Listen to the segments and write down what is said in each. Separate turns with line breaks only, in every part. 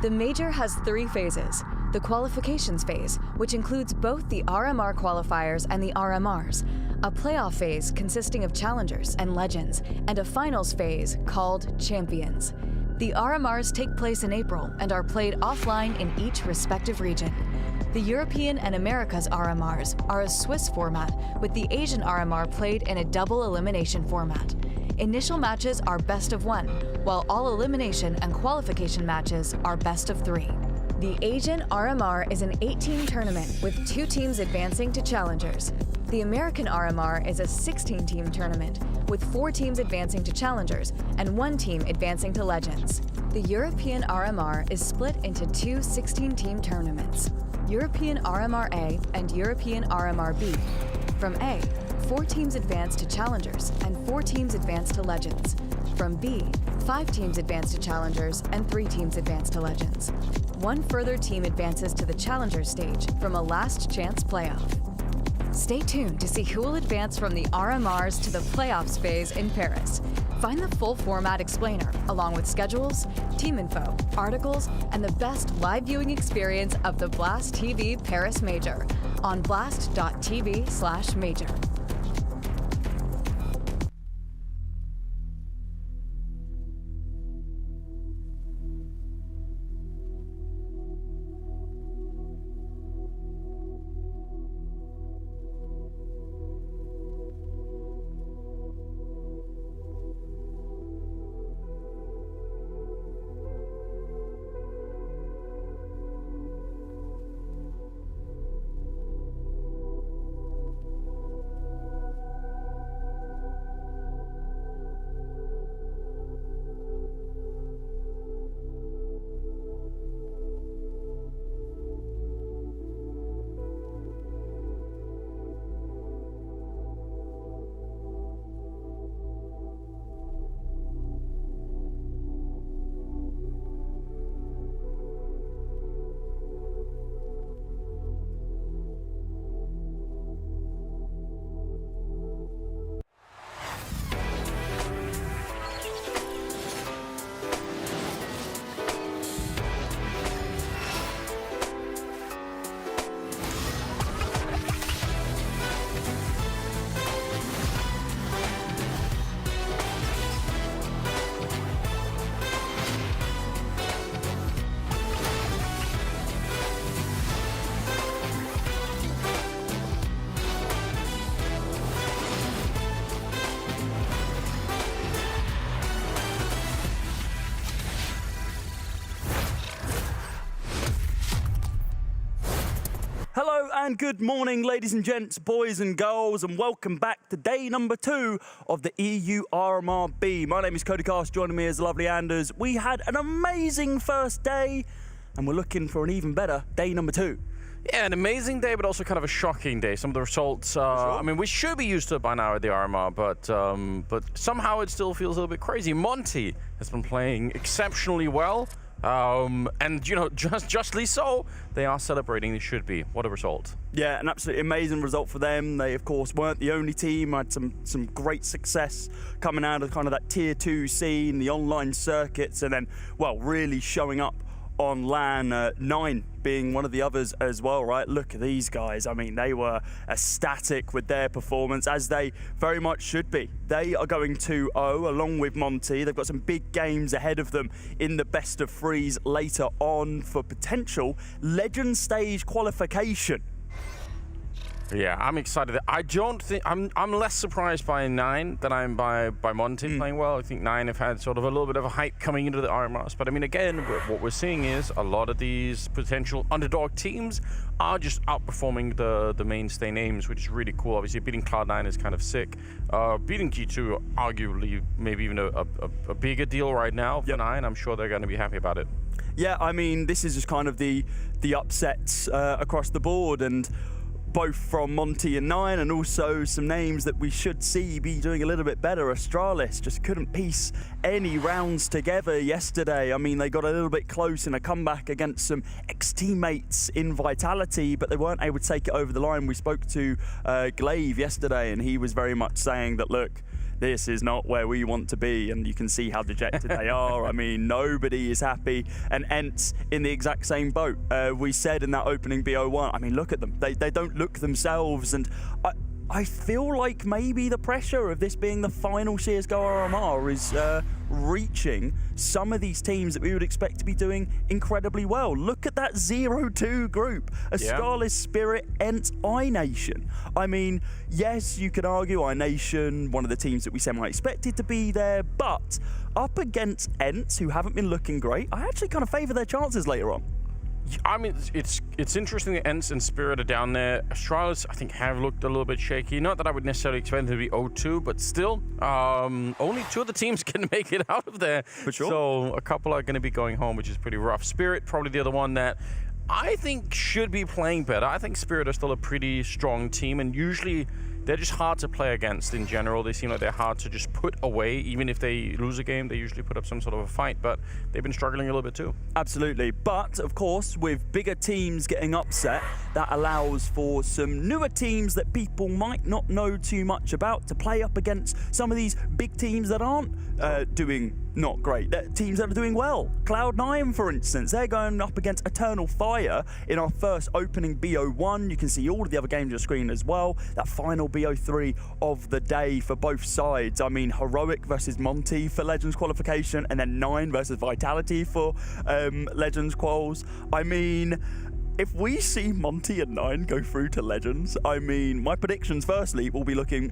The major has 3 phases. The qualifications phase, which includes both the RMR qualifiers and the RMRs, a playoff phase consisting of challengers and legends, and a finals phase called champions. The RMRs take place in April and are played offline in each respective region. The European and Americas RMRs are a Swiss format, with the Asian RMR played in a double elimination format. Initial matches are best of 1, while all elimination and qualification matches are best of 3. The Asian RMR is an 8-team tournament with 2 teams advancing to challengers. The American RMR is a 16-team tournament with 4 teams advancing to challengers and 1 team advancing to legends. The European RMR is split into 2 16-team tournaments, European RMR A and European RMR B. From A, 4 teams advance to challengers and 4 teams advance to legends. From B, 5 teams advance to challengers and 3 teams advance to legends. 1 further team advances to the challengers stage from a last chance playoff. Stay tuned to see who will advance from the RMRs to the playoffs phase in Paris. Find the full format explainer, along with schedules, team info, articles, and the best live viewing experience of the Blast TV Paris Major on blast.tv/major.
Hello and good morning, ladies and gents, boys and girls, and welcome back to day number 2 of the EU RMR B. My name is Cody Cast, joining me is the lovely Anders. We had an amazing first day, and we're looking for an even better day number 2.
Yeah, an amazing day, but also kind of a shocking day. Some of the results, I mean, we should be used to it by now at the RMR, but somehow it still feels a little bit crazy. Monte has been playing exceptionally well. And, you know, justly so, they are celebrating. They should be. What a result.
Yeah, an absolutely amazing result for them. They, of course, weren't the only team. Had some great success coming out of kind of that Tier 2 scene, the online circuits, and then, well, really showing up on LAN, 9 being one of the others as well, right? Look at these guys. I mean, they were ecstatic with their performance, as they very much should be. They are going 2-0 along with Monte. They've got some big games ahead of them in the best of 3s later on for potential legend stage qualification.
Yeah, I'm excited. I don't think I'm less surprised by 9 than I'm by Monte playing well. I think 9 have had sort of a little bit of a hype coming into the RMRs. But I mean, again, what we're seeing is a lot of these potential underdog teams are just outperforming the mainstay names, which is really cool. Obviously, beating Cloud9 is kind of sick. Beating G2, arguably, maybe even a bigger deal right now for 9. I'm sure they're going to be happy about it.
Yeah, I mean, this is just kind of the upsets across the board, and both from Monte and 9, and also some names that we should see be doing a little bit better. Astralis just couldn't piece any rounds together yesterday. I mean, they got a little bit close in a comeback against some ex-teammates in Vitality, but they weren't able to take it over the line. We spoke to Glaive yesterday, and he was very much saying that, look, this is not where we want to be, and you can see how dejected they are. I mean, nobody is happy, and ENCE in the exact same boat. We said in that opening BO1, I mean, look at them. They don't look themselves, and I feel like maybe the pressure of this being the final CSGO RMR is reaching some of these teams that we would expect to be doing incredibly well. Look at that 0-2 group. Astralis, Spirit, ENCE, iNation. I mean, yes, you could argue iNation, one of the teams that we semi-expected to be there, but up against ENCE, who haven't been looking great, I actually kind of favour their chances later on.
I mean, it's interesting that ENCE and Spirit are down there. Astralis, I think, have looked a little bit shaky. Not that I would necessarily expect them to be 0-2, but still, only 2 of the teams can make it out of there.
For sure.
So a couple are going to be going home, which is pretty rough. Spirit, probably the other one that I think should be playing better. I think Spirit are still a pretty strong team, and usually they're just hard to play against in general. They seem like they're hard to just put away. Even if they lose a game, they usually put up some sort of a fight, but they've been struggling a little bit too.
Absolutely. But, of course, with bigger teams getting upset, that allows for some newer teams that people might not know too much about to play up against some of these big teams that aren't doing not great. They're teams that are doing well. Cloud9, for instance, they're going up against Eternal Fire in our first opening BO1. You can see all of the other games on your screen as well. That final BO3 of the day for both sides. I mean, Heroic versus Monte for Legends qualification, and then 9 versus Vitality for Legends quals. I mean, if we see Monte and 9 go through to Legends, I mean, my predictions firstly will be looking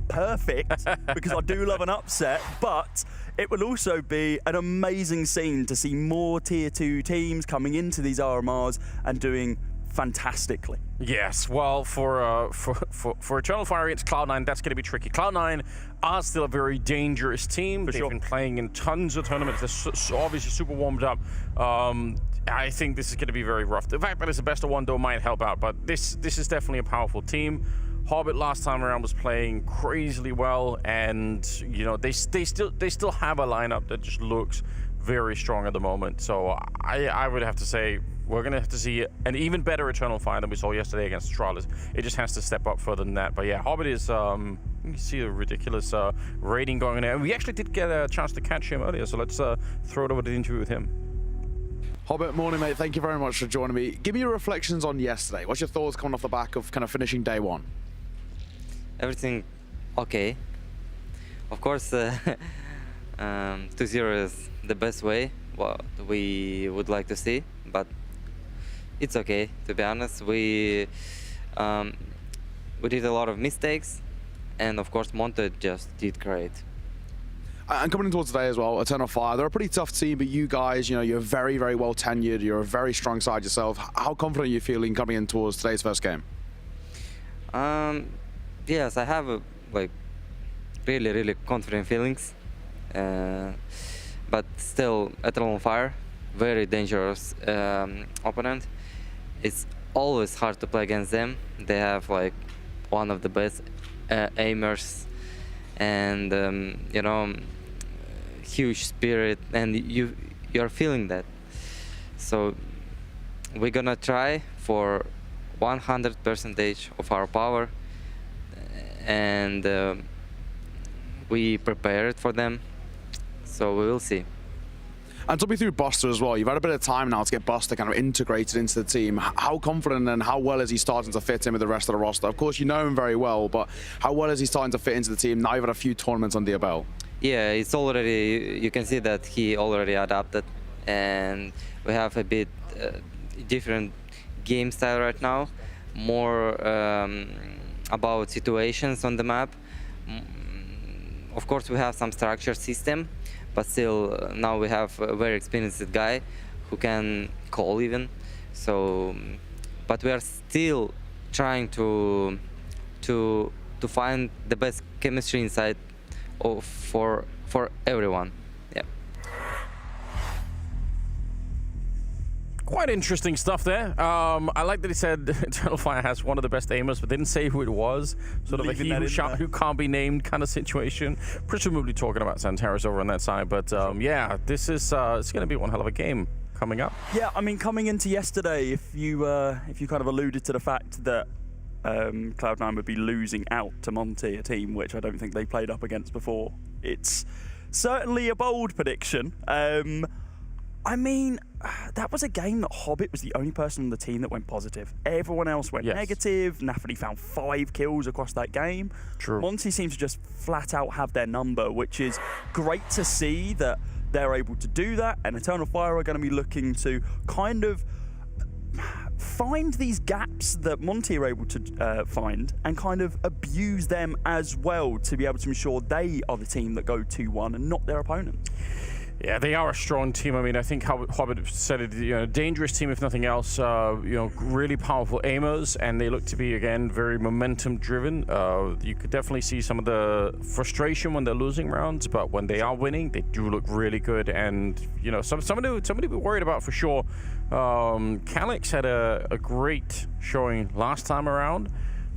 perfect because I do love an upset, but it will also be an amazing scene to see more tier 2 teams coming into these RMRs and doing fantastically.
Yes, well, for Eternal Fire against Cloud9, that's going to be tricky. Cloud9 are still a very dangerous team. They've been playing in tons of tournaments. They're obviously super warmed up. I think this is going to be very rough. The fact that it's a best of 1 though might help out, but this is definitely a powerful team. Hobbit last time around was playing crazily well, and you know they still have a lineup that just looks very strong at the moment. So I would have to say we're going to have to see an even better Eternal Fire than we saw yesterday against Astralis. It just has to step up further than that. But yeah, Hobbit is, you see a ridiculous rating going in there. And we actually did get a chance to catch him earlier, so let's throw it over to the interview with him.
Hobbit, morning, mate. Thank you very much for joining me. Give me your reflections on yesterday. What's your thoughts coming off the back of kind of finishing day 1?
Everything okay. Of course, 2-0 is the best way what we would like to see, but it's okay, to be honest. We did a lot of mistakes, and of course Monte just did great.
And coming in towards today as well, Eternal Fire, they're a pretty tough team, but you guys, you know, you're very, very well tenured. You're a very strong side yourself. How confident are you feeling coming in towards today's first game?
Yes, I have like really, really confident feelings, but still Eternal Fire, very dangerous opponent. It's always hard to play against them. They have like one of the best aimers, and you know, huge spirit, and you're feeling that. So we're gonna try for 100% of our power, and we prepared for them, so we will see.
And talk me through Buster as well. You've had a bit of time now to get Buster kind of integrated into the team. How confident and how well is he starting to fit in with the rest of the roster? Of course, you know him very well, but how well is he starting to fit into the team now you've had a few tournaments under your belt?
Yeah, it's already, you can see that he already adapted, and we have a bit different game style right now, more about situations on the map. Of course, we have some structured system, but still now we have a very experienced guy who can call even. So, but we are still trying to find the best chemistry inside for everyone. Yeah.
Quite interesting stuff there. I like that he said Eternal Fire has one of the best aimers, but didn't say who it was. Sort of a he who can't be named kind of situation. Presumably talking about Santaris over on that side. But yeah, this is it's going to be one hell of a game coming up.
Yeah, I mean, coming into yesterday, if you kind of alluded to the fact that Cloud9 would be losing out to Monte, a team which I don't think they played up against before. It's certainly a bold prediction. I mean, that was a game that Hobbit was the only person on the team that went positive. Everyone else went negative. Naphtali found 5 kills across that game.
True.
Monte seems to just flat out have their number, which is great to see that they're able to do that. And Eternal Fire are going to be looking to kind of find these gaps that Monte are able to find and kind of abuse them as well to be able to ensure they are the team that go 2-1 and not their opponent.
Yeah, they are a strong team. I mean, I think how Hobbit said it, dangerous team if nothing else. Really powerful aimers, and they look to be, again, very momentum driven. You could definitely see some of the frustration when they're losing rounds, but when they are winning, they do look really good. And, somebody to be worried about for sure. Calix had a great showing last time around.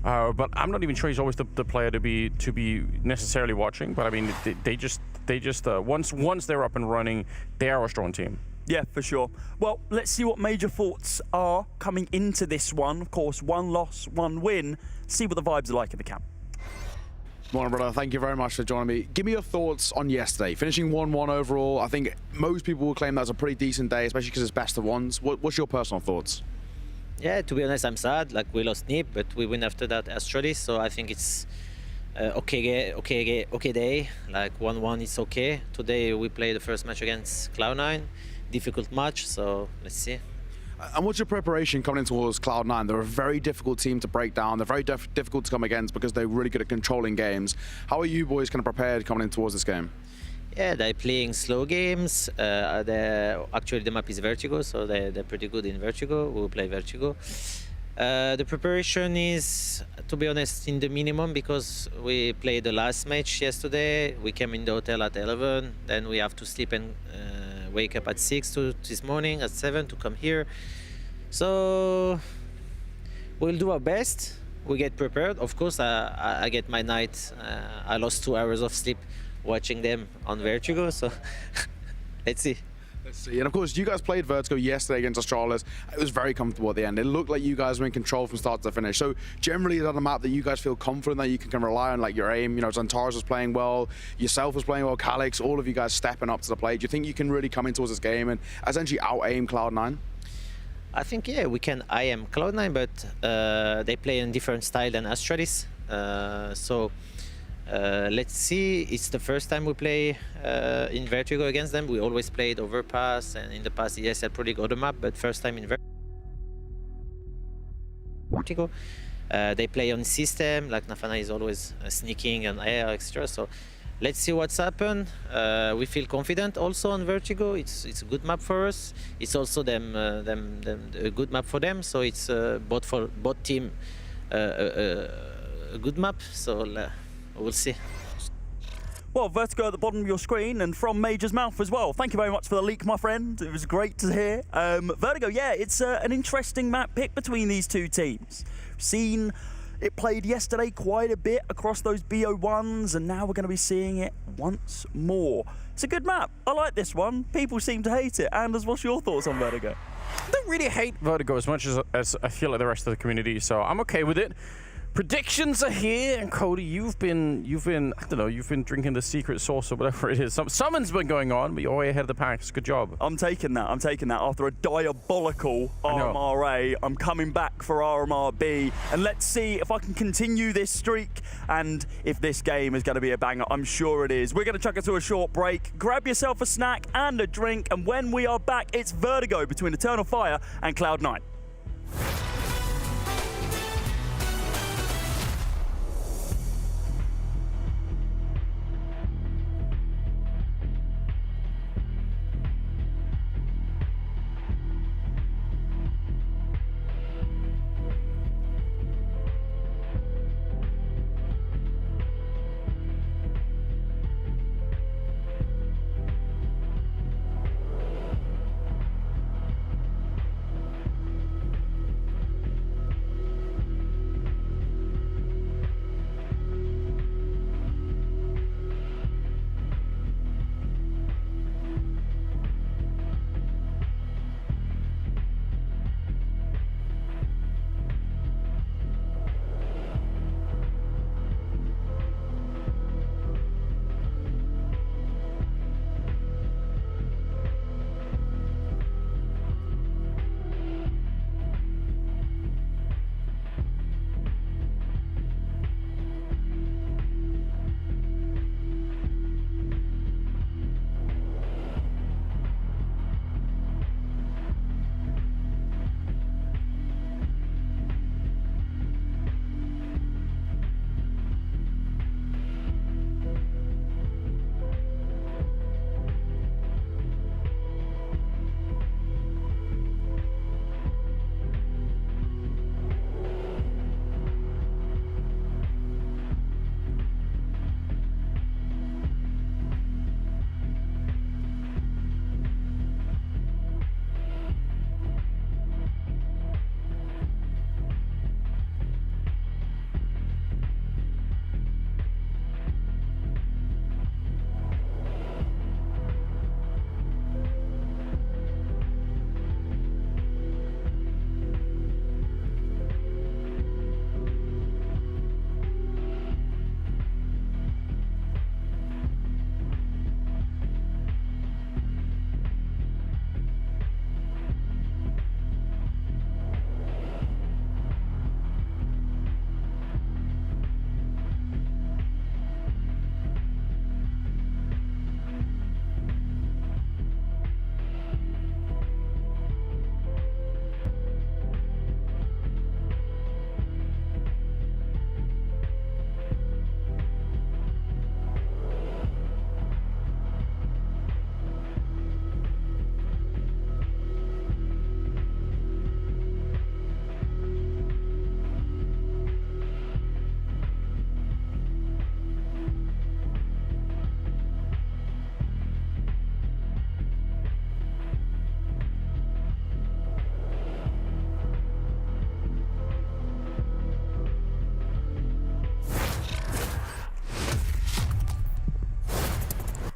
But I'm not even sure he's always the player to be necessarily watching. But I mean, they just once they're up and running, they are a strong team.
Yeah, for sure. Well, let's see what major thoughts are coming into this one. Of course, 1 loss, 1 win. See what the vibes are like in the camp.
Morning, brother. Thank you very much for joining me. Give me your thoughts on yesterday. Finishing 1-1 overall. I think most people will claim that's a pretty decent day, especially because it's best of ones. What's your personal thoughts?
Yeah, to be honest, I'm sad. Like, we lost Nip, but we win after that Astralis, so I think it's okay day. Like 1-1 is okay. Today we play the first match against Cloud9. Difficult match, so let's see.
And what's your preparation coming in towards Cloud9? They're a very difficult team to break down. They're very difficult to come against because they're really good at controlling games. How are you boys kind of prepared coming in towards this game?
Yeah, they're playing slow games. Actually, the map is Vertigo, so they're pretty good in Vertigo. We'll play Vertigo. The preparation is, to be honest, in the minimum because we played the last match yesterday. We came in the hotel at 11, then we have to sleep and wake up at 6 this morning, at 7 to come here. So we'll do our best. We get prepared. Of course, I get my night. I lost 2 hours of sleep watching them on Vertigo, so let's see.
Let's see. And of course, you guys played Vertigo yesterday against Astralis. It was very comfortable at the end. It looked like you guys were in control from start to finish. So generally, is that a map that you guys feel confident that you can rely on, like your aim? Zantares was playing well, yourself was playing well, Calix, all of you guys stepping up to the plate. Do you think you can really come in towards this game and essentially out-aim Cloud9?
I think, yeah, we can IM Cloud9, but they play in different style than Astralis. Let's see. It's the first time we play in Vertigo against them. We always played Overpass, and in the past, yes, I probably got the map, but first time in Vertigo. They play on system, like Nafana is always sneaking and air extra. So let's see what's happened. We feel confident also on Vertigo. It's a good map for us. It's also a good map for them. So it's both team a good map. So. We'll see.
Well, Vertigo at the bottom of your screen and from Major's mouth as well. Thank you very much for the leak, my friend. It was great to hear. Vertigo, yeah, it's an interesting map pick between these two teams. Seen it played yesterday quite a bit across those BO1s, and now we're going to be seeing it once more. It's a good map. I like this one. People seem to hate it. Anders, what's your thoughts on Vertigo?
I don't really hate Vertigo as much as I feel like the rest of the community, so I'm okay with it. Predictions are here, and Cody, you've been I don't know, you've been drinking the secret sauce or whatever it is. Something's been going on, but you're way ahead of the pack. It's a good job.
I'm taking that. After a diabolical RMR A, I'm coming back for RMR B, and let's see if I can continue this streak and if this game is going to be a banger. I'm sure it is. We're going to chuck it to a short break. Grab yourself a snack and a drink, and when we are back, it's Vertigo between Eternal Fire and Cloud9.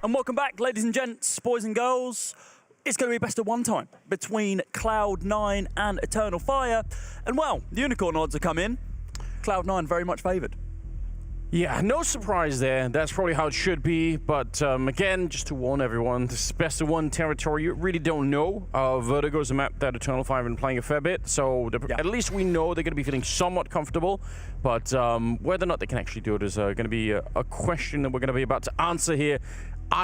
And welcome back, ladies and gents, boys and girls. It's going to be a best of one time between Cloud9 and Eternal Fire. And well, the Unicorn odds are come in. Cloud9 very much favoured.
Yeah, no surprise there. That's probably how it should be. But again, just to warn everyone, this is best of one territory. You really don't know. Vertigo is a map that Eternal Fire have been playing a fair bit. So at least we know they're going to be feeling somewhat comfortable. But whether or not they can actually do it is going to be a question that we're going to be about to answer here.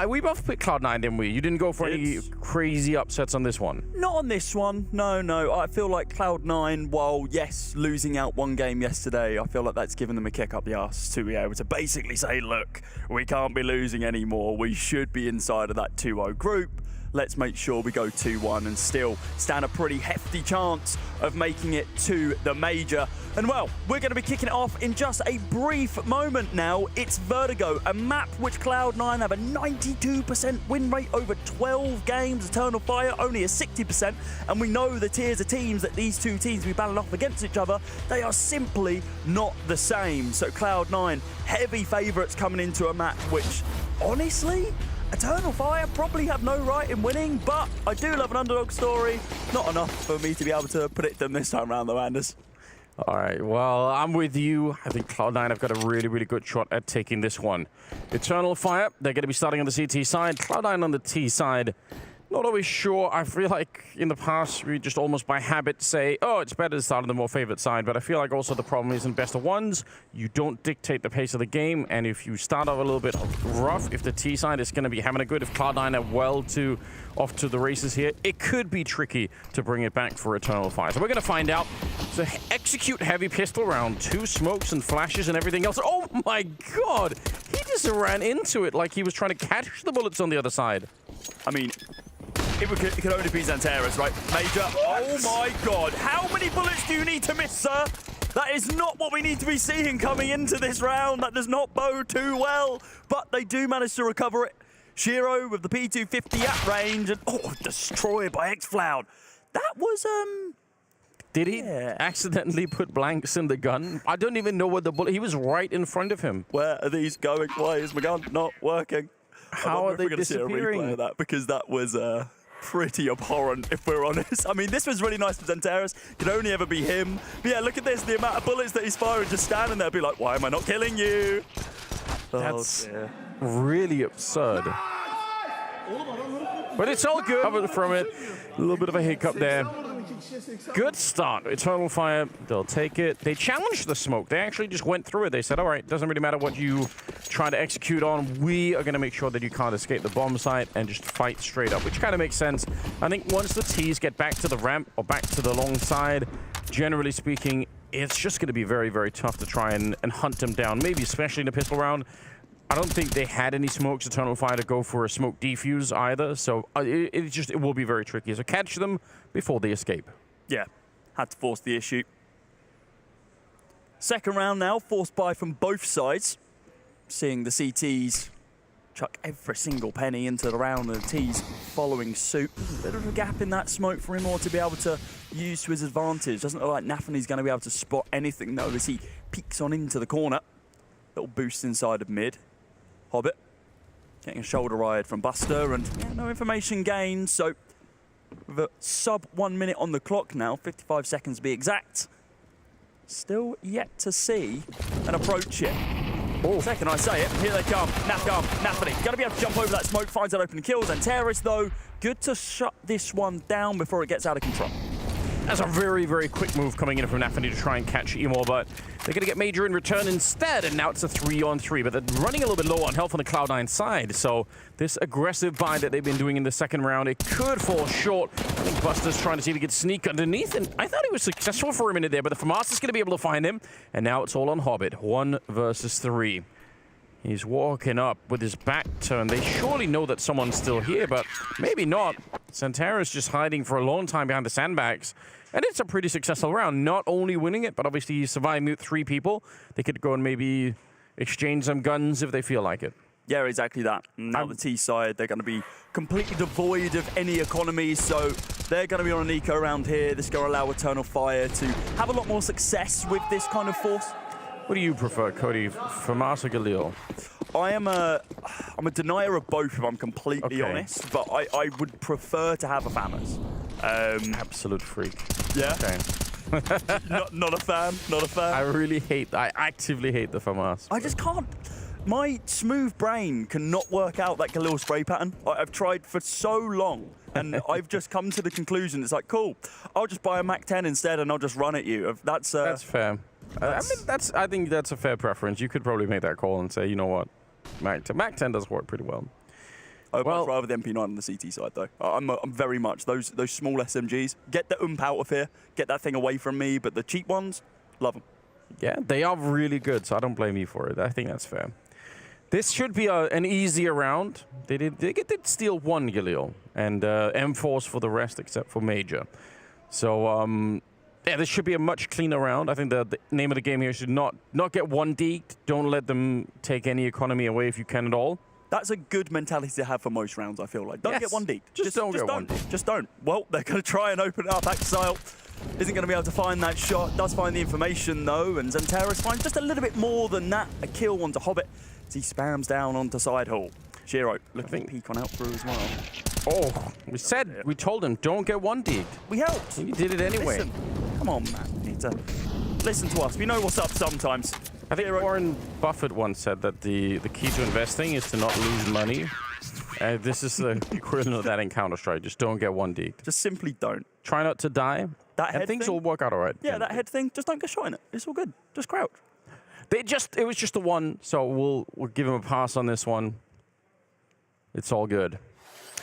We both picked Cloud9, didn't we? You didn't go for any crazy upsets on this one.
Not on this one. No. I feel like Cloud9, while, yes, losing out one game yesterday, I feel like that's given them a kick up the arse to be able to basically say, look, we can't be losing anymore. We should be inside of that 2-0 group. Let's make sure we go 2-1 and still stand a pretty hefty chance of making it to the major. And well, we're going to be kicking it off in just a brief moment now. It's Vertigo, a map which Cloud9 have a 92% win rate over 12 games. Eternal Fire only a 60%. And we know the tiers of teams that these two teams will be battling off against each other. They are simply not the same. So Cloud9, heavy favourites coming into a match which, honestly, Eternal Fire probably have no right in winning, but I do love an underdog story. Not enough for me to be able to predict them this time around, though, Anders.
All right, well, I'm with you. I think Cloud9 have got a really, really good shot at taking this one. Eternal Fire, they're going to be starting on the CT side. Cloud9 on the T side. Not always sure. I feel like in the past, we just almost by habit say, oh, it's better to start on the more favorite side. But I feel like also the problem is in best of ones, you don't dictate the pace of the game. And if you start off a little bit rough, if the T side is going to be having a good, if Cloud9 are off to the races here, it could be tricky to bring it back for Eternal Fire. So we're going to find out. So execute heavy pistol round, 2 smokes and flashes and everything else. Oh my God, he just ran into it like he was trying to catch the bullets on the other side.
I mean, it could only be Xanteris, right? Major, oh my God. How many bullets do you need to miss, sir? That is not what we need to be seeing coming into this round. That does not bode too well, but they do manage to recover it. Shiro with the P250 at range, and destroyed by X-Floud. That was,
Did he accidentally put blanks in the gun? I don't even know what the bullet, he was right in front of him.
Where are these going? Why is my gun not working?
How are they disappearing?
See a replay of that, because that was pretty abhorrent, if we're honest. I mean, this was really nice for Xanteris. Could only ever be him. But yeah, look at this, the amount of bullets that he's firing, just standing there, be like, why am I not killing you?
That's really absurd. But it's all good. Recovered from it. A little bit of a hiccup there. Good start. Eternal Fire, they'll take it. They challenged the smoke. They actually just went through it. They said, all right, doesn't really matter what you try to execute on. We are going to make sure that you can't escape the bomb site and just fight straight up, which kind of makes sense. I think once the Ts get back to the ramp or back to the long side, generally speaking, it's just going to be very, very tough to try and hunt them down, maybe especially in a pistol round. I don't think they had any smokes, Eternal Fire, to go for a smoke defuse either, so it will be very tricky. So catch them before they escape.
Yeah, had to force the issue. Second round now, forced buy from both sides. Seeing the CTs chuck every single penny into the round, and the T's following suit. Bit of a gap in that smoke for him all to be able to use to his advantage. Doesn't look like Nafany's going to be able to spot anything though as he peeks on into the corner. Little boost inside of mid. Hobbit getting a shoulder ride from Buster, and no information gained. So with a sub 1 minute on the clock now, 55 seconds to be exact. Still yet to see an approach it. Second I say it, here they come. Nafany gonna be able to jump over that smoke, finds that open kills. And Xanteris though, good to shut this one down before it gets out of control.
That's a very, very quick move coming in from Nafany to try and catch Emo, but they're going to get Major in return instead, and now it's a 3-on-3, but they're running a little bit low on health on the Cloud9 side, so this aggressive buy that they've been doing in the second round, it could fall short. I think Buster's trying to see if he could sneak underneath, and I thought he was successful for a minute there, but the FAMAS is going to be able to find him, and now it's all on Hobbit, 1 versus 3. He's walking up with his back turned. They surely know that someone's still here, but maybe not. Xanteris just hiding for a long time behind the sandbags. And it's a pretty successful round. Not only winning it, but obviously surviving 3 people. They could go and maybe exchange some guns if they feel like it.
Yeah, exactly that. Now the T side, they're going to be completely devoid of any economy, so they're going to be on an eco around here. This is going to allow Eternal Fire to have a lot more success with this kind of force.
What do you prefer, Cody? FAMAS or Galil?
I'm a denier of both, if I'm completely honest. But I would prefer to have a FAMAS.
Absolute freak.
Yeah.
Okay.
not a fan. Not a fan.
I actively hate the FAMAS.
I just can't. My smooth brain cannot work out that Galil spray pattern. I've tried for so long, and I've just come to the conclusion. It's like, cool, I'll just buy a Mac 10 instead, and I'll just run at you. That's
fair. I think that's a fair preference. You could probably make that call and say, you know what, Mac 10 does work pretty well.
I'd much rather the MP9 on the CT side, though. I'm very much those small SMGs. Get the out of here. Get that thing away from me. But the cheap ones, love them.
Yeah, they are really good, so I don't blame you for it. I think that's fair. This should be an easier round. They did steal one Galil, and M4s for the rest, except for Major. So, yeah, this should be a much cleaner round. I think the name of the game here should not get one deked. Don't let them take any economy away if you can at all.
That's a good mentality to have for most rounds, I feel like. Don't get one deked.
Just don't get one deked.
Just don't. Well, they're going to try and open it up. Exile isn't going to be able to find that shot. Does find the information, though, and Xanteris finds just a little bit more than that. A kill onto Hobbit as he spams down onto side hall. Shiro looking to peek on out through as well.
Oh, we told him, don't get one deked.
We helped.
He did it anyway.
Listen. Come on, man. You need to listen to us. We know what's up sometimes.
I think Warren Buffett once said that the key to investing is to not lose money. This is the equivalent of that in Counter-Strike. Just don't get one deked.
Just simply don't.
Try not to die.
That head
things
thing,
will work out all right.
Yeah, that head thing, just don't get shot in it. It's all good. Just crouch.
It was just the one, so we'll give him a pass on this one. It's all good.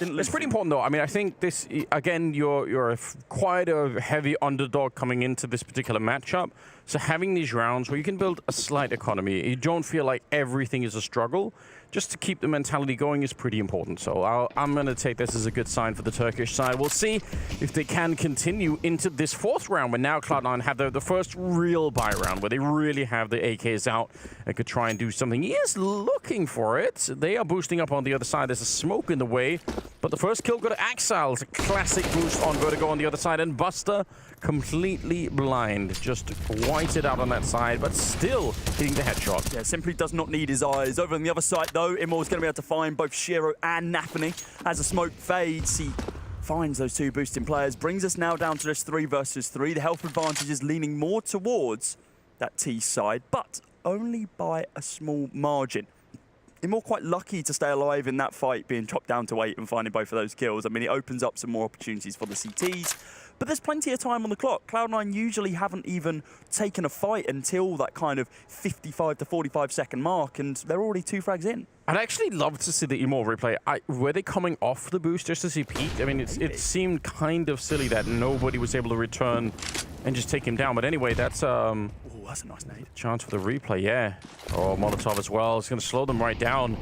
It's pretty important, though. I mean, I think this, again, you're quite a heavy underdog coming into this particular matchup. So having these rounds where you can build a slight economy, you don't feel like everything is a struggle, just to keep the mentality going is pretty important. So I'm going to take this as a good sign for the Turkish side. We'll see if they can continue into this fourth round, where now Cloud9 have the first real buy round, where they really have the AKs out and could try and do something. He is looking for it. They are boosting up on the other side. There's a smoke in the way, but the first kill go to Axile. It's a classic boost on Vertigo on the other side, and Buster completely blind, just whited out on that side, but still hitting the headshot.
Yeah, simply does not need his eyes. Over on the other side, though, Immor's going to be able to find both Shiro and Nafany. As the smoke fades, he finds those two boosting players. Brings us now down to this 3 versus 3. The health advantage is leaning more towards that T side, but only by a small margin. Immor quite lucky to stay alive in that fight, being chopped down to 8 and finding both of those kills. I mean, it opens up some more opportunities for the CTs. But there's plenty of time on the clock. Cloud9 usually haven't even taken a fight until that kind of 55 to 45 second mark, and they're already 2 frags in.
I'd actually love to see the Immor replay. Were they coming off the boost just as he peaked? I mean, it seemed kind of silly that nobody was able to return and just take him down. But anyway, that's
Oh, that's a nice nade.
Chance for the replay, yeah. Oh, Molotov as well. It's going to slow them right down.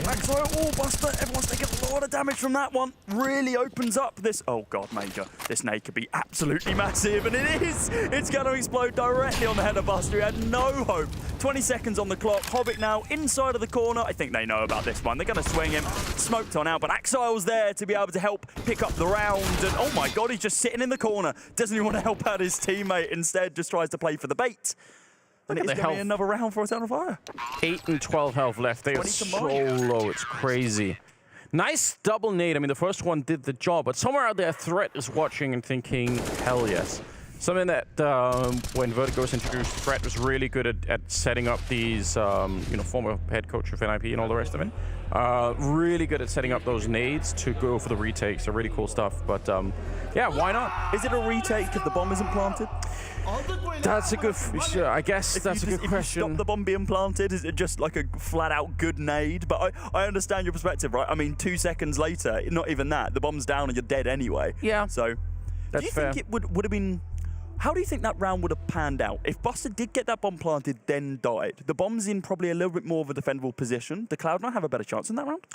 Axel, Buster, everyone's taking a lot of damage from that one. Really opens up this. Oh god, Major. This nade could be absolutely massive, and it is. It's going to explode directly on the head of Buster, who had no hope. 20 seconds on the clock. Hobbit now inside of the corner. I think they know about this one. They're going to swing him. Smoked on out, but Axile's there to be able to help pick up the round. And oh my god, he's just sitting in the corner. Doesn't even want to help out his teammate. Instead, just tries to play for the bait. And it's going to be another round for Eternal Fire.
8 and 12 health left. They are so low. It's crazy. Nice double nade. I mean, the first one did the job, but somewhere out there, Threat is watching and thinking, hell yes. Something that when Vertigo was introduced, Threat was really good at setting up these, former head coach of NIP and all the rest of it. Really good at setting up those nades to go for the retakes. They're really cool stuff. But yeah, why not?
Is it a retake if the bomb isn't planted?
That's a good, I guess that's a good question.
If you stop the bomb being planted, is it just like a flat out good nade? But I understand your perspective, right? I mean, 2 seconds later, not even that, the bomb's down and you're dead anyway.
Yeah.
So,
that's fair.
Do you think it would have been, how do you think that round would have panned out? If Buster did get that bomb planted, then died, the bomb's in probably a little bit more of a defendable position. Did Cloud9 have a better chance in that round?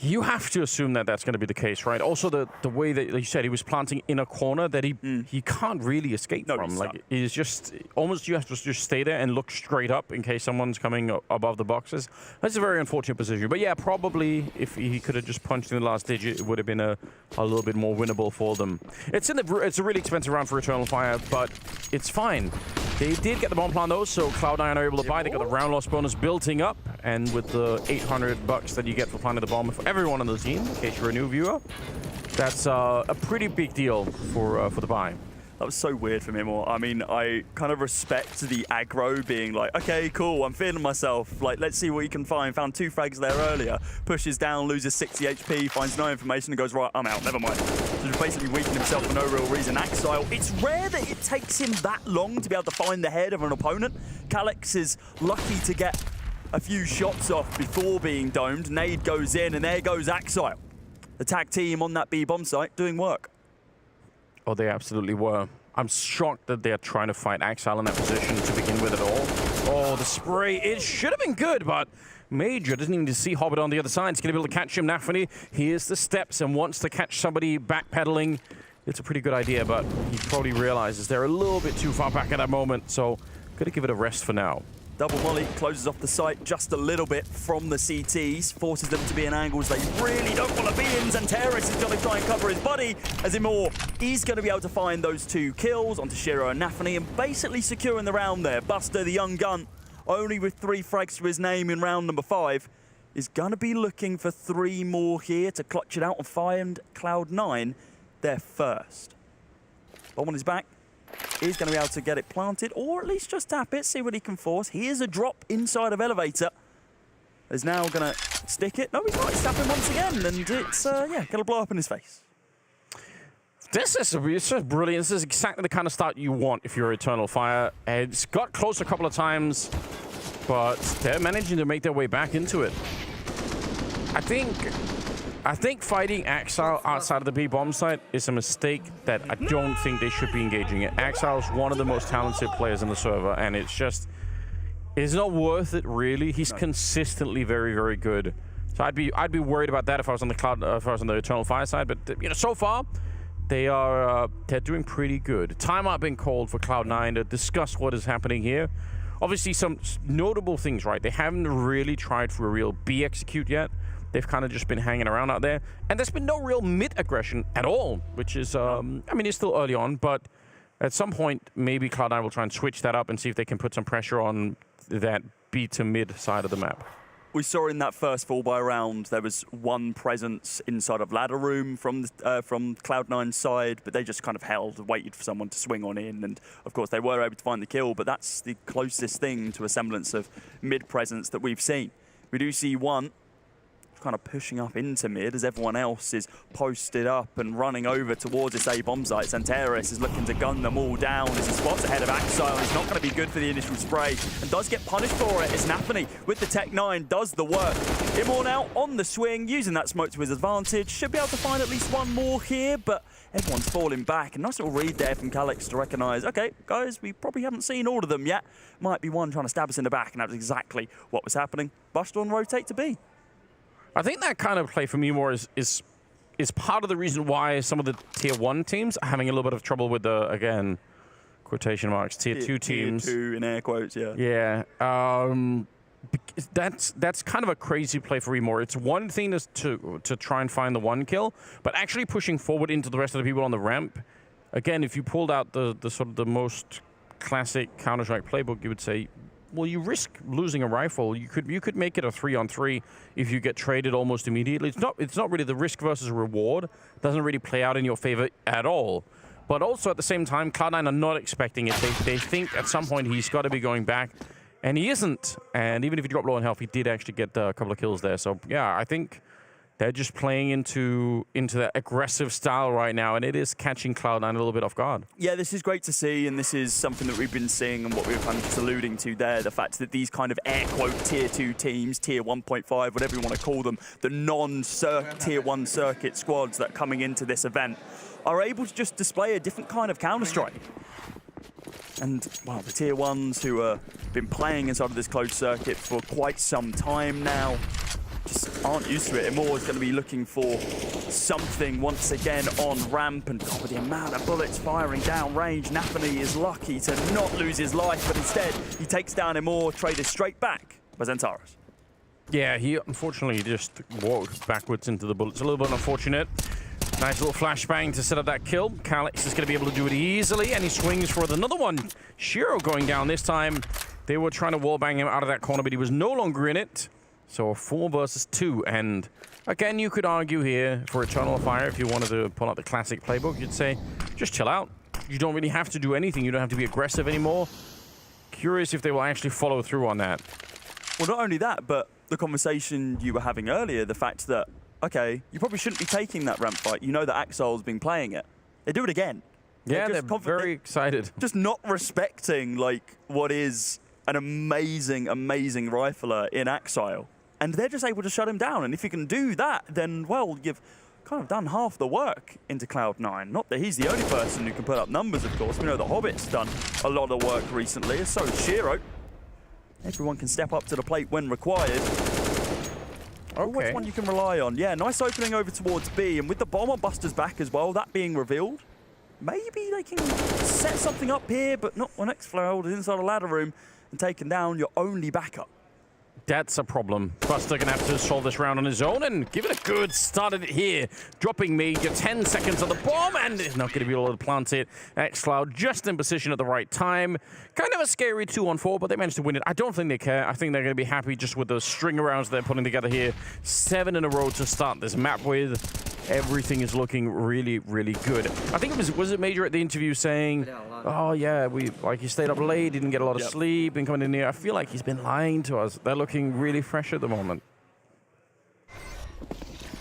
You have to assume that that's going to be the case, right? Also, the way that you said he was planting in a corner that he can't really escape from. Like, he's just almost, you have to just stay there and look straight up in case someone's coming above the boxes. That's a very unfortunate position. But yeah, probably if he could have just punched in the last digit, it would have been a little bit more winnable for them. It's a really expensive round for Eternal Fire, but it's fine. They did get the bomb plant though, so Cloud9 are able to buy. They got the round loss bonus building up, and with the $800 that you get for planting the bomb for everyone on the team, in case you're a new viewer, that's a pretty big deal for the buy.
That was so weird for me, I mean, I kind of respect the aggro being like, okay, cool, I'm feeling myself. Like, let's see what you can find. Found 2 frags there earlier. Pushes down, loses 60 HP, finds no information and goes, right, I'm out, never mind. So just basically weakening himself for no real reason. Axile, it's rare that it takes him that long to be able to find the head of an opponent. Calyx is lucky to get a few shots off before being domed. Nade goes in, and there goes Axile. The tag team on that B bomb site doing work.
Oh, they absolutely were. I'm shocked that they're trying to fight Axile in that position to begin with at all. Oh, the spray. It should have been good, but Major doesn't even see Hobbit on the other side. He's going to be able to catch him. Nafany, here's the steps and wants to catch somebody backpedaling. It's a pretty good idea, but he probably realizes they're a little bit too far back at that moment, so got to give it a rest for now.
Double molly closes off the site just a little bit from the CTs, forces them to be in angles they really don't want to be in. Xanteris is going to try and cover his body as Imor is going to be able to find those 2 kills onto Shiro and Nafany and basically securing the round there. Buster, the young gun, only with 3 frags to his name in round number 5, is going to be looking for 3 more here to clutch it out and find Cloud9 their first. Bomb on his back. He's going to be able to get it planted, or at least just tap it, see what he can force. Here's a drop inside of Elevator. Is now going to stick it. No, he's not. He's tapping once again, and it's, yeah, going to blow up in his face.
This is brilliant. This is exactly the kind of start you want if you're Eternal Fire. It's got close a couple of times, but they're managing to make their way back into it. I think fighting Axile outside of the B bomb site is a mistake that I don't think they should be engaging in. Axile's one of the most talented players in the server, and it's not worth it really. He's consistently very, very good. So I'd be worried about that if I was on the Eternal Fire side. But you know, so far they're doing pretty good. Timeout being called for Cloud9 to discuss what is happening here. Obviously, some notable things, right? They haven't really tried for a real B execute yet. They've kind of just been hanging around out there. And there's been no real mid-aggression at all, which is, I mean, it's still early on, but at some point, maybe Cloud9 will try and switch that up and see if they can put some pressure on that B to mid side of the map.
We saw in that first fall by round, there was 1 presence inside of ladder room from Cloud9's side, but they just kind of held, waited for someone to swing on in, and of course they were able to find the kill, but that's the closest thing to a semblance of mid-presence that we've seen. We do see 1 kind of pushing up into mid as everyone else is posted up and running over towards this A bomb site. Xanteris is looking to gun them all down as he spots ahead of Axile. He's not going to be good for the initial spray and does get punished for it as Nafany with the Tech 9 does the work. Imor now on the swing, using that smoke to his advantage. Should be able to find at least 1 more here, but everyone's falling back. A nice little read there from Calyx to recognize, okay, guys, we probably haven't seen all of them yet. Might be one trying to stab us in the back, and that was exactly what was happening. Buster on rotate to B.
I think that kind of play from Imor is part of the reason why some of the tier 1 teams are having a little bit of trouble with the, again, quotation marks, tier 2 teams.
Tier 2 in air quotes, yeah.
Yeah. That's kind of a crazy play for Imor. It's one thing to try and find the 1 kill, but actually pushing forward into the rest of the people on the ramp. Again, if you pulled out the sort of the most classic Counter-Strike playbook, you would say, well, you risk losing a rifle. You could make it a 3-on-3 if you get traded almost immediately. It's not really the risk versus reward. It doesn't really play out in your favor at all. But also at the same time, Cloud9 are not expecting it. They think at some point he's got to be going back, and he isn't. And even if he dropped low on health, he did actually get a couple of kills there. So yeah, I think they're just playing into that aggressive style right now, and it is catching Cloud9 a little bit off guard.
Yeah, this is great to see, and this is something that we've been seeing and what we were kind of just alluding to there, the fact that these kind of air quote tier 2 teams, tier 1.5, whatever you want to call them, the non-tier 1 circuit squads that are coming into this event, are able to just display a different kind of Counter-Strike. And, well, the tier 1s who have been playing inside of this closed circuit for quite some time now, just aren't used to it. Imor is going to be looking for something once again on ramp, and with the amount of bullets firing down range, Nafany is lucky to not lose his life, but instead he takes down Imor, traded straight back by Xanteris.
Yeah, he unfortunately just walked backwards into the bullets. A little bit unfortunate. Nice little flashbang to set up that kill. Calyx is going to be able to do it easily, and he swings for another one. Shiro going down this time. They were trying to wallbang him out of that corner, but he was no longer in it. So a 4 versus 2, and again, you could argue here for Eternal Fire, if you wanted to pull out the classic playbook, you'd say, just chill out. You don't really have to do anything. You don't have to be aggressive anymore. Curious if they will actually follow through on that.
Well, not only that, but the conversation you were having earlier, the fact that, okay, you probably shouldn't be taking that ramp fight. You know that Axol's been playing it. They do it again.
Yeah, they're very excited.
Just not respecting, like, what is an amazing, amazing rifler in Axile. And they're just able to shut him down. And if you can do that, then, well, you've kind of done half the work into Cloud9. Not that he's the only person who can put up numbers, of course. We know the Hobbit's done a lot of work recently, so has Shiro. Everyone can step up to the plate when required. Which one you can rely on. Yeah, nice opening over towards B, and with the bomber busters back as well, that being revealed, maybe they can set something up here, but not when X-Flow is inside a ladder room and taking down your only backup.
That's a problem. Buster gonna have to solve this round on his own and give it a good start at it here. Dropping me, get 10 seconds on the bomb, and it's not gonna be able to plant it. X-Cloud just in position at the right time. Kind of a scary 2-on-4, but they managed to win it. I don't think they care. I think they're gonna be happy just with the string of rounds they're putting together here. 7 in a row to start this map with. Everything is looking really, really good. I think it was it Major at the interview saying, oh yeah, he stayed up late, didn't get a lot of sleep, and coming in here. I feel like he's been lying to us. They're looking really fresh at the moment.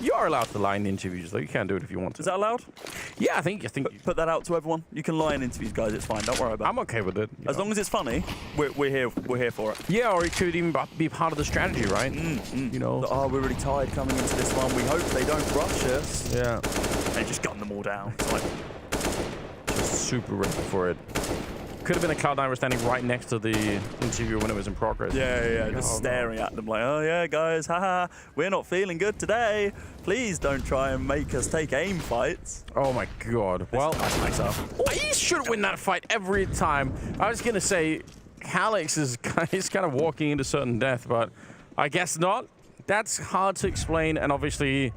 You are allowed to lie in interviews, though. You can do it if you want to.
Is that allowed?
Yeah, I think.
Put that out to everyone. You can lie in interviews, guys. It's fine. Don't worry about it.
I'm okay with it.
As long as it's funny, we're here for it.
Yeah, or it could even be part of the strategy, right? You know.
Oh, we're really tired coming into this one. We hope they don't rush us.
Yeah.
They just gun them all down. It's like
just super ready for it. Could have been a Cloud9 standing right next to the interview when it was in progress.
Yeah, just staring at them like, oh yeah, guys, haha, we're not feeling good today. Please don't try and make us take aim fights.
Oh my god. Well, he should win that fight every time. I was gonna say, Calyx is kind of walking into certain death, but I guess not. That's hard to explain, and obviously,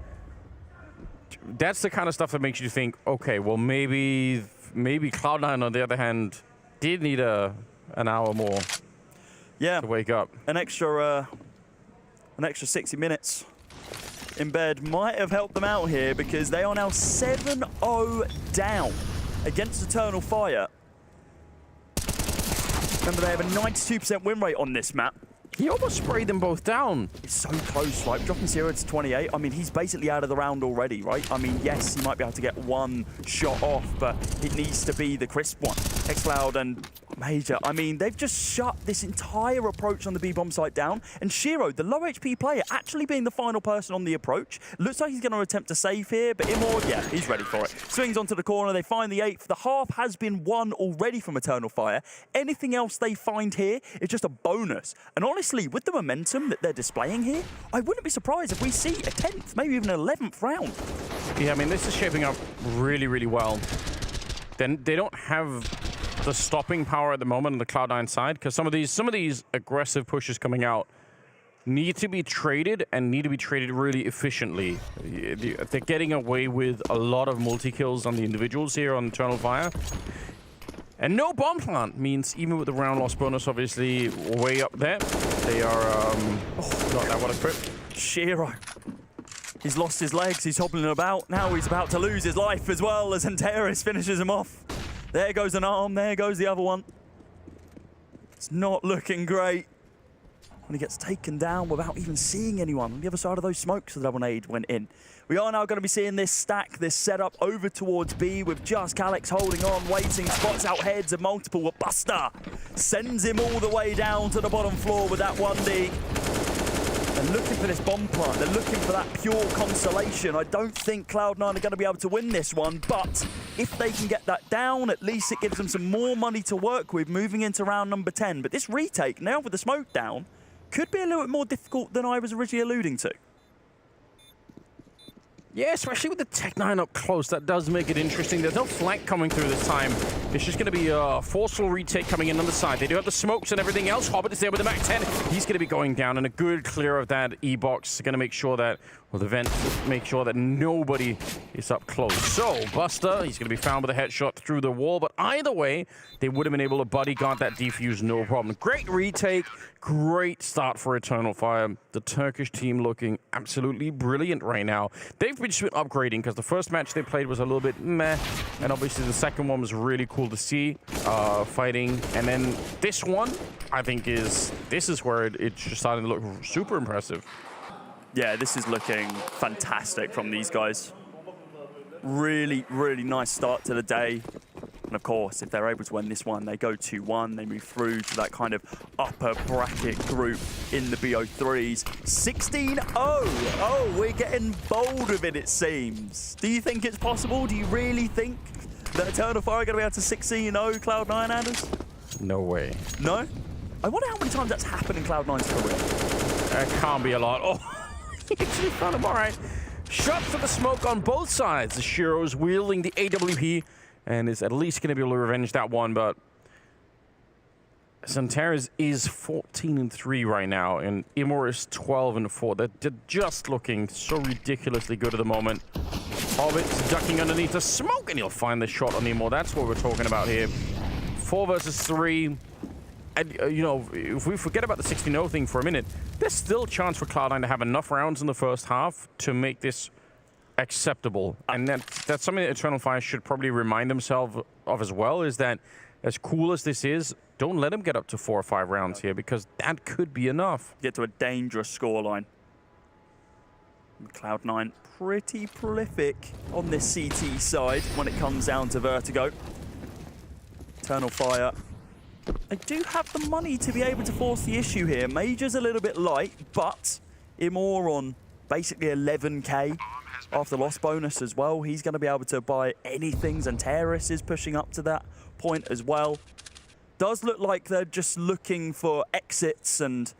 that's the kind of stuff that makes you think, okay, well maybe Cloud9 on the other hand did need an hour more to wake up.
An extra 60 minutes in bed might have helped them out here because they are now 7-0 down against Eternal Fire. Remember, they have a 92% win rate on this map.
He almost sprayed them both down.
It's so close, right? Dropping 0 to 28. I mean, he's basically out of the round already, right? I mean, yes, he might be able to get one shot off, but it needs to be the crisp one. X-Cloud and Major, I mean, they've just shut this entire approach on the B-bomb site down. And Shiro, the low HP player, actually being the final person on the approach. Looks like he's going to attempt to save here, but Immord, yeah, he's ready for it. Swings onto the corner. They find the 8th. The half has been won already from Eternal Fire. Anything else they find here is just a bonus. And honestly, with the momentum that they're displaying here, I wouldn't be surprised if we see a 10th, maybe even an 11th round.
Yeah, I mean, this is shaping up really, really well. Then they don't have the stopping power at the moment on the Cloud9 side, because some of these aggressive pushes coming out need to be traded and need to be traded really efficiently. They're getting away with a lot of multi-kills on the individuals here on Eternal Fire. And no bomb plant means even with the round loss bonus obviously way up there, they are not that well equipped.
Shiro. He's lost his legs, he's hobbling about. Now he's about to lose his life as well as Antares finishes him off. There goes an arm, there goes the other one. It's not looking great. When he gets taken down without even seeing anyone. On the other side of those smokes, the double nade went in. We are now going to be seeing this stack, this setup over towards B with just Calyx holding on, waiting, spots out heads and multiple. A Buster sends him all the way down to the bottom floor with that 1D. They're looking for this bomb plant. They're looking for that pure consolation. I don't think Cloud9 are going to be able to win this one, but if they can get that down, at least it gives them some more money to work with moving into round number 10. But this retake, now with the smoke down, could be a little bit more difficult than I was originally alluding to.
Yeah, especially with the Tech-9 up close, that does make it interesting. There's no flank coming through this time. It's just going to be a forceful retake coming in on the side. They do have the smokes and everything else. Hobbit is there with the Mac 10. He's going to be going down, and a good clear of that E-box. Going to make sure that Well, the vent make sure that nobody is up close. So, Buster, he's going to be found with a headshot through the wall, but either way, they would have been able to bodyguard that defuse, no problem. Great retake, great start for Eternal Fire. The Turkish team looking absolutely brilliant right now. They've been upgrading because the first match they played was a little bit meh, and obviously the second one was really cool to see, fighting. And then this one, I think this is where it's just starting to look super impressive.
Yeah, this is looking fantastic from these guys. Really, really nice start to the day. And of course, if they're able to win this one, they go 2-1. They move through to that kind of upper bracket group in the BO3s. 16-0. Oh, we're getting bold with it seems. Do you think it's possible? Do you really think that Eternal Fire are going to be able to 16-0 Cloud9, Anders?
No way.
No? I wonder how many times that's happened in Cloud9's career.
That can't be a lot. Oh. He actually found him. All right. Shots for the smoke on both sides. The Shiro's wielding the AWP and is at least going to be able to revenge that one. But Santaris is 14-3 right now, and Imor is 12-4. They're just looking so ridiculously good at the moment. Hobbit's ducking underneath the smoke, and he'll find the shot on Imor. That's what we're talking about here. 4 versus 3. And, you know, if we forget about the 16-0 thing for a minute, there's still a chance for Cloud9 to have enough rounds in the first half to make this acceptable. And that's something that Eternal Fire should probably remind themselves of as well, is that as cool as this is, don't let them get up to 4 or 5 rounds here, because that could be enough.
Get to a dangerous scoreline. Cloud9 pretty prolific on this CT side when it comes down to Vertigo. Eternal Fire, they do have the money to be able to force the issue here. Major's a little bit light, but Imor on basically 11k after loss bonus as well. He's going to be able to buy anything. Zanteris is pushing up to that point as well. Does look like they're just looking for exits, and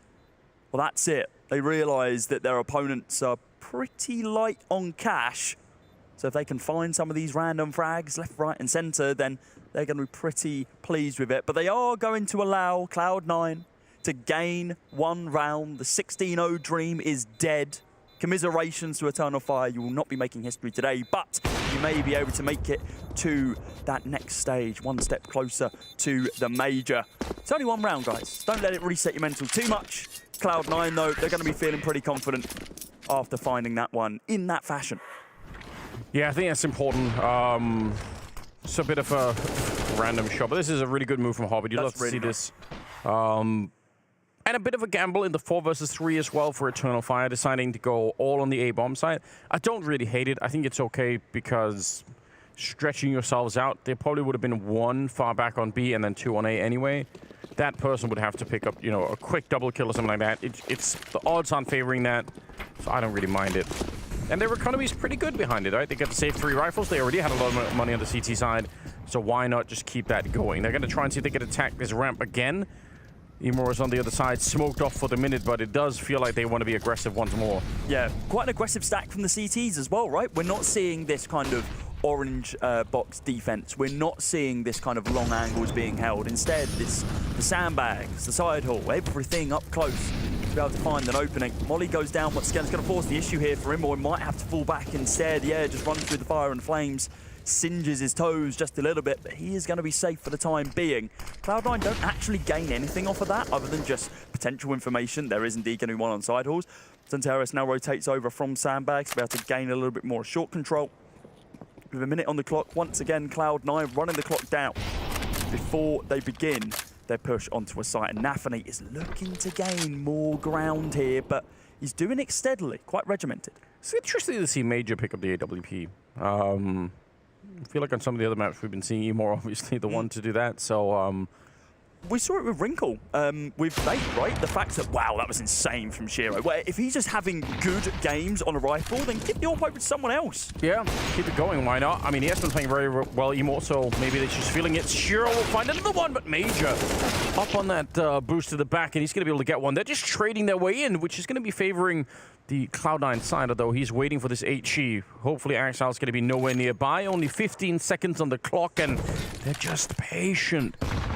well, that's it. They realize that their opponents are pretty light on cash. So if they can find some of these random frags left, right, and center, then they're going to be pretty pleased with it. But they are going to allow Cloud9 to gain 1 round. The 16-0 dream is dead. Commiserations to Eternal Fire. You will not be making history today, but you may be able to make it to that next stage, 1 step closer to the major. It's only 1 round, guys. Don't let it reset your mental too much. Cloud9, though, they're going to be feeling pretty confident after finding that one in that fashion.
Yeah, I think that's important. It's a bit of a random shot, but this is a really good move from Hobbit. You'd love to see this. And a bit of a gamble in the 4 versus 3 as well for Eternal Fire, deciding to go all on the A-bomb side. I don't really hate it. I think it's okay because stretching yourselves out, there probably would have been 1 far back on B and then 2 on A anyway. That person would have to pick up, you know, a quick double kill or something like that. It's the odds aren't favoring that, so I don't really mind it. And their economy is pretty good behind it, right? They get to save 3 rifles. They already had a lot of money on the CT side, so why not just keep that going? They're going to try and see if they can attack this ramp again. Imor is on the other side, smoked off for the minute, but it does feel like they want to be aggressive once more. Yeah,
quite an aggressive stack from the CTs as well, right? We're not seeing this kind of orange box defense. We're not seeing this kind of long angles being held. Instead, it's the sandbags, the side hall, everything up close to be able to find an opening. Molly goes down once again. It's going to force the issue here for him, or he might have to fall back instead. Yeah, just runs through the fire and flames. Singes his toes just a little bit, but he is going to be safe for the time being. Cloud9 don't actually gain anything off of that other than just potential information. There is indeed going to be 1 on side halls. Zanteris now rotates over from sandbags to be able to gain a little bit more short control. With a minute on the clock, once again, Cloud9 running the clock down before they begin their push onto a site. And Nafany is looking to gain more ground here, but he's doing it steadily, quite regimented.
It's interesting to see Major pick up the AWP. I feel like on some of the other maps we've been seeing Imor obviously the one to do that, so
we saw it with Wrinkle, with Bait, right? The fact that, wow, that was insane from Shiro. Where if he's just having good games on a rifle, then give the AWP to someone else.
Yeah, keep it going, why not? I mean, he has been playing very well, Imor, so maybe they're just feeling it. Shiro will find another one, but Major up on that boost to the back, and he's going to be able to get one. They're just trading their way in, which is going to be favoring the Cloud9 side, although he's waiting for this HE. Hopefully Axel's going to be nowhere nearby. Only 15 seconds on the clock, and they're just patient.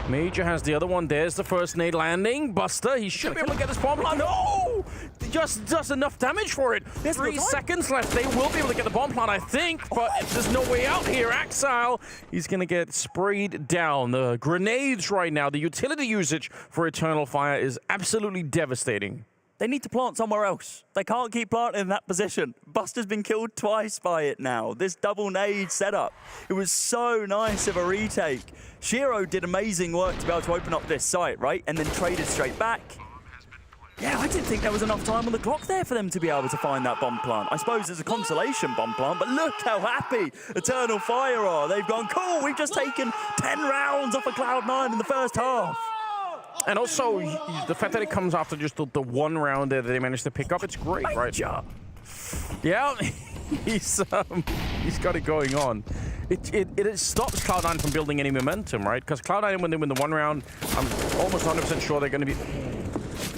Major has the other one. There's the first nade landing. Buster, he should be able to get this bomb plant. No! Just does enough damage for it. There's 3 seconds left. They will be able to get the bomb plant, I think, but there's no way out here. Axile, he's going to get sprayed down. The grenades right now, the utility usage for Eternal Fire is absolutely devastating.
They need to plant somewhere else. They can't keep planting in that position. Buster's been killed twice by it now. This double nade setup, it was so nice of a retake. Shiro did amazing work to be able to open up this site, right? And then traded straight back. Yeah, I didn't think there was enough time on the clock there for them to be able to find that bomb plant. I suppose it's a consolation bomb plant, but look how happy Eternal Fire are. They've gone, cool, we've just taken 10 rounds off of Cloud9 in the first half.
And also, the fact that it comes after just the one round there that they managed to pick up, it's great, right? Yeah, he's got it going on. It stops Cloud9 from building any momentum, right? Because Cloud9, when they win the one round, I'm almost 100% sure they're going to be...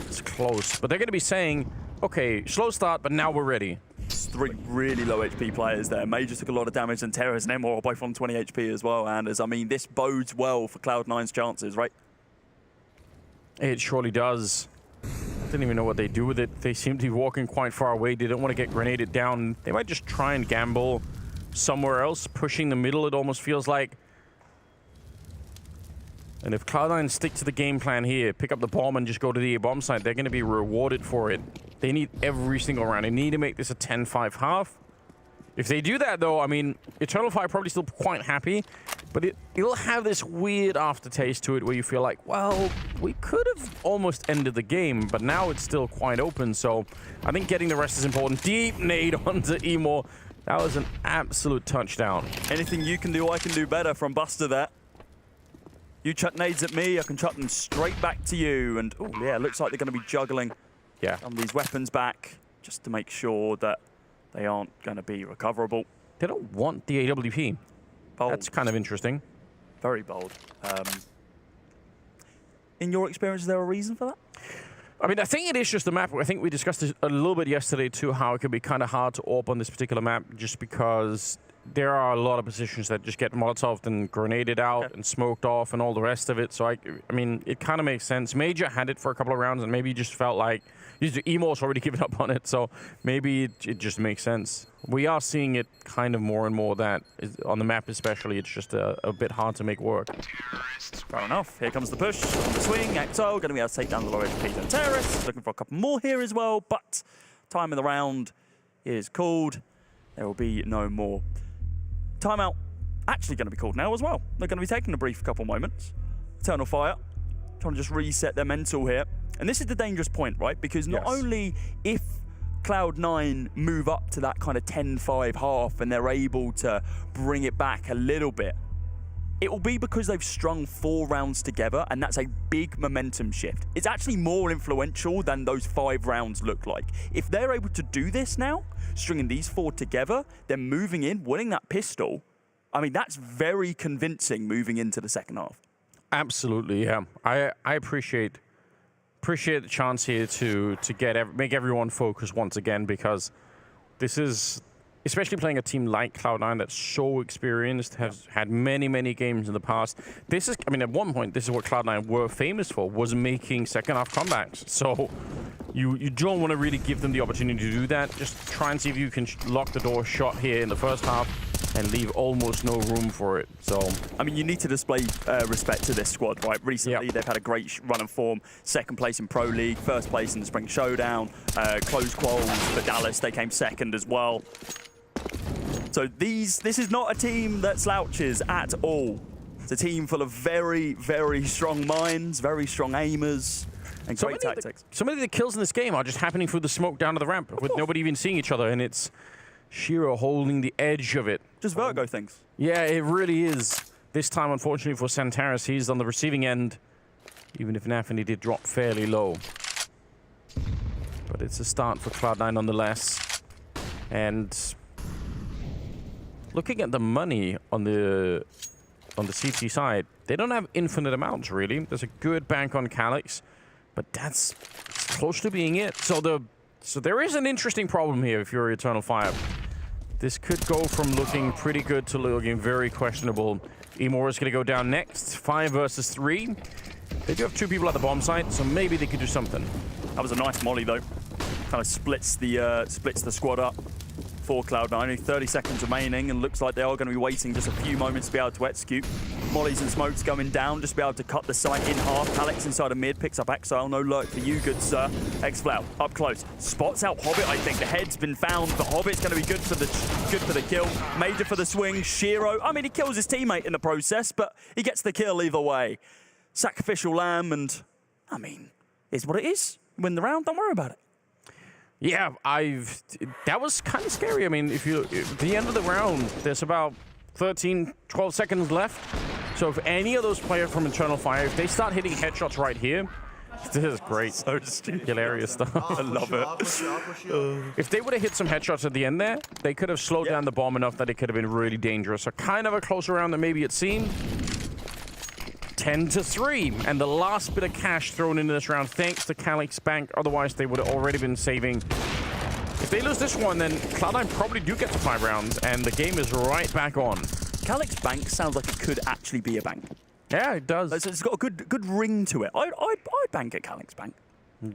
It's close, but they're going to be saying, okay, slow start, but now we're ready.
3 really low HP players there. Major took a lot of damage, and Terrace and Emor are both on 20 HP as well, Anders. I mean, this bodes well for Cloud9's chances, right?
It surely does. I didn't even know what they do with it. They seem to be walking quite far away. They don't want to get grenaded down. They might just try and gamble somewhere else, pushing the middle, it almost feels like. And if Cloud9 stick to the game plan here, pick up the bomb and just go to the A bomb site, they're going to be rewarded for it. They need every single round. They need to make this a 10-5 half. If they do that, though, I mean, Eternal Fire probably still quite happy, but it'll have this weird aftertaste to it where you feel like, well, we could have almost ended the game, but now it's still quite open, so I think getting the rest is important. Deep nade onto Emor. That was an absolute touchdown.
Anything you can do, I can do better from Buster there. You chuck nades at me, I can chuck them straight back to you, and oh yeah, looks like they're going to be juggling some of these weapons back just to make sure that they aren't going to be recoverable.
They don't want the AWP.
Bold.
That's kind of interesting.
Very bold. In your experience, is there a reason for that?
I mean, I think it is just the map. I think we discussed this a little bit yesterday too, how it could be kind of hard to AWP on this particular map just because there are a lot of positions that just get Molotoved and grenaded out and smoked off and all the rest of it. So, I mean, it kind of makes sense. Major had it for a couple of rounds and maybe just felt like Emor's already given up on it, so maybe it just makes sense. We are seeing it kind of more and more that on the map especially, it's just a bit hard to make work.
Fair enough. Here comes the push on the swing. Exile going to be able to take down the low HP and Terrace. Looking for a couple more here as well, but time in the round is called. There will be no more. Timeout actually going to be called now as well. They're going to be taking a brief couple moments. Eternal Fire trying to just reset their mental here. And this is the dangerous point, right? Because not only if Cloud9 move up to that kind of 10-5 half and they're able to bring it back a little bit, it will be because they've strung 4 rounds together, and that's a big momentum shift. It's actually more influential than those 5 rounds look like. If they're able to do this now, stringing these 4 together, then moving in, winning that pistol, I mean, that's very convincing moving into the second half.
Absolutely, yeah. I appreciate the chance here to make everyone focus once again, because this is, especially playing a team like Cloud9 that's so experienced, has had many games in the past. This is, I mean, at one point, this is what Cloud9 were famous for, was making second half comebacks. So you don't want to really give them the opportunity to do that. Just try and see if you can lock the door shot here in the first half and leave almost no room for it. So,
I mean, you need to display respect to this squad, right? Recently, they've had a great run of form. Second place in Pro League, first place in the Spring Showdown, close quals for Dallas. They came second as well. So this is not a team that slouches at all. It's a team full of very strong minds, very strong aimers, and great tactics.
So many of the kills in this game are just happening through the smoke down to the ramp with nobody even seeing each other, and it's Shiro holding the edge of it.
Just Virgo things.
Yeah, it really is. This time, unfortunately for Santaris, he's on the receiving end, even if Nafany did drop fairly low. But it's a start for Cloud9 nonetheless. And looking at the money on the CT side, they don't have infinite amounts, really. There's a good bank on Calyx, but that's close to being it. So there is an interesting problem here if you're Eternal Fire. This could go from looking pretty good to looking very questionable. Emor is going to go down next. 5 versus 3. They do have 2 people at the bomb site, so maybe they could do something.
That was a nice molly, though. Kind of splits the squad up for Cloud9. Only 30 seconds remaining, and looks like they are going to be waiting just a few moments to be able to execute. Mollies and smokes going down, just to be able to cut the site in half. Alex inside of mid, picks up Exile. No lurk for you, good sir. Xflow up close, spots out Hobbit. I think the head's been found, but Hobbit's going to be good for the kill. Major for the swing. Shiro, I mean, he kills his teammate in the process, but he gets the kill either way. Sacrificial lamb, and I mean, is what it is. Win the round, don't worry about it.
Yeah, that was kind of scary. I mean, at the end of the round, there's about 13, 12 seconds left. So if any of those players from Eternal Fire, if they start hitting headshots right here, this is great.
So stupid.
Hilarious stuff.
I love it.
If they would have hit some headshots at the end there, they could have slowed down the bomb enough that it could have been really dangerous. So kind of a closer round than maybe it seemed. 10-3, and the last bit of cash thrown into this round thanks to Calyx Bank. Otherwise, they would have already been saving. If they lose this one, then Cloud9 probably do get to 5 rounds, and the game is right back on.
Calyx Bank sounds like it could actually be a bank.
Yeah, it does.
It's got a good ring to it. I'd bank at Calyx Bank.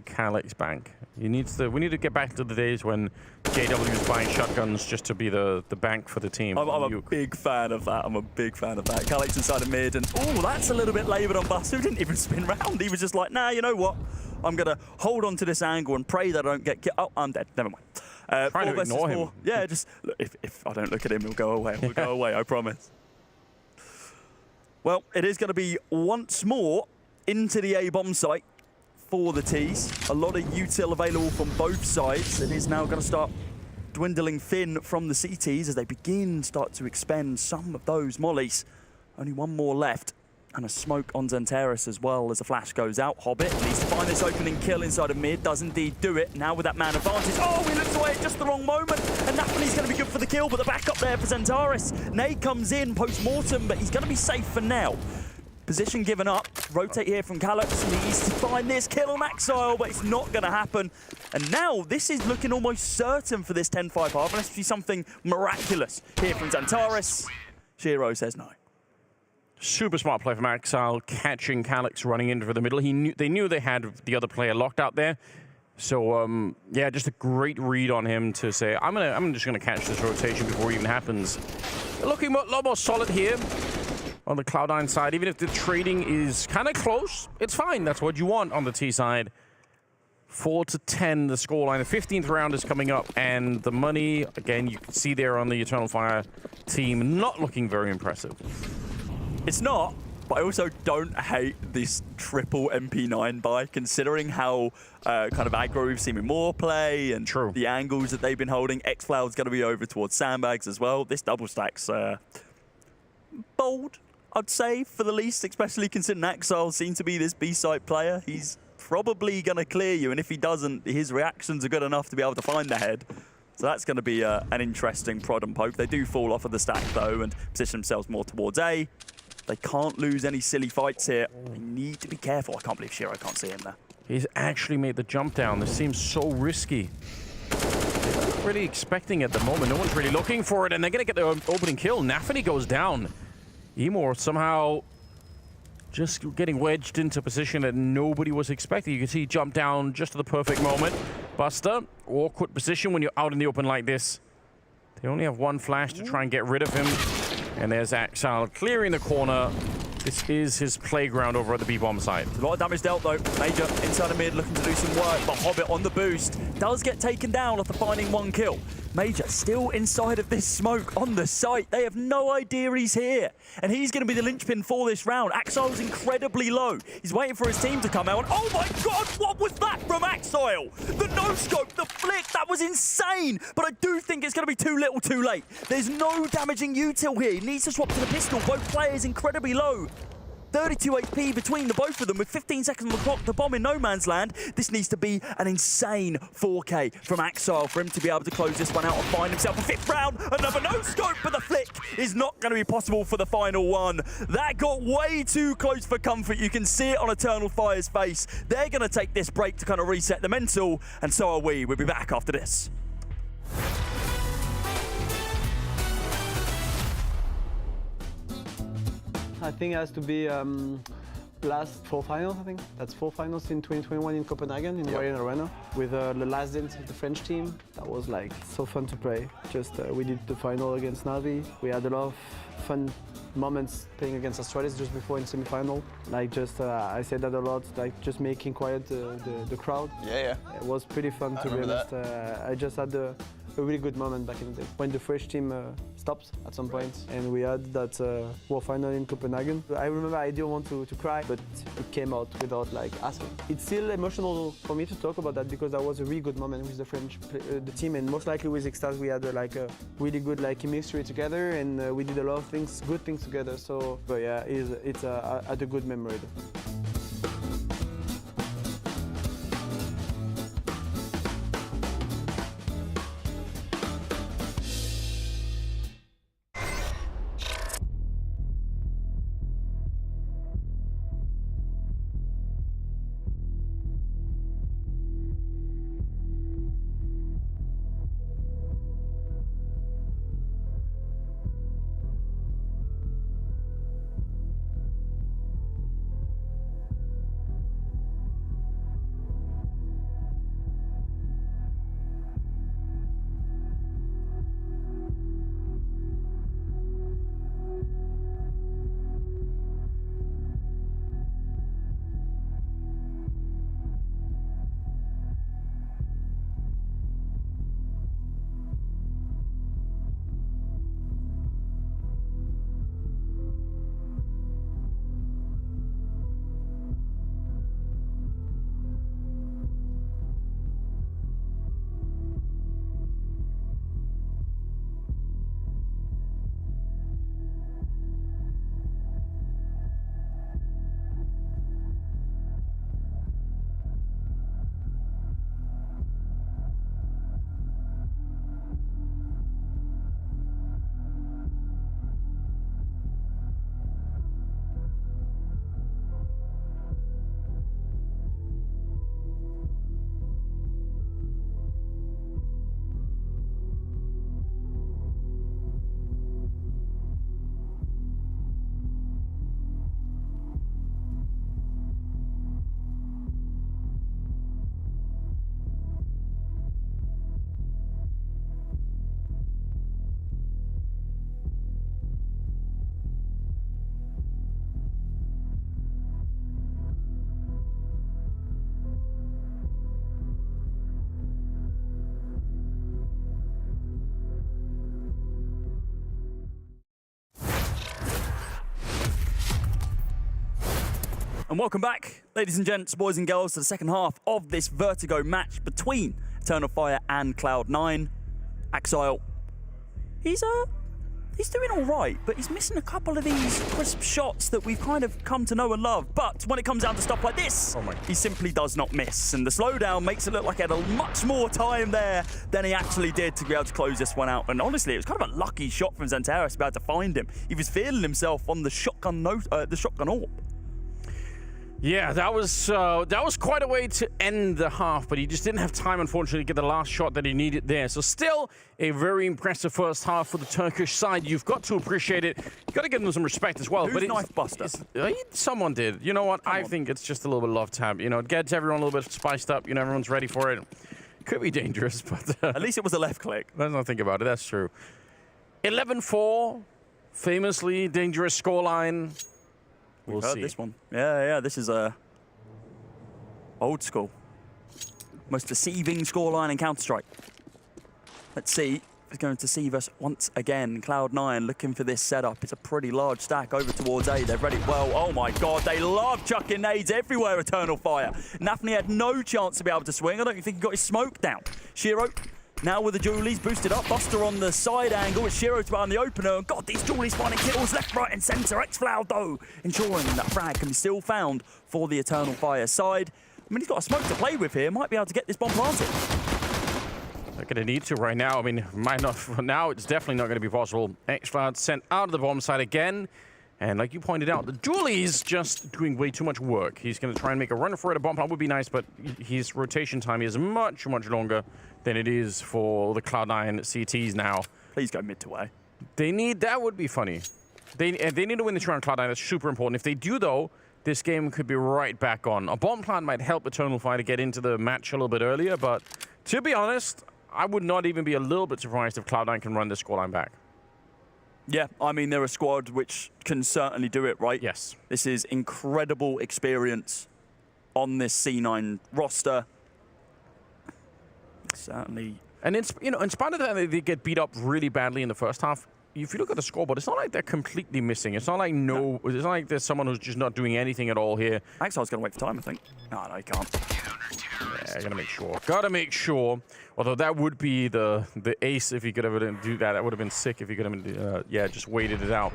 Calyx Bank. We need to get back to the days when JW was buying shotguns just to be the bank for the team.
I'm a big fan of that. I'm a big fan of that. Calyx inside of mid, and oh, that's a little bit laboured on Bus, who didn't even spin round. He was just like, nah, you know what? I'm going to hold on to this angle and pray that I don't get killed. Oh, I'm dead. Never mind.
Trying to ignore him.
Yeah, just look, if I don't look at him, he'll go away. He'll go away, I promise. Well, it is going to be once more into the A bomb site for the T's. A lot of util available from both sides. It is now going to start dwindling thin from the CTs as they start to expend some of those mollies. Only one more left. And a smoke on Xantares as well as a flash goes out. Hobbit needs to find this opening kill inside of mid. Does indeed do it. Now with that man advantage. Oh, he looks away at just the wrong moment. And Napoli's going to be good for the kill, but the backup there for Xantares. Nade comes in post-mortem, but he's going to be safe for now. Position given up. Rotate here from Calyx. Needs to find this kill on Exile, but it's not going to happen. And now this is looking almost certain for this 10-5 half, unless we see something miraculous here from Xantares. Shiro says no.
Super smart play from Exile, catching Calyx running into the middle. They knew they had the other player locked out there. So, yeah, just a great read on him to say, I'm just gonna catch this rotation before it even happens. They're looking a lot more solid here on the Cloud9 side. Even if the trading is kind of close, it's fine. That's what you want on the T side. 4-10 the scoreline. The 15th round is coming up, and the money, again, you can see there on the Eternal Fire team, not looking very impressive.
It's not, but I also don't hate this triple MP9 buy, considering how kind of aggro we've seen with more play and the angles that they've been holding. Xfloud's going to be over towards sandbags as well. This double stack's bold, I'd say, for the least, especially considering Exile seems to be this B-side player. He's probably going to clear you, and if he doesn't, his reactions are good enough to be able to find the head. So that's going to be an interesting prod and poke. They do fall off of the stack, though, and position themselves more towards A. They can't lose any silly fights here. They need to be careful. I can't believe Shiro can't see him there.
He's actually made the jump down. This seems so risky. They're not really expecting it at the moment. No one's really looking for it, and they're going to get the opening kill. Nafany goes down. Emor somehow just getting wedged into a position that nobody was expecting. You can see he jump down just at the perfect moment. Buster, awkward position when you're out in the open like this. They only have one flash to try and get rid of him. And there's Exile clearing the corner. This is his playground over at the B-bomb side.
A lot of damage dealt, though. Major inside of mid looking to do some work, but Hobbit on the boost does get taken down after finding one kill. Major still inside of this smoke on the site. They have no idea he's here. And he's going to be the linchpin for this round. Exil's incredibly low. He's waiting for his team to come out. And oh my God, what was that from Exile? The no-scope, the flick, that was insane. But I do think it's going to be too little too late. There's no damaging util here. He needs to swap to the pistol. Both players incredibly low. 32 HP between the both of them with 15 seconds on the clock, the bomb in no man's land. This needs to be an insane 4K from Exile for him to be able to close this one out and find himself a 5th round. Another no-scope, but the flick is not going to be possible for the final one. That got way too close for comfort. You can see it on Eternal Fire's face. They're going to take this break to kind of reset the mental, and so are we. We'll be back after this.
I think it has to be last 4 finals, I think. That's 4 finals in 2021 in Copenhagen, in Arena, with the last dance of the French team. That was like so fun to play. Just we did the final against Navi. We had a lot of fun moments playing against Astralis just before in semi-final. Like just, I said that a lot, like just making quiet the crowd.
Yeah.
It was pretty fun to be honest. I just had a really good moment back in the day when the French team stopped at some point, and we had that World Final in Copenhagen. I remember I didn't want to cry, but it came out without like asking. It's still emotional for me to talk about that because that was a really good moment with the French the team, and most likely with Extase we had like a really good like chemistry together, and we did a lot of things, good things together. So, but yeah, it's a good memory.
And welcome back, ladies and gents, boys and girls, to the second half of this Vertigo match between Eternal Fire and Cloud9. Axile, he's doing all right, but he's missing a couple of these crisp shots that we've kind of come to know and love. But when it comes down to stuff like this, he simply does not miss. And the slowdown makes it look like he had a much more time there than he actually did to be able to close this one out. And honestly, it was kind of a lucky shot from Xantares to be able to find him. He was feeling himself on the shotgun orb.
Yeah, that was quite a way to end the half, but he just didn't have time, unfortunately, to get the last shot that he needed there. So still a very impressive first half for the Turkish side. You've got to appreciate it. You've got to give them some respect as well.
Who's
but
Knife Buster?
Someone did. You know what? I think it's just a little bit of love tab. You know, it gets everyone a little bit spiced up. You know, everyone's ready for it. Could be dangerous, but...
At least it was a left click.
Let's not think about it. That's true. 11-4, famously dangerous scoreline.
We've heard this one. Yeah, this is old school. Most deceiving scoreline in Counter-Strike. Let's see if it's going to deceive us once again. Cloud9 looking for this setup. It's a pretty large stack over towards A. They've read it well. Oh my God, they love chucking nades everywhere, Eternal Fire. Nafny had no chance to be able to swing. I don't even think he got his smoke down. Shiro now with the Julies boosted up. Buster on the side angle with Shiro to behind the opener. And God, these Julies finding kills left, right, and centre. X-Floud, though, ensuring that frag can be still found for the Eternal Fire side. I mean, he's got a smoke to play with here. Might be able to get this bomb planted.
They're going to need to right now. I mean, might not for now. It's definitely not going to be possible. X-Floud sent out of the bomb site again. And like you pointed out, the Julie's just doing way too much work. He's going to try and make a run for it. A bomb plant would be nice, but his rotation time is much, much longer than it is for the Cloud9 CTs now.
Please go mid to way.
They need... That would be funny. They need to win this round, Cloud9. That's super important. If they do, though, this game could be right back on. A bomb plant might help Eternal Fire to get into the match a little bit earlier, but to be honest, I would not even be a little bit surprised if Cloud9 can run this scoreline back.
Yeah, I mean, they're a squad which can certainly do it, right?
Yes.
This is incredible experience on this C9 roster. Certainly.
And in spite of that, they get beat up really badly in the first half. If you look at the scoreboard, it's not like they're completely missing. It's not like it's not like there's someone who's just not doing anything at all here.
Exile's going to wait for time, I think. No, he can't.
Yeah, gotta make sure. Gotta make sure. Although that would be the ace if he could ever do that. That would have been sick if he could have just waited it out.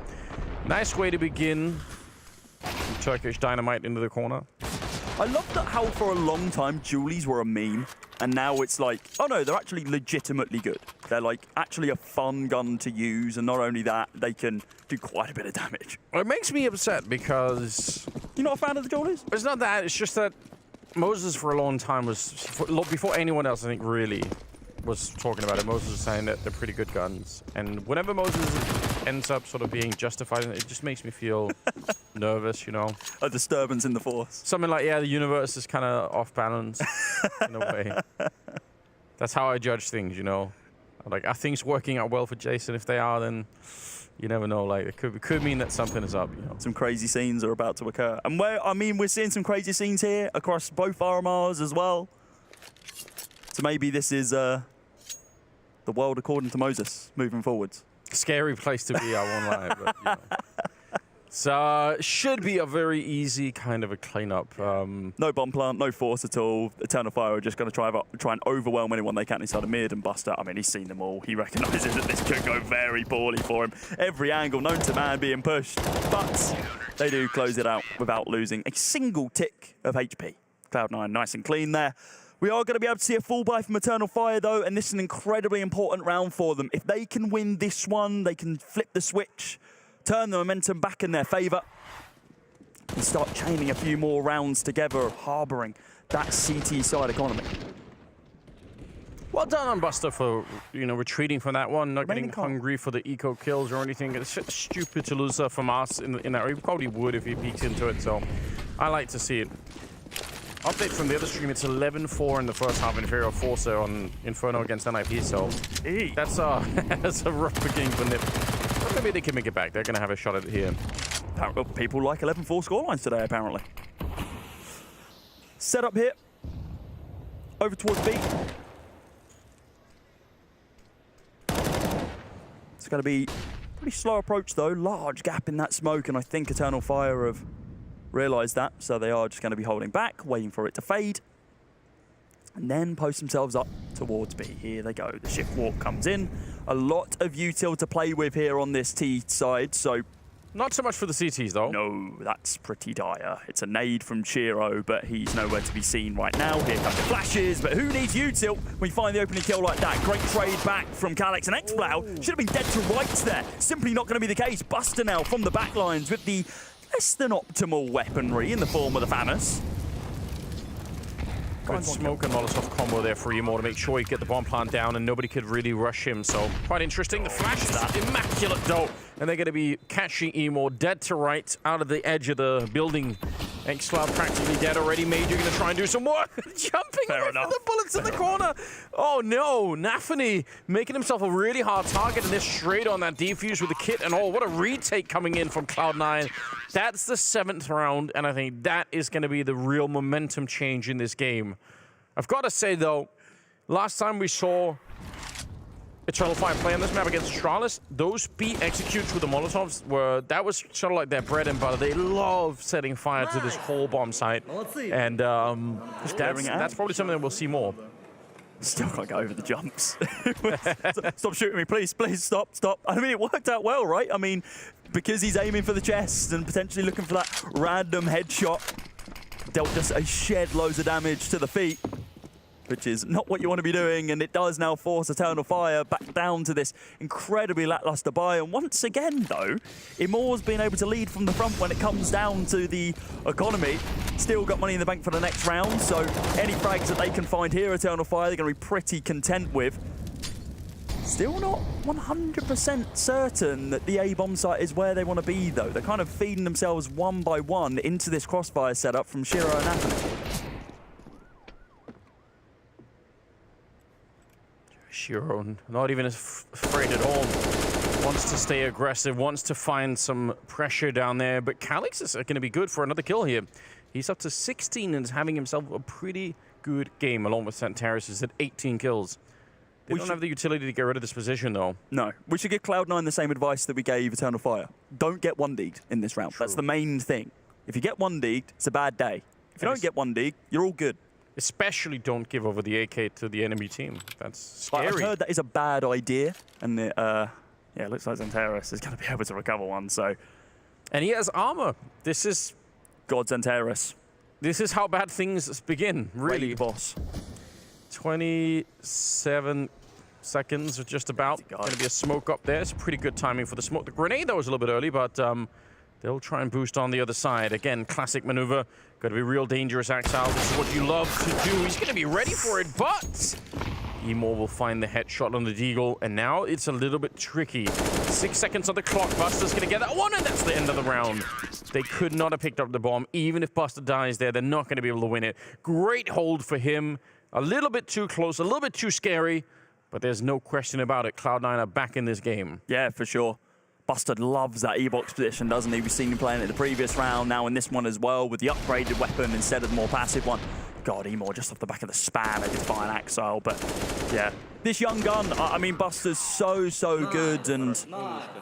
Nice way to begin. Some Turkish dynamite into the corner.
I love that how for a long time Julies were a meme, and now it's like, oh no, they're actually legitimately good. They're like actually a fun gun to use, and not only that, they can do quite a bit of damage.
It makes me upset because...
You're not a fan of the Julies?
It's not that, it's just that Moses for a long time was, before anyone else I think really was talking about it, Moses was saying that they're pretty good guns. And whenever Moses ends up sort of being justified, it just makes me feel nervous, you know.
A disturbance in the force.
Something like, yeah, the universe is kind of off balance in a way. That's how I judge things, you know. Like, are things working out well for Jason? If they are, then you never know. Like, it could mean that something is up, you know.
Some crazy scenes are about to occur. And we're seeing some crazy scenes here across both RMRs as well. So maybe this is the world according to Moses moving forwards.
Scary place to be, I won't lie. But, you know. So, should be a very easy kind of a cleanup.
No bomb plant, no force at all. Eternal Fire are just going to try and overwhelm anyone they can inside of mid and bust out. I mean, he's seen them all. He recognises that this could go very poorly for him. Every angle known to man being pushed. But they do close it out without losing a single tick of HP. Cloud9 nice and clean there. We are going to be able to see a full buy from Eternal Fire, though, and this is an incredibly important round for them. If they can win this one, they can flip the switch, turn the momentum back in their favour, and start chaining a few more rounds together, harbouring that CT side economy.
Well done on Buster for, retreating from that one, not getting hungry for the eco kills or anything. It's just stupid to lose from us in that. He probably would if he peeks into it, so I like to see it. Update from the other stream, it's 11-4 in the first half in favor of FORZE on Inferno against NIP, so that's a rough beginning for NIP. But maybe they can make it back. They're going to have a shot at it here.
People like 11-4 scorelines today, apparently. Set up here. Over towards B. It's going to be a pretty slow approach, though. Large gap in that smoke, and I think Eternal Fire have realised that, so they are just going to be holding back, waiting for it to fade, and then post themselves up towards B. Here they go. The shift walk comes in. A lot of util to play with here on this T side, so...
Not so much for the CTs, though.
No, that's pretty dire. It's a nade from Chiro, but he's nowhere to be seen right now. Here come the flashes, but who needs util when you find the opening kill like that? Great trade back from Calyx, and Xplow should have been dead to rights there. Simply not going to be the case. Buster now from the backlines with the less than optimal weaponry in the form of the Famous.
Good smoke and Molotov combo there for Emo to make sure he get the bomb plant down and nobody could really rush him. So quite interesting. The flash is immaculate though. And they're going to be catching Emo dead to right out of the edge of the building. Xcloud practically dead already. Major going to try and do some work. Jumping away from the bullets in the corner. Oh no, Nafany making himself a really hard target and they're straight on that defuse with the kit and all. What a retake coming in from Cloud9. That's the 7th round and I think that is going to be the real momentum change in this game. I've got to say though, last time we saw Eternal Fire play on this map against Astralis, those B executes with the Molotovs that was sort of like their bread and butter. They love setting fire to this whole bomb site. And that's probably something that we'll see more.
Still can't get over the jumps. Stop shooting me, please, stop. I mean, it worked out well, right? I mean, because he's aiming for the chest and potentially looking for that random headshot, dealt just a shed loads of damage to the feet, which is not what you want to be doing, and it does now force Eternal Fire back down to this incredibly lackluster buy. And once again, though, Imor's been able to lead from the front when it comes down to the economy. Still got money in the bank for the next round, so any frags that they can find here, Eternal Fire, they're going to be pretty content with. Still not 100% certain that the A bomb site is where they want to be, though. They're kind of feeding themselves one by one into this crossfire setup from Shiro and Nathan.
Shiro, not even afraid at all. Wants to stay aggressive, wants to find some pressure down there, but Calix is going to be good for another kill here. He's up to 16 and is having himself a pretty good game, along with Santaris, who's at 18 kills. They don't have the utility to get rid of this position, though.
No. We should give Cloud9 the same advice that we gave Eternal Fire. Don't get 1D'd in this round. True. That's the main thing. If you get 1D'd, it's a bad day. If you don't get 1D'd, you're all good.
Especially don't give over the AK to the enemy team. That's scary.
I've heard that is a bad idea, and it looks like Santaris is going to be able to recover one, so...
And he has armor. This is...
God, Santaris.
This is how bad things begin, really.
Great boss.
27 seconds, just about. Going to be a smoke up there. It's pretty good timing for the smoke. The grenade, though, was a little bit early, but they'll try and boost on the other side. Again, classic maneuver. Got to be real dangerous, Axel. This is what you love to do. He's going to be ready for it, but... Emo will find the headshot on the Deagle, and now it's a little bit tricky. 6 seconds on the clock. Buster's going to get that one, and that's the end of the round. They could not have picked up the bomb. Even if Buster dies there, they're not going to be able to win it. Great hold for him. A little bit too close, a little bit too scary, but there's no question about it. Cloud9 are back in this game.
Yeah, for sure. Buster loves that E-box position, doesn't he? We've seen him playing it the previous round, now in this one as well, with the upgraded weapon instead of the more passive one. God, Emor just off the back of the spam, they did fire an Axile, but yeah. This young gun, I mean, Buster's so good, and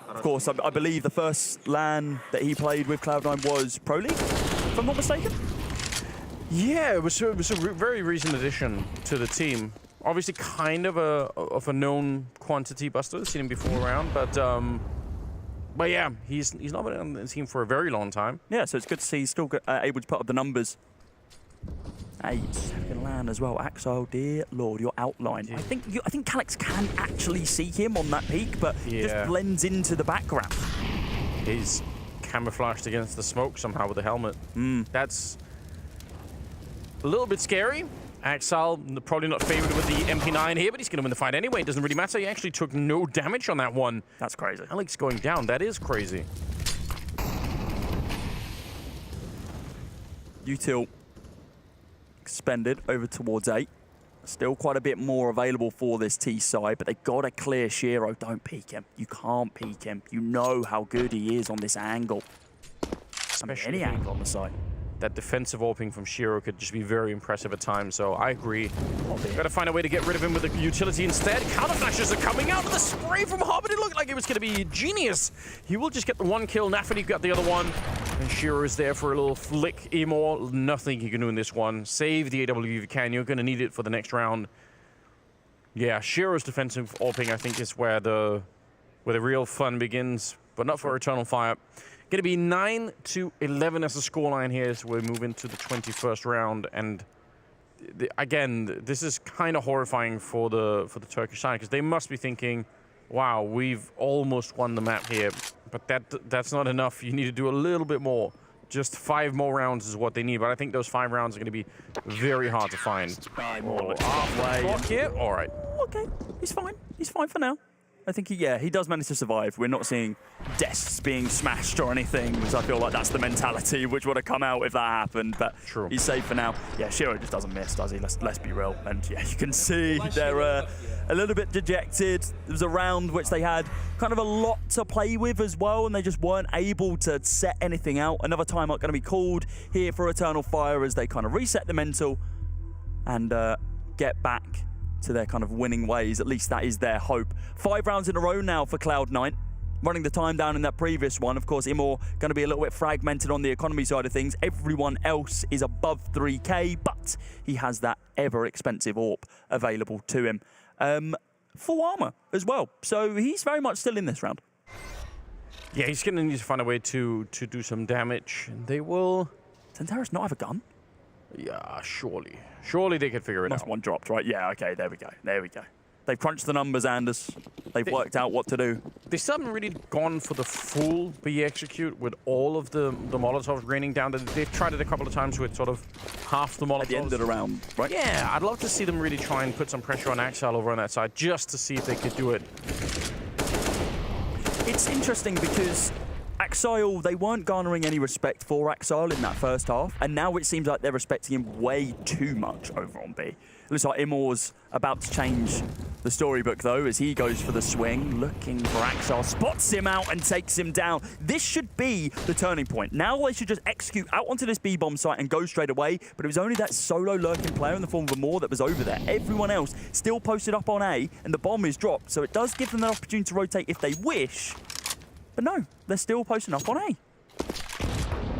of course, I believe the first LAN that he played with Cloud9 was Pro League, if I'm not mistaken.
Yeah, it was a very recent addition to the team. Obviously, kind of a known quantity, Buster. Seen him before around, but yeah, he's not been on the team for a very long time.
Yeah, so it's good to see he's still able to put up the numbers. Hey, second LAN as well. Axile, dear Lord, your outline. Yeah. I think Calix can actually see him on that peak, but just blends into the background.
He's camouflaged against the smoke somehow with the helmet. That's a little bit scary. Axile probably not favored with the MP9 here, but he's going to win the fight anyway. It doesn't really matter. He actually took no damage on that one.
That's crazy.
Alex going down. That is crazy.
Util expended over towards 8. Still quite a bit more available for this T side, but they got to clear Shiro. Don't peek him. You can't peek him. You know how good he is on this angle. Especially any angle on the side.
That defensive AWPing from Shiro could just be very impressive at times, so I agree. Got to find a way to get rid of him with the utility instead. Counter flashes are coming out of the spray from Hobbit. It looked like it was going to be genius. He will just get the one kill. Nafany got the other one. And Shiro is there for a little flick. Emor, nothing he can do in this one. Save the AW if you can. You're going to need it for the next round. Yeah, Shiro's defensive AWPing, I think, is where the real fun begins, but not for Eternal Fire. Going to be 9-11 as the scoreline here as we move into the 21st round. And again, this is kind of horrifying for the Turkish side, because they must be thinking, wow, we've almost won the map here. But that's not enough. You need to do a little bit more. Just 5 more rounds is what they need. But I think those 5 rounds are going to be very hard to find. Halfway. Here? All right.
Okay, he's fine. He's fine for now. I think he does manage to survive. We're not seeing desks being smashed or anything, because I feel like that's the mentality which would have come out if that happened. But
true.
He's safe for now. Yeah, Shiro just doesn't miss, does he? Let's be real. And yeah, you can see they're a little bit dejected. There was a round which they had kind of a lot to play with as well, and they just weren't able to set anything out. Another timeout going to be called here for Eternal Fire as they kind of reset the mental and get back to their kind of winning ways. At least that is their hope. 5 rounds in a row now for Cloud9. Running the time down in that previous one. Of course, Emor going to be a little bit fragmented on the economy side of things. Everyone else is above 3K, but he has that ever-expensive AWP available to him. Full armor as well. So he's very much still in this round.
Yeah, he's going to need to find a way to do some damage. They will...
Santaris not have a gun?
Yeah, surely. Surely they could figure it out.
One dropped, right? Yeah, okay, there we go. There we go. They've crunched the numbers, Anders. They've worked out what to do.
They still haven't really gone for the full B execute with all of the Molotovs raining down. They've tried it a couple of times with sort of half the Molotovs.
At the end of the round, right?
Yeah, I'd love to see them really try and put some pressure on Axel over on that side, just to see if they could do it.
It's interesting because Axile, they weren't garnering any respect for Axile in that first half, and now it seems like they're respecting him way too much over on B. It looks like Imor's about to change the storybook, though, as he goes for the swing, looking for Axile, spots him out and takes him down. This should be the turning point. Now they should just execute out onto this B-bomb site and go straight away, but it was only that solo lurking player in the form of Amor that was over there. Everyone else still posted up on A, and the bomb is dropped, so it does give them the opportunity to rotate if they wish, but no, they're still posting up on A.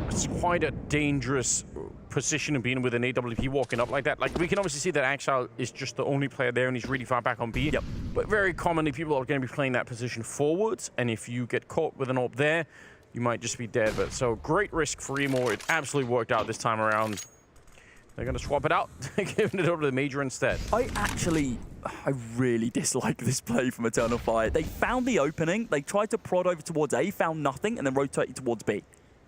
It's quite a dangerous position to be in with an AWP walking up like that. Like, we can obviously see that Axel is just the only player there and he's really far back on B.
Yep.
But very commonly, people are going to be playing that position forwards, and if you get caught with an AWP there, you might just be dead. But so, great risk for Emor. It absolutely worked out this time around. They're going to swap it out, giving it over to the Major instead.
I really dislike this play from Eternal Fire. They found the opening, they tried to prod over towards A, found nothing, and then rotated towards B.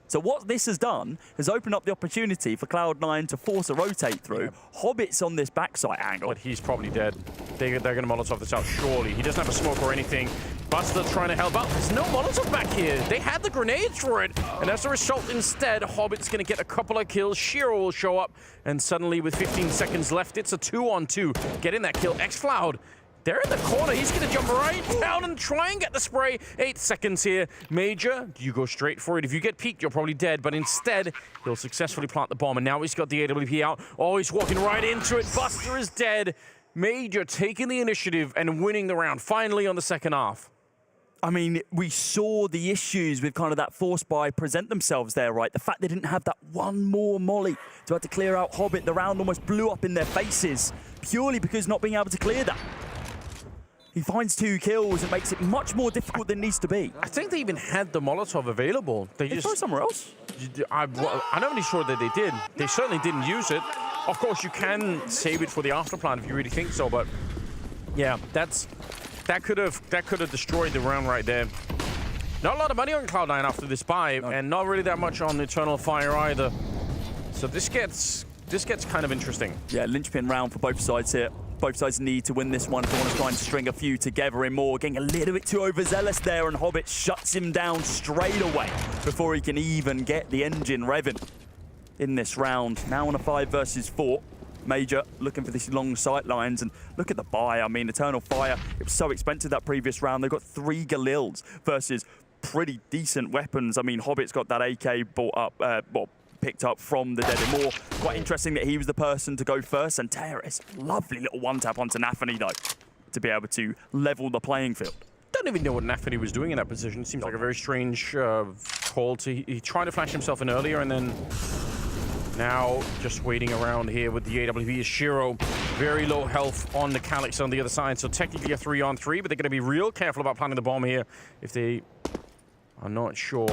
So what this has done has opened up the opportunity for Cloud9 to force a rotate through. Yeah. Hobbit's on this backside angle.
But he's probably dead. They're going to Molotov this out, surely. He doesn't have a smoke or anything. Buster trying to help out. There's no Molotov back here. They had the grenades for it. And as a result, instead, Hobbit's going to get a couple of kills. Shiro will show up. And suddenly, with 15 seconds left, it's a 2-on-2. Getting that kill. Xcloud. They're in the corner. He's going to jump right down and try and get the spray. 8 seconds here. Major, you go straight for it. If you get peeked, you're probably dead. But instead, he'll successfully plant the bomb. And now he's got the AWP out. Oh, he's walking right into it. Buster is dead. Major taking the initiative and winning the round. Finally on the second half.
I mean, we saw the issues with kind of that force buy present themselves there, right? The fact they didn't have that one more molly to have to clear out Hobbit. The round almost blew up in their faces purely because not being able to clear that. He finds 2 kills and makes it much more difficult than it needs to be.
I think they even had the Molotov available. They just
throw somewhere else.
I'm not really sure that they did. They certainly didn't use it. Of course, you can save it for the after plan if you really think so, but yeah, that could have destroyed the round right there. Not a lot of money on Cloud9 after this buy, and not really that much on Eternal Fire either. So this gets kind of interesting.
Yeah, linchpin round for both sides here. Both sides need to win this one if they want to try and string a few together in more. Getting a little bit too overzealous there, and Hobbit shuts him down straight away before he can even get the engine revving in this round. Now on a 5 versus 4. Major looking for these long sight lines, and look at the buy. I mean, Eternal Fire, it was so expensive that previous round. They've got 3 Galils versus pretty decent weapons. I mean, Hobbit's got that AK bought up, picked up from the dead Imor. Quite interesting that he was the person to go first, and Terrace, lovely little one-tap onto Nafany, though, to be able to level the playing field.
Don't even know what Nafany was doing in that position. Seems like a very strange call. He tried to flash himself in earlier, and then now just waiting around here with the AWP is Shiro. Very low health on the Calyx on the other side, so technically a 3-on-3, but they're going to be real careful about planting the bomb here if they are not sure.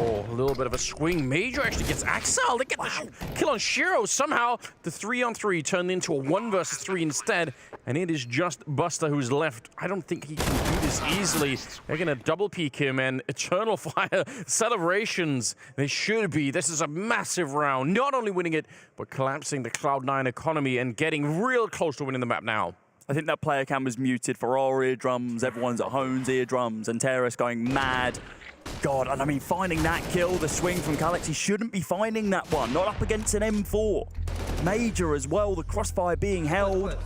Oh, a little bit of a swing. Major actually gets Axel. They get the kill on Shiro. Somehow, the 3-on-3 turned into a 1 versus 3 instead, and it is just Buster who's left. I don't think he can do this easily. They're going to double peek him, and Eternal Fire celebrations. They should be. This is a massive round. Not only winning it, but collapsing the Cloud9 economy and getting real close to winning the map now.
I think that player cam was muted for our eardrums, everyone's at home's eardrums, and Terrace going mad. God, and I mean, finding that kill, the swing from Calyx, he shouldn't be finding that one. Not up against an M4. Major as well, the crossfire being held.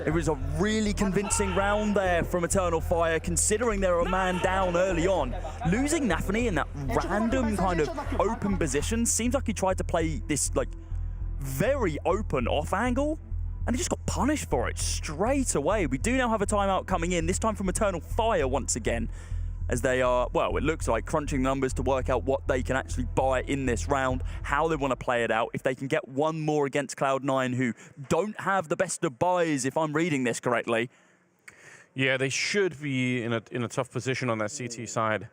It was a really convincing round there from Eternal Fire, considering they were a man down early on. Losing Nafany in that random kind of open position, seems like he tried to play this like very open off angle, and he just got punished for it straight away. We do now have a timeout coming in, this time from Eternal Fire once again, as they are, well, it looks like crunching numbers to work out what they can actually buy in this round, how they want to play it out. If they can get one more against Cloud9, who don't have the best of buys, if I'm reading this correctly.
Yeah, they should be in a tough position on that CT side.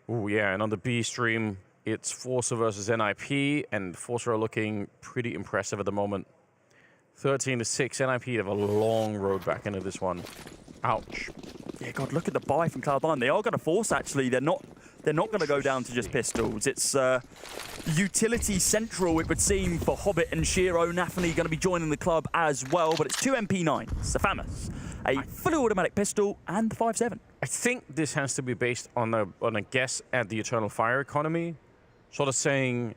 Oh yeah, and on the B stream, it's FORZE versus NIP, and FORZE are looking pretty impressive at the moment. 13-6. NIP have a long road back into this one. Ouch.
Yeah, God, look at the buy from Cloud9. They are going to force, actually. They're not going to go down to just pistols. It's utility central, it would seem, for Hobbit and Shiro. Nafany going to be joining the club as well, but it's 2 MP9s, the FAMAS, a fully automatic pistol, and the 5.7.
I think this has to be based on a guess at the Eternal Fire economy. Sort of saying,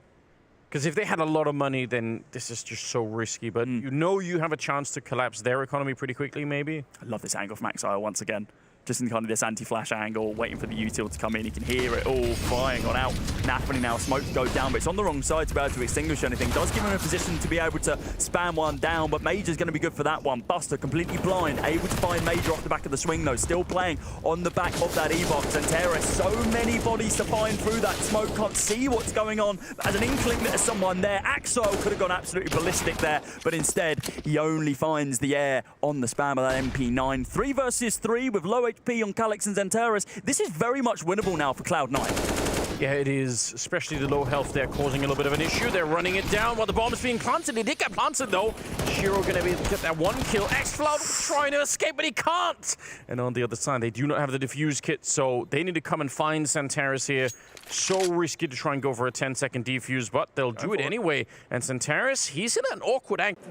because if they had a lot of money, then this is just so risky. But you know you have a chance to collapse their economy pretty quickly, maybe.
I love this angle from Axile once again. Just in kind of this anti-flash angle, waiting for the util to come in. You can hear it all flying on out. Nafany now, smoke goes down, but it's on the wrong side to be able to extinguish anything. Does give him a position to be able to spam one down, but Major's going to be good for that one. Buster completely blind, able to find Major off the back of the swing though, still playing on the back of that E-box. And Terrace, so many bodies to find through that smoke, can't see what's going on. As an inkling that there's someone there, Axile could have gone absolutely ballistic there, but instead he only finds the air on the spam of that MP9. 3 versus 3 with low HP on Calix and Zentaris. This is very much winnable now for Cloud9.
Yeah, it is, especially the low health there causing a little bit of an issue. They're running it down while the bomb is being planted. They did get planted though. Shiro going to be able to get that one kill. xFloud trying to escape, but he can't. And on the other side, they do not have the defuse kit, so they need to come and find Zentaris here. So risky to try and go for a 10-second defuse, but they'll do it anyway. And Zentaris, he's in an awkward angle,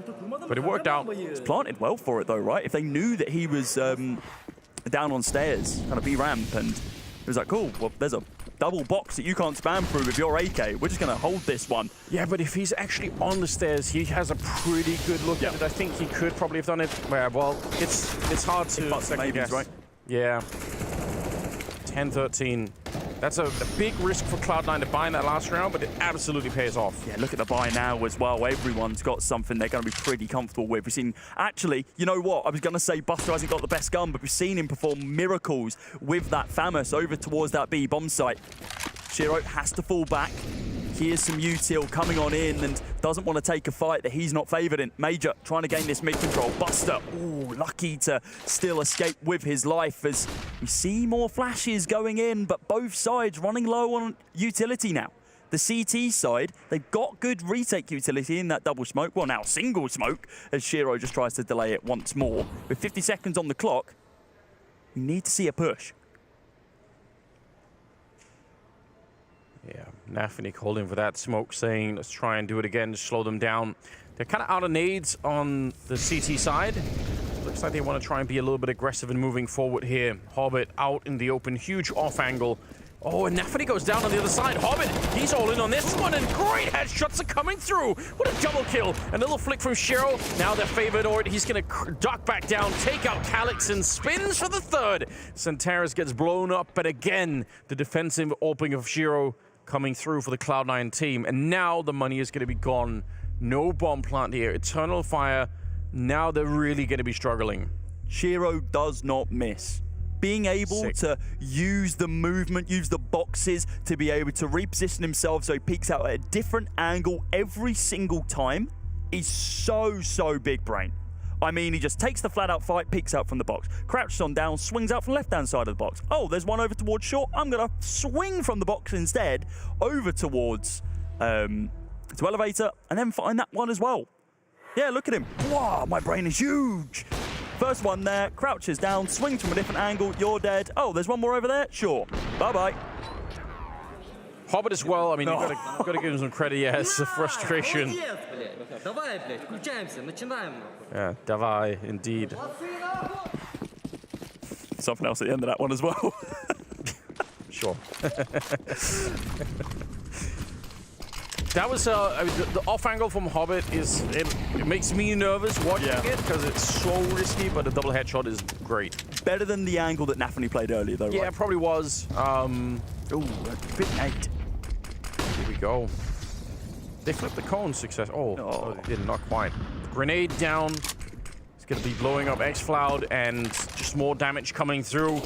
but it worked out.
It's planted well for it though, right? If they knew that he was down on stairs, kind of B-ramp, and it was like, cool, well, there's a double box that you can't spam through with your AK. We're just going to hold this one.
Yeah, but if he's actually on the stairs, he has a pretty good look at it. I think he could probably have done it. Well, it's hard to second guess. Right? Yeah. 10-13. That's a big risk for Cloud9 to buy in that last round, but it absolutely pays off.
Yeah, look at the buy now as well. Everyone's got something they're going to be pretty comfortable with. We've seen, actually, you know what? I was going to say Buster hasn't got the best gun, but we've seen him perform miracles with that FAMAS over towards that B bomb site. Shiro has to fall back. Here's some util coming on in and doesn't want to take a fight that he's not favoured in. Major trying to gain this mid-control. Buster, ooh, lucky to still escape with his life as we see more flashes going in, but both sides running low on utility now. The CT side, they've got good retake utility in that double smoke. Well, now single smoke as Shiro just tries to delay it once more. With 50 seconds on the clock, we need to see a push.
Yeah, Nafany holding for that smoke, saying, let's try and do it again to slow them down. They're kind of out of nades on the CT side. Looks like they want to try and be a little bit aggressive and moving forward here. Hobbit out in the open, huge off angle. Oh, and Nafany goes down on the other side. Hobbit, he's all in on this one, and great headshots are coming through. What a double kill. A little flick from Shiro. Now they're favored, or he's going to duck back down, take out Calix, and spins for the third. Zentaris gets blown up, but again, the defensive opening of Shiro coming through for the Cloud9 team. And now the money is going to be gone. No bomb plant here. Eternal Fire. Now they're really going to be struggling.
Shiro does not miss. Being able to use the movement, use the boxes to be able to reposition himself so he peeks out at a different angle every single time is so big brain. I mean, he just takes the flat-out fight, peeks out from the box, crouches on down, swings out from the left-hand side of the box. Oh, there's one over towards short. I'm going to swing from the box instead over towards to elevator and then find that one as well. Yeah, look at him. Wow, my brain is huge. First one there, crouches down, swings from a different angle. You're dead. Oh, there's one more over there? Sure. Bye-bye.
Hobbit as well. I mean, you've got to give him some credit. Yeah, it's the frustration. Yeah, давай, indeed.
Something else at the end of that one as well.
Sure. That was I mean, the off angle from Hobbit is it makes me nervous watching it because it's so risky, but the double headshot is great.
Better than the angle that Nafany played earlier, though.
Yeah,
right?
Probably was.
Ooh, bit 8.
Here we go. They flipped the cone success. Oh, they did not quite. Grenade down. It's going to be blowing up xFloud and just more damage coming through.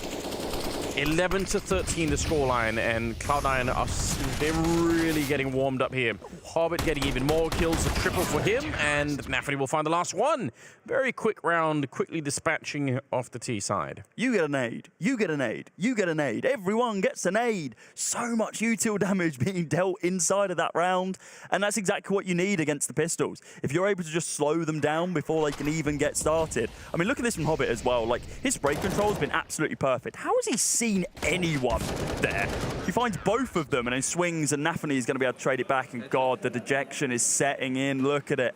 11-13 the scoreline, and Cloud9 they're really getting warmed up here. Hobbit getting even more kills, a triple for him, and Nafany will find the last one. Very quick round, quickly dispatching off the T side.
You get a nade, you get a nade, you get a nade. Everyone gets a nade. So much util damage being dealt inside of that round, and that's exactly what you need against the Pistols. If you're able to just slow them down before they can even get started. I mean, look at this from Hobbit as well. Like, his spray control has been absolutely perfect. How has he seen anyone there? He finds both of them and then swings, and Nafany is going to be able to trade it back, and God, the dejection is setting in. Look at it.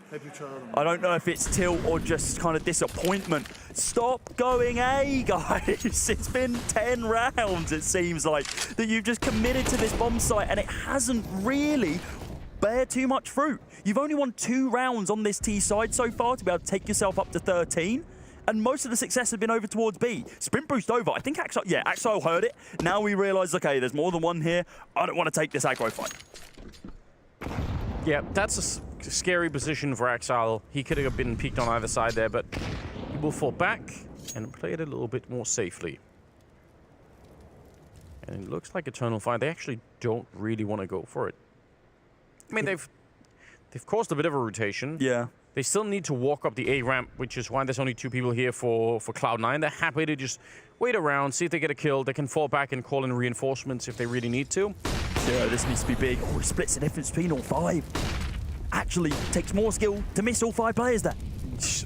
I don't know if it's tilt or just kind of disappointment. Stop going A, guys. It's been 10 rounds, it seems like, that you've just committed to this bomb site, and it hasn't really bear too much fruit. You've only won 2 rounds on this T side so far to be able to take yourself up to 13. And most of the success has been over towards B. Sprint boost over. I think Axile heard it. Now we realise, okay, there's more than one here. I don't want to take this aggro fight.
Yeah, that's a scary position for Axile. He could have been peeked on either side there, but he will fall back and play it a little bit more safely. And it looks like Eternal Fire, they actually don't really want to go for it. I mean, they've caused a bit of a rotation.
Yeah.
They still need to walk up the A ramp, which is why there's only 2 people here for Cloud9. They're happy to just wait around, see if they get a kill. They can fall back and call in reinforcements if they really need to.
Yeah, this needs to be big. Oh, he splits the difference between all 5. Actually, takes more skill to miss all 5 players there.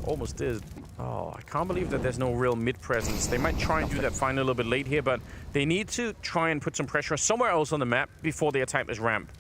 Almost did. Oh, I can't believe that there's no real mid presence. They might try and do that finally a little bit late here, but they need to try and put some pressure somewhere else on the map before they attack this ramp.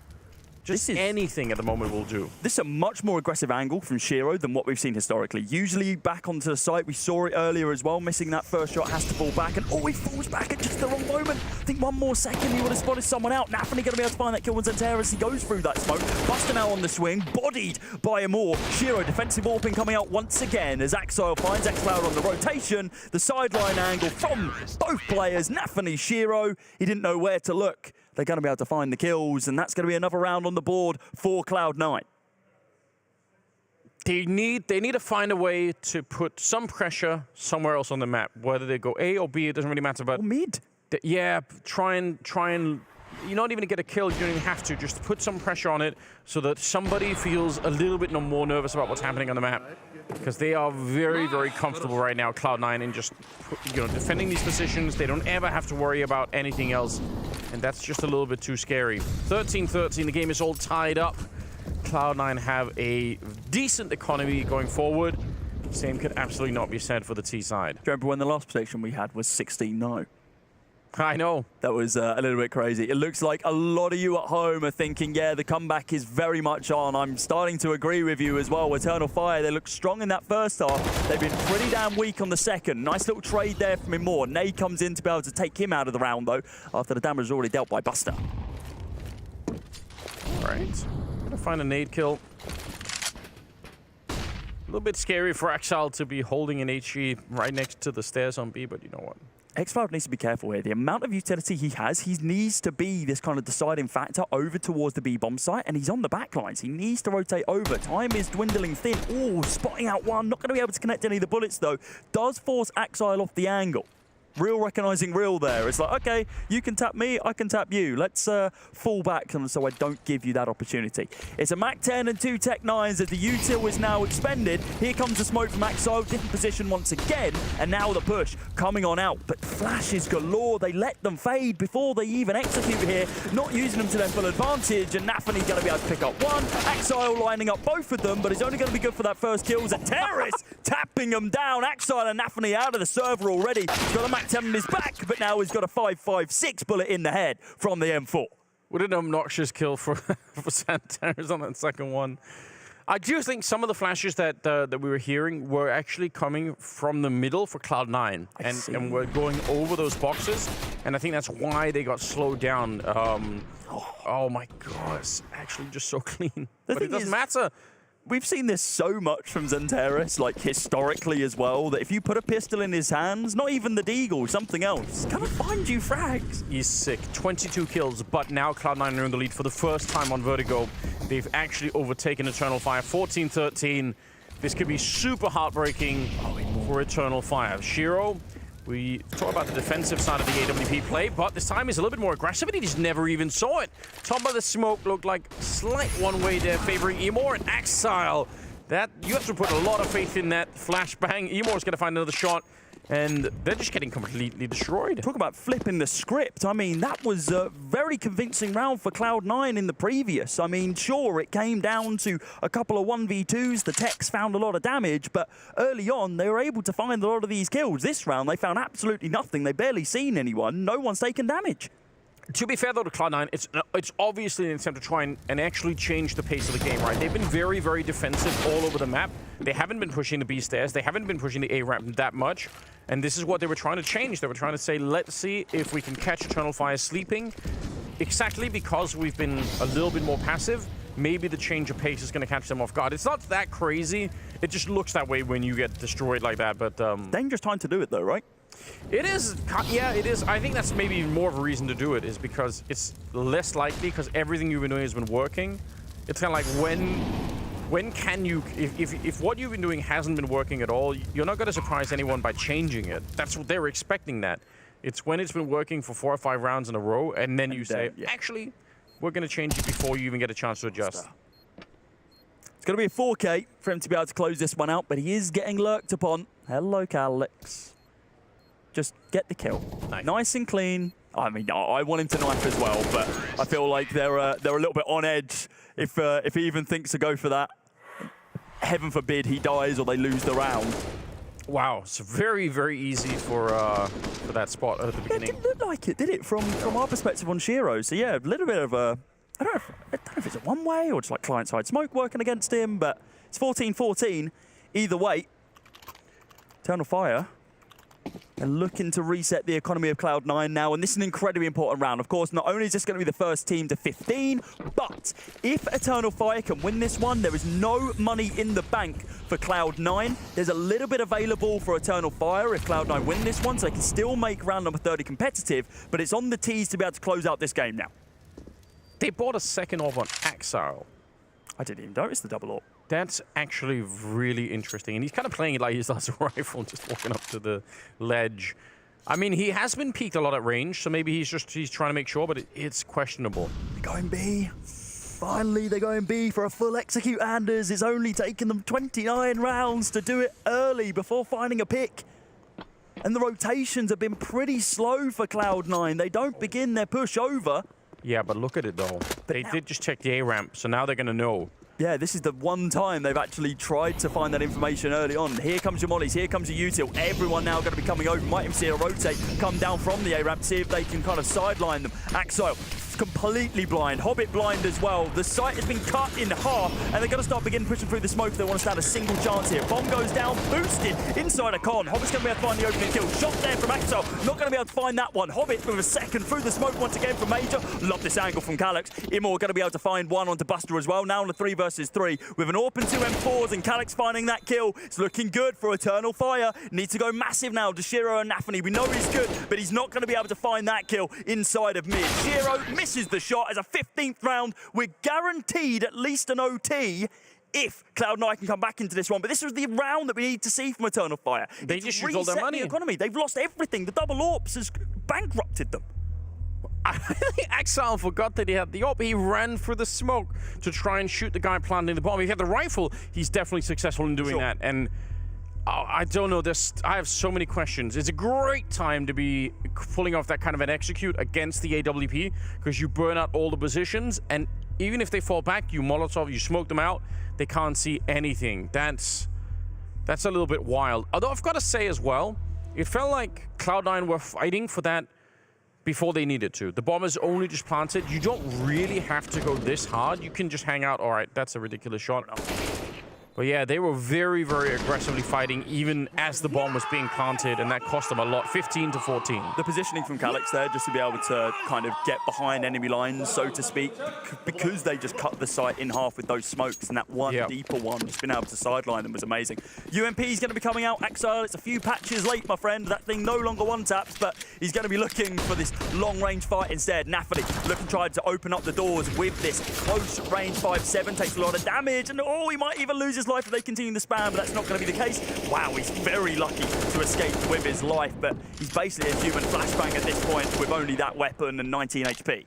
Just anything at the moment will do.
This is a much more aggressive angle from Shiro than what we've seen historically. Usually back onto the site, we saw it earlier as well. Missing that first shot, has to fall back, and oh, he falls back at just the wrong moment. I think one more second, he would have spotted someone out. Nafany going to be able to find that kill on Xanteris. He goes through that smoke. Buster now on the swing, bodied by Amor. Shiro, defensive AWPing coming out once again as Axile finds Xcloud on the rotation. The sideline angle from both players, Nafany, Shiro. He didn't know where to look. They're going to be able to find the kills, and that's going to be another round on the board for Cloud9.
They need to find a way to put some pressure somewhere else on the map. Whether they go A or B, it doesn't really matter. But
or mid.
Yeah, try and. You're not even going to get a kill. You don't even have to. Just put some pressure on it so that somebody feels a little bit more nervous about what's happening on the map. Because they are very, very comfortable right now, Cloud9, in just defending these positions. They don't ever have to worry about anything else. And that's just a little bit too scary. 13-13, the game is all tied up. Cloud9 have a decent economy going forward. Same could absolutely not be said for the T side.
Do you remember when the last prediction we had was 16-0?
I know.
That was a little bit crazy. It looks like a lot of you at home are thinking, yeah, the comeback is very much on. I'm starting to agree with you as well. Eternal Fire, they look strong in that first half. They've been pretty damn weak on the second. Nice little trade there from Amor. Nade comes in to be able to take him out of the round, though, after the damage is already dealt by Buster.
All right. Gonna find a nade kill. A little bit scary for Axile to be holding an HE right next to the stairs on B, but you know what?
Xcloud needs to be careful here. The amount of utility he has, he needs to be this kind of deciding factor over towards the B bomb site, and he's on the back lines. He needs to rotate over. Time is dwindling thin. Oh, spotting out one. Not going to be able to connect any of the bullets, though. Does force Axile off the angle. Real recognizing real there. It's like, okay, you can tap me, I can tap you. Let's fall back so I don't give you that opportunity. It's a Mac 10 and 2 Tech 9s as the util is now expended. Here comes the smoke from Axile, different position once again, and now the push coming on out. But flashes galore, they let them fade before they even execute here, not using them to their full advantage, and Nafany's going to be able to pick up one. Axile lining up both of them, but it's only going to be good for that first kill. Xanteris tapping them down. Axile and Nafany out of the server already. He's got a Mac 10 in his back, but now he's got a 5.56 bullet in the head from the M4.
What an obnoxious kill for Xanteris on that second one. I do think some of the flashes that we were hearing were actually coming from the middle for Cloud9 and were going over those boxes, and I think that's why they got slowed down. Oh my god, it's actually just so clean. But it doesn't matter.
We've seen this so much from Xanteris, like historically as well, that if you put a pistol in his hands, not even the Deagle, something else, gonna find you frags.
He's sick. 22 kills, but now Cloud9 are in the lead for the first time on Vertigo. They've actually overtaken Eternal Fire. 14-13. This could be super heartbreaking for Eternal Fire. Shiro We talk about the defensive side of the AWP play, but this time is a little bit more aggressive, and he just never even saw it. Top of the smoke looked like slight one-way there, favoring Emor and Exile. That you have to put a lot of faith in that flashbang. Emor's going to find another shot, and they're just getting completely destroyed.
Talk about flipping the script. I mean, that was a very convincing round for Cloud9 in the previous. I mean, sure, it came down to a couple of 1v2s. The techs found a lot of damage, but early on, they were able to find a lot of these kills. This round, they found absolutely nothing. They barely seen anyone. No one's taken damage.
To be fair, though, to Cloud9, it's obviously an attempt to try and actually change the pace of the game, right? They've been very, very defensive all over the map. They haven't been pushing the B stairs. They haven't been pushing the A ramp that much. And this is what they were trying to change. They were trying to say, let's see if we can catch Eternal Fire sleeping. Exactly because we've been a little bit more passive, maybe the change of pace is going to catch them off guard. It's not that crazy. It just looks that way when you get destroyed like that. But
dangerous time to do it, though, right?
It is, yeah, it is. I think that's maybe more of a reason to do it, is because it's less likely, because everything you've been doing has been working. It's kind of like when can you, if what you've been doing hasn't been working at all, you're not going to surprise anyone by changing it. That's what they're expecting that. It's when it's been working for 4 or 5 rounds in a row, and then you say,
yeah,
actually, we're going to change it before you even get a chance to adjust.
It's going to be a 4K for him to be able to close this one out, but he is getting lurked upon. Hello, Calyx. Just get the kill. Nice and clean. I mean, I want him to knife as well, but I feel like they're a little bit on edge if he even thinks to go for that. Heaven forbid he dies or they lose the round.
Wow, it's very, very easy for that spot at the beginning.
It didn't look like it, did it, from our perspective on Shiro? So yeah, a little bit of a, I don't know if it's a one-way or just like client-side smoke working against him, but it's 14-14 either way. Eternal Fire. And looking to reset the economy of Cloud9 now, and this is an incredibly important round. Of course, not only is this going to be the first team to 15, but if Eternal Fire can win this one, there is no money in the bank for Cloud9. There's a little bit available for Eternal Fire if Cloud9 win this one, so they can still make round number 30 competitive, but it's on the tees to be able to close out this game now.
They bought a second orb on Exile.
I didn't even notice the double orb.
That's actually really interesting. And he's kind of playing it like he's a rifle, just walking up to the ledge. I mean, he has been peaked a lot at range, so maybe he's trying to make sure, but it's questionable.
They're going B. Finally, they're going B for a full execute, Anders. It's only taken them 29 rounds to do it early before finding a pick. And the rotations have been pretty slow for Cloud9. They don't begin their push over.
Yeah, but look at it, though. They did just check the A ramp, so now they're going to know.
Yeah, this is the one time they've actually tried to find that information early on. Here comes your mollies, here comes your util. Everyone now going to be coming over. Might even see a rotate come down from the A-ramp, see if they can kind of sideline them. Axile completely blind. Hobbit blind as well. The site has been cut in half, and they're going to start begin pushing through the smoke if they want to stand a single chance here. Bomb goes down, boosted inside a con. Hobbit's going to be able to find the opening kill. Shot there from Axel. Not going to be able to find that one. Hobbit with a second through the smoke once again from Major. Love this angle from Calyx. Imor going to be able to find one onto Buster as well. Now on a 3 versus 3 with an AWP and 2 M4s, and Calyx finding that kill. It's looking good for Eternal Fire. Needs to go massive now to Shiro and Nafany. We know he's good, but he's not going to be able to find that kill inside of mid. Shiro misses the shot as a 15th round. We're guaranteed at least an OT if Cloud9 can come back into this one. But this was the round that we need to see from Eternal Fire.
They just used all their money.
The economy. They've lost everything. The double AWPs has bankrupted them.
I think Exile forgot that he had the AWP. He ran through the smoke to try and shoot the guy planting the bomb. If he had the rifle, he's definitely successful in doing that. And I don't know. I have so many questions. It's a great time to be pulling off that kind of an execute against the AWP because you burn out all the positions, and even if they fall back, you Molotov, you smoke them out, they can't see anything. That's a little bit wild. Although I've got to say as well, it felt like Cloud9 were fighting for that before they needed to. The bomb is only just planted. You don't really have to go this hard. You can just hang out. All right, that's a ridiculous shot. But yeah, they were very, very aggressively fighting even as the bomb was being planted, and that cost them a lot, 15-14.
The positioning from Calyx there, just to be able to kind of get behind enemy lines, so to speak, because they just cut the site in half with those smokes, and that one deeper one, just being able to sideline them was amazing. UMP is going to be coming out. Exile, it's a few patches late, my friend. That thing no longer one-taps, but he's going to be looking for this long-range fight instead. Nafany looking, tried to open up the doors with this close-range 5-7, takes a lot of damage, and he might even lose his his life if they continue the spam, but that's not going to be the case. Wow, he's very lucky to escape with his life, but he's basically a human flashbang at this point with only that weapon and 19 HP.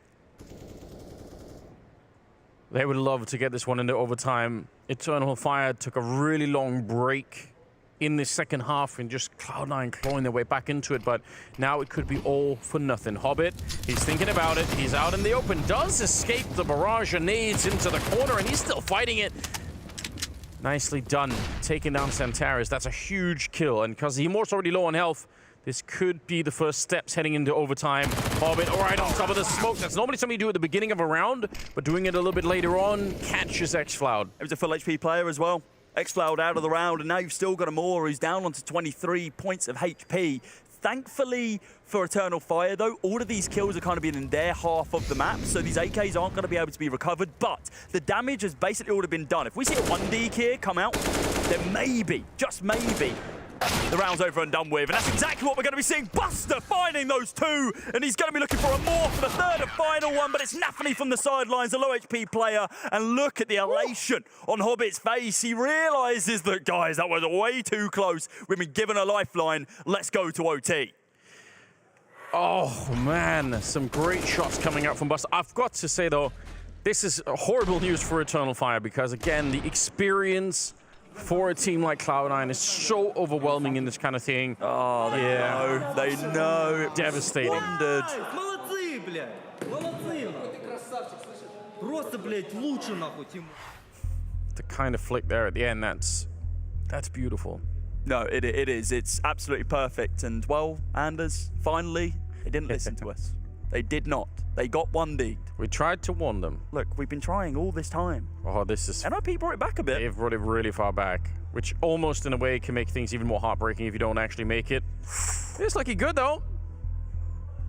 They would love to get this one into overtime. Eternal Fire took a really long break in the second half and just Cloud9 clawing their way back into it, but now it could be all for nothing. Hobbit, he's thinking about it. He's out in the open, does escape the barrage of nades into the corner, and he's still fighting it. Nicely done, taking down Santaris. That's a huge kill, and because Himor's already low on health, this could be the first steps heading into overtime. Hobbit right on top of the smoke. That's normally something you do at the beginning of a round, but doing it a little bit later on catches xFloud.
It was a full HP player as well. xFloud out of the round, and now you've still got Aurora, who's down onto 23 points of HP. Thankfully for Eternal Fire, though, all of these kills are kind of been in their half of the map, so these AKs aren't going to be able to be recovered, but the damage has basically already been done. If we see a 1D here come out, then maybe, just maybe, the round's over and done with, and that's exactly what we're going to be seeing. Buster finding those two, and he's going to be looking for a more for the third and final one, but it's Nafany from the sidelines, a low HP player, and look at the elation on Hobbit's face. He realizes that, guys, that was way too close. We've been given a lifeline. Let's go to OT.
Oh, man, some great shots coming out from Buster. I've got to say, though, this is horrible news for Eternal Fire because, again, the experience for a team like Cloud9 is so overwhelming in this kind of thing.
Oh, they know. They know.
Devastating.
Wondered.
The kind of flick there at the end, that's beautiful.
No, it is. It's absolutely perfect. And, well, Anders, finally, they didn't listen to us. They did not. They got 1D'd.
We tried to warn them.
Look, we've been trying all this time.
Oh, this is...
NIP brought it back a bit.
They've brought it really far back, which almost in a way can make things even more heartbreaking if you don't actually make it. It's looking good, though.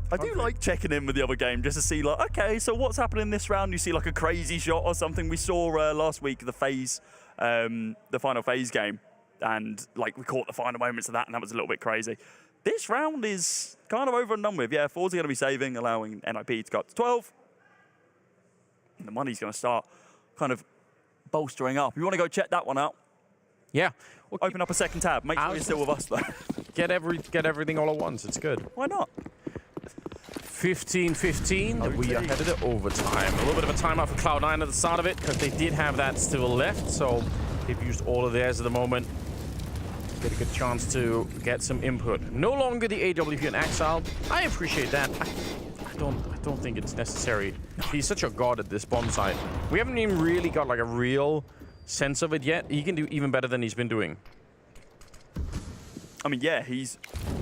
I do like checking in with the other game just to see, like, okay, so what's happening this round? You see, like, a crazy shot or something. We saw last week the final phase game, and, like, we caught the final moments of that, and that was a little bit crazy. This round is kind of over and done with. Yeah, FORZE are going to be saving, allowing NIP to go up to 12. And the money's going to start kind of bolstering up. You want to go check that one out?
Yeah.
We'll open up a second tab. Make sure you're still with us, though.
Get everything all at once. It's good.
Why not?
15-15. We are headed to overtime. A little bit of a timeout for Cloud9 at the start of it because they did have that still left. So they've used all of theirs at the moment. Get a good chance to get some input. No longer the AWP and Exile. I appreciate that. I don't think it's necessary. He's such a god at this bomb site. We haven't even really got like a real sense of it yet. He can do even better than he's been doing.
I mean, yeah, he's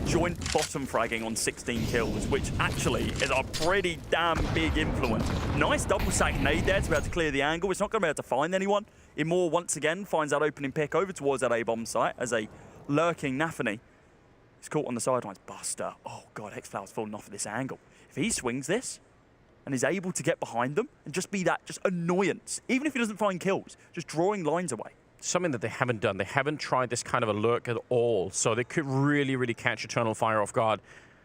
joint bottom fragging on 16 kills, which actually is a pretty damn big influence. Nice double sack nade there to be able to clear the angle. It's not going to be able to find anyone. Imor once again finds that opening pick over towards that A-bomb site as a lurking Nafany. He's caught on the sidelines. Buster. Oh, God, xFloud's falling off of this angle. If he swings this and is able to get behind them and just be that just annoyance, even if he doesn't find kills, just drawing lines away.
Something that they haven't done. They haven't tried this kind of a lurk at all. So they could really, really catch Eternal Fire off guard.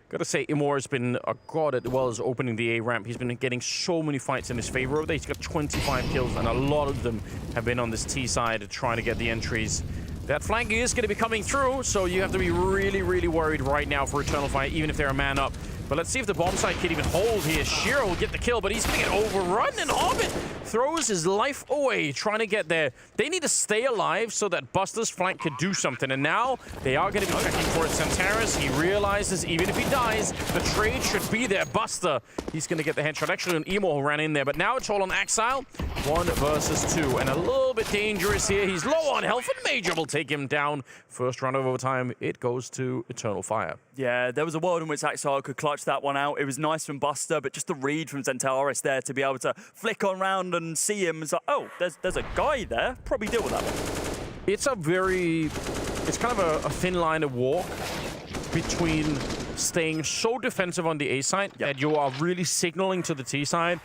Gotta say, Imor has been a god as well as opening the A ramp. He's been getting so many fights in his favor over there. He's got 25 kills, and a lot of them have been on this T side trying to get the entries. That flanking is going to be coming through, so you have to be really, really worried right now for Eternal Fire, even if they're a man up. But let's see if the bomb site can even hold here. Shiro will get the kill, but he's going to get overrun, and Hobbit throws his life away trying to get there. They need to stay alive so that Buster's flank could do something, and now they are going to be checking for it. Santaris, he realizes even if he dies, the trade should be there. Buster, he's going to get the headshot. Actually, an Emo who ran in there, but now it's all on Exile. 1 versus 2, and a little bit dangerous here. He's low on health, and Major will take him down. First round of overtime, it goes to Eternal Fire.
Yeah, there was a world in which Exile could clutch that one out. It was nice from Buster, but just the read from Santaris there to be able to flick on round and see him. It's like, oh, there's a guy there. Probably deal with that one.
It's kind of a thin line of walk between staying so defensive on the A side that you are really signaling to the T side,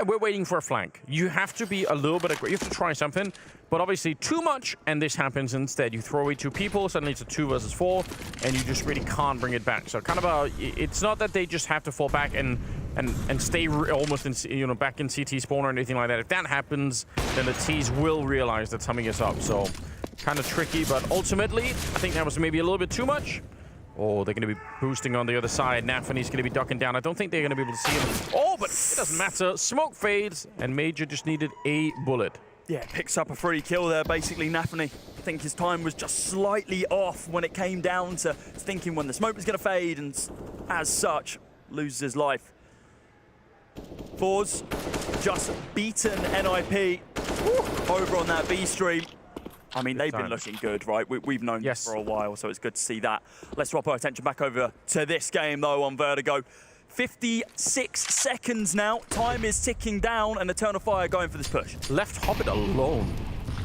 we're waiting for a flank. You have to be a little bit aggressive. You have to try something, but obviously too much, and this happens instead. You throw away 2 people, suddenly it's a 2 versus 4, and you just really can't bring it back. So kind of it's not that they just have to fall back and and stay almost in back in CT spawn or anything like that. If that happens, then the T's will realize that something is up. So kind of tricky, but ultimately, I think that was maybe a little bit too much. Oh, they're going to be boosting on the other side. Nafany's going to be ducking down. I don't think they're going to be able to see him. Oh, but it doesn't matter. Smoke fades, and Major just needed a bullet.
Yeah, picks up a free kill there, basically. Nafany, I think his time was just slightly off when it came down to thinking when the smoke was going to fade, and as such, loses his life. FORZE just beaten NIP over on that B stream. I mean, they've been looking good, right? We've known this for a while, so it's good to see that. Let's swap our attention back over to this game, though, on Vertigo. 56 seconds now. Time is ticking down, and Eternal Fire going for this push.
Left Hobbit alone.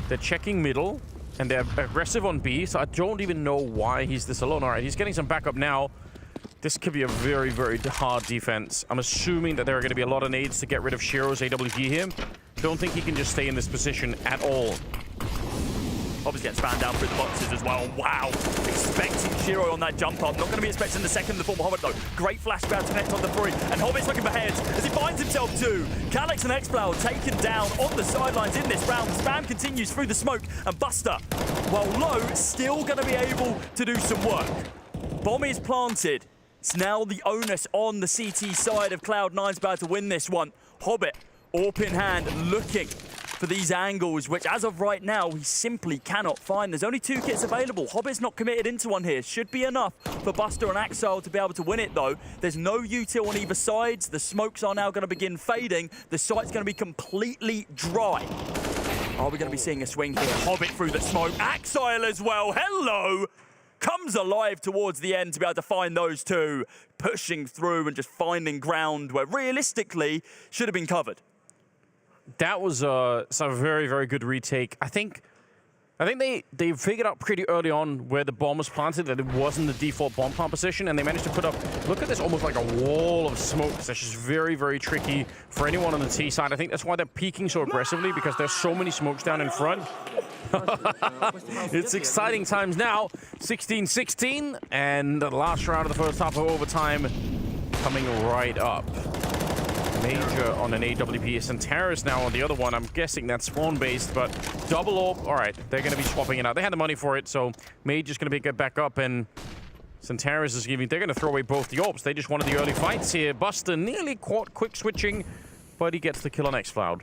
They're checking middle, and they're aggressive on B, so I don't even know why he's this alone. All right, he's getting some backup now. This could be a very, very hard defense. I'm assuming that there are going to be a lot of nades to get rid of Shiro's AWP here. Don't think he can just stay in this position at all.
Obviously gets spanned down through the boxes as well. Wow. Expecting Shiro on that jump up. Not going to be expecting the second in the form of Hobbit, though. Great flashback to connect on the three. And Hobbit's looking for heads as he finds himself two. Calyx and Xploud taken down on the sidelines in this round. The spam continues through the smoke. And Buster, while low, still going to be able to do some work. Bomb is planted. It's now the onus on the CT side of Cloud9's about to win this one. Hobbit, AWP in hand, looking for these angles, which as of right now, he simply cannot find. There's only 2 kits available. Hobbit's not committed into one here. Should be enough for Buster and Axel to be able to win it, though. There's no util on either side. The smokes are now going to begin fading. The site's going to be completely dry. Are we going to be seeing a swing here? Hobbit through the smoke. Axel as well. Hello! Comes alive towards the end to be able to find those two, pushing through and just finding ground where realistically should have been covered.
That was a very, very good retake. I think they figured out pretty early on where the bomb was planted that it wasn't the default bomb composition, and they managed to put up, look at this, almost like a wall of smoke. That's just very, very tricky for anyone on the T side. I think that's why they're peeking so aggressively, because there's so many smokes down in front. It's exciting times now. 16-16, and the last round of the first half of overtime coming right up. Major on an AWP. Centaurus now on the other one. I'm guessing that's spawn-based, but double AWP. All right, they're going to be swapping it out. They had the money for it, so Major's going to get back up, and Centaurus is giving... They're going to throw away both the AWPs. They just wanted the early fights here. Buster nearly caught quick switching, but he gets the kill on Xcloud.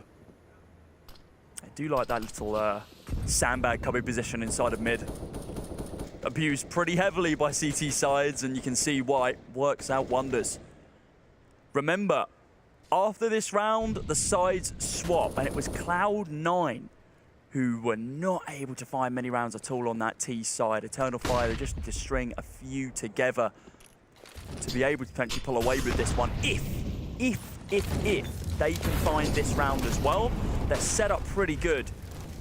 I do like that little sandbag cubby position inside of mid. Abused pretty heavily by CT sides, and you can see why it works out wonders. Remember, after this round, the sides swap, and it was Cloud9 who were not able to find many rounds at all on that T side. Eternal Fire, they just need to string a few together to be able to potentially pull away with this one. If they can find this round as well, they're set up pretty good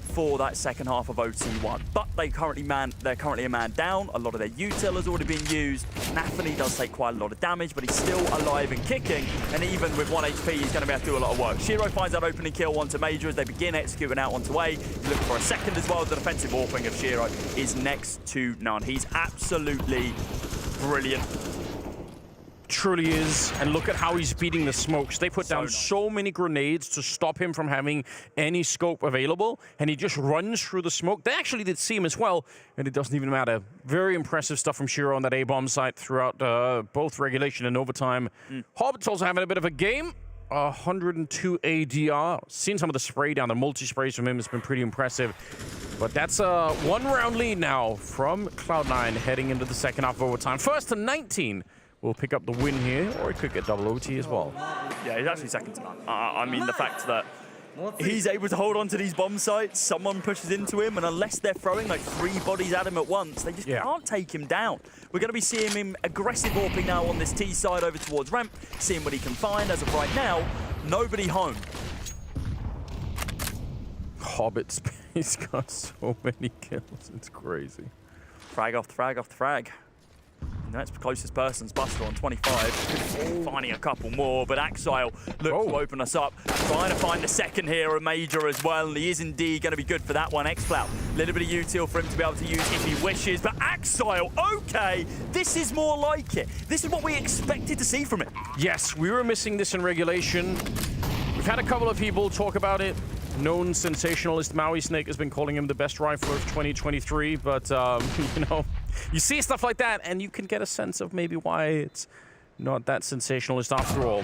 for that second half of OT1. But they're currently a man down. A lot of their util has already been used. Nafany does take quite a lot of damage, but he's still alive and kicking. And even with 1 HP, he's going to be able to do a lot of work. Shiro finds that opening kill onto Major as they begin executing out onto A. He's looking for a second as well. The defensive warping of Shiro is next to none. He's absolutely brilliant.
Truly is, and look at how he's beating the smokes. They put down so many grenades to stop him from having any scope available, and he just runs through the smoke. They actually did see him as well, and it doesn't even matter. Very impressive stuff from Shiro on that A-bomb site throughout both regulation and overtime. Hobbit's also having a bit of a game. 102 ADR. Seen some of the spray down, the multi-sprays from him has been pretty impressive. But that's a 1-round lead now from Cloud9 heading into the second half of overtime. First to 19. Will pick up the win here, or he could get double OT as well.
Yeah, he's actually second to none. I mean, the fact that he's able to hold on to these bomb sites, someone pushes into him, and unless they're throwing like 3 bodies at him at once, they just can't take him down. We're going to be seeing him aggressive warping now on this T side over towards ramp, seeing what he can find. As of right now, nobody home.
Hobbit's he's got so many kills, it's crazy.
Frag off the frag off the frag. The next closest person's Buster on 25. Finding a couple more, but Axile looks to open us up. Trying to find the second here, a major as well, and he is indeed going to be good for that one. Xcloud, a little bit of util for him to be able to use if he wishes, but Axile, okay, this is more like it. This is what we expected to see from it.
Yes, we were missing this in regulation. We've had a couple of people talk about it. Known sensationalist Maui Snake has been calling him the best rifler of 2023, but you know, you see stuff like that and you can get a sense of maybe why it's not that sensationalist after all.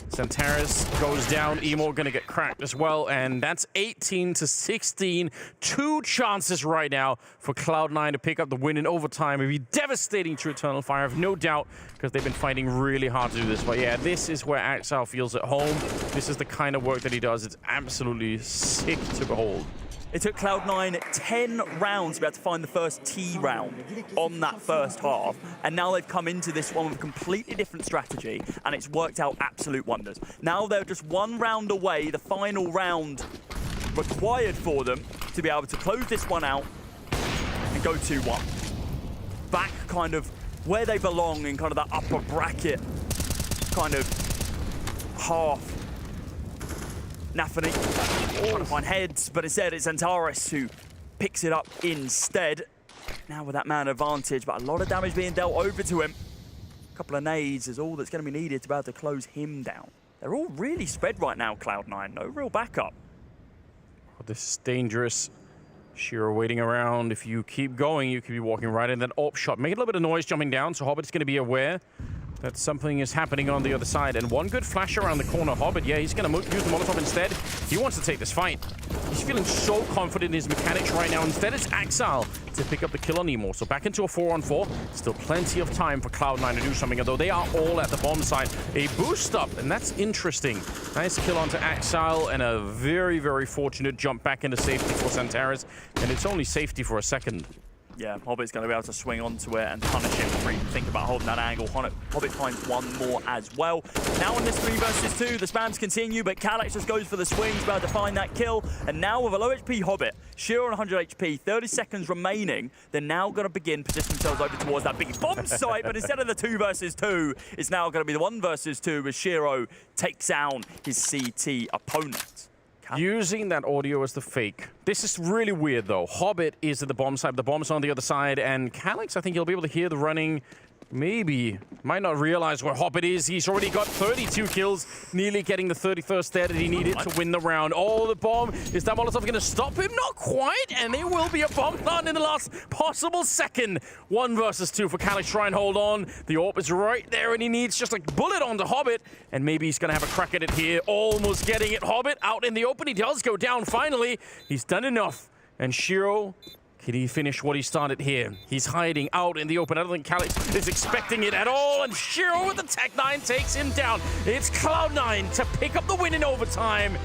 Santaris goes down, Emo gonna get cracked as well, and that's 18-16. 2 chances right now for Cloud9 to pick up the win in overtime. It'd be devastating to Eternal Fire, I have no doubt, because they've been fighting really hard to do this. But yeah, this is where Axile feels at home. This is the kind of work that he does. It's absolutely sick to behold.
It took Cloud9 10 rounds to be able to find the first T round on that first half, and now they've come into this one with a completely different strategy, and it's worked out absolute wonders. Now they're just 1 round away, the final round required for them to be able to close this one out and go 2-1. Back kind of where they belong in kind of that upper bracket kind of half. Nafany trying to find heads, but instead it's Antares who picks it up instead. Now with that man advantage, but a lot of damage being dealt over to him. A couple of nades is all that's going to be needed to be able to close him down. They're all really spread right now, Cloud9. No real backup.
Oh, this is dangerous. Shiro waiting around. If you keep going, you could be walking right in that AWP shot. Making a little bit of noise jumping down, so Hobbit's going to be aware that something is happening on the other side. And one good flash around the corner. Hobbit, yeah, he's going to use the Molotov instead. He wants to take this fight. He's feeling so confident in his mechanics right now. Instead, it's Axile to pick up the kill on Emo. So back into a 4-on-4. Still plenty of time for Cloud9 to do something, although they are all at the bomb site. A boost up, and that's interesting. Nice kill onto Axile, and a very, very fortunate jump back into safety for Santaris. And it's only safety for a second.
Yeah, Hobbit's going to be able to swing onto it and punish him before he can think about holding that angle. Hobbit finds one more as well. Now in this 3 versus 2, the spams continue, but Calyx just goes for the swings, about to find that kill. And now with a low HP Hobbit, Shiro on 100 HP, 30 seconds remaining, they're now going to begin positioning themselves over towards that big bomb site, but instead of the 2 versus 2, it's now going to be the 1 versus 2 as Shiro takes down his CT opponent.
Using that audio as the fake. This is really weird, though. Hobbit is at the bomb side, the bomb's on the other side, and Calyx, I think he'll be able to hear the running. Maybe. Might not realize where Hobbit is. He's already got 32 kills, nearly getting the 31st there that he needed to win the round. Oh, the bomb. Is that Molotov going to stop him? Not quite, and there will be a bomb plant in the last possible second. 1 versus 2 for Calyx. Try and hold on. The AWP is right there, and he needs just a bullet onto Hobbit, and maybe he's going to have a crack at it here. Almost getting it. Hobbit out in the open. He does go down finally. He's done enough. And Shiro, can he finish what he started here? He's hiding out in the open. I don't think Calyx is expecting it at all. And Shiro with the Tech-9 takes him down. It's Cloud9 to pick up the win in overtime.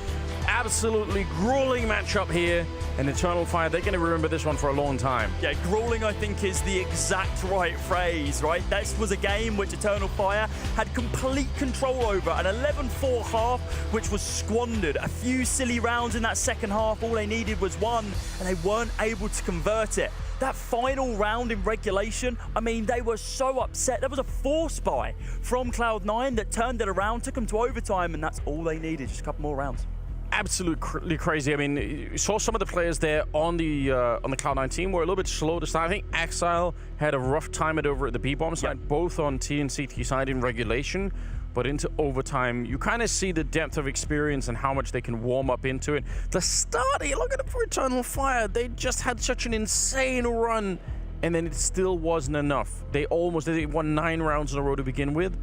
Absolutely grueling matchup here. And Eternal Fire, they're going to remember this one for a long time.
Yeah, grueling, I think, is the exact right phrase, right? This was a game which Eternal Fire had complete control over. An 11-4 half, which was squandered. A few silly rounds in that second half. All they needed was 1, and they weren't able to convert it. That final round in regulation, I mean, they were so upset. There was a force buy from Cloud9 that turned it around, took them to overtime, and that's all they needed, just a couple more rounds.
Absolutely crazy. I mean, you saw some of the players there on the Cloud9 team were a little bit slow to start. I think Axile had a rough time over at the B-bomb side, both on T and CT side in regulation, but into overtime, you kind of see the depth of experience and how much they can warm up into it. The start, look at it for Eternal Fire. They just had such an insane run, and then it still wasn't enough. They won 9 rounds in a row to begin with.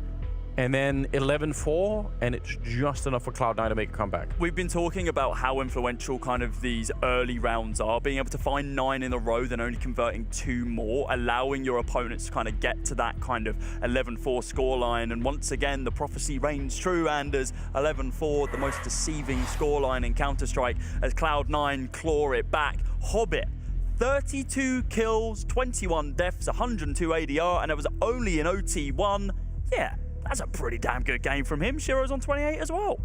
And then 11-4, and it's just enough for Cloud9 to make a comeback.
We've been talking about how influential kind of these early rounds are, being able to find 9 in a row, then only converting 2 more, allowing your opponents to kind of get to that kind of 11-4 scoreline. And once again, the prophecy reigns true, and as 11-4, the most deceiving scoreline in Counter-Strike, as Cloud9 claw it back. Hobbit, 32 kills, 21 deaths, 102 ADR, and it was only an OT1. Yeah. That's a pretty damn good game from him. Shiro's on 28 as well.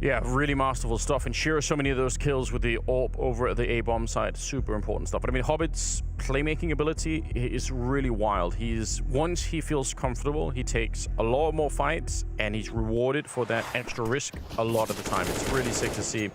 Yeah, really masterful stuff, and sure, so many of those kills with the AWP over at the A-bomb side, super important stuff. But I mean, Hobbit's playmaking ability is really wild. Once he feels comfortable, he takes a lot more fights, and he's rewarded for that extra risk a lot of the time. It's really sick to see.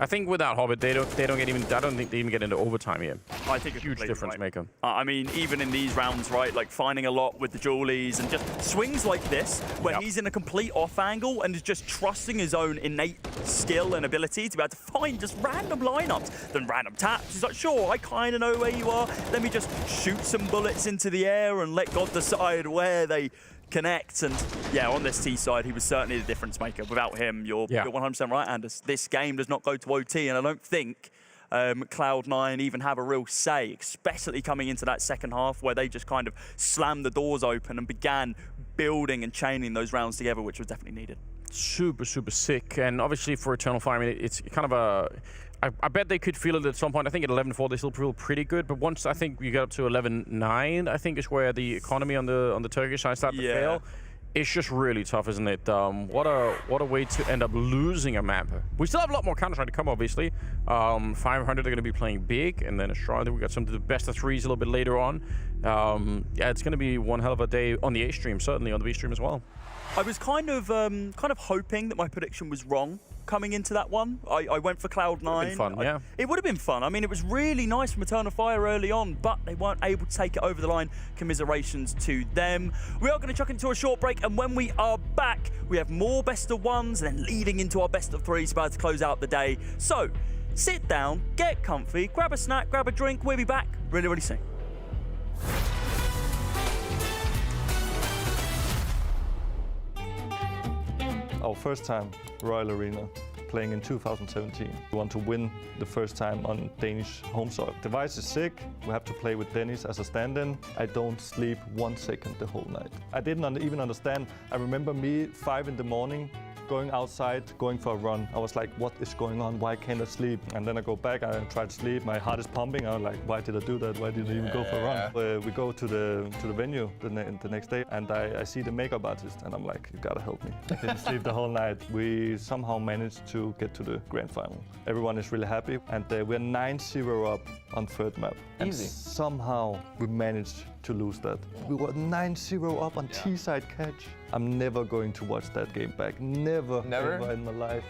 I think without Hobbit, I don't think they even get into overtime here.
I think it's
huge difference maker.
I mean, even in these rounds, right, like finding a lot with the Julies and just swings like this, where he's in a complete off angle and is just trusting his own innate skill and ability to be able to find just random lineups, then random taps. He's like, sure, I kind of know where you are. Let me just shoot some bullets into the air and let God decide where they connect. And yeah, on this T side, he was certainly the difference maker. Without him, you're 100% right, Anders. This game does not go to OT, and I don't think Cloud9 even have a real say, especially coming into that second half where they just kind of slammed the doors open and began building and chaining those rounds together, which was definitely needed. Super, super sick. And obviously for Eternal Fire, I mean, it's kind of a... I bet they could feel it at some point. I think at 11-4 they still feel pretty good, but once I think you get up to 11-9, I think is where the economy on the Turkish side starts to fail. It's just really tough, isn't it? What a way to end up losing a map. We still have a lot more Counter-Strike to come, obviously. 500 are going to be playing big, and then Astralis, we got some of the best of threes a little bit later on. Yeah, it's going to be one hell of a day on the A stream, certainly on the B stream as well. I was kind of hoping that my prediction was wrong coming into that one. I went for Cloud9.
It would have been fun, yeah.
It would have been fun. I mean, it was really nice from Eternal Fire early on, but they weren't able to take it over the line. Commiserations to them. We are going to chuck into a short break, and when we are back, we have more best of ones and then leading into our best of threes about to close out the day. So, sit down, get comfy, grab a snack, grab a drink. We'll be back really, really soon.
Our first time Royal Arena, playing in 2017. We want to win the first time on Danish home soil. Device is sick. We have to play with Dennis as a stand-in. I don't sleep 1 second the whole night. I didn't even understand. I remember me 5 in the morning, going outside, going for a run. I was like, what is going on? Why can't I sleep? And then I go back, I try to sleep. My heart is pumping. I was like, why did I do that? Why did I even go for a run? We go to the venue the next day, and I see the makeup artist, and I'm like, you gotta help me. I didn't sleep the whole night. We somehow managed to get to the grand final. Everyone is really happy, and we're 9-0 up on third map.
Easy.
And somehow we managed to lose that. We were 9-0 up on T-side catch. I'm never going to watch that game back. Never ever in my life.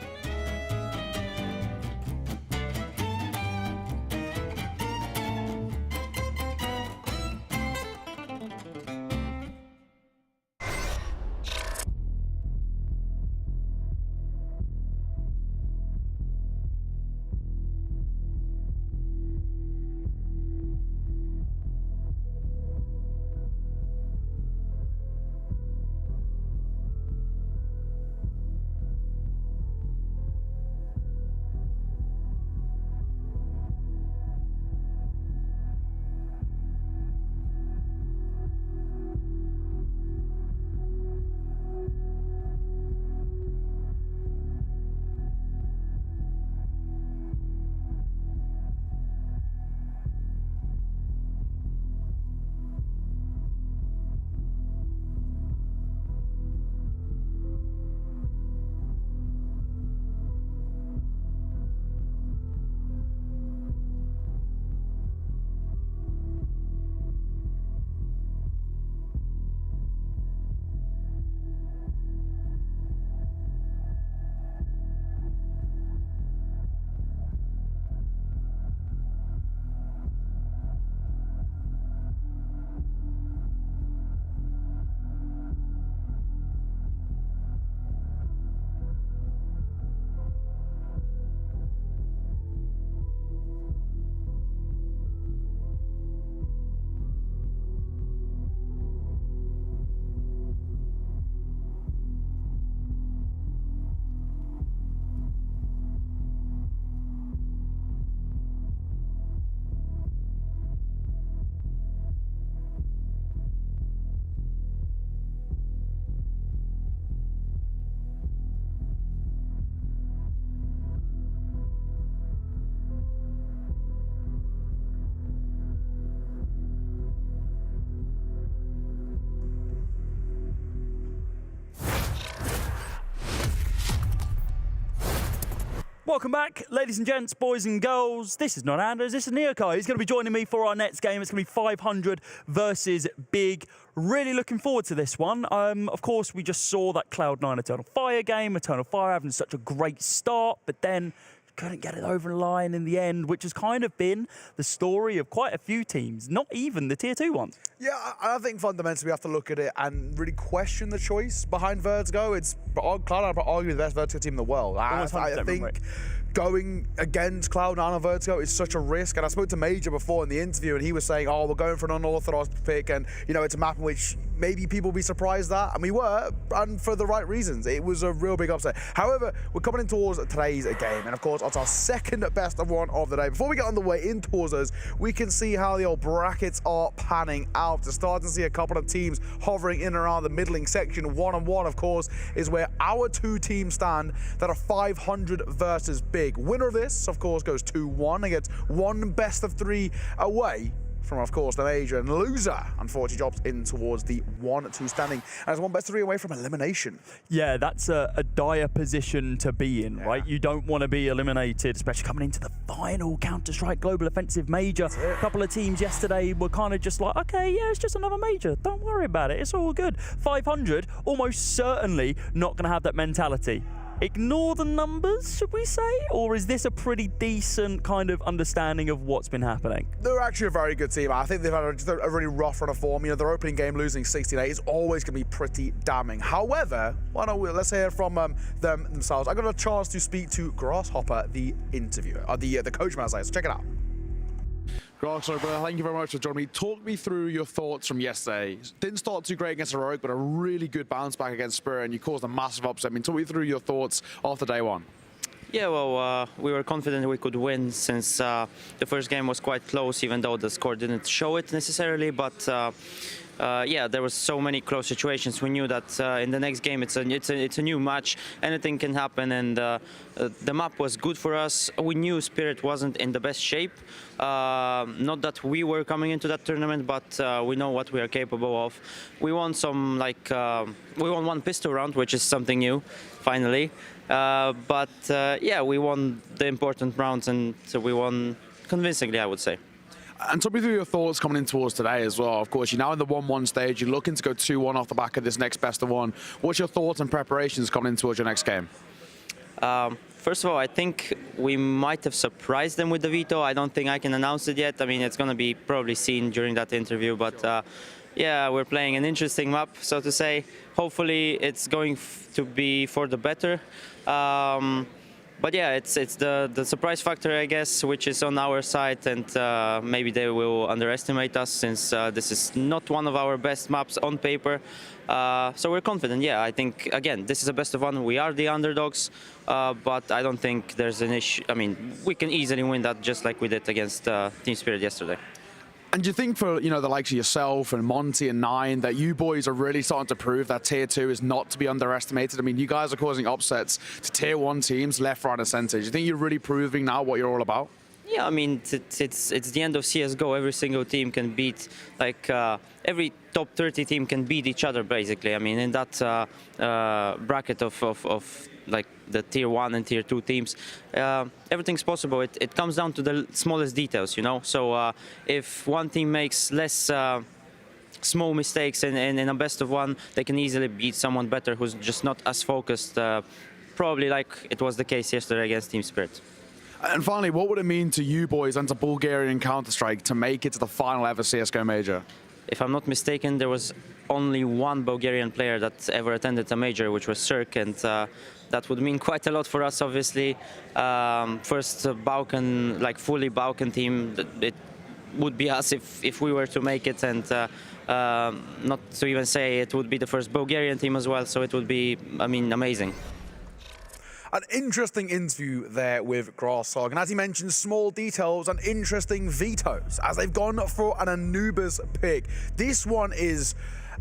Welcome back, ladies and gents, boys and girls. This is not Anders, this is Neokai. He's going to be joining me for our next game. It's going to be 500 versus Big. Really looking forward to this one. Of course, we just saw that Cloud9 Eternal Fire game. Eternal Fire having such a great start, but then couldn't get it over the line in the end, which has kind of been the story of quite a few teams, not even the tier 2 ones.
Yeah, I think fundamentally we have to look at it and really question the choice behind VerzGo. It's Cloud9 are arguably the best VerzGo team in the world. I think going against Cloud9 and VerzGo is such a risk. And I spoke to Major before in the interview, and he was saying, "Oh, we're going for an unorthodox pick, and you know, it's a map in which maybe people will be surprised at," and we were, and for the right reasons. It was a real big upset. However, we're coming in towards today's game, and of course, it's our second best of one of the day. Before we get on the way in towards us, we can see how the old brackets are panning out. To start to see a couple of teams hovering in and around the middling section. 1-on-1, of course, is where our two teams stand that are 500 versus Big. Winner of this, of course, goes 2-1 and gets one best of 3 away from, of course, the major, and loser, unfortunately, drops in towards the 1-2 standing, and is one best of 3 away from elimination.
Yeah, that's a dire position to be in, right? You don't want to be eliminated, especially coming into the final Counter-Strike Global Offensive Major. A couple of teams yesterday were kind of just like, okay, yeah, it's just another major. Don't worry about it. It's all good. 500, almost certainly not going to have that mentality. Ignore the numbers, should we say? Or is this a pretty decent kind of understanding of what's been happening?
They're actually a very good team. I think they've had a really rough run of form. You know, their opening game losing 16-8 is always going to be pretty damning. However, why don't let's hear from them themselves. I got a chance to speak to Grasshopper, the interviewer, the coach, man. So check it out.
Grasshopper, thank you very much for joining me. Talk me through your thoughts from yesterday. Didn't start too great against Heroic, but a really good bounce back against Spirit, and you caused a massive upset. I mean, talk me through your thoughts after day one.
Yeah, well, we were confident we could win since the first game was quite close, even though the score didn't show it necessarily. But yeah, there was so many close situations. We knew that in the next game it's a new match, anything can happen, and the map was good for us. We knew Spirit wasn't in the best shape. Not that we were coming into that tournament, but we know what we are capable of. We won some we won one pistol round, which is something new, finally. But yeah, we won the important rounds, and so we won convincingly, I would say.
And talk me through your thoughts coming in towards today as well. Of course, you're now in the 1-1 stage. You're looking to go 2-1 off the back of this next best of one. What's your thoughts and preparations coming in towards your next game?
First of all, I think we might have surprised them with the veto. I don't think I can announce it yet. I mean, it's going to be probably seen during that interview. But yeah, we're playing an interesting map, so to say. Hopefully, it's going to be for the better. But yeah, it's the surprise factor, I guess, which is on our side, and maybe they will underestimate us since this is not one of our best maps on paper. So we're confident. Yeah, I think again this is a best of one. We are the underdogs, but I don't think there's an issue. I mean, we can easily win that just like we did against Team Spirit yesterday.
And do you think for, you know, the likes of yourself and Monte and Nine, that you boys are really starting to prove that Tier 2 is not to be underestimated? I mean, you guys are causing upsets to Tier 1 teams left, right, and center. Do you think you're really proving now what you're all about?
Yeah, I mean, it's the end of CSGO. Every single team can beat, like, every top 30 team can beat each other, basically. I mean, in that bracket of like the Tier 1 and Tier 2 teams, everything's possible. It comes down to the smallest details, you know? So if one team makes less small mistakes in a best of one, they can easily beat someone better who's just not as focused, probably like it was the case yesterday against Team Spirit.
And finally, what would it mean to you boys and to Bulgarian Counter-Strike to make it to the final ever CSGO major?
If I'm not mistaken, there was only one Bulgarian player that ever attended a major, which was Cirque, and that would mean quite a lot for us, obviously. First Balkan, like fully Balkan team, it would be us if we were to make it, and not to even say it would be the first Bulgarian team as well, so it would be, I mean, amazing.
An interesting interview there with Grasshog, and as he mentioned, small details and interesting vetoes as they've gone for an Anubis pick. This one is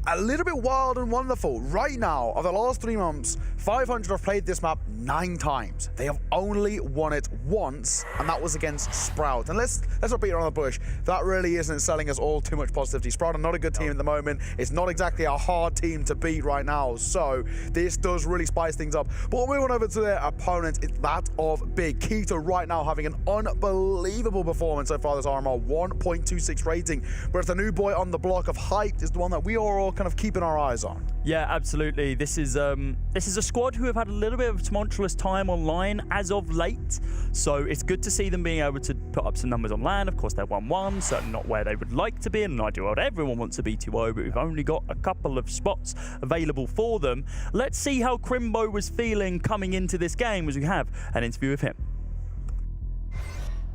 a little bit wild and wonderful. Right now, of the last 3 months, 500 have played this map 9 times. They have only won it once, and that was against Sprout. And let's not beat around the bush. That really isn't selling us all too much positivity. Sprout are not a good team at the moment. It's not exactly a hard team to beat right now, so this does really spice things up. But we'll move on over to their opponent. It's that of Big. Keto right now having an unbelievable performance so far this RMR, 1.26 rating. But the new boy on the block of Hyped is the one that we are all kind of keeping our eyes on.
Yeah, absolutely. This is a squad who have had a little bit of a tumultuous time online as of late. So it's good to see them being able to put up some numbers on LAN. Of course, they're 1-1, certainly not where they would like to be. In an ideal world, everyone wants to be 2-0, but we've only got a couple of spots available for them. Let's see how Crimbo was feeling coming into this game as we have an interview with him.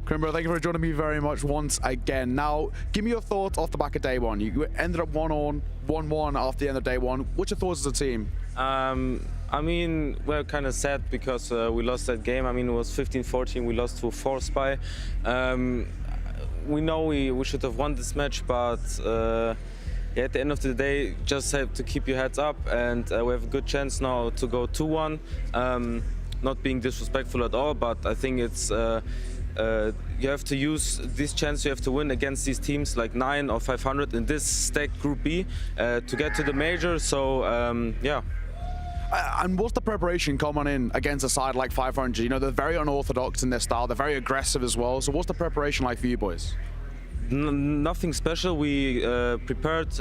Crimbo, thank you for joining me very much once again. Now, give me your thoughts off the back of day one. You ended up 1-1 after the end of day one. What's your thoughts as a team?
I mean, we're kind of sad because we lost that game. I mean, it was 15-14. We lost to FORZE by. We know we should have won this match, but yeah, at the end of the day, just have to keep your heads up, and we have a good chance now to go 2-1. Not being disrespectful at all, but I think it's you have to use this chance you have to win against these teams like 9 or 500 in this stacked Group B to get to the major. So yeah.
And what's the preparation coming in against a side like 500? You know, they're very unorthodox in their style. They're very aggressive as well. So what's the preparation like for you boys?
Nothing special. We prepared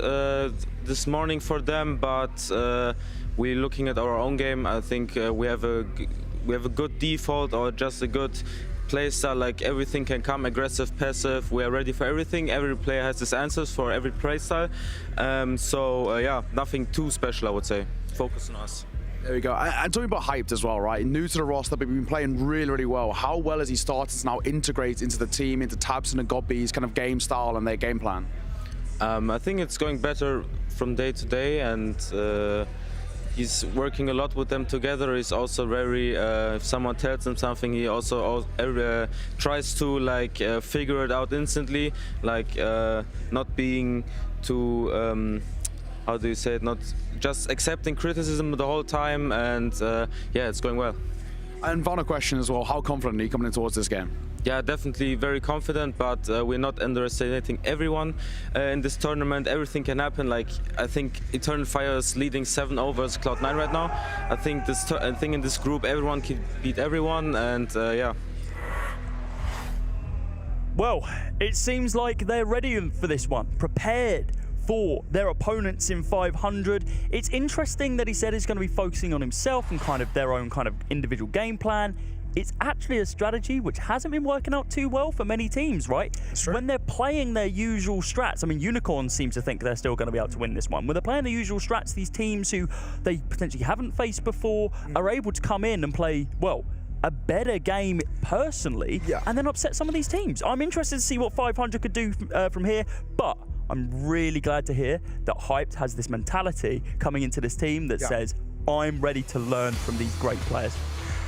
this morning for them, but we're looking at our own game. I think we have a good default, or just a good playstyle. Like everything can come, aggressive, passive. We are ready for everything. Every player has his answers for every playstyle. So yeah, nothing too special, I would say. Focus on us.
There we go. And talking about Hyped as well, right? New to the roster, but been playing really, really well. How well has he started to now integrate into the team, into Tabson and Godby's kind of game style and their game plan?
I think it's going better from day to day, and he's working a lot with them together. He's also very, if someone tells him something, he also tries to like figure it out instantly, like not being too, how do you say it, not just accepting criticism the whole time, and yeah, it's going well.
And final question as well, how confident are you coming in towards this game?
Yeah, definitely very confident, but we're not underestimating everyone in this tournament. Everything can happen. Like, I think Eternal Fire is leading 7-0 versus Cloud9 right now. I think in this group everyone can beat everyone, and yeah.
Well, it seems like they're ready for this one, prepared for their opponents in 500. It's interesting that he said he's going to be focusing on himself and kind of their own kind of individual game plan. It's actually a strategy which hasn't been working out too well for many teams, right? When they're playing their usual strats, I mean, Unicorn seems to think they're still going to be able to win this one. When they're playing the usual strats, these teams who they potentially haven't faced before are able to come in and play, well, a better game personally, and then upset some of these teams. I'm interested to see what 500 could do from here, but I'm really glad to hear that Hyped has this mentality coming into this team that says, I'm ready to learn from these great players.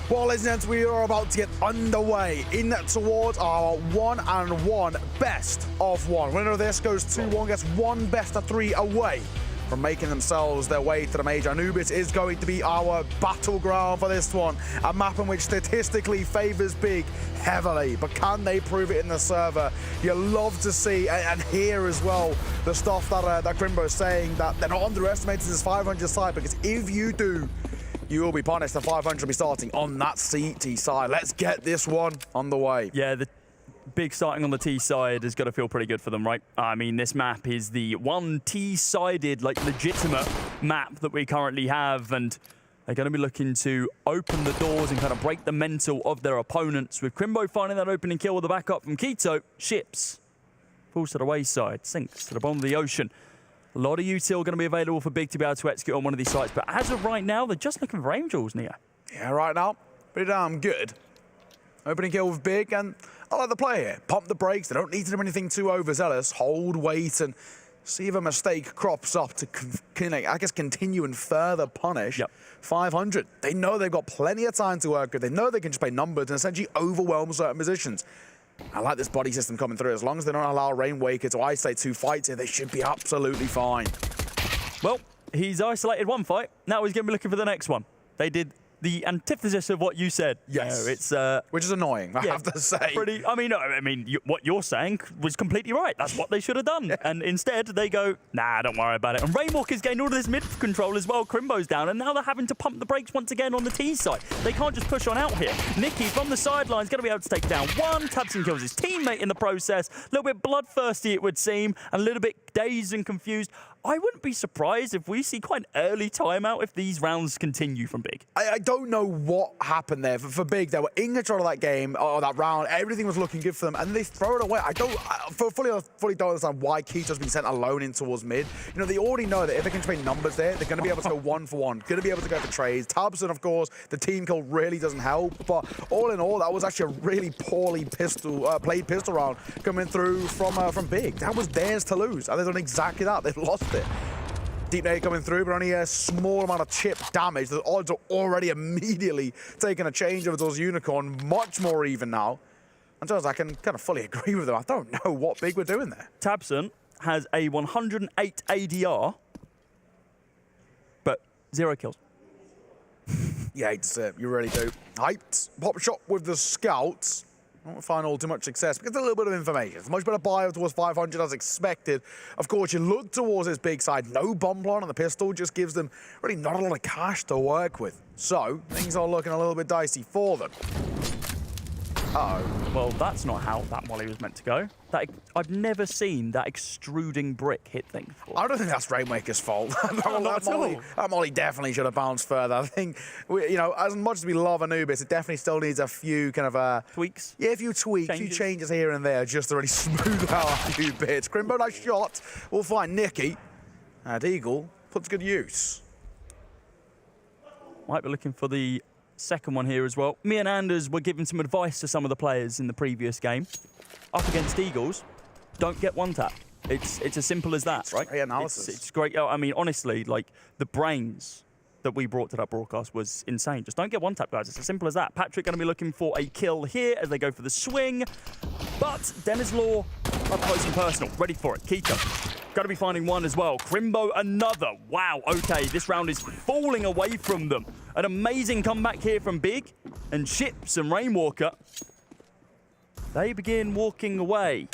Well, ladies and gents, we are about to get underway in towards our 1-1 best of 1. Winner of this goes 2-1, gets 1 best of 3 away from making themselves their way to the major. Anubis is going to be our battleground for this one, a map in which statistically favors Big heavily, but can they prove it in the server? You love to see and hear as well the stuff that Crimbo is saying, that they're not underestimating this 500 side, because if you do, you will be punished. The 500 will be starting on that CT side. Let's get this one on the way.
Yeah, the Big starting on the T side has got to feel pretty good for them, right? I mean, this map is the one T-sided, like, legitimate map that we currently have, and they're going to be looking to open the doors and kind of break the mental of their opponents. With Crimbo finding that opening kill with the backup from Keto, ships falls to the wayside, sinks to the bottom of the ocean. A lot of util going to be available for Big to be able to execute on one of these sites, but as of right now, they're just looking for Angels, Neo.
Yeah, right now, pretty damn good. Opening kill with Big, and I like the play here. Pump the brakes. They don't need to do anything too overzealous. Hold, wait, and see if a mistake crops up to, I guess, continue and further punish 500. They know they've got plenty of time to work with. They know they can just play numbers and essentially overwhelm certain positions. I like this body system coming through. As long as they don't allow Rainwaker to isolate 2 fights here, they should be absolutely fine.
Well, he's isolated one fight. Now he's going to be looking for the next one. They did the antithesis of what you said.
Yes.
It's
which is annoying, I have to say.
What you're saying was completely right. That's what they should have done. And instead, they go, nah, don't worry about it. And Rainwalker's gained all of this mid control as well. Crimbo's down, and now they're having to pump the brakes once again on the T side. They can't just push on out here. Nicky from the sidelines going to be able to take down one. Tabson kills his teammate in the process. A little bit bloodthirsty, it would seem, and a little bit dazed and confused. I wouldn't be surprised if we see quite an early timeout if these rounds continue from Big.
I don't know what happened there for Big. They were in control of that game, or that round. Everything was looking good for them, and they throw it away. I fully don't understand why Keto's been sent alone in towards mid. You know, they already know that if they can trade numbers there, they're going to be able to go 1-for-1. Going to be able to go for trades. Tabson, of course, the team kill really doesn't help. But all in all, that was actually a really poorly played pistol round coming through from Big. That was theirs to lose, and they've done exactly that. They've lost it. Deep nade coming through, but only a small amount of chip damage. The odds are already immediately taking a change over towards Unicorn, much more even now. And so I can kind of fully agree with them. I don't know what Big were doing there.
Tabson has a 108 ADR, but 0 kills.
You hate to see it, you really do. Hyped, pop shot with the scouts. I won't find all too much success because a little bit of information. It's a much better buy towards 500 as expected. Of course, you look towards this Big side. No bomb plant on the pistol just gives them really not a lot of cash to work with. So things are looking a little bit dicey for them. Uh-oh.
Well, that's not how that molly was meant to go. I've never seen that extruding brick hit things before.
I don't think that's Rainmaker's fault.
That
molly definitely should have bounced further. I think, as much as we love Anubis, it definitely still needs a few kind of
tweaks.
Yeah, a few tweaks, a few changes here and there, just to really smooth out a few bits. Crimbo, nice shot. We'll find Nicky. And Eagle puts good use.
Might be looking for the second one here as well. Me and Anders were giving some advice to some of the players in the previous game. Up against Eagles, don't get one tap. It's as simple as that, right?
Great analysis.
It's great. I mean, honestly, like the brains that we brought to that broadcast was insane. Just don't get one tap, guys. It's as simple as that. Patrick going to be looking for a kill here as they go for the swing. But Dennis Law up close and personal, ready for it. Keto got to be finding one as well. Crimbo another. Wow. Okay, this round is falling away from them. An amazing comeback here from Big and Ships and Rainwalker. They begin walking away,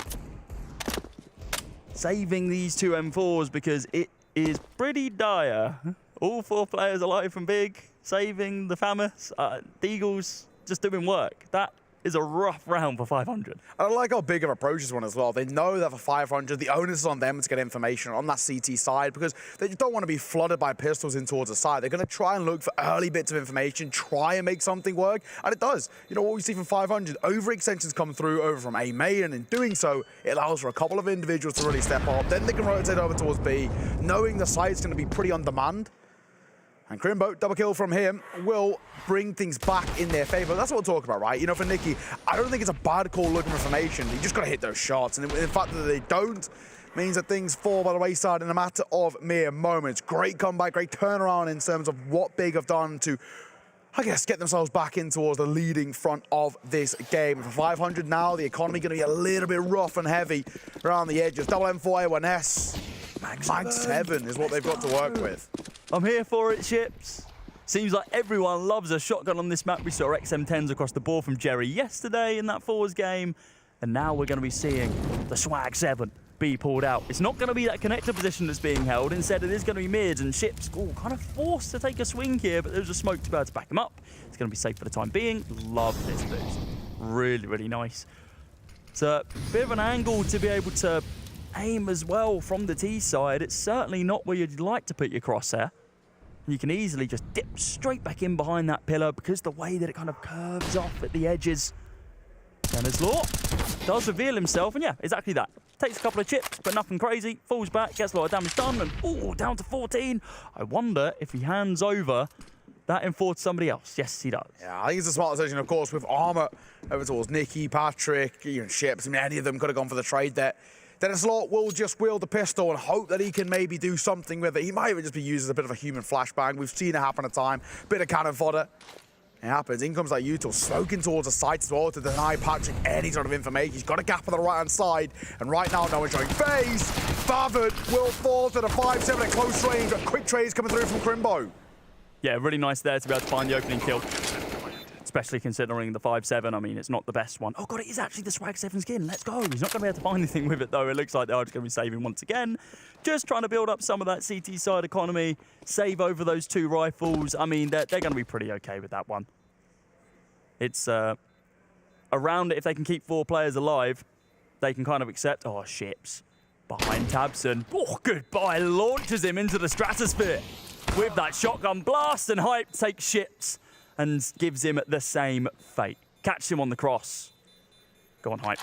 saving these two M4s because it is pretty dire. All 4 players alive from Big, saving the FAMAS. The Eagles just doing work. That is a rough round for 500.
I like how Big have approached this one as well. They know that for 500, the onus is on them to get information on that CT side because they just don't want to be flooded by pistols in towards the side. They're going to try and look for early bits of information, try and make something work, and it does. You know what we see from 500, overextensions come through over from A main, and in doing so, it allows for a couple of individuals to really step up. Then they can rotate over towards B, knowing the site's going to be pretty on demand. And Crimbo, double kill from him, will bring things back in their favor. That's what we're talking about, right? You know, for Nicky, I don't think it's a bad call looking for information. You just got to hit those shots. And the fact that they don't means that things fall by the wayside in a matter of mere moments. Great comeback, great turnaround in terms of what Big have done to, I guess, get themselves back in towards the leading front of this game. For 500 now, the economy going to be a little bit rough and heavy around the edges. Double M4 A1S. Mag 7 is what they've got to work with.
I'm here for it, Ships. Seems like everyone loves a shotgun on this map. We saw XM10s across the board from Jerry yesterday in that FORZE game. And now we're going to be seeing the Swag 7 be pulled out. It's not going to be that connector position that's being held. Instead, it is going to be mid, and Ships kind of forced to take a swing here, but there's a smoke to be able to back him up. It's going to be safe for the time being. Love this boost. Really, really nice. It's a bit of an angle to be able to aim as well from the T side. It's certainly not where you'd like to put your crosshair. You can easily just dip straight back in behind that pillar because the way that it kind of curves off at the edges. Dennis Law does reveal himself, and yeah, exactly that. Takes a couple of chips, but nothing crazy. Falls back, gets a lot of damage done, and down to 14. I wonder if he hands over that M4 to somebody else. Yes, he does.
Yeah, I think it's a smart decision, of course, with armor over towards Nicky, Patrick, even Ships. I mean, any of them could have gone for the trade there. Dennis Law will just wield the pistol and hope that he can maybe do something with it. He might even just be used as a bit of a human flashbang. We've seen it happen at time. Bit of cannon fodder. It happens. In comes that Util, smoking towards the site as well to deny Patrick any sort of information. He's got a gap on the right-hand side, and right now, no one's showing phase. Favard will fall to the 5-7 at close range. Quick trades coming through from Crimbo.
Yeah, really nice there to be able to find the opening kill. Especially considering the 5-7. I mean, it's not the best one. Oh, God, it is actually the Swag 7 skin. Let's go. He's not going to be able to find anything with it, though. It looks like they are just going to be saving once again. Just trying to build up some of that CT side economy. Save over those 2 rifles. I mean, they're going to be pretty okay with that one. It's around it. If they can keep 4 players alive, they can kind of accept. Oh, ships. Behind Tabson. Oh, goodbye. Launches him into the stratosphere with that shotgun blast, and Hype takes ships and gives him the same fate. Catch him on the cross. Go on, Hype.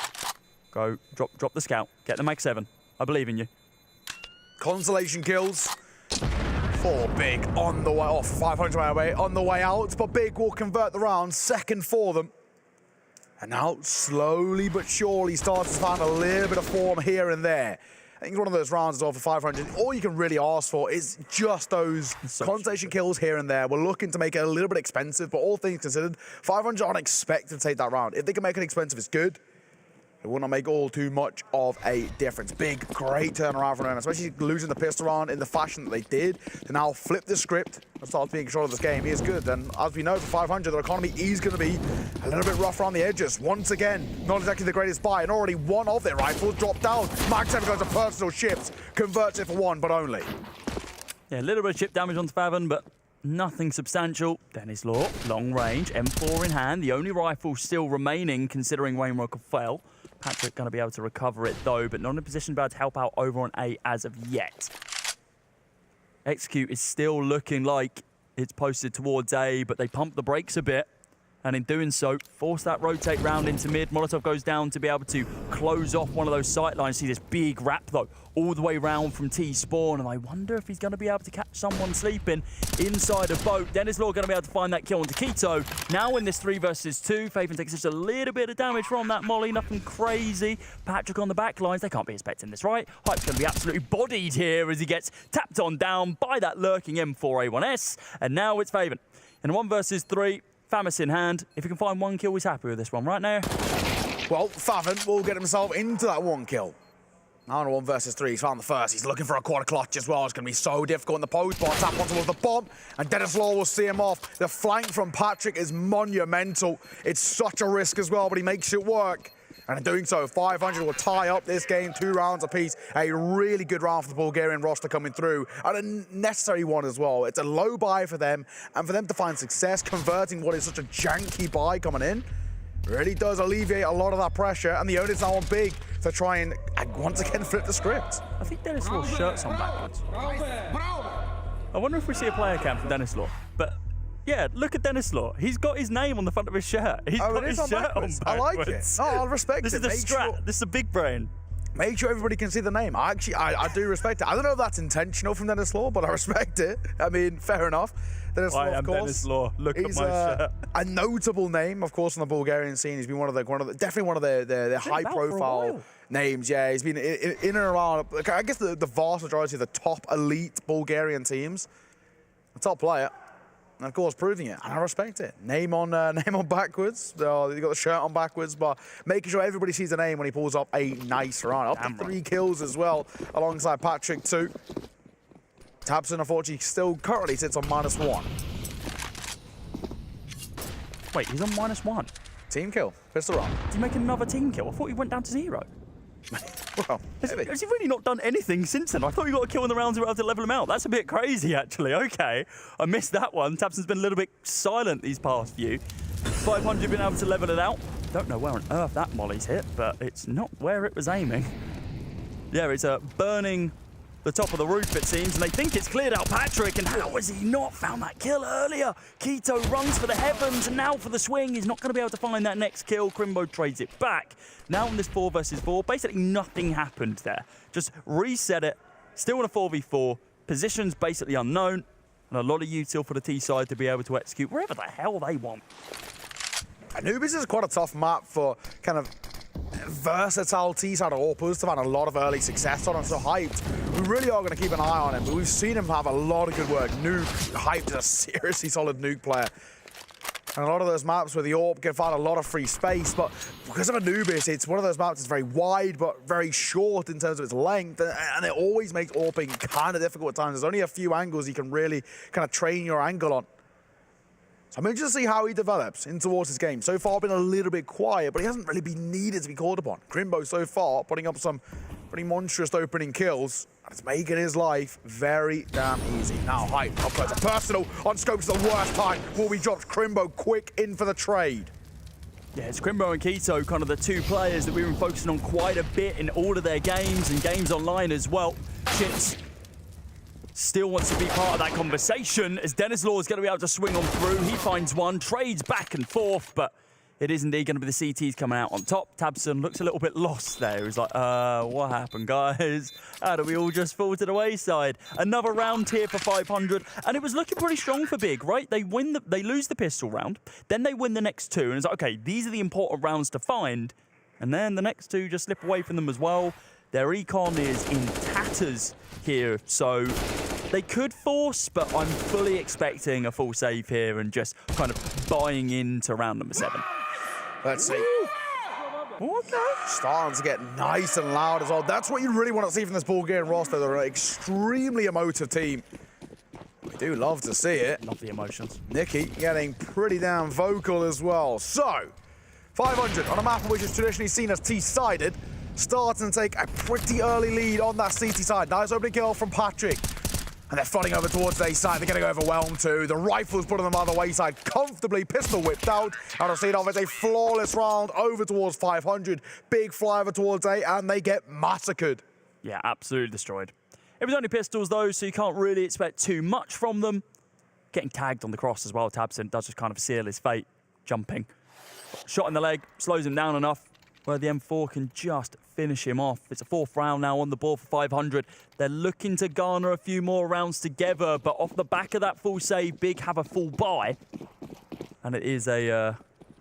Go. Drop the scout. Get the Mag 7. I believe in you.
Consolation kills. 4 Big on the way off. 500 away on the way out, but Big will convert the round. Second for them. And now, slowly but surely, starts to find a little bit of form here and there. I think one of those rounds is all for 500. All you can really ask for is just those consolation kills here and there. We're looking to make it a little bit expensive, but all things considered, 500 aren't expected to take that round. If they can make it expensive, it's good. It will not make all too much of a difference. Big, great turnaround from them, especially losing the pistol round in the fashion that they did to now flip the script and start being in control of this game. He is good, and as we know, for 500, the economy is going to be a little bit rough around the edges. Once again, not exactly the greatest buy, and already one of their rifles dropped down. Mag 7 goes to personal ships, converts it for 1, but only.
Yeah, a little bit of chip damage onto Favon, but nothing substantial. Dennis Law, long range, M4 in hand, the only rifle still remaining considering Wayne Rocker fell. Patrick going to be able to recover it though, but not in a position to be able to help out over on A as of yet. Execute is still looking like it's posted towards A, but they pump the brakes a bit, and in doing so, force that rotate round into mid. Molotov goes down to be able to close off one of those sight lines. See this big wrap though, all the way round from T-spawn, and I wonder if he's going to be able to catch someone sleeping inside a boat. Dennis Law going to be able to find that kill onto Keto. Now in this 3 versus 2, Faven takes just a little bit of damage from that molly, nothing crazy. Patrick on the back lines, they can't be expecting this, right? Hype's going to be absolutely bodied here as he gets tapped on down by that lurking M4A1S, and now it's Faven. In a 1 versus 3, Famis in hand. If he can find 1 kill, he's happy with this one, right now?
Well, Favon will get himself into that 1 kill. Now in a 1 versus 3, he's found the first. He's looking for a quarter clutch as well. It's going to be so difficult in the post bar. Tap onto the bomb, and Dennis Law will see him off. The flank from Patrick is monumental. It's such a risk as well, but he makes it work. And in doing so, 500 will tie up this game, 2 rounds apiece. A really good round for the Bulgarian roster coming through, and a necessary one as well. It's a low buy for them, and for them to find success converting what is such a janky buy coming in, really does alleviate a lot of that pressure, and the onus now on Big to try and once again flip the script.
I think Dennis Law's shirt's on backwards. I wonder if we see a player cam from Dennis Law, but yeah, look at Dennis Law. He's got his name on the front of his shirt. He's got his shirt
backwards.
on
I like it.
backwards.
No, I'll respect
this
it.
This is a strat. This is a big brain.
Make sure everybody can see the name. I do respect it. I don't know if that's intentional from Dennis Law, but I respect it. I mean, fair enough. Dennis Law, of course.
Dennis Law. Look at my shirt.
A notable name, of course, on the Bulgarian scene. He's been definitely one of the high-profile names. Yeah, he's been in and around. I guess the vast majority of the top elite Bulgarian teams. A top player. And of course, proving it, and I respect it. Name on backwards. You got the shirt on backwards, but making sure everybody sees the name when he pulls up a nice round. Up to 3 kills as well, alongside Patrick too. Tabson, unfortunately, still currently sits on -1.
Wait, he's on -1.
Team kill, pistol round.
Did he make another team kill? I thought he went down to 0.
Well,
has he really not done anything since then? I thought you got a kill in the rounds where I had to level him out. That's a bit crazy, actually. Okay, I missed that one. Tabson's been a little bit silent these past few. 500 been able to level it out. Don't know where on earth that molly's hit, but it's not where it was aiming. Yeah, it's burning the top of the roof, it seems, and they think it's cleared out Patrick, and how has he not found that kill earlier? Keto runs for the heavens, and now for the swing. He's not going to be able to find that next kill. Crimbo trades it back. Now in this 4 versus 4, basically nothing happened there. Just reset it, still in a 4v4, positions basically unknown, and a lot of util for the T side to be able to execute wherever the hell they want.
Anubis is quite a tough map for kind of versatile T-side AWPers to find a lot of early success on, and so Hyped, we really are going to keep an eye on him, but we've seen him have a lot of good work. Nuke, Hyped is a seriously solid nuke player. And a lot of those maps where the AWP can find a lot of free space, but because of Anubis, it's one of those maps that's very wide, but very short in terms of its length, and it always makes AWPing kind of difficult at times. There's only a few angles you can really kind of train your angle on. So I'm interested to see how he develops in towards his game. So far, been a little bit quiet, but he hasn't really been needed to be called upon. Crimbo so far putting up some pretty monstrous opening kills. And it's making his life very damn easy. Now, Hype up close. Personal on Scopes the worst time. Will be dropped. Crimbo quick in for the trade.
Yeah, it's Crimbo and Keto, kind of the two players that we've been focusing on quite a bit in all of their games and games online as well. Chits still wants to be part of that conversation as Dennis Law is going to be able to swing on through. He finds one, trades back and forth, but it is indeed going to be the CTs coming out on top. Tabson looks a little bit lost there. He's like, what happened, guys? How do we all just fall to the wayside? Another round here for 500, and it was looking pretty strong for Big, right? They lose the pistol round, then they win the next two, and it's like, okay, these are the important rounds to find, and then the next two just slip away from them as well. Their econ is in tatters here, so they could force, but I'm fully expecting a full save here and just kind of buying into round number 7.
Let's see. Okay. Starting to get nice and loud as well. That's what you really want to see from this Bulgarian roster. They're an extremely emotive team. We do love to see it.
Love the emotions.
Nikki getting pretty damn vocal as well. So, 500 on a map which is traditionally seen as T-sided. Starting to take a pretty early lead on that CT side. Nice opening kill from Patrick. And they're flooding over towards their side. They're getting overwhelmed too. The rifle's putting them on the wayside comfortably. Pistol whipped out. Out of Cedov, it's a flawless round over towards 500. Big fly over towards A, and they get massacred.
Yeah, absolutely destroyed. It was only pistols though, so you can't really expect too much from them. Getting tagged on the cross as well. Tabson does just kind of seal his fate. Jumping. Shot in the leg, slows him down enough where the M4 can just finish him off. It's a 4th round now on the board for 500. They're looking to garner a few more rounds together, but off the back of that full save, Big have a full buy. And it is a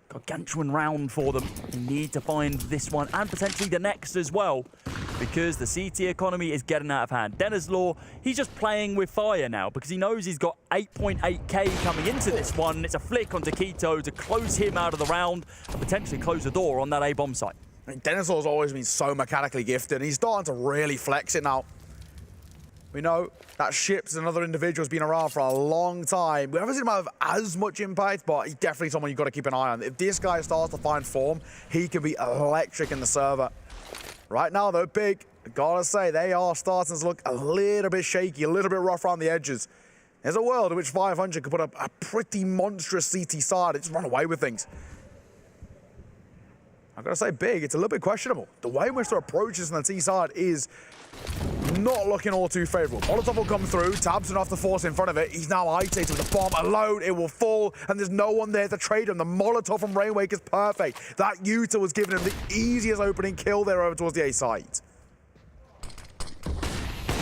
gargantuan round for them. They need to find this one and potentially the next as well, because the CT economy is getting out of hand. Dennis Law, he's just playing with fire now because he knows he's got 8.8k coming into this one. It's a flick onto Keto to close him out of the round and potentially close the door on that A-bomb site.
I mean, Dennis Law's always been so mechanically gifted, and he's starting to really flex it now. We know that Ships and other individuals been around for a long time. We haven't seen him have as much impact, but he's definitely someone you've got to keep an eye on. If this guy starts to find form, he can be electric in the server. Right now, though, Big, I gotta say, they are starting to look a little bit shaky, a little bit rough around the edges. There's a world in which 500 could put up a pretty monstrous CT side and just run away with things. I've got to say, Big, it's a little bit questionable. The way in which their approaches on the T side is not looking all too favorable. Molotov will come through, Tabson off the force in front of it. He's now isolated with the bomb alone. It will fall, and there's no one there to trade him. The Molotov from Rainwake is perfect. That Utah was giving him the easiest opening kill there over towards the A side.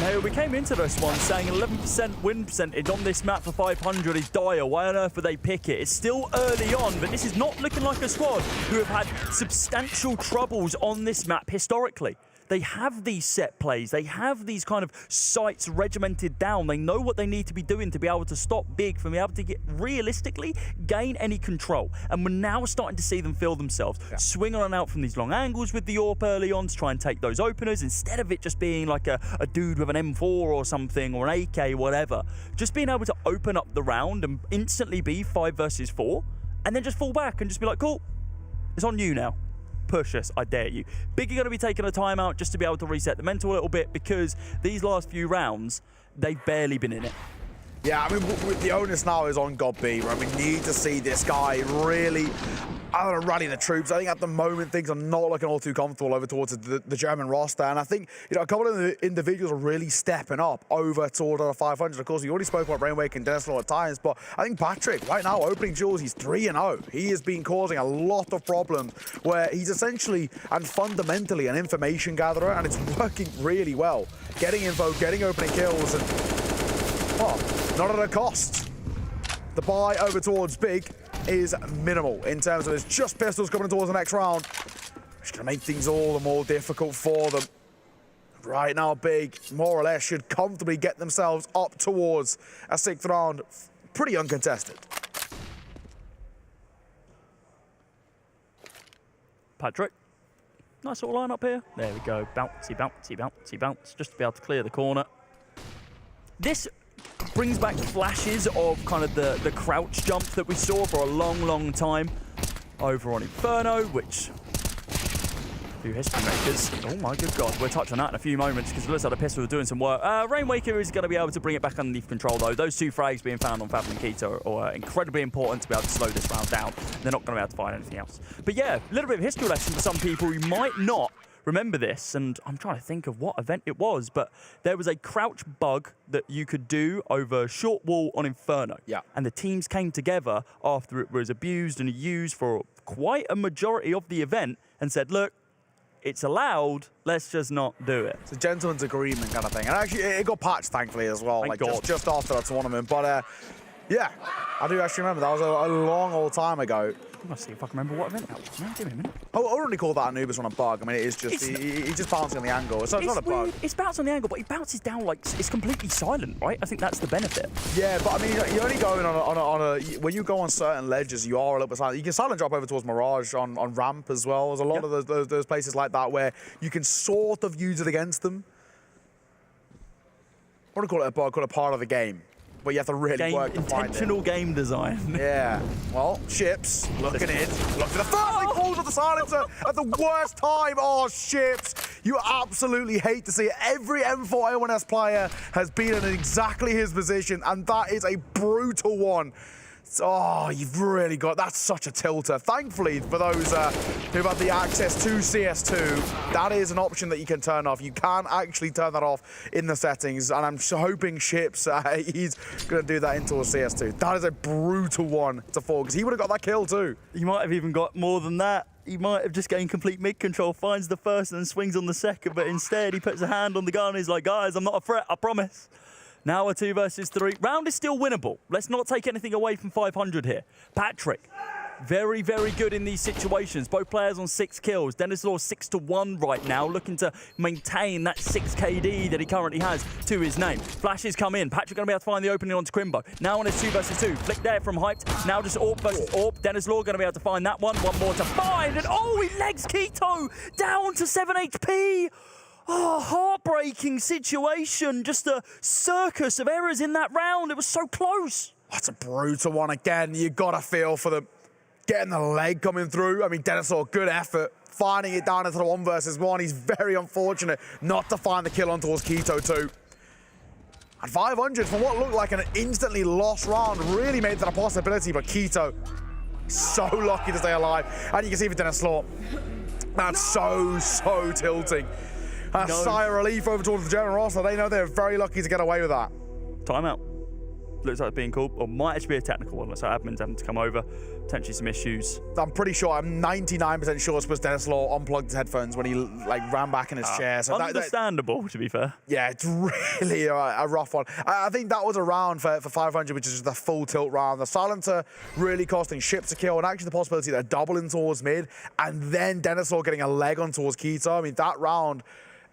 Now, we came into this one saying 11% win percentage on this map for 500 is dire. Why on earth would they pick it? It's still early on, but this is not looking like a squad who have had substantial troubles on this map historically. They have these set plays. They have these kind of sites regimented down. They know what they need to be doing to be able to stop Big from being able to get realistically gain any control. And we're now starting to see them feel themselves. Yeah. Swing on and out from these long angles with the AWP early on to try and take those openers instead of it just being like a dude with an M4 or something or an AK, whatever. Just being able to open up the round and instantly be 5 versus 4 and then just fall back and just be like, cool, it's on you now. Push us, I dare you. Big are going to be taking a timeout just to be able to reset the mental a little bit because these last few rounds, they've barely been in it.
Yeah, I mean, the onus now is on God B, right? We need to see this guy really, I don't know, rally the troops. I think at the moment, things are not looking all too comfortable over towards the German roster. And I think, you know, a couple of the individuals are really stepping up over towards the 500. Of course, we already spoke about Rainwake and Dennis Law at times, but I think Patrick, right now, opening duels, he's 3-0. He has been causing a lot of problems where he's essentially and fundamentally an information gatherer, and it's working really well. Getting info, getting opening kills, and, well, not at a cost. The buy over towards Big is minimal in terms of it's just pistols coming towards the next round, which is going to make things all the more difficult for them. Right now, Big, more or less, should comfortably get themselves up towards a 6th round, pretty uncontested.
Patrick. Nice little line up here. There we go. Bouncy, bouncy, bouncy, bounce. Just to be able to clear the corner. This brings back flashes of kind of the crouch jump that we saw for a long, long time over on Inferno, which few history makers. Oh my good God, we'll touch on that in a few moments because it looks like the pistol are doing some work. Rainwaker is going to be able to bring it back underneath control though. Those 2 frags being found on Fabian and Keto are incredibly important to be able to slow this round down. They're not going to be able to find anything else. But yeah, a little bit of history lesson for some people who might not remember this, and I'm trying to think of what event it was, but there was a crouch bug that you could do over short wall on Inferno.
Yeah.
And the teams came together after it was abused and used for quite a majority of the event and said, look, it's allowed, let's just not do it.
It's a gentleman's agreement kind of thing. And actually, it got patched, thankfully, as well.
Thank
like
God.
just after that tournament. But yeah, I do actually remember. That was a long old time ago.
I'm going to see if I can remember what event that was. No, give me a minute.
I wouldn't really call that Anubis on a bug. I mean, it is just, he's just bouncing on the angle. It's not a bug.
Weird. It's bounced on the angle, but he bounces down like it's completely silent, right? I think that's the benefit.
Yeah, but I mean, you're only going on a when you go on certain ledges, you are a little bit silent. You can silent drop over towards Mirage on ramp as well. There's a lot of those places like that where you can sort of use it against them. I wouldn't call it a bug, call it a part of the game. But you have to really work to find it.
Intentional game design.
Yeah. Well, Ships looking in. Look to the first. He falls with the silencer at the worst time. Oh, Ships. You absolutely hate to see it. Every M4 A1S player has been in exactly his position, and that is a brutal one. Oh, you've really got... That's such a tilter. Thankfully, for those who've had the access to CS2, that is an option that you can turn off. You can actually turn that off in the settings, and I'm hoping Ships, he's going to do that into a CS2. That is a brutal one to fall, because he would have got that kill too.
He might have even got more than that. He might have just gained complete mid-control, finds the first and then swings on the second, but instead he puts a hand on the gun and he's like, guys, I'm not a threat, I promise. Now a 2 versus 3. Round is still winnable. Let's not take anything away from 500 here. Patrick, very, very good in these situations. Both players on 6 kills. Dennis Law 6-1 right now, looking to maintain that 6 KD that he currently has to his name. Flashes come in. Patrick going to be able to find the opening onto Crimbo. Now on his 2 versus 2. Flick there from Hyped. Now just Orb versus Orb. Dennis Law going to be able to find that one. One more to find. And oh, he legs Keto down to 7 HP. Oh, heartbreaking situation. Just a circus of errors in that round. It was so close.
That's a brutal one again. You got to feel for them getting the leg coming through. I mean, Dennis Law, good effort. Finding it down into the 1 versus 1. He's very unfortunate not to find the kill on towards Keto too. And 500 from what looked like an instantly lost round really made that a possibility, but Keto so lucky to stay alive. And you can see for Dennis Law, that's so tilting. A sigh of relief over towards the German roster. They know they're very lucky to get away with that.
Timeout. Looks like it's being called, or might actually be a technical one. So admin's having to come over. Potentially some issues.
I'm pretty sure, I'm 99% sure it was Dennis Law unplugged his headphones when he ran back in his chair. So
understandable, to be fair.
Yeah, it's really a rough one. I think that was a round for 500, which is just a full tilt round. The silencer really costing Ships a kill, and actually the possibility that they're doubling towards mid, and then Dennis Law getting a leg on towards Keto. I mean, that round,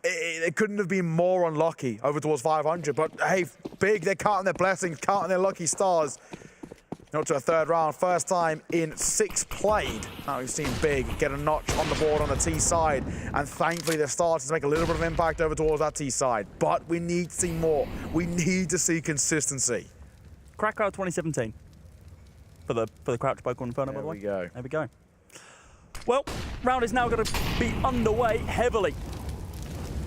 it couldn't have been more unlucky over towards 500. But hey, Big, they're counting their blessings, counting their lucky stars. Not to a 3rd round, first time in 6 played. Now we've seen Big get a notch on the board on the T side, and thankfully they're starting to make a little bit of impact over towards that T side. But we need to see more. We need to see consistency.
Krakow 2017 for the Crouch Bug on Inferno, by the way.
There we go.
Well, round is now going to be underway heavily.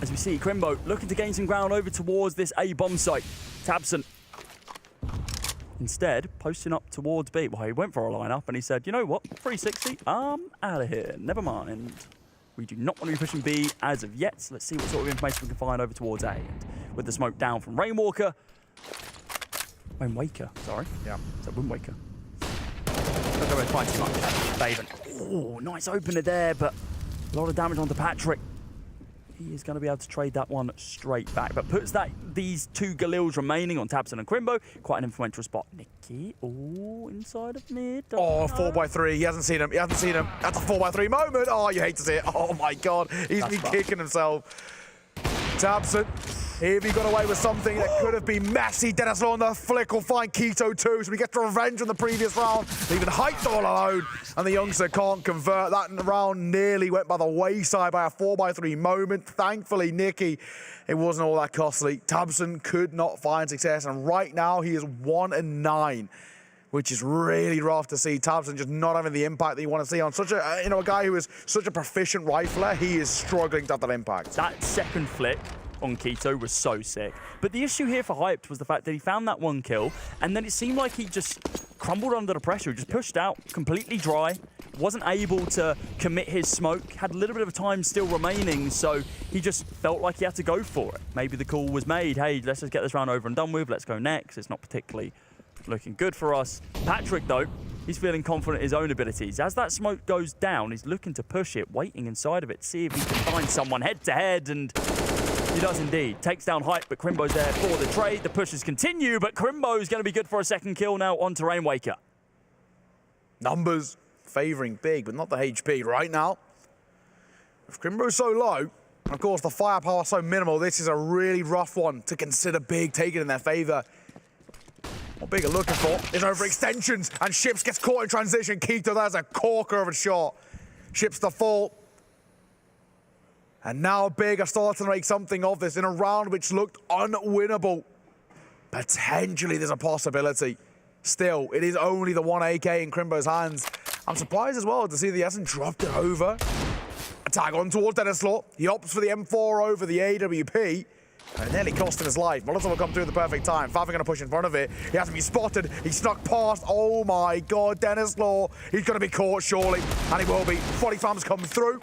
As we see Crimbo looking to gain some ground over towards this A bomb site. Tabson instead posting up towards B. Well, he went for a lineup and he said, you know what, 360, I'm out of here. Never mind. We do not want to be pushing B as of yet. So let's see what sort of information we can find over towards A. And with the smoke down from Rainwaker. Rainwaker, sorry.
Yeah.
Is that Windwaker? Don't go quite too much. Baven. Oh, nice opener there, but a lot of damage onto Patrick. He is going to be able to trade that one straight back, but puts these 2 Galils remaining on Tabson and Crimbo. Quite an influential spot. Nicky, oh, inside of mid.
Oh, 4x3. He hasn't seen him. He hasn't seen him. That's a 4x3 moment. Oh, you hate to see it. Oh, my God. He's been kicking himself. Tabson Here he got away with something that could have been messy. Dennis Law on the flick will find Keto too, so we get the revenge on the previous round. Leaving Heights all alone, and the youngster can't convert. That round nearly went by the wayside by a 4x3 moment. Thankfully, Nicky, it wasn't all that costly. Tabson could not find success, and right now he is 1-9. Which is really rough to see. Tabson just not having the impact that you want to see on such a, a guy who is such a proficient rifler. He is struggling to have that impact.
That second flick on Keto was so sick. But the issue here for Hyped was the fact that he found that one kill, and then it seemed like he just crumbled under the pressure, just pushed out, completely dry, wasn't able to commit his smoke, had a little bit of time still remaining, so he just felt like he had to go for it. Maybe the call was made, hey, let's just get this round over and done with, let's go next. It's not particularly looking good for us. Patrick, though, he's feeling confident in his own abilities. As that smoke goes down, he's looking to push it, waiting inside of it, see if he can find someone head-to-head, and he does indeed. Takes down Hype, but Crimbo's there for the trade. The pushes continue, but Crimbo's going to be good for a second kill now onto Rainwaker.
Numbers favouring Big, but not the HP right now. If Crimbo's so low, and of course the firepower so minimal, this is a really rough one to consider Big taking in their favour. What Big are looking for is overextensions, and Ships gets caught in transition. Keto, that's a corker of a shot. Ships the fall. And now Big are starting to make something of this in a round which looked unwinnable. Potentially there's a possibility. Still, it is only the 1 AK in Crimbo's hands. I'm surprised as well to see that he hasn't dropped it over. A tag on towards Dennis Law. He opts for the M4 over the AWP. And it nearly cost him his life. Molotov will come through at the perfect time. Fav going to push in front of it. He hasn't been spotted. He snuck past. Oh my God, Dennis Law. He's going to be caught surely. And he will be. 40 Fams come through.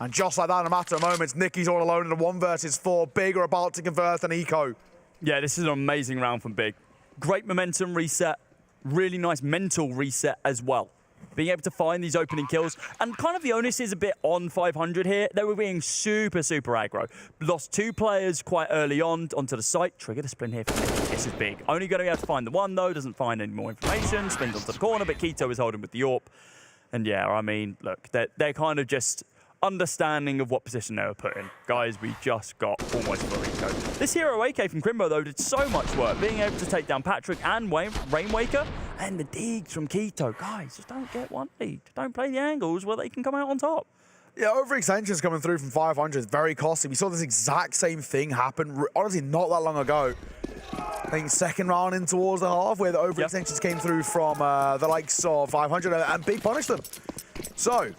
And just like that, in a matter of moments, Nicky's all alone in a 1 versus 4. Big are about to convert an eco.
Yeah, this is an amazing round from Big. Great momentum reset. Really nice mental reset as well. Being able to find these opening kills. And kind of the onus is a bit on 500 here. They were being super aggro. Lost 2 players quite early on onto the site. Triggered a splint here for me. This is Big. Only going to be able to find the one, though. Doesn't find any more information. Spins onto the corner, but Keto is holding with the AWP. And yeah, I mean, look, they're kind of just understanding of what position they were put in. Guys, we just got almost full eco. This hero AK from Crimbo, though, did so much work, being able to take down Patrick and Rainwaker, and the digs from Keto. Guys, just don't get one lead. Don't play the angles where they can come out on top.
Yeah, overextensions coming through from 500 is very costly. We saw this exact same thing happen, honestly, not that long ago. I think second round in towards the half, where the overextensions came through from the likes of 500, and Big punished them. So,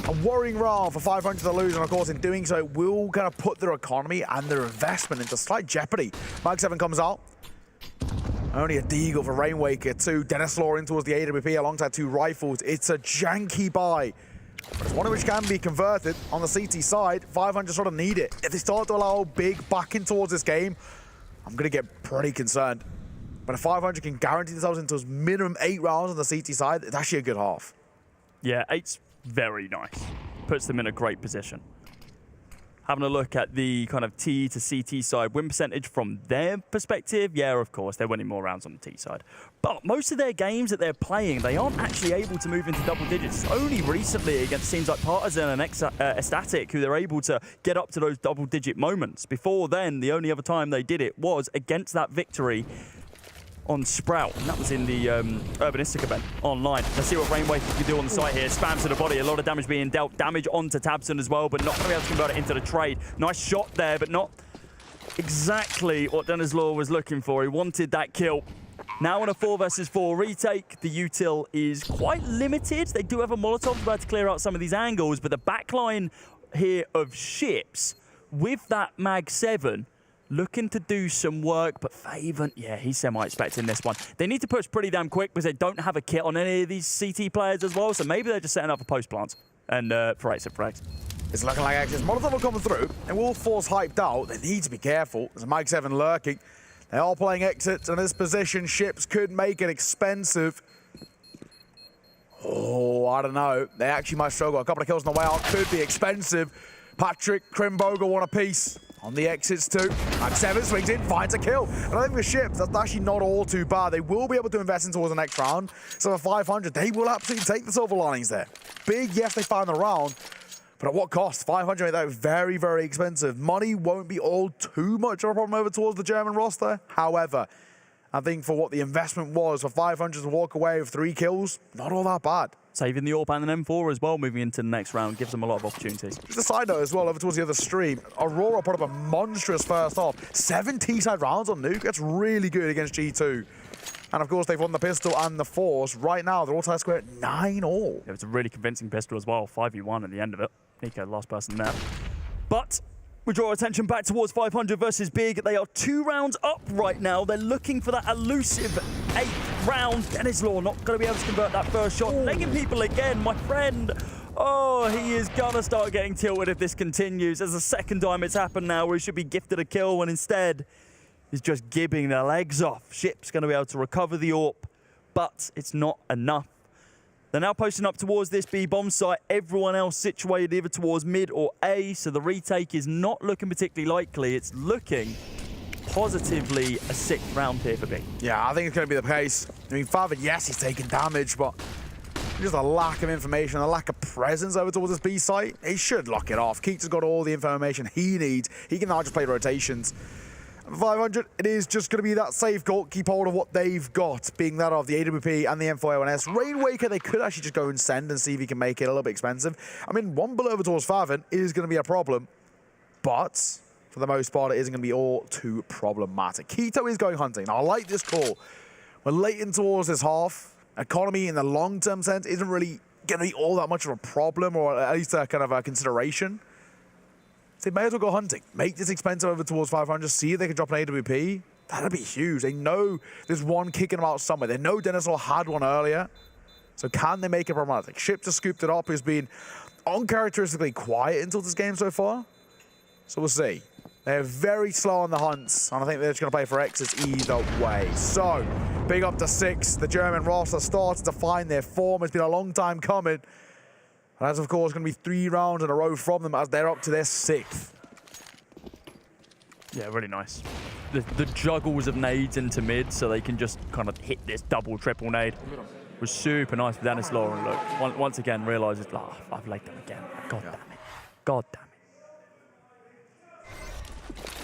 a worrying round for 500 to lose, and of course in doing so it will kind of put their economy and their investment into slight jeopardy. Mag 7 comes out. Only a deagle for Rainwaker, 2. Dennis Law in towards the AWP alongside 2 rifles. It's a janky buy, but it's one of which can be converted on the CT side. 500 sort of need it. If they start to allow Big back in towards this game, I'm going to get pretty concerned. But if 500 can guarantee themselves into minimum 8 rounds on the CT side, it's actually a good half.
Yeah, 8's very nice. Puts them in a great position. Having a look at the kind of T to CT side win percentage from their perspective, yeah, of course, they're winning more rounds on the T side. But most of their games that they're playing, they aren't actually able to move into double digits. Only recently against teams like Partisan and Ecstatic, who they're able to get up to those double-digit moments. Before then, the only other time they did it was against that victory on Sprout, and that was in the Urbanistic event online. Let's see what Rainwaker can do on the site here. Spams to the body, a lot of damage being dealt. Damage onto Tabson as well, but not going to be able to convert it into the trade. Nice shot there, but not exactly what Dennis Law was looking for. He wanted that kill. Now on a 4 versus 4 retake, the util is quite limited. They do have a Molotov about to clear out some of these angles, but the backline here of Ships with that Mag 7 looking to do some work, but Faven, yeah, he's semi-expecting this one. They need to push pretty damn quick because they don't have a kit on any of these CT players as well, so maybe they're just setting up for post plants and frags and frags.
It's looking like Axis. Molotov will come through, and will force hyped out. They need to be careful. There's a Mag 7 lurking. They are playing exits, and this position, Ships could make it expensive. Oh, I don't know. They actually might struggle. A couple of kills on the way out could be expensive. Patrick, Crimboga want a piece. On the exits too. Mag 7 swings in, finds a kill. And I think with Ships, that's actually not all too bad. They will be able to invest in towards the next round. So for 500, they will absolutely take the silver linings there. Big, yes, they found the round. But at what cost? 500 made that very, very expensive. Money won't be all too much of a problem over towards the German roster. However, I think for what the investment was, for 500 to walk away with 3 kills, not all that bad.
Saving the AWP and an M4 as well, moving into the next round, gives them a lot of opportunities.
Just a side note as well, over towards the other stream, Aurora put up a monstrous first half. 7 T-side rounds on Nuke, that's really good against G2. And of course, they've won the pistol and the FORZE. Right now, they're all tied square at 9-all.
It was a really convincing pistol as well, 5v1 at the end of it. Nico, the last person there. But we draw attention back towards 500 versus Big. They are 2 rounds up right now. They're looking for that elusive 8th round. Dennis Law not going to be able to convert that first shot. Legging people again, my friend. Oh, he is going to start getting tilted if this continues. There's the second time it's happened now where he should be gifted a kill when instead he's just gibbing their legs off. Ship's going to be able to recover the AWP, but it's not enough. They're now posting up towards this B bomb site. Everyone else situated either towards mid or A, so the retake is not looking particularly likely. It's looking positively a 6th round here for B.
Yeah, I think it's going to be the case. I mean, Favin, yes, he's taking damage, but just a lack of information, a lack of presence over towards this B site. He should lock it off. Keats has got all the information he needs. He can now just play rotations. 500, it is just going to be that safe goal, keep hold of what they've got, being that of the AWP and the M4A1S. Rainwaker, they could actually just go and send and see if he can make it a little bit expensive. I mean, 1 bullet over towards Favin is going to be a problem, but for the most part, it isn't going to be all too problematic. Keto is going hunting. Now, I like this call. We're late in towards this half. Economy in the long-term sense isn't really going to be all that much of a problem, or at least a kind of a consideration. So they may as well go hunting. Make this expensive over towards 500. See if they can drop an AWP. That'd be huge. They know there's one kicking them out somewhere. They know Dennis Law had one earlier. So can they make it problematic? Ship just scooped it up. Who's been uncharacteristically quiet until this game so far. So we'll see. They're very slow on the hunts. And I think they're just going to play for exits either way. So big up to 6. The German roster starts to find their form. It's been a long time coming. And that's, of course, going to be 3 rounds in a row from them as they're up to their 6th.
Yeah, really nice. The juggles of nades into mid so they can just kind of hit this double, triple nade was super nice for Dennis Law. And look, once again, realises, oh, I've laid them again. God damn it. God damn it.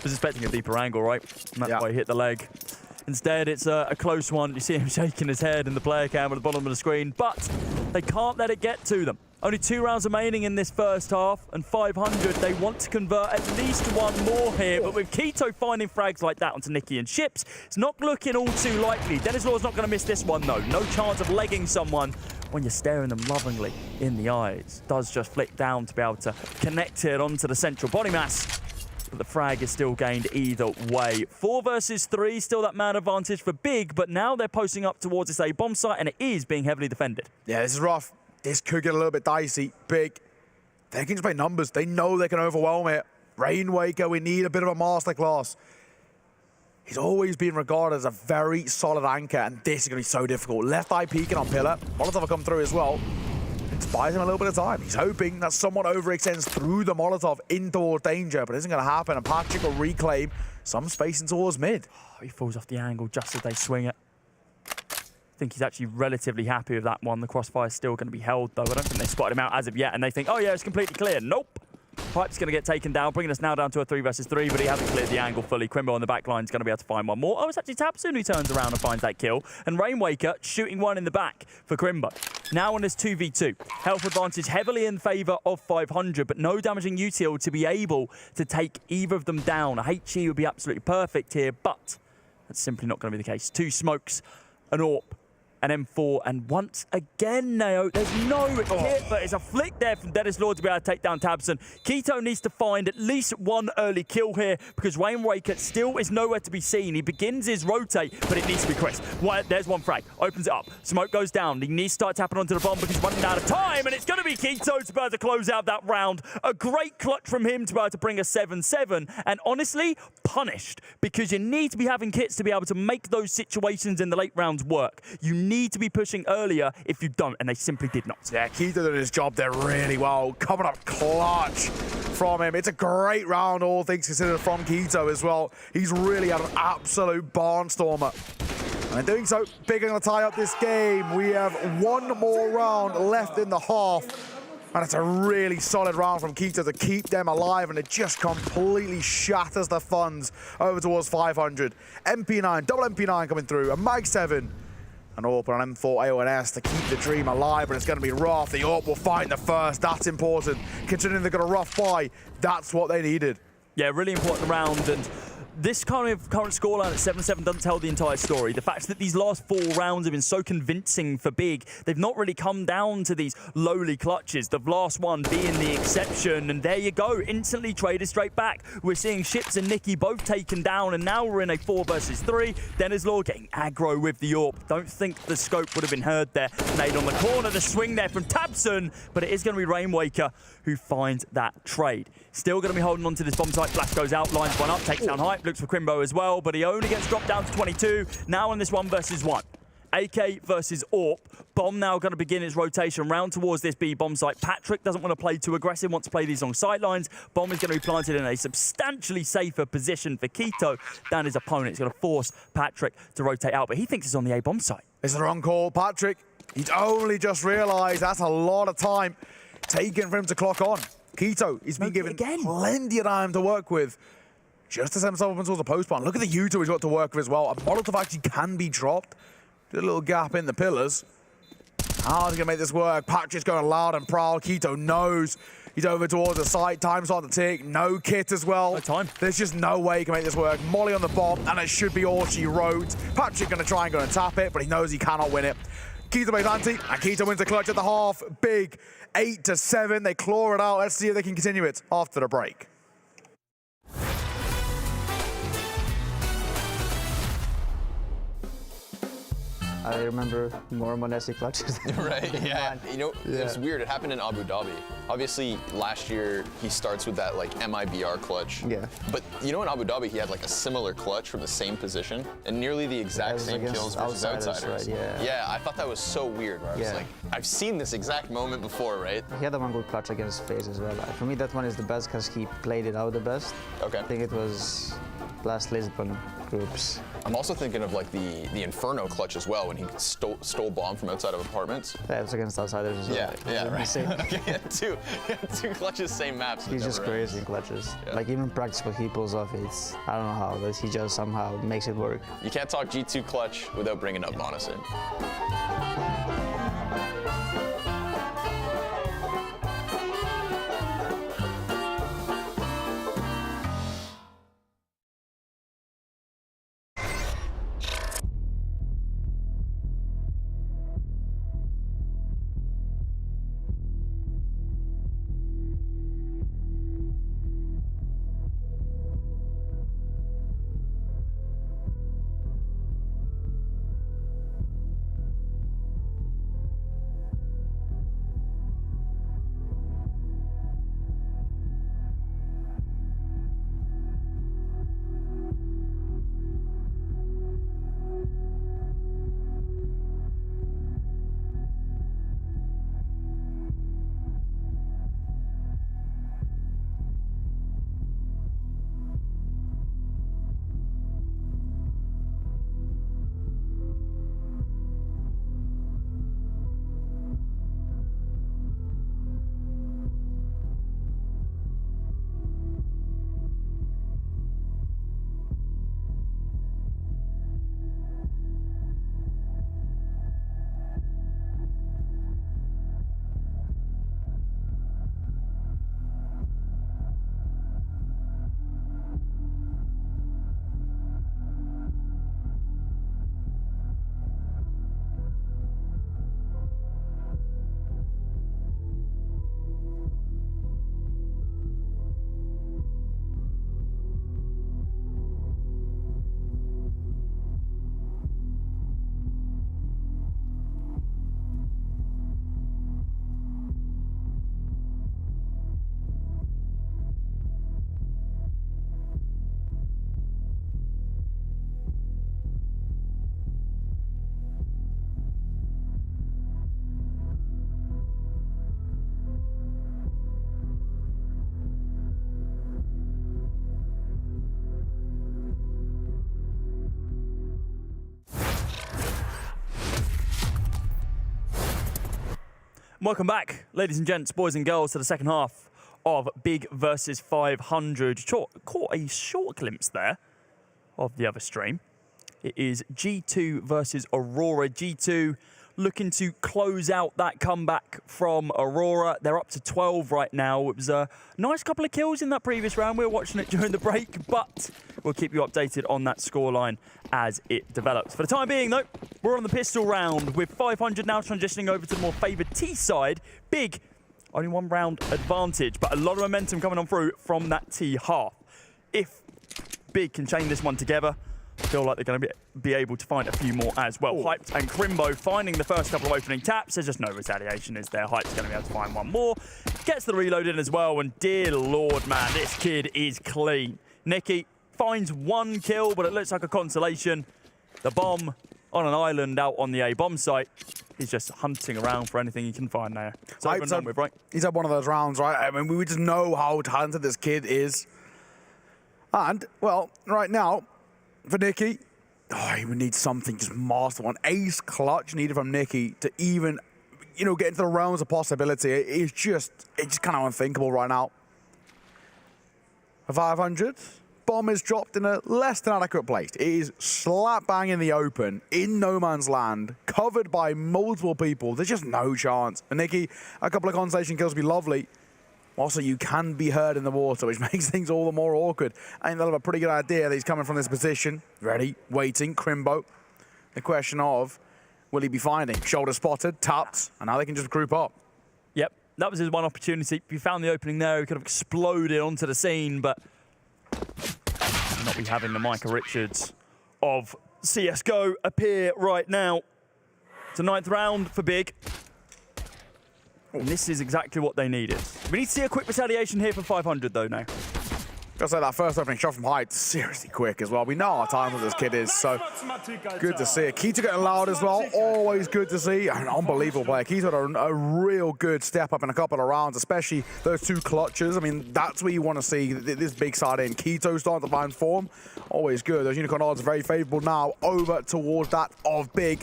Was expecting a deeper angle, right? And that's why he hit the leg. Instead, it's a close one. You see him shaking his head in the player cam at the bottom of the screen, but they can't let it get to them. Only 2 rounds remaining in this first half, and 500, they want to convert at least 1 more here, but with Keto finding frags like that onto Nicky and Ships, it's not looking all too likely. Dennis Law's not going to miss this one, though. No chance of legging someone when you're staring them lovingly in the eyes. Does just flick down to be able to connect it onto the central body mass. But the frag is still gained either way. 4 versus 3, still that man advantage for Big, but now they're posting up towards this A bomb site, and it is being heavily defended.
Yeah, this is rough. This could get a little bit dicey. Big, they can just play numbers. They know they can overwhelm it. Rainwaker, we need a bit of a masterclass. He's always been regarded as a very solid anchor, and this is going to be so difficult. Left eye peeking on Pillar. Molotov will come through as well. It buys him a little bit of time. He's hoping that someone overextends through the Molotov in towards danger, but it isn't going to happen, and Patrick will reclaim some space in towards mid.
Oh, he falls off the angle just as they swing it. I think he's actually relatively happy with that one. The crossfire is still going to be held, though. I don't think they spotted him out as of yet, and they think, oh, yeah, it's completely clear. Nope. Pipe's going to get taken down, bringing us now down to a 3 versus 3, but he hasn't cleared the angle fully. Crimbo on the back line is going to be able to find one more. Oh, it's actually Tabsoon who turns around and finds that kill, and Rainwaker shooting one in the back for Crimbo. Now on this 2v2. Health advantage heavily in favour of 500, but no damaging util to be able to take either of them down. A HE would be absolutely perfect here, but that's simply not going to be the case. 2 smokes, an AWP, an M4, and once again, Nao, there's no hit, but it's a flick there from Dennis Law to be able to take down Tabson. Keto needs to find at least 1 early kill here because Rainwaker still is nowhere to be seen. He begins his rotate, but it needs to be crisp. Well, there's 1 frag, opens it up. Smoke goes down. He needs to start tapping onto the bomb because he's running out of time, and it's going to be Keto to be able to close out that round. A great clutch from him to be able to bring a 7-7, and honestly, punished because you need to be having kits to be able to make those situations in the late rounds work. You need to be pushing earlier if you don't, and they simply did not.
Yeah, Keto did his job there really well. Coming up clutch from him. It's a great round, all things considered, from Keto as well. He's really had an absolute barnstormer. And in doing so, Big are going to tie up this game. We have 1 more round left in the half. And it's a really solid round from Keto to keep them alive, and it just completely shatters the funds over towards 500. MP9, double MP9 coming through, a Mag 7. And AWP on M4 AONS to keep the dream alive, but it's going to be rough. The AWP will find the first. That's important. Considering they've got a rough buy, that's what they needed.
Yeah, really important round. And this kind of current scoreline at 7-7 doesn't tell the entire story. The fact that these last 4 rounds have been so convincing for Big, they've not really come down to these lowly clutches, the last one being the exception. And there you go, instantly traded straight back. We're seeing Ships and Nikki both taken down, and now we're in a 4 versus 3. Dennis Law getting aggro with the AWP. Don't think the scope would have been heard there. Nade on the corner, the swing there from Tabson, but it is going to be Rainwaker who finds that trade. Still going to be holding on to this bomb site. Flash goes out, lines one up, takes down Hype, looks for Crimbo as well, but he only gets dropped down to 22. Now in this 1 versus 1. AK versus AWP. Bomb now going to begin its rotation round towards this B bomb site. Patrick doesn't want to play too aggressive, wants to play these long sidelines. Bomb is going to be planted in a substantially safer position for Keto than his opponent. It's going to force Patrick to rotate out, but he thinks it's on the A bomb site.
It's the wrong call. Patrick, he's only just realised that's a lot of time taken for him to clock on. Keto, he's been given plenty of time to work with. Just to set himself up towards the post bomb. Look at the U2 he's got to work with as well. A Molotov actually can be dropped. Did a little gap in the pillars. How's he going to make this work? Patrick's going loud and proud. Keto knows he's over towards the site. Time's on the tick. No kit as well.
No time.
There's just no way he can make this work. Molly on the bomb, and it should be all she wrote. Patrick going to try and go and tap it, but he knows he cannot win it. Keto makes anti, and Keto wins the clutch at the half. Big 8-7. They claw it out. Let's see if they can continue it after the break.
I remember more Monesi clutches.
Right, yeah. You know, it's weird. It happened in Abu Dhabi. Obviously, last year, he starts with that, like, MIBR clutch.
Yeah.
But, you know, in Abu Dhabi, he had, like, a similar clutch from the same position and nearly the exact same kills versus outsiders.
Right,
Yeah, I thought that was so weird, where I was like, I've seen this exact moment before, right?
He had one good clutch against FaZe as well. For me, that one is the best because he played it out the best.
Okay.
I think it was last Lisbon groups.
I'm also thinking of, like, the Inferno clutch as well, when he stole bomb from outside of apartments.
Yeah, it was against outsiders as well.
Yeah, right. Okay, he had two clutches, same maps.
He's just crazy in clutches.
Yeah.
Like, even practice what he pulls off, it's, I don't know how, but he just somehow makes it work.
You can't talk G2 clutch without bringing up Monosin.
Welcome back, ladies and gents, boys and girls, to the second half of Big versus 500. Caught a short glimpse there of the other stream. It is G2 versus Aurora. G2 looking to close out that comeback from Aurora. They're up to 12 right now. It was a nice couple of kills in that previous round. We were watching it during the break, but we'll keep you updated on that scoreline as it develops. For the time being, though, we're on the pistol round with 500 now transitioning over to the more favoured T side. Big, only one round advantage, but a lot of momentum coming on through from that T half. If Big can chain this one together, I feel like they're going to be able to find a few more as well. Hyped and Crimbo finding the first couple of opening taps. There's just no retaliation, is there? Hyped's going to be able to find one more. Gets the reload in as well, and dear Lord, man, this kid is clean. Nicky finds one kill, but it looks like a consolation. The bomb on an island out on the A bomb site. He's just hunting around for anything he can find there. So right?
He's had one of those rounds, right? I mean, we just know how talented this kid is. And, well, right now, for Nicky, he would need something just masterful. An ace clutch needed from Nicky to even, get into the realms of possibility. It's just kind of unthinkable right now. A 500. Bomb is dropped in a less than adequate place. It is slap bang in the open, in no man's land, covered by multiple people. There's just no chance. And Nicky, a couple of consolation kills would be lovely. Also, you can be heard in the water, which makes things all the more awkward. I think they'll have a pretty good idea that he's coming from this position. Ready, waiting, Crimbo. The question of, will he be finding? Shoulder spotted, tapped, and now they can just group up.
Yep, that was his one opportunity. If he found the opening there, he could have exploded onto the scene, but not be having the Micah Richards of CSGO appear right now. It's a 9th round for Big. And this is exactly what they needed. We need to see a quick retaliation here for 500, though, now.
Gotta say, that first opening shot from height, seriously quick as well. We know how talented this kid is, so good to see it. Keto getting loud as well, always good to see. An unbelievable player. Keto had a real good step up in a couple of rounds, especially those 2 clutches. I mean, that's where you want to see this big side in. Keto starting to find form, always good. Those unicorn odds are very favourable now, over towards that of Big.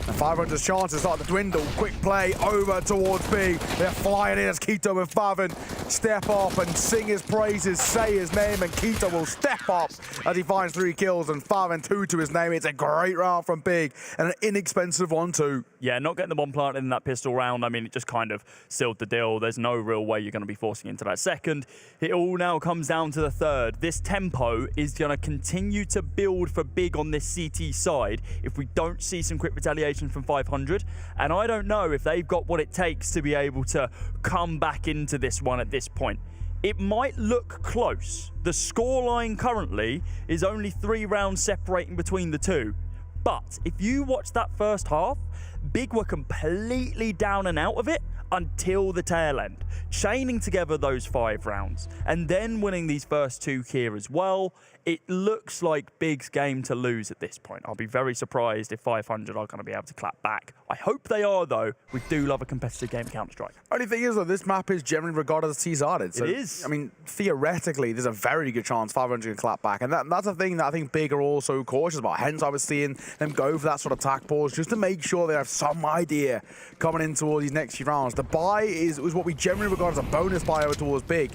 And 500's chances start to dwindle. Quick play over towards B. They're flying in as Keto and Favin step up and sing his praises, say his name, and Keto will step up as he finds 3 kills and Favin 2 to his name. It's a great round from Big and an inexpensive one too.
Yeah, not getting the bomb planted in that pistol round, I mean, it just kind of sealed the deal. There's no real way you're going to be forcing into that second. It all now comes down to the third. This tempo is going to continue to build for Big on this CT side if we don't see some quick retaliation from 500, and I don't know if they've got what it takes to be able to come back into this one at this point. It might look close. The scoreline currently is only 3 rounds separating between the two, but if you watch that first half, Big were completely down and out of it until the tail end, chaining together those 5 rounds and then winning these first 2 here as well. It looks like Big's game to lose at this point. I'll be very surprised if 500 are going to be able to clap back. I hope they are, though. We do love a competitive game of Counter-Strike.
Only thing is, though, this map is generally regarded as T-sided. So,
it is.
I mean, theoretically, there's a very good chance 500 can clap back. And that's a thing that I think Big are also cautious about. Hence, I was seeing them go for that sort of attack pause just to make sure they have some idea coming into all these next few rounds. The buy is what we generally regard as a bonus buy over towards Big.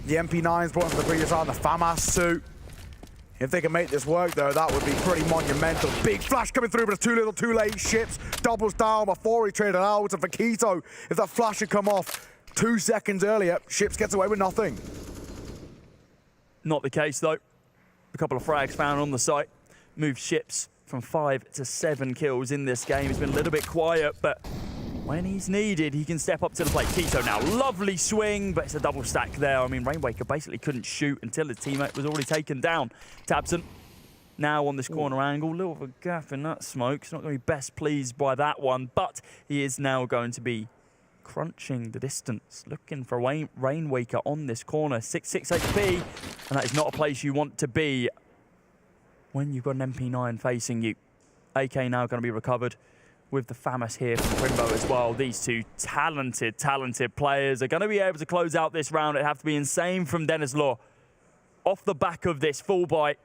The MP9's brought into the previous round, the FAMAS suit. If they can make this work, though, that would be pretty monumental. Big flash coming through, but it's too little, too late. Ships doubles down before he traded out. And for Keto, if that flash had come off 2 seconds earlier, Ships gets away with nothing.
Not the case, though. A couple of frags found on the site. Moved Ships from 5 to 7 kills in this game. It's been a little bit quiet, but when he's needed, he can step up to the plate. Keto now, lovely swing, but it's a double stack there. I mean, Rainwaker basically couldn't shoot until his teammate was already taken down. Tabson now on this corner angle. Little of a gaff in that smoke. He's not going to be best pleased by that one, but he is now going to be crunching the distance, looking for Rainwaker on this corner. 6 HP, and that is not a place you want to be when you've got an MP9 facing you. AK now going to be recovered with the FAMAS here from Crimbo as well. These 2 talented players are going to be able to close out this round. It'd have to be insane from Dennis Law. Off the back of this full bite,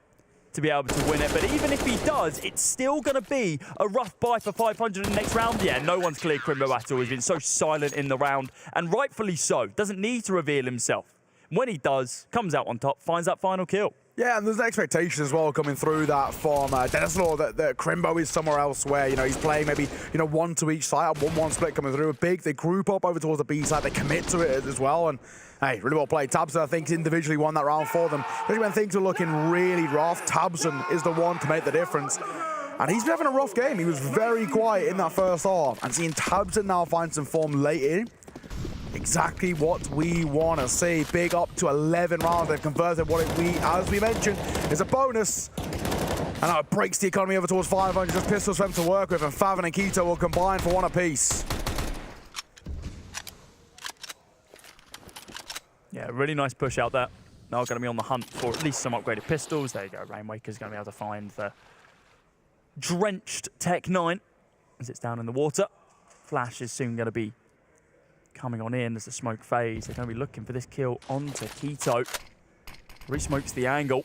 to be able to win it. But even if he does, it's still going to be a rough buy for 500 in the next round. Yeah, no one's cleared Crimbo at all. He's been so silent in the round, and rightfully so. Doesn't need to reveal himself. When he does, comes out on top, finds that final kill.
Yeah, and there's an expectation as well coming through that from Denislaw that Crimbo is somewhere else where, he's playing maybe, one to each side, 1-1 split coming through. Big, they group up over towards the B side, they commit to it as well, and hey, really well played. Tabson, I think, individually won that round for them. Especially when things are looking really rough, Tabson is the one to make the difference. And he's been having a rough game. He was very quiet in that first half, and seeing Tabson now find some form late in, exactly what we want to see. Big up to 11 rounds. They've converted what as we mentioned, is a bonus. And now it breaks the economy over towards 500. Just pistols for them to work with, and Favin and Keto will combine for 1 apiece.
Yeah, really nice push out there. Now going to be on the hunt for at least some upgraded pistols. There you go. Rainwaker's going to be able to find the drenched Tech 9 as it's down in the water. Flash is soon going to be coming on in as the smoke fades. They're going to be looking for this kill onto Keto. Re-smokes the angle.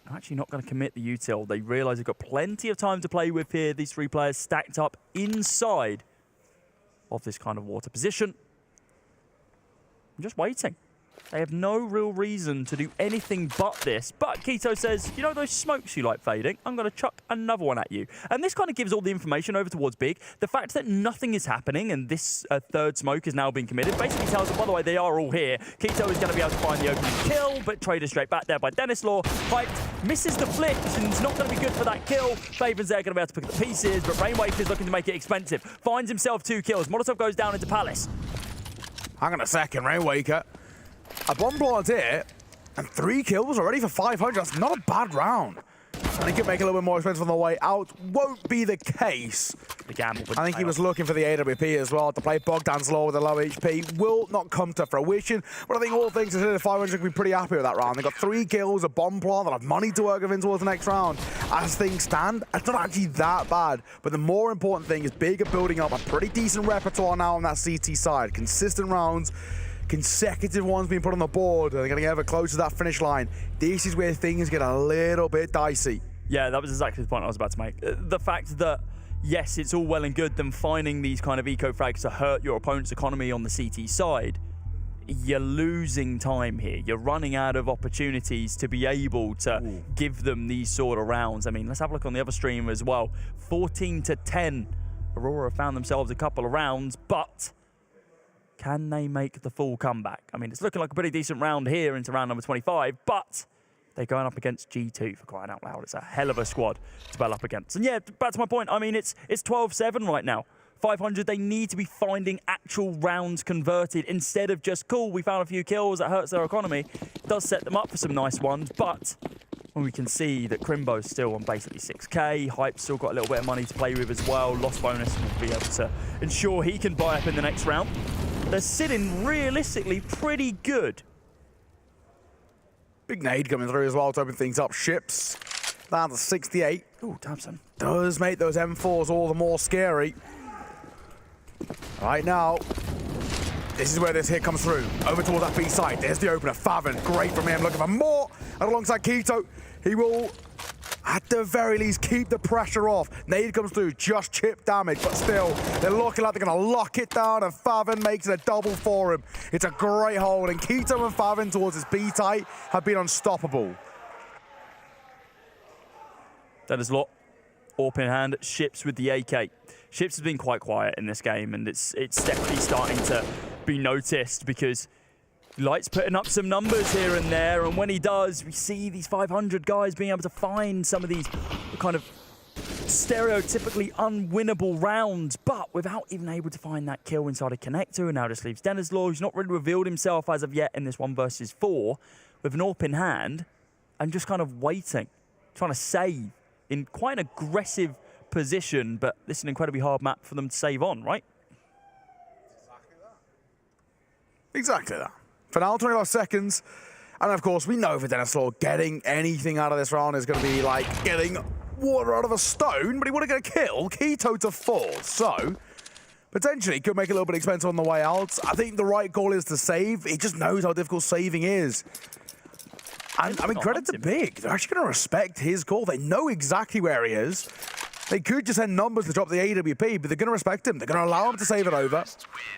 They're actually not going to commit the util. They realise they've got plenty of time to play with here. These 3 players stacked up inside of this kind of water position. I'm just waiting. They have no real reason to do anything but this. But Keto says, those smokes you like fading? I'm going to chuck another one at you. And this kind of gives all the information over towards Big. The fact that nothing is happening and this third smoke is now being committed basically tells them, by the way, they are all here. Keto is going to be able to find the opening kill, but traded straight back there by Denislaw. Hyped, misses the flicks, and it's not going to be good for that kill. Faven's there, going to be able to pick up the pieces, but Rainwaker's looking to make it expensive. Finds himself 2 kills. Molotov goes down into Palace.
Hang on a second, Rainwaker. A bomb plant here, and 3 kills already for 500. That's not a bad round. And he could make it a little bit more expensive on the way out. Won't be the case.
The gamble.
I think he was looking for the AWP as well to play Bogdan's Law with a low HP. Will not come to fruition. But I think all things considered, 500 can be pretty happy with that round. They got 3 kills, a bomb plant, they'll have money to work with in towards the next round. As things stand, it's not actually that bad. But the more important thing is Big are building up a pretty decent repertoire now on that CT side. Consistent rounds, consecutive ones being put on the board, and they're going to get ever closer to that finish line. This is where things get a little bit dicey.
Yeah, that was exactly the point I was about to make. The fact that, yes, it's all well and good them finding these kind of eco-frags to hurt your opponent's economy on the CT side. You're losing time here. You're running out of opportunities to be able to give them these sort of rounds. I mean, let's have a look on the other stream as well. 14-10. Aurora found themselves a couple of rounds, but can they make the full comeback? I mean, it's looking like a pretty decent round here into round number 25, but they're going up against G2 for crying out loud. It's a hell of a squad to battle up against. And yeah, back to my point. I mean, it's 12-7 right now. 500, they need to be finding actual rounds converted instead of just, cool, we found a few kills, that hurts their economy. It does set them up for some nice ones, but when we can see that Crimbo's still on basically 6k, Hype's still got a little bit of money to play with as well, lost bonus will be able to ensure he can buy up in the next round. They're sitting realistically pretty good.
Big nade coming through as well to open things up. Ships down to 68.
Ooh, Tabson.
Does make those M4s all the more scary. Right now, this is where this hit comes through. Over towards that B side. There's the opener. Favin, great from him. Looking for more. And alongside Keto, he will, at the very least, keep the pressure off. Nade comes through, just chip damage, but still, they're looking like they're going to lock it down, and Favin makes it a double for him. It's a great hold, and Keto and Favin towards his B-tight have been unstoppable.
Denislaw, AWP in hand, Ships with the AK. Ships has been quite quiet in this game, and it's definitely starting to be noticed because Light's putting up some numbers here and there, and when he does, we see these 500 guys being able to find some of these kind of stereotypically unwinnable rounds, but without even able to find that kill inside a connector. And now just leaves Denislaw, who's not really revealed himself as of yet in this 1 versus 4, with an AWP in hand, and just kind of waiting, trying to save in quite an aggressive position, but this is an incredibly hard map for them to save on, right?
Exactly that. For now, 25 seconds. And of course, we know for Denislaw, getting anything out of this round is going to be like getting water out of a stone, but he wouldn't get a kill. Keto to 4, so potentially could make it a little bit expensive on the way out. I think the right call is to save. He just knows how difficult saving is. And I mean, credit to Big. They're actually going to respect his call. They know exactly where he is. They could just send numbers to drop the AWP, but they're going to respect him. They're going to allow him to save it over.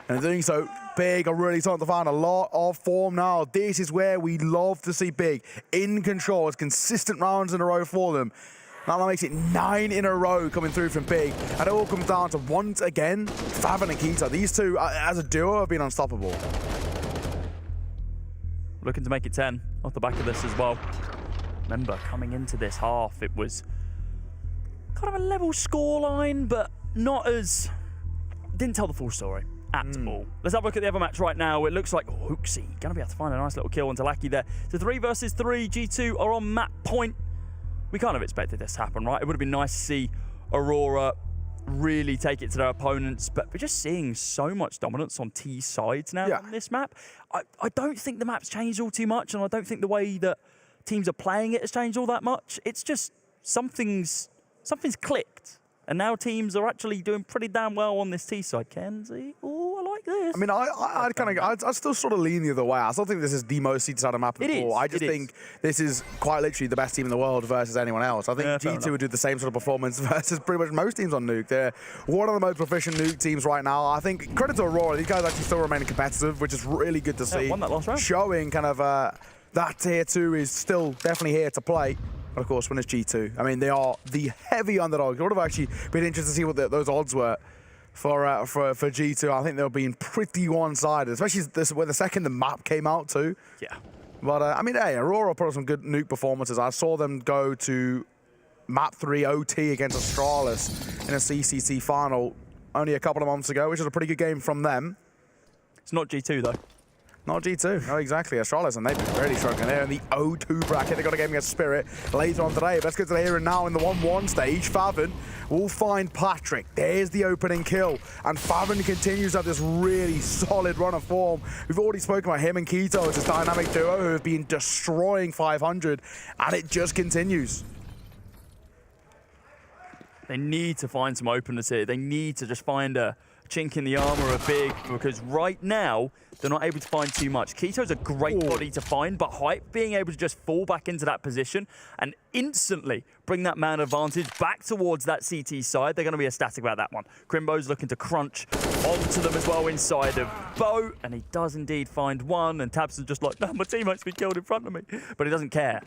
And in doing so, Big are really starting to find a lot of form now. This is where we love to see Big in control. It's consistent rounds in a row for them. Now that makes it 9 in a row coming through from Big. And it all comes down to, once again, Favin and Keto. These two, as a duo, have been unstoppable.
Looking to make it 10 off the back of this as well. Remember, coming into this half, it was kind of a level scoreline, but not as... Didn't tell the full story at all. Let's have a look at the other match right now. It looks like Hooksy going to be able to find a nice little kill on Talaki there. So 3 versus 3, G2 are on map point. We kind of expected this to happen, right? It would have been nice to see Aurora really take it to their opponents, but we're just seeing so much dominance on T sides now on this map. I don't think the map's changed all too much, and I don't think the way that teams are playing it has changed all that much. It's just something's clicked, and now teams are actually doing pretty damn well on this T side. Kenzie, oh, I like this.
I mean, I still sort of lean the other way. I still think this is the most seeded map of the 4. I just think this is quite literally the best team in the world versus anyone else. I think G2 would do the same sort of performance versus pretty much most teams on Nuke. They're one of the most proficient Nuke teams right now. I think credit to Aurora, these guys actually still remaining competitive, which is really good to see.
Won that last round.
Showing kind of that tier 2 is still definitely here to play. But of course, when it's G2, I mean, they are the heavy underdogs. It would have actually been interesting to see what those odds were for G2. I think they'll be pretty one-sided, especially when the second the map came out too.
Yeah.
But I mean, hey, Aurora put up some good Nuke performances. I saw them go to map 3 OT against Astralis in a CCC final only a couple of months ago, which was a pretty good game from them.
It's not G2 though.
Not G2, no, exactly. Astralis, and they've been really struggling there in the O2 bracket. They've got a game against Spirit later on today. Let's go to the here and now in the 1-1 stage. Favin will find Patrick. There's the opening kill. And Favin continues to have this really solid run of form. We've already spoken about him and Keto as this dynamic duo who have been destroying 500, and it just continues.
They need to find some openness here. They need to just find a chink in the armor of Big, because right now they're not able to find too much. Keto's a great body to find, but Hype being able to just fall back into that position and instantly bring that man advantage back towards that CT side, they're going to be ecstatic about that one. Crimbo's looking to crunch onto them as well inside of Bo, and he does indeed find one, and Tabson's just like, no, my teammate's been killed in front of me. But he doesn't care,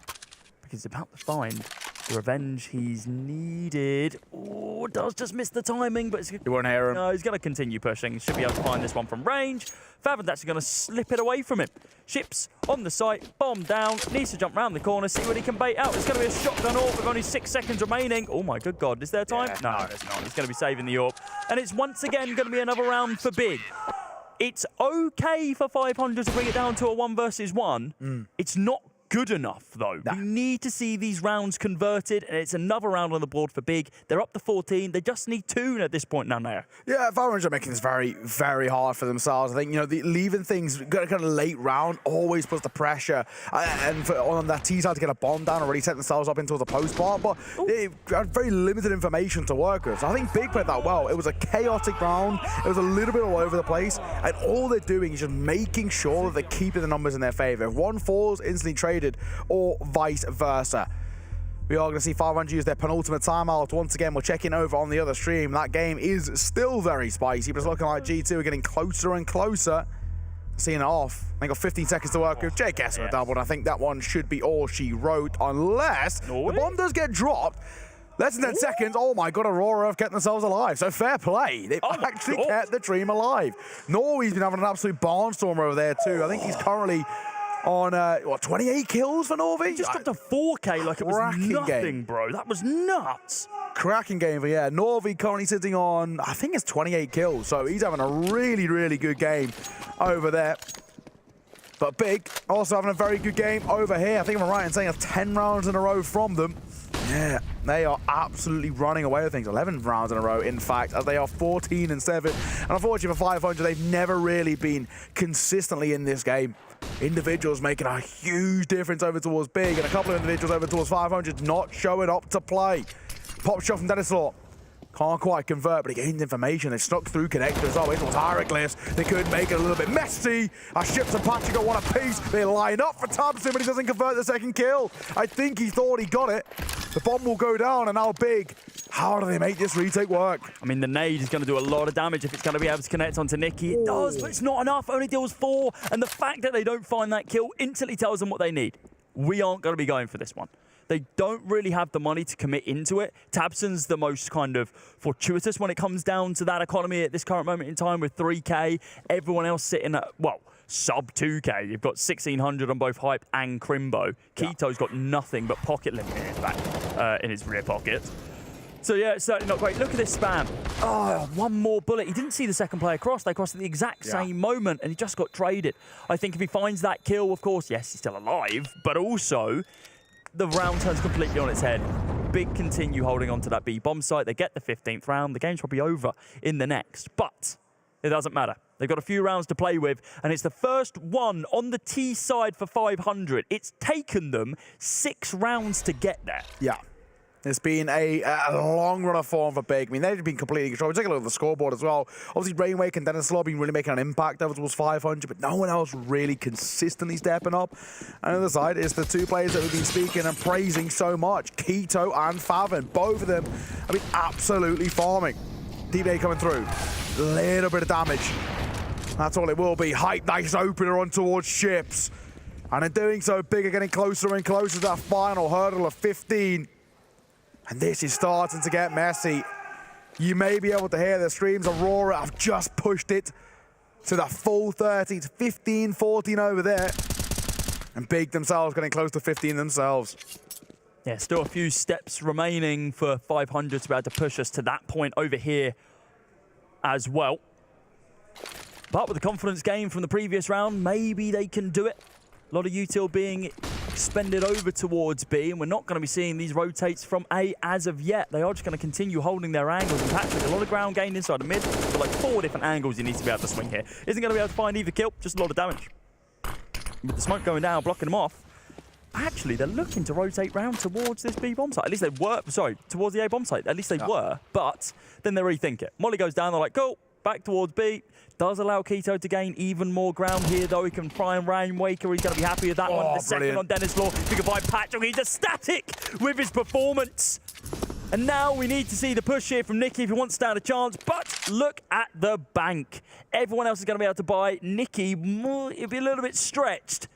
because he's about to find the revenge he's needed. Oh, does just miss the timing, but
you won't hear him.
No, he's going to continue pushing. Should be able to find this one from range. Favin's actually going to slip it away from him. Ships on the site, bomb down, needs to jump around the corner, see what he can bait out. It's going to be a shotgun AWP with only 6 seconds remaining. Oh my good God, is there time?
Yeah,
no, there's not. He's going to be saving the AWP. And it's once again going to be another round for Big. It's okay for 500 to bring it down to a 1 versus 1. It's not good enough, though. We need to see these rounds converted, and it's another round on the board for Big. They're up to 14. They just need 2 at this point now.
Yeah, Valorant are making this very, very hard for themselves. I think, you know, leaving things kind of late round always puts the pressure on that T side to get a bomb down, already set themselves up into the post part, but they had very limited information to work with. So I think Big played that well. It was a chaotic round. It was a little bit all over the place, and all they're doing is just making sure that they're keeping the numbers in their favor. If one falls, instantly traded, or vice versa. We are going to see 500 use their penultimate timeout. Once again, we're checking over on the other stream. That game is still very spicy, but it's looking like G2 are getting closer and closer. Seeing it off. They got 15 seconds to work with. Jake Esser a double, and I think that one should be all she wrote, unless the bomb does get dropped. Less than 10 seconds. Oh my God, Aurora have kept themselves alive. So fair play. They've actually kept the dream alive. Norway's been having an absolute barnstormer over there too. I think he's currently on, 28 kills for Norway?
He just dropped a 4K like it was nothing, bro. That was nuts.
Cracking game, but yeah, Norway currently sitting on, I think it's 28 kills, so he's having a really, really good game over there. But Big also having a very good game over here. I think I'm right in saying 10 rounds in a row from them. Yeah, they are absolutely running away with things. 11 rounds in a row, in fact, as they are 14-7. And unfortunately for 500, they've never really been consistently in this game. Individuals making a huge difference over towards Big, and a couple of individuals over towards 500 not showing up to play. Pop shot from Denislaw. Can't quite convert, but he gained information. They snuck through connectors. Oh, it was hieroglyphs. They could make it a little bit messy. Our Ships and Patrick got one apiece. They line up for Tabson, but he doesn't convert the second kill. I think he thought he got it. The bomb will go down, and now Big. How do they make this retake work?
I mean, the nade is going to do a lot of damage if it's going to be able to connect onto Nicky. It does, but it's not enough. Only deals 4. And the fact that they don't find that kill instantly tells them what they need. We aren't going to be going for this one. They don't really have the money to commit into it. Tabson's the most kind of fortuitous when it comes down to that economy at this current moment in time with 3K. Everyone else sitting at, well, sub 2K. You've got 1,600 on both Hype and Crimbo. Keto's got nothing but pocket limit in his back, in his rear pocket. So yeah, it's certainly not great. Look at this spam. Oh, one more bullet. He didn't see the second player cross. They crossed at the exact same moment, and he just got traded. I think if he finds that kill, of course, yes, he's still alive, but also the round turns completely on its head. Big continue holding on to that B bomb site. They get the 15th round. The game's probably over in the next, but it doesn't matter. They've got a few rounds to play with, and it's the first one on the T side for 500. It's taken them 6 rounds to get there.
Yeah. It's been a long run of form for Big. I mean, they've been completely in control. We take a look at the scoreboard as well. Obviously, Rainwake and Dennis Law been really making an impact over towards 500, but no one else really consistently stepping up. And on the other side is the 2 players that we've been speaking and praising so much, Keto and Favin. Both of them have been absolutely farming. D-Day coming through. Little bit of damage. That's all it will be. Hype, nice opener on towards Ships. And in doing so, Big are getting closer and closer to that final hurdle of 15. And this is starting to get messy. You may be able to hear the streams. Aurora have just pushed it to the full 30. It's 15-14 over there. And Big themselves getting close to 15 themselves.
Yeah, still a few steps remaining for 500 to be able to push us to that point over here as well. But with the confidence gain from the previous round, maybe they can do it. A lot of util being expended over towards B, and we're not going to be seeing these rotates from A as of yet. They are just going to continue holding their angles. And Patrick, a lot of ground gain inside the mid, but like 4 different angles he needs to be able to swing here. Isn't going to be able to find either kill, just a lot of damage. With the smoke going down, blocking them off. Actually, they're looking to rotate round towards this B bomb site. At least they were, sorry, towards the A bomb site. At least they were, but then they rethink it. Molly goes down, they're like, cool, back towards B. Does allow Keto to gain even more ground here, though. He can try and Rainwaker. He's going to be happy with that one. The second on Dennis Law. If he can find Patrick, he's ecstatic with his performance. And now we need to see the push here from Nicky if he wants to stand a chance. But look at the bank. Everyone else is going to be able to buy. Nicky, it'll be a little bit stretched.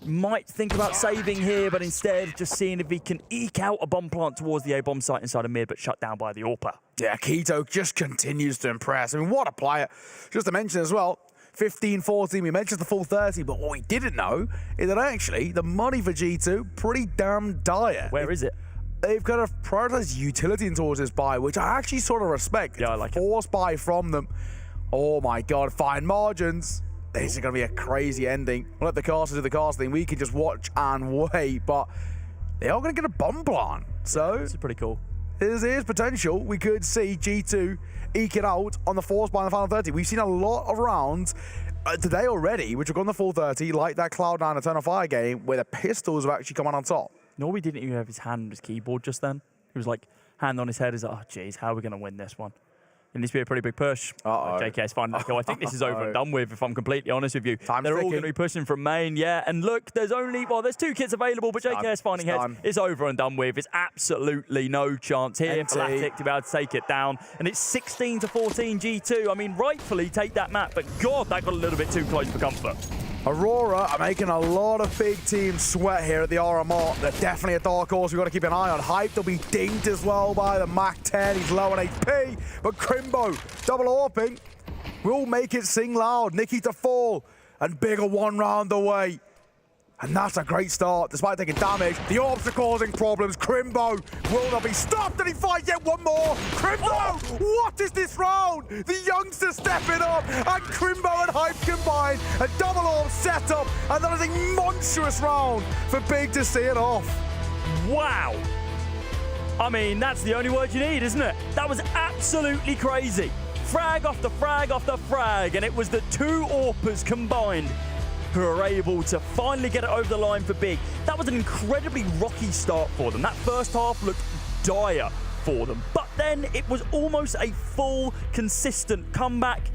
Might think about saving here, but instead just seeing if he can eke out a bomb plant towards the A bomb site inside of mid, but shut down by the AWPer.
Yeah, Keto just continues to impress. I mean, what a player. Just to mention as well, 15-14, we mentioned the full 30, but what we didn't know is that actually the money for G2, pretty damn dire.
Where is it?
They've got to prioritize utility towards this buy, which I actually sort of respect.
Yeah, I like it.
Forced buy from them. Oh my God, fine margins. This is going to be a crazy ending. We'll let the casters do the casting. We can just watch and wait, but they are going to get a bomb plant. So
this is pretty cool.
There's potential. We could see G2 eke it out on the force by the final 30. We've seen a lot of rounds today already, which have gone the full 30, like that Cloud9 Eternal Fire game, where the pistols have actually come on top.
Norby didn't even have his hand on his keyboard just then. He was like, hand on his head. He's like, oh, geez, how are we going to win this one? It needs to be a pretty big push. JK's finding that goal. I think this is over and done with, if I'm completely honest with you. They're all going to be pushing from main, yeah. And look, there's 2 kits available, but JK's finding heads. It's over and done with. It's absolutely no chance here for Latic to be able to take it down. And it's 16-14 G2. I mean, rightfully take that map, but God, that got a little bit too close for comfort.
Aurora are making a lot of big teams sweat here at the RMR. They're definitely a dark horse we've got to keep an eye on. Hype, they'll be dinged as well by the Mach 10. He's low on HP, but Crimbo, double AWPing, will make it sing loud. Nicky to fall, and Big are 1 round away. And that's a great start, despite taking damage. The AWPs are causing problems. Crimbo will not be stopped, and he finds yet one more. Crimbo, what is this round? The youngsters stepping up, and Crimbo and Hype combined. A double AWP set up, and that is a monstrous round for Big to see it off.
Wow. I mean, that's the only word you need, isn't it? That was absolutely crazy. Frag after frag after frag, and it was the 2 AWPers combined who are able to finally get it over the line for Big. That was an incredibly rocky start for them. That first half looked dire for them. But then it was almost a full, consistent comeback.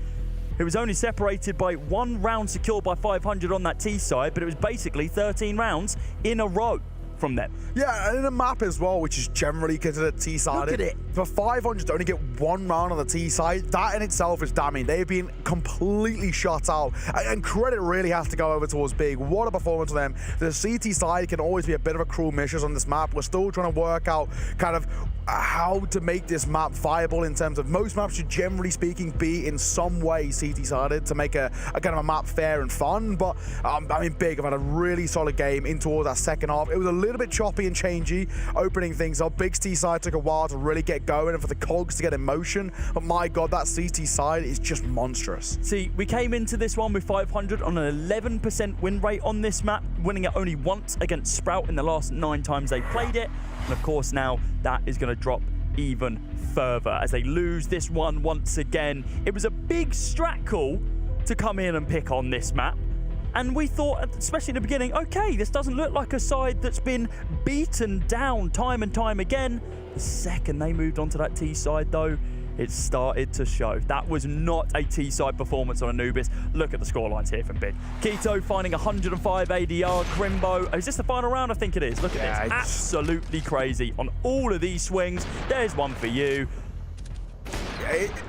It was only separated by 1 round secured by 500 on that T side, but it was basically 13 rounds in a row from them.
Yeah, and in a map as well, which is generally considered T-sided.
Look at it.
For 500 to only get 1 round on the T side, that in itself is damning. They've been completely shut out. And credit really has to go over towards Big. What a performance for them. The CT side can always be a bit of a cruel mission on this map. We're still trying to work out kind of how to make this map viable in terms of most maps should generally speaking be in some way CT-sided to make a kind of a map fair and fun. But I mean, Big have had a really solid game in towards that second half. It was a little bit choppy and changey opening things up. Big's T side took a while to really get going and for the cogs to get in motion. But my God, that CT side is just monstrous.
See, we came into this one with 500 on an 11% win rate on this map, winning it only once against Sprout in the last 9 times they played it. And of course now that is going to drop even further as they lose this one once again. It was a big strat call to come in and pick on this map. And we thought, especially in the beginning, okay, this doesn't look like a side that's been beaten down time and time again. The second they moved onto that T side though, it started to show. That was not a T-side performance on Anubis. Look at the scorelines here from Big. Keto finding 105 ADR. Crimbo, is this the final round? I think it is. Look at this. Absolutely crazy on all of these swings. There's one for you.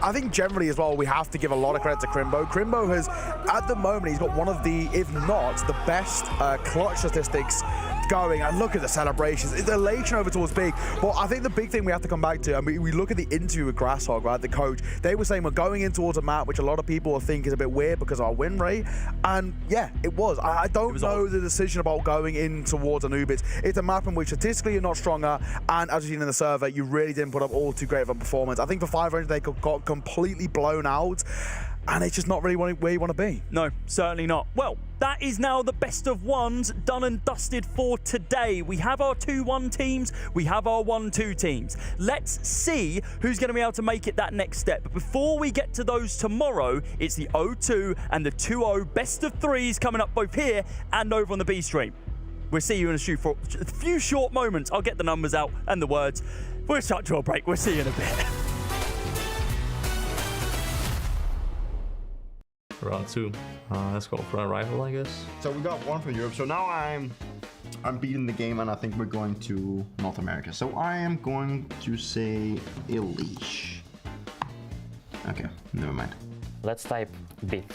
I think generally as well, we have to give a lot of credit to Crimbo. Crimbo has, at the moment, he's got one of the, if not the best clutch statistics going. And look at the celebrations. It's elation over towards Big. Well, I think the big thing we have to come back to, I mean, we look at the interview with Grasshog, right, the coach. They were saying we're going in towards a map which a lot of people think is a bit weird because of our win rate. And yeah, it was. I don't know the decision about going in towards Anubis. It's a map in which statistically you're not stronger. And as you've seen in the server, you really didn't put up all too great of a performance. I think for 500, they got completely blown out. And it's just not really where you want to be.
No, certainly not. Well, that is now the best of ones done and dusted for today. We have our 2-1 teams. We have our 1-2 teams. Let's see who's going to be able to make it that next step. But before we get to those tomorrow, it's the 0-2 and the 2-0 best of 3s coming up both here and over on the B stream. We'll see you in a few short moments. I'll get the numbers out and the words. We'll shut to a break. We'll see you in a bit.
Round 2. Let's go for a rival, I guess.
So we got one from Europe. So now I'm beating the game, and I think we're going to North America. So I am going to say Elish. Okay, never mind.
Let's type Bit.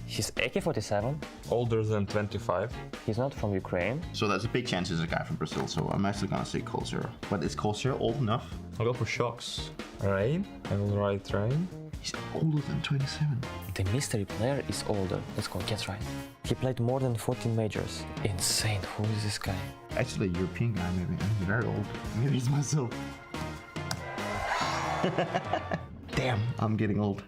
He's AK-47.
Older than 25.
He's not from Ukraine.
So there's a big chance he's a guy from Brazil. So I'm actually gonna say Cold Zero. But is Cold Zero old enough?
I'll go for Shocks. Rain. I will write Rain.
He's older than 27.
The mystery player is older. Let's go, get right. He played more than 14 majors. Insane, who is this guy?
Actually, a European guy maybe. He's very old. Maybe it's myself. Damn, I'm getting old.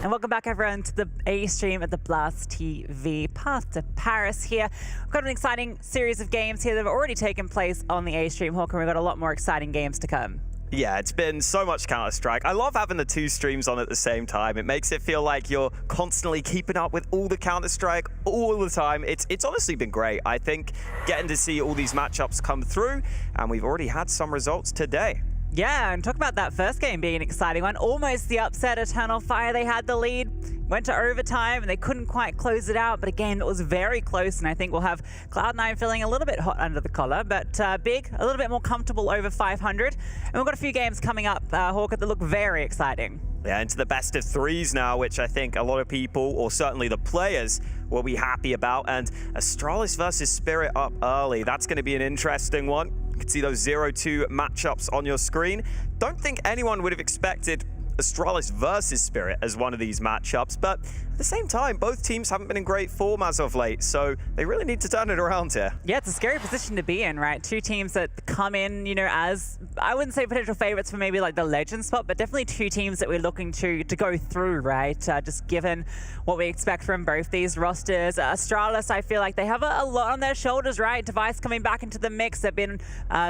And welcome back everyone to the A stream at the Blast TV. Path to Paris here. We've got an exciting series of games here that have already taken place on the A stream, Hawk, and we've got a lot more exciting games to come.
Yeah, it's been so much Counter-Strike. I love having the two streams on at the same time. It makes it feel like you're constantly keeping up with all the Counter-Strike all the time. It's honestly been great. I think getting to see all these matchups come through, and we've already had some results today.
Yeah, and talk about that first game being an exciting one. Almost the upset. Eternal Fire, they had the lead, went to overtime, and they couldn't quite close it out. But again, it was very close, and I think we'll have Cloud9 feeling a little bit hot under the collar, but Big, a little bit more comfortable over 500. And we've got a few games coming up, Hawker, that look very exciting.
Yeah, into the best of threes now, which I think a lot of people, or certainly the players, will be happy about. And Astralis versus Spirit up early. That's going to be an interesting one. You can see those 0-2 matchups on your screen. Don't think anyone would have expected Astralis versus Spirit as one of these matchups, but at the same time, both teams haven't been in great form as of late, so they really need to turn it around here.
Yeah, it's a scary position to be in, right? Two teams that come in, you know, as, I wouldn't say potential favorites for maybe like the legend spot, but definitely two teams that we're looking to go through, right? Just given what we expect from both these rosters. Astralis, I feel like they have a lot on their shoulders, right? Device coming back into the mix. They've been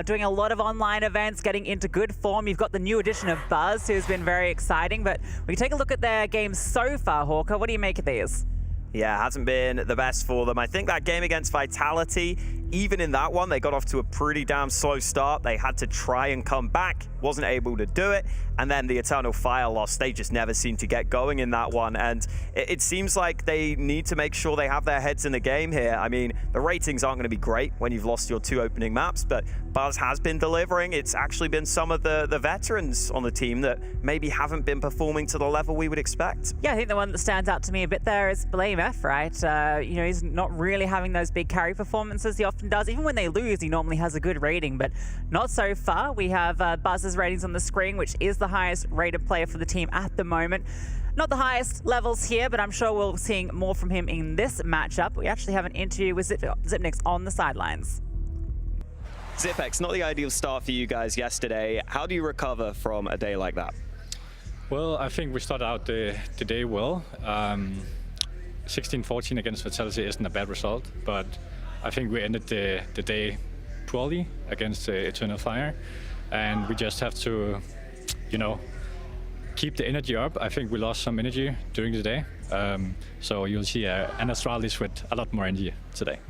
doing a lot of online events, getting into good form. You've got the new addition of Buzz, who's been very exciting, but we can take a look at their games so far, Hawker. What do you make of these?
Yeah, hasn't been the best for them. I think that game against Vitality, even in that one, they got off to a pretty damn slow start. They had to try and come back, wasn't able to do it. And then the Eternal Fire loss, they just never seemed to get going in that one. And it seems like they need to make sure they have their heads in the game here. I mean, the ratings aren't going to be great when you've lost your two opening maps, but Buzz has been delivering. It's actually been some of the veterans on the team that maybe haven't been performing to the level we would expect.
Yeah, I think the one that stands out to me a bit there is BlameF, right? You know, he's not really having those big carry performances he often does. Even when they lose, he normally has a good rating, but not so far. We have Buzz's ratings on the screen, which is the highest rated player for the team at the moment. Not the highest levels here, but I'm sure we'll be seeing more from him in this matchup. We actually have an interview with Zipnix on the sidelines.
Zipex, not the ideal start for you guys yesterday. How do you recover from a day like that?
Well, I think we started out the day well. 16-14 against Vitality isn't a bad result, but I think we ended the day poorly against Eternal Fire, and we just have to, you know, keep the energy up. I think we lost some energy during the day, so you'll see an Astralis with a lot more energy today.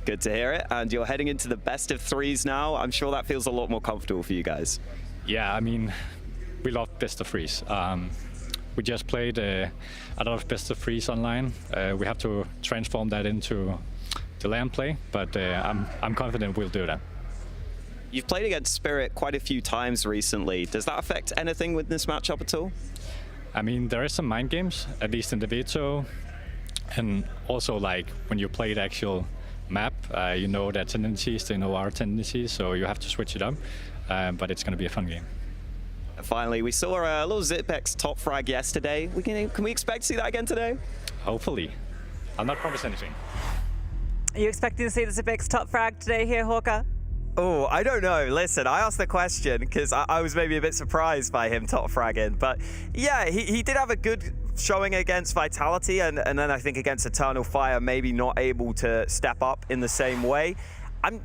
Good to hear it. And you're heading into the best of threes now. I'm sure that feels a lot more comfortable for you guys.
Yeah, I mean, we love best of threes. We just played a lot of best of threes online. We have to transform that into the LAN play, but I'm confident we'll do that.
You've played against Spirit quite a few times recently. Does that affect anything with this matchup at all?
I mean, there is some mind games, at least in the veto, and also like when you play the actual map, you know their tendencies, they know our tendencies, so you have to switch it up, but it's going to be a fun game.
Finally, we saw a little Zipex top frag yesterday. Can we expect to see that again today?
Hopefully. I'll not promise anything.
Are you expecting to see the Zipex top frag today here, Hawker?
Oh, I don't know. Listen, I asked the question because I was maybe a bit surprised by him top fragging. But yeah, he did have a good showing against Vitality, and then I think against Eternal Fire, maybe not able to step up in the same way.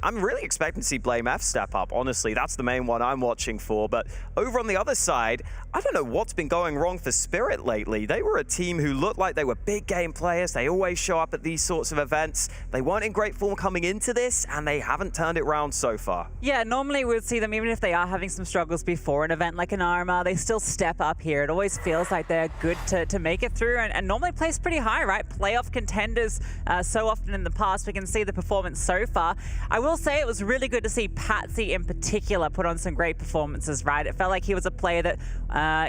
I'm really expecting to see BlameF step up, honestly. That's the main one I'm watching for. But over on the other side, I don't know what's been going wrong for Spirit lately. They were a team who looked like they were big game players. They always show up at these sorts of events. They weren't in great form coming into this, and they haven't turned it around so far.
Yeah, normally we would see them, even if they are having some struggles before an event like an RMR, they still step up here. It always feels like they're good to make it through, and normally place pretty high, right? Playoff contenders so often in the past. We can see the performance so far. I will say it was really good to see Patsy in particular put on some great performances, right? It felt like he was a player that,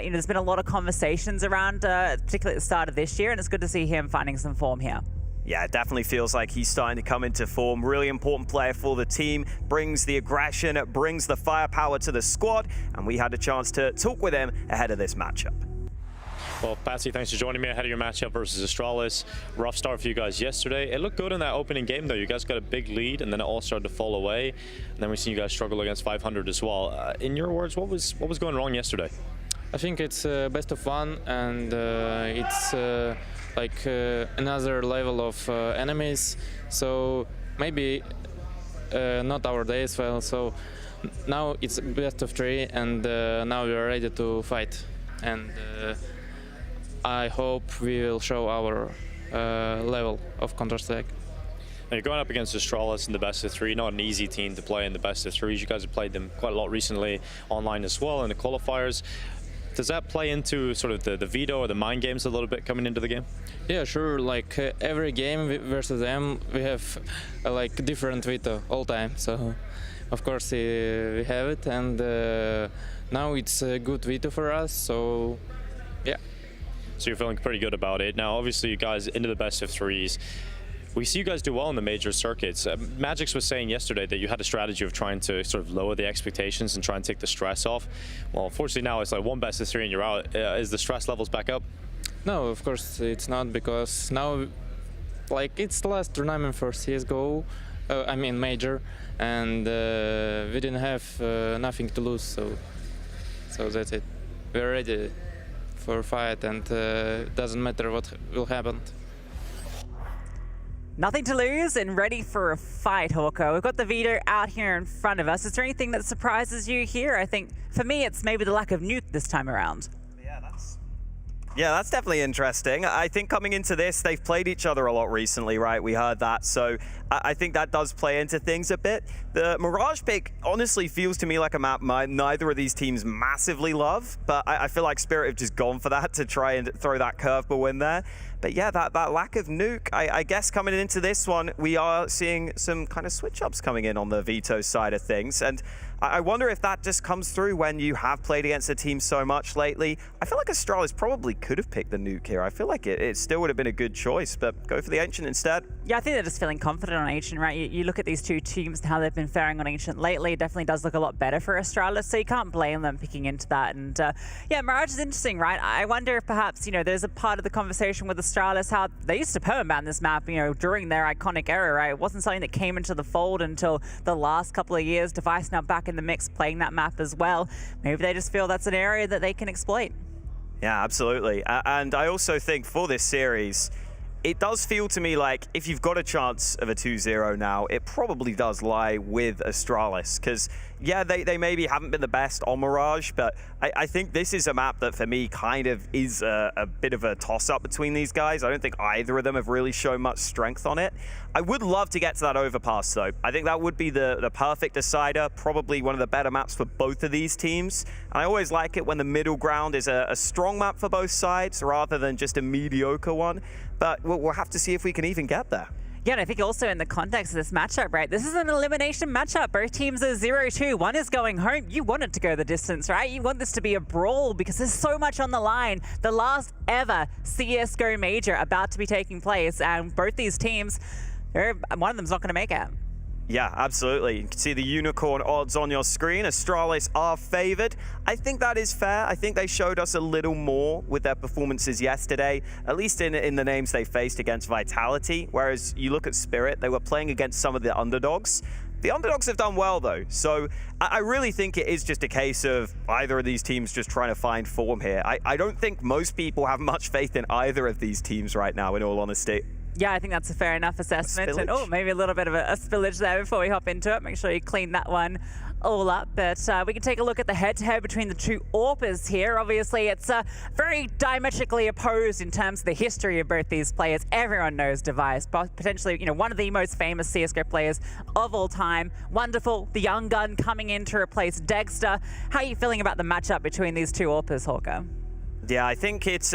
you know, there's been a lot of conversations around, particularly at the start of this year, and it's good to see him finding some form here.
Yeah, it definitely feels like he's starting to come into form. Really important player for the team. Brings the aggression, brings the firepower to the squad, and we had a chance to talk with him ahead of this matchup.
Well, Patsy, thanks for joining me ahead of your matchup versus Astralis. Rough start for you guys yesterday. It looked good in that opening game, though. You guys got a big lead, and then it all started to fall away. And then we've seen you guys struggle against 500 as well. In your words, what was going wrong yesterday?
I think it's best of one, and it's like another level of enemies. So maybe not our day as well. So now it's best of three, and now we are ready to fight. And I hope we will show our level of Counter-Strike.
Now you're going up against Astralis in the best of three, not an easy team to play in the best of threes. You guys have played them quite a lot recently online as well in the qualifiers. Does that play into sort of the veto or the mind games a little bit coming into the game?
Yeah, sure. Like every game versus them, we have like different veto all time. So of course we have it, and now it's a good veto for us. So yeah.
So you're feeling pretty good about it. Now, obviously, you guys into the best of threes. We see you guys do well in the major circuits. Magix was saying yesterday that you had a strategy of trying to sort of lower the expectations and try and take the stress off. Well, unfortunately now it's like one best of three and you're out. Is the stress levels back up?
No, of course it's not, because now, like, it's the last tournament for CSGO, I mean major, and we didn't have nothing to lose, so that's it. We're ready for a fight, and it doesn't matter what will happen.
Nothing to lose and ready for a fight, Hawko. We've got the veto out here in front of us. Is there anything that surprises you here? I think, for me, it's maybe the lack of nuke this time around.
Yeah, that's definitely interesting. I think coming into this, they've played each other a lot recently, right? We heard that, so I think that does play into things a bit. The Mirage pick honestly feels to me like a map neither of these teams massively love, but I feel like Spirit have just gone for that to try and throw that curveball in there. But yeah, that lack of nuke, I guess coming into this one, we are seeing some kind of switch-ups coming in on the veto side of things. And I wonder if that just comes through when you have played against a team so much lately. I feel like Astralis probably could have picked the nuke here. I feel like it still would have been a good choice, but go for the Ancient instead.
Yeah, I think they're just feeling confident on Ancient, right? You look at these two teams and how they've been faring on Ancient lately. It definitely does look a lot better for Astralis, so you can't blame them picking into that. And yeah, Mirage is interesting, right? I wonder if perhaps, you know, there's a part of the conversation with Astralis how they used to permaban this map, you know, during their iconic era, right? It wasn't something that came into the fold until the last couple of years. Device now back in the mix, playing that map as well. Maybe they just feel that's an area that they can exploit.
Yeah, absolutely. And I also think for this series, it does feel to me like if you've got a chance of a 2-0 now, it probably does lie with Astralis. Because, yeah, they maybe haven't been the best on Mirage, but I think this is a map that for me kind of is a bit of a toss-up between these guys. I don't think either of them have really shown much strength on it. I would love to get to that overpass, though. I think that would be the perfect decider, probably one of the better maps for both of these teams. And I always like it when the middle ground is a strong map for both sides rather than just a mediocre one. But we'll have to see if we can even get there.
Yeah, and I think also in the context of this matchup, right, this is an elimination matchup. Both teams are 0-2. One is going home. You want it to go the distance, right? You want this to be a brawl because there's so much on the line. The last ever CSGO major about to be taking place, and both these teams, one of them's not going to make it.
Yeah, absolutely. You can see the unicorn odds on your screen. Astralis are favored. I think that is fair. I think they showed us a little more with their performances yesterday, at least in the names they faced against Vitality. Whereas you look at Spirit, they were playing against some of the underdogs. The underdogs have done well, though. So I really think it is just a case of either of these teams just trying to find form here. I don't think most people have much faith in either of these teams right now, in all honesty.
Yeah, I think that's a fair enough assessment. And oh, maybe a little bit of a spillage there before we hop into it. Make sure you clean that one all up. But we can take a look at the head-to-head between the two AWPers here. Obviously, it's very diametrically opposed in terms of the history of both these players. Everyone knows Device, potentially, you know, one of the most famous CSGO players of all time. Wonderful, the young gun coming in to replace Dexter. How are you feeling about the matchup between these two AWPers, Hawker?
Yeah, I think it's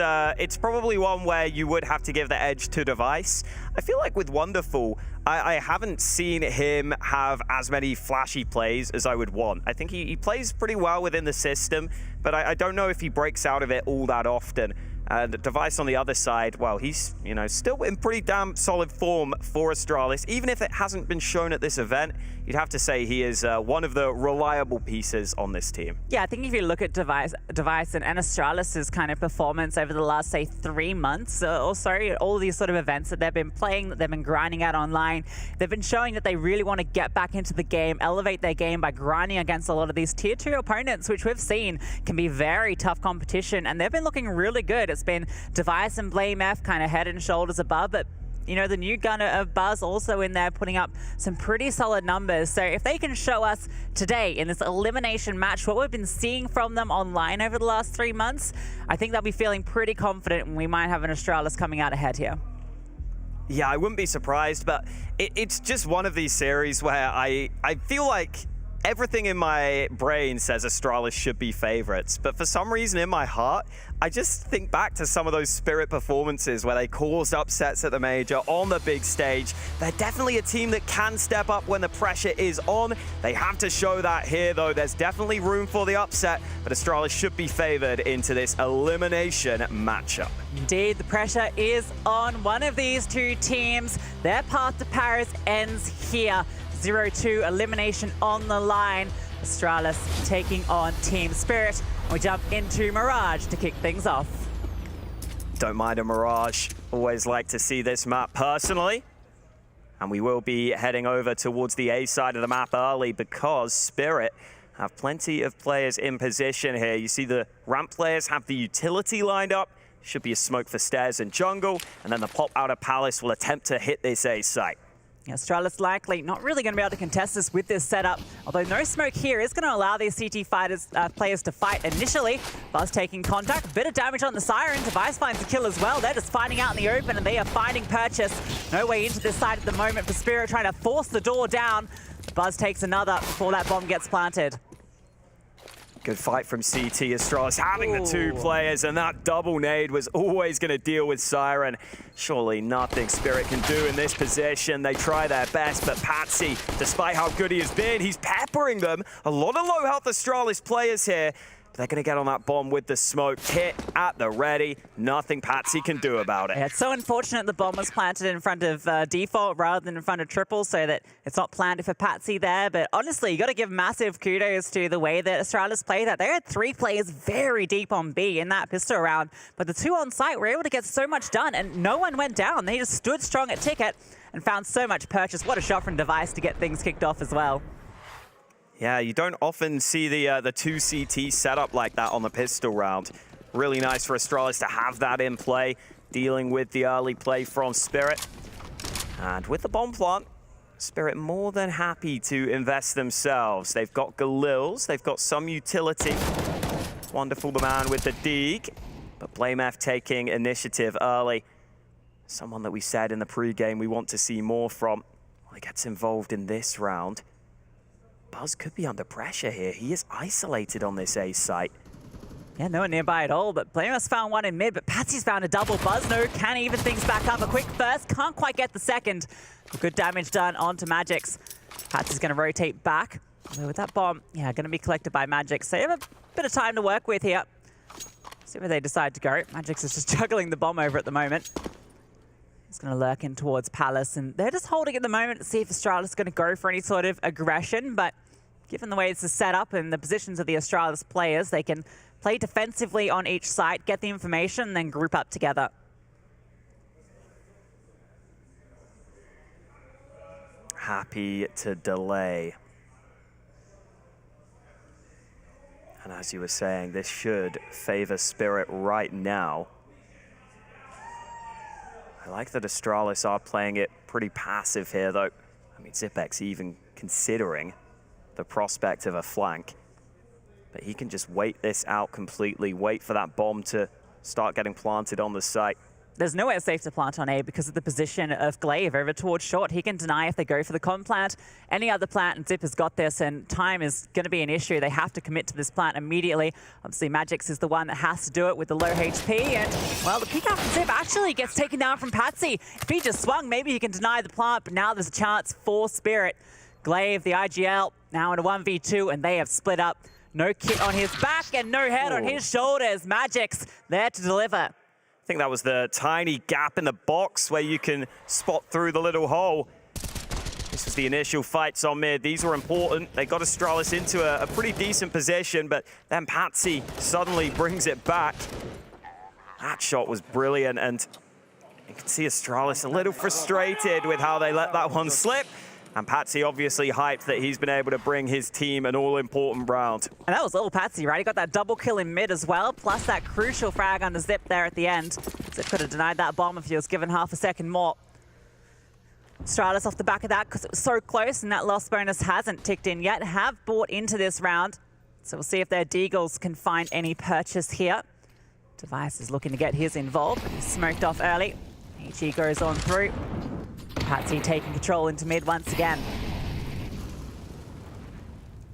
probably one where you would have to give the edge to Device. I feel like with Wonderful, I haven't seen him have as many flashy plays as I would want. I think he plays pretty well within the system, but I don't know if he breaks out of it all that often. And Device on the other side, well, he's, you know, still in pretty damn solid form for Astralis. Even if it hasn't been shown at this event, you'd have to say he is one of the reliable pieces on this team.
Yeah, I think if you look at Device and Astralis' kind of performance over the last, say, 3 months or so, all these sort of events that they've been playing, that they've been grinding out online, they've been showing that they really want to get back into the game, elevate their game by grinding against a lot of these tier 2 opponents, which we've seen can be very tough competition, and they've been looking really good. It's been Device and Blame F kind of head and shoulders above, but you know, the new gunner of Buzz also in there putting up some pretty solid numbers. So if they can show us today in this elimination match what we've been seeing from them online over the last 3 months, I think they'll be feeling pretty confident, and we might have an Astralis coming out ahead here.
Yeah, I wouldn't be surprised, but it's just one of these series where I feel like everything in my brain says Astralis should be favorites, but for some reason in my heart, I just think back to some of those Spirit performances where they caused upsets at the major on the big stage. They're definitely a team that can step up when the pressure is on. They have to show that here, though. There's definitely room for the upset, but Astralis should be favored into this elimination matchup.
Indeed, the pressure is on one of these two teams. Their path to Paris ends here. 0-2 elimination on the line. Astralis taking on Team Spirit. We jump into Mirage to kick things off.
Don't mind a Mirage. Always like to see this map personally. And we will be heading over towards the A side of the map early because Spirit have plenty of players in position here. You see the ramp players have the utility lined up. Should be a smoke for stairs and jungle. And then the pop out of Palace will attempt to hit this A site.
Astralis likely not really going to be able to contest this with this setup, although no smoke here is going to allow these CT fighters, players to fight initially. Buzz taking contact, bit of damage on the Siren. Device finds a kill as well. They're just fighting out in the open, and they are finding Purchase. No way into this side at the moment for Spirit, trying to force the door down. Buzz takes another before that bomb gets planted.
Good fight from CT. Astralis having the two players, and that double nade was always going to deal with Siren. Surely nothing Spirit can do in this position. They try their best, but Patsy, despite how good he has been, he's peppering them. A lot of low health Astralis players here. They're going to get on that bomb with the smoke. Kit at the ready. Nothing Patsy can do about it.
Yeah, it's so unfortunate the bomb was planted in front of default rather than in front of triple, so that it's not planted for Patsy there. But honestly, you got to give massive kudos to the way that Astralis played that. They had 3 players very deep on B in that pistol round, but the 2 on site were able to get so much done, and no one went down. They just stood strong at Ticket and found so much Purchase. What a shot from Device to get things kicked off as well.
Yeah, you don't often see the 2 CT setup like that on the pistol round. Really nice for Astralis to have that in play, dealing with the early play from Spirit. And with the bomb plant, Spirit more than happy to invest themselves. They've got Galils, they've got some utility. Wonderful the man with the dig, but Blame F taking initiative early. Someone that we said in the pregame we want to see more from. Well, he gets involved in this round. Buzz could be under pressure here. He is isolated on this A site.
Yeah, no one nearby at all, but Blameless found one in mid, but Patsy's found a double. Buzz, no, can even things back up. A quick first, can't quite get the second. Good damage done onto Magix. Patsy's going to rotate back. Although with that bomb, yeah, going to be collected by Magix. So you have a bit of time to work with here. See where they decide to go. Magix is just juggling the bomb over at the moment. He's going to lurk in towards Palace, and they're just holding at the moment to see if Astralis is going to go for any sort of aggression, but given the way it's set up and the positions of the Astralis players, they can play defensively on each site, get the information, and then group up together.
Happy to delay. And as you were saying, this should favor Spirit right now. I like that Astralis are playing it pretty passive here, though. I mean, Zipex even considering the prospect of a flank. But he can just wait this out completely, wait for that bomb to start getting planted on the site.
There's nowhere safe to plant on A because of the position of Glaive over towards short. He can deny if they go for the con plant. Any other plant, and Zip has got this, and time is going to be an issue. They have to commit to this plant immediately. Obviously, Magix is the one that has to do it with the low HP, and, well, the pick up from Zip actually gets taken down from Patsy. If he just swung, maybe he can deny the plant, but now there's a chance for Spirit. Glaive, the IGL, now in a 1v2, and they have split up. No kit on his back and no head on his shoulders. Magix there to deliver.
think that was the tiny gap in the box where you can spot through the little hole. This was the initial fights on mid. These were important. They got Astralis into a pretty decent position, but then Patsy suddenly brings it back. That shot was brilliant, and you can see Astralis a little frustrated with how they let that one slip. And Patsy obviously hyped that he's been able to bring his team an all-important round.
And that was all Patsy, right? He got that double kill in mid as well, plus that crucial frag under Zip there at the end. Zip could have denied that bomb if he was given half a second more. Astralis off the back of that because it was so close, and that loss bonus hasn't ticked in yet, have bought into this round. So we'll see if their Deagles can find any purchase here. Device is looking to get his involved, but he's smoked off early. HE goes on through. Patsy taking control into mid once again.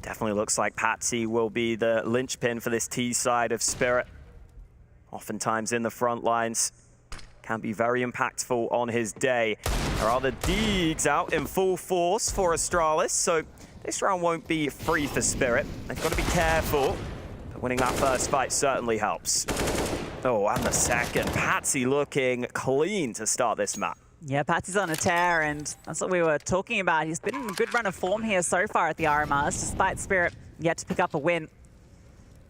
Definitely looks like Patsy will be the linchpin for this T side of Spirit. Oftentimes in the front lines. Can be very impactful on his day. There are the Deags out in full force for Astralis, so this round won't be free for Spirit. They've got to be careful, but winning that first fight certainly helps. Oh, and the second. Patsy looking clean to start this map.
Yeah, Patsy's on a tear, and that's what we were talking about. He's been in a good run of form here so far at the RMRs, despite Spirit yet to pick up a win.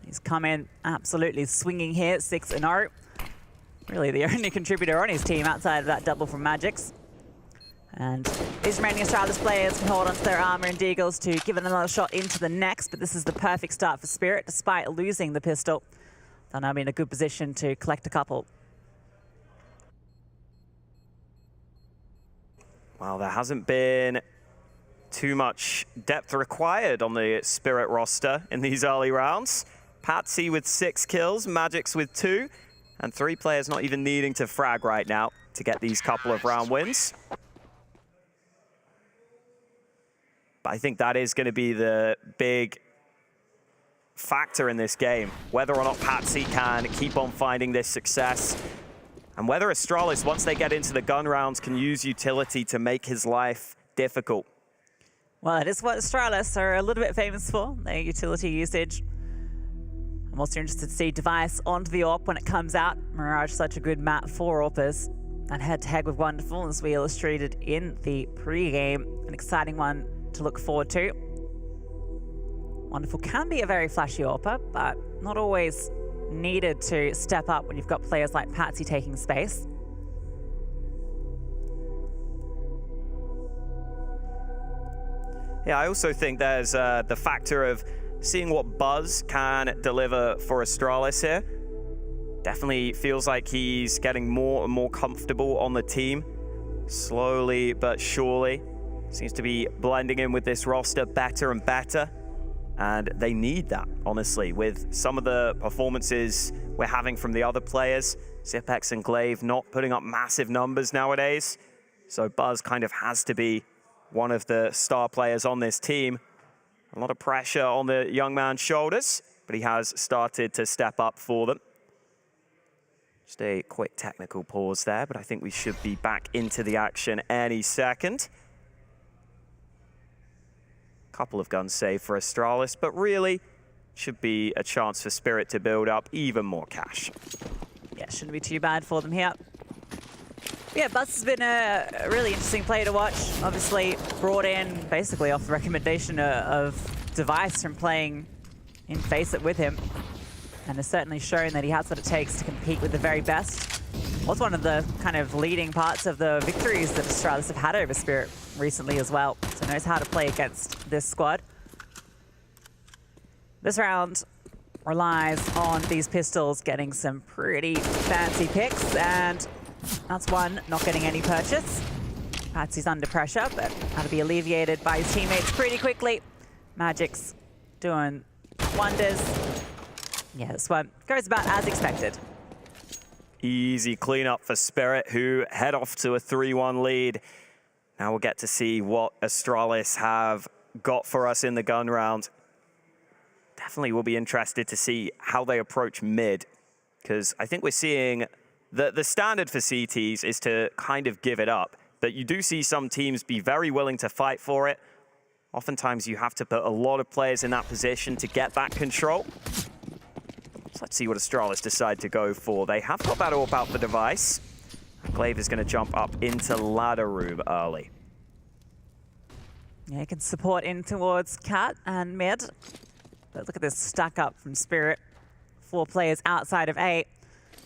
He's come in absolutely swinging here, 6-0. Really the only contributor on his team outside of that double from Magix. And these remaining Astralis players can hold onto their armor and Deagles to give it another shot into the next, but this is the perfect start for Spirit, despite losing the pistol. They'll now be in a good position to collect a couple.
Well, there hasn't been too much depth required on the Spirit roster in these early rounds. Patsy with 6 kills, Magix with 2, and 3 players not even needing to frag right now to get these couple of round wins. But I think that is going to be the big factor in this game, whether or not Patsy can keep on finding this success. And whether Astralis, once they get into the gun rounds, can use utility to make his life difficult.
Well, it is what Astralis are a little bit famous for, their utility usage. I'm also interested to see Device onto the AWP when it comes out. Mirage, such a good map for AWPers. And head-to-head with Wonderful, as we illustrated in the pre-game. An exciting one to look forward to. Wonderful can be a very flashy AWPer, but not always needed to step up when you've got players like Patsy taking space.
Yeah, I also think there's the factor of seeing what Buzz can deliver for Astralis here. Definitely feels like he's getting more and more comfortable on the team. Slowly but surely. Seems to be blending in with this roster better and better. And they need that, honestly, with some of the performances we're having from the other players. Zipex and Glaive not putting up massive numbers nowadays. So Buzz kind of has to be one of the star players on this team. A lot of pressure on the young man's shoulders, but he has started to step up for them. Just a quick technical pause there, but I think we should be back into the action any second. Couple of guns saved for Astralis, but really should be a chance for Spirit to build up even more cash.
Yeah, shouldn't be too bad for them here. Yeah, Buzz has been a really interesting player to watch. Obviously brought in basically off the recommendation of Device from playing in Face It with him, and has certainly shown that he has what it takes to compete with the very best. Was one of the kind of leading parts of the victories that Astralis have had over Spirit recently as well, so knows how to play against this squad. This round relies on these pistols getting some pretty fancy picks, and that's one not getting any purchase. Patsy's under pressure, but that'll be alleviated by his teammates pretty quickly. Magix doing wonders. Yeah, this one goes about as expected.
Easy cleanup for Spirit, who head off to a 3-1 lead. Now we'll get to see what Astralis have got for us in the gun round. Definitely will be interested to see how they approach mid, because I think we're seeing the standard for CTs is to kind of give it up, but you do see some teams be very willing to fight for it. Oftentimes you have to put a lot of players in that position to get that control. Let's see what Astralis decide to go for. They have got that AWP out for Device. Glaive is going to jump up into ladder room early.
Yeah, he can support in towards Cat and mid. But look at this stack up from Spirit. 4 players outside of A.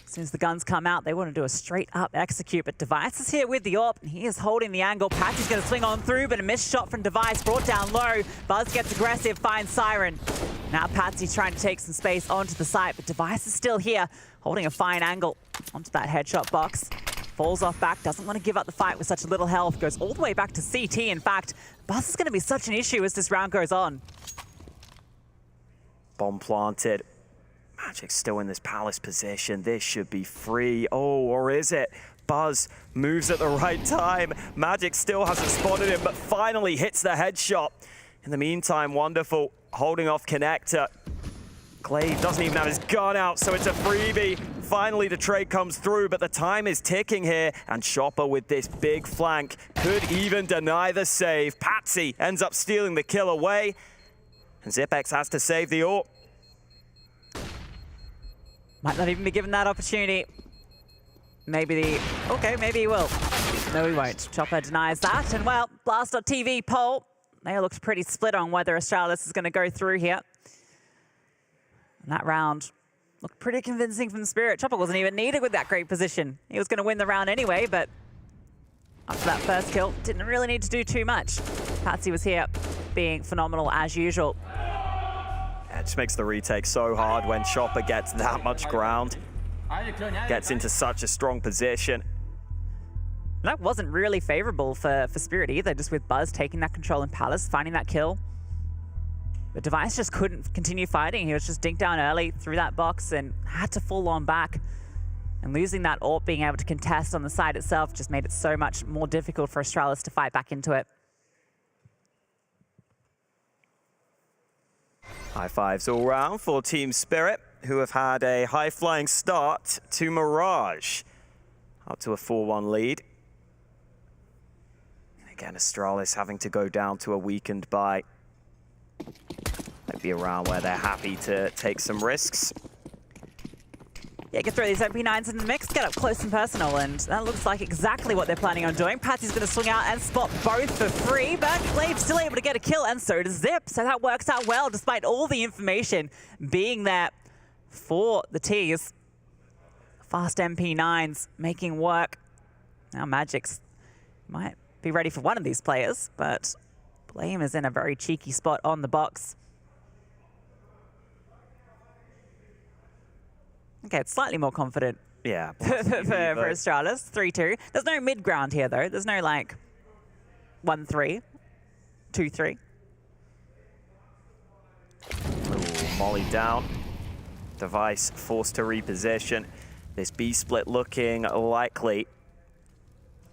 As soon as the guns come out, they want to do a straight up execute, but Device is here with the AWP, and he is holding the angle. Patsy's going to swing on through, but a missed shot from Device brought down low. Buzz gets aggressive, finds Siren. Now Patsy's trying to take some space onto the site, but Device is still here, holding a fine angle onto that headshot box. Falls off back, doesn't want to give up the fight with such little health, goes all the way back to CT. In fact, Buzz is going to be such an issue as this round goes on.
Bomb planted. Magic's still in this Palace position. This should be free. Oh, or is it? Buzz moves at the right time. Magic still hasn't spotted him, but finally hits the headshot. In the meantime, Wonderful holding off Connector. Glaive doesn't even have his gun out, so it's a freebie. Finally, the trade comes through, but the time is ticking here, and Chopper with this big flank could even deny the save. Patsy ends up stealing the kill away, and Zipex has to save the AWP.
Might not even be given that opportunity. Maybe maybe he will. No, he won't. Chopper denies that. And well, Blast.tv poll, they looked pretty split on whether Astralis is going to go through here. And that round looked pretty convincing from Spirit. Chopper wasn't even needed with that great position. He was going to win the round anyway, but after that first kill, didn't really need to do too much. Patsy was here being phenomenal as usual.
It just makes the retake so hard when Chopper gets that much ground. Gets into such a strong position.
That wasn't really favorable for Spirit either, just with Buzz taking that control in Palace, finding that kill. But Device just couldn't continue fighting. He was just dinked down early through that box and had to fall on back. And losing that AWP, being able to contest on the side itself, just made it so much more difficult for Astralis to fight back into it.
High fives all round for Team Spirit, who have had a high-flying start to Mirage. Up to a 4-1 lead. Again, Astralis having to go down to a weakened buy. Might be a round where they're happy to take some risks.
Yeah, get throw these MP9s in the mix, get up close and personal, and that looks like exactly what they're planning on doing. Patsy's going to swing out and spot both for free, but Glaive's still able to get a kill, and so does Zip. So that works out well, despite all the information being there for the T's. Fast MP9s making work. Now Magic's might be ready for one of these players, but Blame is in a very cheeky spot on the box. Okay, it's slightly more confident.
Yeah.
for Astralis, 3-2. There's no mid ground here, though. There's no, like, 1-3, 2-3.
Molly down. Device forced to reposition. This B split looking likely.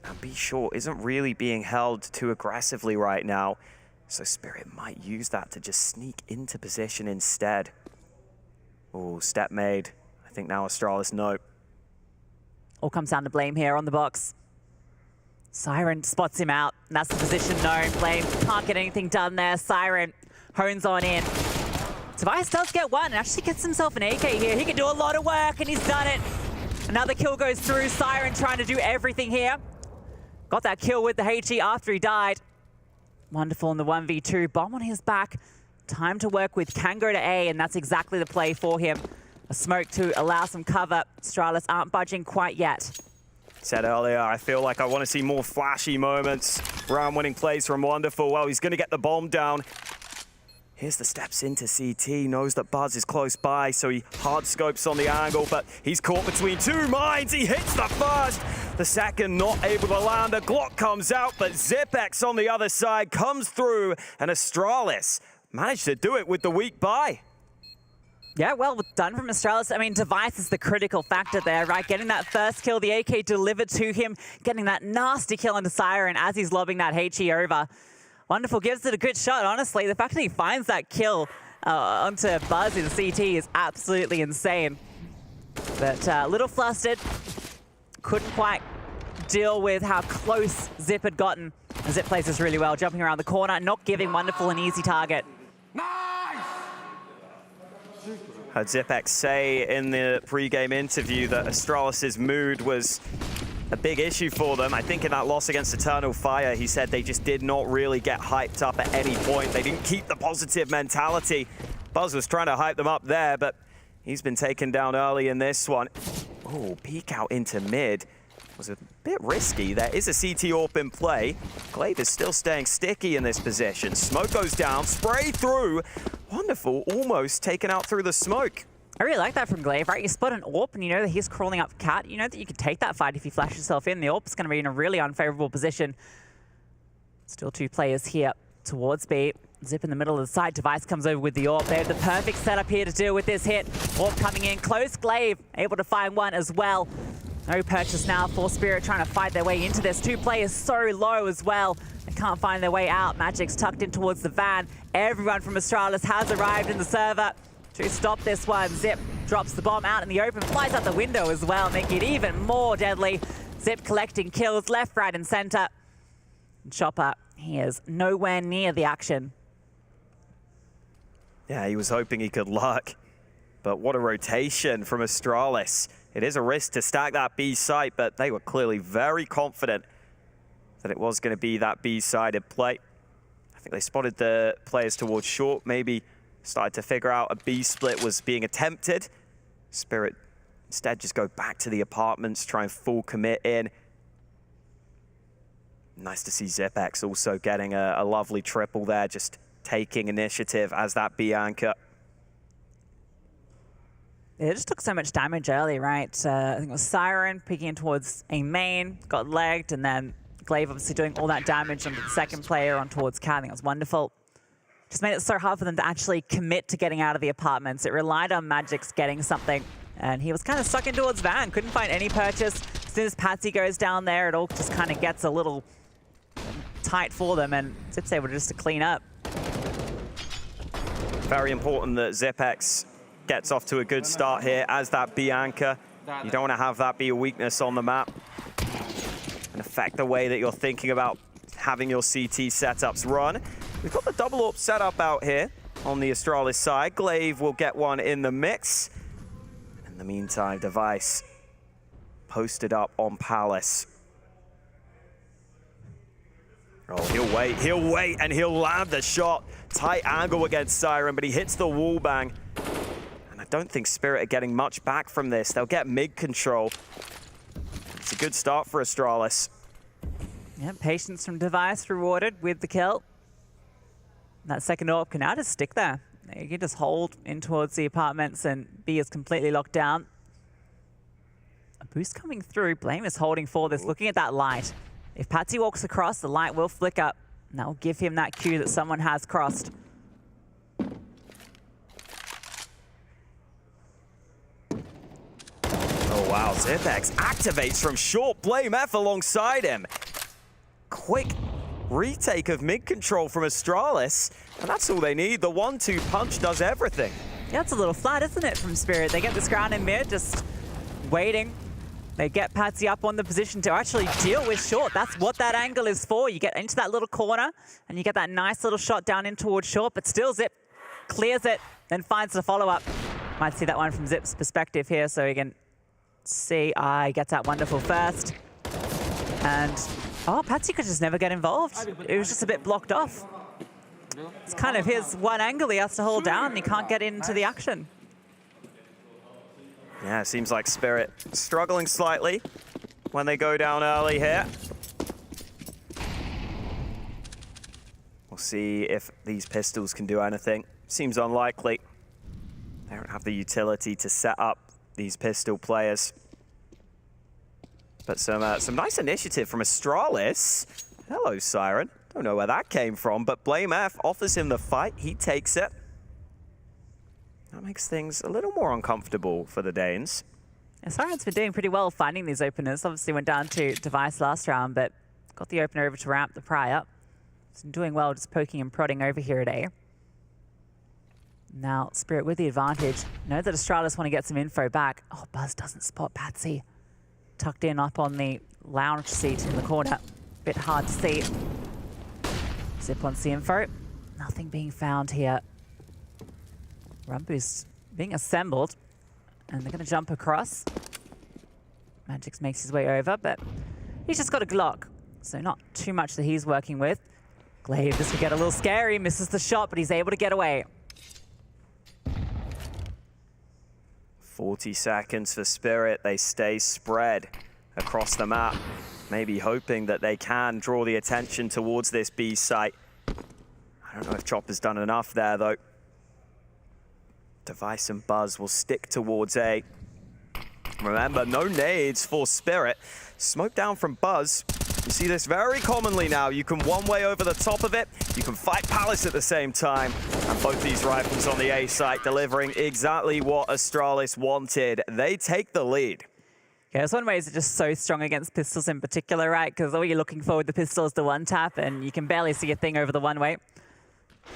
And B short isn't really being held too aggressively right now. So Spirit might use that to just sneak into position instead. Oh, step made. I think now Astralis no.
All comes down to Blame here on the box. Siren spots him out, and that's the position known. Blame can't get anything done there. Siren hones on in. Device does get one and actually gets himself an AK here. He can do a lot of work, and he's done it. Another kill goes through. Siren trying to do everything here. Got that kill with the HE after he died. Wonderful in the 1v2. Bomb on his back. Time to work with. Can go to A, and that's exactly the play for him. A smoke to allow some cover. Astralis aren't budging quite yet.
Said earlier, I feel like I want to see more flashy moments. Round-winning plays from Wonderful. Well, he's going to get the bomb down. Here's the steps into CT. Knows that Buzz is close by, so he hard scopes on the angle, but he's caught between two mines. He hits the first. The second not able to land. A Glock comes out, but Zipex on the other side comes through, and Astralis managed to do it with the weak buy.
Yeah, well done from Astralis. I mean, Device is the critical factor there, right? Getting that first kill, the AK delivered to him, getting that nasty kill into Siren as he's lobbing that HE over. Wonderful gives it a good shot, honestly. The fact that he finds that kill onto Buzz in CT is absolutely insane. But a little flustered. Couldn't quite deal with how close Zip had gotten. Zip plays this really well, jumping around the corner, not giving Wonderful an easy target.
Heard Zipex say in the pre-game interview that Astralis' mood was a big issue for them. I think in that loss against Eternal Fire, he said they just did not really get hyped up at any point. They didn't keep the positive mentality. Buzz was trying to hype them up there, but he's been taken down early in this one. Oh, peek out into mid was a bit risky. There is a CT AWP in play. Glaive is still staying sticky in this position. Smoke goes down, spray through. Wonderful, almost taken out through the smoke.
I really like that from Glaive, right? You spot an AWP and you know that he's crawling up Cat. You know that you can take that fight if you flash yourself in. The AWP's going to be in a really unfavorable position. Still 2 players here towards B. Zip in the middle of the side. Device comes over with the AWP. They have the perfect setup here to deal with this hit. AWP coming in close. Glaive able to find one as well. No purchase now for Spirit trying to fight their way into this. 2 players so low as well. They can't find their way out. Magic's tucked in towards the van. Everyone from Astralis has arrived in the server to stop this one. Zip drops the bomb out in the open, flies out the window as well, making it even more deadly. Zip collecting kills left, right, and center. And Chopper, he is nowhere near the action.
Yeah, he was hoping he could luck. But what a rotation from Astralis. It is a risk to stack that B site, but they were clearly very confident that it was going to be that B-sided play. I think they spotted the players towards short, maybe started to figure out a B split was being attempted. Spirit instead just go back to the apartments, try and full commit in. Nice to see Zipex also getting a lovely triple there, just taking initiative as that B anchor.
It just took so much damage early, right? I think it was Siren peeking in towards a main, got legged, and then Glaive obviously doing all that damage onto the second player on towards Cat. I think it was wonderful. Just made it so hard for them to actually commit to getting out of the apartments. It relied on Magic's getting something, and he was kind of stuck in towards Van. Couldn't find any purchase. As soon as Patsy goes down there, it all just kind of gets a little tight for them, and Zip's able just to clean up.
Very important that Zipex gets off to a good start here as that B anchor. You don't want to have that be a weakness on the map and affect the way that you're thinking about having your CT setups run. We've got the double AWP setup out here on the Astralis side. Glaive will get one in the mix. In the meantime, Device posted up on Palace. Oh, he'll wait, and he'll land the shot. Tight angle against Siren, but he hits the wall bang. And I don't think Spirit are getting much back from this. They'll get mid control. It's a good start for Astralis.
Yeah, patience from Device rewarded with the kill. That second AWP can now just stick there. You can just hold in towards the apartments and B is completely locked down. A boost coming through. Blame is holding for this, looking at that light. If Patsy walks across, the light will flicker. And that will give him that cue that someone has crossed.
Oh wow, Zipex activates from short. Blame F alongside him. Quick retake of mid control from Astralis, and that's all they need. The 1-2 punch does everything.
Yeah, it's a little flat, isn't it, from Spirit? They get this ground in mid, just waiting. They get Patsy up on the position to actually deal with short. That's what that angle is for. You get into that little corner, and you get that nice little shot down in towards short, but still Zip clears it, then finds the follow-up. Might see that one from Zip's perspective here, so you can see I gets that wonderful first. And oh, Patsy could just never get involved. It was just a bit blocked off. It's kind of his one angle he has to hold down, and he can't get into the action.
Yeah, it seems like Spirit struggling slightly when they go down early here. We'll see if these pistols can do anything. Seems unlikely. They don't have the utility to set up these pistol players. But some nice initiative from Astralis. Hello, Siren. Don't know where that came from, but Blame F offers him the fight. He takes it. That makes things a little more uncomfortable for the Danes.
Yeah, Siren's been doing pretty well finding these openers. Obviously went down to Device last round, but got the opener over to ramp the pry up. He's been doing well just poking and prodding over here at A. Now, Spirit with the advantage. Know that Astralis want to get some info back. Oh, Buzz doesn't spot Patsy. Tucked in up on the lounge seat in the corner. Bit hard to see. Zip wants the info. Nothing being found here. Rumbu's being assembled. And they're going to jump across. Magix makes his way over, but he's just got a Glock. So not too much that he's working with. Glaive, this could get a little scary. Misses the shot, but he's able to get away.
40 seconds for Spirit. They stay spread across the map. Maybe hoping that they can draw the attention towards this B site. I don't know if Chopper's done enough there, though. Device and Buzz will stick towards A. Remember, no nades for Spirit. Smoke down from Buzz. You see this very commonly now. You can one way over the top of it. You can fight Palace at the same time. And both these rifles on the A site delivering exactly what Astralis wanted. They take the lead.
Yeah, this one way is just so strong against pistols in particular, right? Because all you're looking for with the pistol is the one tap, and you can barely see a thing over the one way.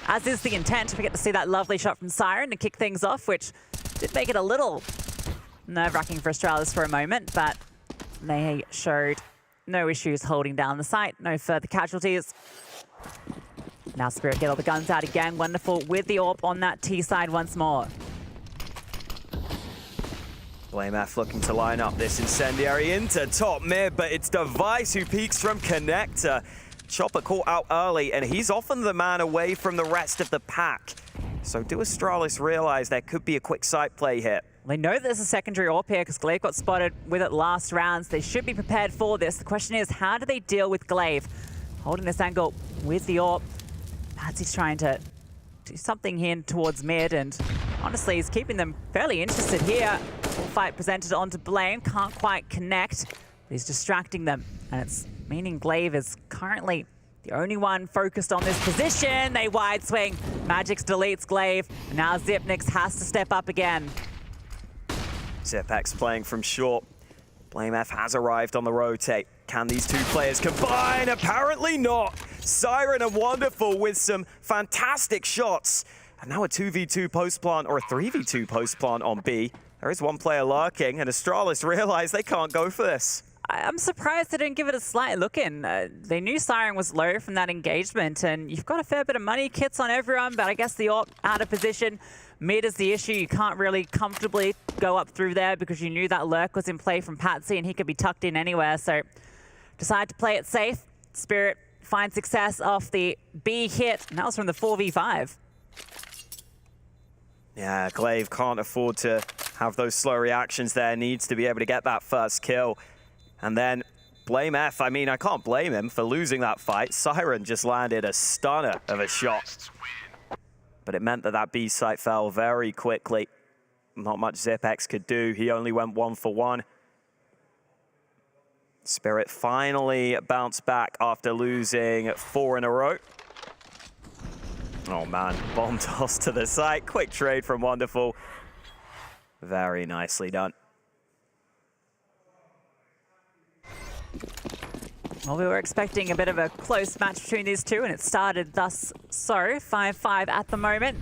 As is the intent, we get to see that lovely shot from Siren to kick things off, which did make it a little nerve-wracking for Astralis for a moment, but they showed no issues holding down the site, no further casualties. Now Spirit get all the guns out again, wonderful with the AWP on that T side once more.
BlameF looking to line up this incendiary into top mid, but it's Device who peeks from connector. Chopper caught out early, and he's often the man away from the rest of the pack. So do Astralis realize there could be a quick site play here?
They know there's a secondary AWP here because Glaive got spotted with it last round, so they should be prepared for this. The question is, how do they deal with Glaive? Holding this angle with the AWP. Patsy's trying to do something here towards mid, and honestly, he's keeping them fairly interested here. Full fight presented onto Blame, can't quite connect, but he's distracting them, and it's meaning Glaive is currently the only one focused on this position. They wide swing. Magix deletes Glaive. Now Zipnix has to step up again.
Zipex playing from short. BlameF has arrived on the rotate. Can these two players combine? Apparently not. Siren and Wonderful with some fantastic shots. And now a 2v2 post plant or a 3v2 post plant on B. There is one player lurking, and Astralis realize they can't go for this.
I'm surprised they didn't give it a slight look in. They knew Siren was low from that engagement, and you've got a fair bit of money kits on everyone, but I guess the AWP out of position. Mid is the issue. You can't really comfortably go up through there because you knew that lurk was in play from Patsy, and he could be tucked in anywhere, so decide to play it safe. Spirit finds success off the B hit, and that was from the 4v5.
Yeah, Glaive can't afford to have those slow reactions there. Needs to be able to get that first kill. And then BlameF, I mean, I can't blame him for losing that fight. Siren just landed a stunner of a shot. But it meant that that B site fell very quickly. Not much Zipex could do. He only went 1 for 1. Spirit finally bounced back after losing 4 in a row. Oh man, bomb toss to the site. Quick trade from Wonderful. Very nicely done.
Well, we were expecting a bit of a close match between these two, and it started thus so. 5-5 at the moment.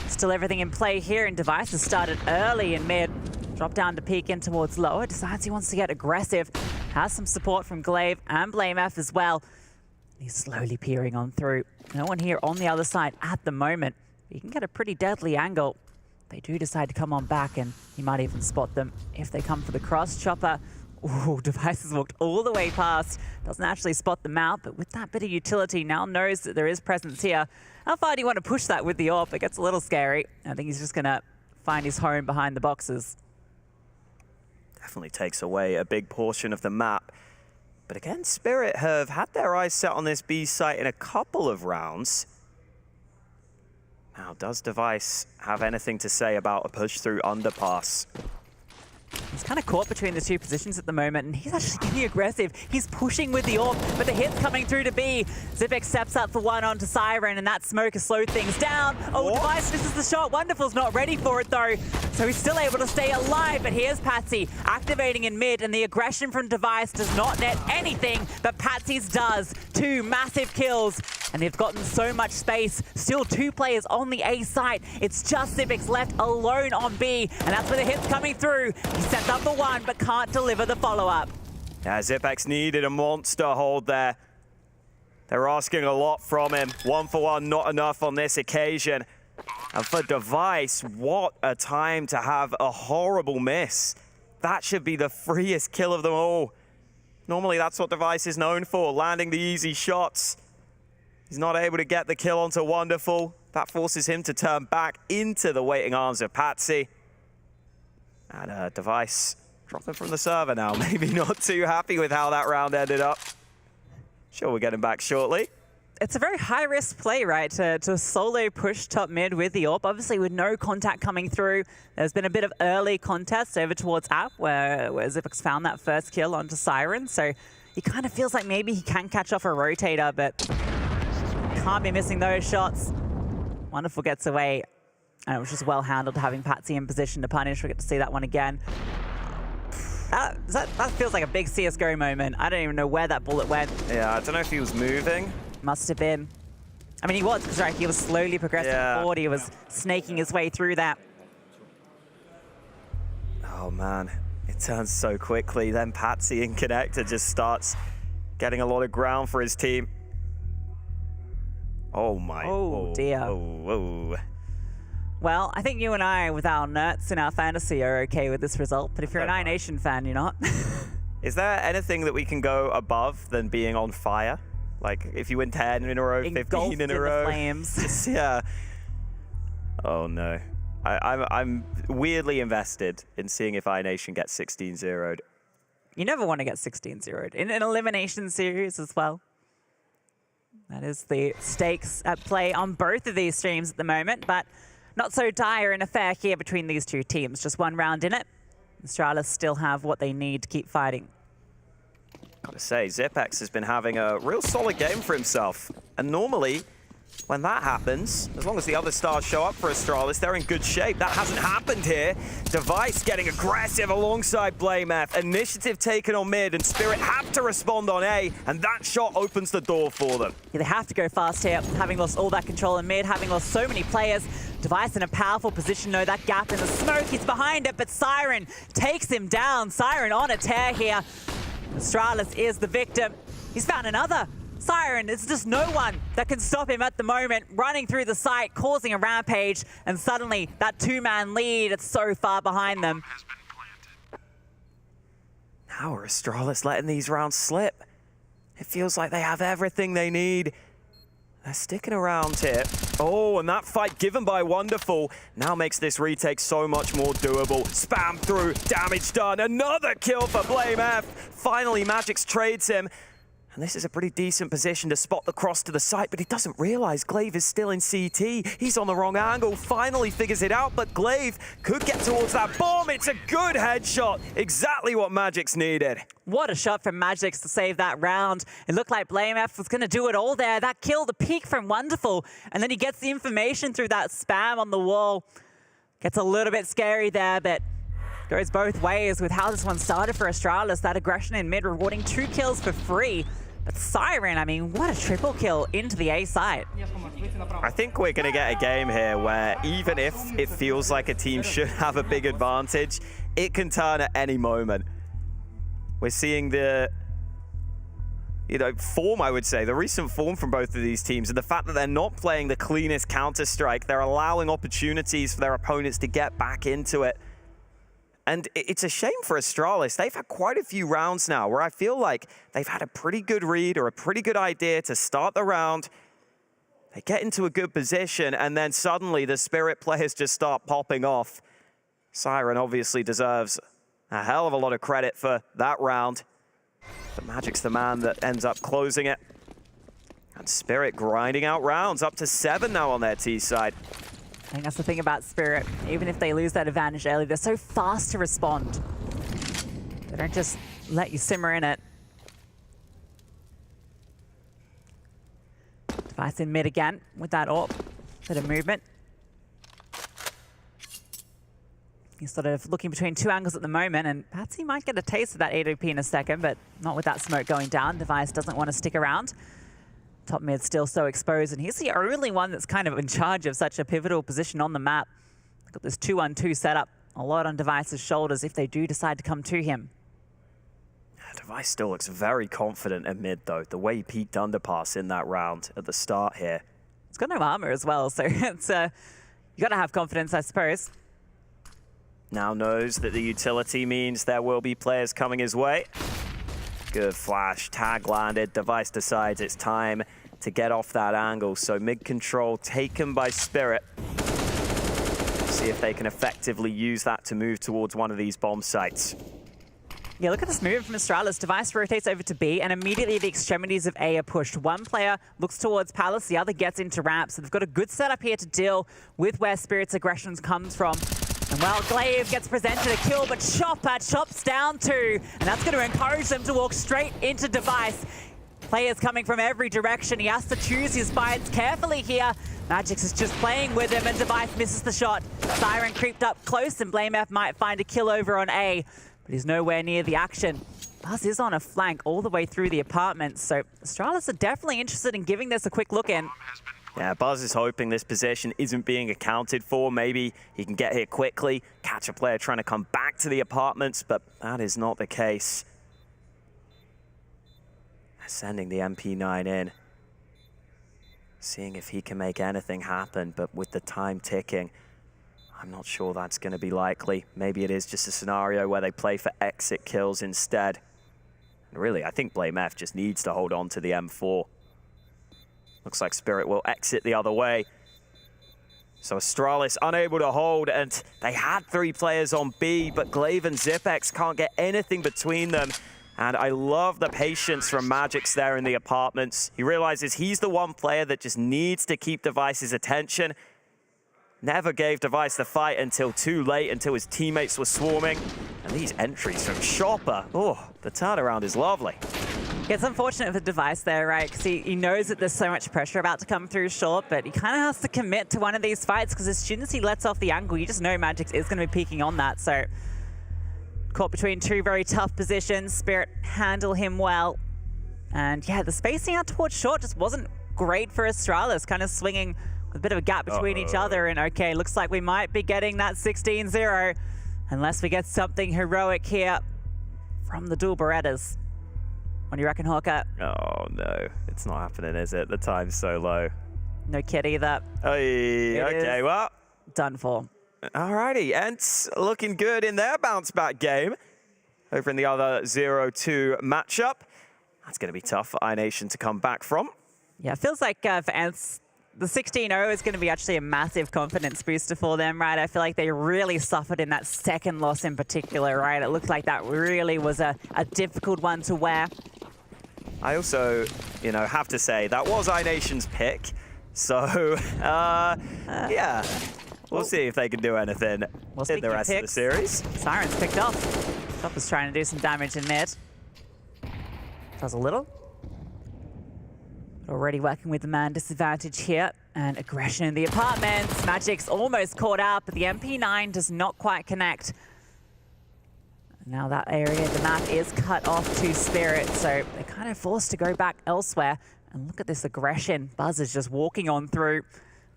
Still everything in play here, and Device has started early in mid. Dropped down to peek in towards lower. Decides he wants to get aggressive. Has some support from Glaive and BlameF as well. He's slowly peering on through. No one here on the other side at the moment. He can get a pretty deadly angle. They do decide to come on back, and he might even spot them if they come for the cross. Chopper, ooh, Device has walked all the way past. Doesn't actually spot them out, but with that bit of utility, now knows that there is presence here. How far do you want to push that with the AWP? It gets a little scary. I think he's just going to find his home behind the boxes.
Definitely takes away a big portion of the map. But again, Spirit have had their eyes set on this B site in a couple of rounds. Now, does Device have anything to say about a push through underpass?
He's kind of caught between the two positions at the moment, and he's actually getting aggressive. He's pushing with the AWP, but the hit's coming through to B. Zipex steps up for one onto Siren, and that smoke has slowed things down. Oh, Device misses the shot. Wonderful's not ready for it, though. So he's still able to stay alive, but here's Patsy activating in mid, and the aggression from Device does not net anything, but Patsy's does. 2 massive kills, and they've gotten so much space. Still 2 players on the A site. It's just Zipex left alone on B, and that's where the hit's coming through. He sets up the one, but can't deliver the follow-up.
Yeah, Zipex needed a monster hold there. They're asking a lot from him. 1 for 1, not enough on this occasion. And for Device, what a time to have a horrible miss. That should be the freest kill of them all. Normally that's what Device is known for, landing the easy shots. He's not able to get the kill onto Wonderful. That forces him to turn back into the waiting arms of Patsy. And Device dropping from the server now. Maybe not too happy with how that round ended up. Sure, we'll get him back shortly.
It's a very high-risk play, right, to solo push top mid with the AWP. Obviously, with no contact coming through, there's been a bit of early contest over towards App, where Xyp9x found that first kill onto Siren. So he kind of feels like maybe he can catch off a rotator, but can't be missing those shots. Wonderful gets away, and it was just well handled, having Patsy in position to punish. We get to see that one again. That feels like a big CSGO moment. I don't even know where that bullet went.
Yeah, I don't know if he was moving.
Must have been. I mean, he was, because right, he was slowly progressing forward. He was snaking his way through that.
Oh man, it turns so quickly. Then Patsy in connector just starts getting a lot of ground for his team. Oh my.
Oh dear.
Oh.
Well, I think you and I, with our nerds in our fantasy, are okay with this result. But if you're an iNation fan, you're not.
Is there anything that we can go above than being on fire? Like, if you win 10 in a row, 15 in a row.
The flames.
Yeah. Oh, no. I'm weirdly invested in seeing if iNation gets 16-0'd.
You never want to get 16-0'd. In an elimination series as well. That is the stakes at play on both of these streams at the moment, but not so dire an affair here between these two teams. Just one round in it. Astralis still have what they need to keep fighting.
Gotta say, Xyp9x has been having a real solid game for himself. And normally, when that happens, as long as the other stars show up for Astralis, they're in good shape. That hasn't happened here. Device getting aggressive alongside blameF. Initiative taken on mid, and Spirit have to respond on A, and that shot opens the door for them.
Yeah, they have to go fast here, having lost all that control in mid, having lost so many players. Device in a powerful position, though. That gap in the smoke, he's behind it, but Siren takes him down. Siren on a tear here. Astralis is the victim. He's found another. Siren, there's just no one that can stop him at the moment, running through the site, causing a rampage, and suddenly that two-man lead, it's so far behind them.
Now are Astralis letting these rounds slip? It feels like they have everything they need. They're sticking around here. Oh, and that fight given by Wonderful now makes this retake so much more doable. Spam through, damage done, another kill for blameF. Finally, Magix trades him. And this is a pretty decent position to spot the cross to the site, but he doesn't realize Glaive is still in CT. He's on the wrong angle, finally figures it out, but Glaive could get towards that bomb. It's a good headshot, exactly what Magix needed.
What a shot from Magix to save that round. It looked like blameF was going to do it all there. That kill, the peek from Wonderful, and then he gets the information through that spam on the wall. Gets a little bit scary there, but goes both ways with how this one started for Astralis. That aggression in mid, rewarding 2 kills for free. But Siren, I mean, what a triple kill into the A site.
I think we're going to get a game here where even if it feels like a team should have a big advantage, it can turn at any moment. We're seeing the form, I would say, the recent form from both of these teams, and the fact that they're not playing the cleanest Counter-Strike. They're allowing opportunities for their opponents to get back into it. And it's a shame for Astralis. They've had quite a few rounds now where I feel like they've had a pretty good read or a pretty good idea to start the round. They get into a good position, and then suddenly the Spirit players just start popping off. Siren obviously deserves a hell of a lot of credit for that round. But Magic's the man that ends up closing it. And Spirit grinding out rounds, up to 7 now on their T side.
I think that's the thing about Spirit. Even if they lose that advantage early, they're so fast to respond. They don't just let you simmer in it. Device in mid again with that AWP. Bit of movement. He's sort of looking between 2 angles at the moment, and Patsy might get a taste of that AWP in a second, but not with that smoke going down. Device doesn't want to stick around. Top mid still so exposed, and he's the only one that's kind of in charge of such a pivotal position on the map. Got this 2-1-2 setup, a lot on Device's shoulders if they do decide to come to him.
Device still looks very confident at mid, though. The way he peeked underpass in that round at the start here.
It's got no armor as well, so it's you You got to have confidence, I suppose.
Now knows that the utility means there will be players coming his way. Good flash, tag landed. Device decides it's time to get off that angle. So mid-control taken by Spirit. See if they can effectively use that to move towards one of these bomb sites.
Yeah, look at this move from Astralis. Device rotates over to B, and immediately the extremities of A are pushed. One player looks towards Palace, the other gets into ramp. So they've got a good setup here to deal with where Spirit's aggression comes from. And well, Glaive gets presented a kill, but Chopper chops down 2. And that's going to encourage them to walk straight into Device. Players coming from every direction. He has to choose his fights carefully here. Magix is just playing with him, and Device misses the shot. Siren creeped up close, and BlameF might find a kill over on A. But he's nowhere near the action. Buzz is on a flank all the way through the apartments, so Astralis are definitely interested in giving this a quick look in.
Yeah, Buzz is hoping this possession isn't being accounted for. Maybe he can get here quickly, catch a player trying to come back to the apartments, but that is not the case. Sending the MP9 in. Seeing if he can make anything happen, but with the time ticking, I'm not sure that's going to be likely. Maybe it is just a scenario where they play for exit kills instead. And really, I think BlameF just needs to hold on to the M4. Looks like Spirit will exit the other way. So Astralis unable to hold, and they had 3 players on B, but Glaive and Zipex can't get anything between them. And I love the patience from Magix there in the apartments. He realizes he's the one player that just needs to keep Device's attention. Never gave Device the fight until too late, until his teammates were swarming. And these entries from Chopper, oh, the turnaround is lovely.
It's unfortunate for Device there, right? Because he knows that there's so much pressure about to come through short, but he kind of has to commit to one of these fights, because as soon as he lets off the angle, you just know Magix is going to be peeking on that. So caught between 2 very tough positions. Spirit handle him well. And yeah, the spacing out towards short just wasn't great for Astralis, kind of swinging with a bit of a gap between each other. And okay, looks like we might be getting that 16-0 unless we get something heroic here from the dual Berettas. What do you reckon, Hawker?
Oh no, it's not happening, is it? The time's so low.
No kid either.
Oy, okay, well.
Done for.
Alrighty, ENCE looking good in their bounce back game. Over in the other 0-2 matchup. That's going to be tough for iNation to come back from.
Yeah, it feels like for ENCE, the 16-0 is going to be actually a massive confidence booster for them, right? I feel like they really suffered in that second loss in particular, right? It looked like that really was a difficult one to wear.
I also, you know, have to say that was iNation's pick. So, yeah. We'll see if they can do anything in the rest of the series.
Siren's picked up. Chopper's trying to do some damage in mid. Does a little. Already working with the man disadvantage here. And aggression in the apartments. Magic's almost caught out, but the MP9 does not quite connect. Now that area of the map is cut off to Spirit, so they're kind of forced to go back elsewhere. And look at this aggression. Buzz is just walking on through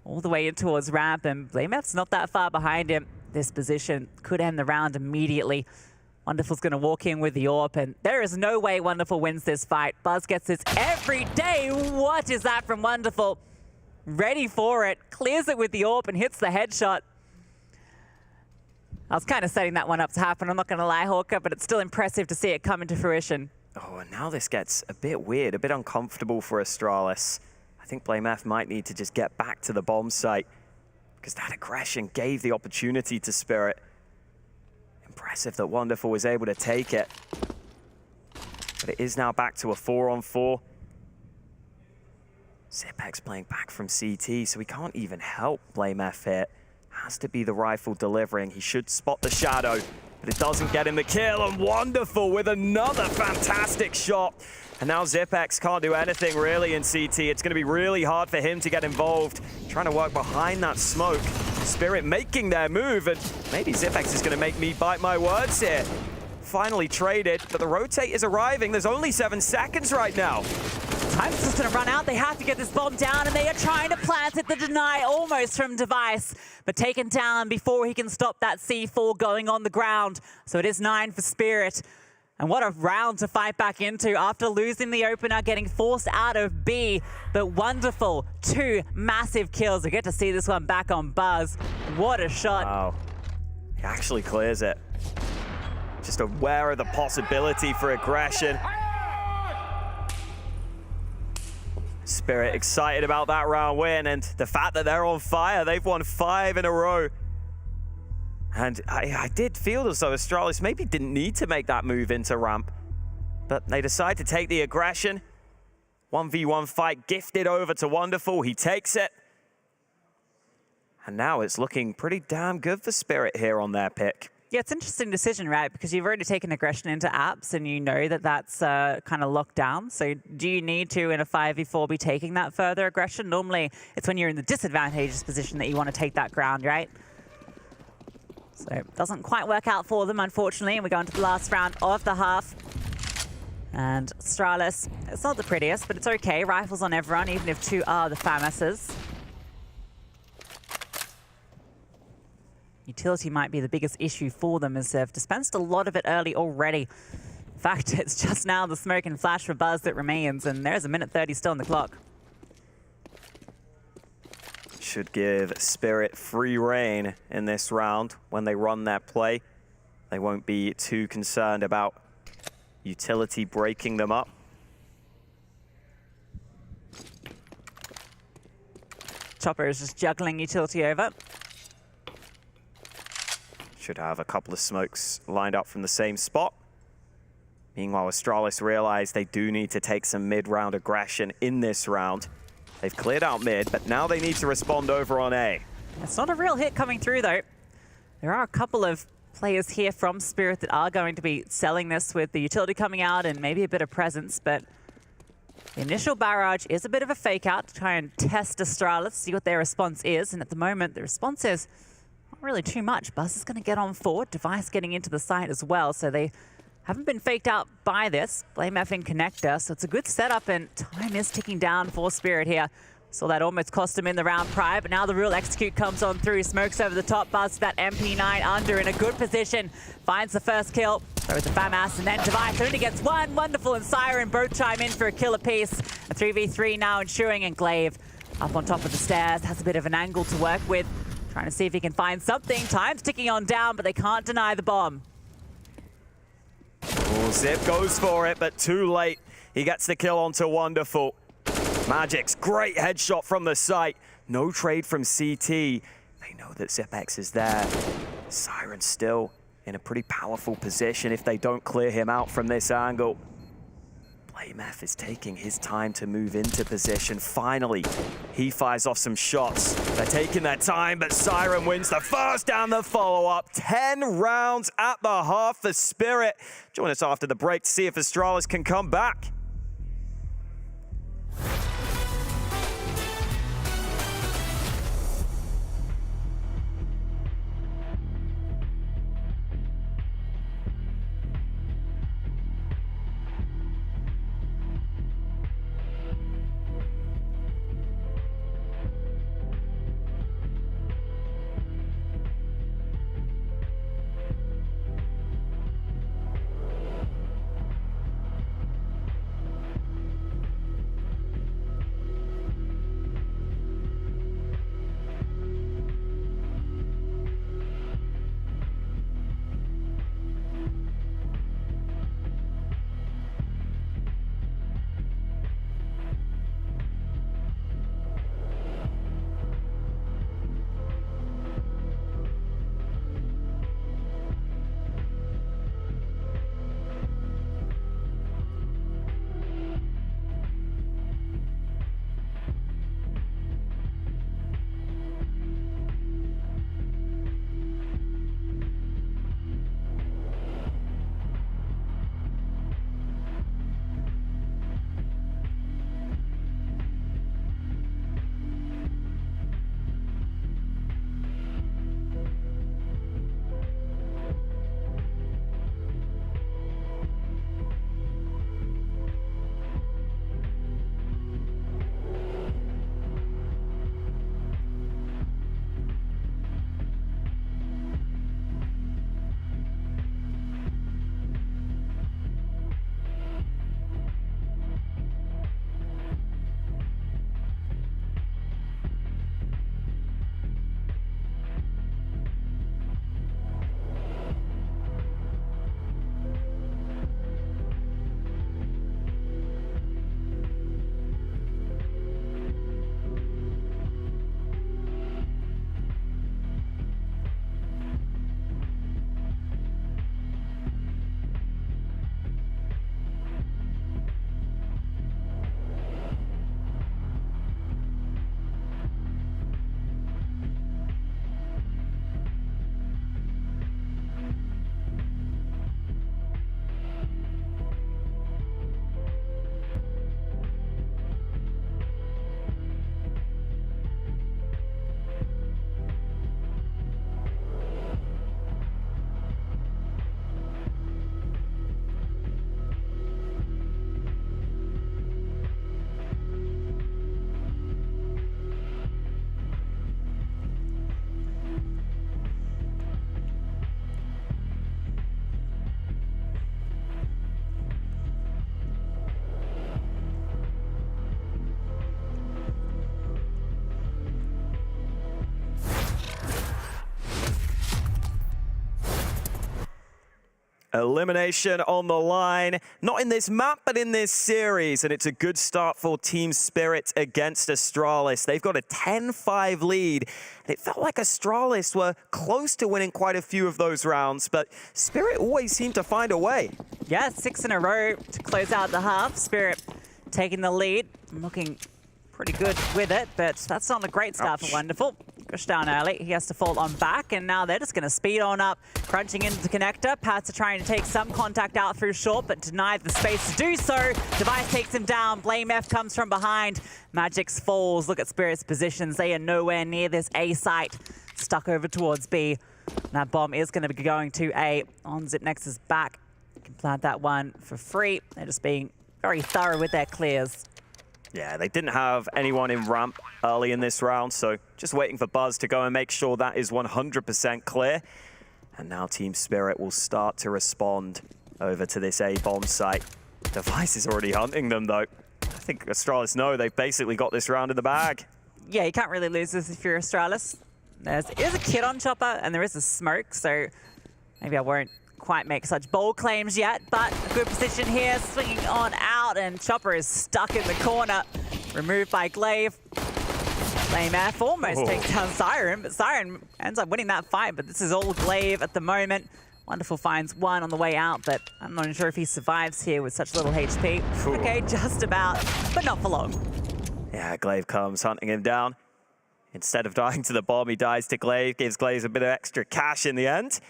all the way in towards ramp, and BlameF's not that far behind him. This position could end the round immediately. Wonderful's going to walk in with the AWP, and there is no way Wonderful wins this fight. Buzz gets this every day. What is that from Wonderful? Ready for it, clears it with the AWP and hits the headshot. I was kind of setting that one up to happen, I'm not going to lie, Hawker, but it's still impressive to see it come into fruition.
Oh, and now this gets a bit weird, a bit uncomfortable for Astralis. I think BlameF might need to just get back to the bomb site, because that aggression gave the opportunity to Spirit. Impressive that Wonderful was able to take it. But it is now back to a 4-on-4. Zipex playing back from CT, so he can't even help BlameF here. Has to be the rifle delivering. He should spot the shadow, but it doesn't get him the kill. And Wonderful with another fantastic shot. And now Zipex can't do anything really in CT. It's going to be really hard for him to get involved. Trying to work behind that smoke. Spirit making their move, and maybe Zipex is going to make me bite my words here. Finally traded, but the rotate is arriving. There's only 7 seconds right now.
Time's just going to run out. They have to get this bomb down, and they are trying to plant it. The deny almost from Device, but taken down before he can stop that C4 going on the ground. So it is 9 for Spirit. And what a round to fight back into after losing the opener, getting forced out of B. But wonderful, 2 massive kills. We get to see this one back on Buzz. What a shot.
Wow. He actually clears it. Just aware of the possibility for aggression. Spirit excited about that round win and the fact that they're on fire. They've won 5 in a row. And I did feel as though Astralis maybe didn't need to make that move into ramp. But they decide to take the aggression. 1v1 fight gifted over to Wonderful. He takes it. And now it's looking pretty damn good for Spirit here on their pick.
Yeah, it's an interesting decision, right? Because you've already taken aggression into apps and you know that that's kind of locked down. So do you need to, in a 5v4, be taking that further aggression? Normally, it's when you're in the disadvantageous position that you want to take that ground, right? So it doesn't quite work out for them, unfortunately. And we go into the last round of the half. And Astralis, it's not the prettiest, but it's okay. Rifles on everyone, even if 2 are the FAMASs. Utility might be the biggest issue for them as they've dispensed a lot of it early already. In fact, it's just now the smoke and flash for Buzz that remains, and there's a minute 30 still on the clock.
Should give Spirit free reign in this round when they run their play. They won't be too concerned about Utility breaking them up.
Chopper is just juggling Utility over.
Should have a couple of smokes lined up from the same spot. Meanwhile, Astralis realize they do need to take some mid-round aggression in this round. They've cleared out mid, but now they need to respond over on A.
It's not a real hit coming through, though. There are a couple of players here from Spirit that are going to be selling this with the Utility coming out and maybe a bit of presence, but the initial barrage is a bit of a fake out to try and test Astralis, see what their response is. And at the moment, the response is not really too much. Buzz is going to get on forward, Device getting into the site as well, so they haven't been faked out by this. Blame F in connector, so it's a good setup, and time is ticking down for Spirit here. Saw that almost cost him in the round prior, but now the real execute comes on through. Smokes over the top, Buzz that MP9 under in a good position. Finds the first kill, throws the FAMAS, and then Device only gets one. Wonderful and Siren both chime in for a kill apiece. A 3v3 now ensuing, and Glaive up on top of the stairs, has a bit of an angle to work with. Trying to see if he can find something. Time's ticking on down, but they can't deny the bomb.
Oh, Zip goes for it, but too late. He gets the kill onto Wonderful. Magic's great headshot from the site. No trade from CT. They know that ZipX is there. Siren still in a pretty powerful position if they don't clear him out from this angle. Blame F is taking his time to move into position. Finally, he fires off some shots. They're taking their time, but Siren wins the first and the follow-up. 10 rounds at the half for Spirit. Join us after the break to see if Astralis can come back. Elimination on the line, not in this map, but in this series. And it's a good start for Team Spirit against Astralis. They've got a 10-5 lead. And it felt like Astralis were close to winning quite a few of those rounds, but Spirit always seemed to find a way.
Yeah, 6 in a row to close out the half. Spirit taking the lead, looking pretty good with it, but that's not a great start for Wonderful. Pushed down early, he has to fall on back, and now they're just going to speed on up, crunching into the connector. Pats are trying to take some contact out through short, but denied the space to do so. Device takes him down, Blame F comes from behind. Magix falls, look at Spirit's positions. They are nowhere near this A site, stuck over towards B. That bomb is going to be going to A on ZipNex's back. You can plant that one for free. They're just being very thorough with their clears.
Yeah, they didn't have anyone in ramp early in this round, so just waiting for Buzz to go and make sure that is 100% clear. And now Team Spirit will start to respond over to this A bomb site. Device is already hunting them, though. I think Astralis know they've basically got this round in the bag.
Yeah, you can't really lose this if you're Astralis. There is a kit on Chopper, and there is a smoke, so maybe I won't quite make such bold claims yet, but a good position here, swinging on out, and Chopper is stuck in the corner, removed by Glaive. Blame F almost takes down Siren, but Siren ends up winning that fight, but this is all Glaive at the moment. Wonderful finds one on the way out, but I'm not sure if he survives here with such little HP. Okay, just about, but not for long.
Yeah, Glaive comes hunting him down. Instead of dying to the bomb, he dies to Glaive, gives Glaive a bit of extra cash in the end.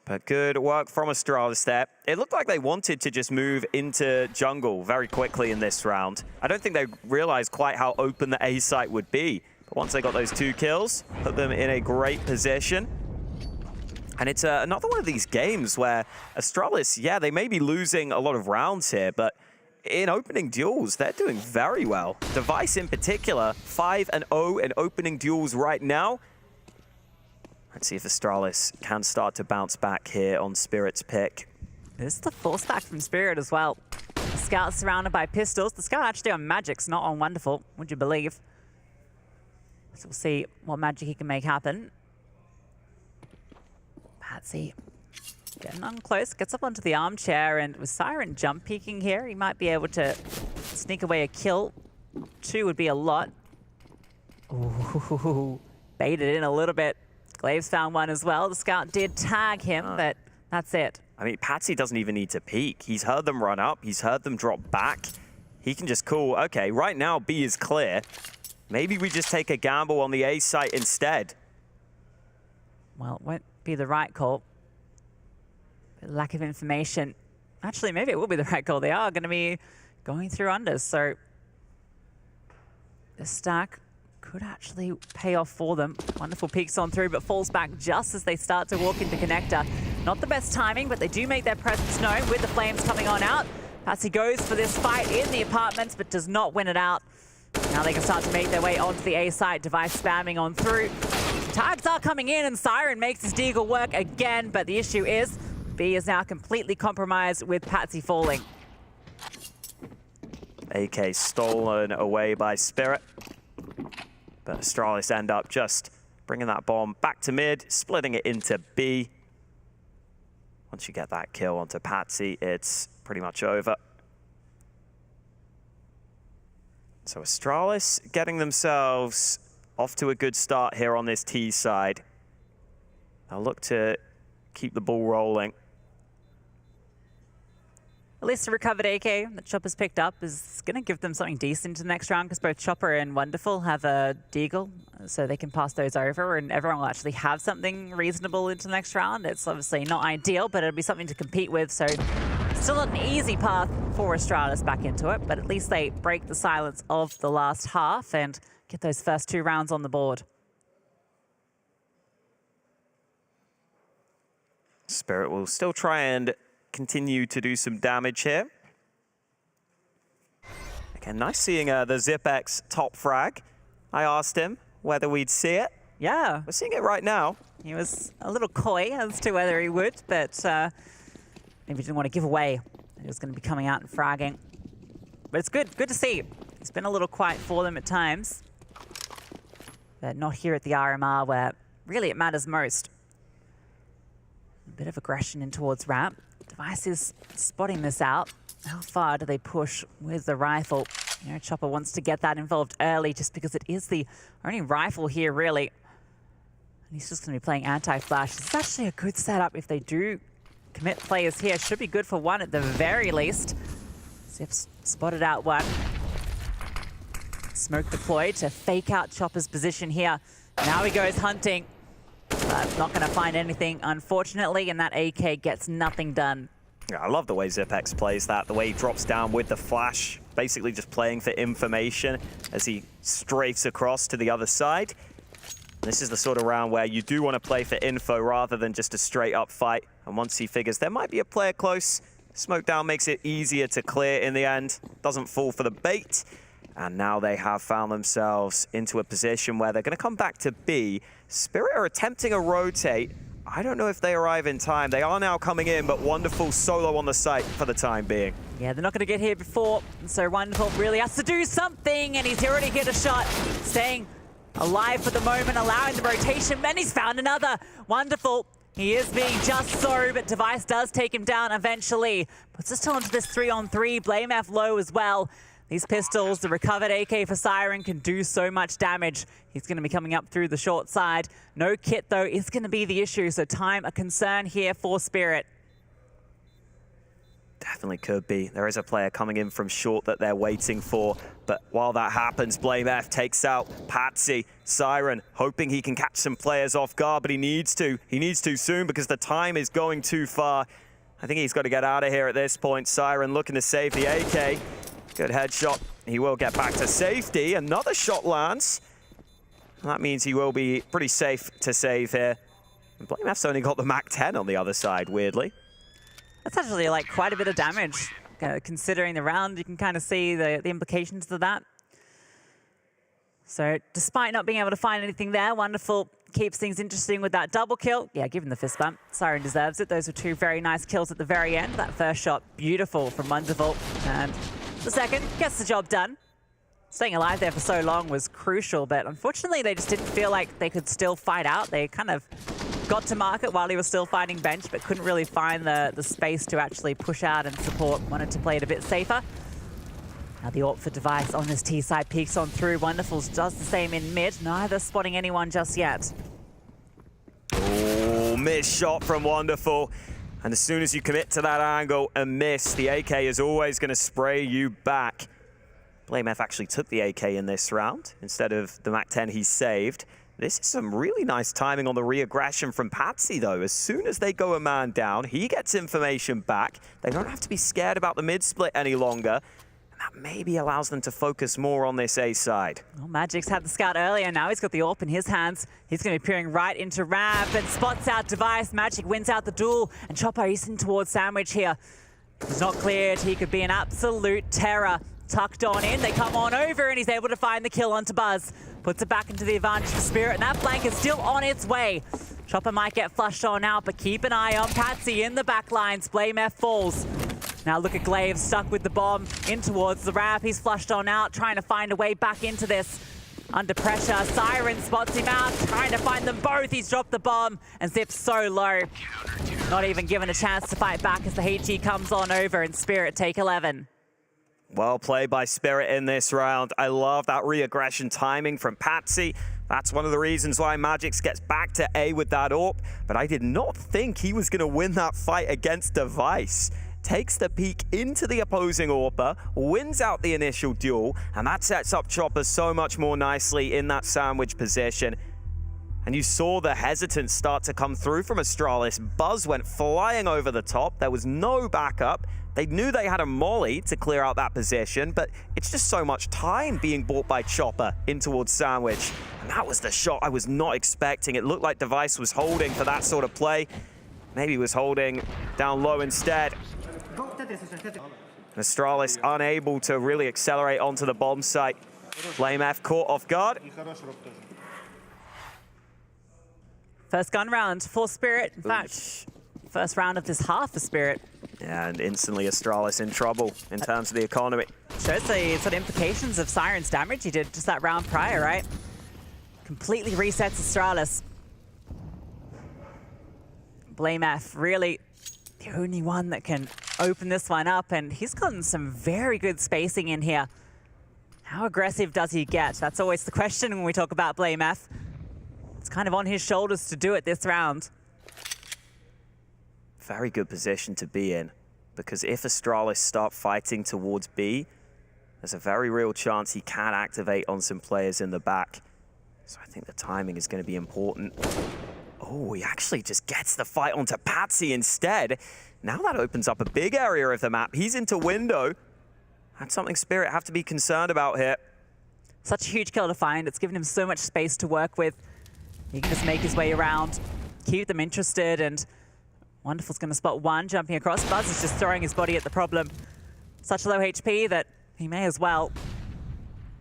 But good work from Astralis there. It looked like they wanted to just move into jungle very quickly in this round. I don't think they realized quite how open the A site would be. But once they got those 2 kills, put them in a great position. And it's another one of these games where Astralis, yeah, they may be losing a lot of rounds here, but in opening duels, they're doing very well. Device in particular, 5-0 in opening duels right now. Let's see if Astralis can start to bounce back here on Spirit's pick.
This is the full stack from Spirit as well. The Scout's surrounded by pistols. The Scout actually on Magix, not on Wonderful, would you believe? So we'll see what magic he can make happen. Patsy getting on close, gets up onto the armchair, and with Siren jump peeking here, he might be able to sneak away a kill. 2 would be a lot. Ooh, baited in a little bit. Glaive's found one as well. The Scout did tag him, but that's it.
I mean, Patsy doesn't even need to peek. He's heard them run up. He's heard them drop back. He can just call, okay, right now B is clear. Maybe we just take a gamble on the A site instead.
Well, it won't be the right call. Lack of information. Actually, maybe it will be the right call. They are going to be going through unders, so the stack could actually pay off for them. Wonderful peeks on through, but falls back just as they start to walk into connector. Not the best timing, but they do make their presence known with the flames coming on out. Patsy goes for this fight in the apartments, but does not win it out. Now they can start to make their way onto the A site. Device spamming on through. Tags are coming in, and Siren makes his deagle work again, but the issue is B is now completely compromised with Patsy falling.
AK stolen away by Spirit. But Astralis end up just bringing that bomb back to mid, splitting it into B. Once you get that kill onto Patsy, it's pretty much over. So Astralis getting themselves off to a good start here on this T side. They'll look to keep the ball rolling.
At least a recovered AK that Chopper's picked up is going to give them something decent in the next round, because both Chopper and Wonderful have a deagle, so they can pass those over, and everyone will actually have something reasonable into the next round. It's obviously not ideal, but it'll be something to compete with, so still not an easy path for Astralis back into it, but at least they break the silence of the last half and get those first 2 rounds on the board.
Spirit will still try and continue to do some damage here. Again, nice seeing the ZipX top frag. I asked him whether we'd see it.
Yeah.
We're seeing it right now.
He was a little coy as to whether he would, but maybe didn't want to give away that he was going to be coming out and fragging. But it's good to see. It's been a little quiet for them at times, but not here at the RMR where really it matters most. bit of aggression in towards ramp. Device is spotting this out. How far do they push with the rifle? You know, Chopper wants to get that involved early just because it is the only rifle here, really. And he's just going to be playing anti-flash. This is actually a good setup if they do commit players here. Should be good for one at the very least. Zip's spotted out one. Smoke deployed to fake out Chopper's position here. Now he goes hunting, but not going to find anything, unfortunately, and that AK gets nothing done.
Yeah, I love the way ZipX plays that, the way he drops down with the flash, basically just playing for information as he strafes across to the other side. This is the sort of round where you do want to play for info rather than just a straight up fight. And once he figures there might be a player close, smoke down makes it easier to clear in the end. Doesn't fall for the bait. And now they have found themselves into a position where they're going to come back to B. Spirit are attempting a rotate. I don't know if they arrive in time. They are now coming in, but Wonderful solo on the site for the time being.
Yeah, they're not going to get here before. So Wonderful really has to do something, and he's already hit a shot. Staying alive for the moment, allowing the rotation, and he's found another. Wonderful. He is being just so, but Device does take him down eventually. Puts us still into this 3-on-3. Blame F low as well. These pistols, the recovered AK for Siren, can do so much damage. He's going to be coming up through the short side. No kit, though, is going to be the issue, so time a concern here for Spirit.
Definitely could be. There is a player coming in from short that they're waiting for. But while that happens, Blame F takes out Patsy. Siren hoping he can catch some players off guard, but he needs to. He needs to soon because the time is going too far. I think he's got to get out of here at this point. Siren looking to save the AK. Good headshot. He will get back to safety. Another shot lands. And that means he will be pretty safe to save here. And Blame F's only got the MAC-10 on the other side, weirdly.
That's actually like quite a bit of damage. Considering the round, you can kind of see the implications of that. So despite not being able to find anything there, Wonderful keeps things interesting with that double kill. Yeah, give him the fist bump. Siren deserves it. Those were two very nice kills at the very end. That first shot, beautiful from Wonderful. And the second gets the job done. Staying alive there for so long was crucial, but unfortunately they just didn't feel like they could still fight out. They kind of got to market while he was still fighting bench, but couldn't really find the space to actually push out and support. Wanted to play it a bit safer. Now the AWP for Device on this T side peeks on through. Wonderful does the same in mid, neither spotting anyone just yet.
Oh, missed shot from Wonderful. And as soon as you commit to that angle and miss, the AK is always going to spray you back. Blame F actually took the AK in this round instead of the MAC-10 he saved. This is some really nice timing on the re-aggression from Patsy, though. As soon as they go a man down, he gets information back. They don't have to be scared about the mid-split any longer. And that maybe allows them to focus more on this A side.
Well, Magic's had the scout earlier. Now he's got the AWP in his hands. He's going to be peering right into ramp and spots out Device. Magic wins out the duel. And Chopper is in towards Sandwich here. He's not cleared. He could be an absolute terror. Tucked on in, they come on over, and he's able to find the kill onto Buzz. Puts it back into the advantage for Spirit, and that flank is still on its way. Chopper might get flushed on out, but keep an eye on Patsy in the back lines. Blame F falls. Now look at Glaive stuck with the bomb in towards the ramp. He's flushed on out, trying to find a way back into this. Under pressure, Siren spots him out, trying to find them both. He's dropped the bomb, and Zip's so low. Not even given a chance to fight back as the HE comes on over, and Spirit take 11.
Well played by Spirit in this round. I love that re-aggression timing from Patsy. That's one of the reasons why Magix gets back to A with that AWP. But I did not think he was going to win that fight against Device. Takes the peek into the opposing AWPer, wins out the initial duel, and that sets up Chopper so much more nicely in that sandwich position. And you saw the hesitance start to come through from Astralis. Buzz went flying over the top. There was no backup. They knew they had a molly to clear out that position, but it's just so much time being bought by Chopper in towards Sandwich. And that was the shot I was not expecting. It looked like Device was holding for that sort of play. Maybe he was holding down low instead. Astralis unable to really accelerate onto the bomb site. Blame F caught off guard.
First gun round for Spirit. In fact, first round of this half for Spirit.
Yeah, and instantly Astralis in trouble in terms of the economy.
Shows the sort of implications of Siren's damage he did just that round prior, right? Completely resets Astralis. BlameF really the only one that can open this one up, and he's gotten some very good spacing in here. How aggressive does he get? That's always the question when we talk about BlameF. It's kind of on his shoulders to do it this round.
Very good position to be in, because if Astralis start fighting towards B, there's a very real chance he can activate on some players in the back. So I think the timing is going to be important. Oh, he actually just gets the fight onto Patsy instead. Now that opens up a big area of the map. He's into window. That's something Spirit have to be concerned about here.
Such a huge kill to find. It's given him so much space to work with. He can just make his way around, keep them interested, and Wonderful's going to spot one, jumping across. Buzz is just throwing his body at the problem. Such low HP that he may as well.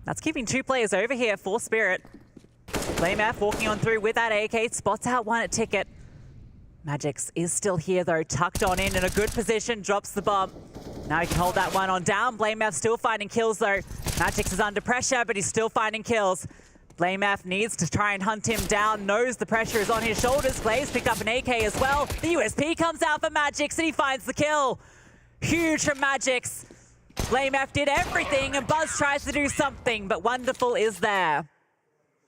That's keeping two players over here for Spirit. BlameF walking on through with that AK, spots out one at Ticket. Magix is still here though, tucked on in a good position, drops the bomb. Now he can hold that one on down. BlameF still finding kills though. Magix is under pressure, but he's still finding kills. BlameF needs to try and hunt him down, knows the pressure is on his shoulders. Blaze picked up an AK as well. The USP comes out for Magix and he finds the kill. Huge from Magix. BlameF did everything and Buzz tries to do something, but Wonderful is there.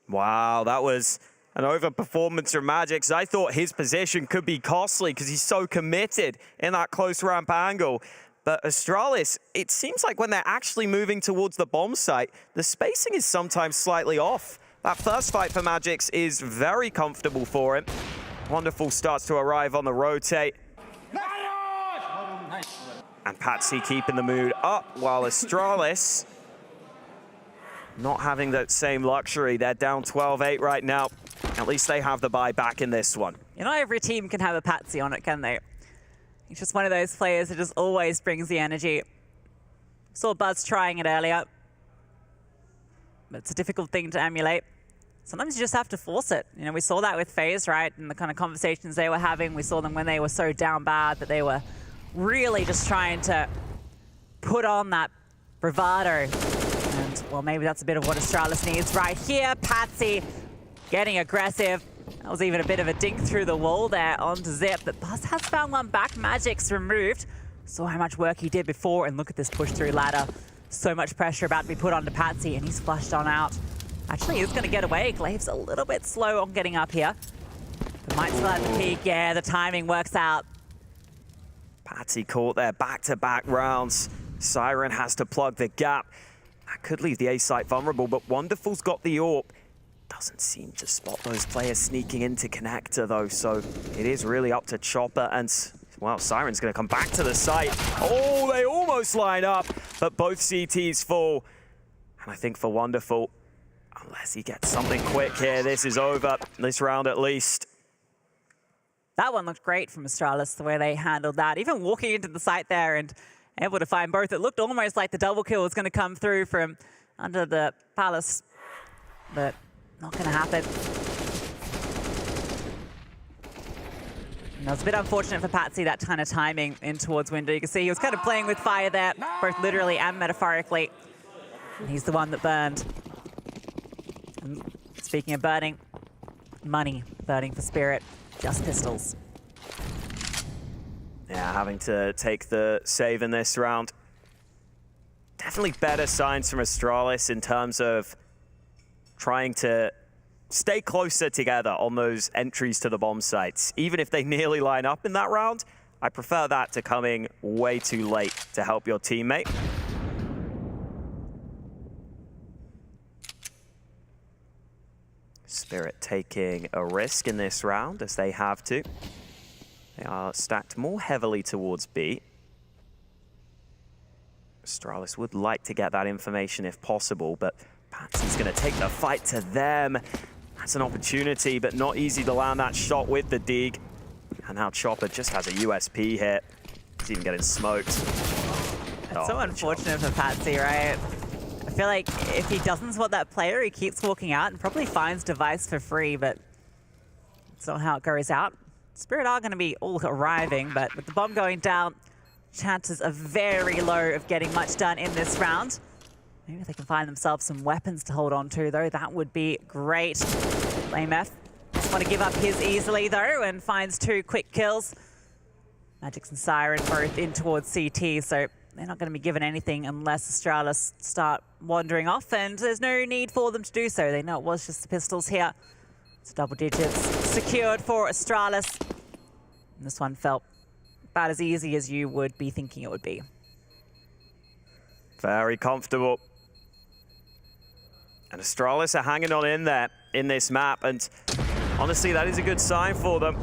Wow, that was an overperformance from Magix. I thought his position could be costly because he's so committed in that close ramp angle. But Astralis, it seems like when they're actually moving towards the bomb site, the spacing is sometimes slightly off. That first fight for Magix is very comfortable for him. Wonderful starts to arrive on the rotate. And Patsy keeping the mood up while Astralis not having that same luxury. They're down 12-8 right now. At least they have the buy back in this one.
You know, every team can have a Patsy on it, can they? He's just one of those players that just always brings the energy. Saw Buzz trying it earlier, but it's a difficult thing to emulate. Sometimes you just have to force it. You know, we saw that with FaZe, right? And the kind of conversations they were having. We saw them when they were so down bad that they were really just trying to put on that bravado. And, well, maybe that's a bit of what Astralis needs right here. Patsy getting aggressive. That was even a bit of a dink through the wall there onto Zip, but Buzz has found one back. Magic's removed. Saw how much work he did before, and look at this push-through ladder. So much pressure about to be put onto Patsy, and he's flushed on out. Actually, he's going to get away. Glaive's a little bit slow on getting up here. But might still have the peak. Yeah, the timing works out.
Patsy caught there, back-to-back rounds. Siren has to plug the gap. That could leave the A site vulnerable, but Wonderful's got the AWP. Doesn't seem to spot those players sneaking into connector though, so it is really up to Chopper and, well, Siren's gonna come back to the site. Oh, they almost line up, but both CTs fall. And I think for Wonderful, unless he gets something quick here, this is over, this round at least.
That one looked great from Astralis, the way they handled that. Even walking into the site there and able to find both. It looked almost like the double kill was gonna come through from under the palace, but not going to happen. And that was a bit unfortunate for Patsy, that kind of timing in towards window. You can see he was kind of playing with fire there, both literally and metaphorically. And he's the one that burned. And speaking of burning, money burning for Spirit, just pistols.
Yeah, having to take the save in this round. Definitely better signs from Astralis in terms of trying to stay closer together on those entries to the bomb sites. Even if they nearly line up in that round, I prefer that to coming way too late to help your teammate. Spirit taking a risk in this round, as they have to. They are stacked more heavily towards B. Astralis would like to get that information if possible, but Patsy's going to take the fight to them. That's an opportunity, but not easy to land that shot with the dig. And now Chopper just has a USP hit. He's even getting smoked.
It's so unfortunate for Patsy, right? I feel like if he doesn't spot that player, he keeps walking out and probably finds Device for free, but it's not how it goes out. Spirit are going to be all arriving, but with the bomb going down, chances are very low of getting much done in this round. Maybe they can find themselves some weapons to hold on to, though. That would be great. BlameF doesn't want to give up his easily though, and finds 2 quick kills. Magix and Siren both in towards CT, so they're not going to be given anything unless Astralis start wandering off, and there's no need for them to do so. They know it was just the pistols here. It's double digits secured for Astralis. And this one felt about as easy as you would be thinking it would be.
Very comfortable. And Astralis are hanging on in there in this map, and honestly, that is a good sign for them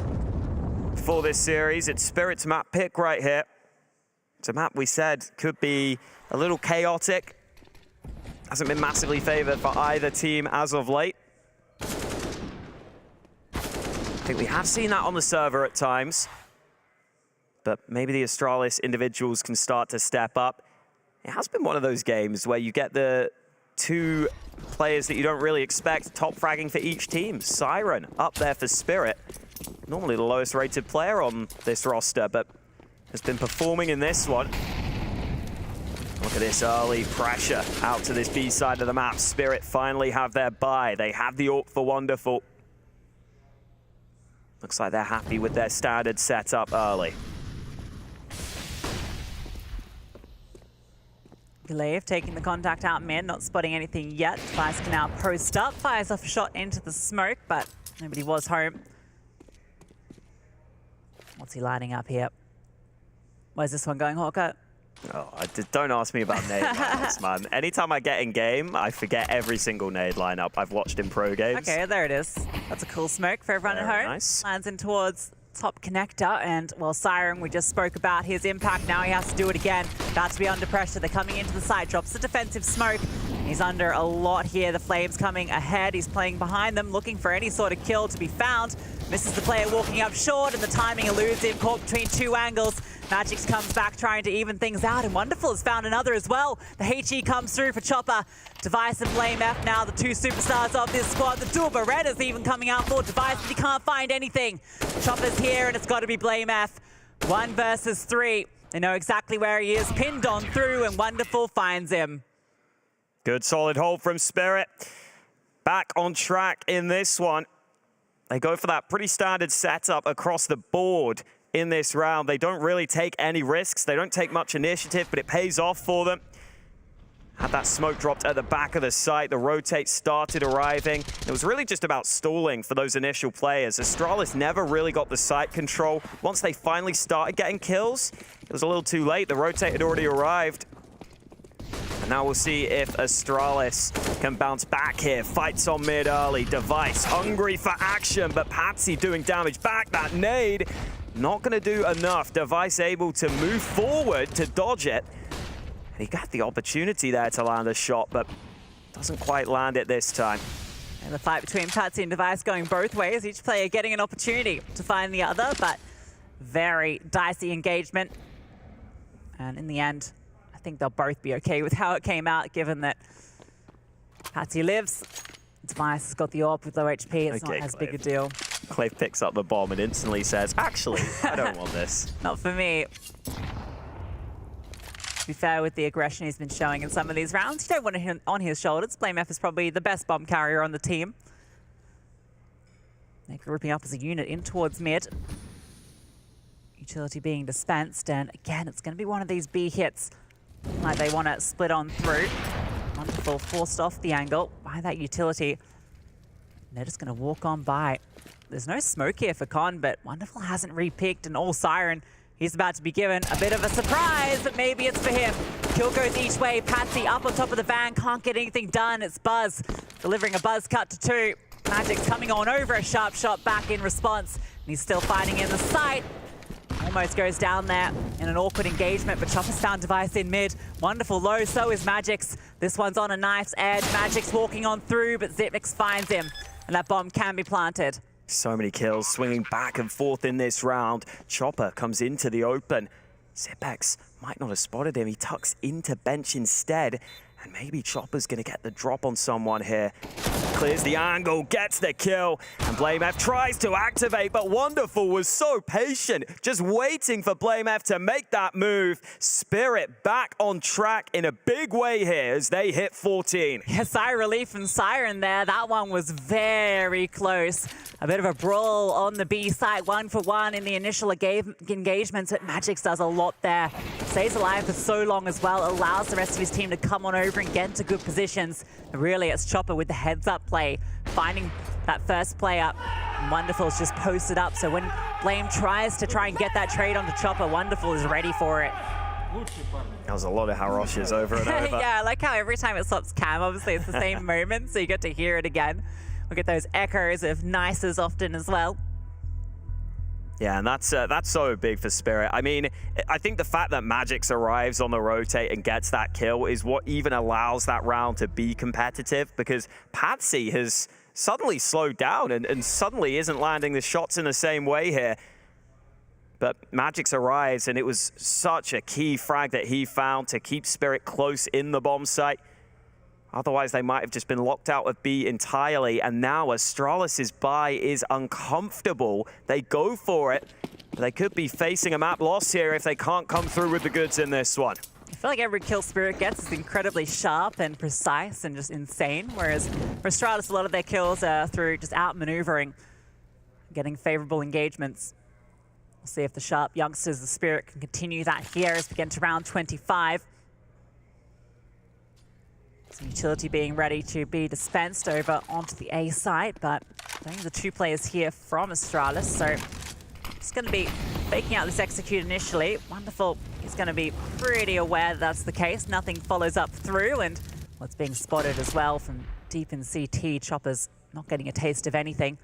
for this series. It's Spirit's map pick right here. It's a map we said could be a little chaotic. Hasn't been massively favored for either team as of late. I think we have seen that on the server at times, but maybe the Astralis individuals can start to step up. It has been one of those games where you get the 2 players that you don't really expect top fragging for each team. Siren up there for Spirit. Normally the lowest rated player on this roster, but has been performing in this one. Look at this early pressure out to this B side of the map. Spirit finally have their buy. They have the AWP for Wonderful. Looks like they're happy with their standard setup early.
Glaive taking the contact out mid, not spotting anything yet. Device can now post up, fires off a shot into the smoke, but nobody was home. What's he lining up here? Where's this one going, Hawker?
Oh, don't ask me about nade lineups, man. Anytime I get in game, I forget every single nade lineup I've watched in pro games.
Okay, there it is. That's a cool smoke for everyone at home.
Nice.
Lands in towards top connector, and well, Siren, we just spoke about his impact. Now he has to do it again. About to be under pressure. They're coming into the side. Drops the defensive smoke. He's under a lot here. The Flames coming ahead. He's playing behind them, looking for any sort of kill to be found. Misses the player walking up short, and the timing eludes him. Caught between 2 angles. Magix comes back trying to even things out, and Wonderful has found another as well. The HE comes through for Chopper. Device and Blame F now the 2 superstars of this squad. The dual Beretta's even coming out for Device, but he can't find anything. Chopper's here, and it's got to be Blame F. 1 versus 3. They know exactly where he is. Pinned on through, and Wonderful finds him.
Good solid hold from Spirit. Back on track in this one. They go for that pretty standard setup across the board in this round. They don't really take any risks. They don't take much initiative, but it pays off for them. Had that smoke dropped at the back of the site. The rotate started arriving. It was really just about stalling for those initial players. Astralis never really got the site control. Once they finally started getting kills, it was a little too late. The rotate had already arrived. And now we'll see if Astralis can bounce back here. Fights on mid early. Device hungry for action, but Patsy doing damage back. That nade not going to do enough. Device able to move forward to dodge it. And he got the opportunity there to land a shot, but doesn't quite land it this time.
And the fight between Patsy and Device going both ways. Each player getting an opportunity to find the other, but very dicey engagement. And in the end, I think they'll both be okay with how it came out, given that Patsy lives. Device has got the AWP with low HP. It's not as big a deal.
Clave picks up the bomb and instantly says, actually, I don't want this.
Not for me. To be fair, with the aggression he's been showing in some of these rounds, you don't want him on his shoulders. Blame F is probably the best bomb carrier on the team. They're grouping up as a unit in towards mid. Utility being dispensed, and again, it's going to be one of these B hits. Like they want to split on through. Wonderful, forced off the angle by that utility. They're just going to walk on by. There's no smoke here for Con, but Wonderful hasn't re-picked, and all Siren. He's about to be given a bit of a surprise, but maybe it's for him. Kill goes each way. Patsy up on top of the van, can't get anything done. It's Buzz delivering a buzz cut to 2. Magic's coming on over, a sharp shot back in response. And he's still fighting in the site. Almost goes down there in an awkward engagement, but Chopper's found Device in mid. Wonderful low, so is Magix. This one's on a knife's edge. Magic's walking on through, but Zipnix finds him. And that bomb can be planted.
So many kills, swinging back and forth in this round. Chopper comes into the open. Zipex might not have spotted him. He tucks into bench instead. And maybe Chopper's going to get the drop on someone here. clears the angle, gets the kill, and BlameF tries to activate, but Wonderful was so patient, just waiting for BlameF to make that move. Spirit back on track in a big way here as they hit 14.
Yeah, sigh relief from Siren there. That one was very close. A bit of a brawl on the B side, 1-for-1 in the initial engagements, but Magix does a lot there. Stays alive for so long as well, allows the rest of his team to come on over and get into good positions. And really, it's Chopper with the heads-up play, finding that first play up. Wonderful's just posted up, so when Blame tries to try and get that trade onto Chopper, Wonderful is ready for it.
That was a lot of Haroshes over and over.
Yeah, I like how every time it stops cam, obviously it's the same moment, so you get to hear it again. We'll get those echoes of nices often as well.
Yeah, and that's so big for Spirit. I mean, I think the fact that Magix arrives on the rotate and gets that kill is what even allows that round to be competitive, because Patsy has suddenly slowed down and suddenly isn't landing the shots in the same way here. But Magix arrives, and it was such a key frag that he found to keep Spirit close in the bomb site. Otherwise, they might have just been locked out of B entirely. And now Astralis' buy is uncomfortable. They go for it. They could be facing a map loss here if they can't come through with the goods in this one.
I feel like every kill Spirit gets is incredibly sharp and precise and just insane. Whereas for Astralis, a lot of their kills are through just outmaneuvering, getting favorable engagements. We'll see if the sharp youngsters of Spirit can continue that here as we get to round 25. Some utility being ready to be dispensed over onto the A side, but I think the two players here from Astralis, so just going to be faking out this execute initially. Wonderful is going to be pretty aware that that's the case. Nothing follows up through, and what's being spotted as well from deep in CT. Chopper's not getting a taste of anything.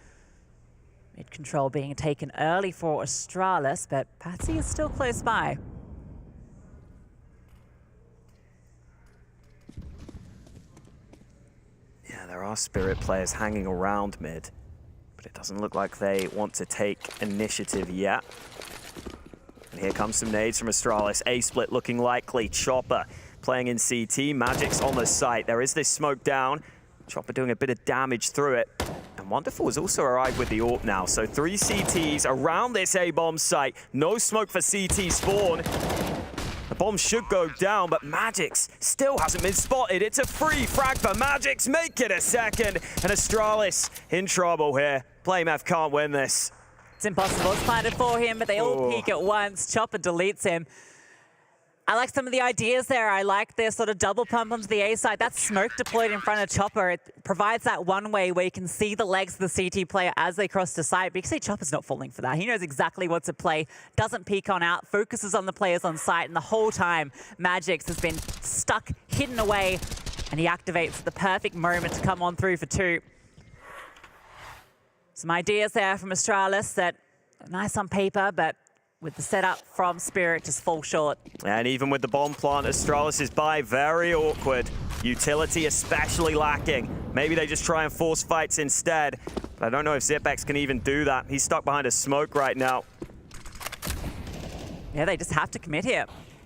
Mid control being taken early for Astralis, but Patsy is still close by.
Yeah, there are Spirit players hanging around mid, but it doesn't look like they want to take initiative yet. And here comes some nades from Astralis. A-split looking likely. Chopper playing in CT. Magix on the site. There is this smoke down. Chopper doing a bit of damage through it. And Wonderful has also arrived with the AWP now. So 3 CTs around this A-bomb site. No smoke for CT spawn. The bomb should go down, but Magix still hasn't been spotted. It's a free frag for Magix. Make it a second. And Astralis in trouble here. BlameF can't win this.
It's impossible. It's planted for him, but they all peek at once. Chopper deletes him. I like some of the ideas there. I like this sort of double pump onto the A side. That's smoke deployed in front of Chopper. It provides that one way where you can see the legs of the CT player as they cross the site. But you can see Chopper's not falling for that. He knows exactly what's at play, doesn't peek on out, focuses on the players on site, and the whole time Magix has been stuck, hidden away, and he activates at the perfect moment to come on through for 2. Some ideas there from Astralis that are nice on paper, but with the setup from Spirit just fall short.
And even with the bomb plant, Astralis is by very awkward. Utility especially lacking. Maybe they just try and force fights instead. But I don't know if Zipex can even do that. He's stuck behind a smoke right now.
Yeah, they just have to commit here.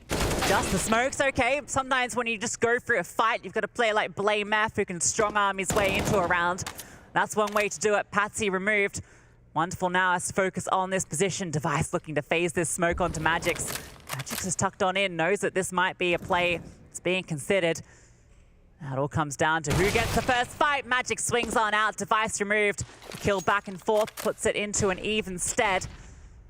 Just the smoke's okay. Sometimes when you just go through a fight, you've got a player like BlameF who can strong arm his way into a round. That's one way to do it. Patsy removed. Wonderful now has to focus on this position. Device looking to phase this smoke onto Magix. Magix is tucked on in, knows that this might be a play that's being considered. Now it all comes down to who gets the first fight. Magix swings on out, Device removed. The kill back and forth puts it into an even stead.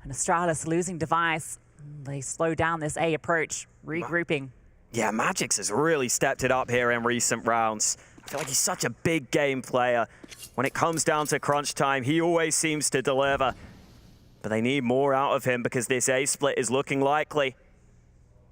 And Astralis losing Device. They slow down this A approach, regrouping.
Yeah, Magix has really stepped it up here in recent rounds. I feel like he's such a big game player. When it comes down to crunch time, he always seems to deliver. But they need more out of him because this A-split is looking likely.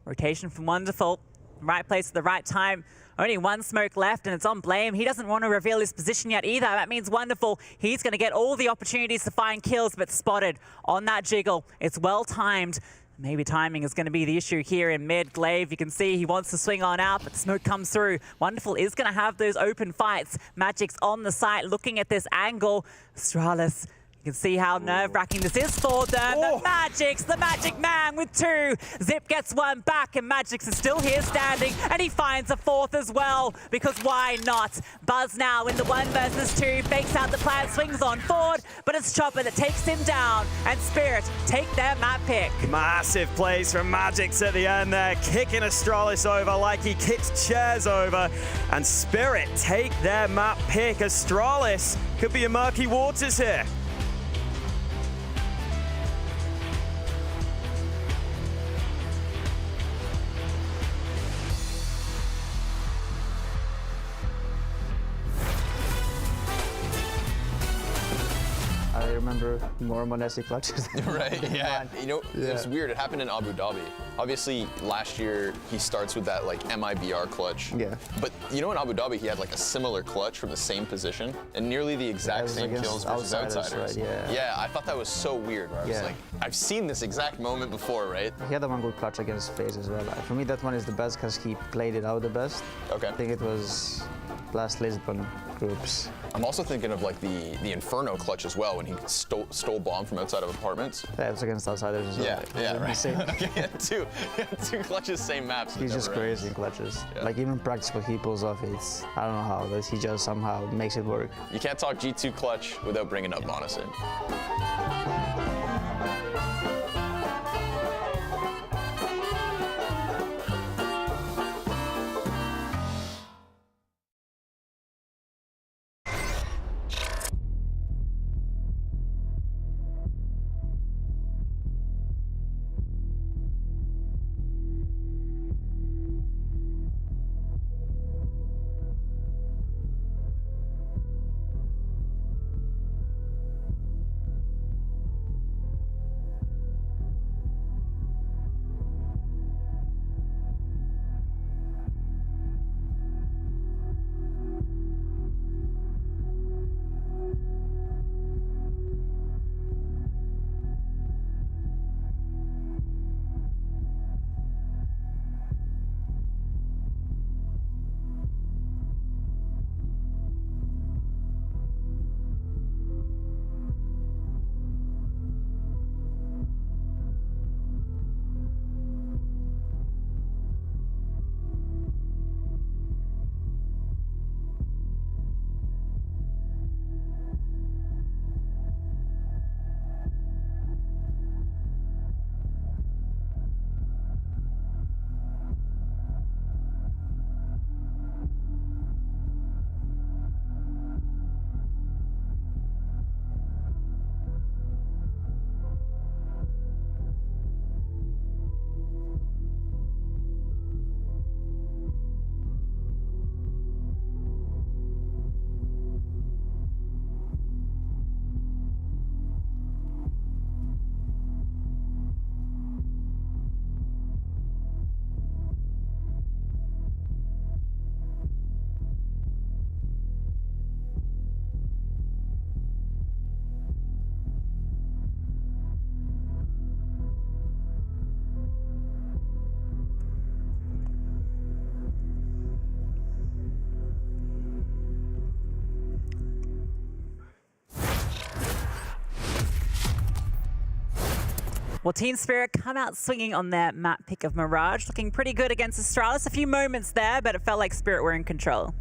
Rotation from Wonderful. Right place at the right time. Only one smoke left and it's on Blame. He doesn't want to reveal his position yet either. That means Wonderful, he's going to get all the opportunities to find kills, but spotted on that jiggle. It's well timed. Maybe timing is going to be the issue here in mid. Glaive, you can see he wants to swing on out, but smoke comes through. Wonderful is going to have those open fights. Magix on the site looking at this angle. Astralis You can see how nerve-wracking this is for them. The Magix, the Magic Man with 2. Zip gets 1 back, and Magix is still here standing, and he finds a 4th as well, because why not? Buzz now in the 1 versus 2, fakes out the plan, swings on forward, but it's Chopper that takes him down, and Spirit take their map pick.
Massive plays from Magix at the end there, kicking Astralis over like he kicked chairs over, and Spirit take their map pick. Astralis could be in murky waters here.
I remember more Monte clutches.
Right, yeah. You know, it's weird. It happened in Abu Dhabi. Obviously, last year, he starts with that, like, MIBR clutch.
Yeah.
But, you know, in Abu Dhabi, he had, like, a similar clutch from the same position and nearly the exact same kills versus outsiders.
Right,
Yeah, I thought that was so weird, where I was like, I've seen this exact moment before, right?
He had one good clutch against FaZe as well. For me, that one is the best because he played it out the best.
Okay.
I think it was last Lisbon groups.
I'm also thinking of, like, the Inferno clutch as well, when he stole bomb from outside of apartments.
Yeah, it was against outsiders as well.
Yeah, right. Okay, yeah, two clutches, same maps.
He's just crazy in clutches. Like, even practice what he pulls off, it's, I don't know how, but he just somehow makes it work.
You can't talk G2 clutch without bringing up Monte.
Well, Team Spirit come out swinging on their map pick of Mirage, looking pretty good against Astralis. A few moments there, but it felt like Spirit were in control.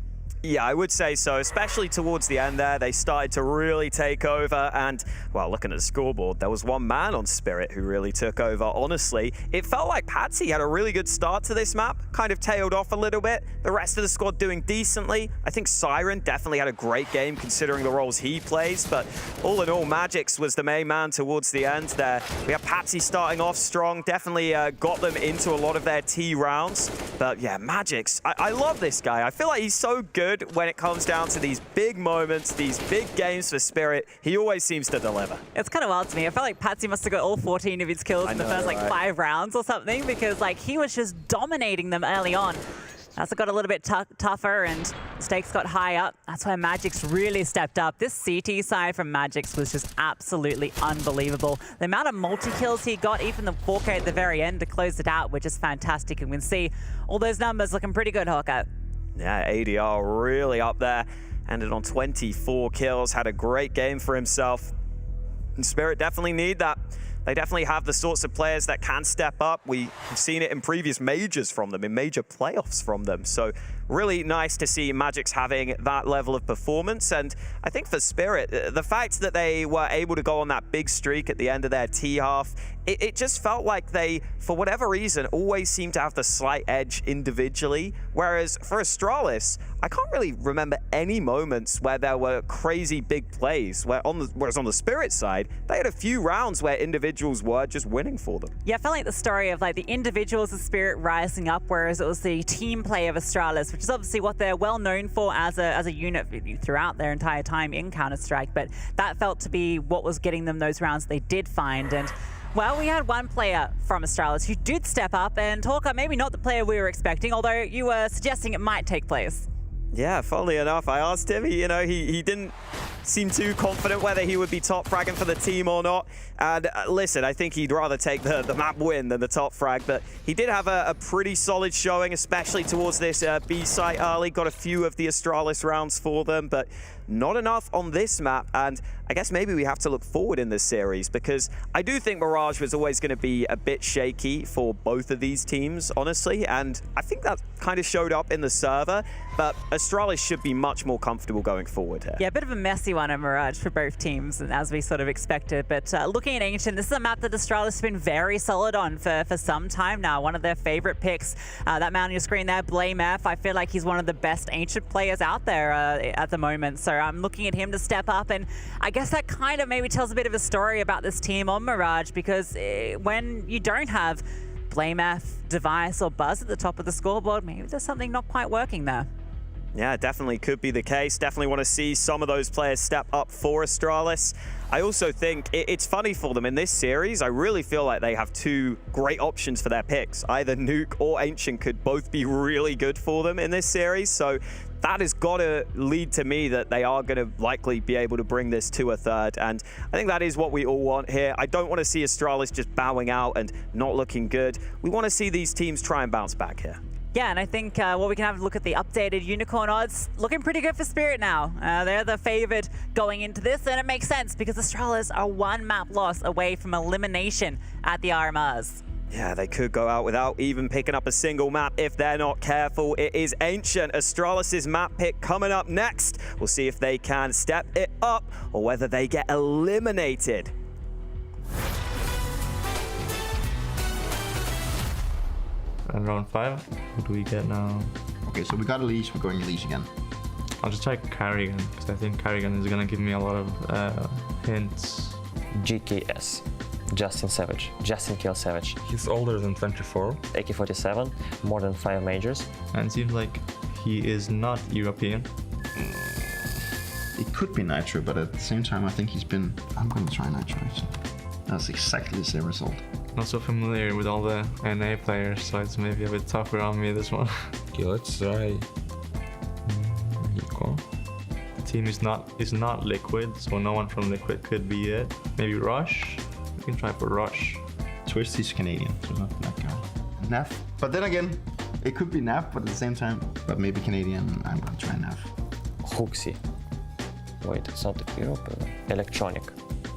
Yeah, I would say so, especially towards the end there. They started to really take over and, well, looking at the scoreboard, there was one man on Spirit who really took over. Honestly, it felt like Patsy had a really good start to this map, kind of tailed off a little bit. The rest of the squad doing decently. I think Siren definitely had a great game considering the roles he plays, but all in all, Magix was the main man towards the end there. We have Patsy starting off strong, definitely got them into a lot of their T rounds. But yeah, Magix, I love this guy. I feel like he's so good when it comes down to these big moments, these big games for Spirit. He always seems to deliver.
It's kind of wild to me. I felt like Patsy must have got all 14 of his kills in the first like 5 rounds or something, because like he was just dominating them early on. As it got a little bit tougher and stakes got high up, that's where Magix really stepped up. This CT side from Magix was just absolutely unbelievable. The amount of multi-kills he got, even the 4K at the very end to close it out, were just fantastic. And we can see all those numbers looking pretty good, Hawkeye.
Yeah, ADR really up there. Ended on 24 kills, had a great game for himself. And Spirit definitely need that. They definitely have the sorts of players that can step up. We have seen it in previous majors from them, in major playoffs from them. So really nice to see Magic's having that level of performance. And I think for Spirit, the fact that they were able to go on that big streak at the end of their T half, it just felt like they, for whatever reason, always seemed to have the slight edge individually. Whereas for Astralis, I can't really remember any moments where there were crazy big plays. Whereas on the Spirit side, they had a few rounds where individuals were just winning for them.
Yeah, I felt like the story of like the individuals of Spirit rising up, whereas it was the team play of Astralis, which is obviously what they're well known for as a unit throughout their entire time in Counter-Strike. But that felt to be what was getting them those rounds they did find. And well, we had one player from Astralis who did step up and talk up, maybe not the player we were expecting, although you were suggesting it might take place.
Yeah, funnily enough, I asked him, he didn't seem too confident whether he would be top fragging for the team or not. And listen, I think he'd rather take the map win than the top frag, but he did have a pretty solid showing, especially towards this B site early. Got a few of the Astralis rounds for them, but not enough on this map. And I guess maybe we have to look forward in this series, because I do think Mirage was always going to be a bit shaky for both of these teams, honestly. And I think that kind of showed up in the server, but Astralis should be much more comfortable going forward here.
Yeah, a bit of a messy one at Mirage for both teams, and as we sort of expected. But looking at Ancient, this is a map that Astralis has been very solid on for some time now. One of their favorite picks. That man on your screen there, Blame F, I feel like he's one of the best Ancient players out there at the moment. So I'm looking at him to step up, and I guess that kind of maybe tells a bit of a story about this team on Mirage, because when you don't have Blame F, Device, or Buzz at the top of the scoreboard, maybe there's something not quite working there.
Yeah, definitely could be the case. Definitely want to see some of those players step up for Astralis. I also think it's funny for them in this series. I really feel like they have two great options for their picks. Either Nuke or Ancient could both be really good for them in this series. So that has got to lead to me that they are going to likely be able to bring this to a third. And I think that is what we all want here. I don't want to see Astralis just bowing out and not looking good. We want to see these teams try and bounce back here.
Yeah, and I think we can have a look at the updated Unicorn odds. Looking pretty good for Spirit now. They're the favored going into this, and it makes sense because Astralis are one map loss away from elimination at the RMRs.
Yeah, they could go out without even picking up a single map if they're not careful. It is Ancient, Astralis' map pick coming up next. We'll see if they can step it up or whether they get eliminated.
And round 5, who do we get now?
Okay, so we got Elise, we're going Elise again.
I'll just try Carrigan, because I think Carrigan is gonna give me a lot of hints.
GKS, Justin Savage, Justin Kill Savage.
He's older than 24.
AK-47, more than 5 majors.
And it seems like he is not European.
It could be Nitro, but at the same time I think he's been... I'm gonna try Nitro. That's exactly the same result.
Not so familiar with all the NA players, so it's maybe a bit tougher on me this one. Okay, let's try Nico. The team is not Liquid, so no one from Liquid could be it. Maybe Rush? We can try for Rush.
Twisty's Canadian, so not that guy. Neff. But then again, it could be Neff, but at the same time, but maybe Canadian, I'm gonna try Neff.
Hooksy. Wait, it's not Europe, Electronic.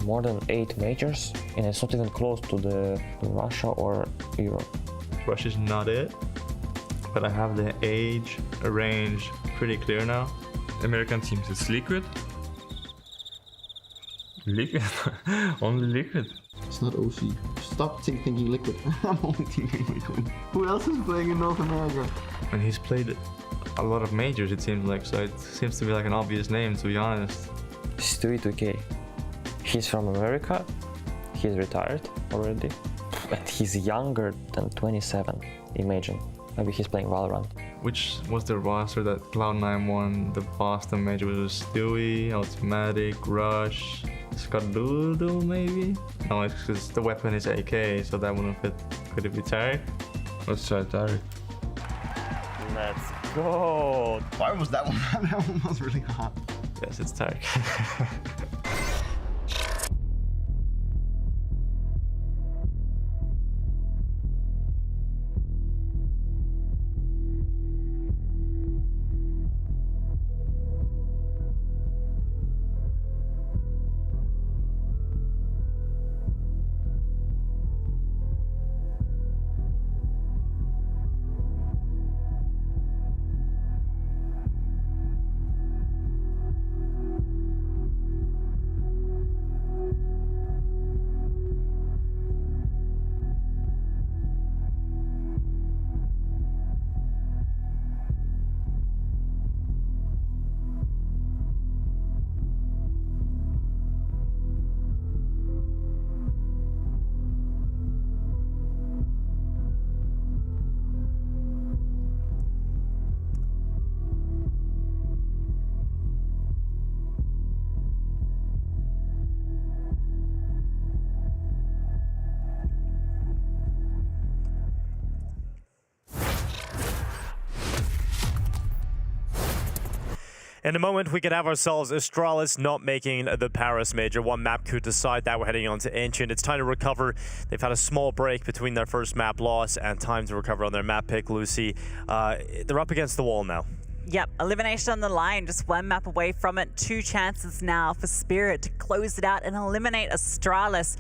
More than 8 majors, and it's not even close to the Russia or Europe.
Russia is not it, but I have the age range pretty clear now. American teams, it's Liquid. Liquid? Only Liquid.
It's not OC. Stop thinking Liquid. I'm only thinking Liquid. Who else is playing in North America?
And he's played a lot of majors, it seems like, so it seems to be like an obvious name, to be honest.
Stewie 2K. He's from America, he's retired already, and he's younger than 27, imagine. Maybe he's playing Valorant.
Which was the roster that Cloud9 won the Boston major? Was it Stewie, Automatic, Rush, Skadoodle maybe? No, it's because the weapon is AK, so that wouldn't fit. Could it be Tarek? Let's try Tarek.
Let's go!
Why was that one? That one was really hot.
Yes, it's Tarek.
In a moment, we could have ourselves Astralis not making the Paris major. One map could decide that. We're heading on to Ancient. It's time to recover. They've had a small break between their first map loss and time to recover on their map pick, Lucy. They're up against the wall now.
Yep, elimination on the line, just one map away from it. 2 chances now for Spirit to close it out and eliminate Astralis.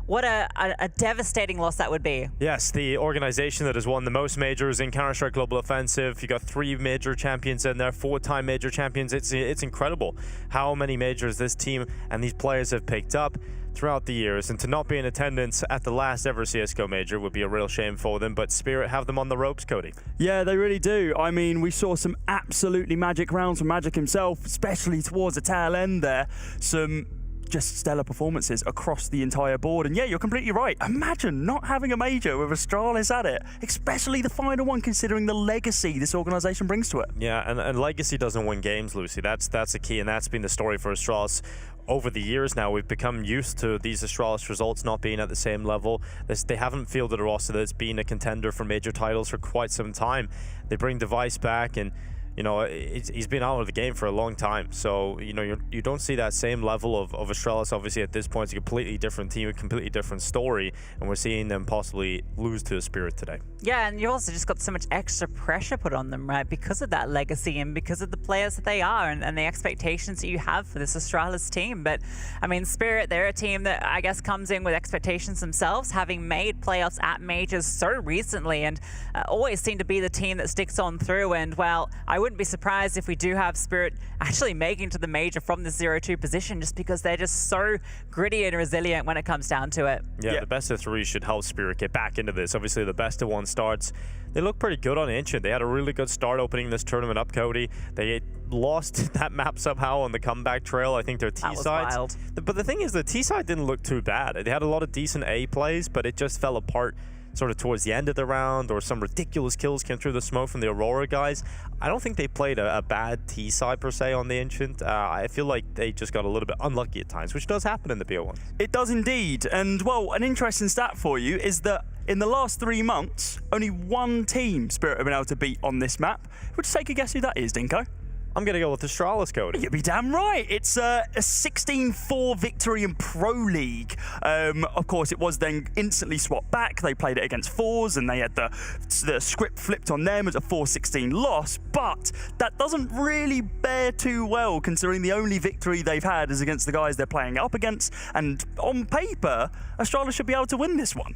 What a devastating loss that would be.
Yes, the organization that has won the most majors in Counter-Strike Global Offensive. You got 3 major champions in there, 4-time major champions. It's incredible how many majors this team and these players have picked up throughout the years, and to not be in attendance at the last ever CSGO major would be a real shame for them, but Spirit have them on the ropes, Cody. Yeah, they really do. I mean, we saw some absolutely magic rounds from Magic himself, especially towards the tail end there. Some just stellar performances across the entire board. And yeah, you're completely right. Imagine not having a major with Astralis at it, especially the final one, considering the legacy this organization brings to it. Yeah, and legacy doesn't win games, Lucy. That's the key, and that's been the story for Astralis. Over the years now, we've become used to these Astralis results not being at the same level. They haven't fielded a roster that's been a contender for major titles for quite some time. They bring Device back, and you know, he's been out of the game for a long time. So, you know, you don't see that same level of Astralis. Obviously, at this point, it's a completely different team, a completely different story, and we're seeing them possibly lose to a Spirit today.
Yeah, and you also just got so much extra pressure put on them, right, because of that legacy and because of the players that they are and the expectations that you have for this Astralis team. But, I mean, Spirit, they're a team that I guess comes in with expectations themselves, having made playoffs at majors so recently, and always seem to be the team that sticks on through. And, well, I wouldn't be surprised if we do have Spirit actually making to the major from the 0-2 position, just because they're just so gritty and resilient when it comes down to it.
Yeah, the best of 3 should help Spirit get back into this. Obviously, the best of 1 starts. They look pretty good on Ancient. They had a really good start opening this tournament up, Cody. They lost that map somehow on the comeback trail. I think their T-sides. But the thing is, the T-side didn't look too bad. They had a lot of decent A plays, but it just fell apart sort of towards the end of the round, or some ridiculous kills came through the smoke from the Aurora guys. I don't think they played a bad T-side per se on the Ancient. I feel like they just got a little bit unlucky at times, which does happen in the BO1.
It does indeed. And, well, an interesting stat for you is that in the last 3 months, only 1 team Spirit have been able to beat on this map. Would you take a guess who that is, Dinko?
I'm going to go with Astralis, Cody.
You'd be damn right. It's a 16-4 victory in Pro League. Of course, it was then instantly swapped back. They played it against FORZE, and they had the script flipped on them as a 4-16 loss. But that doesn't really bear too well, considering the only victory they've had is against the guys they're playing up against. And on paper, Astralis should be able to win this one.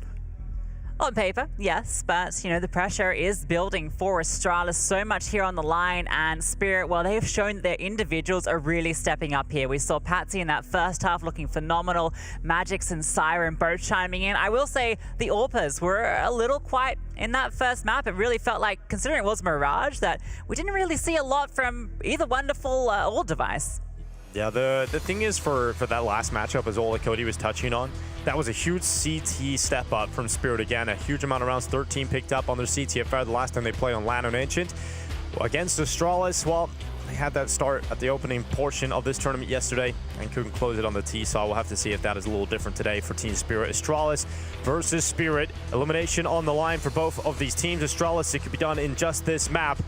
On paper, yes, but, you know, the pressure is building for Astralis. So much here on the line, and Spirit, well, they've shown that their individuals are really stepping up here. We saw Patsy in that first half looking phenomenal. Magix and Siren both chiming in. I will say the AWPers were a little quiet in that first map. It really felt like, considering it was Mirage, that we didn't really see a lot from either Wonderful or Device.
Yeah, the thing is for that last matchup, as all that Cody was touching on, that was a huge CT step up from Spirit again. A huge amount of rounds, 13 picked up on their CTFR the last time they played on LAN on Ancient. Well, against Astralis, well, they had that start at the opening portion of this tournament yesterday and couldn't close it on the T-side. We'll have to see if that is a little different today for Team Spirit. Astralis versus Spirit. Elimination on the line for both of these teams. Astralis, it could be done in just this map.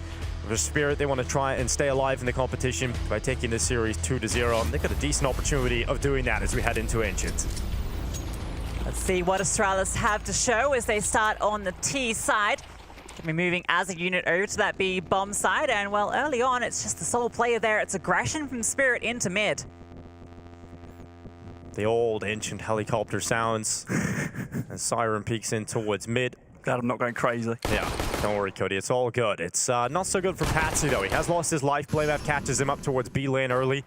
For Spirit, they want to try and stay alive in the competition by taking this series 2-0. They've got a decent opportunity of doing that as we head into Ancient.
Let's see what Astralis have to show as they start on the T side. Going to be moving as a unit over to that B bomb side, and well, early on, it's just the sole player there. It's aggression from Spirit into mid.
The old Ancient helicopter sounds as Siren peeks in towards mid.
Glad I'm not going crazy.
Yeah, don't worry, Cody. It's all good. It's not so good for Patsy, though. He has lost his life. BlameF catches him up towards B lane early.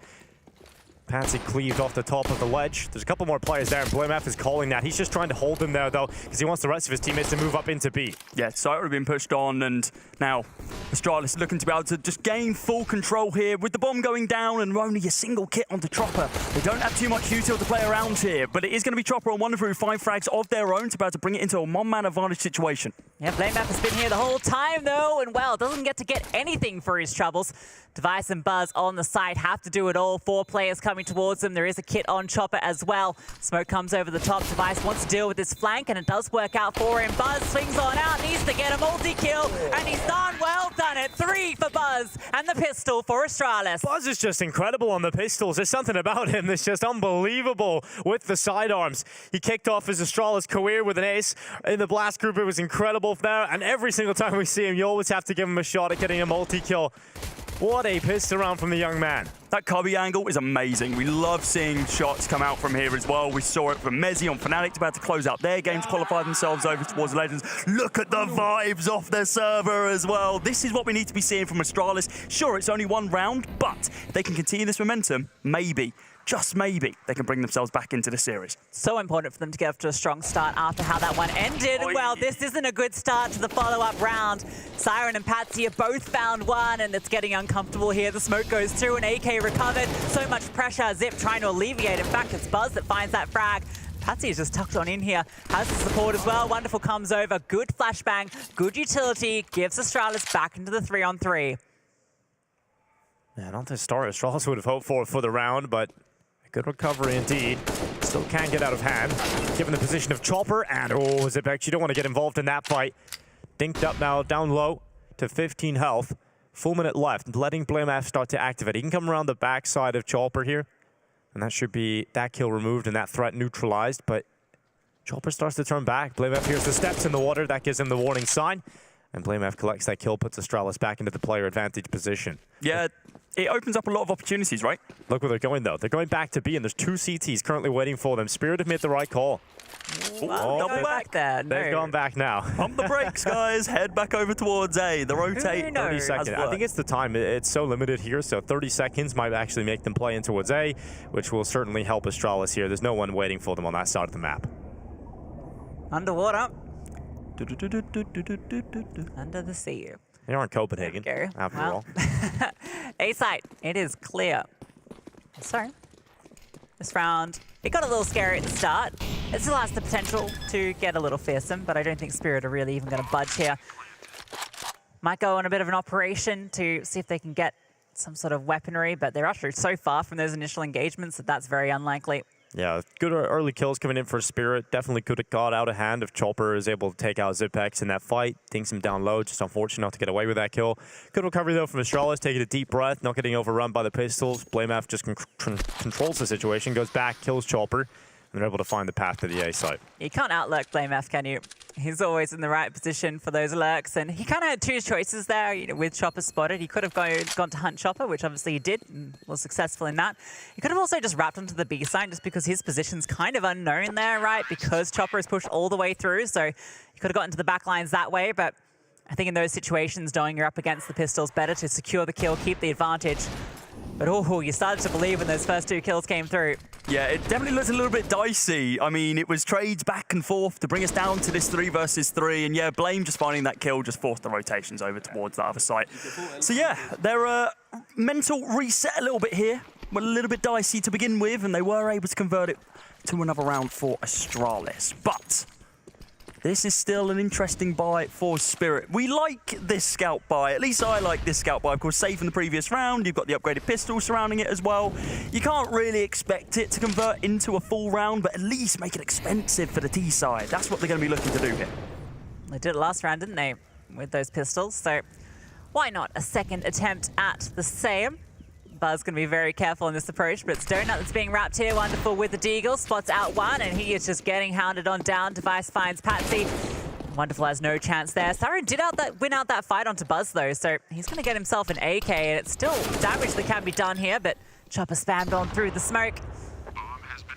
Patsy cleaved off the top of the ledge. There's a couple more players there, and BlameF is calling that. He's just trying to hold him there, though, because he wants the rest of his teammates to move up into B.
Yeah, site would have been pushed on, and now Astralis looking to be able to just gain full control here with the bomb going down and only a single kit onto Chopper. They don't have too much util to play around here, but it is going to be Chopper on Wonderful 5 frags of their own to be able to bring it into a one-man advantage situation.
Yeah, BlameF has been here the whole time, though, and well, doesn't get anything for his troubles. Device and Buzz on the side have to do it all. 4 players coming coming towards them. There is a kit on Chopper as well. Smoke comes over the top. Device wants to deal with this flank, and it does work out for him. Buzz swings on out, needs to get a multi-kill, and he's done. Well done it. 3 for Buzz, and the pistol for Astralis.
Buzz is just incredible on the pistols. There's something about him that's just unbelievable with the sidearms. He kicked off his Astralis career with an ace. In the blast group, it was incredible there, and every single time we see him, you always have to give him a shot at getting a multi-kill. What a pistol round from the young man.
That cubby angle is amazing. We love seeing shots come out from here as well. We saw it from Mezzi on Fnatic, about to close out their games, qualify themselves over towards Legends. Look at the vibes off their server as well. This is what we need to be seeing from Astralis. Sure, it's only 1 round, but if they can continue this momentum, maybe, just maybe, they can bring themselves back into the series.
So important for them to get off to a strong start after how that one ended. Well, this isn't a good start to the follow-up round. Siren and Patsy have both found one, and it's getting uncomfortable here. The smoke goes through, and AK recovered. So much pressure. Zip trying to alleviate. In fact, it's Buzz that finds that frag. Patsy is just tucked on in here. Has the support as well. Wonderful comes over. Good flashbang. Good utility. Gives Astralis back into the 3-on-3.
Yeah, not the start Astralis would have hoped for the round, but good recovery indeed. Still can't get out of hand. Given the position of Chopper, and oh, Zipek, you don't want to get involved in that fight. Dinked up now, down low to 15 health. Full minute left, letting BlameF start to activate. He can come around the backside of Chopper here, and that should be that kill removed and that threat neutralized, but Chopper starts to turn back. BlameF hears the steps in the water, that gives him the warning sign, and BlameF collects that kill, puts Astralis back into the player advantage position.
Yeah, it opens up a lot of opportunities, right?
Look where they're going, though. They're going back to B, and there's 2 CTs currently waiting for them. Spirit have made the right call.
Double back there.
They've gone back now.
Pump the brakes, guys. Head back over towards A. The rotate.
30 seconds. I think it's the time. It's so limited here, so 30 seconds might actually make them play in towards A, which will certainly help Astralis here. There's no one waiting for them on that side of the map.
Underwater. Under the sea.
They are in Copenhagen, after all.
A site, it is clear. So, this round, it got a little scary at the start. It still has the potential to get a little fearsome, but I don't think Spirit are really even going to budge here. Might go on a bit of an operation to see if they can get some sort of weaponry, but they're actually so far from those initial engagements that that's very unlikely.
Yeah, good early kills coming in for Spirit. Definitely could have got out of hand if Chopper is able to take out Zipex in that fight. Dinks him down low, just unfortunate not to get away with that kill. Good recovery though from Astralis, taking a deep breath, not getting overrun by the pistols. BlameF just controls the situation, goes back, kills Chopper, and they're able to find the path to the A site.
You can't outlurk BlameF, can you? He's always in the right position for those lurks, and he kind of had 2 choices there. You know, with Chopper spotted, he could have gone to hunt Chopper, which obviously he did, and was successful in that. He could have also just wrapped onto the B side, just because his position's kind of unknown there, right? Because Chopper is pushed all the way through, so he could have gotten to the back lines that way, but I think in those situations, knowing you're up against the pistols, better to secure the kill, keep the advantage. But oh, you started to believe when those first 2 kills came through.
Yeah, it definitely looks a little bit dicey. I mean, it was trades back and forth to bring us down to this 3 versus 3. And yeah, Blame just finding that kill just forced the rotations over towards the other side. So yeah, their mental reset a little bit here. Were a little bit dicey to begin with, and they were able to convert it to another round for Astralis. But this is still an interesting buy for Spirit. We like this scout buy. At least I like this scout buy. Of course, safe in the previous round. You've got the upgraded pistol surrounding it as well. You can't really expect it to convert into a full round, but at least make it expensive for the T side. That's what they're going to be looking to do here.
They did it last round, didn't they, with those pistols? So why not a second attempt at the same? Buzz going to be very careful in this approach, but it's Donut that's being wrapped here. Wonderful with the Deagle. Spots out one, and he is just getting hounded on down. Device finds Patsy. Wonderful has no chance there. Siren did win out that fight onto Buzz, though, so he's going to get himself an AK, and it's still damage that can be done here, but Chopper spammed on through the smoke.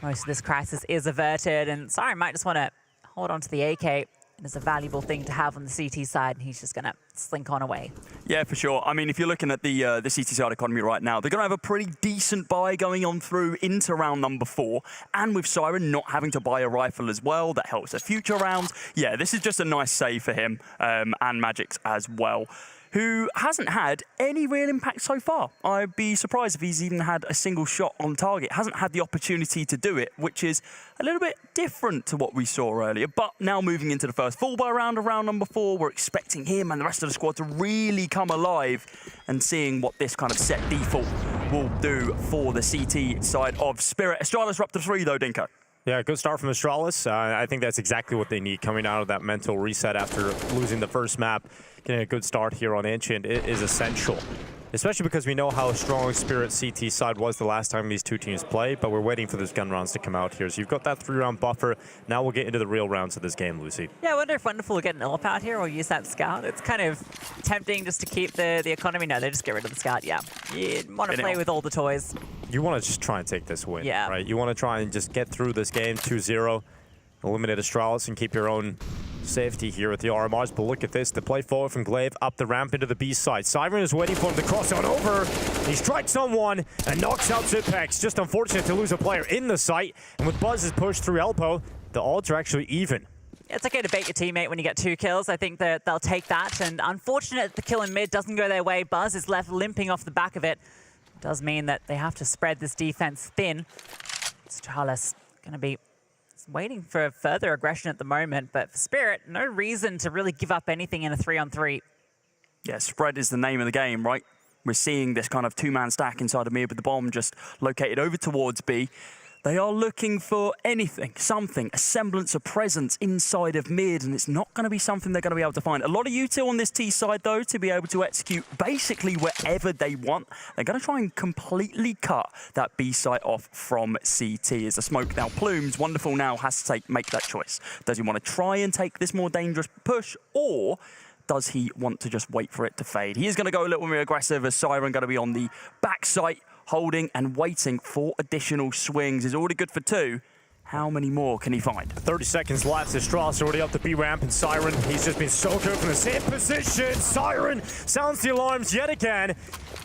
Most of this crisis is averted, and Siren might just want to hold on to the AK. It's a valuable thing to have on the CT side, and he's just going to slink on away.
Yeah, for sure. I mean, if you're looking at the CT side economy right now, they're going to have a pretty decent buy going on through into round number 4. And with Siren not having to buy a rifle as well, that helps their future rounds. Yeah, this is just a nice save for him and Magix as well, who hasn't had any real impact so far. I'd be surprised if he's even had a single shot on target. Hasn't had the opportunity to do it, which is a little bit different to what we saw earlier. But now moving into the first full buy round of round number 4, we're expecting him and the rest of the squad to really come alive and seeing what this kind of set default
will do for the CT side of Spirit. Astralis are up to 3 though, Dinko.
Yeah, good start from Astralis. I think that's exactly what they need coming out of that mental reset after losing the first map. Getting a good start here on Ancient is essential, especially because we know how strong Spirit CT side was the last time these two teams played, but we're waiting for those gun rounds to come out here. So you've got that 3-round buffer. Now we'll get into the real rounds of this game, Lucy.
Yeah, I wonder if Wonderful will get an AWP out here or use that scout. It's kind of tempting just to keep the economy. No, they just get rid of the scout, yeah. You want to play with all the toys.
You want to just try and take this win,
yeah.
right? You want to try and just get through this game 2-0, eliminate Astralis, and keep your own safety here at the RMRs. But look at this, the play forward from Glaive up the ramp into the B side. Siren is waiting for him to cross on over. He strikes on one and knocks out Zipex. Just unfortunate to lose a player in the site. And with Buzz's push through Elpo, the odds are actually even.
It's okay to bait your teammate when you get 2 kills. I think that they'll take that. And unfortunate the kill in mid doesn't go their way. Buzz is left limping off the back of it. Does mean that they have to spread this defense thin. Astralis going to be waiting for further aggression at the moment, but for Spirit, no reason to really give up anything in a 3-on-3.
Yeah, spread is the name of the game, right? We're seeing this kind of 2-man stack inside of mid with the bomb just located over towards B. They are looking for anything, something, a semblance of presence inside of mid, and it's not going to be something they're going to be able to find. A lot of util on this T side, though, to be able to execute basically wherever they want. They're going to try and completely cut that B site off from CT. As the smoke now plumes, Wonderful now has to make that choice. Does he want to try and take this more dangerous push, or does he want to just wait for it to fade? He is going to go a little more aggressive as Siren going to be on the back site, holding and waiting for additional swings. Is already good for 2. How many more can he find?
30 seconds left. Astralis already up the B ramp, and Siren, he's just been so good from the same position. Siren sounds the alarms yet again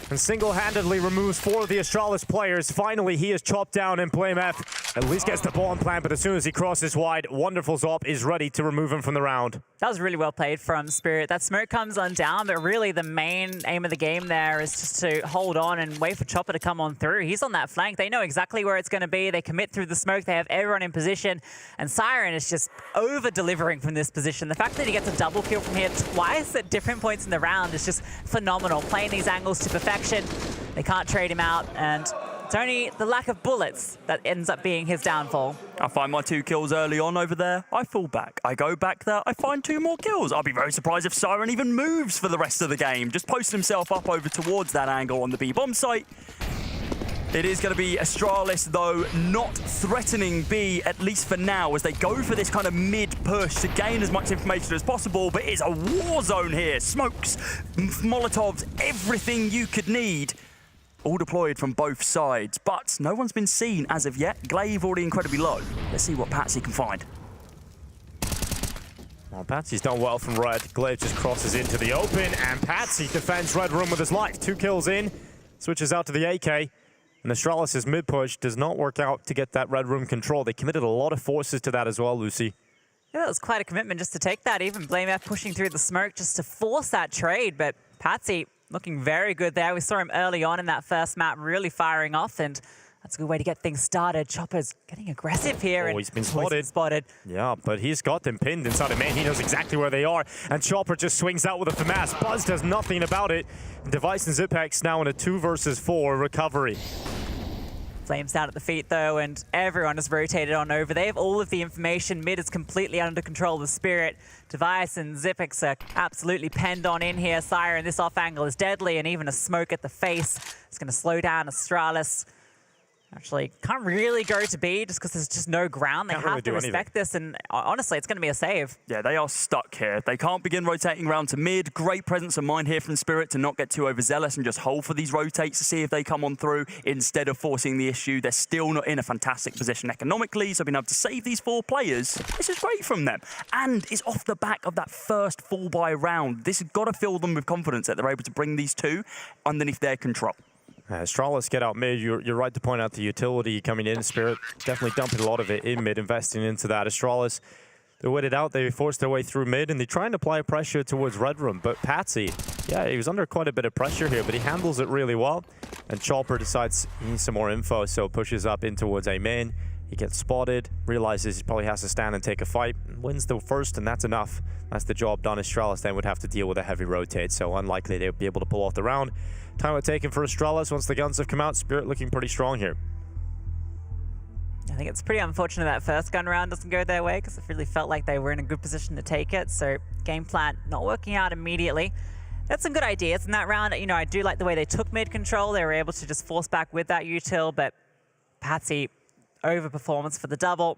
and single-handedly removes 4 of the Astralis players. Finally, he is chopped down, and BlameF at least gets the ball in plant, but as soon as he crosses wide, Wonderful's op is ready to remove him from the round.
That was really well played from Spirit. That smoke comes on down, but really the main aim of the game there is just to hold on and wait for Chopper to come on through. He's on that flank. They know exactly where it's going to be. They commit through the smoke. They have everyone in position, and Siren is just over-delivering from this position. The fact that he gets a double kill from here twice at different points in the round is just phenomenal. Playing these angles to perfection. They can't trade him out, and it's only the lack of bullets that ends up being his downfall.
I find my 2 kills early on over there. I fall back. I go back there. I find 2 more kills. I'll be very surprised if Siren even moves for the rest of the game. Just posts himself up over towards that angle on the B bomb site. It is going to be Astralis, though, not threatening B, at least for now, as they go for this kind of mid-push to gain as much information as possible, but it's a war zone here. Smokes, Molotovs, everything you could need, all deployed from both sides, but no one's been seen as of yet. Glaive already incredibly low. Let's see what Patsy can find.
Well, Patsy's done well from red. Glaive just crosses into the open, and Patsy defends red room with his life. 2 kills in, switches out to the AK. And Astralis' mid-push does not work out to get that red room control. They committed a lot of forces to that as well, Lucy.
Yeah, that was quite a commitment just to take that. Even BlameF pushing through the smoke just to force that trade. But Patsy looking very good there. We saw him early on in that first map really firing off, and that's a good way to get things started. Chopper's getting aggressive here.
Oh,
and
he's been spotted. Yeah, but he's got them pinned inside of main. He knows exactly where they are. And Chopper just swings out with a FAMAS. Buzz does nothing about it. Device and Zipex now in a 2 versus 4 recovery.
Flames down at the feet, though, and everyone has rotated on over. They have all of the information. Mid is completely under control of Spirit. Device and Zipex are absolutely penned on in here. Siren, this off angle is deadly, and even a smoke at the face is going to slow down Astralis. Actually, can't really go to B just because there's just no ground. They have to respect this, and honestly, it's going to be a save.
Yeah, they are stuck here. They can't begin rotating around to mid. Great presence of mind here from Spirit to not get too overzealous and just hold for these rotates to see if they come on through instead of forcing the issue. They're still not in a fantastic position economically, so being able to save these 4 players, this is great from them. And it's off the back of that first fall-by round. This has got to fill them with confidence that they're able to bring these 2 underneath their control.
Astralis get out mid. You're right to point out the utility coming in. Spirit definitely dumping a lot of it in mid, investing into that. Astralis, they waited out. They forced their way through mid, and they're trying to apply pressure towards red room. But Patsy, yeah, he was under quite a bit of pressure here, but he handles it really well. And Chopper decides he needs some more info, so pushes up in towards A main. He gets spotted, realizes he probably has to stand and take a fight, wins the first, and that's enough. That's the job done. Astralis then would have to deal with a heavy rotate, so unlikely they would be able to pull off the round. Time out taken for Astralis once the guns have come out. Spirit looking pretty strong here.
I think it's pretty unfortunate that first gun round doesn't go their way because it really felt like they were in a good position to take it. So game plan not working out immediately. That's some good ideas in that round. You know, I do like the way they took mid control. They were able to just force back with that util, but Patsy overperformance for the double.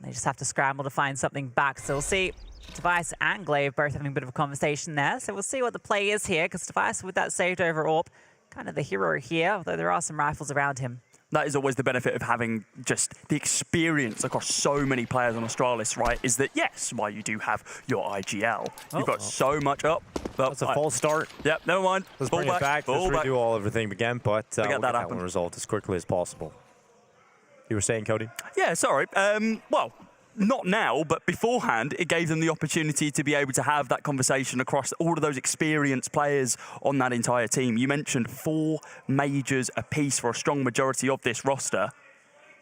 They just have to scramble to find something back. So we'll see Device and Glaive both having a bit of a conversation there. So we'll see what the play is here because Device with that saved over AWP, kind of the hero here, although there are some rifles around him.
That is always the benefit of having just the experience across so many players on Astralis, right? Is that, yes, while you do have your IGL, you've got so much up.
That's a false start.
Yep, never mind.
Let's bring it back. Let's redo everything again, but we'll get that one resolved as quickly as possible. You were saying, Cody?
Yeah, sorry. Well, not now, but beforehand, it gave them the opportunity to be able to have that conversation across all of those experienced players on that entire team. You mentioned 4 majors apiece for a strong majority of this roster.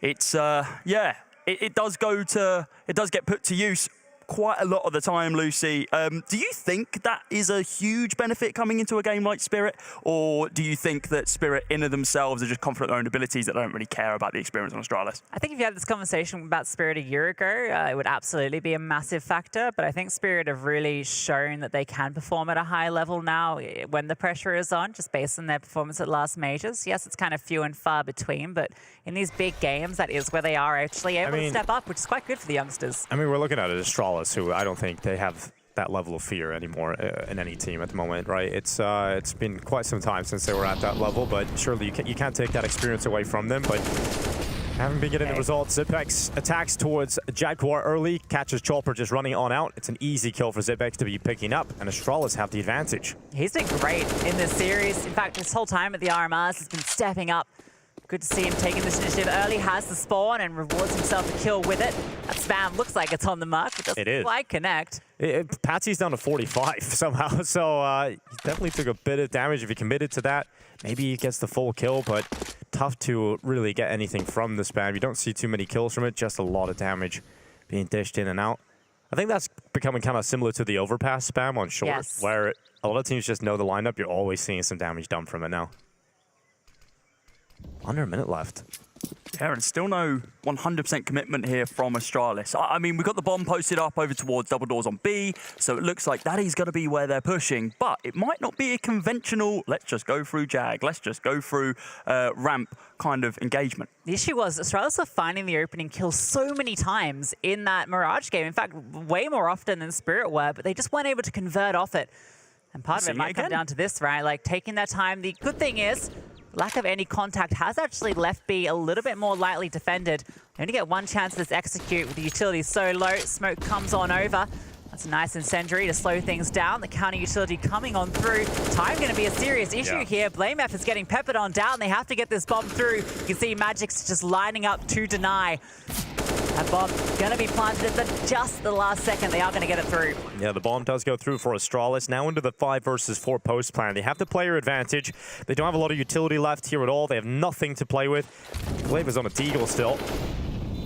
It's, yeah, it does get put to use quite a lot of the time, Lucy. Do you think that is a huge benefit coming into a game like Spirit? Or do you think that Spirit in of themselves are just confident in their own abilities that don't really care about the experience on Astralis?
I think if you had this conversation about Spirit a year ago, it would absolutely be a massive factor. But I think Spirit have really shown that they can perform at a high level now when the pressure is on, just based on their performance at last majors. Yes, it's kind of few and far between, but in these big games, that is where they are actually able to step up, which is quite good for the youngsters.
I mean, we're looking at Astralis, who I don't think they have that level of fear anymore in any team at the moment, right? It's been quite some time since they were at that level, but surely you can't take that experience away from them. But haven't been getting the results. Zipex attacks towards Jaguar early, catches Chopper just running on out. It's an easy kill for Zipex to be picking up, and Astralis have the advantage.
He's been great in this series. In fact, this whole time at the RMRs, he's been stepping up. Good to see him taking this initiative early, has the spawn, and rewards himself a kill with it. That spam looks like it's on the mark, but doesn't quite connect.
Patsy's down to 45 somehow, so he definitely took a bit of damage if he committed to that. Maybe he gets the full kill, but tough to really get anything from the spam. You don't see too many kills from it, just a lot of damage being dished in and out. I think that's becoming kind of similar to the overpass spam on short, where a lot of teams just know the lineup. You're always seeing some damage done from it now. Under a minute left.
Yeah, and still no 100% commitment here from Astralis. I mean, we've got the bomb posted up over towards double doors on B, so it looks like that is going to be where they're pushing, but it might not be a conventional, let's just go through Jag, let's just go through ramp kind of engagement.
The issue was Astralis were finding the opening kill so many times in that Mirage game. In fact, way more often than Spirit were, but they just weren't able to convert off it. And part of it might come down to this, right? Like, taking their time. The good thing is, lack of any contact has actually left B a little bit more lightly defended. They only get one chance to this execute with the utility so low. Smoke comes on over. That's a nice incendiary to slow things down. The counter utility coming on through. Time going to be a serious issue here. Blame F is getting peppered on down. They have to get this bomb through. You can see Magic's just lining up to deny. That bomb going to be planted at just the last second. They are going to get it through.
Yeah, the bomb does go through for Astralis. Now into the 5 versus 4 post plan. They have the player advantage. They don't have a lot of utility left here at all. They have nothing to play with. Glaive is on a deagle still.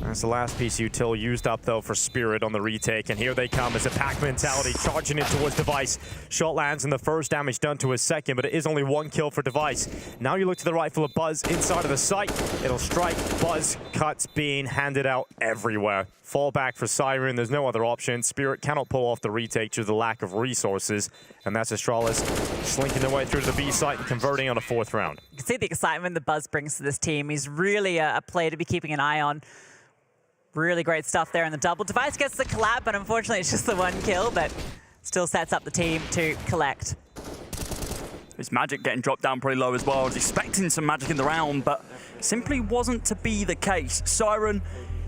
That's the last piece util used up, though, for Spirit on the retake. And here they come as a pack mentality, charging in towards Device. Shot lands, and the first damage done to his second, but it is only 1 kill for Device. Now you look to the rifle of Buzz inside of the site. It'll strike. Buzz cuts being handed out everywhere. Fall back for Siren. There's no other option. Spirit cannot pull off the retake due to the lack of resources. And that's Astralis slinking their way through to the B site and converting on a 4th round.
You can see the excitement that Buzz brings to this team. He's really a player to be keeping an eye on. Really great stuff there in the double. Device gets the collab, but unfortunately it's just the 1 kill, but still sets up the team to collect.
His Magic getting dropped down pretty low as well. I was expecting some Magic in the round, but simply wasn't to be the case. Siren,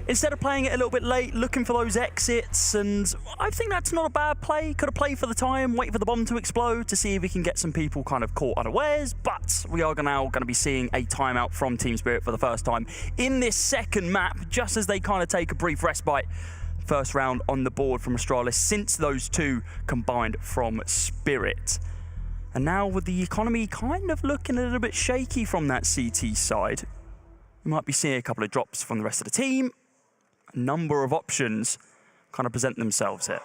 instead of playing it a little bit late, looking for those exits, and I think that's not a bad play. Could have played for the time, wait for the bomb to explode to see if we can get some people kind of caught unawares, but we are now going to be seeing a timeout from Team Spirit for the first time in this second map, just as they kind of take a brief respite. First round on the board from Astralis since those 2 combined from Spirit. And now with the economy kind of looking a little bit shaky from that CT side, we might be seeing a couple of drops from the rest of the team. A number of options kind of present themselves here.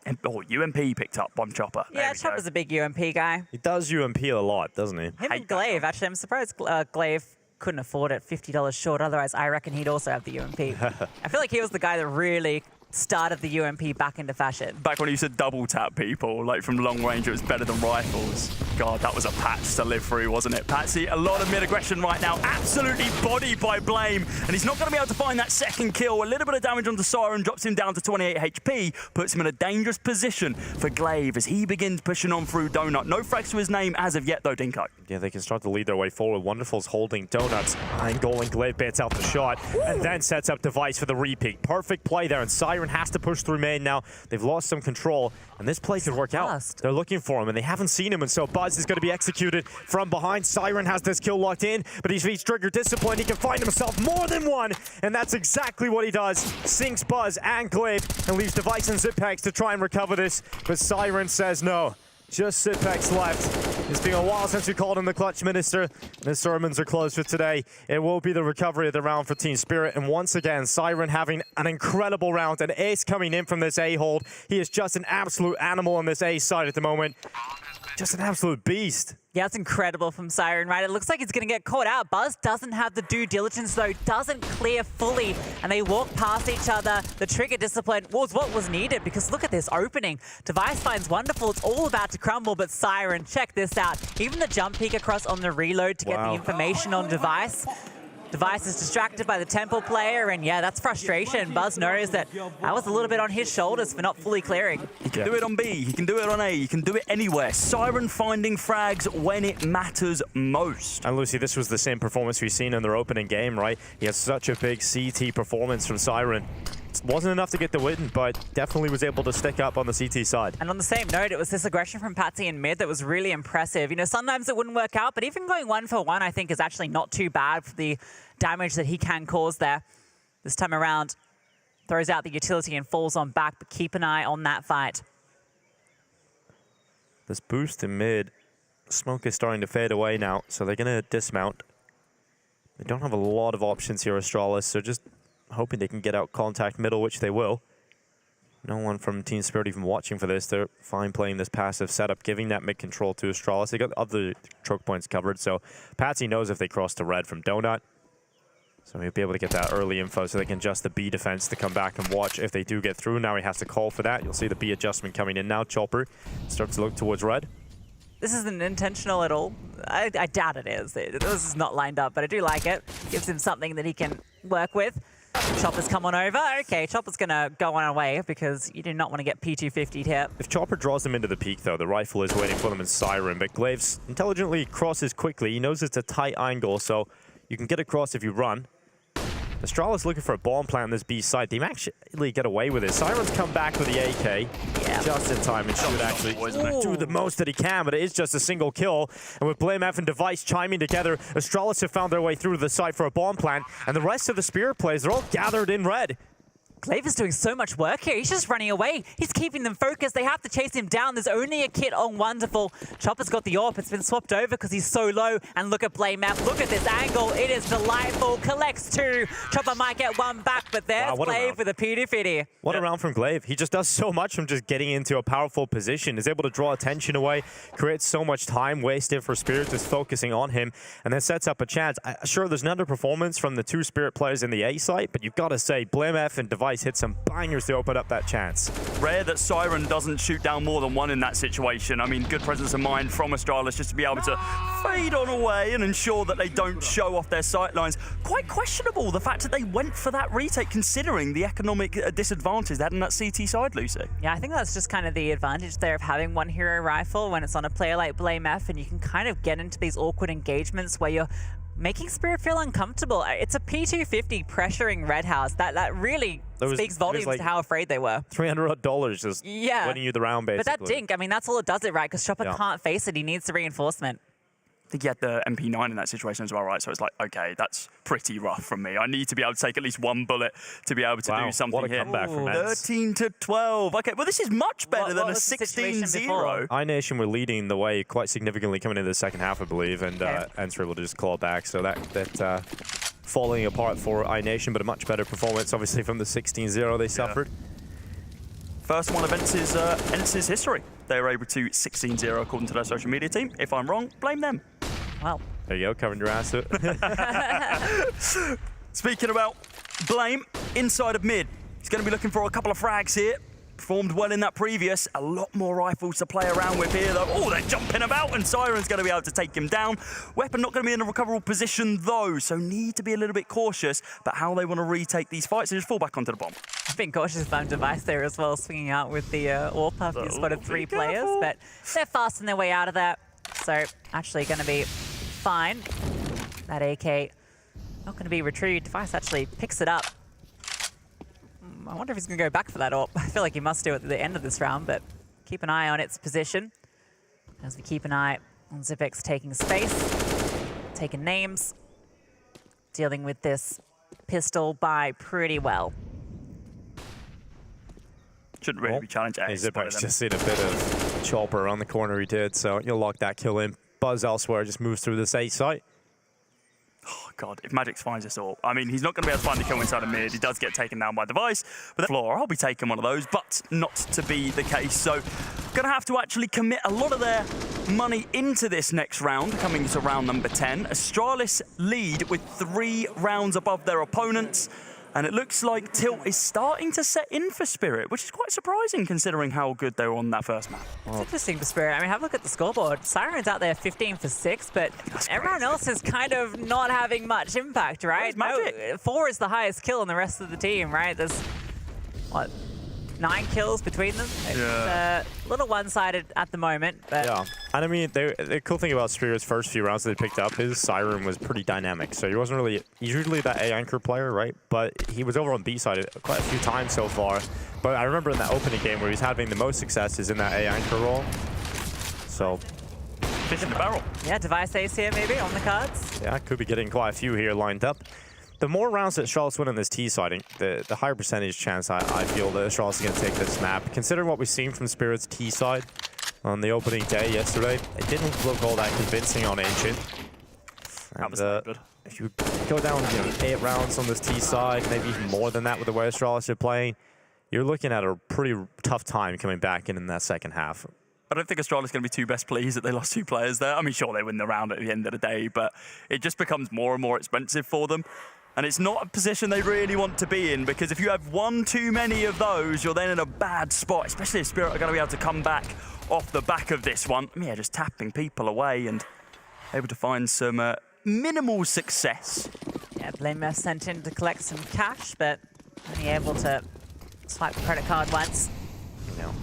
UMP picked up on Chopper.
Yeah, Chopper's a big UMP guy.
He does UMP a lot, doesn't he?
Him and Glaive, actually, I'm surprised Glaive couldn't afford it, $50 short. Otherwise, I reckon he'd also have the UMP. I feel like he was the guy that really started the UMP back into fashion.
Back when he used to double tap people, like from long range, it was better than rifles. God, that was a patch to live through, wasn't it? Patsy, a lot of mid-aggression right now, absolutely bodied by Blame, and he's not going to be able to find that second kill. A little bit of damage onto Siren drops him down to 28 HP, puts him in a dangerous position for Glaive as he begins pushing on through Donut. No frags to his name as of yet, though, Dinko.
Yeah, they can start to lead their way forward. Wonderful's holding Donuts. Angle and Glaive baits out the shot, and then sets up Device for the repeat. Perfect play there, and Siren has to push through main now. They've lost some control, and this play could work out. They're looking for him, and they haven't seen him, and so Buzz is going to be executed from behind. Siren has this kill locked in, but he's reached trigger discipline. He can find himself more than one, and that's exactly what he does. Sinks Buzz and Glaive, and leaves Device and Zipex to try and recover this, but Siren says no. Just Zipex left. It's been a while since we called him the Clutch Minister, and his sermons are closed for today. It will be the recovery of the round for Team Spirit, and once again, Siren having an incredible round, an ace coming in from this A hold. He is just an absolute animal on this A side at the moment. Just an absolute beast.
Yeah, it's incredible from Siren, right? It looks like he's going to get caught out. Buzz doesn't have the due diligence, though, doesn't clear fully, and they walk past each other. The trigger discipline was what was needed, because look at this opening. Device finds Wonderful. It's all about to crumble, but Siren, check this out. Even the jump peek across on the reload to get the information on Device. Device is distracted by the Temple player, and yeah, that's frustration. Buzz knows that was a little bit on his shoulders for not fully clearing.
He can do it on B, he can do it on A, he can do it anywhere. Siren finding frags when it matters most.
And Lucy, this was the same performance we've seen in their opening game, right? He has such a big CT performance from Siren. It wasn't enough to get the win, but definitely was able to stick up on the CT side.
And on the same note, it was this aggression from Patsy in mid that was really impressive. You know, sometimes it wouldn't work out, but even going 1-for-1, I think, is actually not too bad for the damage that he can cause there. This time around, throws out the utility and falls on back, but keep an eye on that fight.
This boost in mid, smoke is starting to fade away now, so they're going to dismount. They don't have a lot of options here, Astralis, so just hoping they can get out contact middle, which they will. No one from Team Spirit even watching for this. They're fine playing this passive setup, giving that mid control to Astralis. They got other choke points covered, so Patsy knows if they cross to red from Donut. So he'll be able to get that early info so they can adjust the B defense to come back and watch if they do get through. Now he has to call for that. You'll see the B adjustment coming in now. Chopper starts to look towards red.
This isn't intentional at all. I doubt it is. This is not lined up, but I do like it. Gives him something that he can work with. Chopper's come on over. Okay, Chopper's going to go on away because you do not want to get P250'd here.
If Chopper draws them into the peak, though, the rifle is waiting for them in Siren, but Glaives intelligently crosses quickly. He knows it's a tight angle, so you can get across if you run. Astralis looking for a bomb plant on this B side. They actually get away with it. Siren's come back with the AK just in time and should actually do the most that he can, but it is just a single kill. And with Blame F and Device chiming together, Astralis have found their way through to the side for a bomb plant, and the rest of the Spirit players, they're all gathered in red.
Glaive is doing so much work here. He's just running away. He's keeping them focused. They have to chase him down. There's only a kit on Wonderful. Chopper's got the AWP. It's been swapped over because he's so low. And look at Blame F. Look at this angle. It is delightful. Collects two. Chopper might get one back, but there's Glaive with a P250.
What a round from Glaive. He just does so much from just getting into a powerful position. Is able to draw attention away, creates so much time wasted for Spirit just focusing on him, and then sets up a chance. Sure, there's an underperformance from the two Spirit players in the A site, but you've got to say, Blame F and Device hit some bangers to open up that chance.
Rare that Siren doesn't shoot down more than one in that situation. I mean, good presence of mind from Astralis just to be able to fade on away and ensure that they don't show off their sightlines. Quite questionable, the fact that they went for that retake, considering the economic disadvantage they had in that CT side, Lucy.
Yeah, I think that's just kind of the advantage there of having one hero rifle when it's on a player like Blame F, and you can kind of get into these awkward engagements where you're making Spirit feel uncomfortable. It's a P250 pressuring Red House. That really speaks volumes to how afraid they were.
$300 just winning you the round, basically.
But that dink, I mean, that's all it does it, right? Because Chopper can't face it. He needs the reinforcement.
I think he had the MP9 in that situation as well, right? So it's like, okay, that's pretty rough from me. I need to be able to take at least one bullet to be able to do something
what a
here.
comeback from ENCE.
13-12. Okay, well, this is much better than a 16-0.
iNation were leading the way quite significantly coming into the second half, I believe, and ENCE were able to just claw back. So that falling apart for iNation, but a much better performance, obviously, from the 16-0 they suffered.
First one of ENCE's history. They were able to 16-0 according to their social media team. If I'm wrong, blame them.
Well.
There you go, covering your ass.
Speaking about blame, inside of mid. He's going to be looking for a couple of frags here. Performed well in that previous. A lot more rifles to play around with here, though. Oh, they're jumping about, and Siren's going to be able to take him down. Weapon not going to be in a recoverable position, though, so need to be a little bit cautious about how they want to retake these fights and just fall back onto the bomb.
I've been cautious about Device there as well, swinging out with the AWP. He's spotted 3 players, but they're fasting their way out of that. So, actually going to be fine. That AK not going to be retrieved. Device actually picks it up. I wonder if he's going to go back for that AWP. I feel like he must do it at the end of this round, but keep an eye on its position as we keep an eye on Zipex taking space, taking names, dealing with this pistol by pretty well.
Shouldn't really be challenged.
Zipex just seen a bit of chopper around the corner he did, so you'll lock that kill in. Buzz elsewhere just moves through this A site.
Oh, God, if Magix finds this all, I mean, he's not going to be able to find the kill inside of mid. He does get taken down by Device, but the floor, I'll be taking one of those, but not to be the case. So, going to have to actually commit a lot of their money into this next round, coming to round number 10. Astralis lead with 3 rounds above their opponents. And it looks like tilt is starting to set in for Spirit, which is quite surprising considering how good they were on that first map.
It's interesting for Spirit. I mean, have a look at the scoreboard. Siren's out there 15 for 6, but everyone else is kind of not having much impact, right? No, 4 is the highest kill in the rest of the team, right? There's, what, 9 kills between them? It's a little one-sided at the moment, but...
Yeah, and I mean, the cool thing about Spirit's first few rounds that they picked up is Siren was pretty dynamic, so he wasn't really usually that A anchor player, right? But he was over on B side quite a few times so far. But I remember in that opening game where he's having the most success is in that A anchor role. So...
Fish in the barrel.
Yeah, Device ace here maybe on the cards.
Yeah, could be getting quite a few here lined up. The more rounds that Astralis win on this T side, the higher percentage chance I feel that Astralis is going to take this map. Considering what we've seen from Spirit's T side on the opening day yesterday, it didn't look all that convincing on Ancient. And, if you go down 8 rounds on this T side, maybe even more than that with the way Astralis are playing, you're looking at a pretty tough time coming back in that second half.
I don't think Astralis going to be too best pleased that they lost 2 players there. I mean, sure, they win the round at the end of the day, but it just becomes more and more expensive for them. And it's not a position they really want to be in, because if you have one too many of those, you're then in a bad spot, especially if Spirit are going to be able to come back off the back of this one. Yeah, just tapping people away and able to find some minimal success.
Yeah, Blamer sent in to collect some cash, but only able to swipe the credit card once.
No.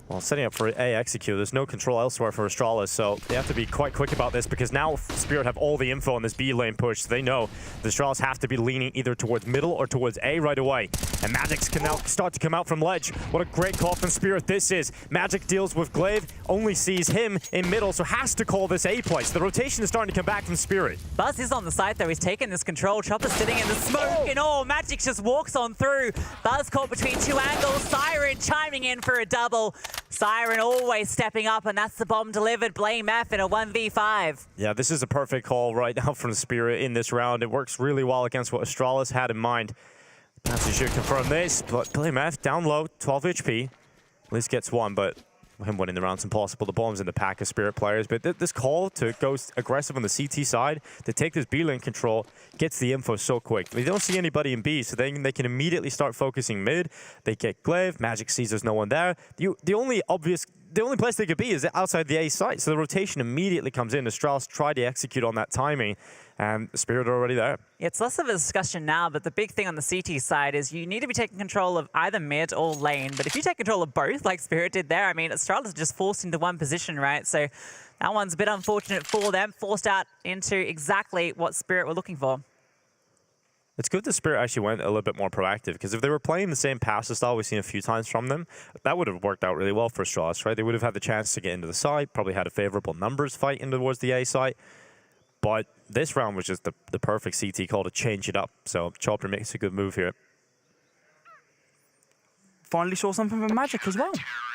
Well, setting up for A execute, there's no control elsewhere for Astralis, so they have to be quite quick about this because now Spirit have all the info on this B lane push, so they know the Astralis have to be leaning either towards middle or towards A right away. And Magix can now start to come out from ledge. What a great call from Spirit this is. Magic deals with Glaive, only sees him in middle, so has to call this A place. The rotation is starting to come back from Spirit.
Buzz is on the side though, he's taking this control. Chopper's sitting in the smoke and all. Magic just walks on through. Buzz caught between 2 angles. Siren chiming in for a double. Siren always stepping up, and that's the bomb delivered. Blame F in a 1v5.
Yeah, this is a perfect call right now from Spirit in this round. It works really well against what Astralis had in mind. Perhaps you should confirm this, but Blame F down low, 12 HP. At least gets 1, but him winning the round's impossible. The bomb's in the pack of Spirit players, but this call to go aggressive on the CT side, to take this B lane control, gets the info so quick. They don't see anybody in B, so they can immediately start focusing mid. They get Glaive, Magic sees there's no one there. The only place they could be is outside the A site, so the rotation immediately comes in. Astralis tried to execute on that timing, and Spirit are already there.
It's less of a discussion now, but the big thing on the CT side is you need to be taking control of either mid or lane. But if you take control of both, like Spirit did there, I mean, Astralis is just forced into one position, right? So that one's a bit unfortunate for them, forced out into exactly what Spirit were looking for.
It's good that Spirit actually went a little bit more proactive, because if they were playing the same passive style we've seen a few times from them, that would have worked out really well for Astralis, right? They would have had the chance to get into the side, probably had a favorable numbers fight in towards the A side. But this round was just the perfect CT call to change it up. So Chopper makes a good move here.
finally saw something from Magic as well.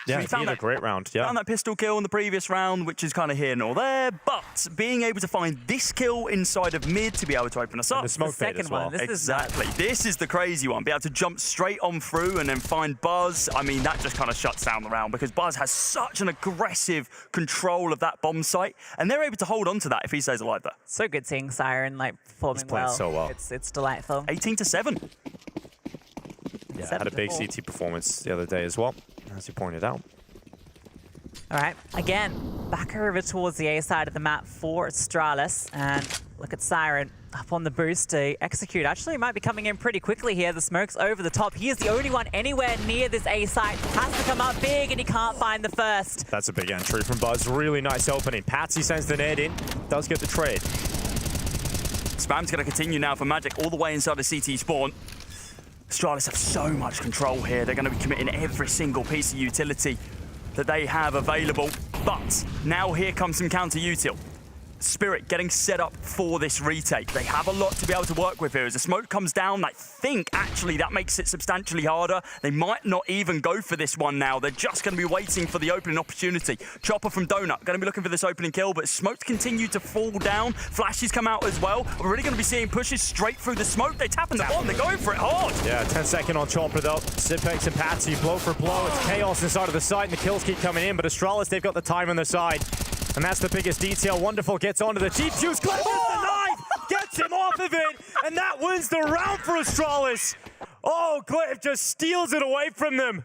Yeah,
we
he had a great round. Yeah,
found that pistol kill in the previous round, which is kind of here nor there, but being able to find this kill inside of mid to be able to open us up.
And the smoke bait as well.
Exactly. This is the crazy one. Be able to jump straight on through and then find Buzz. I mean, that just kind of shuts down the round because Buzz has such an aggressive control of that bomb site, and they're able to hold on to that if he stays alive there.
So good seeing Siren like performing
playing so well.
It's delightful.
18-7.
Yeah, had a big CT performance the other day as well, as you pointed out.
All right, again, back over towards the A side of the map for Astralis, and look at Siren up on the boost to execute. Actually, might be coming in pretty quickly here. The smoke's over the top. He is the only one anywhere near this A site. Has to come up big, and he can't find the first.
That's a big entry from Buzz. Really nice opening. Patsy sends the nade in, does get the trade.
Spam's going to continue now for Magic all the way inside the CT spawn. Astralis have so much control here. They're going to be committing every single piece of utility that they have available. But now here comes some counter-util. Spirit getting set up for this retake. They have a lot to be able to work with here. As the smoke comes down, I think actually that makes it substantially harder. They might not even go for this one now. They're just going to be waiting for the opening opportunity. Chopper from Donut going to be looking for this opening kill, but smoke continue to fall down. Flashes come out as well. We're really going to be seeing pushes straight through the smoke. They tap in the bomb. They're going for it hard.
Yeah, 10-second on Chopper though. Sipex and Patsy blow for blow. It's chaos inside of the site, and the kills keep coming in, but Astralis, they've got the time on their side. And that's the biggest detail. Wonderful gets onto the cheap juice. Clip the knife, gets him off of it, and that wins the round for Astralis. Oh, Cliff just steals it away from them.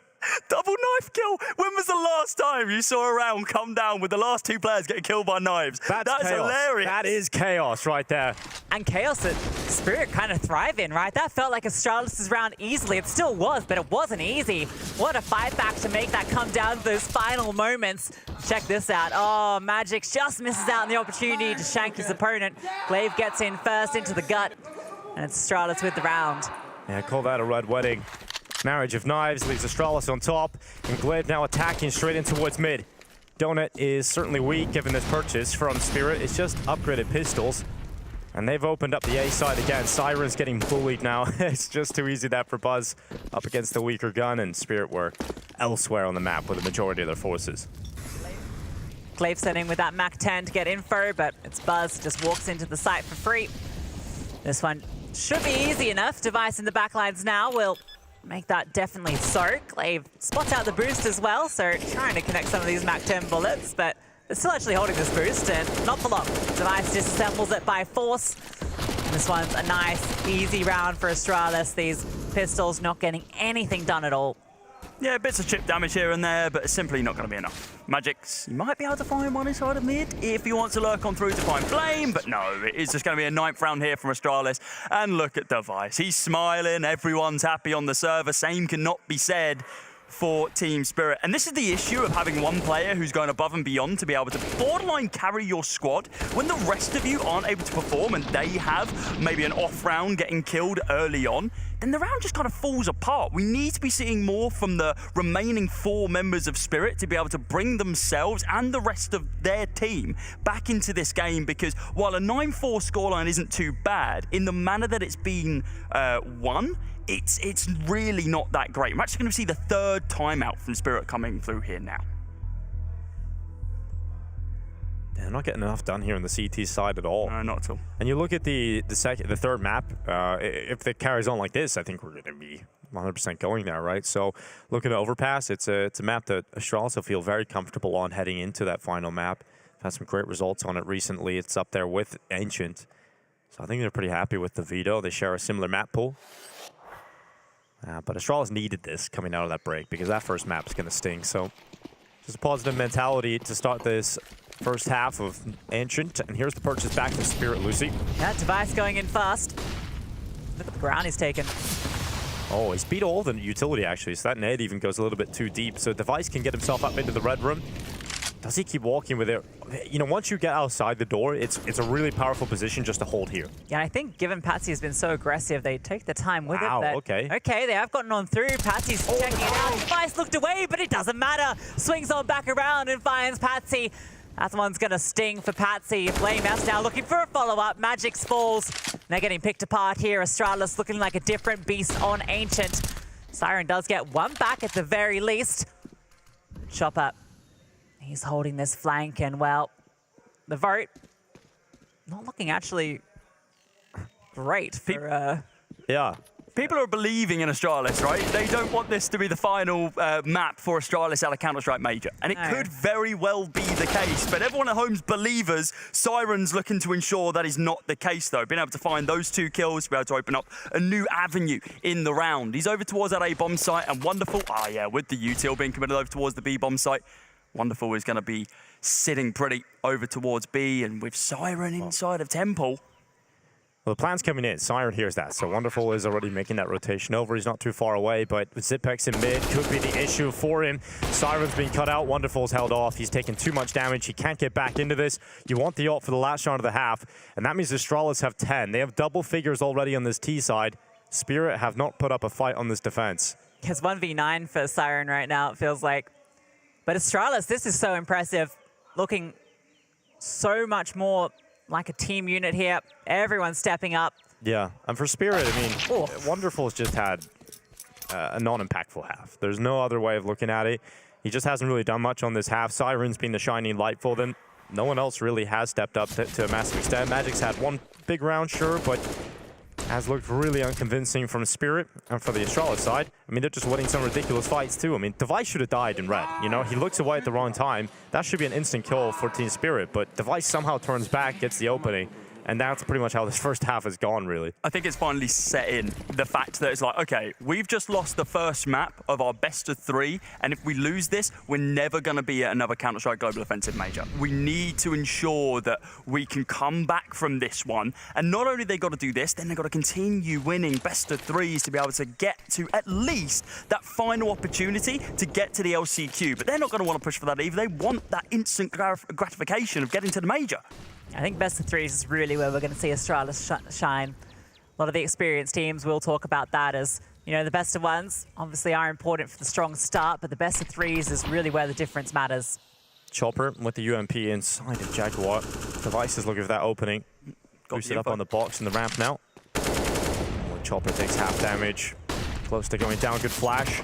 Double knife kill. When was the last time you saw a round come down with the last two players getting killed by knives? That's hilarious.
That is chaos right there.
And chaos that Spirit kind of thrive in, right? That felt like Astralis' round easily. It still was, but it wasn't easy. What a fight back to make that come down to those final moments. Check this out. Oh, Magic just misses out on the opportunity to shank his opponent. Glaive gets in first into the gut, and it's Astralis with the round.
Yeah, call that a red wedding. Marriage of knives leaves Astralis on top, and Glaive now attacking straight in towards mid. Donut is certainly weak given this purchase from Spirit. It's just upgraded pistols, and they've opened up the A side again. Siren's getting bullied now. It's just too easy that for Buzz up against the weaker gun, and Spirit were elsewhere on the map with the majority of their forces.
Glaive setting with that Mac-10 to get info, but it's Buzz just walks into the site for free. This one should be easy enough. Device in the backlines now will make that definitely so. Glaive spots out the boost as well, so trying to connect some of these Mac-10 bullets, but they're still actually holding this boost, and not for long. Device disassembles it by force. And this one's a nice, easy round for Astralis. These pistols not getting anything done at all.
Yeah, bits of chip damage here and there, but it's simply not going to be enough. Magic's, you might be able to find one inside of mid if you want to lurk on through to find Flame, but no, it is just going to be a 9th round here from Astralis. And look at Device. He's smiling, everyone's happy on the server. Same cannot be said for Team Spirit. And this is the issue of having one player who's going above and beyond to be able to borderline carry your squad when the rest of you aren't able to perform and they have maybe an off round getting killed early on. Then the round just kind of falls apart. We need to be seeing more from the remaining 4 members of Spirit to be able to bring themselves and the rest of their team back into this game, because while a 9-4 scoreline isn't too bad, in the manner that it's been won, it's really not that great. We're actually going to see the 3rd timeout from Spirit coming through here now.
They're not getting enough done here on the CT side at all.
No, not at all.
And you look at the 3rd map, if it carries on like this, I think we're going to be 100% going there, right? So look at Overpass. It's a map that Astralis will feel very comfortable on heading into that final map. Had some great results on it recently. It's up there with Ancient. So I think they're pretty happy with the veto. They share a similar map pool. But Astralis needed this coming out of that break because that first map is going to sting. So just a positive mentality to start this first half of Ancient. And here's the purchase back from Spirit, Lucy.
That Device going in fast. Look at the ground he's taken.
Oh, he's beat all the utility, actually. So that nade even goes a little bit too deep. So Device can get himself up into the red room. Does he keep walking with it? You know, once you get outside the door, it's a really powerful position just to hold here.
Yeah, I think given Patsy has been so aggressive, they take the time with it. That,
okay.
Okay, they have gotten on through. Patsy's checking it out. Device looked away, but it doesn't matter. Swings on back around and finds Patsy. That one's going to sting for Patsy. Flame Mouse now looking for a follow-up. Magic's falls. They're getting picked apart here. Astralis looking like a different beast on Ancient. Siren does get one back at the very least. Chopper, he's holding this flank, and well, the vote not looking actually great for...
Yeah.
People are believing in Astralis, right? They don't want this to be the final map for Astralis at a Counter-Strike Major. And it could very well be the case. But everyone at home's believers. Siren's looking to ensure that is not the case, though. Being able to find those 2 kills, be able to open up a new avenue in the round. He's over towards that A bomb site, and Wonderful, with the util being committed over towards the B bomb site, Wonderful is going to be sitting pretty over towards B, and with Siren inside of Temple.
Well, the plan's coming in. Siren hears that, so Wonderful is already making that rotation over. He's not too far away, but with Zipex in mid could be the issue for him. Siren's being cut out. Wonderful's held off. He's taken too much damage. He can't get back into this. You want the ult for the last round of the half, and that means Astralis have 10. They have double figures already on this T side. Spirit have not put up a fight on this defense.
It's 1v9 for Siren right now, it feels like. But Astralis, this is so impressive. Looking so much more like a team unit here. Everyone's stepping up.
Yeah, and for Spirit, I mean, Wonderful's just had a non-impactful half. There's no other way of looking at it. He just hasn't really done much on this half. Siren's been the shining light for them. No one else really has stepped up to a massive extent. Magic's had one big round, sure, but has looked really unconvincing from Spirit. And for the Astralis side, I mean, they're just winning some ridiculous fights too. I mean, Device should have died in red. You know, he looks away at the wrong time. That should be an instant kill for Team Spirit, but Device somehow turns back, gets the opening. And that's pretty much how this first half has gone, really.
I think it's finally set in, the fact that it's like, okay, we've just lost the first map of our best of 3, and if we lose this, we're never going to be at another Counter-Strike Global Offensive Major. We need to ensure that we can come back from this one, and not only they got to do this, then they've got to continue winning best of 3s to be able to get to at least that final opportunity to get to the LCQ. But they're not going to want to push for that either. They want that instant gratification of getting to the Major.
I think best of 3s is really where we're going to see Astralis shine. A lot of the experienced teams will talk about that as, you know, the best of 1s obviously are important for the strong start, but the best of 3s is really where the difference matters.
Chopper with the UMP inside of Jaguar. Device is looking for that opening. Boosted up on the box and the ramp now. Chopper takes half damage. Close to going down, good flash.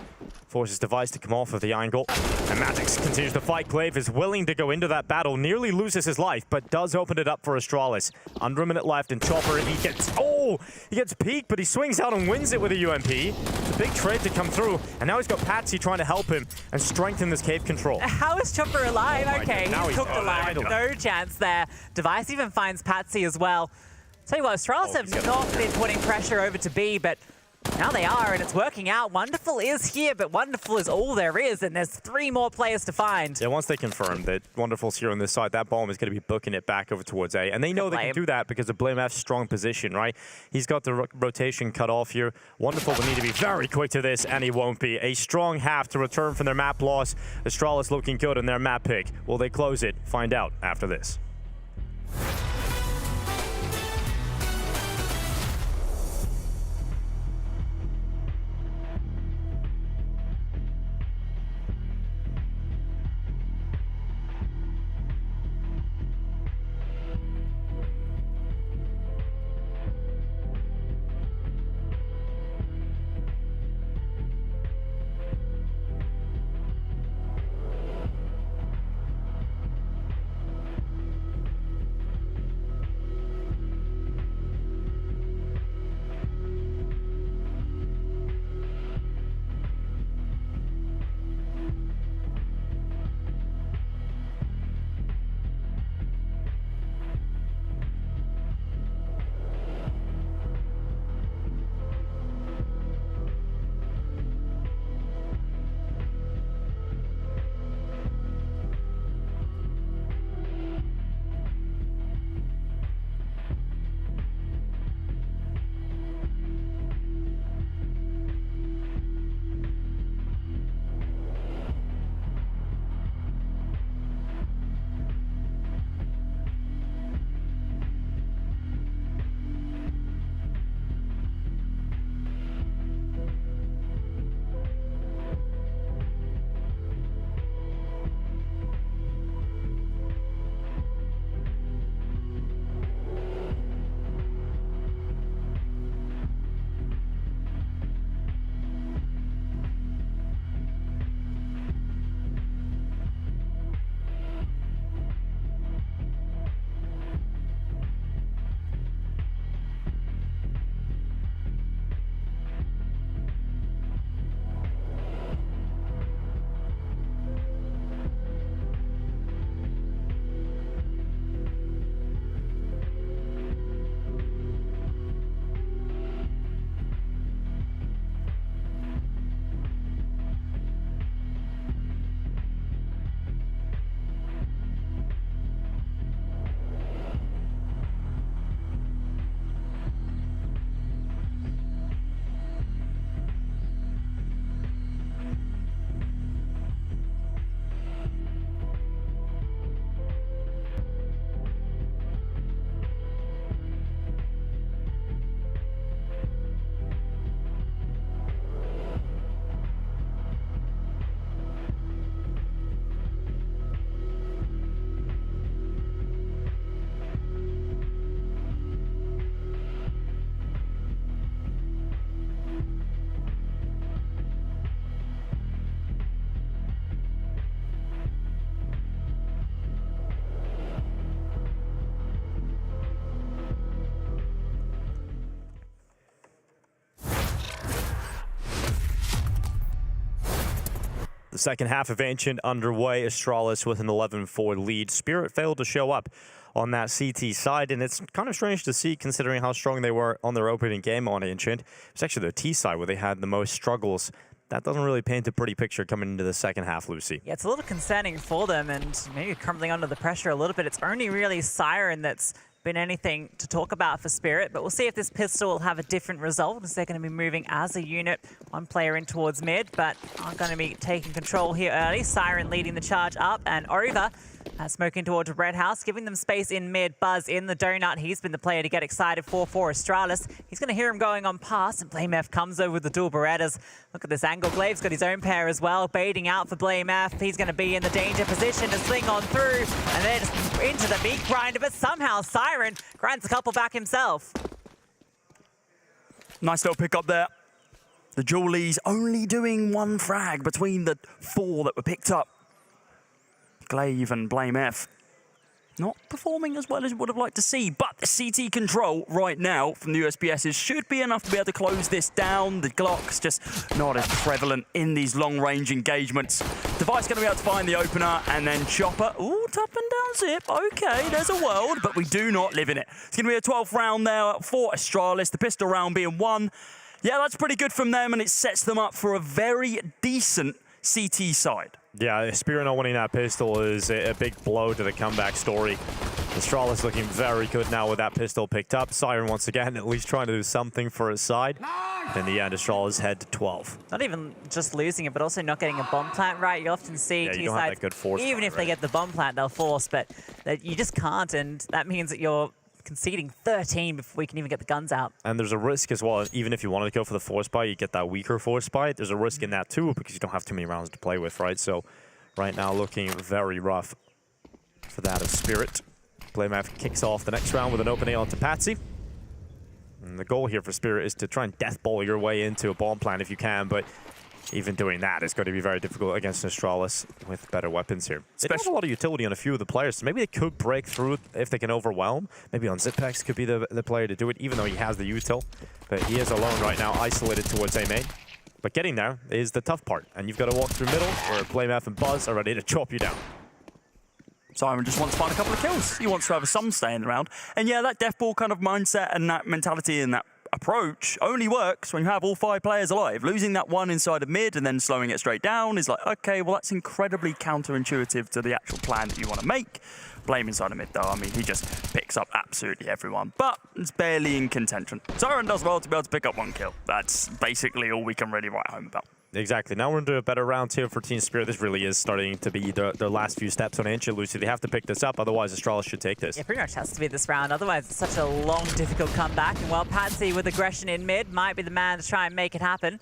Forces Device to come off of the angle. And Magix continues to fight. Clave is willing to go into that battle, nearly loses his life, but does open it up for Astralis. Under a minute left, and Chopper, he gets peaked, but he swings out and wins it with a UMP. It's a big trade to come through, and now he's got Patsy trying to help him and strengthen this cave control.
How is Chopper alive? Okay, he's cooked alive.
alive.
No chance there. Device even finds Patsy as well. Tell you what, Astralis have not been putting pressure over to B, but now they are, and it's working out. Wonderful is here, but Wonderful is all there is, and there's 3 more players to find.
Yeah, once they confirm that Wonderful's here on this side, that bomb is going to be booking it back over towards A. And they know they can do that because of BlameF's strong position, right? He's got the rotation cut off here. Wonderful will need to be very quick to this, and he won't be. A strong half to return from their map loss. Astralis looking good in their map pick. Will they close it? Find out after this. The second half of Ancient underway. Astralis with an 11-4 lead. Spirit failed to show up on that CT side, and it's kind of strange to see considering how strong they were on their opening game on Ancient. It's actually their T side where they had the most struggles. That doesn't really paint a pretty picture coming into the second half, Lucy.
Yeah, it's a little concerning for them, and maybe crumbling under the pressure a little bit. It's only really Siren that's been anything to talk about for Spirit, but we'll see if this pistol will have a different result, as they're going to be moving as a unit, one player in towards mid, but aren't going to be taking control here early. Siren leading the charge up and over. Smoking towards Red House, giving them space in mid. Buzz in the donut. He's been the player to get excited for Astralis. He's going to hear him going on past, and Blame F comes over with the dual Berettas. Look at this angle. Glave's got his own pair as well, baiting out for Blame F. He's going to be in the danger position to swing on through, and then just into the meat grinder, but somehow Siren grinds a couple back himself.
Nice little pick up there. The Julies only doing one frag between the 4 that were picked up. Glaive and Blame F not performing as well as we would have liked to see, but the CT control right now from the USPSs should be enough to be able to close this down. The Glock's just not as prevalent in these long-range engagements. Device going to be able to find the opener, and then Chopper. Ooh, tap and down zip. Okay, there's a world, but we do not live in it. It's going to be a 12th round there for Astralis, the pistol round being 1. Yeah, that's pretty good from them, and it sets them up for a very decent CT side.
Yeah, Spirit not winning that pistol is a big blow to the comeback story. Astralis looking very good now with that pistol picked up. Siren once again at least trying to do something for his side. In the end, Astralis head to 12.
Not even just losing it, but also not getting a bomb plant right. You often see
you don't have that good force
even if they get the bomb plant, they'll force, but you just can't, and that means that you're conceding 13 before we can even get the guns out.
And there's a risk as well, even if you wanted to go for the force buy, you get that weaker force buy. There's a risk in that too, because you don't have too many rounds to play with, right? So right now looking very rough for that of Spirit. Playmath kicks off the next round with an opening onto Patsy. And the goal here for Spirit is to try and death ball your way into a bomb plant if you can, but even doing that is going to be very difficult against Astralis with better weapons here. They don't have a lot of utility on a few of the players, so maybe they could break through if they can overwhelm. Maybe on Zipex could be the player to do it, even though he has the util. But he is alone right now, isolated towards A main. But getting there is the tough part, and you've got to walk through middle, where Blame F and Buzz are ready to chop you down.
Siren just wants to find a couple of kills. He wants to have some stay in the round. And yeah, that death ball kind of mindset and that mentality and that approach only works when you have all 5 players alive. Losing that one inside of mid and then slowing it straight down is like, okay, well, that's incredibly counterintuitive to the actual plan that you want to make. Blame inside of mid, though. I mean, he just picks up absolutely everyone, but it's barely in contention. Siren does well to be able to pick up 1 kill. That's basically all we can really write home about.
Exactly. Now we're into a better round here for Team Spirit. This really is starting to be their last few steps on Ancient, Lucy. They have to pick this up, otherwise Astralis should take this.
Yeah, pretty much has to be this round. Otherwise, it's such a long, difficult comeback. And while Patsy with aggression in mid might be the man to try and make it happen,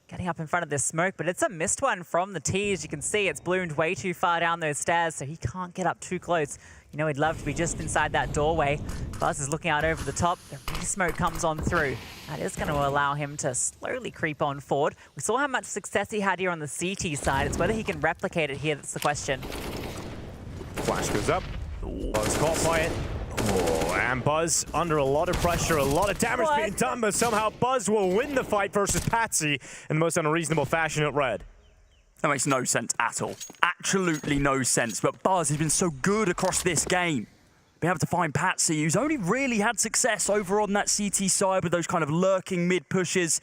getting up in front of this smoke, but it's a missed one from the T. As you can see, it's bloomed way too far down those stairs, so he can't get up too close. You know, he'd love to be just inside that doorway. Buzz is looking out over the top. The re-smoke comes on through. That is going to allow him to slowly creep on forward. We saw how much success he had here on the CT side. It's whether he can replicate it here that's the question.
Flash goes up. Buzz caught by it. Oh, and Buzz under a lot of pressure, a lot of damage being done, but somehow Buzz will win the fight versus Patsy in the most unreasonable fashion at red.
That makes no sense at all. Absolutely no sense. But Buzz has been so good across this game. Being able to find Patsy, who's only really had success over on that CT side with those kind of lurking mid pushes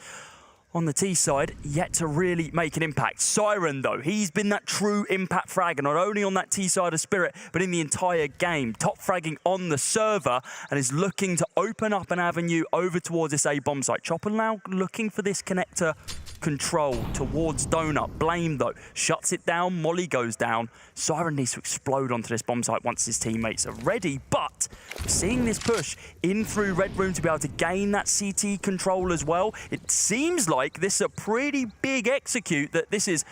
on the T side, yet to really make an impact. Siren, though, he's been that true impact fragger, not only on that T side of Spirit, but in the entire game. Top fragging on the server and is looking to open up an avenue over towards this A bomb site. Chopper now looking for this connector control towards Donut. Blame, though, shuts it down. Molly goes down. Siren needs to explode onto this bomb site once his teammates are ready, but we're seeing this push in through Red Room to be able to gain that CT control as well. It seems like this is a pretty big execute, that this is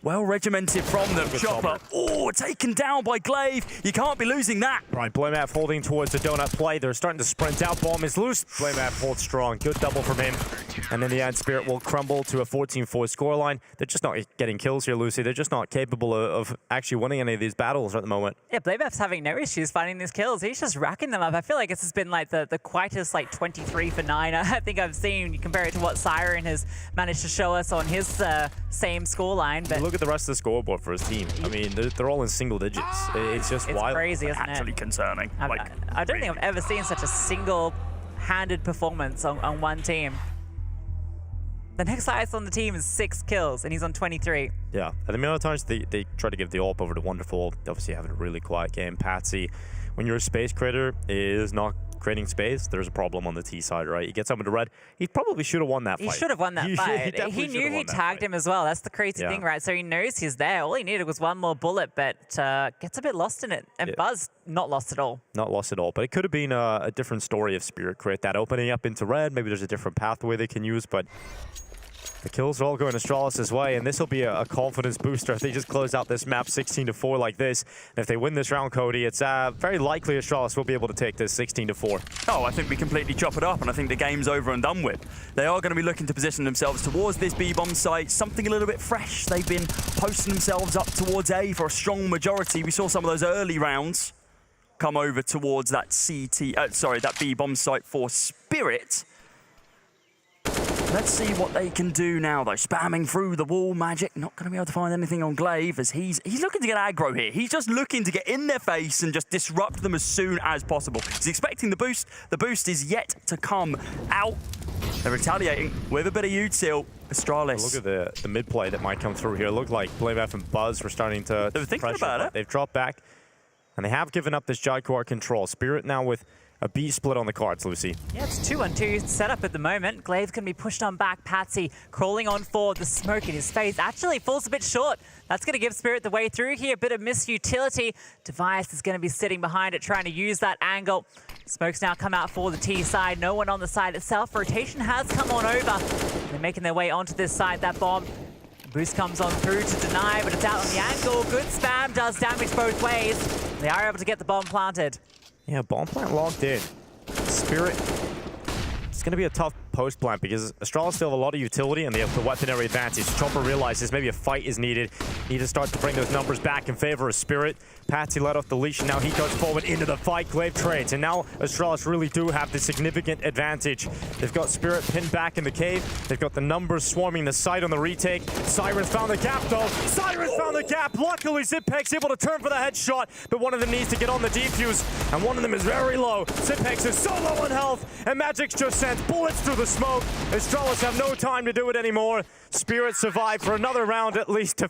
well regimented from them. Chopper, oh, taken down by Glaive. You can't be losing that.
Right, Blamaf holding towards the donut play. They're starting to sprint out. Bomb is loose. Blamaf holds strong. Good double from him. And then the end Spirit will crumble to a 14-4 scoreline. They're just not getting kills here, Lucy. They're just not capable of actually winning any of these battles at the moment.
Yeah, Blamaf's having no issues finding these kills. He's just racking them up. I feel like this has been like the quietest 23 for 9 I think I've seen. You compare it to what Siren has managed to show us on his same scoreline. But
look at the rest of the scoreboard for his team. I mean, they're all in single digits. It's just
It's
wild.
crazy, isn't it?
Actually concerning.
I don't think I've ever seen such a single-handed performance on one team. The next highest on the team is 6 kills, and he's on 23.
Yeah, and the amount of times they try to give the AWP over to Wonderful, obviously having a really quiet game. Patsy, when you're a space creator, is not creating space, there's a problem on the T side, right? He gets up into red. He probably should have won that fight.
He should have won that fight.
He
He knew he tagged him as well. That's the crazy thing, right? So he knows he's there. All he needed was one more bullet, but gets a bit lost in it. And Buzz, not lost at all.
Not lost at all, but it could have been a different story if Spirit create that opening up into red. Maybe there's a different pathway they can use, but the kills are all going Astralis' way, and this will be a confidence booster if they just close out this map 16-4 like this. And if they win this round, Cody, it's very likely Astralis will be able to take this 16-4.
Oh, I think we completely chop it up, and I think the game's over and done with. They are going to be looking to position themselves towards this B-bomb site, something a little bit fresh. They've been posting themselves up towards A for a strong majority. We saw some of those early rounds come over towards that that B-bomb site for Spirit. Let's see what they can do now, though. Spamming through the wall, Magic not going to be able to find anything on Glaive as he's looking to get aggro here. He's just looking to get in their face and just disrupt them as soon as possible. He's expecting the boost. The boost is yet to come out. They're retaliating with a bit of util. Astralis.
Look at the mid play that might come through here. Look like BlameF and Buzz were starting to
They were thinking about it.
They've dropped back, and they have given up this Jaguar control. Spirit now with a B split on the cards, Lucy.
Yeah, it's 2-on-2 setup at the moment. Glaive's going to be pushed on back. Patsy crawling on forward. The smoke in his face actually falls a bit short. That's going to give Spirit the way through here. A bit of misutility. Device is going to be sitting behind it, trying to use that angle. Smoke's now come out for the T side. No one on the side itself. Rotation has come on over. They're making their way onto this side. That bomb. Boost comes on through to deny, but it's out on the angle. Good spam, does damage both ways. They are able to get the bomb planted.
Yeah, bomb plant logged in. Spirit, it's going to be a tough post plant because Astralis still have a lot of utility and they have the weaponry advantage. Chopper realizes maybe a fight is needed. Need to start to bring those numbers back in favor of Spirit. Patsy let off the leash, and now he goes forward into the fight. Glaive trades, and now Astralis really do have the significant advantage. They've got Spirit pinned back in the cave. They've got the numbers swarming the site on the retake. Siren's found the gap, though. Siren's found the gap. Luckily, Zippex able to turn for the headshot, but one of them needs to get on the defuse, and one of them is very low. Zippex is so low on health, and Magic's just sent bullets through the smoke. Astralis have no time to do it anymore. Spirit survived for another round at least to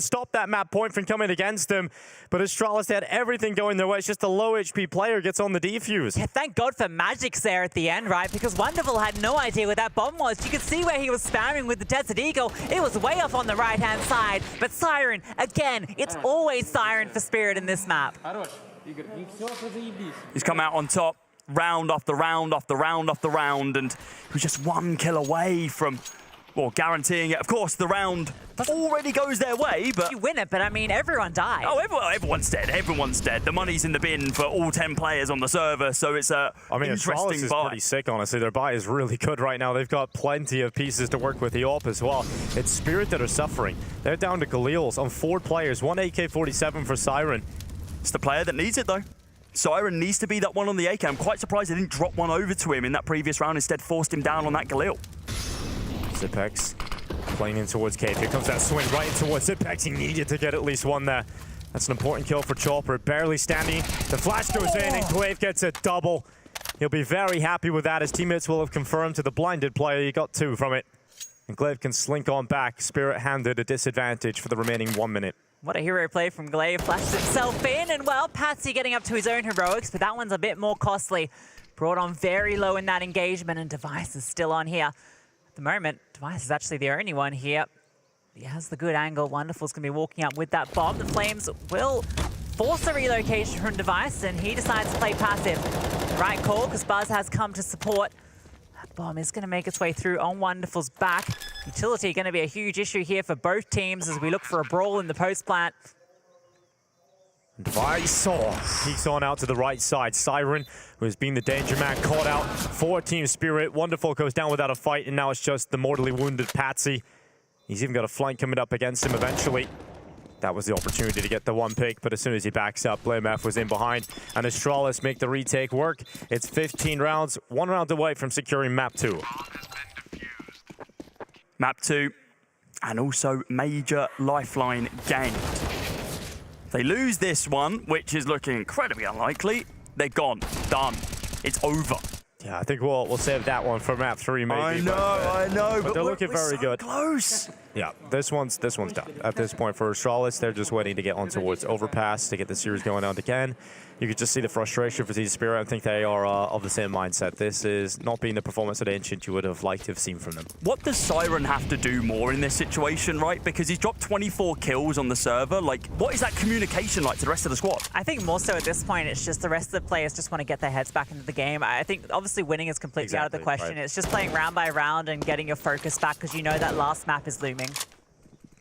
stop that map point from coming against them. But Astralis had everything going their way. It's just a low HP player gets on the defuse.
Yeah, thank God for Magic's there at the end, right? Because Wonderful had no idea where that bomb was. You could see where he was spamming with the Desert Eagle. It was way off on the right-hand side. But Siren, again, it's always Siren for Spirit in this map.
He's come out on top, round after round after round after round, and he was just 1 kill away from, well, guaranteeing it. Of course, the round already goes their way, but
you win it, but I mean, everyone died.
Oh, everyone's dead. Everyone's dead. The money's in the bin for all 10 players on the server, so it's a interesting
Astralis is
buy.
pretty sick, honestly. Their buy is really good right now. They've got plenty of pieces to work with the AWP as well. It's Spirit that are suffering. They're down to Galil's on 4 players. 1 AK-47 for Siren.
It's the player that needs it, though. Siren needs to be that one on the AK. I'm quite surprised they didn't drop one over to him in that previous round. Instead, forced him down on that Galil.
Zippex playing in towards Cave. Here comes that swing right in towards Zippex. He needed to get at least one there. That's an important kill for Chopper. Barely standing. The flash goes in and Glaive gets a double. He'll be very happy with that. His teammates will have confirmed to the blinded player he got 2 from it. And Glaive can slink on back. Spirit handed a disadvantage for the remaining 1 minute.
What a hero play from Glaive. Flashed himself in, and well, Patsy getting up to his own heroics, but that one's a bit more costly. Brought on very low in that engagement, and Device is still on here. At the moment, Device is actually the only one here. He has the good angle. Wonderful's going to be walking up with that bomb. The Flames will force a relocation from Device, and he decides to play passive. The right call, because Buzz has come to support. That bomb is going to make its way through on Wonderful's back. Utility going to be a huge issue here for both teams as we look for a brawl in the post plant.
Device peeks on out to the right side. Siren, who has been the danger man, caught out for Team Spirit. Wonderful goes down without a fight, and now it's just the mortally wounded Patsy. He's even got a flank coming up against him eventually. That was the opportunity to get the 1 pick, but as soon as he backs up, BlameF was in behind, and Astralis make the retake work. It's 15 rounds, 1 round away from securing map 2.
Map 2. and also major lifeline gained. They lose this one, which is looking incredibly unlikely. They're gone. Done. It's over.
Yeah, I think we'll save that one for map 3 maybe.
I know,
but they're looking very
so
good.
Close.
Yeah, this one's done. At this point for Astralis, they're just waiting to get on towards Overpass to get the series going on again. You could just see the frustration for these Spirit. I think they are of the same mindset. This is not being the performance of Ancient you would have liked to have seen from them.
What does Siren have to do more in this situation, right? Because he's dropped 24 kills on the server. Like, what is that communication like to the rest of the squad?
I think more so at this point, it's just the rest of the players just want to get their heads back into the game. I think obviously winning is completely out of the question.
Right.
It's just playing round by round and getting your focus back because you know that last map is looming.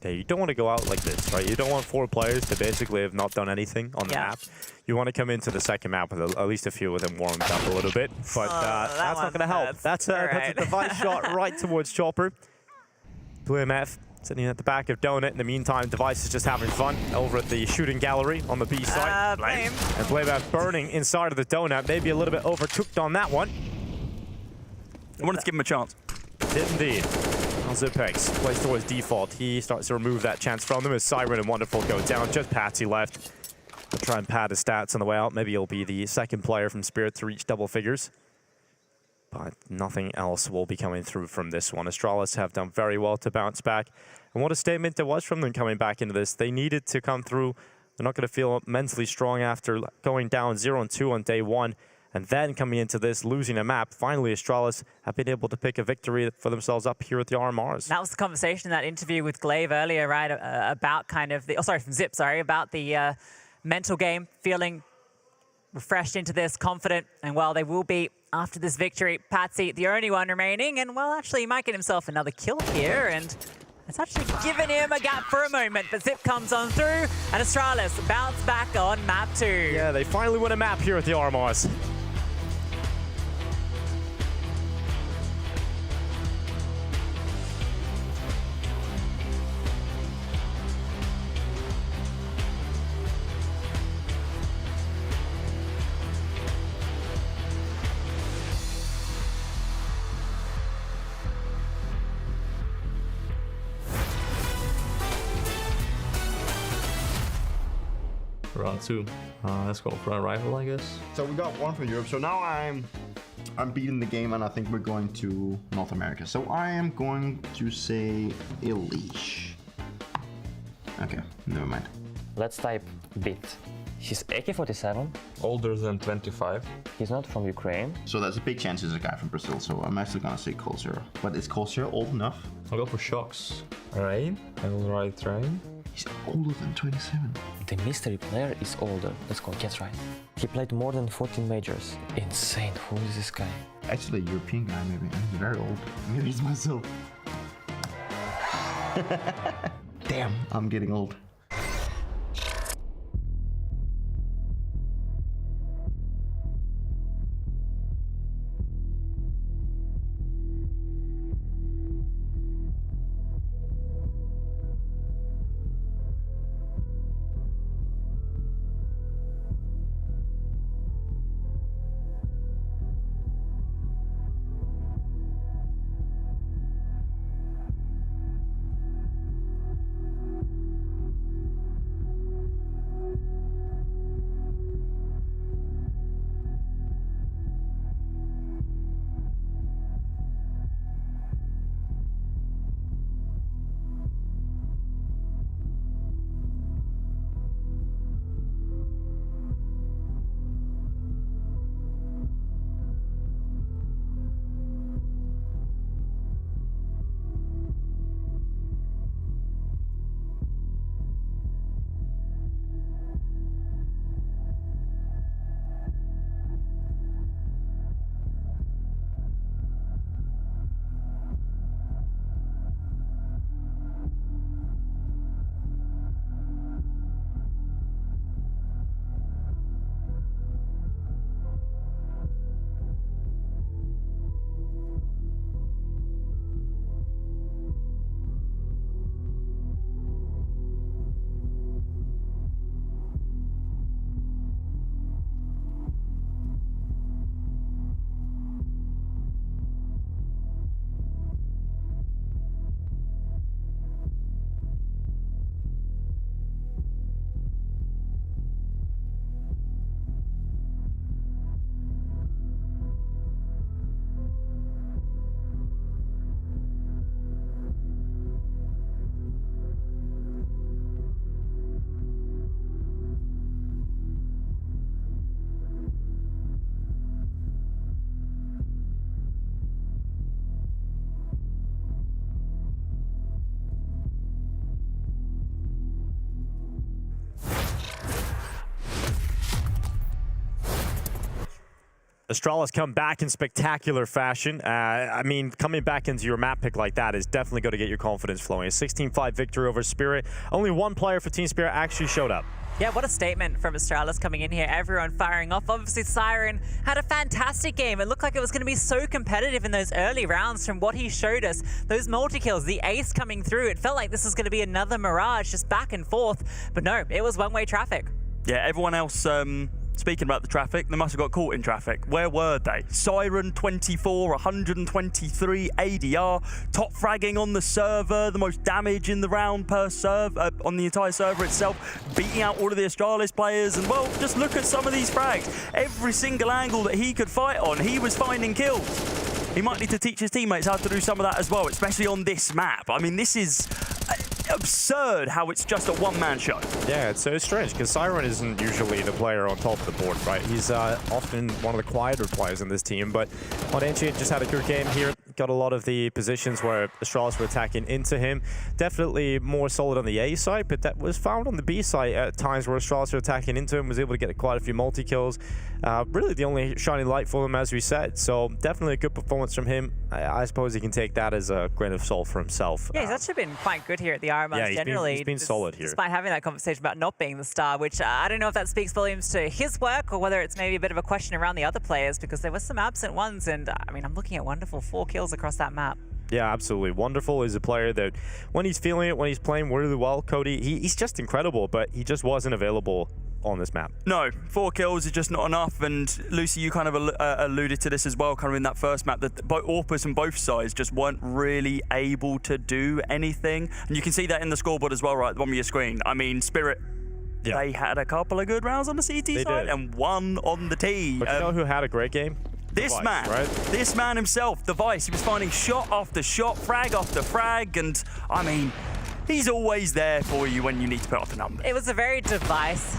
Yeah, you don't want to go out like this, right? You don't want 4 players to basically have not done anything on the map. You want to come into the second map with at least a few of them warmed up a little bit, but that's not going to help. That's a device shot right towards Chopper. Blue MF sitting at the back of Donut. In the meantime, Device is just having fun over at the shooting gallery on the B side.
Blame.
And Blayback burning inside of the Donut. Maybe a little bit overcooked on that one.
I wanted to give him a chance.
Did indeed. Zipex plays towards default. He starts to remove that chance from them as Siren and Wonderful go down. Just Patsy left. He'll try and pad his stats on the way out. Maybe he'll be the second player from Spirit to reach double figures. But nothing else will be coming through from this one. Astralis have done very well to bounce back. And what a statement it was from them coming back into this. They needed to come through. They're not going to feel mentally strong after going down 0-2 on day 1. And then coming into this, losing a map, finally Astralis have been able to pick a victory for themselves up here at the RMRs.
That was the conversation in that interview with Glaive earlier, right? About kind of the, from Zip, about the mental game, feeling refreshed into this, confident, and well, they will be after this victory. Patsy, the only one remaining, and well, actually, he might get himself another kill here, and it's actually given him a gap for a moment, but Zip comes on through, and Astralis bounce back on map 2.
Yeah, they finally win a map here at the RMRs.
Round 2. Let's go for a rifle, I guess.
So we got one from Europe. So now I'm beating the game, and I think we're going to North America. So I am going to say Elish. Okay, never mind.
Let's type bit. He's AK-47.
Older than 25.
He's not from Ukraine.
So there's a big chance he's a guy from Brazil. So I'm actually gonna say Cold Zero. But is Cold Zero old enough?
I'll go for Shocks. Rain. I will write Rain.
He's older than 27.
The mystery player is older. Let's go, guess right. He played more than 14 majors. Insane, who is this guy?
Actually a European guy maybe, and he's very old. Maybe it's myself. Damn, I'm getting old.
Astralis come back in spectacular fashion. I mean, coming back into your map pick like that is definitely going to get your confidence flowing. A 16-5 victory over Spirit. Only one player for Team Spirit actually showed up.
Yeah, what a statement from Astralis coming in here. Everyone firing off. Obviously, Siren had a fantastic game. It looked like it was going to be so competitive in those early rounds from what he showed us. Those multi-kills, the ace coming through. It felt like this was going to be another Mirage, just back and forth. But no, it was one-way traffic.
Yeah, everyone else... Speaking about the traffic, they must have got caught in traffic. Where were they? Siren 24, 123 ADR, top fragging on the server, the most damage in the round per serve on the entire server itself, beating out all of the Astralis players. And well, just look at some of these frags. Every single angle that he could fight on, he was finding kills. He might need to teach his teammates how to do some of that as well, especially on this map. I mean, this is absurd how it's just a one-man show.
Yeah, it's so strange because Siren isn't usually the player on top of the board, right? He's often one of the quieter players in this team, but Monte just had a good game here. Got a lot of the positions where Astralis were attacking into him. Definitely more solid on the A side, but that was found on the B side at times where Astralis were attacking into him, was able to get quite a few multi-kills. Really the only shining light for him, as we said. So definitely a good performance from him. I suppose he can take that as a grain of salt for himself.
Yeah, he's actually been quite good here at the RMR
yeah,
generally.
He's been solid here.
Despite having that conversation about not being the star, which I don't know if that speaks volumes to his work or whether it's maybe a bit of a question around the other players, because there were some absent ones. And I mean, I'm looking at Wonderful, 4 kills across that map.
Yeah, absolutely. Wonderful is a player that when he's feeling it, when he's playing really well, Cody, he's just incredible, but he just wasn't available on this map.
No, 4 kills is just not enough. And Lucy, you kind of alluded to this as well, kind of in that first map, that both Orpus and both sides just weren't really able to do anything. And you can see that in the scoreboard as well, right at the bottom of your screen. I mean, Spirit, yeah, they had a couple of good rounds on the CT side and one on the T.
But you know who had a great game?
This
Device,
man,
right?
This man himself, Device, he was finding shot after shot, frag after frag, and I mean, he's always there for you when you need to put off the numbers.
It was a very Device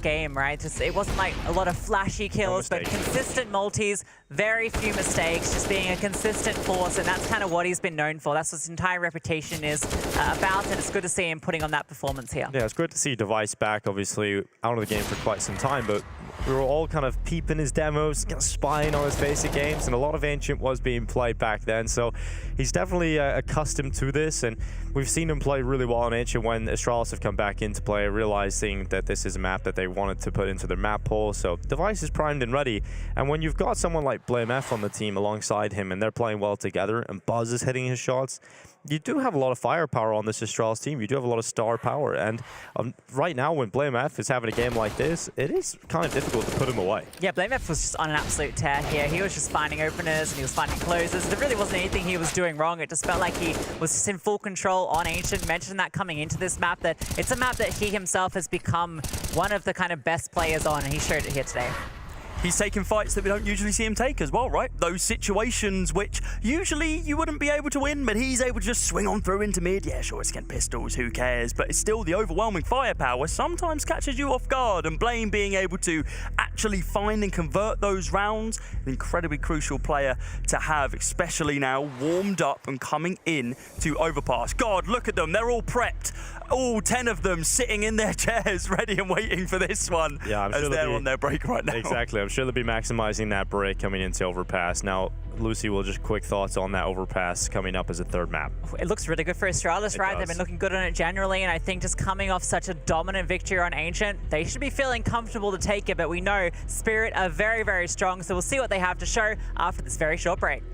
game, right? Just it wasn't like a lot of flashy kills, but consistent multis, very few mistakes, just being a consistent force, and that's kind of what he's been known for. That's what his entire reputation is about, and it's good to see him putting on that performance here.
Yeah, it's good to see Device back, obviously out of the game for quite some time, but we were all kind of peeping his demos, kind of spying on his basic games, and a lot of Ancient was being played back then, so he's definitely accustomed to this, and we've seen him play really well on Ancient when Astralis have come back into play, realizing that this is a map that they wanted to put into their map pool, so Device is primed and ready, and when you've got someone like Blame F on the team alongside him, and they're playing well together, and Buzz is hitting his shots, you do have a lot of firepower on this Astralis team. You do have a lot of star power, and right now when Blame F is having a game like this, it is kind of difficult to put him away.
Yeah, Blame F was just on an absolute tear here. He was just finding openers and he was finding closers. There really wasn't anything he was doing wrong. It just felt like he was just in full control on Ancient. Mentioned that coming into this map, that it's a map that he himself has become one of the kind of best players on, and he showed it here today.
He's taking fights that we don't usually see him take as well, right? Those situations which usually you wouldn't be able to win, but he's able to just swing on through into mid. Yeah, sure, it's against pistols, who cares? But it's still the overwhelming firepower sometimes catches you off guard, and Blame being able to actually find and convert those rounds, an incredibly crucial player to have, especially now warmed up and coming in to Overpass. God, look at them, they're all prepped. All 10 of them sitting in their chairs ready and waiting for this one.
Yeah, I'm
as
sure
they're on their break right now.
Exactly, I'm sure they'll be maximizing that break coming into Overpass. Now, Lucy, will just quick thoughts on that Overpass coming up as a third map.
It looks really good for Astralis, right? They've been looking good on it generally, and I think just coming off such a dominant victory on Ancient, they should be feeling comfortable to take it, but we know Spirit are very, very strong, so we'll see what they have to show after this very short break.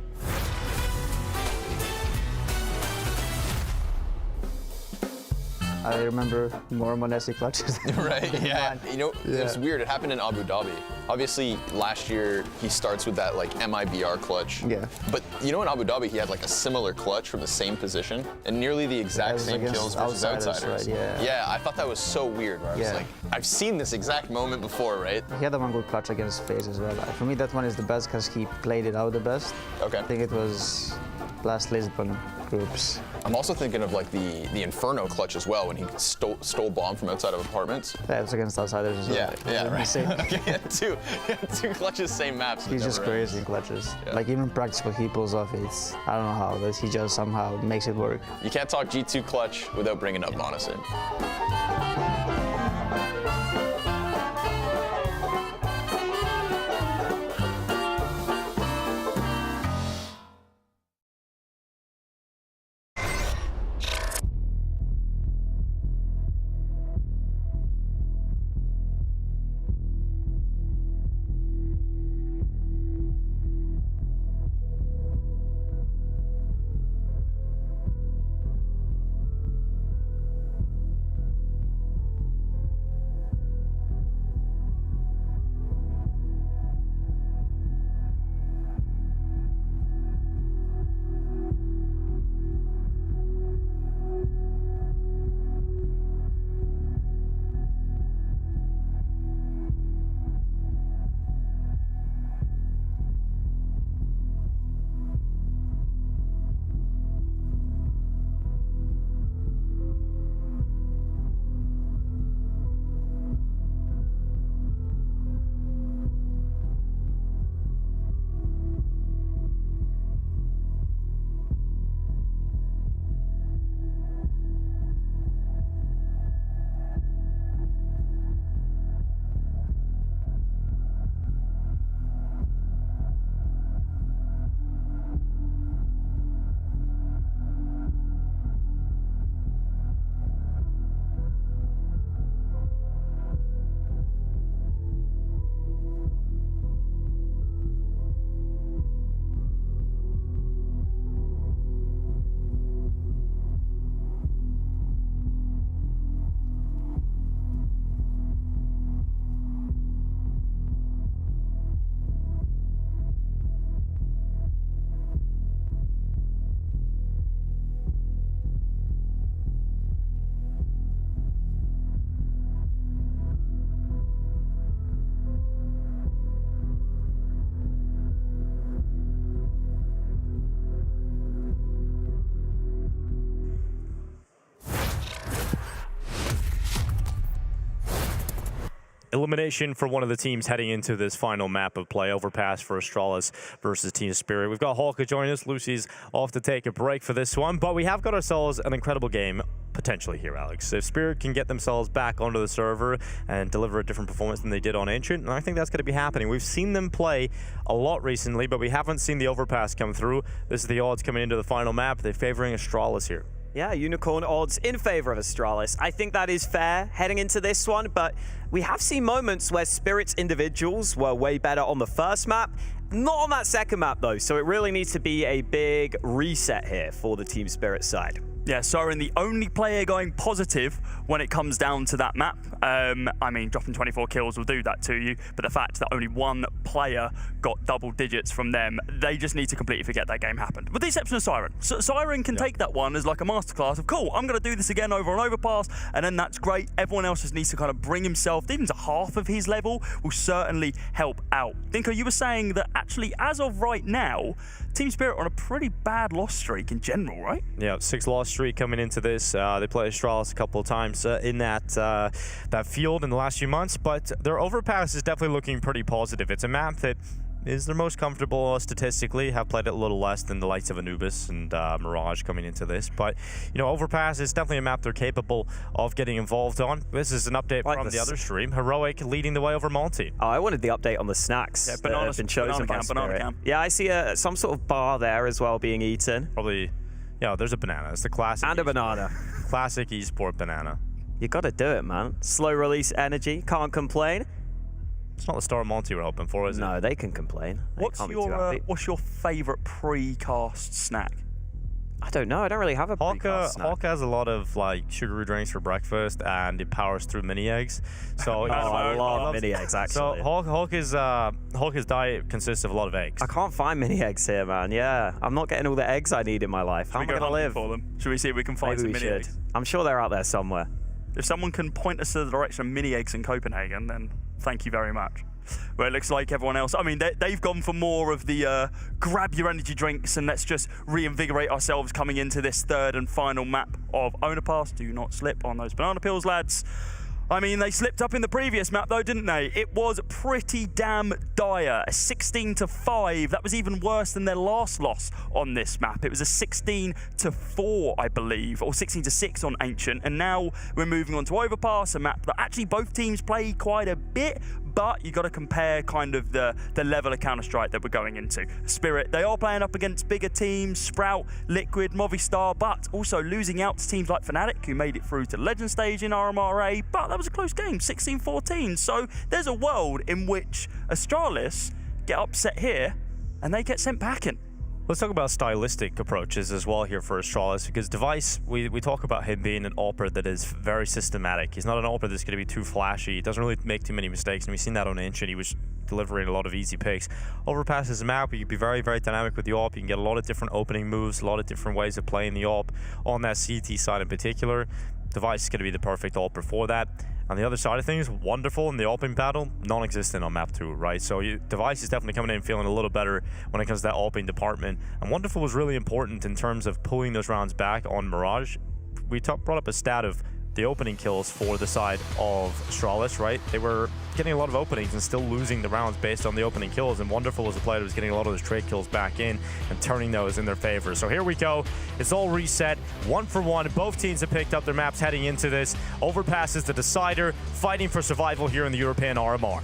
I remember more Monte clutches.
Right, yeah. You know, it's weird. It happened in Abu Dhabi. Obviously, last year, he starts with that, like, MIBR clutch.
Yeah.
But, you know, in Abu Dhabi, he had, like, a similar clutch from the same position and nearly the exact same kills versus outsiders.
Right, yeah.
Yeah, I thought that was so weird, where I was like, I've seen this exact moment before, right?
He had one good clutch against FaZe as well. For me, that one is the best because he played it out the best.
Okay.
I think it was last Lisbon groups.
I'm also thinking of like the Inferno clutch as well, when he stole bomb from outside of apartments.
Yeah, it's against outsiders as well.
Yeah, right. Okay, two clutches, same maps.
He's just crazy in clutches.
Yeah.
Like even practice what he pulls off, it's, I don't know how, but he just somehow makes it work.
You can't talk G2 clutch without bringing up Monte.
elimination for one of the teams heading into this final map of play. Overpass for Astralis versus Team Spirit. We've got Hawka joining us. Lucy's off to take a break for this one, but we have got ourselves an incredible game potentially here, Alex. If Spirit can get themselves back onto the server and deliver a different performance than they did on Ancient, and I think that's going to be happening. We've seen them play a lot recently, but we haven't seen the overpass come through. This is the odds coming into the final map. They're favoring Astralis here.
Yeah, unicorn odds in favor of Astralis. I think that is fair heading into this one, but we have seen moments where Spirit's individuals were way better on the first map. Not on that second map, though, so it really needs to be a big reset here for the Team Spirit side.
Yeah, Siren, the only player going positive when it comes down to that map. I mean, dropping 24 kills will do that to you, but the fact that only one player got double digits from them, they just need to completely forget that game happened. With the exception of Siren. So Siren can take that one as like a masterclass of, cool, I'm going to do this again over and overpass, and then that's great. Everyone else just needs to kind of bring himself even to half of his level will certainly help out. Dinko, you were saying that actually, as of right now, Team Spirit are on a pretty bad loss streak in general, right?
Yeah, 6 loss streak coming into this. They played Astralis a couple of times in that field in the last few months, but their overpass is definitely looking pretty positive. It's a map that is their most comfortable statistically. Have played it a little less than the likes of Anubis and Mirage coming into this, but you know, overpass is definitely a map they're capable of getting involved on. This is an update from the other stream. Heroic leading the way over Monte.
Oh, I wanted the update on the snacks that have been chosen by Spirit. Yeah, I see some sort of bar there as well being eaten.
Probably, yeah, there's a banana. It's the classic.
And a banana.
Classic esport banana.
You got to do it, man. Slow release energy, can't complain.
It's not the star Monte we're hoping for, is it?
No, they can complain.
What's your favourite pre-cast snack?
I don't know. I don't really have a pre-cast snack.
Hawk has a lot of like sugary drinks for breakfast, and it powers through mini eggs. So
I love mini eggs actually.
So Hawk's diet consists of a lot of eggs.
I can't find mini eggs here, man. Yeah, I'm not getting all the eggs I need in my life. How am I going to live?
For them? Should we see if we can find some mini eggs?
I'm sure they're out there somewhere.
If someone can point us to the direction of mini eggs in Copenhagen, then thank you very much. Where it looks like everyone else, I mean, they've gone for more of the grab your energy drinks and let's just reinvigorate ourselves coming into this third and final map of Owner Pass. Do not slip on those banana peels, lads. I mean, they slipped up in the previous map though, didn't they? It was pretty damn dire. A 16-5. That was even worse than their last loss on this map. It was a 16-4, I believe, or 16-6 on Ancient. And now we're moving on to Overpass, a map that actually both teams play quite a bit, but you got to compare kind of the level of Counter-Strike that we're going into. Spirit, they are playing up against bigger teams, Sprout, Liquid, Movistar, but also losing out to teams like Fnatic, who made it through to the Legend stage in RMRA, but that was a close game, 16-14. So there's a world in which Astralis get upset here and they get sent packing.
Let's talk about stylistic approaches as well here for Astralis, because Device, we talk about him being an AWPer that is very systematic. He's not an AWPer that's going to be too flashy. He doesn't really make too many mistakes, and we've seen that on Ancient. He was delivering a lot of easy picks. Overpass is a map where you can be very, very dynamic with the AWP. You can get a lot of different opening moves, a lot of different ways of playing the AWP on that CT side in particular. Device is going to be the perfect AWPer for that. On the other side of things, Wonderful in the open battle, non-existent on map 2, right? So Device is definitely coming in feeling a little better when it comes to that opening department. And Wonderful was really important in terms of pulling those rounds back on Mirage. We brought up a stat of the opening kills for the side of Astralis, right? They were getting a lot of openings and still losing the rounds based on the opening kills, and Wonderful was a player that was getting a lot of those trade kills back in and turning those in their favor. So here we go. It's all reset, 1 for 1. Both teams have picked up their maps heading into this. Overpass is the decider, fighting for survival here in the European RMR.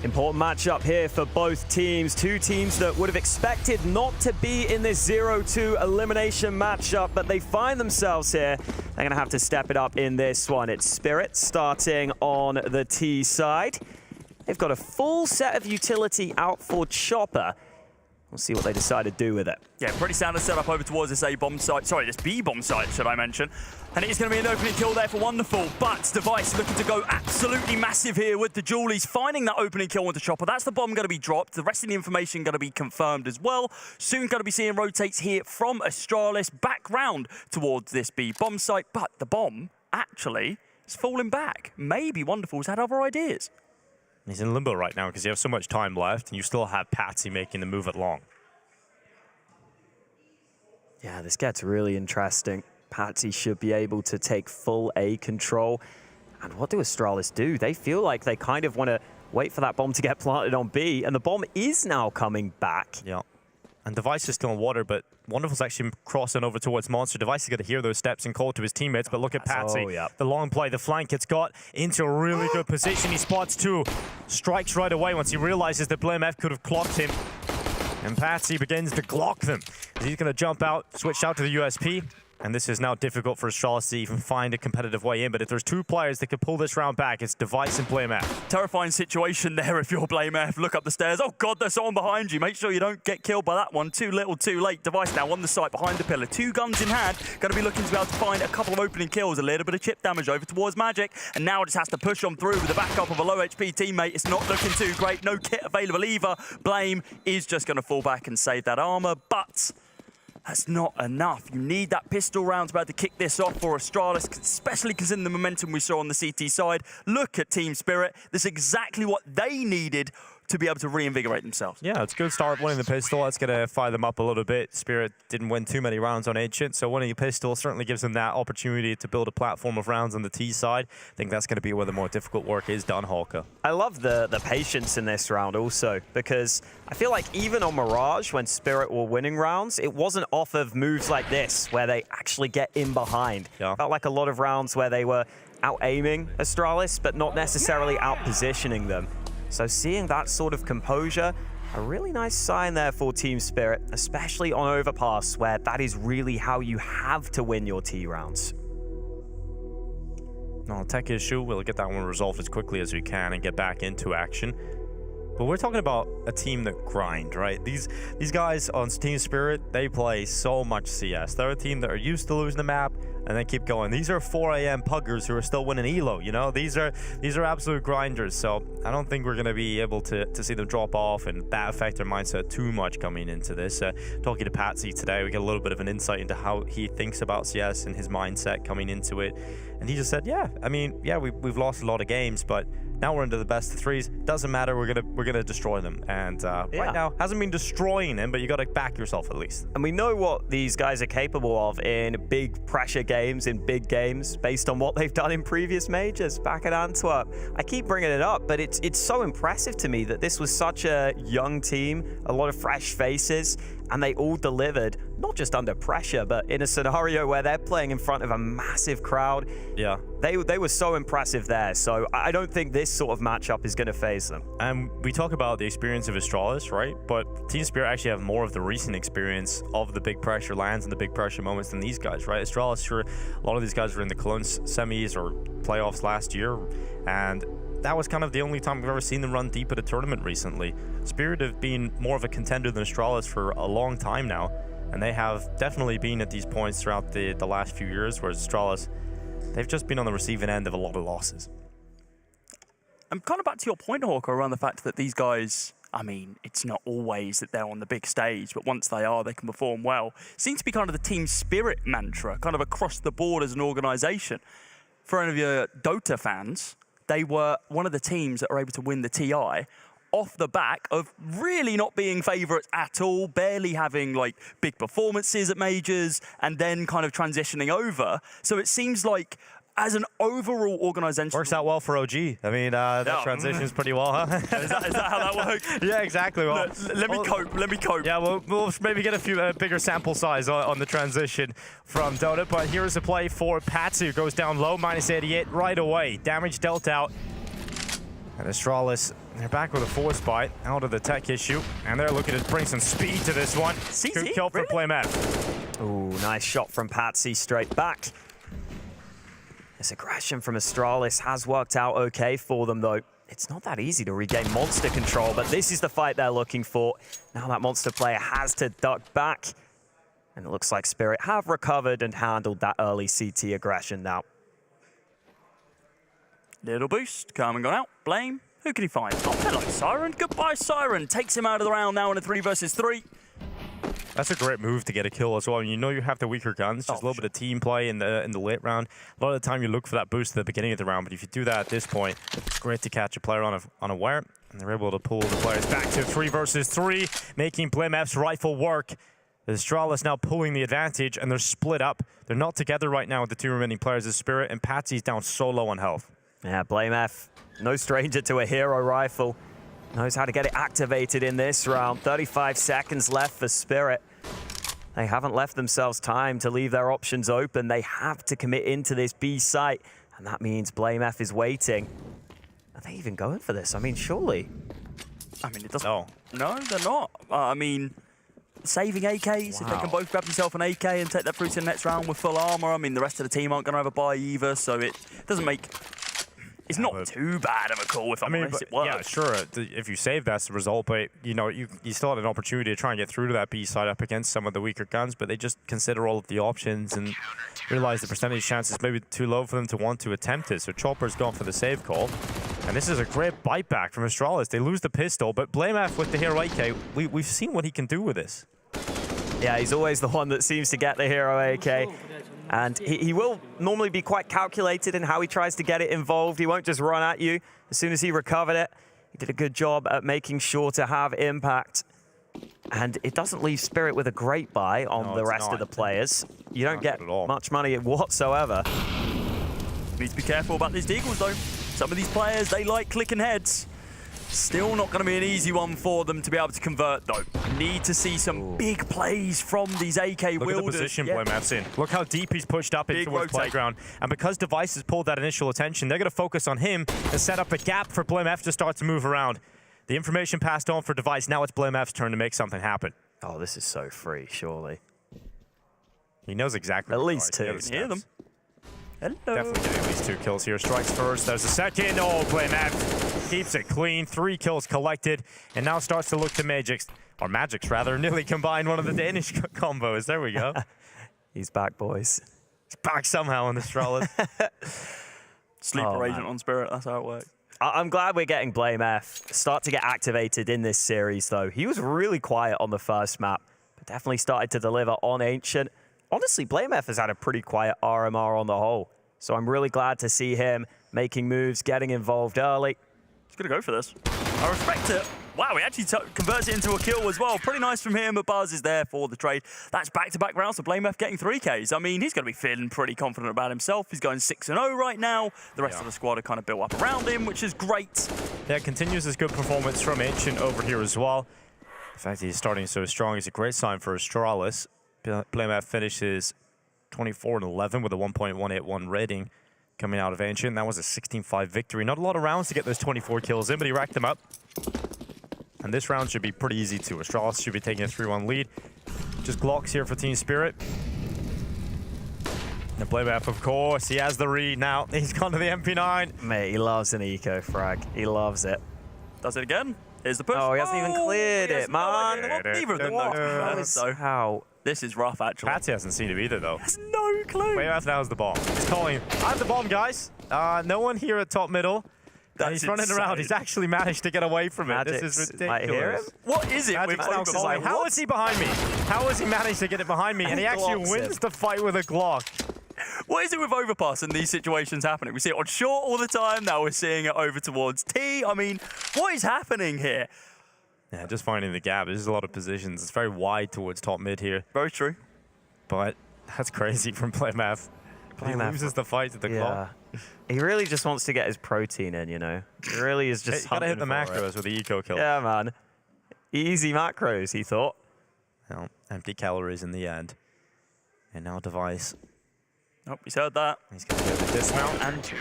Important matchup here for both teams. Two teams that would have expected not to be in this 0-2 elimination matchup, but they find themselves here. They're going to have to step it up in this one. It's Spirit starting on the T side. They've got a full set of utility out for Chopper. We'll see what they decide to do with it.
Yeah, pretty standard setup over towards this A-bomb site. Sorry, this B-bomb site, should I mention. And it is going to be an opening kill there for Wonderful, but Device looking to go absolutely massive here with the Julies, finding that opening kill onto Chopper. That's the bomb going to be dropped. The rest of the information going to be confirmed as well. Soon going to be seeing rotates here from Astralis back round towards this B-bomb site, but the bomb actually is falling back. Maybe Wonderful's had other ideas.
He's in limbo right now because you have so much time left, and you still have Patsy making the move at long.
Yeah, this gets really interesting. Patsy should be able to take full A control. And what do Astralis do? They feel like they kind of want to wait for that bomb to get planted on B, and the bomb is now coming back.
Yeah. And Device is still in water, but Wonderful's actually crossing over towards Monster. Device is going to hear those steps and call to his teammates, but look at Patsy.
Oh, yeah.
The long play, the flank it's got into a really good position. He spots two, strikes right away once he realizes that BlameF could have clocked him. And Patsy begins to Glock them. He's going to jump out, switch out to the USP. And this is now difficult for Astralis to even find a competitive way in. But if there's two players that could pull this round back, it's Device and BlameF.
Terrifying situation there if you're BlameF. Look up the stairs. Oh, God, there's someone behind you. Make sure you don't get killed by that one. Too little, too late. Device now on the site behind the pillar. 2 guns in hand. Going to be looking to be able to find a couple of opening kills. A little bit of chip damage over towards Magic. And now just has to push on through with the backup of a low HP teammate. It's not looking too great. No kit available either. Blame is just going to fall back and save that armor. But that's not enough. You need that pistol round to be able to kick this off for Astralis, especially considering the momentum we saw on the CT side. Look at Team Spirit. This is exactly what they needed to be able to reinvigorate themselves.
Yeah, it's a good start winning the pistol. That's going to fire them up a little bit. Spirit didn't win too many rounds on Ancient, so winning a pistol certainly gives them that opportunity to build a platform of rounds on the T side. I think that's going to be where the more difficult work is done, Hawker.
I love the patience in this round also, because I feel like even on Mirage, when Spirit were winning rounds, it wasn't off of moves like this, where they actually get in behind.
Yeah.
Felt like a lot of rounds where they were out-aiming Astralis, but not necessarily out-positioning them. So seeing that sort of composure, a really nice sign there for Team Spirit, especially on Overpass, where that is really how you have to win your T rounds.
No, tech issue, we'll get that one resolved as quickly as we can and get back into action. But we're talking about a team that grind, right? These guys on Team Spirit, they play so much CS. They're a team that are used to losing the map and then keep going. These are 4 AM puggers who are still winning ELO, you know? These are absolute grinders, so I don't think we're going to be able to see them drop off and that affect their mindset too much coming into this. Talking to Patsy today, we get a little bit of an insight into how he thinks about CS and his mindset coming into it. And he just said, yeah, I mean, yeah, we've lost a lot of games, but now we're into the best of 3s. Doesn't matter. We're gonna destroy them. And right now hasn't been destroying them, but you got to back yourself at least.
And we know what these guys are capable of in big pressure games, in big games, based on what they've done in previous majors back at Antwerp. I keep bringing it up, but it's so impressive to me that this was such a young team, a lot of fresh faces, and they all delivered, not just under pressure, but in a scenario where they're playing in front of a massive crowd.
Yeah.
They were so impressive there, so I don't think this sort of matchup is going to phase them.
And we talk about the experience of Astralis, right? But Team Spirit actually have more of the recent experience of the big pressure lands and the big pressure moments than these guys, right? Astralis, sure, a lot of these guys were in the Cologne semis or playoffs last year, and that was kind of the only time we've ever seen them run deep at a tournament recently. Spirit have been more of a contender than Astralis for a long time now, and they have definitely been at these points throughout the last few years, whereas Astralis, they've just been on the receiving end of a lot of losses.
I'm kind of back to your point, Hawker, around the fact that these guys, I mean, it's not always that they're on the big stage, but once they are, they can perform well. Seems to be kind of the Team Spirit mantra, kind of across the board as an organisation. For any of your Dota fans, they were one of the teams that are able to win the TI off the back of really not being favourites at all, barely having like big performances at majors, and then kind of transitioning over. So it seems like as an overall organisation...
Works out well for OG. I mean, that transitions pretty well, huh?
Is that how that works?
Yeah, exactly. Well,
let me cope.
Yeah, we'll maybe get a few bigger sample size on the transition from Dota. But here's a play for Patsy, who goes down low, -88 right away. Damage dealt out. And Astralis, they're back with a FORZE bite out of the tech issue. And they're looking to bring some speed to this one. Good kill for BlameF.
Ooh, nice shot from Patsy straight back. This aggression from Astralis has worked out okay for them, though. It's not that easy to regain monster control, but this is the fight they're looking for. Now that monster player has to duck back. And it looks like Spirit have recovered and handled that early CT aggression now.
Little boost, Carmen gone out. Blame, who can he find? Oh, hello, Siren. Goodbye, Siren. Takes him out of the round now in a 3 versus 3.
That's a great move to get a kill as well. You know you have the weaker guns, just a little bit of team play in the late round. A lot of the time you look for that boost at the beginning of the round, but if you do that at this point, it's great to catch a player unaware, and they're able to pull the players back to 3 versus 3, making BlameF's rifle work. Astralis now pulling the advantage, and they're split up. They're not together right now with the 2 remaining players of Spirit, and Patsy's down so low on health.
Yeah, BlameF, no stranger to a hero rifle. Knows how to get it activated in this round. 35 seconds left for Spirit. They haven't left themselves time to leave their options open. They have to commit into this B site, and that means BlameF is waiting. Are they even going for this? I mean, surely.
I mean, it doesn't. No, they're not. I mean, saving AKs, if they can both grab themselves an AK and take that through to the next round with full armor, I mean, the rest of the team aren't going to have a buy either, so it doesn't make... It's not too bad of a call, if I'm honest. It works.
Yeah, sure. If you save, that's the result. But you know, you still had an opportunity to try and get through to that B side up against some of the weaker guns. But they just consider all of the options and realize the percentage chance is maybe too low for them to want to attempt it. So Chopper's gone for the save call, and this is a great bite back from Astralis. They lose the pistol, but BlameF with the hero AK, we've seen what he can do with this.
Yeah, he's always the one that seems to get the hero AK. And he will normally be quite calculated in how he tries to get it involved. He won't just run at you. As soon as he recovered it, he did a good job at making sure to have impact. And it doesn't leave Spirit with a great buy on the rest of the players. You don't get much money whatsoever.
Need to be careful about these deagles, though. Some of these players, they like clicking heads. Still not going to be an easy one for them to be able to convert, though. Need to see some big plays from these AK wielders.
Look at the position BlameF's in. Look how deep he's pushed up into his playground. And because Device has pulled that initial attention, they're going to focus on him and set up a gap for BlameF to start to move around. The information passed on for Device. Now it's BlameF's turn to make something happen.
Oh, this is so free, surely.
He knows exactly.
At least two.
Hear them. Hello.
Definitely getting at least 2 kills here. Strikes first. There's a second. Oh, BlameF keeps it clean. 3 kills collected. And now starts to look to Magix. Or Magix, rather. Nearly combined one of the Danish combos. There we go.
He's back, boys.
He's back somehow on the Astralis.
Sleeper agent on Spirit. That's how it works.
I'm glad we're getting BlameF start to get activated in this series, though. He was really quiet on the first map, but definitely started to deliver on Ancient. Honestly, BlameF has had a pretty quiet RMR on the whole, so I'm really glad to see him making moves, getting involved early.
He's going to go for this. I respect it. Wow, he actually converts it into a kill as well. Pretty nice from him, but Buzz is there for the trade. That's back-to-back rounds for BlameF getting 3 Ks. I mean, he's going to be feeling pretty confident about himself. He's going 6-0 right now. The rest of the squad are kind of built up around him, which is great.
Yeah, continues his good performance from Ancient over here as well. The fact that he's starting so strong is a great sign for Astralis. BlameF finishes 24-11 with a 1.181 rating coming out of Ancient. That was a 16-5 victory. Not a lot of rounds to get those 24 kills in, but he racked them up. And this round should be pretty easy too. Astralis should be taking a 3-1 lead. Just Glocks here for Team Spirit. And BlameF, of course, he has the read now. He's gone to the MP9.
Mate, he loves an eco frag. He loves it.
Does it again. Here's the push.
Oh, he hasn't even cleared it, man.
Neither of them know.
How?
This is rough, actually.
Patsy hasn't seen it either, though.
Has no clue.
BlameF now has the bomb. He's calling, I have the bomb, guys. No one here at top middle. He's running around. He's actually managed to get away from it. This is ridiculous.
I hear him.
What is it with
Magix like, how is he behind me? How has he managed to get it behind me? And he actually wins the fight with a Glock.
What is it with Overpass and these situations happening? We see it on short all the time. Now we're seeing it over towards T. I mean, what is happening here?
Yeah, just finding the gap. There's a lot of positions. It's very wide towards top mid here.
Very true.
But that's crazy from BlameF. He loses the fight to the Glock.
He really just wants to get his protein in, you know. He really is just
gotta hit the macros with the eco kill.
Yeah, man. Easy macros, he thought.
Well, empty calories in the end. And now Device.
Oh, he's heard that.
He's going to go the dismount. And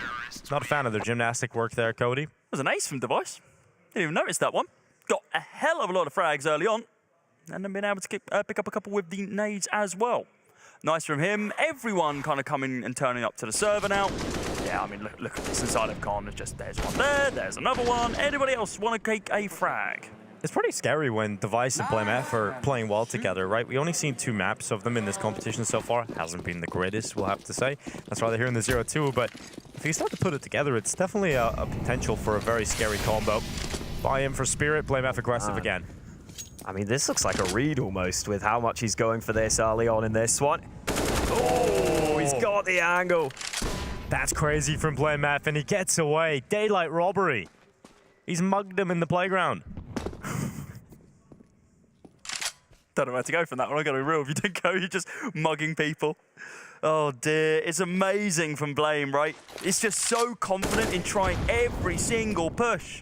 not a fan of their gymnastic work there, Cody.
That was an ace from Device. Didn't even notice that one. Got a hell of a lot of frags early on. And then been able to pick up a couple with the nades as well. Nice from him. Everyone kind of coming and turning up to the server now. Yeah, I mean, look at this inside of Con. There's one there, there's another one. Anybody else want to take a frag?
It's pretty scary when Device and BlameF are playing well together, right? We only seen 2 maps of them in this competition so far. Hasn't been the greatest, we'll have to say. That's why they're here in the 0-2, but if you start to put it together, it's definitely a potential for a very scary combo. Buy in for Spirit, BlameF aggressive again.
I mean, this looks like a read almost with how much he's going for this early on in this one. Oh, he's got the angle.
That's crazy from BlameF, and he gets away. Daylight robbery. He's mugged him in the playground.
Don't know where to go from that one. I gotta be real. If you don't go, you're just mugging people. Oh dear, it's amazing from Blame, right? It's just so confident in trying every single push.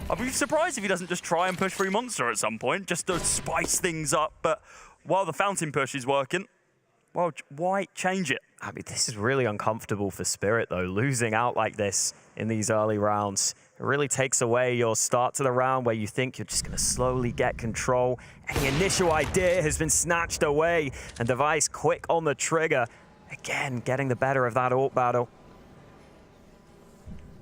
I'd be surprised if he doesn't just try and push through Monster at some point, just to spice things up. But while the fountain push is working, well, why change it?
I mean, this is really uncomfortable for Spirit, though. Losing out like this in these early rounds, it really takes away your start to the round where you think you're just going to slowly get control. And the initial idea has been snatched away, and Device quick on the trigger. Again, getting the better of that AWP battle.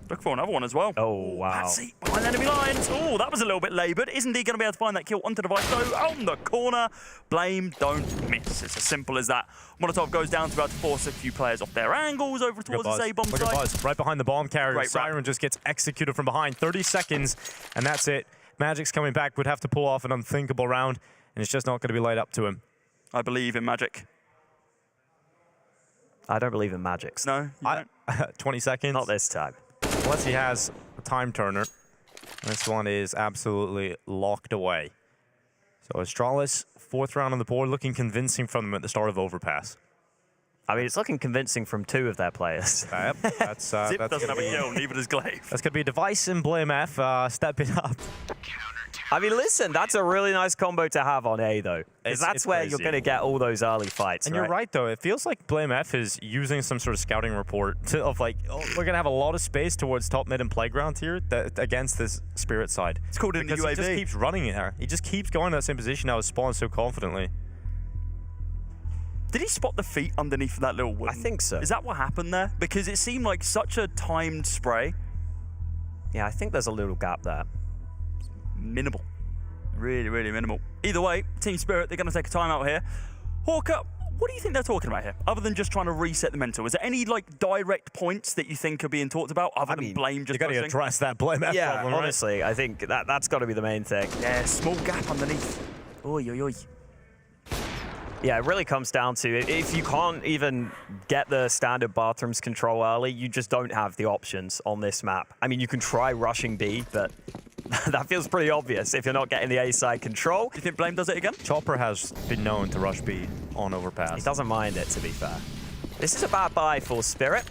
Look for another one as well.
Oh, wow.
That's it, behind enemy lines. Oh, that was a little bit laboured. Isn't he going to be able to find that kill onto Device, though? On the corner. Blame, don't miss. It's as simple as that. Molotov goes down to about to force a few players off their angles over towards the A-bomb site.
Look at Buzz, right behind the bomb carrier.
Great
Siren
wrap.
just gets executed from behind. 30 seconds, and that's it. Magic's coming back, would have to pull off an unthinkable round, and it's just not going to be laid up to him.
I believe in Magic.
I don't believe in Magics.
No,
20 seconds?
Not this time.
Unless he has a time turner. This one is absolutely locked away. So Astralis, 4th round on the board, looking convincing from them at the start of Overpass.
I mean, it's looking convincing from 2 of their players.
Yep, that's
Zip doesn't have a kill, neither does Glaive.
That's going to be Device and Blame F stepping up.
I mean, listen, that's a really nice combo to have on A, though. Because that's where
crazy.
you're going to get all those early fights,
And you're right, though. It feels like Blame F is using some sort of scouting report of like, oh, we're going to have a lot of space towards top, mid, and playground here against this Spirit side.
It's called in the UAV.
He just keeps running in there. He just keeps going to that same position now, spawned so confidently.
Did he spot the feet underneath that little wood?
I think so.
Is that what happened there? Because it seemed like such a timed spray.
Yeah, I think there's a little gap there.
Minimal. Really, really minimal. Either way, Team Spirit, they're going to take a timeout here. Hawker, what do you think they're talking about here? Other than just trying to reset the mental, is there any like direct points that you think are being talked about other than Blame just
You got to address that Blame F problem, right?
Honestly, I think that's got to be the main thing.
Yeah, small gap underneath. Oi, oi, oi.
Yeah, it really comes down to if you can't even get the standard bathrooms control early, you just don't have the options on this map. I mean, you can try rushing B, but that feels pretty obvious if you're not getting the A side control.
Do you think Blame does it again?
Chopper has been known to rush B on Overpass.
He doesn't mind it, to be fair. This is a bad buy for Spirit.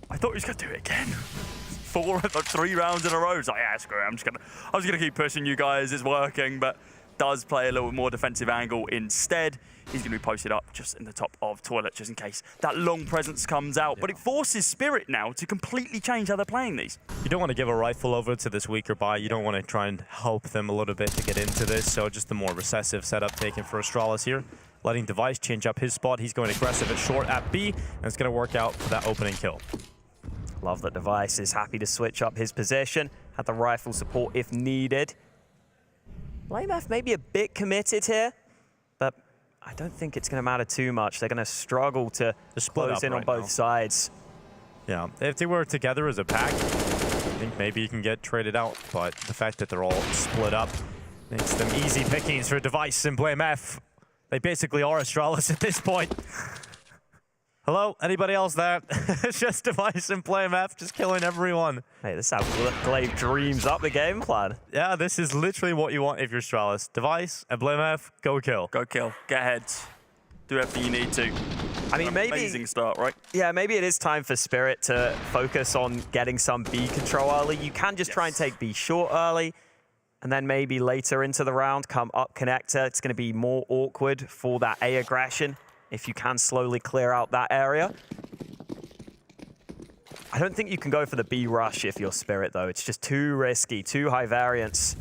I thought he was going to do it again. 3 rounds in a row. It's like, yeah, screw it. I was gonna keep pushing you guys. It's working, but does play a little more defensive angle instead. He's going to be posted up just in the top of toilet, just in case that long presence comes out. Yeah. But it forces Spirit now to completely change how they're playing these.
You don't want to give a rifle over to this weaker buy. You don't want to try and help them a little bit to get into this. So just the more recessive setup taken for Astralis here. Letting Device change up his spot. He's going aggressive at short at B, and it's going to work out for that opening kill.
Love that Device is happy to switch up his position. Had the rifle support if needed. Blame F may be a bit committed here, but I don't think it's going to matter too much. They're going to struggle to close in on both sides.
Yeah, if they were together as a pack, I think maybe you can get traded out, but the fact that they're all split up makes them easy pickings for Device and Blame F. They basically are Astralis at this point. Hello? Anybody else there? It's just Device and Blame F just killing everyone.
Hey, this is how Glaive dreams up the game plan.
Yeah, this is literally what you want if you're Astralis. Device and Blame F, go kill.
Go kill. Get ahead. Do everything you need to.
I mean, maybe...
Amazing start, right?
Yeah, maybe it is time for Spirit to focus on getting some B control early. You can just try and take B short early, and then maybe later into the round, come up connector. It's going to be more awkward for that A aggression if you can slowly clear out that area. I don't think you can go for the B rush if you're Spirit, though. It's just too risky, too high variance.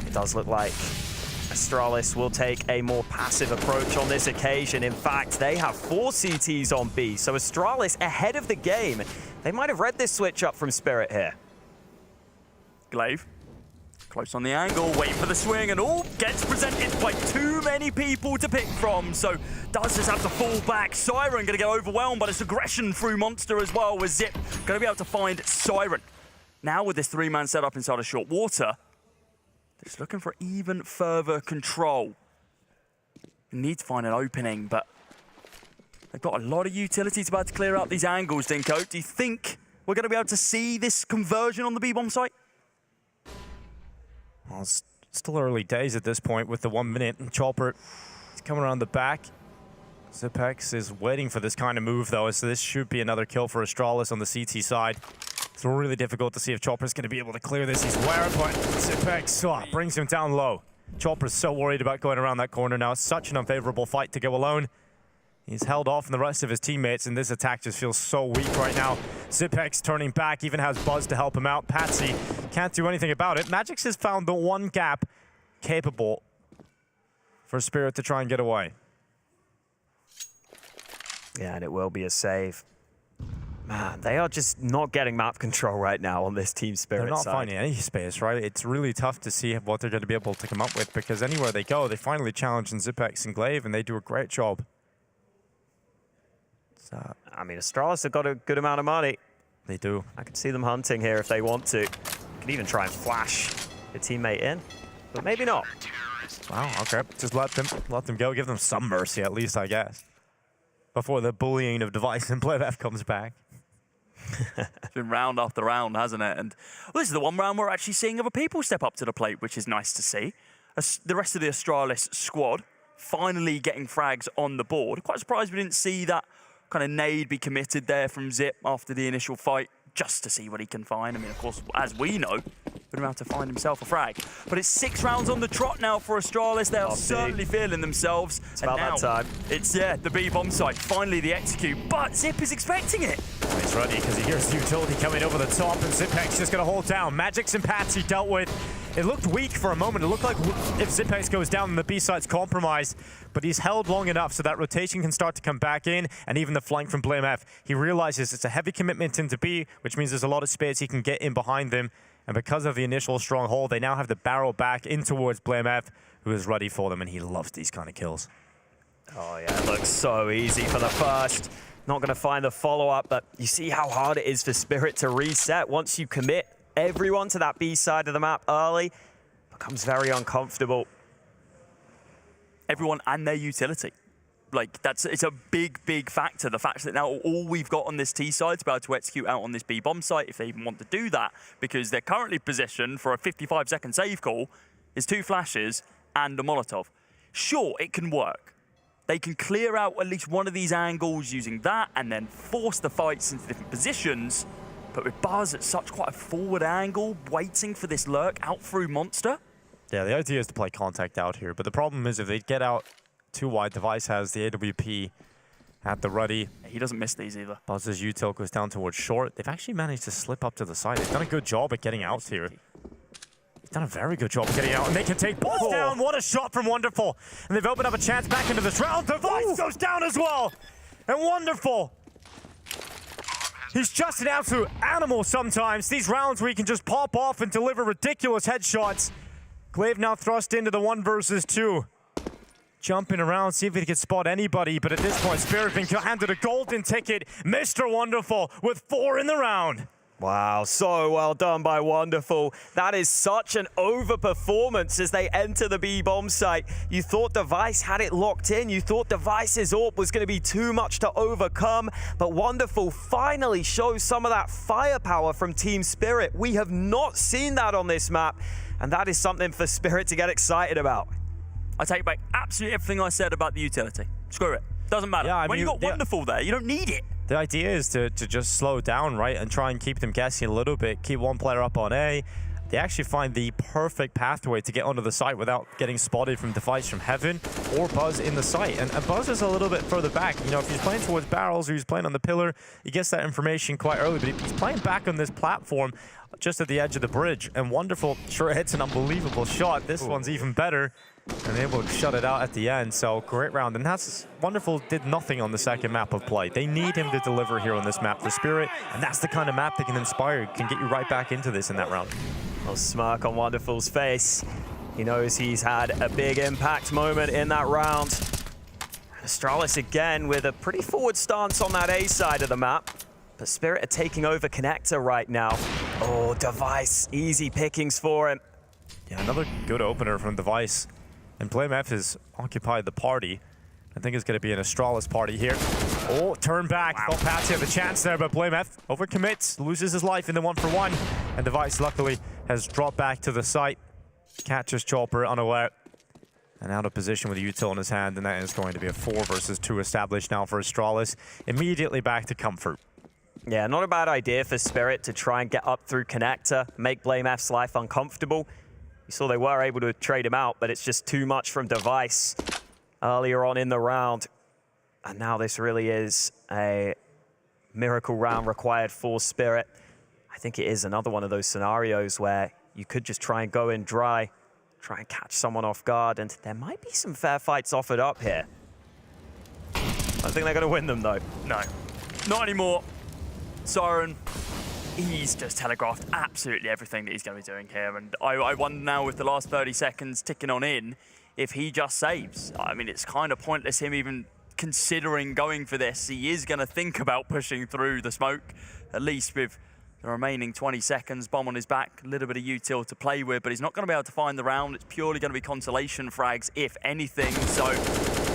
It does look like Astralis will take a more passive approach on this occasion. In fact, they have 4 CTs on B, so Astralis ahead of the game. They might have read this switch up from Spirit here.
Glaive. Close on the angle, waiting for the swing, and all gets presented by too many people to pick from. So does just have to fall back. Siren going to get overwhelmed by this aggression through Monster as well, with Zip going to be able to find Siren. Now with this 3-man setup inside of short water, just looking for even further control. You need to find an opening, but they've got a lot of utilities about to clear out these angles, Dinko. Do you think we're going to be able to see this conversion on the B-bomb site?
Well, it's still early days at this point with the 1 minute. And Chopper is coming around the back. Zipex is waiting for this kind of move, though, so this should be another kill for Astralis on the CT side. It's really difficult to see if Chopper's going to be able to clear this. He's aware, but Zipex brings him down low. Chopper's so worried about going around that corner now. It's such an unfavorable fight to go alone. He's held off from the rest of his teammates, and this attack just feels so weak right now. Zipex turning back, even has Buzz to help him out. Patsy can't do anything about it. Magics has found the one gap capable for Spirit to try and get away.
Yeah, and it will be a save. Man, they are just not getting map control right now on this Team Spirit
They're not
side.
finding any space, right? It's really tough to see what they're going to be able to come up with, because anywhere they go, they finally challenge in Zipex and Glaive, and they do a great job. So,
I mean, Astralis have got a good amount of money.
They do.
I can see them hunting here if they want to. Could even try and flash a teammate in, but maybe not.
Wow, okay. Just let them go. Give them some mercy, at least, I guess, before the bullying of Device and PlayBF comes back.
It's been round after round, hasn't it? And well, this is the one round we're actually seeing other people step up to the plate, which is nice to see. The rest of the Astralis squad finally getting frags on the board. Quite surprised we didn't see that kind of nade be committed there from Zip after the initial fight, just to see what he can find. I mean, of course, as we know, been about to find himself a frag. But it's 6 rounds on the trot now for Astralis. They are certainly feeling themselves.
It's about that time.
It's, the B bomb site, finally the execute, but Zip is expecting it.
He's ready because he hears the utility coming over the top, and Zipex just going to hold down. Magics and Patsy dealt with. It looked weak for a moment. It looked like if Zipex goes down, then the B site's compromised. But he's held long enough so that rotation can start to come back in, and even the flank from BlameF. He realizes it's a heavy commitment into B, which means there's a lot of space he can get in behind them. And because of the initial stronghold, they now have the barrel back in towards BlameF, who is ready for them, and he loves these kind of kills.
Oh yeah, it looks so easy for the first. Not going to find the follow-up, but you see how hard it is for Spirit to reset. Once you commit everyone to that B side of the map early, it becomes very uncomfortable.
Everyone and their utility. Like, it's a big, big factor. The fact that now all we've got on this T side to be able to execute out on this B bomb site, if they even want to do that, because they're currently positioned for a 55-second save call, is 2 flashes and a Molotov. Sure, it can work. They can clear out at least one of these angles using that and then force the fights into different positions. But with Buzz at such quite a forward angle, waiting for this lurk out through Monster.
Yeah, the idea is to play contact out here, but the problem is if they get out too wide, Device has the AWP at the ready.
He doesn't miss these either.
Buzz's util goes down towards short. They've actually managed to slip up to the side. They've done a good job at getting out here. They've done a very good job getting out, and they can take Buzz down. What a shot from Wonderful. And they've opened up a chance back into this round. Device goes down as well. And Wonderful. He's just an absolute animal sometimes. These rounds where he can just pop off and deliver ridiculous headshots. Glaive now thrust into the 1 versus 2. Jumping around, see if he can spot anybody, but at this point, Spirit being handed a golden ticket. Mr. Wonderful with 4 in the round.
Wow, so well done by Wonderful. That is such an overperformance as they enter the B bomb site. You thought Device had it locked in. You thought Device's AWP was going to be too much to overcome. But Wonderful finally shows some of that firepower from Team Spirit. We have not seen that on this map, and that is something for Spirit to get excited about.
I take back absolutely everything I said about the utility. Screw it. Doesn't matter.
Yeah,
when you got Wonderful there, you don't need it.
The idea is to just slow down, right, and try and keep them guessing a little bit, keep one player up on A. They actually find the perfect pathway to get onto the site without getting spotted from Device from Heaven or Buzz in the site. And Buzz is a little bit further back. You know, if he's playing towards barrels or he's playing on the pillar, he gets that information quite early. But he's playing back on this platform just at the edge of the bridge. And Wonderful sure hits an unbelievable shot. This one's even better. And able to shut it out at the end, so great round. And that's Wonderful did nothing on the second map of play. They need him to deliver here on this map for Spirit, and that's the kind of map that can inspire, can get you right back into this in that round.
A smirk on Wonderful's face. He knows he's had a big impact moment in that round. Astralis again with a pretty forward stance on that A side of the map. But Spirit are taking over Connector right now. Oh, Device, easy pickings for him.
Yeah, another good opener from Device. And BlameF has occupied the party. I think it's going to be an Astralis party here. Oh, turn back. Wow. Thought Patsy had the chance there, but BlameF overcommits, loses his life in the 1-for-1. And Device luckily has dropped back to the site. Catches Chopper unaware. And out of position with util in his hand, and that is going to be a 4 versus 2 established now for Astralis. Immediately back to comfort.
Yeah, not a bad idea for Spirit to try and get up through connector, make BlameF's life uncomfortable. You saw they were able to trade him out, but it's just too much from Device earlier on in the round. And now this really is a miracle round required for Spirit. I think it is another one of those scenarios where you could just try and go in dry, try and catch someone off guard, and there might be some fair fights offered up here. I don't think they're going to win them, though.
No, not anymore. Siren, he's just telegraphed absolutely everything that he's going to be doing here, and I wonder now, with the last 30 seconds ticking on in, if he just saves. I mean, it's kind of pointless him even considering going for this. He is going to think about pushing through the smoke, at least with the remaining 20 seconds. Bomb on his back, a little bit of util to play with, but he's not going to be able to find the round. It's purely going to be consolation frags, if anything, so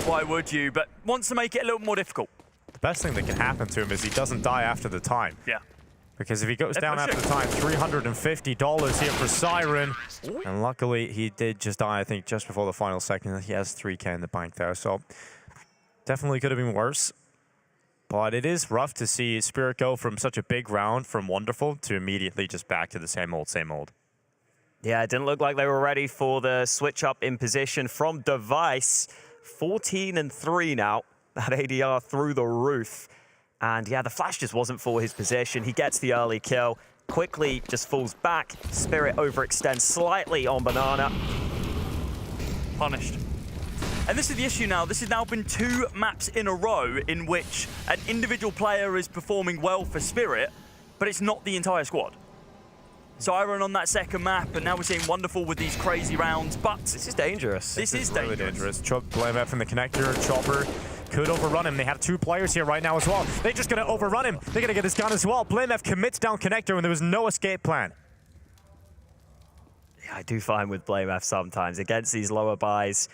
why would you? But wants to make it a little more difficult.
The best thing that can happen to him is he doesn't die after the time.
Yeah.
Because if he goes down after the time, $350 here for Siren. And luckily, he did just die, I think, just before the final second. He has 3K in the bank there, so definitely could have been worse. But it is rough to see Spirit go from such a big round from wonderful to immediately just back to the same old, same old.
Yeah, it didn't look like they were ready for the switch up in position from Device. 14-3 now. That ADR through the roof. And yeah, the flash just wasn't for his position. He gets the early kill. Quickly just falls back. Spirit overextends slightly on Banana.
Punished. And this is the issue now. This has now been 2 maps in a row in which an individual player is performing well for Spirit, but it's not the entire squad. Siren on that second map, and now we're seeing Wonderful with these crazy rounds, but
this is dangerous.
This is
really dangerous. BlameF in the connector. Chopper could overrun him. They have 2 players here right now as well. They're just going to overrun him. They're going to get his gun as well. BlameF commits down connector, and there was no escape plan.
Yeah, I do find with BlameF sometimes against these lower buys,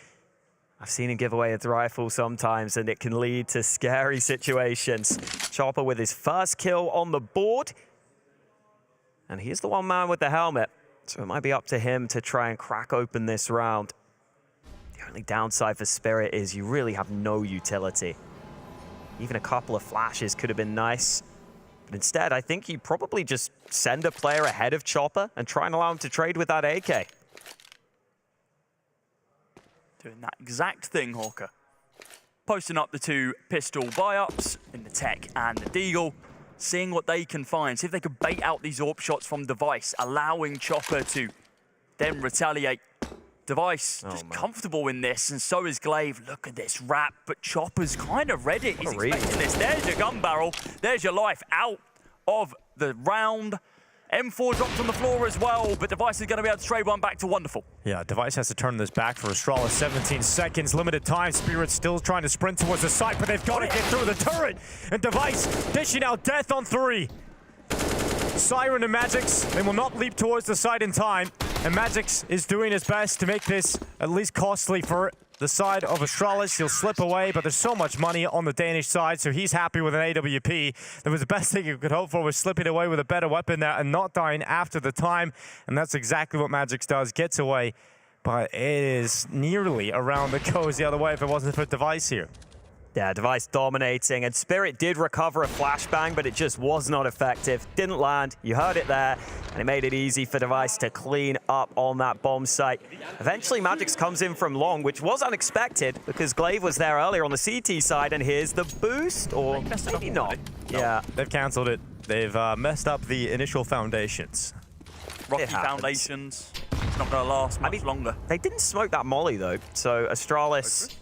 I've seen him give away a rifle sometimes, and it can lead to scary situations. Chopper with his first kill on the board. And he's the one man with the helmet, so it might be up to him to try and crack open this round. The only downside for Spirit is you really have no utility. Even a couple of flashes could have been nice. But instead, I think you probably just send a player ahead of Chopper and try and allow him to trade with that AK.
doing that exact thing, Hawker. Posting up the 2 pistol buy-ups in the Tech and the Deagle, seeing what they can find, see if they could bait out these AWP shots from Device, allowing Chopper to then retaliate. Device just comfortable in this, and so is Glaive. Look at this wrap, but Chopper's kind of read it. He's expecting this. There's your gun barrel. There's your life out of the round. M4 dropped on the floor as well, but Device is going to be able to trade one back to Wonderful.
Yeah, Device has to turn this back for Astralis. 17 seconds, limited time. Spirit's still trying to sprint towards the site, but they've got to get through the turret. And Device dishing out death on 3. Siren and Magix, they will not leap towards the site in time. And Magix is doing his best to make this at least costly for the side of Astralis. He'll slip away, but there's so much money on the Danish side, so he's happy with an AWP. That was the best thing you could hope for, was slipping away with a better weapon there and not dying after the time. And that's exactly what Magix does, gets away. But it is nearly around the goes the other way if it wasn't for Device here.
Yeah, Device dominating, and Spirit did recover a flashbang, but it just was not effective. Didn't land, you heard it there, and it made it easy for Device to clean up on that bomb site. Eventually, Magix comes in from long, which was unexpected, because Glaive was there earlier on the CT side, and here's the boost, or maybe not. Yeah.
They've cancelled it. They've messed up the initial foundations.
Rocky foundations. It's not going to last much longer.
They didn't smoke that molly, though, so Astralis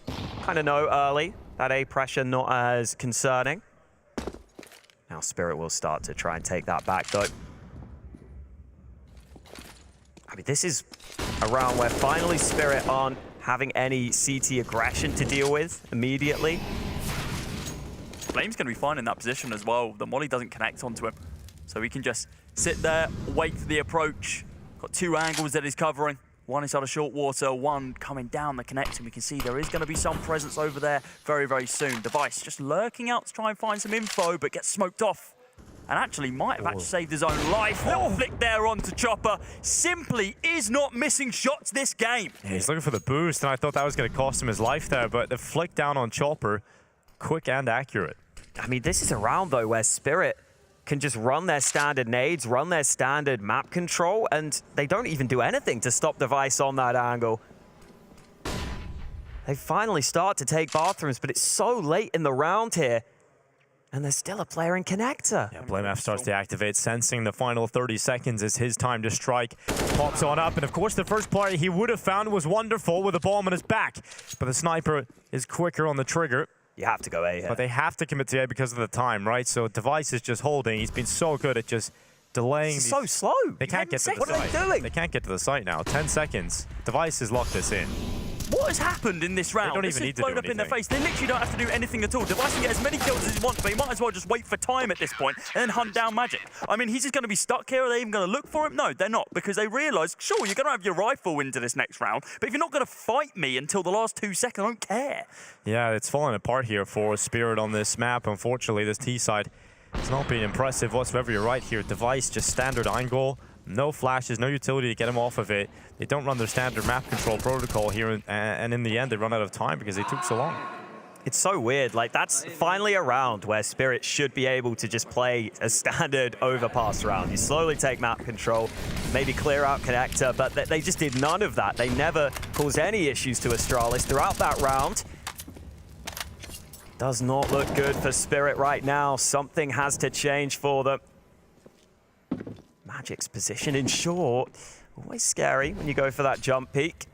kind of know early. That A pressure not as concerning. Now Spirit will start to try and take that back, though. I mean, this is a round where finally Spirit aren't having any CT aggression to deal with immediately.
Flame's going to be fine in that position as well. The molly doesn't connect onto him. So he can just sit there, wait for the approach. Got 2 angles that he's covering. One inside of short water, one coming down the connector. We can see there is going to be some presence over there very, very soon. Device just lurking out to try and find some info, but gets smoked off. and actually might have actually saved his own life. Little flick there onto Chopper. Simply is not missing shots this game.
Yeah, he's looking for the boost, and I thought that was going to cost him his life there, but the flick down on Chopper, quick and accurate.
I mean, this is a round, though, where Spirit can just run their standard nades, run their standard map control, and they don't even do anything to stop Device on that angle. They finally start to take bathrooms, but it's so late in the round here. And there's still a player in connector.
Yeah, BlameF starts to activate, sensing the final 30 seconds is his time to strike. Pops on up, and of course the first player he would have found was wonderful with a bomb on his back. But the sniper is quicker on the trigger.
You have to go A here.
But they have to commit to A because of the time, right? So Device is just holding. He's been so good at just delaying.
So slow.
They can't get to the site.
What are they doing?
They can't get to the site now. 10 seconds. Device has locked this in.
What has happened in this round?
They don't even need to
blown
do
up in their
anything.
face. They literally don't have to do anything at all. Device can get as many kills as he wants, but he might as well just wait for time at this point and then hunt down Magic. I mean, he's just going to be stuck here. Are they even going to look for him? No, they're not, because they realise, sure, you're going to have your rifle into this next round, but if you're not going to fight me until the last 2 seconds, I don't care.
Yeah, it's falling apart here for Spirit on this map. Unfortunately, this T side has not been impressive whatsoever. You're right here. Device, just standard angle. No flashes, no utility to get him off of it. They don't run their standard map control protocol here, and in the end, they run out of time because they took so long.
It's so weird. Like, that's finally a round where Spirit should be able to just play a standard overpass round. You slowly take map control, maybe clear out connector, but they just did none of that. They never caused any issues to Astralis throughout that round. Does not look good for Spirit right now. Something has to change for them. Magic's position in short. Always scary when you go for that jump peek.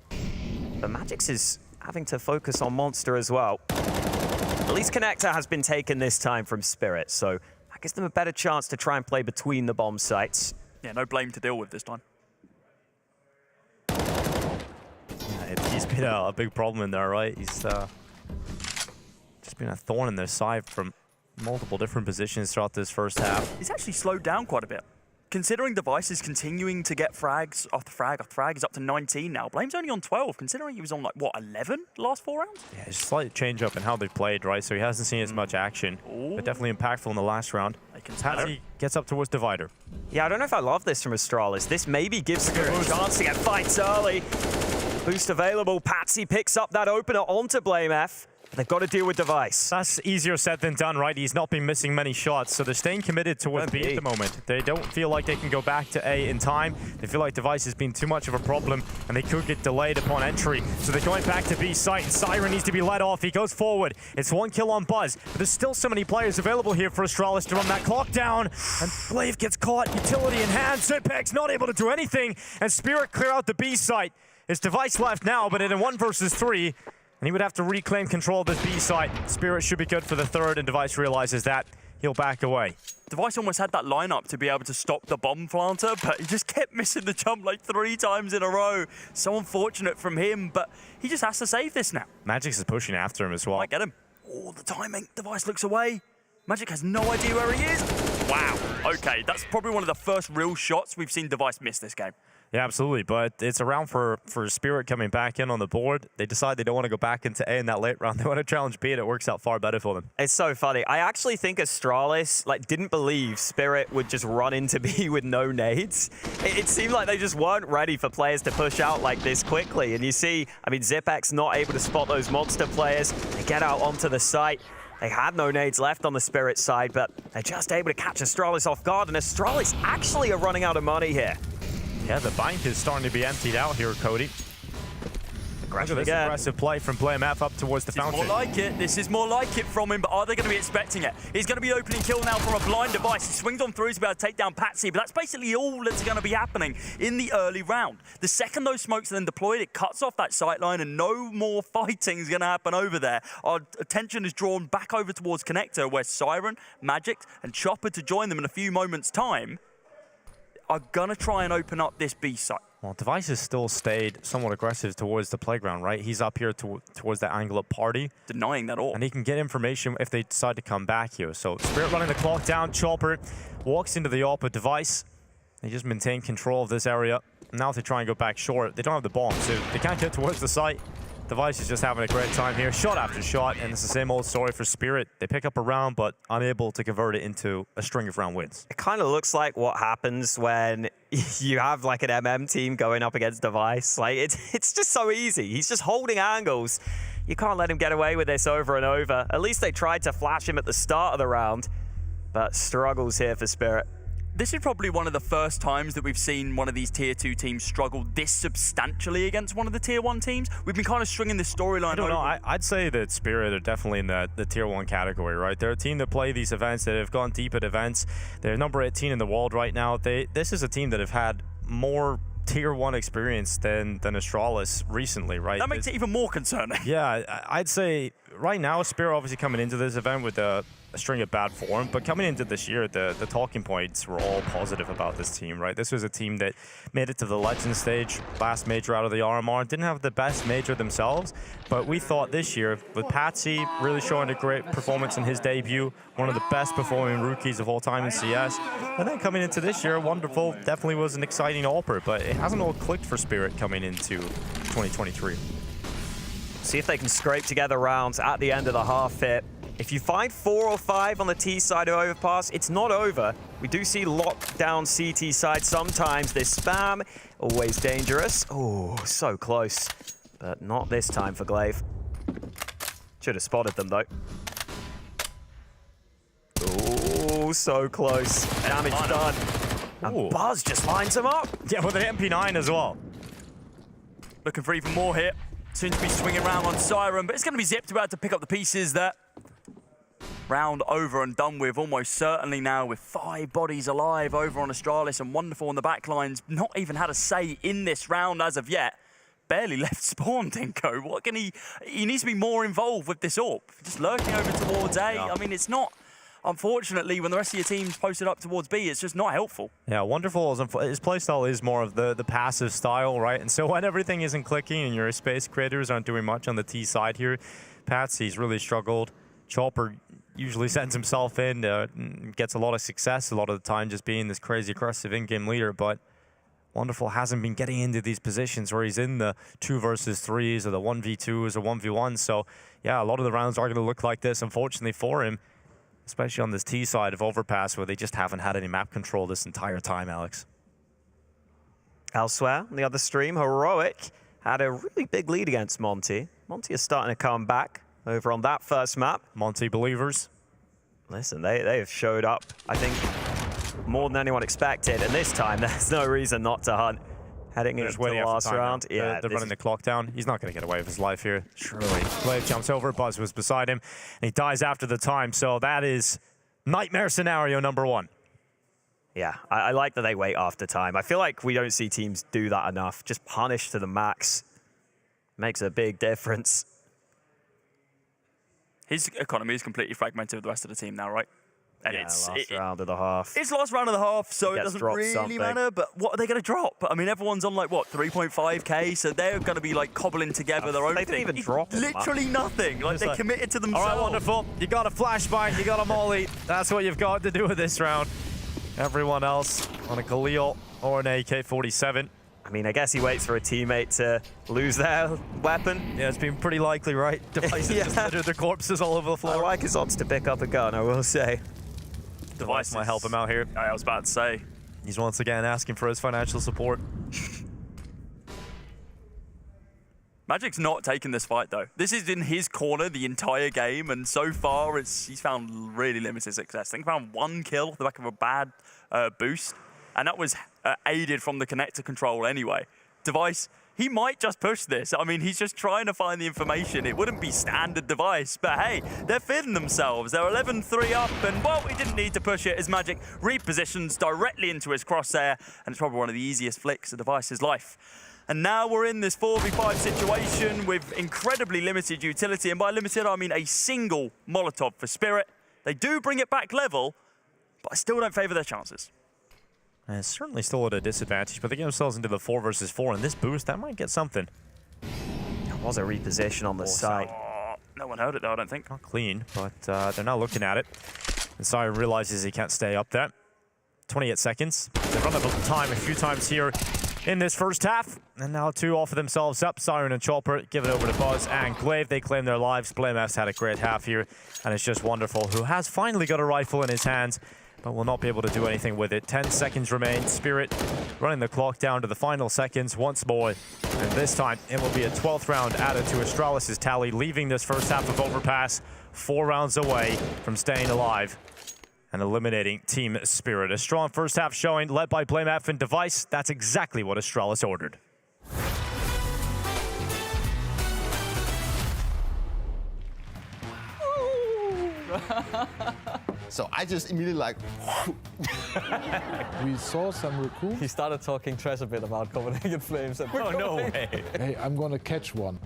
But Magic's is having to focus on Monster as well. At least connector has been taken this time from Spirit, so that gives them a better chance to try and play between the bomb sites.
Yeah, no blame to deal with this time.
Yeah, he's been a big problem in there, right? He's just been a thorn in their side from multiple different positions throughout this first half.
He's actually slowed down quite a bit. Considering Device is continuing to get frags after frag after frag, he's up to 19 now. Blame's only on 12, considering he was on, like, what, 11 last 4 rounds?
Yeah, it's a slight change up in how they played, right? So he hasn't seen as much action, but definitely impactful in the last round. Patsy gets up towards Divider.
Yeah, I don't know if I love this from Astralis. This maybe gives Spirit a chance to get fights early. Boost available. Patsy picks up that opener onto BlameF. They've got to deal with Device.
That's easier said than done, right? He's not been missing many shots, so they're staying committed towards B at the moment. They don't feel like they can go back to A in time. They feel like Device has been too much of a problem, and they could get delayed upon entry. So they're going back to B site, and Siren needs to be let off. He goes forward. It's 1 kill on Buzz, but there's still so many players available here for Astralis to run that clock down, and Blave gets caught. Utility in hand. Zipex not able to do anything, and Spirit clear out the B site. It's Device left now, but in a 1 versus 3. And he would have to reclaim control of this B site. Spirit should be good for the third, and Device realizes that. He'll back away.
Device almost had that lineup to be able to stop the bomb planter, but he just kept missing the jump like 3 times in a row. So unfortunate from him, but he just has to save this now.
Magix is pushing after him as well.
Might get him. Oh, the timing. Device looks away. Magic has no idea where he is. Wow. Okay, that's probably one of the first real shots we've seen Device miss this game.
Yeah, absolutely. But it's a round for Spirit coming back in on the board. They decide they don't want to go back into A in that late round. They want to challenge B, and it works out far better for them.
It's so funny. I actually think Astralis didn't believe Spirit would just run into B with no nades. It seemed like they just weren't ready for players to push out like this quickly. And you see, I mean, Zipex not able to spot those monster players. They get out onto the site. They had no nades left on the Spirit side, but they're just able to catch Astralis off guard. And Astralis actually are running out of money here.
Yeah, the bank is starting to be emptied out here, Cody. Look at this aggressive play from BlameF up towards the fountain.
More like it. This is more like it from him, but are they going to be expecting it? He's going to be opening kill now from a blind Device. He swings on through to be able to take down Patsy, but that's basically all that's going to be happening in the early round. The second those smokes are then deployed, it cuts off that sight line, and no more fighting is going to happen over there. Our attention is drawn back over towards Connector, where Siren, Magic, and Chopper, to join them in a few moments' time, are going to try and open up this B site.
Well, Device has still stayed somewhat aggressive towards the playground, right? He's up here towards that angle of party.
Denying that all.
And he can get information if they decide to come back here. So Spirit running the clock down. Chopper walks into the AWP with Device. They just maintain control of this area. Now if they try and go back short, they don't have the bomb, so they can't get towards the site. Device is just having a great time here, shot after shot, and it's the same old story for Spirit. They pick up a round, but unable to convert it into a string of round wins.
It kind of looks like what happens when you have like an MM team going up against Device. Like it's just so easy. He's just holding angles. You can't let him get away with this over and over. At least they tried to flash him at the start of the round, but struggles here for Spirit.
This is probably one of the first times that we've seen one of these Tier 2 teams struggle this substantially against one of the Tier 1 teams. We've been kind of stringing this storyline.
I don't know. I'd say that Spirit are definitely in the Tier 1 category, right? They're a team that play these events, that have gone deep at events. They're number 18 in the world right now. This is a team that have had more Tier 1 experience than Astralis recently, right?
That makes it even more concerning.
Yeah, I'd say right now, Spirit obviously coming into this event with a string of bad form, but coming into this year, the talking points were all positive about this team, right? This was a team that made it to the Legend stage, last major out of the RMR, didn't have the best major themselves, but we thought this year, with Patsy really showing a great performance in his debut, one of the best performing rookies of all time in CS, and then coming into this year, Wonderful definitely was an exciting AWPer, but it hasn't all clicked for Spirit coming into 2023.
See if they can scrape together rounds at the end of the half here. If you find 4 or 5 on the T side of overpass, it's not over. We do see lockdown CT side sometimes. This spam, always dangerous. Oh, so close. But not this time for Glaive. Should have spotted them though. Oh, so close. Damage done. And Buzz just lines him up.
Yeah, with an MP9 as well.
Looking for even more here. Soon to be swinging around on Siren, but it's going to be Zipped about to pick up the pieces there. Round over and done with, almost certainly now, with 5 bodies alive over on Astralis, and Wonderful on the backlines. Not even had a say in this round as of yet. Barely left spawn, Dinko. What can he needs to be more involved with this AWP. Just lurking over towards A. Yeah. I mean, it's not, unfortunately, when the rest of your team's posted up towards B, it's just not helpful.
Yeah, Wonderful, his playstyle is more of the passive style, right? And so when everything isn't clicking and your space creators aren't doing much on the T side here, Patsy's really struggled. Chopper usually sends himself in, gets a lot of success a lot of the time, just being this crazy aggressive in-game leader, but Wonderful hasn't been getting into these positions where he's in the 2 versus 3s or the 1v2s or 1v1s. So yeah, a lot of the rounds are going to look like this, unfortunately for him, especially on this T side of overpass where they just haven't had any map control this entire time, Alex.
Elsewhere, on the other stream, Heroic had a really big lead against Monte. Monte is starting to come back over on that first map.
Monte believers.
Listen, they have showed up, I think, more than anyone expected. And this time, there's no reason not to hunt. Heading into the last round.
Yeah, they're running the clock down. He's not going to get away with his life here. Surely. Glaive jumps over. Buzz was beside him. And he dies after the time. So that is nightmare scenario number 1.
Yeah, I like that they wait after time. I feel like we don't see teams do that enough. Just punish to the max. Makes a big difference.
His economy is completely fragmented with the rest of the team now, right? And
yeah, last round of the half.
It's last round of the half, so it doesn't really matter. But what are they going to drop? I mean, everyone's on like, what, 3.5k? So they're going to be like cobbling together their own
thing. They didn't even drop it.
Literally nothing. Like, they're committed to themselves.
All right, Wonderful. You got a flashbang, you got a molly. That's what you've got to do with this round. Everyone else on a Khalil or an AK-47.
I mean, I guess he waits for a teammate to lose their weapon.
Yeah, it's been pretty likely, right? Devices just littered their corpses all over the floor.
I like his odds to pick up a gun, I will say.
Device might help him out here.
I was about to say.
He's once again asking for his financial support.
Magic's not taking this fight, though. This is in his corner the entire game, and so far he's found really limited success. I think he found 1 kill off the back of a bad boost, and that was aided from the connector control anyway. Device, he might just push this. I mean, he's just trying to find the information. It wouldn't be standard Device, but hey, they're feeding themselves. They're 11-3 up, and well, he didn't need to push it as Magic repositions directly into his crosshair, and it's probably one of the easiest flicks of Device's life. And now we're in this 4v5 situation with incredibly limited utility, and by limited, I mean a single Molotov for Spirit. They do bring it back level, but I still don't favor their chances.
And it's certainly still at a disadvantage, but they get themselves into the 4 versus 4, and this boost, that might get something.
There was a reposition on the site.
No one heard it though, I don't think.
Not clean, but they're not looking at it. And Siren realizes he can't stay up there. 28 seconds. They've run out of time a few times here. in this first half. And now 2 offer themselves up. Siren and Chopper give it over to Buzz and Glaive. They claim their lives. Blamef's had a great half here, and it's just wonderful. Who has finally got a rifle in his hands, but will not be able to do anything with it. 10 seconds remain. Spirit running the clock down to the final seconds once more. And this time, it will be a 12th round added to Astralis' tally, leaving this first half of Overpass 4 rounds away from staying alive and eliminating Team Spirit. A strong first half showing led by Blamef and Device. That's exactly what Astralis ordered.
So I just immediately like...
We saw some recruits.
He started talking trash a bit about Copenhagen Flames. And
Oh, no way. Hey, I'm gonna catch one.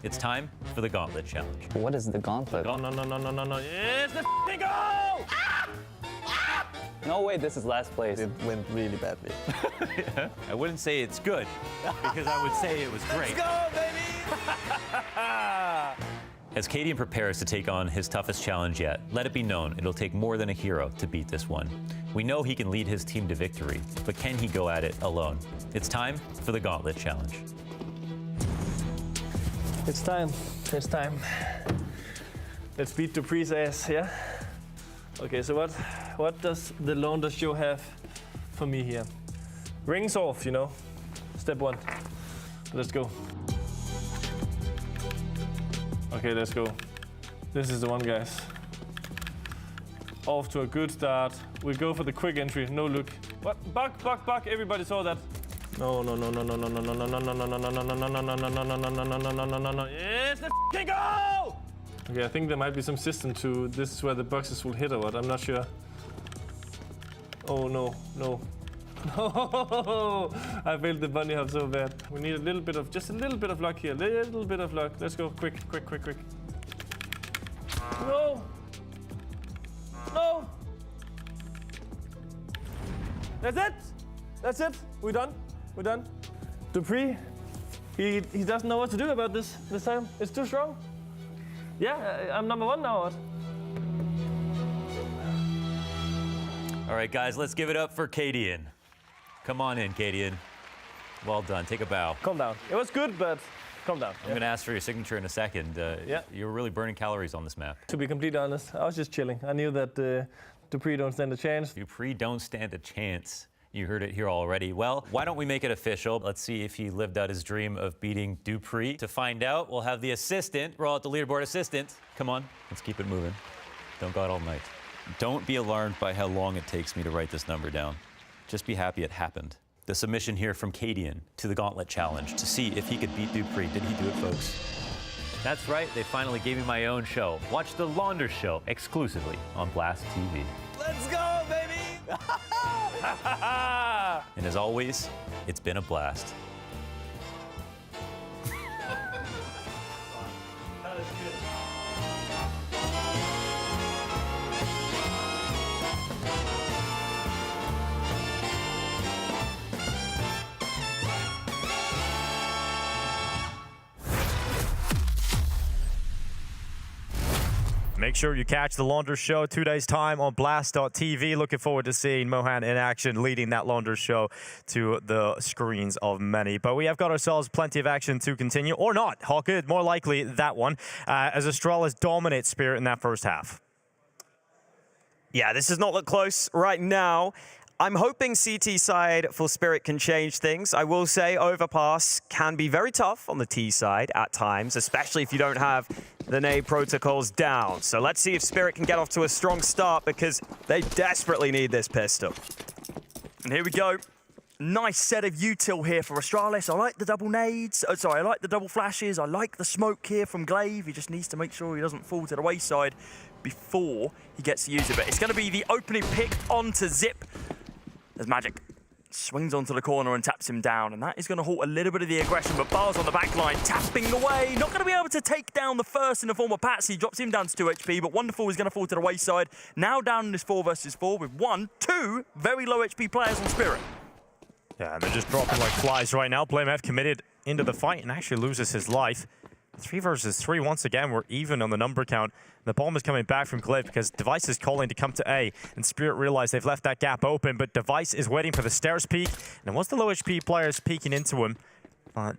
It's time for the Gauntlet Challenge.
What is the Gauntlet?
No. It's the f***ing goal!
No way, this is last place. It went really badly.
I wouldn't say it's good, because I would say it was great.
Let's go, baby!
As Cadian prepares to take on his toughest challenge yet, let it be known it'll take more than a hero to beat this one. We know he can lead his team to victory, but can he go at it alone? It's time for the Gauntlet Challenge.
It's time. It's time. Let's beat Dupree's ass, yeah? Okay, so what does the Launder show have for me here? Rings off, you know. Step 1. Let's go. Okay, let's go. This is the one, guys. Off to a good start. We go for the quick entry, no look. What? Buck, everybody saw that. No. It's the f***ing goal! Okay, I think there might be some system to this is where the boxes will hit or what, I'm not sure. Oh no. No! I failed the bunny hop so bad. We need just a little bit of luck here. Little bit of luck. Let's go quick. No! No! That's it. We're done. Dupree, he doesn't know what to do about this time. It's too strong. Yeah, I'm number 1 now.
All right, guys, let's give it up for Cadian. Come on in, Cadian. Well done. Take a bow.
Calm down. It was good, but calm down.
I'm going to ask for your signature in a second.
Yeah.
You were really burning calories on this map.
To be completely honest, I was just chilling. I knew that Dupree don't stand a chance.
Dupree don't stand a chance. You heard it here already. Well, why don't we make it official? Let's see if he lived out his dream of beating Dupree. To find out, we'll have the assistant, roll out the leaderboard assistant. Come on, let's keep it moving. Don't go out all night. Don't be alarmed by how long it takes me to write this number down. Just be happy it happened. The submission here from Cadian to the Gauntlet Challenge to see if he could beat Dupree. Did he do it, folks? That's right, they finally gave me my own show. Watch the Launder Show exclusively on Blast TV.
Let's go, baby!
And as always, it's been a blast.
Make sure you catch the Launder Show 2 days' time on Blast.tv. Looking forward to seeing Mohan in action, leading that Launder Show to the screens of many. But we have got ourselves plenty of action to continue, or not. Hawkeye, more likely that one, as Astralis dominates Spirit in that first half.
Yeah, this does not look close right now. I'm hoping CT side for Spirit can change things. I will say Overpass can be very tough on the T side at times, especially if you don't have the nade protocols down. So let's see if Spirit can get off to a strong start because they desperately need this pistol. And here we go. Nice set of util here for Astralis. I like the double nades. I like the double flashes. I like the smoke here from Glaive. He just needs to make sure he doesn't fall to the wayside before he gets to use it. But it's going to be the opening pick onto Zip. There's Magic. Swings onto the corner and taps him down, and that is going to halt a little bit of the aggression, but Bars on the back line, tapping away. Not going to be able to take down the first in the form of Patsy. Drops him down to 2 HP, but Wonderful is going to fall to the wayside. Now down in this 4 versus 4 with 2 very low HP players on Spirit.
Yeah, and they're just dropping like flies right now. Blamef committed into the fight and actually loses his life. 3 versus 3 once again. We're even on the number count. The bomb is coming back from Cliff because Device is calling to come to A, and Spirit realize they've left that gap open, but Device is waiting for the stairs peek, and once the low HP player is peeking into him,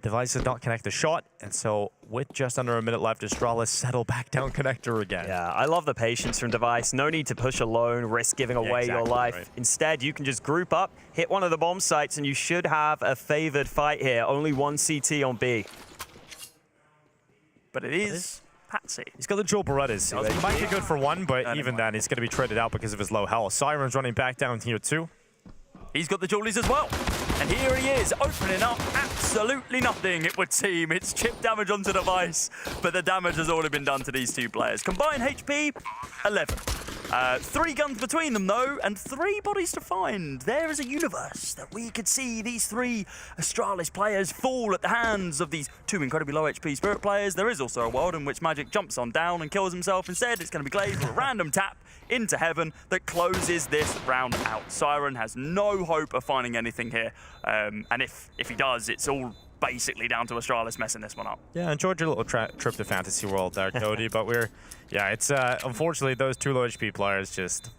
Device does not connect the shot, and so with just under a minute left, Astralis settle back down connector again.
Yeah, I love the patience from Device. No need to push alone, risk giving away your life. Right. Instead, you can just group up, hit one of the bomb sites, and you should have a favored fight here. Only one CT on B.
But it is Patsy.
He's got the dual Berettas. He might be good for one, but even then, he's going to be traded out because of his low health. Siren's running back down here too.
He's got the dualies as well. And here he is, opening up absolutely nothing, it would seem. It's chip damage onto Device, but the damage has already been done to these two players. Combined HP, 11. 3 guns between them, though, and 3 bodies to find. There is a universe that we could see these 3 Astralis players fall at the hands of these 2 incredibly low HP Spirit players. There is also a world in which Magic jumps on down and kills himself. Instead, it's going to be Glaive for a random tap into heaven that closes this round out. Siren has no hope of finding anything here, and if he does, it's all basically down to Astralis messing this one up.
Yeah, enjoyed your little trip to Fantasy World there, Cody, but it's unfortunately those 2 low HP players just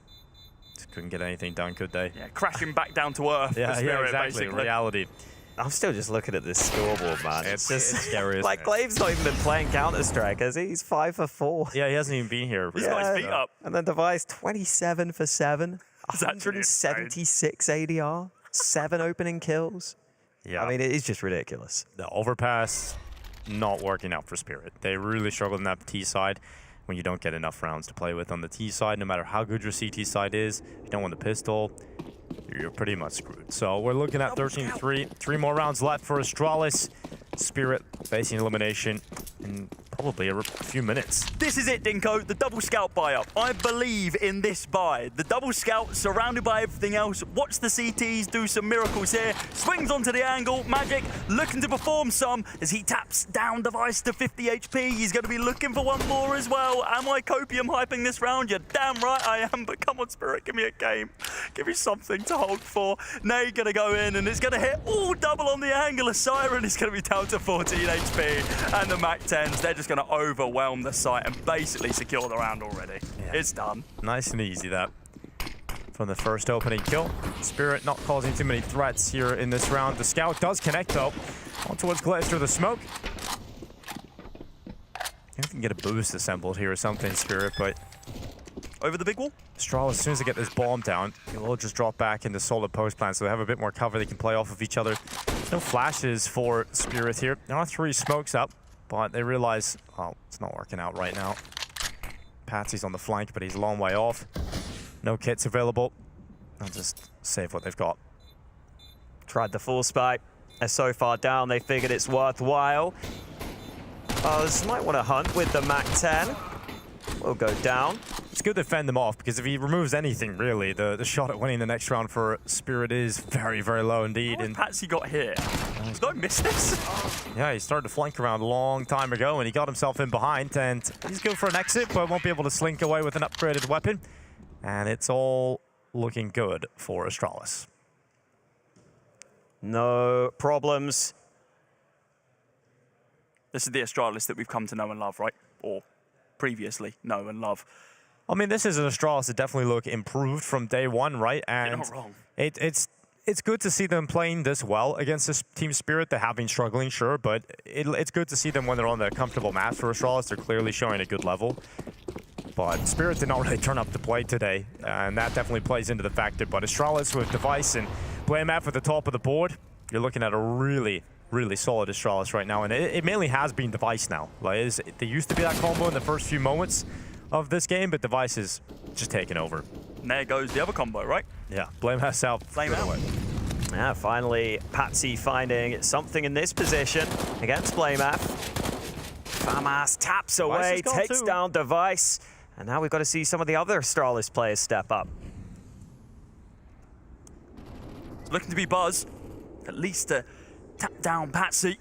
couldn't get anything done, could they?
Yeah, crashing back down to earth.
Yeah,
Spirit,
exactly.
basically.
Reality.
I'm still just looking at this scoreboard, man.
It's scary.
Like, Glaive's not even been playing Counter-Strike, has he? He's 5 for 4.
Yeah, he hasn't even been here.
He's got his feet up.
And then Device, 27 for 7. 176 ADR. 7 opening kills.
Yeah.
I mean, it is just ridiculous.
The overpass not working out for Spirit. They really struggled on that T side when you don't get enough rounds to play with on the T side. No matter how good your CT side is, if you don't want the pistol, you're pretty much screwed. So we're looking at 13-3. 3 more rounds left for Astralis. Spirit facing elimination in probably a few minutes.
This is it, Dinko, the double scout buy-up. I believe in this buy. The double scout surrounded by everything else. Watch the CTs do some miracles here. Swings onto the angle. Magic looking to perform some as he taps down Device to 50 HP. He's going to be looking for one more as well. Am I copium hyping this round? You're damn right I am, but come on, Spirit, give me a game. Give me something to hold for. Nay going to go in, and it's going to hit all double on the angle. A Siren is going to be down to 14 HP, and the MAC-10s, they're just going to overwhelm the site and basically secure the round already. Yeah. It's done.
Nice and easy, that. From the first opening kill. Spirit not causing too many threats here in this round. The scout does connect, though. On towards Glaive through the smoke. You can get a boost assembled here or something, Spirit, but...
Over the big wall?
Astralis, as soon as they get this bomb down, it will just drop back into solid post plan, so they have a bit more cover. They can play off of each other. No flashes for Spirit here. There are 3 smokes up, but they realize, oh, it's not working out right now. Patsy's on the flank, but he's a long way off. No kits available. They'll just save what they've got.
Tried the full spike. They're so far down, they figured it's worthwhile. This might want to hunt with the MAC-10. Will go down.
It's good to fend them off, because if he removes anything, really, the shot at winning the next round for Spirit is very, very low indeed.
And Patsy got here. Did I miss this?
Yeah, he started to flank around a long time ago, and he got himself in behind, and he's good for an exit, but won't be able to slink away with an upgraded weapon. And it's all looking good for Astralis.
No problems.
This is the Astralis that we've come to know and love, right? Or previously know and love.
I mean, this is an Astralis that definitely look improved from day one, right? And
you're not wrong.
It's good to see them playing this well against this Team Spirit. They have been struggling, sure, but it's good to see them when they're on the comfortable map for Astralis. They're clearly showing a good level. But Spirit did not really turn up to play today, and that definitely plays into the factor. But Astralis with Device and Playmat at the top of the board, you're looking at a really, really solid Astralis right now, and it mainly has been Device now. Like, there used to be that combo in the first few moments of this game, but Device is just taking over.
And there goes the other combo, right?
Yeah, Blame has out.
Flame out.
Yeah, finally, Patsy finding something in this position against Playmat. Pyjamas taps away, takes down Device, and now we've got to see some of the other Astralis players step up.
It's looking to be Buzz, at least to tap down Patsy.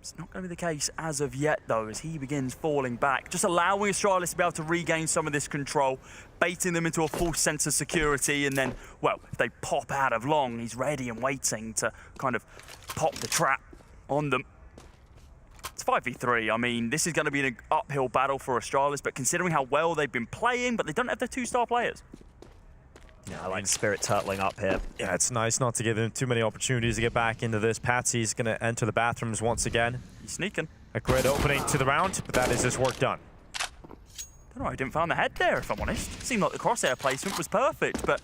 It's not going to be the case as of yet, though, as he begins falling back, just allowing Astralis to be able to regain some of this control, baiting them into a false sense of security, and then, well, if they pop out of long, he's ready and waiting to kind of pop the trap on them. It's 5v3. I mean, this is going to be an uphill battle for Astralis, but considering how well they've been playing, but they don't have their 2-star players.
Yeah, I like Spirit turtling up here.
Yeah, it's nice not to give him too many opportunities to get back into this. Patsy's going to enter the bathrooms once again.
He's sneaking.
A great opening to the round, but that is his work done.
I don't know, I didn't find the head there, if I'm honest. Seemed like the crosshair placement was perfect, but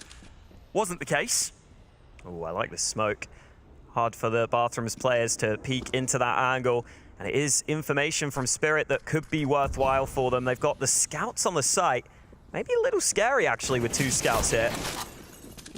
wasn't the case.
Oh, I like the smoke. Hard for the Bathrooms players to peek into that angle. And it is information from Spirit that could be worthwhile for them. They've got the scouts on the site. Maybe a little scary, actually, with 2 scouts here.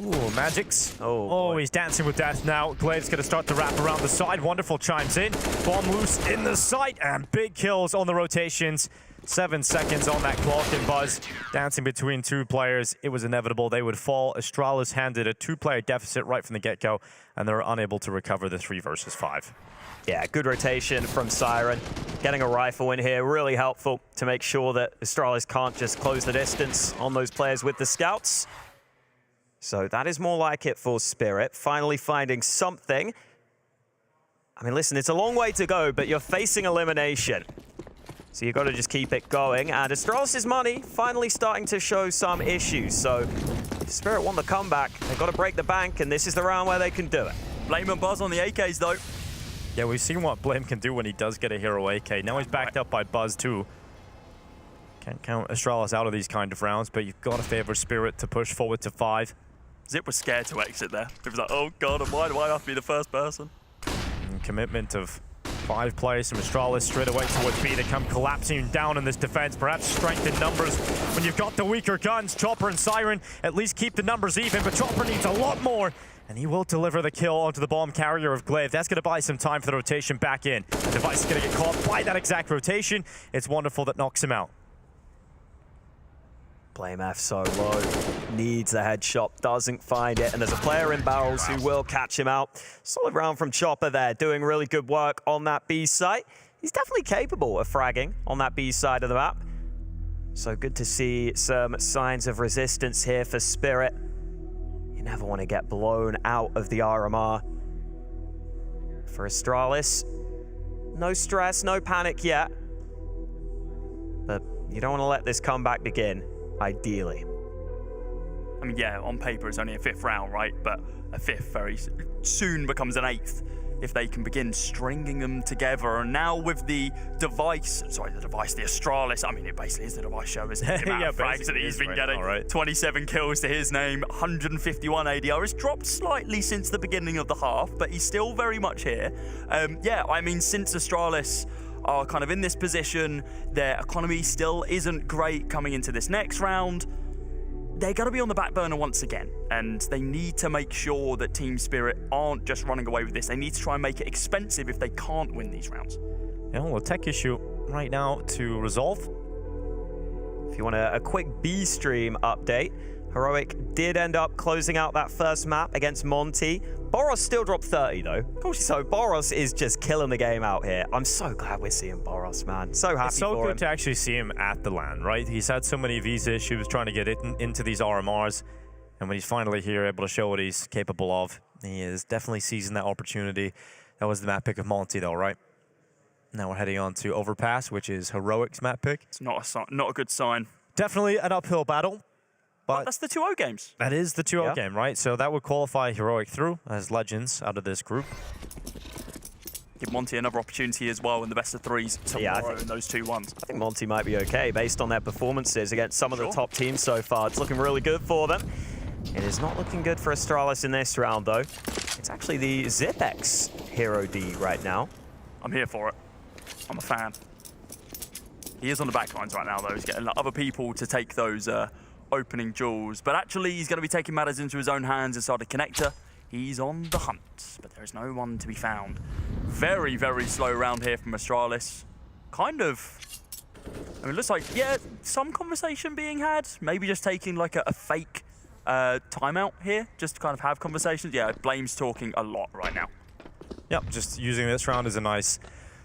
Ooh, Magic's.
Oh,
he's dancing with death now. Glaive's going to start to wrap around the side. Wonderful chimes in. Bomb loose in the site, and big kills on the rotations. 7 seconds on that clock, and Buzz dancing between 2 players. It was inevitable they would fall. Astralis handed a 2-player deficit right from the get-go, and they're unable to recover the 3 versus 5.
Yeah, good rotation from Siren. Getting a rifle in here, really helpful to make sure that Astralis can't just close the distance on those players with the scouts. So that is more like it for Spirit, finally finding something. I mean, listen, it's a long way to go, but you're facing elimination. So you've got to just keep it going. And Astralis' money finally starting to show some issues. So if Spirit want the comeback, they've got to break the bank, and this is the round where they can do it.
Blame and Buzz on the AKs, though.
Yeah, we've seen what Blame can do when he does get a hero AK. Now he's backed up by Buzz, too. Can't count Astralis out of these kind of rounds, but you've got to favor Spirit to push forward to 5.
Zip was scared to exit there. He was like, oh god, why do I have to be the first person?
And commitment of 5 players from Astralis straight away towards B. They come collapsing down in this defense. Perhaps strength in numbers when you've got the weaker guns. Chopper and Siren at least keep the numbers even, but Chopper needs a lot more. And he will deliver the kill onto the bomb carrier of Glaive. That's going to buy some time for the rotation back in. The device is going to get caught by that exact rotation. It's wonderful that knocks him out.
Blame F so low. Needs a headshot, doesn't find it. And there's a player in barrels who will catch him out. Solid round from Chopper there, doing really good work on that B site. He's definitely capable of fragging on that B side of the map. So good to see some signs of resistance here for Spirit. You never want to get blown out of the RMR. For Astralis, no stress, no panic yet. But you don't want to let this comeback begin, ideally.
I mean, yeah, on paper it's only a 5th round, right? But a 5th very soon becomes an 8th if they can begin stringing them together. And now with the device, the Astralis, I mean, it basically is the device show, isn't it? The amount of frags that he's been getting. Right. 27 kills to his name, 151 ADR. It's dropped slightly since the beginning of the half, but he's still very much here. Yeah, I mean, since Astralis are kind of in this position, their economy still isn't great coming into this next round. They're going to be on the back burner once again, and they need to make sure that Team Spirit aren't just running away with this. They need to try and make it expensive if they can't win these rounds.
Yeah, well, a tech issue right now to resolve.
If you want a quick B stream update, Heroic did end up closing out that first map against Monte. Boros still dropped 30 though. So Boros is just killing the game out here. I'm so glad we're seeing Boros, man. So happy
it's so
for
good
him.
to actually see him at the LAN, right? He's had so many visa issues trying to get into these RMRs. And when he's finally here, able to show what he's capable of, he is definitely seizing that opportunity. That was the map pick of Monte though, right? Now we're heading on to Overpass, which is Heroic's map pick.
It's not a good sign.
Definitely an uphill battle. But
that's the 2-0 games.
That is the 2-0 game, right? So that would qualify Heroic through as legends out of this group.
Give Monte another opportunity as well in the best of 3s tomorrow in those 2-1s.
I think Monte might be okay based on their performances against some of the top teams so far. It's looking really good for them. It is not looking good for Astralis in this round, though. It's actually the Zipex Hero D right now.
I'm here for it. I'm a fan. He is on the back lines right now, though. He's getting other people to take those opening duels. But actually, he's going to be taking matters into his own hands inside the connector. He's on the hunt, but there is no one to be found. Very, very slow round here from Astralis. Kind of, I mean, it looks like, yeah, some conversation being had. Maybe just taking like a fake timeout here, just to kind of have conversations. Yeah, Blame's talking a lot right now.
Yep, just using this round as a nice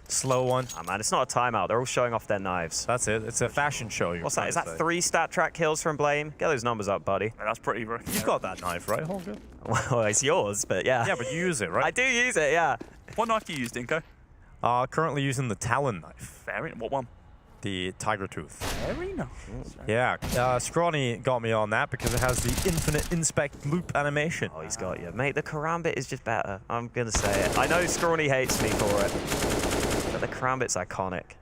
slow one.
Oh man, it's not a timeout. They're all showing off their knives.
That's it. It's a fashion show.
What's that? Is that 3 stat track kills from Blame? Get those numbers up, buddy.
Yeah, that's pretty rookie.
You've got that knife, right, Holger?
Well, it's yours, but yeah.
Yeah, but you use it, right?
I do use it, yeah.
What knife do you use, Dinko?
Currently using the Talon knife.
Very. What one?
The Tiger Tooth.
Very nice.
Yeah, Scrawny got me on that because it has the infinite inspect loop animation.
Oh, he's got you. Mate, the Karambit is just better. I'm going to say it. I know Scrawny hates me for it, but the Karambit's iconic.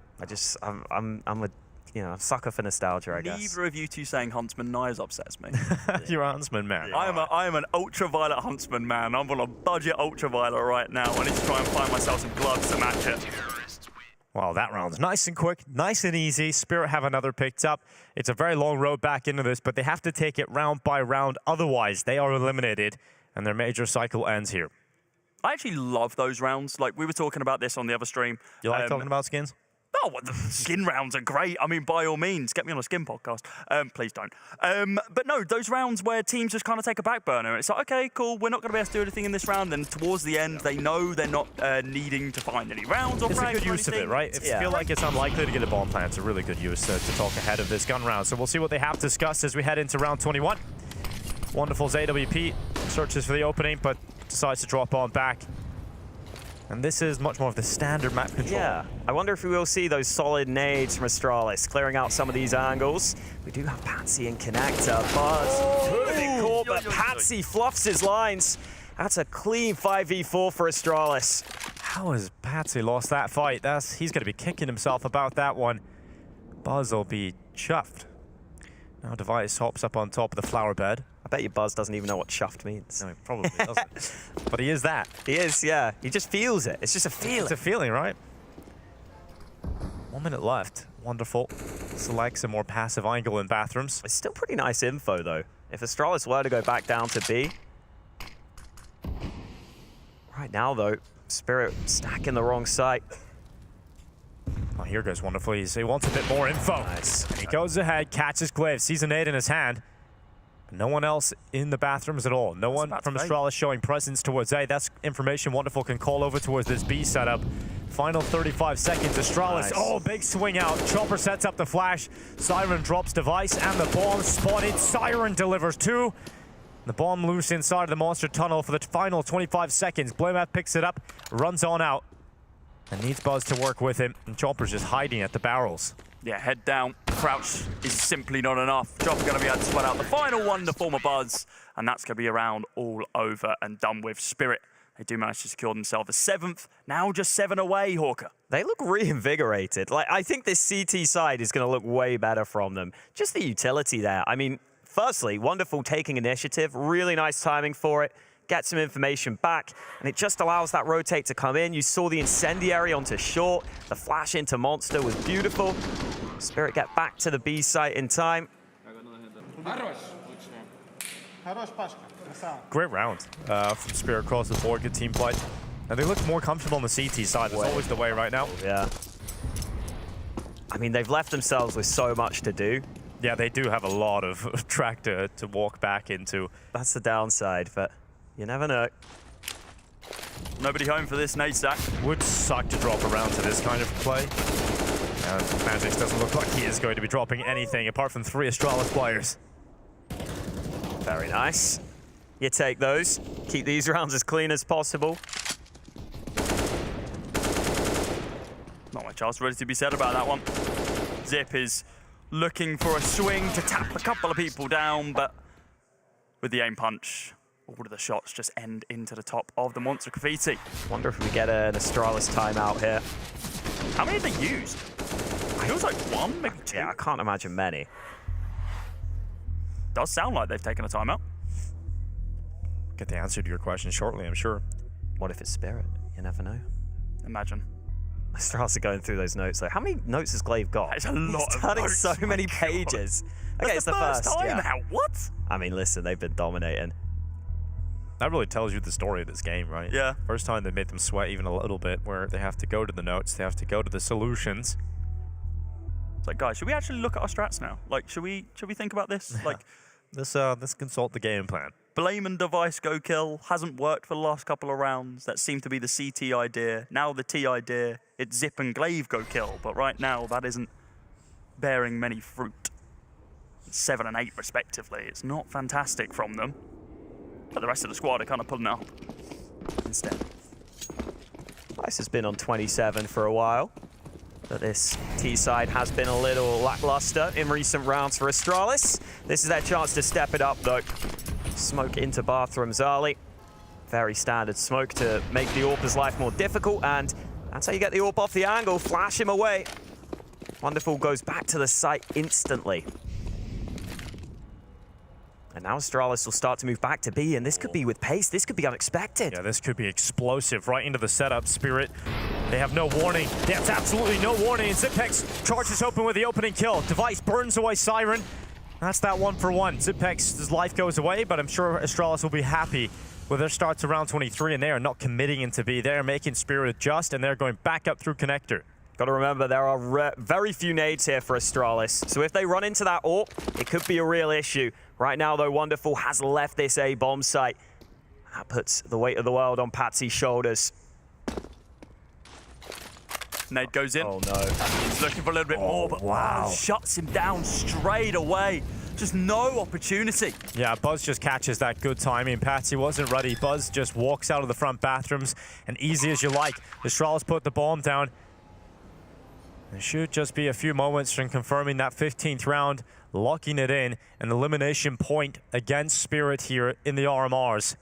I'm a sucker for nostalgia, I guess.
Neither of you two saying Huntsman Knives upsets me.
You're a Huntsman man.
I am an ultraviolet Huntsman man. I'm on a budget ultraviolet right now. I need to try and find myself some gloves to match it.
Well, that round's nice and quick, nice and easy. Spirit have another picked up. It's a very long road back into this, but they have to take it round by round. Otherwise, they are eliminated, and their major cycle ends here.
I actually love those rounds. Like, we were talking about this on the other stream.
You like talking about skins?
Oh, well, the skin rounds are great. I mean, by all means, get me on a skin podcast. Please don't. But no, those rounds where teams just kind of take a back burner. It's like, okay, cool, we're not going to be able to do anything in this round. Then towards the end, they know they're not needing to find any rounds or
It's a
frags
good
or
use of
anything.
it, right? If you feel like it's unlikely to get a bomb plant, it's a really good use to talk ahead of this gun round. So we'll see what they have discussed as we head into round 21. Wonderful's AWP searches for the opening, but decides to drop on back. And this is much more of the standard map control.
Yeah, I wonder if we will see those solid nades from Astralis clearing out some of these angles. We do have Patsy and Connector. Buzz could have been caught, but Patsy fluffs his lines. That's a clean 5v4 for Astralis.
How has Patsy lost that fight? He's going to be kicking himself about that one. Buzz will be chuffed. Now Device hops up on top of the flower bed.
I bet your Buzz doesn't even know what chuffed means.
No, he probably doesn't. But he is that.
He is, yeah. He just feels it. It's just a feeling.
It's a feeling, right? 1 minute left. Wonderful. Selects a more passive angle in bathrooms.
It's still pretty nice info, though. If Astralis were to go back down to B. Right now, though, Spirit stacking the wrong site.
Oh, here goes Wonderful. He wants a bit more info.
Nice.
And he goes ahead, catches Glaive, sees a nade in his hand. No one else in the bathrooms at all. No one from Astralis showing presence towards A. That's information Wonderful can call over towards this B setup. Final 35 seconds. Astralis,
Nice.
oh, big swing out. Chopper sets up the flash. Siren drops Device and the bomb spotted. Siren delivers two. The bomb loose inside of the monster tunnel for the final 25 seconds. Blaymat picks it up, runs on out, and needs Buzz to work with him. And Chopper's just hiding at the barrels.
Yeah, head down. Crouch is simply not enough. Chopper going to be able to spot out the final one, the former Buzz, and that's going to be a round all over and done with. Spirit, they do manage to secure themselves a 7th, now just 7 away, Hawker.
They look reinvigorated. Like, I think this CT side is going to look way better from them. Just the utility there. I mean, firstly, Wonderful taking initiative, really nice timing for it. Get some information back, and it just allows that rotate to come in. You saw the incendiary onto short. The flash into Monster was beautiful. Spirit get back to the B site in time.
Great round from Spirit across the board. Good team play. And they look more comfortable on the CT side. That's always the way right now.
Yeah. I mean, they've left themselves with so much to do.
Yeah, they do have a lot of track to walk back into.
That's the downside, but you never know.
Nobody home for this nade stack.
Would suck to drop around to this kind of play. And Magix doesn't look like he is going to be dropping anything apart from 3 Astralis players.
Very nice. You take those. Keep these rounds as clean as possible.
Not much else ready to be said about that one. Zip is looking for a swing to tap a couple of people down, but with the aim punch, all of the shots just end into the top of the monster graffiti.
Wonder if we get an Astralis timeout here.
How many have they used? Feels like 1, maybe 2.
Yeah, I can't imagine many.
Does sound like they've taken a timeout.
Get the answer to your question shortly, I'm sure.
What if it's Spirit? You never know.
Imagine.
Astralis are going through those notes though. How many notes has Glaive got?
It's a lot
He's
of
turning
notes.
so many pages. Okay, it's the first
time
yeah.
now. What?
I mean, listen, they've been dominating.
That really tells you the story of this game, right?
Yeah.
First time they made them sweat even a little bit, where they have to go to the notes, they have to go to the solutions.
It's like, guys, should we actually look at our strats now? Like, should we think about this? Like,
let's consult the game plan.
Blame and Device go kill hasn't worked for the last couple of rounds. That seemed to be the CT idea. Now the T idea, it's Zip and Glaive go kill. But right now, that isn't bearing many fruit. 7 and 8 respectively. It's not fantastic from them. But the rest of the squad are kind of pulling it up instead.
Slice has been on 27 for a while, but this T side has been a little lackluster in recent rounds for Astralis. This is their chance to step it up though. Smoke into bathrooms early. Very standard smoke to make the AWP's life more difficult, and that's how you get the AWP off the angle, flash him away. Wonderful goes back to the site instantly. And now Astralis will start to move back to B, and this could be with pace. This could be unexpected.
Yeah, this could be explosive right into the setup. Spirit, they have no warning. They have absolutely no warning. And Zipex charges open with the opening kill. Device burns away Siren. That's that 1-for-1. Zipex's life goes away, but I'm sure Astralis will be happy with their start to round 23, and they are not committing into B. They are making Spirit adjust, and they're going back up through connector.
Got to remember, there are very few nades here for Astralis. So if they run into that AWP, it could be a real issue. Right now, though, Wonderful has left this A bomb site. That puts the weight of the world on Patsy's shoulders.
Nade goes in.
Oh, no.
He's looking for a little bit more, but wow, shuts him down straight away. Just no opportunity.
Yeah, Buzz just catches that good timing. Patsy wasn't ready. Buzz just walks out of the front bathrooms, and easy as you like. Astralis put the bomb down. It should just be a few moments from confirming that 15th round, locking it in, an elimination point against Spirit here in the RMRs.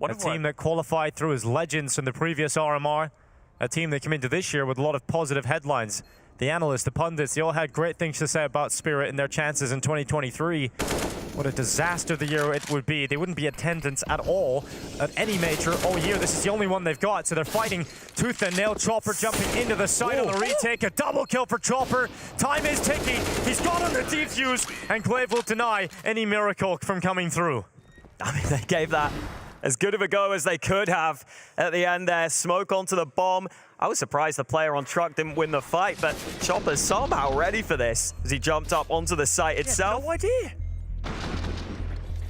A team that qualified through as legends in the previous RMR, a team that came into this year with a lot of positive headlines. The analysts, the pundits, they all had great things to say about Spirit and their chances in 2023. What a disaster the year it would be. They wouldn't be attendance at all at any major all year. This is the only one they've got, so they're fighting tooth and nail. Chopper jumping into the side on the retake. A double kill for Chopper. Time is ticking. He's got on the defuse, and Clave will deny any miracle from coming through.
I mean, they gave that as good of a go as they could have at the end there. Smoke onto the bomb. I was surprised the player on truck didn't win the fight, but Chopper's somehow ready for this as he jumped up onto the site itself.
No idea.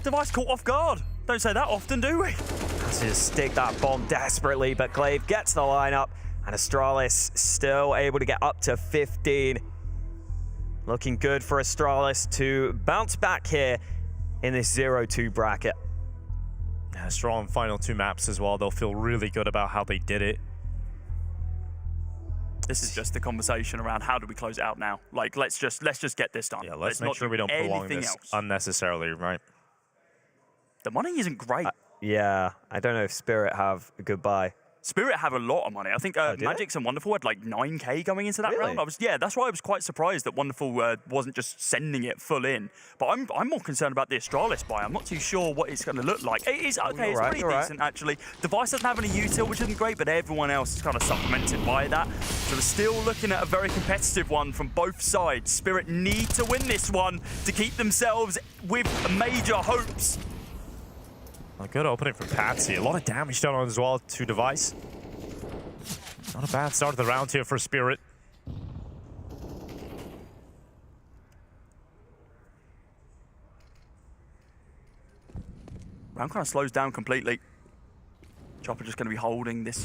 Device caught off guard. Don't say that often, do we?
Has to stick that bomb desperately, but Clave gets the lineup, and Astralis still able to get up to 15. Looking good for Astralis to bounce back here in this 0-2 bracket.
Yeah, strong final two maps as well. They'll feel really good about how they did it.
This is just the conversation around how do we close it out now? Like, let's just get this done.
Yeah, let's make sure we don't prolong this unnecessarily, right?
The money isn't great.
Yeah, I don't know if Spirit have a good buy.
Spirit have a lot of money. I think Magix and Wonderful had like 9K going into that round. That's why I was quite surprised that Wonderful wasn't just sending it full in. But I'm more concerned about the Astralis buy. I'm not too sure what it's going to look like. It is okay. It's pretty decent actually. Device doesn't have any util, which isn't great, but everyone else is kind of supplemented by that. So we're still looking at a very competitive one from both sides. Spirit need to win this one to keep themselves with major hopes.
A good opening from Patsy. A lot of damage done on as well to Device. Not a bad start of the round here for Spirit.
Round kind of slows down completely. Chopper just going to be holding this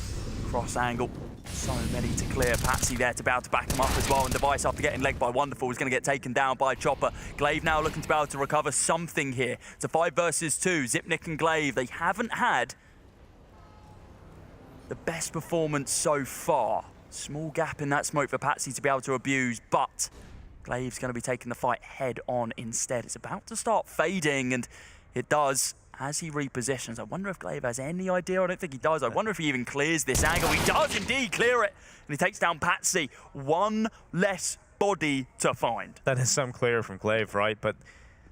cross angle. So many to clear. Patsy there to be able to back him up as well. And Device, after getting legged by Wonderful, is going to get taken down by Chopper. Glaive now looking to be able to recover something here. It's a 5 versus 2. Zipnik and Glaive, they haven't had the best performance so far. Small gap in that smoke for Patsy to be able to abuse, but Glaive's going to be taking the fight head on instead. It's about to start fading, and it does as he repositions. I wonder if Glaive has any idea. I don't think he does. I wonder if he even clears this angle. He does indeed clear it, and he takes down Patsy. One less body to find.
That is some clear from Glaive, right? But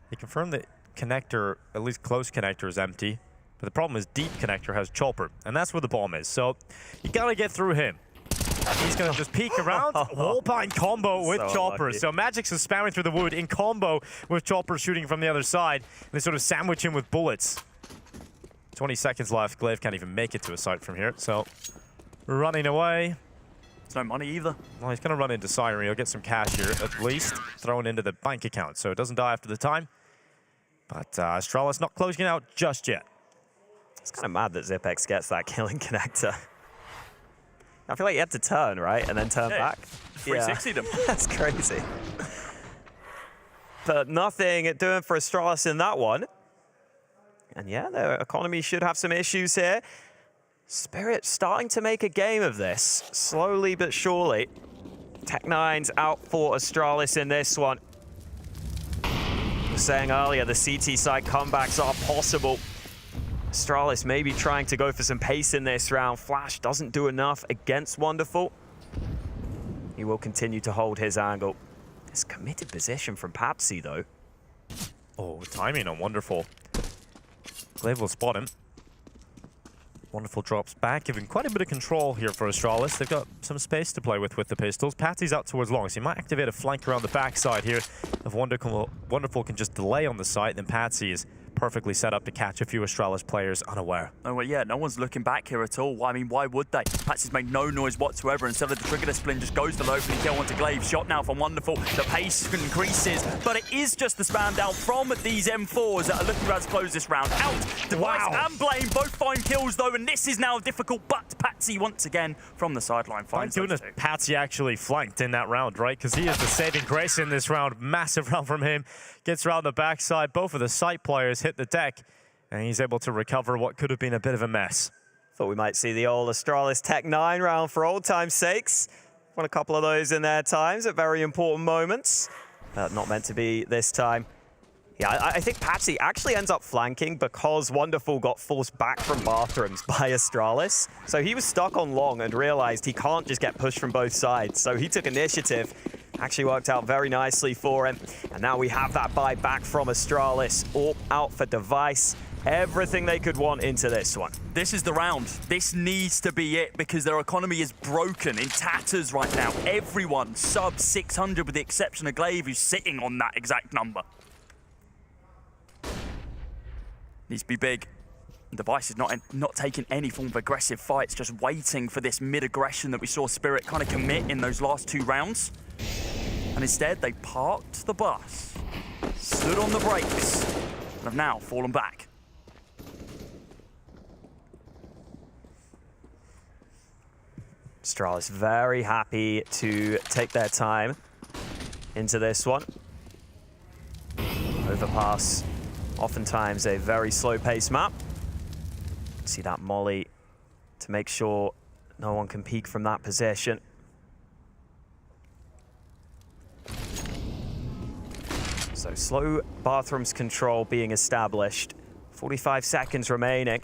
they confirm that connector, at least close connector, is empty. But the problem is deep connector has Chopper, and that's where the bomb is. So you gotta get through him. He's gonna just peek around. Wallbind combo with Chopper.
Lucky.
So Magix is spamming through the wood in combo with Chopper shooting from the other side. They sort of sandwich him with bullets. 20 seconds left. Glaive can't even make it to a site from here. So running away.
There's no money either.
Well, he's gonna run into Siren. He'll get some cash here at least, thrown into the bank account. So it doesn't die after the time. But Astralis not closing out just yet.
It's kind of mad that Zipex gets that killing connector. I feel like you had to turn, right? And then turn back.
360 them.
That's crazy. But nothing doing for Astralis in that one. And yeah, their economy should have some issues here. Spirit starting to make a game of this, slowly but surely. Tech9's out for Astralis in this one. I was saying earlier, the CT side comebacks are possible. Astralis maybe trying to go for some pace in this round. Flash doesn't do enough against Wonderful. He will continue to hold his angle. This committed position from Papsy, though.
Oh, timing on Wonderful. Glaive will spot him. Wonderful drops back, giving quite a bit of control here for Astralis. They've got some space to play with the pistols. Patsy's out towards long, so he might activate a flank around the backside here. If Wonderful can just delay on the site, then Patsy is perfectly set up to catch a few Astralis players unaware.
Oh, well, yeah, no one's looking back here at all. I mean, why would they? Patsy's made no noise whatsoever. Instead of the trigger discipline, just goes for the opening kill onto Glaive. Shot now from Wonderful. The pace increases, but it is just the spam down from these M4s that are looking about to close this round out. Device and Blame both find kills, though, and this is now difficult, but Patsy once again from the sideline finds
those two. Patsy actually flanked in that round, right? Because he is the saving grace in this round. Massive round from him. Gets around the backside. Both of the site players hit the deck, and he's able to recover what could have been a bit of a mess.
Thought we might see the old Astralis Tech9 round for old time's sakes. Won a couple of those in their times at very important moments. Not meant to be this time. Yeah, I think Patsy actually ends up flanking because Wonderful got forced back from bathrooms by Astralis. So he was stuck on long and realized he can't just get pushed from both sides. So he took initiative. Actually worked out very nicely for him. And now we have that buy back from Astralis. All out for Device. Everything they could want into this one.
This is the round. This needs to be it because their economy is broken, in tatters right now. Everyone sub 600 with the exception of Glaive, who's sitting on that exact number. Needs to be big. Device is not taking any form of aggressive fights, just waiting for this mid-aggression that we saw Spirit kind of commit in those last two rounds. And instead, they parked the bus, stood on the brakes, and have now fallen back.
Astralis very happy to take their time into this one. Overpass, oftentimes a very slow-paced map. See that molly to make sure no one can peek from that position. So slow bathrooms control being established. 45 seconds remaining.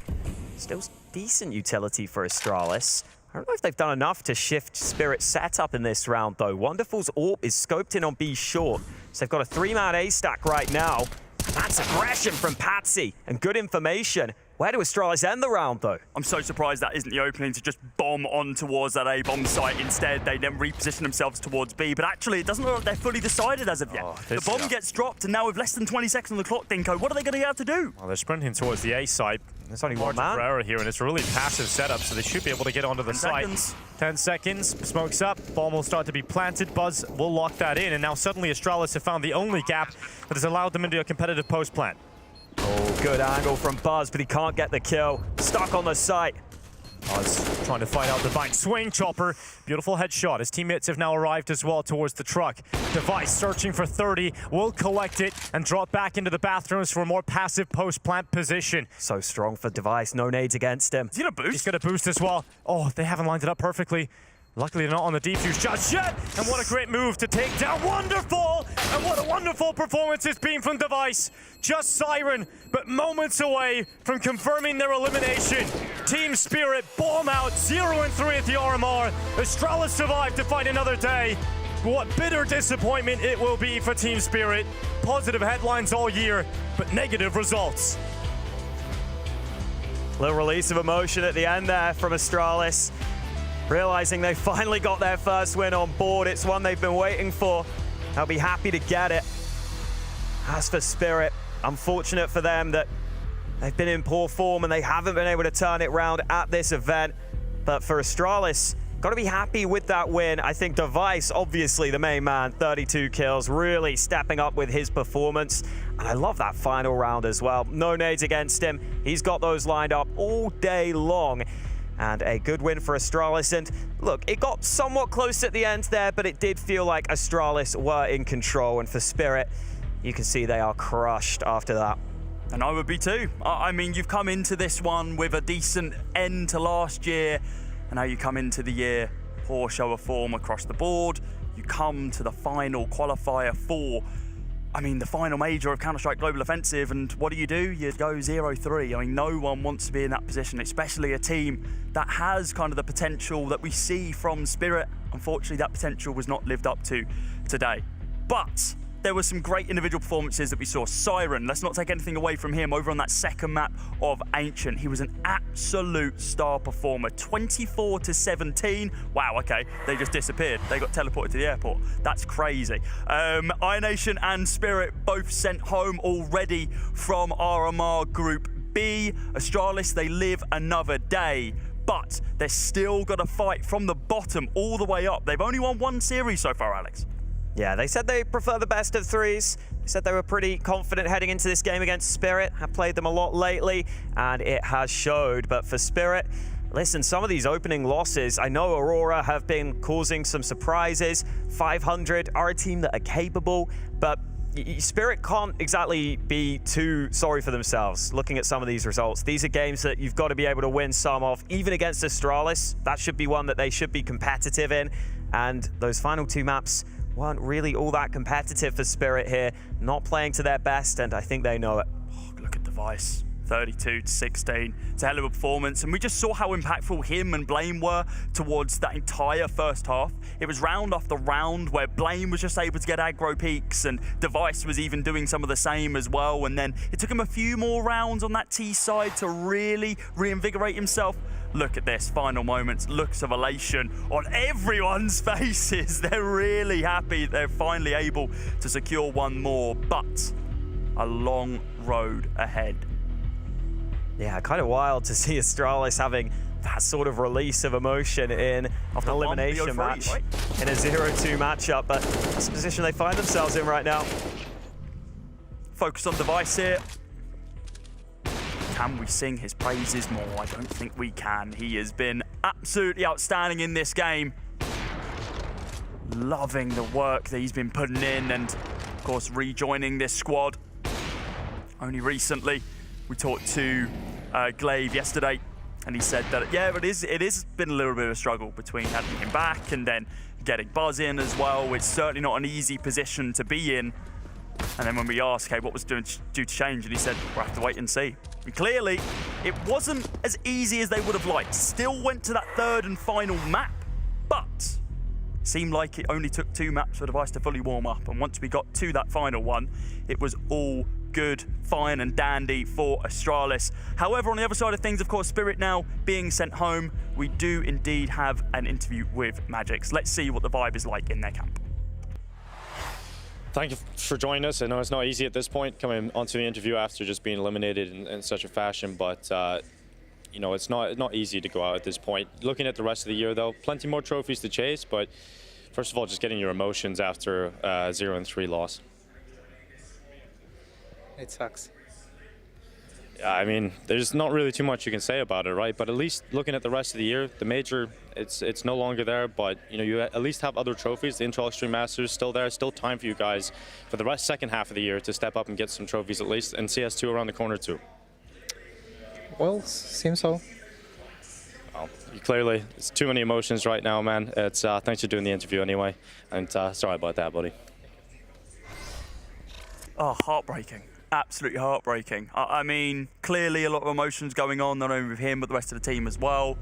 Still decent utility for Astralis. I don't know if they've done enough to shift Spirit's setup in this round, though. Wonderful's AWP is scoped in on B short, so they've got a 3-man A stack right now. That's aggression from Patsy and good information. Where do Astralis end the round, though?
I'm so surprised that isn't the opening to just bomb on towards that A-bomb site. Instead, they then reposition themselves towards B. But actually, it doesn't look like they're fully decided as of yet. The bomb gets dropped, and now with less than 20 seconds on the clock, Dinko, what are they going to have to do?
Well, they're sprinting towards the A site. There's only one margin for error here, and it's a really passive setup, so they should be able to get onto the site. 10 seconds, smokes up, bomb will start to be planted, Buzz will lock that in, and now suddenly Astralis have found the only gap that has allowed them into a competitive post plant.
Oh, good angle from Buzz, but he can't get the kill. Stuck on the site.
Buzz trying to find out the bind. Swing chopper. Beautiful headshot. His teammates have now arrived as well towards the truck. Device searching for 30. Will collect it and drop back into the bathrooms for a more passive post-plant position.
So strong for Device. No nades against him.
Is he gonna boost?
He's gonna boost as well. Oh, they haven't lined it up perfectly. Luckily, they're not on the defuse just yet. And what a great move to take down Wonderful! And what a wonderful performance it's been from Device. Just Siren, but moments away from confirming their elimination. Team Spirit, bomb out, 0-3 at the RMR. Astralis survived to fight another day. What bitter disappointment it will be for Team Spirit. Positive headlines all year, but negative results.
Little release of emotion at the end there from Astralis. Realizing they finally got their first win on board. It's one they've been waiting for. They'll be happy to get it. As for Spirit, unfortunate for them that they've been in poor form and they haven't been able to turn it round at this event. But for Astralis, got to be happy with that win. I think Device, obviously the main man, 32 kills, really stepping up with his performance. And I love that final round as well. No nades against him. He's got those lined up all day long. And a good win for Astralis. And look, it got somewhat close at the end there, but it did feel like Astralis were in control. And for Spirit, you can see they are crushed after that.
And I would be too. I mean, you've come into this one with a decent end to last year, and now you come into the year, poor show of form across the board. You come to the final qualifier for, I mean, the final major of Counter-Strike Global Offensive, and what do? You go 0-3. I mean, no one wants to be in that position, especially a team that has kind of the potential that we see from Spirit. Unfortunately, that potential was not lived up to today. But there were some great individual performances that we saw. Siren, let's not take anything away from him over on that second map of Ancient. He was an absolute star performer. 24-17. Wow, okay, they just disappeared. They got teleported to the airport. That's crazy. iNation and Spirit both sent home already from RMR Group B. Astralis, they live another day, but they're still got to fight from the bottom all the way up. They've only won one series so far, Alex.
Yeah, they said they prefer the best of threes. They said they were pretty confident heading into this game against Spirit. Have played them a lot lately, and it has showed. But for Spirit, listen, some of these opening losses, I know Aurora have been causing some surprises. 500 are a team that are capable, but Spirit can't exactly be too sorry for themselves looking at some of these results. These are games that you've got to be able to win some of, even against Astralis. That should be one that they should be competitive in. And those final two maps weren't really all that competitive for Spirit here, not playing to their best, and I think they know it.
Oh, look at Device, 32-16. It's a hell of a performance, and we just saw how impactful him and Blame were towards that entire first half. It was round after round where Blame was just able to get aggro peaks, and Device was even doing some of the same as well, and then it took him a few more rounds on that T side to really reinvigorate himself. Look at this, final moments, looks of elation on everyone's faces. They're really happy they're finally able to secure one more, but a long road ahead.
Yeah, kind of wild to see Astralis having that sort of release of emotion in an elimination match, right? In a 0-2 matchup, but that's the position they find themselves in right now.
Focus on Device here. Can we sing his praises more? I don't think we can. He has been absolutely outstanding in this game. Loving the work that he's been putting in, and of course rejoining this squad. Only recently, we talked to Glaive yesterday, and he said that, yeah, it is been a little bit of a struggle between having him back and then getting Buzz in as well. It's certainly not an easy position to be in. And then when we asked, hey, what was due to change? And he said, we'll have to wait and see. And clearly, it wasn't as easy as they would have liked. Still went to that third and final map, but seemed like it only took 2 maps for Device to fully warm up. And once we got to that final one, it was all good, fine and dandy for Astralis. However, on the other side of things, of course, Spirit now being sent home, we do indeed have an interview with Magics. Let's see what the vibe is like in their camp.
Thank you for joining us. I know it's not easy at this point coming onto the interview after just being eliminated in such a fashion, but you know, it's not easy to go out at this point. Looking at the rest of the year, though, plenty more trophies to chase, but first of all, just getting your emotions after a 0-3 loss.
It sucks.
I mean, there's not really too much you can say about it, right? But at least looking at the rest of the year, the major, it's no longer there, but you know, you at least have other trophies. The Intel Extreme Masters still there, still time for you guys for the second half of the year to step up and get some trophies at least, and CS2 around the corner too.
Well, seems so.
Well, you clearly, it's too many emotions right now, man. It's thanks for doing the interview anyway, and sorry about that, buddy.
Oh, heartbreaking. Absolutely heartbreaking. I mean, clearly a lot of emotions going on, not only with him, but the rest of the team as well.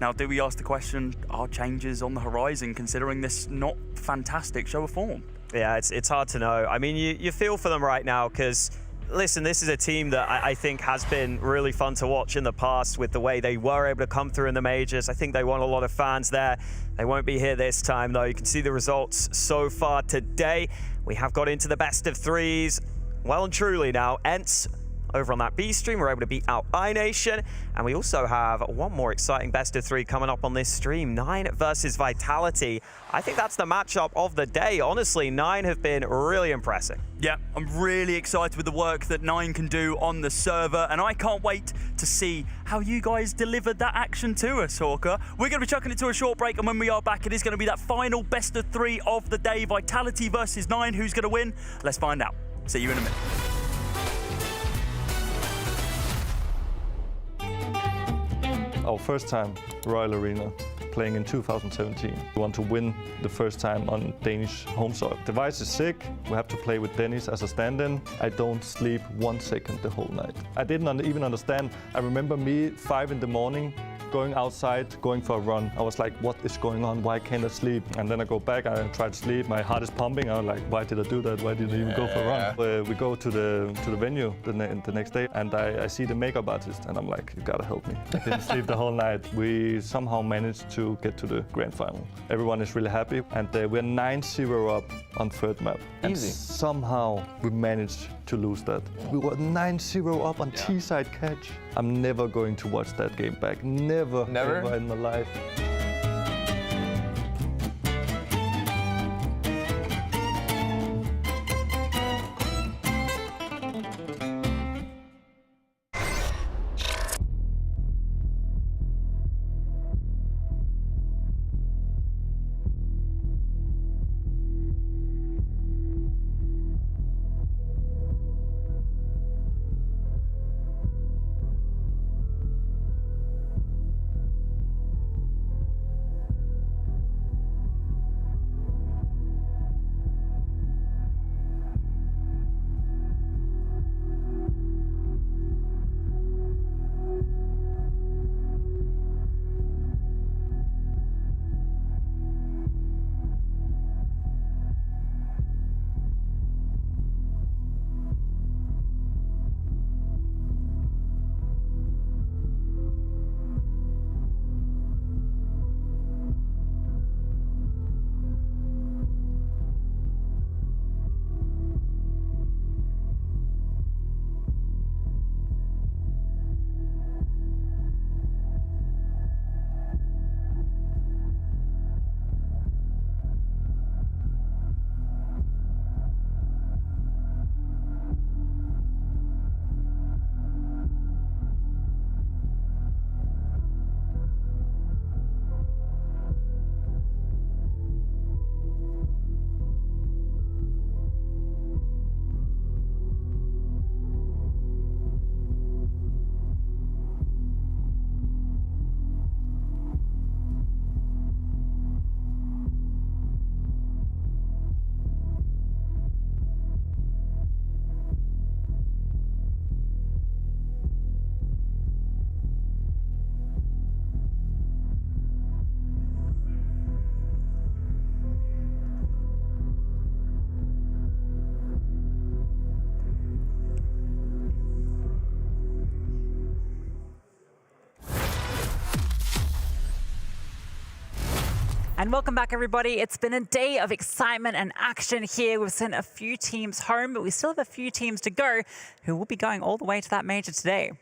Now, do we ask the question, are changes on the horizon, considering this not fantastic show of form?
Yeah, it's hard to know. I mean, you feel for them right now, because, listen, this is a team that I think has been really fun to watch in the past with the way they were able to come through in the majors. I think they won a lot of fans there. They won't be here this time, though. You can see the results so far today. We have got into the best of threes. Well and truly now, ENCE over on that B stream, we're able to beat out iNation, and we also have one more exciting best of 3 coming up on this stream, 9 versus Vitality. I think that's the matchup of the day. Honestly, 9 have been really impressive.
Yeah, I'm really excited with the work that 9 can do on the server, and I can't wait to see how you guys delivered that action to us, Hawker. We're going to be chucking it to a short break, and when we are back, it is going to be that final best of 3 of the day, Vitality versus 9. Who's going to win? Let's find out. See you in a minute.
our first time Royal Arena, playing in 2017. We want to win the first time on Danish home soil. Device is sick. We have to play with Dennis as a stand-in. I don't sleep 1 second the whole night. I didn't even understand. I remember me 5 in the morning, going outside, going for a run. I was like, what is going on? Why can't I sleep? And then I go back, I try to sleep. My heart is pumping. I'm like, why did I do that? Why didn't I even go for a run? We go to the venue the next day, and I see the makeup artist, and I'm like, you gotta help me. I didn't sleep the whole night. We somehow managed to get to the grand final. Everyone is really happy, and we're 9-0 up on third map. And somehow we managed to lose that. We were 9-0 up on T-side catch. I'm never going to watch that game back. Never ever in my life.
And welcome back, everybody. It's been a day of excitement and action here. We've sent a few teams home, but we still have a few teams to go who will be going all the way to that major today.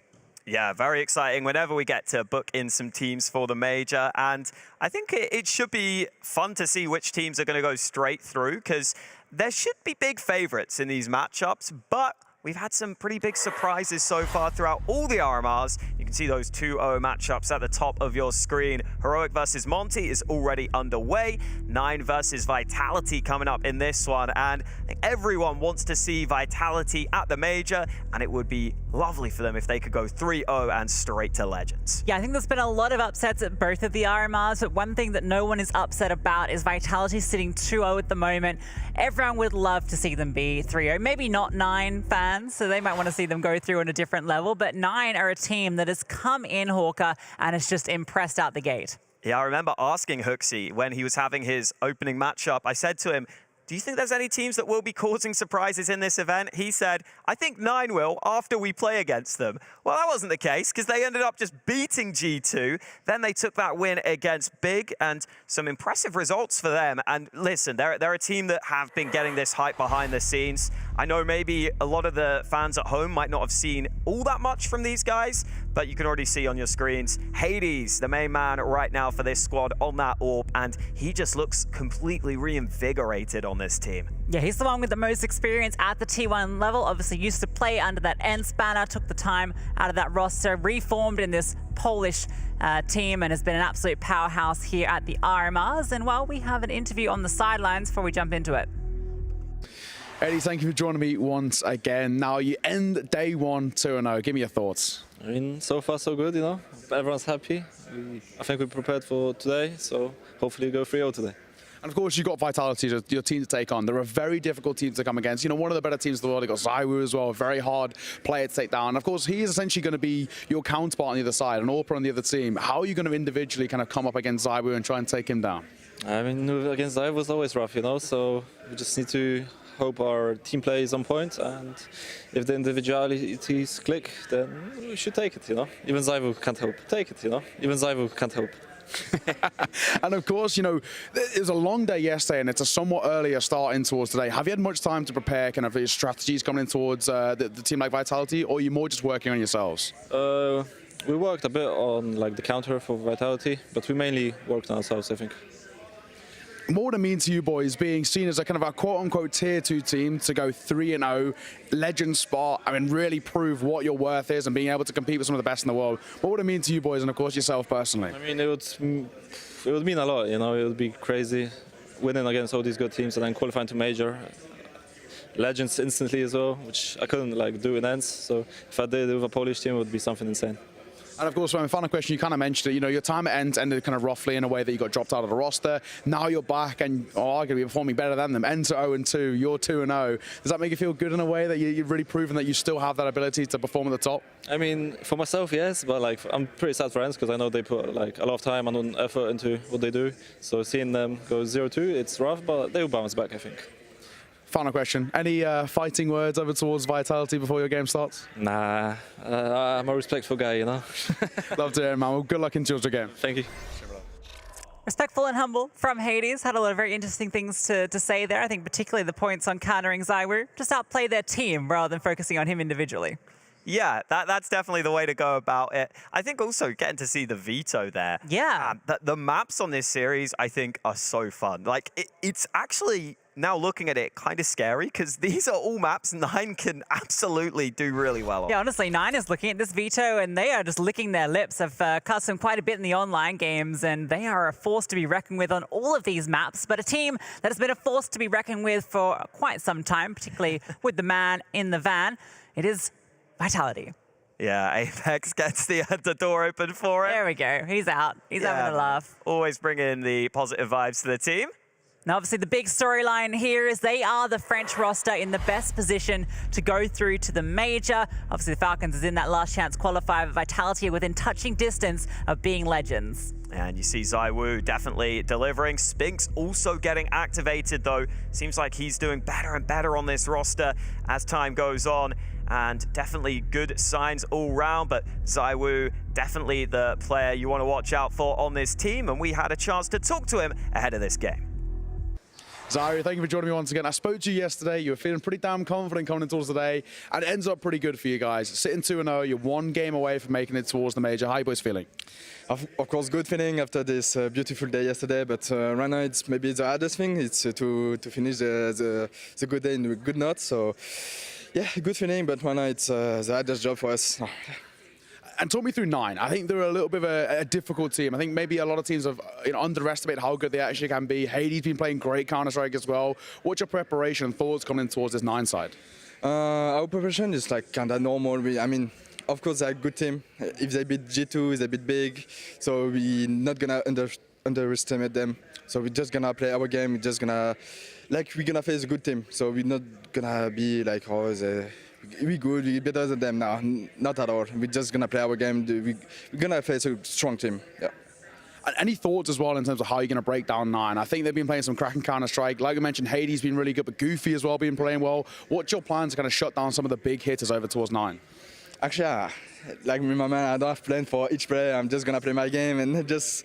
Yeah, very exciting whenever we get to book in some teams for the major. And I think it should be fun to see which teams are going to go straight through, because there should be big favorites in these matchups, but we've had some pretty big surprises so far throughout all the RMRs. You can see those 2-0 matchups at the top of your screen. Heroic versus Monte is already underway. 9 versus Vitality coming up in this one. And I think everyone wants to see Vitality at the major, and it would be lovely for them if they could go 3-0 and straight to Legends.
Yeah, I think there's been a lot of upsets at both of the RMRs, but one thing that no one is upset about is Vitality sitting 2-0 at the moment. Everyone would love to see them be 3-0. Maybe not 9 fans, so they might want to see them go through on a different level, but 9 are a team that has come in, Hawker, and has just impressed out the gate.
Yeah, I remember asking Hooksy when he was having his opening matchup, I said to him, do you think there's any teams that will be causing surprises in this event? He said, I think 9 will after we play against them. Well, that wasn't the case, because they ended up just beating G2. Then they took that win against Big, and some impressive results for them. And listen, they're a team that have been getting this hype behind the scenes. I know maybe a lot of the fans at home might not have seen all that much from these guys, but you can already see on your screens, Hades, the main man right now for this squad on that AWP, and he just looks completely reinvigorated on this team.
Yeah, he's the one with the most experience at the T1 level. Obviously used to play under that ENCE banner, took the time out of that roster, reformed in this Polish team, and has been an absolute powerhouse here at the RMRs. And while we have an interview on the sidelines before we jump into it.
Eddie, thank you for joining me once again. Now, you end day one 2-0. Give me your thoughts.
I mean, so far so good, you know. Everyone's happy. I think we prepared for today, so hopefully we go 3-0 today.
And of course, you've got Vitality, your team to take on. They're a very difficult team to come against. You know, one of the better teams in the world. They've got ZywOo as well, a very hard player to take down. And of course, he is essentially going to be your counterpart on the other side, an all-pro on the other team. How are you going to individually kind of come up against ZywOo and try and take him down?
I mean, against ZywOo is always rough, you know, so we just need to hope our team play is on point, and if the individualities click, then we should take it, you know. Even ZywOo can't help. Take it, you know. Even ZywOo can't help.
And of course, you know, it was a long day yesterday and it's a somewhat earlier start in towards today. Have you had much time to prepare kind of your strategies coming in towards the team like Vitality, or are you more just working on yourselves?
We worked a bit on like the counter for Vitality, but we mainly worked on ourselves, I think.
What would it mean to you boys being seen as a kind of a quote-unquote tier 2 team to go 3-0, legend spot, I mean, really prove what your worth is and being able to compete with some of the best in the world? What would it mean to you boys and, of course, yourself personally?
I mean, it would mean a lot, you know. It would be crazy winning against all these good teams and then qualifying to major. Legends instantly as well, which I couldn't like do in ENCE. So if I did it with a Polish team, it would be something insane.
And of course, my final question, you kind of mentioned it, you know, your time at ENCE ended kind of roughly in a way that you got dropped out of the roster. Now you're back and arguably performing better than them. ENCE are 0-2, you're 2-0. Does that make you feel good in a way that you've really proven that you still have that ability to perform at the top?
I mean, for myself, yes, but like I'm pretty sad for ENCE because I know they put like a lot of time and effort into what they do. So seeing them go 0-2, it's rough, but they will bounce back, I think.
Final question. Any fighting words over towards Vitality before your game starts?
Nah, I'm a respectful guy, you know.
Love to hear it, man. Well, good luck in your game.
Thank you.
Respectful and humble from Hades. Had a lot of very interesting things to say there. I think particularly the points on countering ZywOo. Just outplay their team rather than focusing on him individually.
Yeah, that's definitely the way to go about it. I think also getting to see the veto there.
Yeah.
The maps on this series, I think, are so fun. Like, it's actually, now looking at it, kind of scary because these are all maps 9 can absolutely do really well on.
Yeah, honestly, 9 is looking at this veto and they are just licking their lips. Have custom quite a bit in the online games and they are a force to be reckoned with on all of these maps, but a team that has been a force to be reckoned with for quite some time, particularly with the man in the van. It is Vitality.
Yeah, Apex gets the door open for it.
There we go. He's out. He's having a laugh.
Always bringing the positive vibes to the team.
Now, obviously, the big storyline here is they are the French roster in the best position to go through to the major. Obviously, the Falcons is in that last chance qualifier, but Vitality are within touching distance of being legends.
And you see ZywOo definitely delivering. Spinks also getting activated, though. Seems like he's doing better and better on this roster as time goes on. And definitely good signs all round, but ZywOo definitely the player you want to watch out for on this team, and we had a chance to talk to him ahead of this game.
ZywOo, thank you for joining me once again. I spoke to you yesterday. You were feeling pretty damn confident coming in towards today, and it ends up pretty good for you guys. Sitting 2-0, you're one game away from making it towards the major. How are you boys feeling?
Of course, good feeling after this beautiful day yesterday, but right now it's maybe the hardest thing. It's to finish the good day in a good note. So, yeah, good feeling, but right now it's the hardest job for us.
And talk me through 9. I think they're a little bit of a difficult team. I think maybe a lot of teams have underestimated how good they actually can be. Hades been playing great Counter-Strike as well. What's your preparation and thoughts coming in towards this 9 side?
Our preparation is like kind of normal. I mean, of course, they're a good team. If they beat G2, they're a bit big. So we're not going to underestimate them. So we're just going to play our game. We're just going to, like, we're going to face a good team. So we're not going to be like, oh, we're good, we're better than them now. Not at all. We're just going to play our game. We're going to face a strong team. Yeah.
And any thoughts as well in terms of how you're going to break down 9? I think they've been playing some cracking Counter-Strike. Like I mentioned, Hades been really good, but Goofy as well been playing well. What's your plan to kind of shut down some of the big hitters over towards 9?
Actually, like me, my man, I don't have plan for each player. I'm just going to play my game and just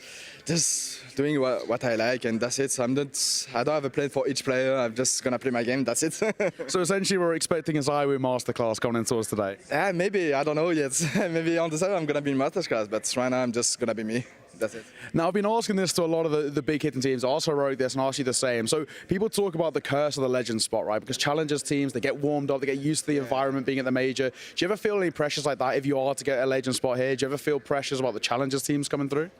doing what I like, and that's it. So I don't have a plan for each player. I'm just going to play my game. That's it.
So essentially, we're expecting a ZywOo masterclass coming in towards today.
Yeah, maybe. I don't know yet. Maybe on the side I'm going to be in masterclass, but right now I'm just going to be me. That's it.
Now, I've been asking this to a lot of the big hitting teams. I also wrote this and asked you the same. So people talk about the curse of the legend spot, right? Because challengers teams, they get warmed up, they get used to the environment being at the major. Do you ever feel any pressures like that if you are to get a legend spot here? Do you ever feel pressures about the challengers teams coming through?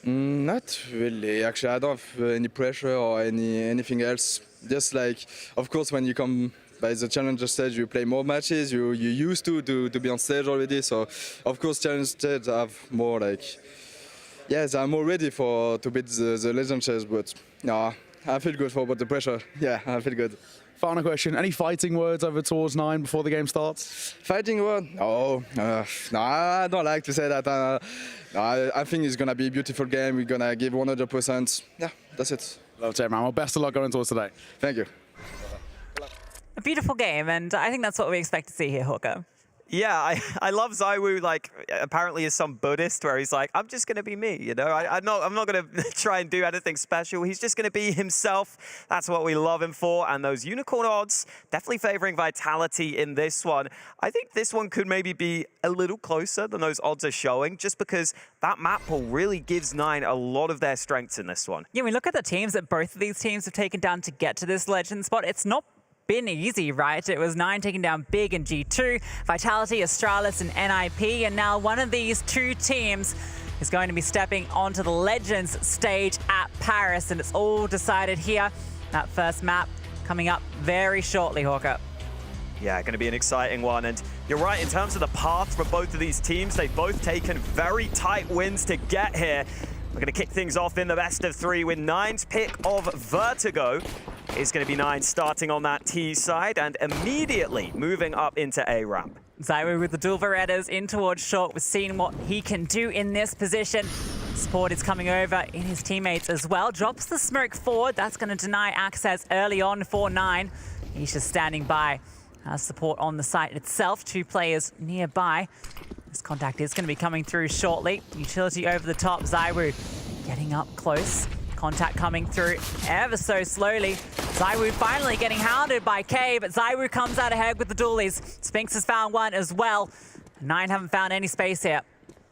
Not really. Actually, I don't have any pressure or anything else. Just like, of course, when you come by the challenger stage, you play more matches. You used to be on stage already. So, of course, challenger stage have more like, yes, I'm more ready to beat the legend stage. But no, I feel good about the pressure. Yeah, I feel good.
Final question. Any fighting words over towards 9 before the game starts?
Fighting word? Oh, no, I don't like to say that. I think it's going to be a beautiful game. We're going to give 100%. Yeah, that's it.
Love it, man. Well, best of luck going towards today.
Thank you.
A beautiful game, and I think that's what we expect to see here, Hawker.
Yeah, I love ZywOo, like, apparently is some Buddhist where he's like, I'm just going to be me, you know? I'm not going to try and do anything special. He's just going to be himself. That's what we love him for. And those unicorn odds definitely favoring Vitality in this one. I think this one could maybe be a little closer than those odds are showing, just because that map pool really gives Nine a lot of their strengths in this one.
Yeah, we look at the teams that both of these teams have taken down to get to this legend spot. It's not been easy, right? It was Nine taking down Big and G2, Vitality, Astralis, and NIP, and now one of these two teams is going to be stepping onto the Legends stage at Paris, and it's all decided here. That first map coming up very shortly, Hawker.
Yeah, going to be an exciting one. And you're right, in terms of the path for both of these teams, they've both taken very tight wins to get here. We're going to kick things off in the best of 3 with Nine's pick of Vertigo. Is going to be Nine starting on that T side and immediately moving up into A ramp.
ZywOo with the dual Berettas in towards short. We're seeing what he can do in this position. Support is coming over in his teammates as well. Drops the smoke forward. That's going to deny access early on for Nine. He's just standing by. Support on the site itself. 2 players nearby. This contact is going to be coming through shortly. Utility over the top. ZywOo getting up close. Contact coming through ever so slowly. ZywOo finally getting hounded by K, but ZywOo comes out ahead with the dualies. Spinx has found one as well. Nine haven't found any space here.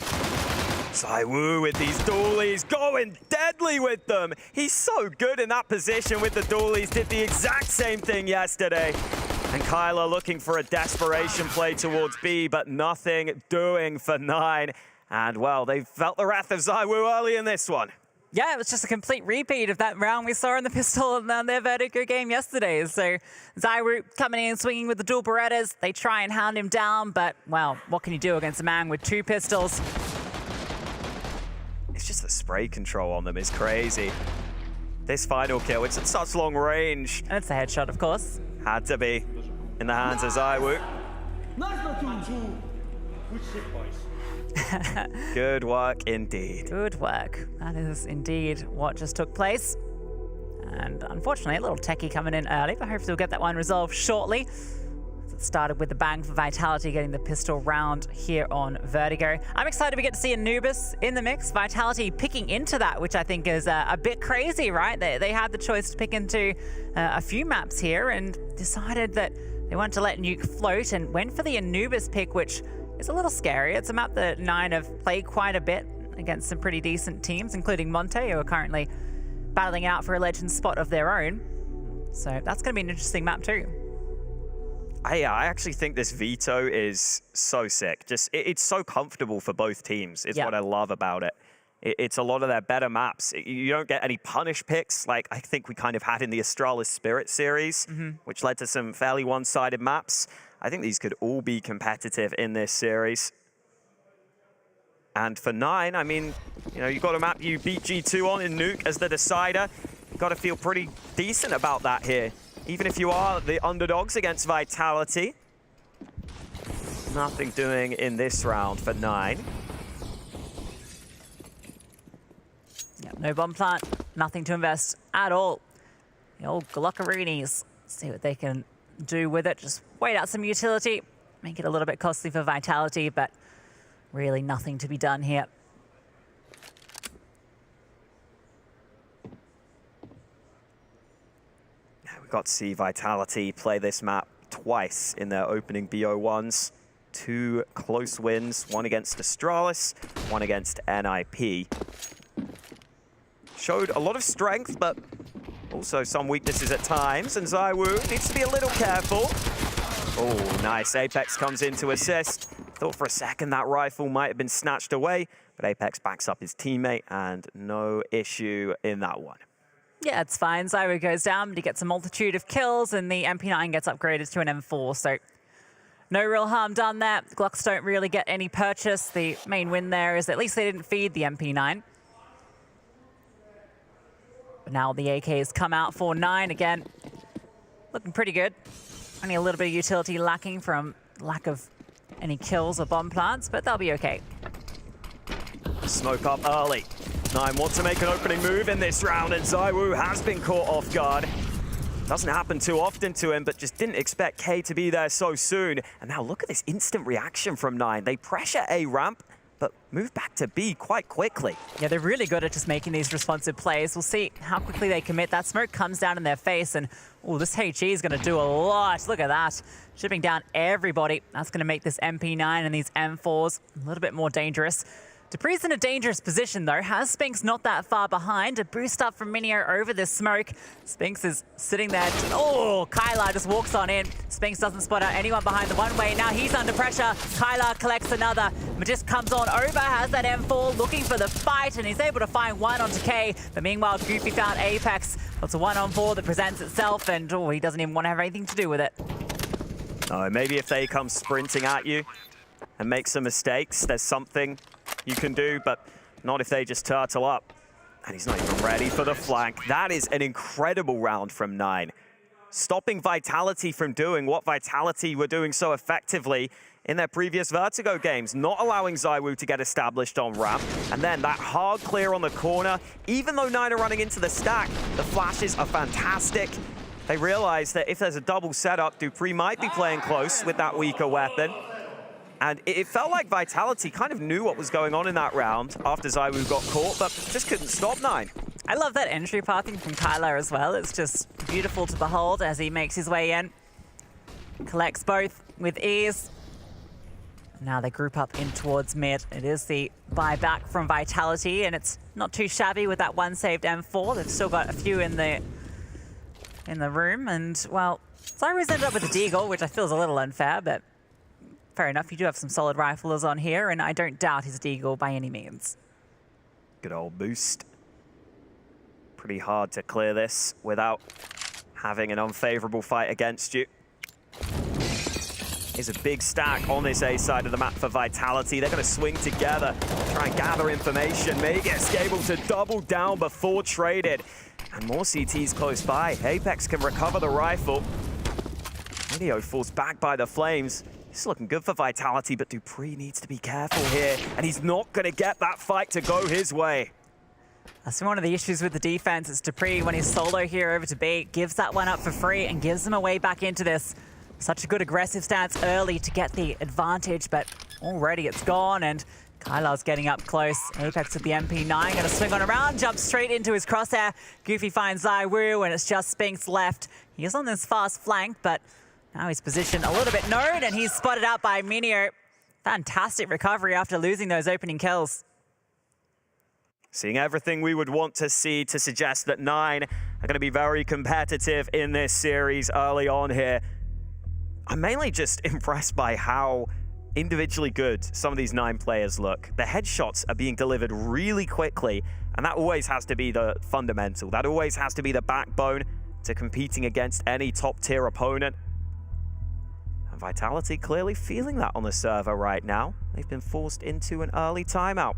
ZywOo with these dualies, going deadly with them. He's so good in that position with the dualies. Did the exact same thing yesterday. And Kyler looking for a desperation play towards B, but nothing doing for Nine. And, well, they felt the wrath of ZywOo early in this one.
Yeah, it was just a complete repeat of that round we saw in the pistol and their Vertigo game yesterday. So ZywOo coming in, swinging with the dual Berettas. They try and hound him down, but, well, what can you do against a man with 2 pistols?
It's just the spray control on them is crazy. This final kill, it's at such long range.
And it's a headshot, of course.
Had to be in the hands of ZywOo. Good work indeed.
Good work. That is indeed what just took place. And unfortunately, a little techie coming in early, but hopefully we'll get that one resolved shortly. It started with the bang for Vitality getting the pistol round here on Vertigo. I'm excited we get to see Anubis in the mix. Vitality picking into that, which I think is a bit crazy, right? They had the choice to pick into a few maps here and decided that they wanted to let Nuke float and went for the Anubis pick, which is a little scary. It's a map that Nine have played quite a bit against some pretty decent teams, including Monte, who are currently battling out for a legend spot of their own. So that's going to be an interesting map too.
I actually think this veto is so sick. Just it's so comfortable for both teams. It's what I love about it. It's a lot of their better maps. You don't get any punish picks like I think we kind of had in the Astralis Spirit series, which led to some fairly one-sided maps. I think these could all be competitive in this series. And for Nine, I mean, you know, you've got a map you beat G2 on in Nuke as the decider. You've got to feel pretty decent about that here. Even if you are the underdogs against Vitality. Nothing doing in this round for Nine.
Yeah, no bomb plant, nothing to invest at all. The old Glockaroonies, see what they can do with it. Just wait out some utility, make it a little bit costly for Vitality, but really nothing to be done here.
We got to see Vitality play this map twice in their opening BO1s. 2 close wins, one against Astralis, one against NIP. Showed a lot of strength, but also some weaknesses at times, and ZywOo needs to be a little careful. Oh, nice. Apex comes in to assist. Thought for a second that rifle might have been snatched away, But Apex backs up his teammate, and no issue in that one.
Yeah, it's fine. ZywOo goes down, but he gets a multitude of kills, and the MP9 gets upgraded to an M4, so no real harm done there. Glocks don't really get any purchase. The main win there is at least they didn't feed the MP9. But now the AK has come out for 9 again. Looking pretty good. Only a little bit of utility lacking from lack of any kills or bomb plants, but they'll be okay.
Smoke up early. 9 wants to make an opening move in this round, and ZywOo has been caught off guard. Doesn't happen too often to him, but just didn't expect K to be there so soon. And now look at this instant reaction from 9. They pressure A ramp, but move back to B quite quickly.
Yeah, they're really good at just making these responsive plays. We'll see how quickly they commit. That smoke comes down in their face, and oh, this HE is going to do a lot. Look at that. Shipping down everybody. That's going to make this MP9 and these M4s a little bit more dangerous. dupree's in a dangerous position, though. Has Spinks not that far behind? A boost up from Minio over this smoke. Spinks is sitting there. Oh, Kyler just walks on in. Spinks doesn't spot out anyone behind the one-way. Now he's under pressure. Kyler collects another. Magist comes on over, has that M4, looking for the fight, and he's able to find one onto K. But meanwhile, Goofy found Apex. That's a 1-on-4 that presents itself, and oh, he doesn't even want to have anything to do with it.
No, maybe if they come sprinting at you and make some mistakes, there's something you can do, but not if they just turtle up. And he's not even ready for the flank. That is an incredible round from 9. Stopping Vitality from doing what Vitality were doing so effectively in their previous Vertigo games, not allowing ZywOo to get established on ramp. And then that hard clear on the corner. Even though 9 are running into the stack, the flashes are fantastic. They realize that if there's a double setup, dupree might be playing close with that weaker weapon. And it felt like Vitality kind of knew what was going on in that round after ZywOo got caught, but just couldn't stop 9.
I love that entry pathing from Kyler as well. It's just beautiful to behold as he makes his way in. Collects both with ease. Now they group up in towards mid. It is the buyback from Vitality, and it's not too shabby with that one saved M4. They've still got a few in the room, and well, ZywOo's ended up with a deagle, which I feel is a little unfair, but fair enough. You do have some solid riflers on here, and I don't doubt his deagle by any means.
Good old boost. Pretty hard to clear this without having an unfavorable fight against you. Is a big stack on this A side of the map for Vitality. They're going to swing together, try and gather information. Magisk able to double down before traded. And more CTs close by. Apex can recover the rifle. Minio falls back by the flames. This is looking good for Vitality, but dupree needs to be careful here, and he's not going to get that fight to go his way.
That's one of the issues with the defense. It's dupree, when he's solo here over to B, gives that one up for free and gives him a way back into this. Such a good aggressive stance early to get the advantage, but already it's gone, and Kylar's getting up close. Apex with the MP9, gonna swing on around, jumps straight into his crosshair. Goofy finds ZywOo, and it's just Spinks left. He is on this fast flank, but now he's positioned a little bit known, and he's spotted out by Minio. Fantastic recovery after losing those opening kills.
Seeing everything we would want to see to suggest that 9 are going to be very competitive in this series early on here. I'm mainly just impressed by how individually good some of these 9 players look. The headshots are being delivered really quickly, and that always has to be the fundamental. That always has to be the backbone to competing against any top-tier opponent. And Vitality clearly feeling that on the server right now. They've been forced into an early timeout.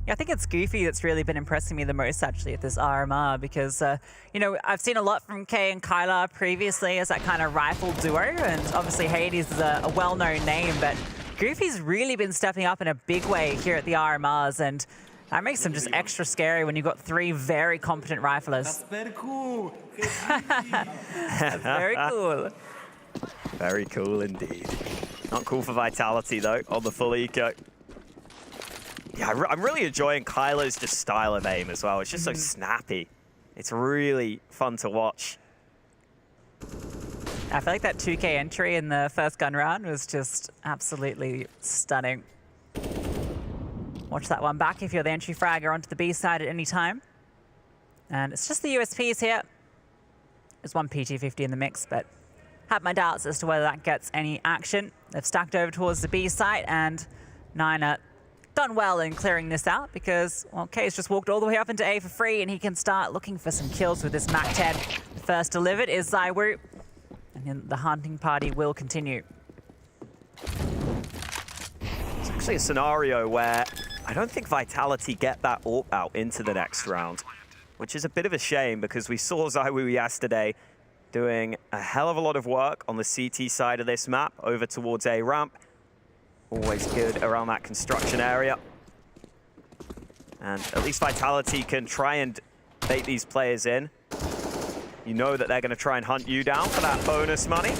Yeah, I think it's Goofy that's really been impressing me the most, actually, at this RMR, because, you know, I've seen a lot from K and Kyler previously as that kind of rifle duo, and obviously Hades is a well-known name, but Goofy's really been stepping up in a big way here at the RMRs, and that makes him just extra scary when you've got 3 very competent riflers.
That's very cool.
That's very cool.
Very cool indeed. Not cool for Vitality, though, on the full eco. Yeah, I'm really enjoying Kyler's just style of aim as well. It's just so snappy. It's really fun to watch.
I feel like that 2K entry in the first gun round was just absolutely stunning. Watch that one back if you're the entry fragger onto the B side at any time. And it's just the USPs here. There's one PG50 in the mix, but have my doubts as to whether that gets any action. They've stacked over towards the B site, and 9 are done well in clearing this out because, well, K's just walked all the way up into A for free and he can start looking for some kills with this MAC-10. First delivered is ZywOo, and then the hunting party will continue.
It's actually a scenario where I don't think Vitality get that AWP out into the next round, which is a bit of a shame because we saw ZywOo yesterday doing a hell of a lot of work on the CT side of this map over towards A ramp. Always good around that construction area. And at least Vitality can try and bait these players in. You know that they're going to try and hunt you down for that bonus money.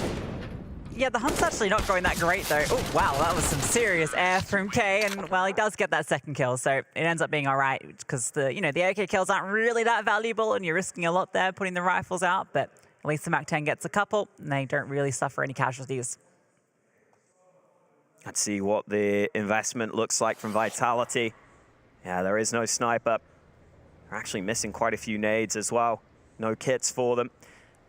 Yeah, the hunt's actually not going that great, though. Oh, wow, that was some serious air from K, and, well, he does get that second kill, so it ends up being all right, because the AK kills aren't really that valuable, and you're risking a lot there putting the rifles out, but at least the MAC-10 gets a couple, and they don't really suffer any casualties.
Let's see what the investment looks like from Vitality. Yeah, there is no sniper. They're actually missing quite a few nades as well. No kits for them.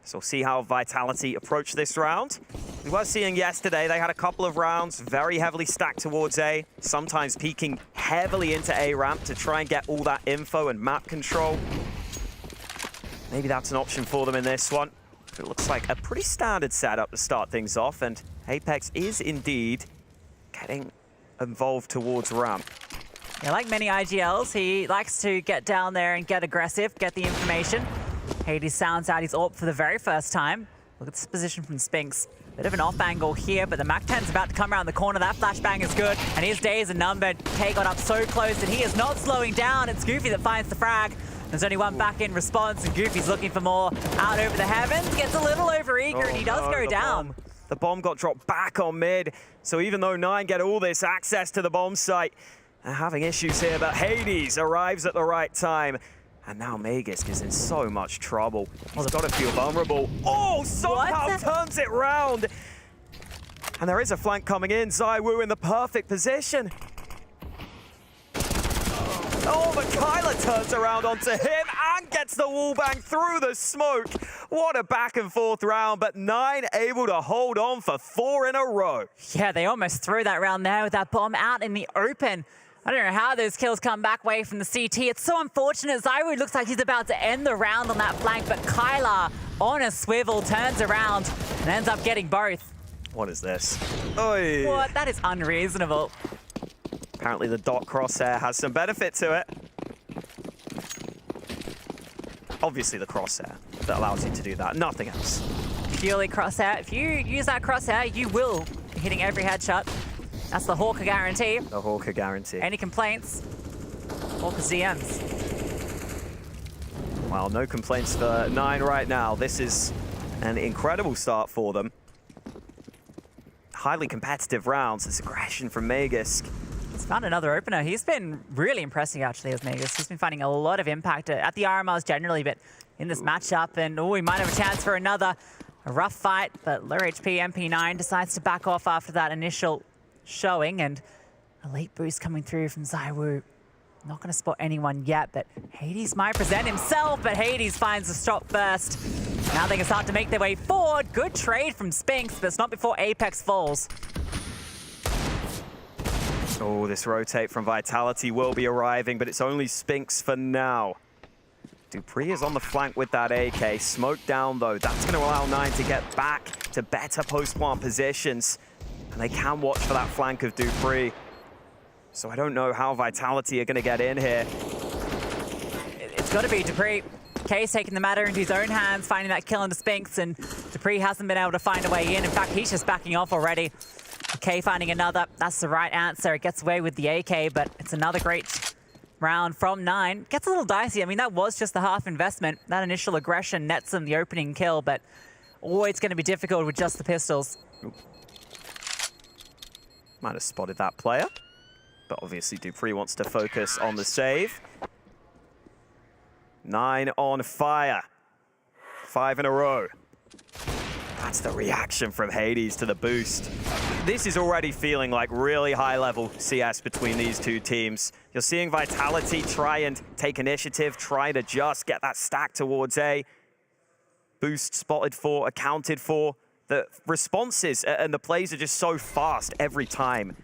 So we'll see how Vitality approach this round. We were seeing yesterday, they had a couple of rounds very heavily stacked towards A, sometimes peeking heavily into A ramp to try and get all that info and map control. Maybe that's an option for them in this one. It looks like a pretty standard setup to start things off, and Apex is indeed getting involved towards ramp.
Yeah, like many IGLs, he likes to get down there and get aggressive, get the information. Hades sounds out his AWP for the very first time. Look at this position from Spinks. Bit of an off angle here, but the MAC-10's about to come around the corner. That flashbang is good, and his days are numbered. K got up so close, and he is not slowing down. It's Goofy that finds the frag. There's only one back in response, and Goofy's looking for more. Out over the heavens, gets a little overeager, and he does go down.
The bomb got dropped back on mid, so even though 9 get all this access to the bomb site, they're having issues here, but Hades arrives at the right time. And now Magisk is in so much trouble. He's got to feel vulnerable. Oh, somehow turns it round. And there is a flank coming in. ZywOo in the perfect position. Oh, but Kyler turns around onto him and gets the wall bang through the smoke. What a back and forth round, but 9 able to hold on for 4 in a row.
Yeah, they almost threw that round there with that bomb out in the open. I don't know how those kills come back away from the CT. It's so unfortunate. ZywOo looks like he's about to end the round on that flank, but Kyler on a swivel turns around and ends up getting both.
What is this? Oy.
What? That is unreasonable.
Apparently the dot crosshair has some benefit to it. Obviously the crosshair that allows you to do that, nothing else.
Purely crosshair. If you use that crosshair, you will be hitting every headshot. That's the Hawker guarantee.
The Hawker guarantee.
Any complaints? Hawker ZMs.
Well, no complaints for 9 right now. This is an incredible start for them. Highly competitive rounds. This aggression from Magisk.
He's found another opener. He's been really impressive, actually, as Magisk. He's been finding a lot of impact at the RMRs generally, but in this matchup. And, oh, we might have a chance for a rough fight, but low HP MP9 decides to back off after that initial showing, and a late boost coming through from ZywOo. Not going to spot anyone yet, but Hades might present himself, but Hades finds the stop first. Now they can start to make their way forward. Good trade from Spinks, but it's not before Apex falls.
Oh, this rotate from Vitality will be arriving, but it's only Spinks for now. dupreeh is on the flank with that AK. Smoke down, though. That's going to allow 9 to get back to better post-plant positions. And they can watch for that flank of dupreeh. So I don't know how Vitality are going to get in here.
It's got to be dupreeh. K's taking the matter into his own hands, finding that kill into Spinks, and dupreeh hasn't been able to find a way in. In fact, he's just backing off already. K finding another. That's the right answer. It gets away with the AK, but it's another great round from 9. Gets a little dicey. I mean, that was just the half investment. That initial aggression nets them the opening kill, but it's going to be difficult with just the pistols.
Might have spotted that player, but obviously dupreeh wants to focus on the save. 9 on fire. 5 in a row. That's the reaction from Hades to the boost. This is already feeling like really high-level CS between these two teams. You're seeing Vitality try and take initiative, try to just get that stack towards A. Boost spotted for, accounted for. The responses and the plays are just so fast every time.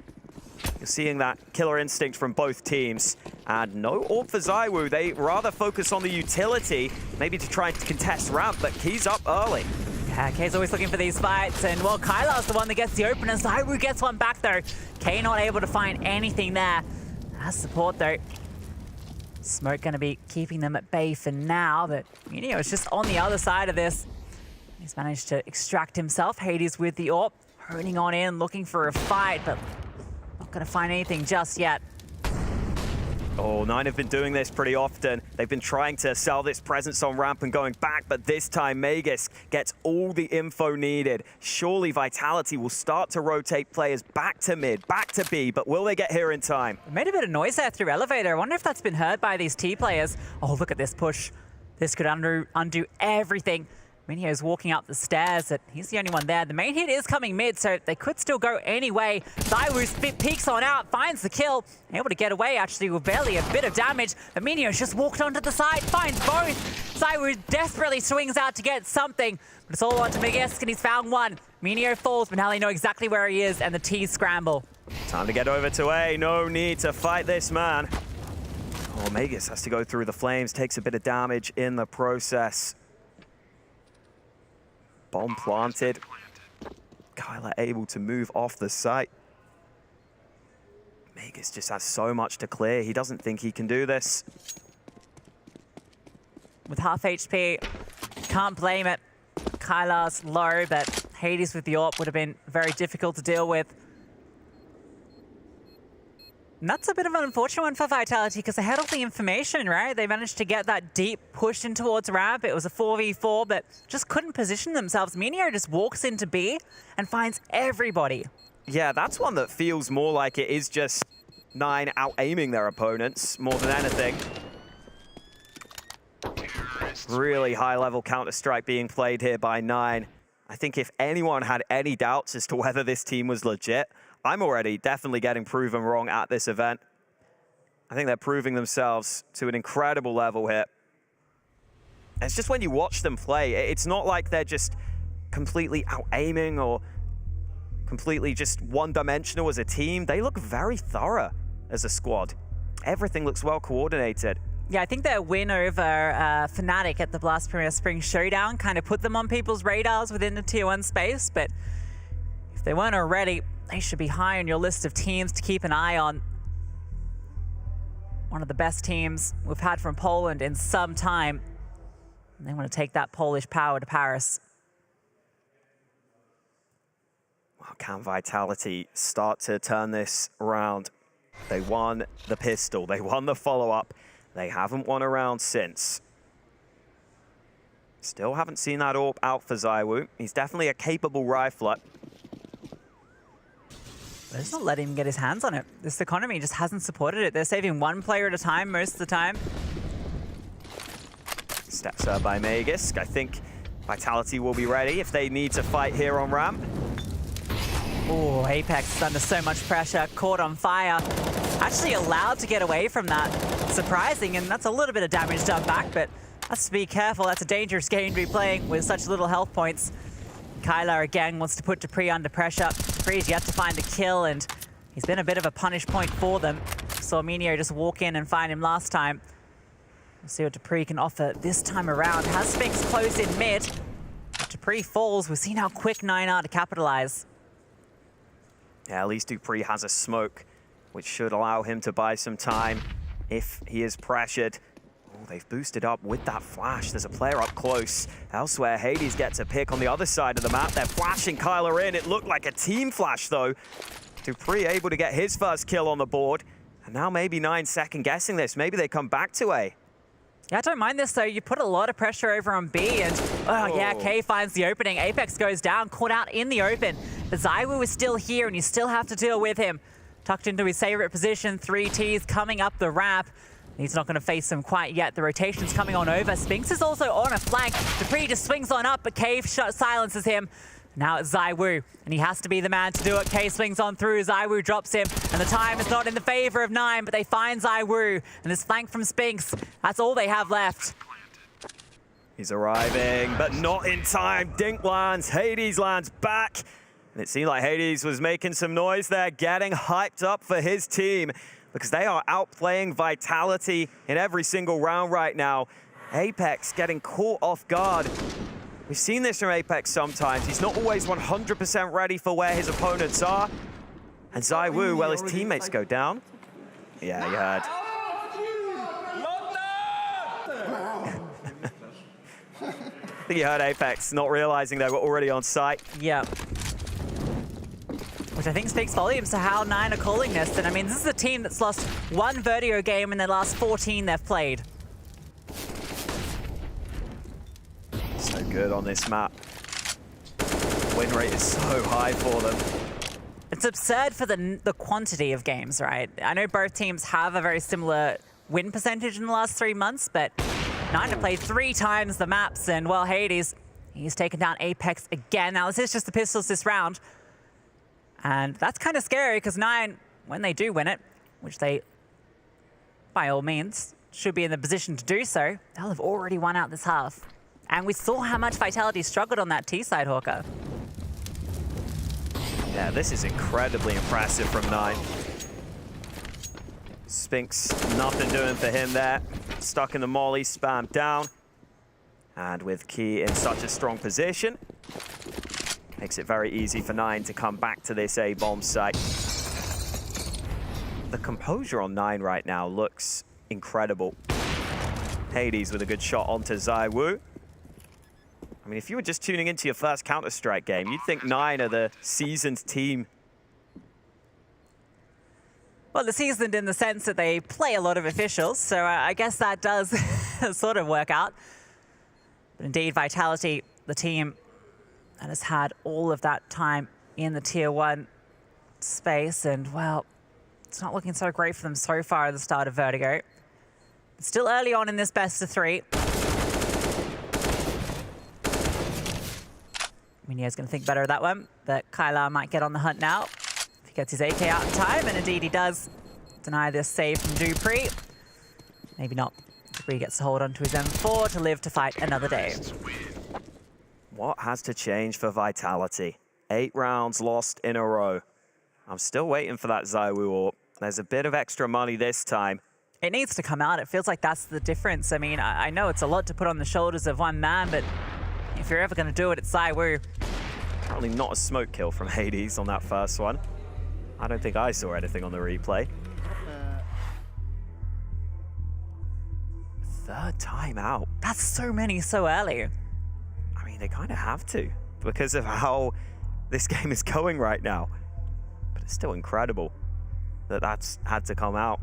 You're seeing that killer instinct from both teams. And no AWP for ZywOo. They rather focus on the utility, maybe to try and contest ramp, but Key's up early.
Yeah, Kay's always looking for these fights, and well, Kylar's the one that gets the opener. ZywOo gets one back though. Kay not able to find anything there. Has support though. Smoke gonna be keeping them at bay for now, but Minio is just on the other side of this. He's managed to extract himself. Hades with the AWP, honing on in, looking for a fight, but not gonna find anything just yet.
Oh, Nine have been doing this pretty often. They've been trying to sell this presence on ramp and going back, but this time Magus gets all the info needed. Surely Vitality will start to rotate players back to mid, back to B, but will they get here in time?
It made a bit of noise there through elevator. I wonder if that's been heard by these T players. Oh, look at this push. This could undo everything. Minio's walking up the stairs, but he's the only one there. The main hit is coming mid, so they could still go anyway. ZywOo peeks on out, finds the kill, able to get away actually with barely a bit of damage. But Minio's just walked onto the side, finds both. ZywOo desperately swings out to get something, but it's all onto Magus, and he's found one. Minio falls, but now they know exactly where he is, and the T's scramble.
Time to get over to A. No need to fight this man. Oh, Magus has to go through the flames, takes a bit of damage in the process. Bomb planted. Kyler able to move off the site. Magus just has so much to clear. He doesn't think he can do this.
With half HP, can't blame it. Kylar's low, but Hades with the AWP would have been very difficult to deal with. And that's a bit of an unfortunate one for Vitality because they had all the information, right? They managed to get that deep push in towards ramp. It was a 4v4, but just couldn't position themselves. Minio just walks into B and finds everybody.
Yeah, that's one that feels more like it is just Nine out-aiming their opponents more than anything. Really high-level Counter-Strike being played here by Nine. I think if anyone had any doubts as to whether this team was legit, I'm already definitely getting proven wrong at this event. I think they're proving themselves to an incredible level here. It's just when you watch them play, it's not like they're just completely out-aiming or completely just one-dimensional as a team. They look very thorough as a squad. Everything looks well coordinated.
Yeah, I think their win over Fnatic at the Blast Premier Spring Showdown kind of put them on people's radars within the Tier 1 space, but if they weren't already, they should be high on your list of teams to keep an eye on. One of the best teams we've had from Poland in some time. And they want to take that Polish power to Paris.
Well, can Vitality start to turn this around? They won the pistol, they won the follow-up. They haven't won a round since. Still haven't seen that AWP out for ZywOo. He's definitely a capable rifler.
They're just not letting him get his hands on it. This economy just hasn't supported it. They're saving one player at a time most of the time.
Steps up by Magus. I think Vitality will be ready if they need to fight here on ramp.
Oh, Apex is under so much pressure, caught on fire. Actually allowed to get away from that. Surprising, and that's a little bit of damage done back, but has to be careful. That's a dangerous game to be playing with such little health points. Kyler again wants to put dupreeh under pressure. dupreeh's yet to find a kill, and he's been a bit of a punish point for them. Saw Minio just walk in and find him last time. We'll see what dupreeh can offer this time around. Has Sphinx closed in mid? If dupreeh falls, we've seen how quick 9 are to capitalize.
Yeah, at least dupreeh has a smoke, which should allow him to buy some time if he is pressured. Oh, they've boosted up with that flash. There's a player up close. Elsewhere, Hades gets a pick on the other side of the map. They're flashing Kyler in. It looked like a team flash, though. dupreeh able to get his first kill on the board. And now maybe 9 second guessing this. Maybe they come back to A.
Yeah, I don't mind this, though. You put a lot of pressure over on B, and yeah, K finds the opening. Apex goes down, caught out in the open. But ZywOo is still here, and you still have to deal with him. Tucked into his favorite position, 3 Ts coming up the ramp. He's not going to face him quite yet. The rotation's coming on over. Sphinx is also on a flank. dupreeh just swings on up, but Cave silences him. Now it's ZywOo, and he has to be the man to do it. K swings on through, ZywOo drops him, and the time is not in the favor of 9, but they find ZywOo, and this flank from Sphinx, that's all they have left.
He's arriving, but not in time. Dink lands, Hades lands back, And it seemed like Hades was making some noise there, getting hyped up for his team, because they are outplaying Vitality in every single round right now. Apex getting caught off guard. We've seen this from Apex sometimes. He's not always 100% ready for where his opponents are. And ZywOo, well, his teammates go down. Yeah, you heard. I think you heard Apex, not realizing they were already on site.
Yeah. Which I think speaks volumes to how Nine are calling this. And I mean, this is a team that's lost one Vertigo game in their last 14 they've played.
So good on this map. Win rate is so high for them.
It's absurd for the quantity of games, right? I know both teams have a very similar win percentage in the last 3 months, but Nine have played 3 times the maps, and well, Hades, he's taken down Apex again. Now, this is just the pistols this round. And that's kind of scary, because Nine, when they do win it, which they, by all means, should be in the position to do so, they'll have already won out this half. And we saw how much Vitality struggled on that T-side, Hawker.
Yeah, this is incredibly impressive from Nine. Spinks, nothing doing for him there. Stuck in the molly, spammed down. And with Key in such a strong position, makes it very easy for Nine to come back to this A-bomb site. The composure on Nine right now looks incredible. Hades with a good shot onto ZywOo. I mean, if you were just tuning into your first Counter-Strike game, you'd think Nine are the seasoned team.
Well, they're seasoned in the sense that they play a lot of officials, so I guess that does sort of work out. But indeed, Vitality, the team that has had all of that time in the Tier 1 space, and well, it's not looking so great for them so far at the start of Vertigo. It's still early on in this best of 3. Minio's going to think better of that one, but Kylar might get on the hunt now. If he gets his AK out in time, and indeed he does. Deny this save from Dupree. Maybe not. Dupree gets to hold onto his M4 to live to fight another day.
What has to change for Vitality? 8 rounds lost in a row. I'm still waiting for that ZywOo AWP. There's a bit of extra money this time.
It needs to come out. It feels like that's the difference. I mean, I know it's a lot to put on the shoulders of one man, but if you're ever going to do it, it's ZywOo.
Probably not a smoke kill from Hades on that first one. I don't think I saw anything on the replay. Third time out.
That's so many so early.
I mean, they kind of have to because of how this game is going right now. But it's still incredible that that's had to come out.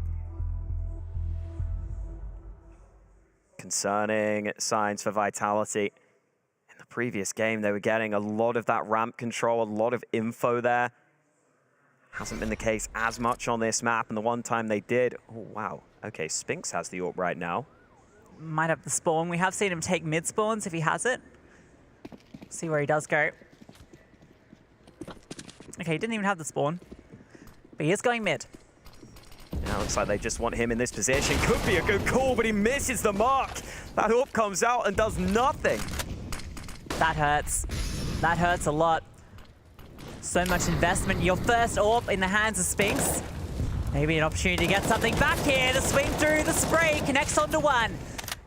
Concerning signs for Vitality. In the previous game, they were getting a lot of that ramp control, a lot of info there. Hasn't been the case as much on this map, and the one time they did, oh wow. Okay, Spinks has the AWP right now.
Might have the spawn. We have seen him take mid spawns if he has it. See where he does go. Okay, he didn't even have the spawn, but he is going mid.
Now looks like they just want him in this position. Could be a good call, but he misses the mark. That AWP comes out and does nothing.
That hurts. That hurts a lot. So much investment. Your first AWP in the hands of Spinks. Maybe an opportunity to get something back here. To swing through the spray. Connects onto one.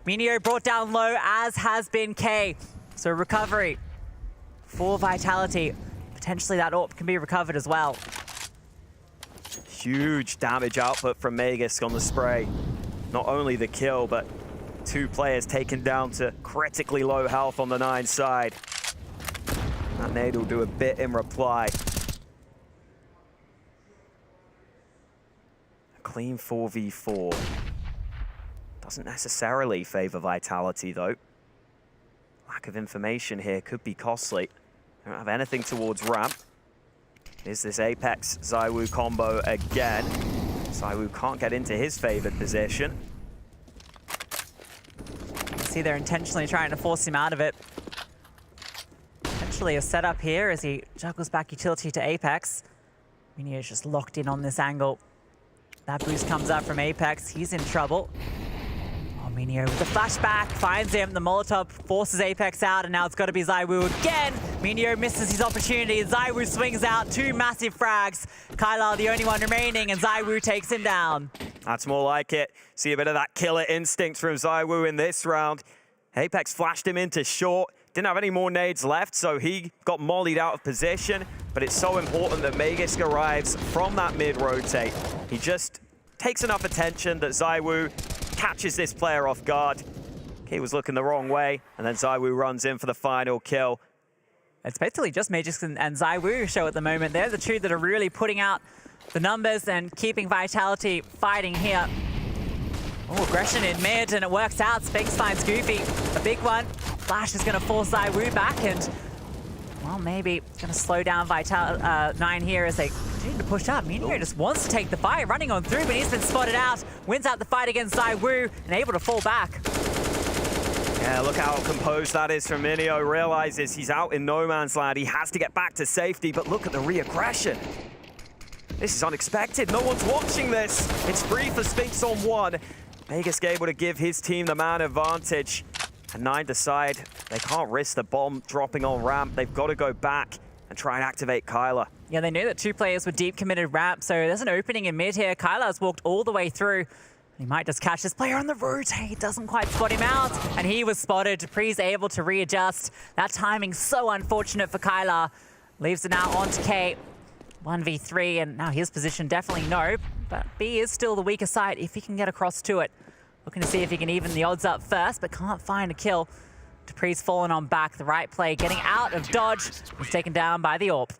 Minio brought down low, as has been K. So recovery for Vitality. Potentially that AWP can be recovered as well.
Huge damage output from Magisk on the spray. Not only the kill, but 2 players taken down to critically low health on the 9 side. That nade will do a bit in reply. A clean 4v4. Doesn't necessarily favor Vitality, though. Lack of information here could be costly. Don't have anything towards ramp. Is this Apex ZywOo combo again? ZywOo can't get into his favored position.
See, they're intentionally trying to force him out of it. Potentially a setup here as he juggles back utility to Apex. Minio's just locked in on this angle. That boost comes out from Apex. He's in trouble. Oh, Minio with the flashback, finds him, the Molotov forces Apex out, and now it's got to be ZywOo again. Minio misses his opportunity, ZywOo swings out, 2 massive frags. Kylar the only one remaining, and ZywOo takes him down.
That's more like it. See a bit of that killer instinct from ZywOo in this round. Apex flashed him into short, didn't have any more nades left, so he got mollied out of position, but it's so important that Magisk arrives from that mid-rotate. He just takes enough attention that ZywOo catches this player off guard. He was looking the wrong way, and then ZywOo runs in for the final kill.
It's basically just Magisk and ZywOo show at the moment. They're the two that are really putting out the numbers and keeping Vitality fighting here. Oh, aggression in mid, and it works out. Spinks finds Goofy, a big one. Flash is going to force ZywOo back, and, well, maybe going to slow down Vital9 here as they continue to push up. Minio just wants to take the fight, running on through, but he's been spotted out. Wins out the fight against ZywOo, and able to fall back.
Yeah, look how composed that is from Minio. Realizes he's out in no man's land. He has to get back to safety, but look at the re-aggression. This is unexpected. No one's watching this. It's free for Spinks on 1. Magisk able to give his team the man advantage. And 9 decide they can't risk the bomb dropping on ramp. They've got to go back and try and activate Kylar.
Yeah, they knew that 2 players were deep committed ramp, so there's an opening in mid here. Kylar's walked all the way through. He might just catch this player on the rotate. Doesn't quite spot him out, and he was spotted. dupree's able to readjust. That timing's so unfortunate for Kylar. Leaves it now on to K. 1v3, and now his position definitely no, but B is still the weaker side if he can get across to it. Looking to see if he can even the odds up first, but can't find a kill. dupree's fallen on back. The right play, getting out of dodge. He's taken down by the AWP.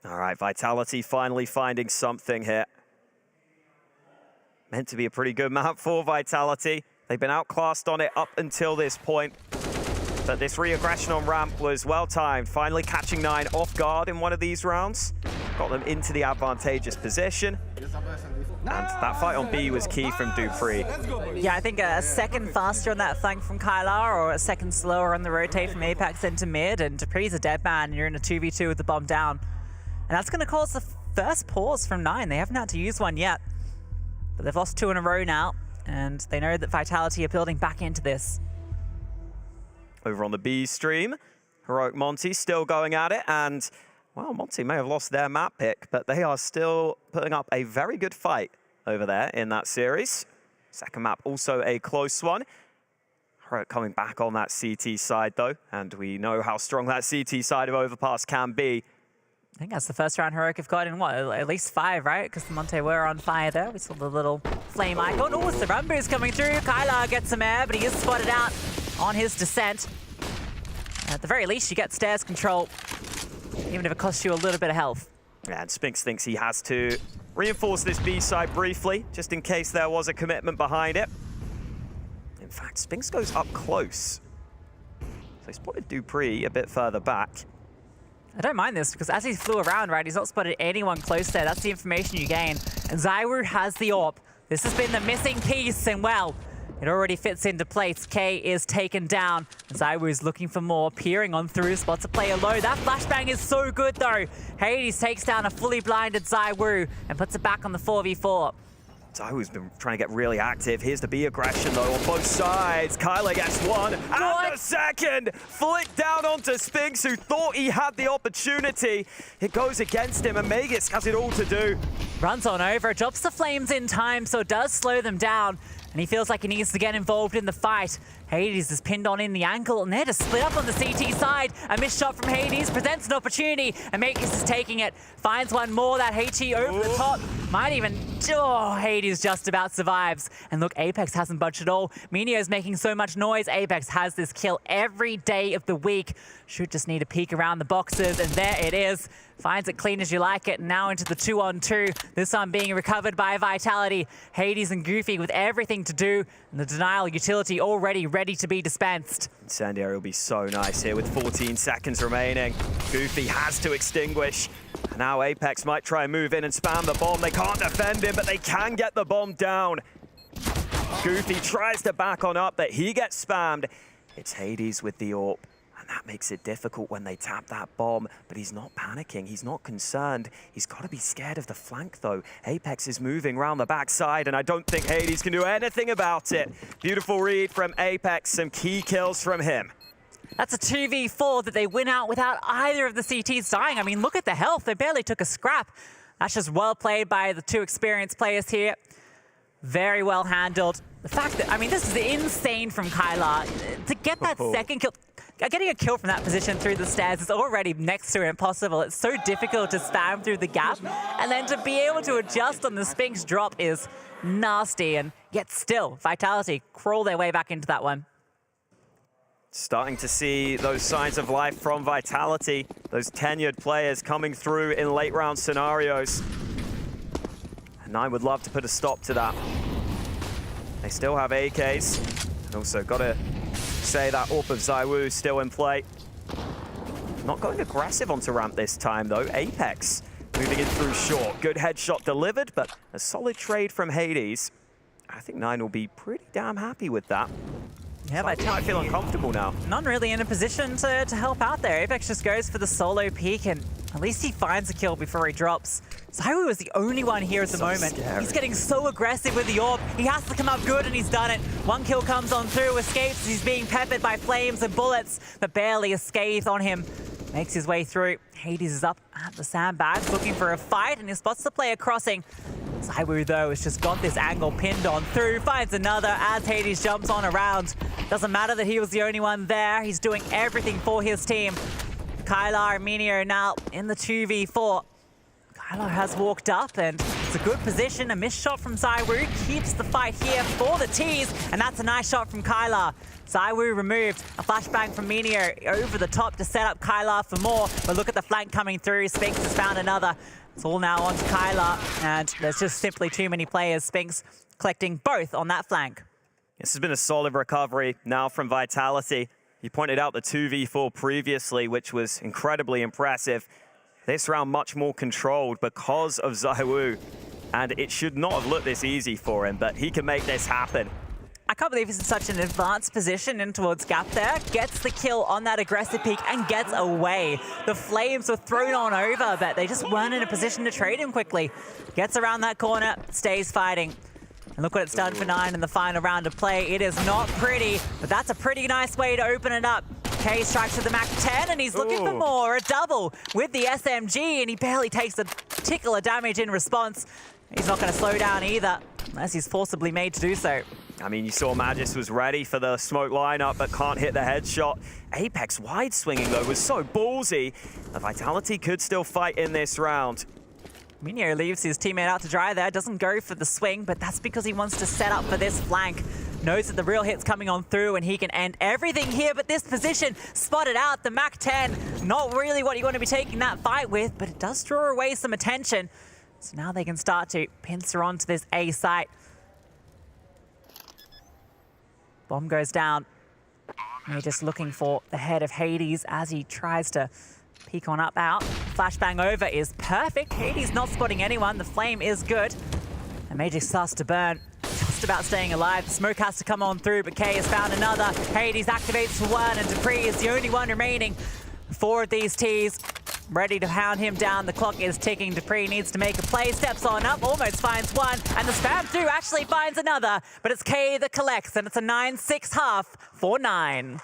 All right, Vitality finally finding something here. Meant to be a pretty good map for Vitality. They've been outclassed on it up until this point. But this re-aggression on ramp was well-timed, finally catching 9 off guard in one of these rounds. Got them into the advantageous position. And that fight on B was key from dupree.
Yeah, I think a second faster on that flank from Kylar, or a second slower on the rotate from Apex into mid, and dupree's a dead man, and you're in a 2v2 with the bomb down. And that's going to cause the first pause from 9. They haven't had to use one yet. But they've lost 2 in a row now, and they know that Vitality are building back into this.
Over on the B stream, Heroic Monte still going at it, and, well, Monte may have lost their map pick, but they are still putting up a very good fight over there in that series. Second map also a close one. Heroic coming back on that CT side, though, and we know how strong that CT side of Overpass can be.
I think that's the first round Heroic have got in, what, at least 5, right? Because the Monte were on fire there. We saw the little flame icon. Oh, it's the run boost coming through. Kylar gets some air, but he is spotted out on his descent. At the very least, you get stairs control, even if it costs you a little bit of health.
Yeah, and Spinks thinks he has to reinforce this B side briefly, just in case there was a commitment behind it. In fact, Spinks goes up close. So he spotted dupree a bit further back.
I don't mind this, because as he flew around, right, he's not spotted anyone close there. That's the information you gain. And ZywOo has the AWP. This has been the missing piece, and well, it already fits into place. K is taken down. ZywOo is looking for more, peering on through, spots a player low. That flashbang is so good, though. Hades takes down a fully blinded ZywOo and puts it back on the 4v4.
ZywOo's been trying to get really active. Here's the B aggression, though, on both sides. Kylar gets 1 and a second. Flicked down onto Spinks, who thought he had the opportunity. It goes against him, and Magisk has it all to do.
Runs on over, drops the flames in time, so it does slow them down. And he feels like he needs to get involved in the fight. Hades is pinned on in the ankle, and they're to split up on the CT side. A missed shot from Hades presents an opportunity, and Magisk is taking it. Finds one more, that HE over the top. Might even, oh, Hades just about survives. And look, Apex hasn't budged at all. Minio's making so much noise. Apex has this kill every day of the week. Should just need a peek around the boxes, and there it is. Finds it clean as you like it, and now into the 2-on-2. This one being recovered by Vitality. Hades and Goofy with everything to do, and the denial utility already ready to be dispensed.
Incendiary will be so nice here with 14 seconds remaining. Goofy has to extinguish. And now Apex might try and move in and spam the bomb. They can't defend him, but they can get the bomb down. Goofy tries to back on up, but he gets spammed. It's Hades with the AWP. And that makes it difficult when they tap that bomb, but he's not panicking, he's not concerned. He's got to be scared of the flank though. Apex is moving around the backside, and I don't think Hades can do anything about it. Beautiful read from Apex, some key kills from him.
That's a 2v4 that they win out without either of the CTs dying. I mean, look at the health. They barely took a scrap. That's just well played by the two experienced players here. Very well handled. The fact that, I mean, this is insane from Kylar. To get that second kill, getting a kill from that position through the stairs is already next to impossible. It's so difficult to spam through the gap. And then to be able to adjust on the Sphinx drop is nasty. And yet still, Vitality crawl their way back into that one.
Starting to see those signs of life from Vitality. Those tenured players coming through in late round scenarios. And I would love to put a stop to that. They still have AKs. And also got to say that AWP of ZywOo still in play. Not going aggressive onto ramp this time though. Apex moving in through short. Good headshot delivered, but a solid trade from Hades. I think Nine will be pretty damn happy with that.
Yeah, but
I feel uncomfortable now.
Not really in a position to help out there. Apex just goes for the solo peek, and at least he finds a kill before he drops. ZywOo is the only one here at the moment.
Scary.
He's getting so aggressive with the AWP. He has to come up good, and he's done it. One kill comes on through, escapes. He's being peppered by flames and bullets, but barely a scathe on him. Makes his way through. Hades is up at the sandbags, looking for a fight, and he spots the player crossing. ZywOo, though, has just got this angle pinned on through, finds another as Hades jumps on around. Doesn't matter that he was the only one there. He's doing everything for his team. Kylar and Minio now in the 2v4. Kylar has walked up, and it's a good position. A missed shot from ZywOo keeps the fight here for the tees, and that's a nice shot from Kylar. ZywOo removed. A flashbang from Minio over the top to set up Kylar for more. But look at the flank coming through. Sphinx has found another. It's all now on to Kylar, and there's just simply too many players. Sphinx collecting both on that flank.
This has been a solid recovery now from Vitality. You pointed out the 2v4 previously, which was incredibly impressive. This round much more controlled because of ZywOo, and it should not have looked this easy for him, but he can make this happen.
I can't believe he's in such an advanced position in towards gap there. Gets the kill on that aggressive peek and gets away. The flames were thrown on over, but they just weren't in a position to trade him quickly. Gets around that corner, stays fighting. And look what it's done for Nine in the final round of play. It is not pretty, but that's a pretty nice way to open it up. K strikes with the Mac 10, and he's looking for more. A double with the SMG, and he barely takes a tickle of damage in response. He's not going to slow down either, unless he's forcibly made to do so.
I mean, you saw Magis was ready for the smoke lineup, but can't hit the headshot. Apex wide swinging, though, was so ballsy. The Vitality could still fight in this round.
Minio leaves his teammate out to dry there, doesn't go for the swing, but that's because he wants to set up for this flank. Knows that the real hit's coming on through and he can end everything here, but this position spotted out, the Mac 10. Not really what you want to be taking that fight with, but it does draw away some attention. So now they can start to pincer onto this A site. Bomb goes down. And they're just looking for the head of Hades as he tries to peek on up out. Flashbang over is perfect. Hades not spotting anyone. The flame is good. And Magic starts to burn. Just about staying alive. The smoke has to come on through, but K has found another. Hades activates for one, and Dupree is the only one remaining. 4 of these T's ready to hound him down. The clock is ticking. Dupree needs to make a play. Steps on up, almost finds one. And the spam through actually finds another. But it's K that collects, and it's a 9-6 half for 9.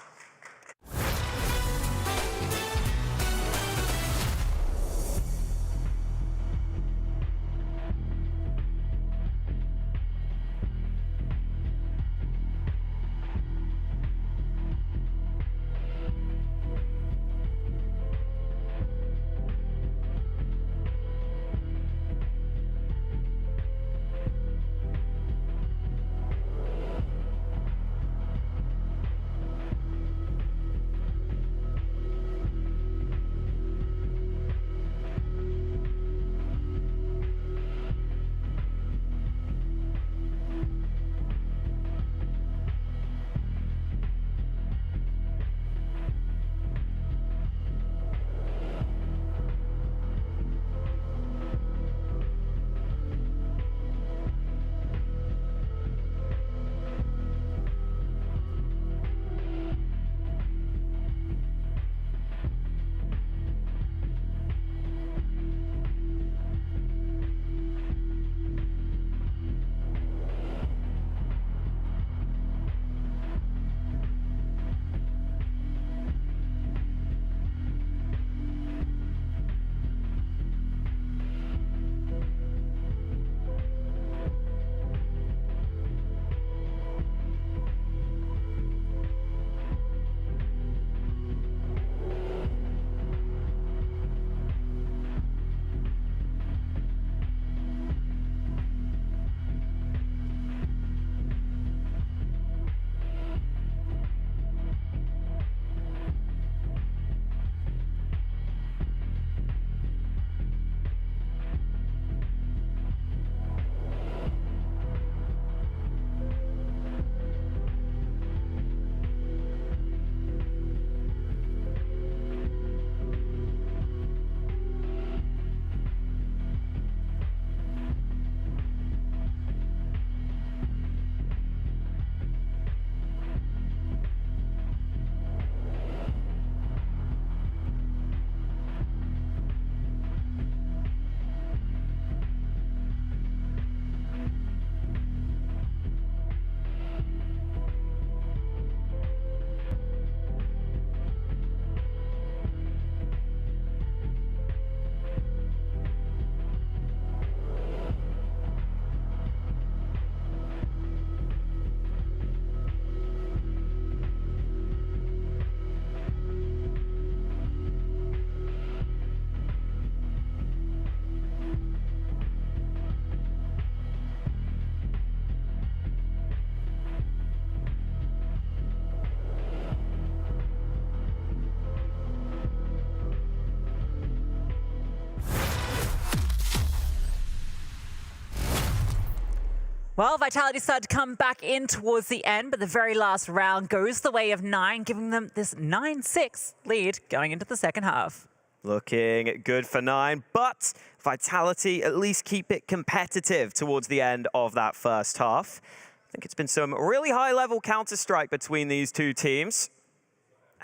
Well, Vitality started to come back in towards the end, but the very last round goes the way of 9, giving them this 9-6 lead going into the second half.
Looking good for 9, but Vitality at least keep it competitive towards the end of that first half. I think it's been some really high-level counter-strike between these two teams.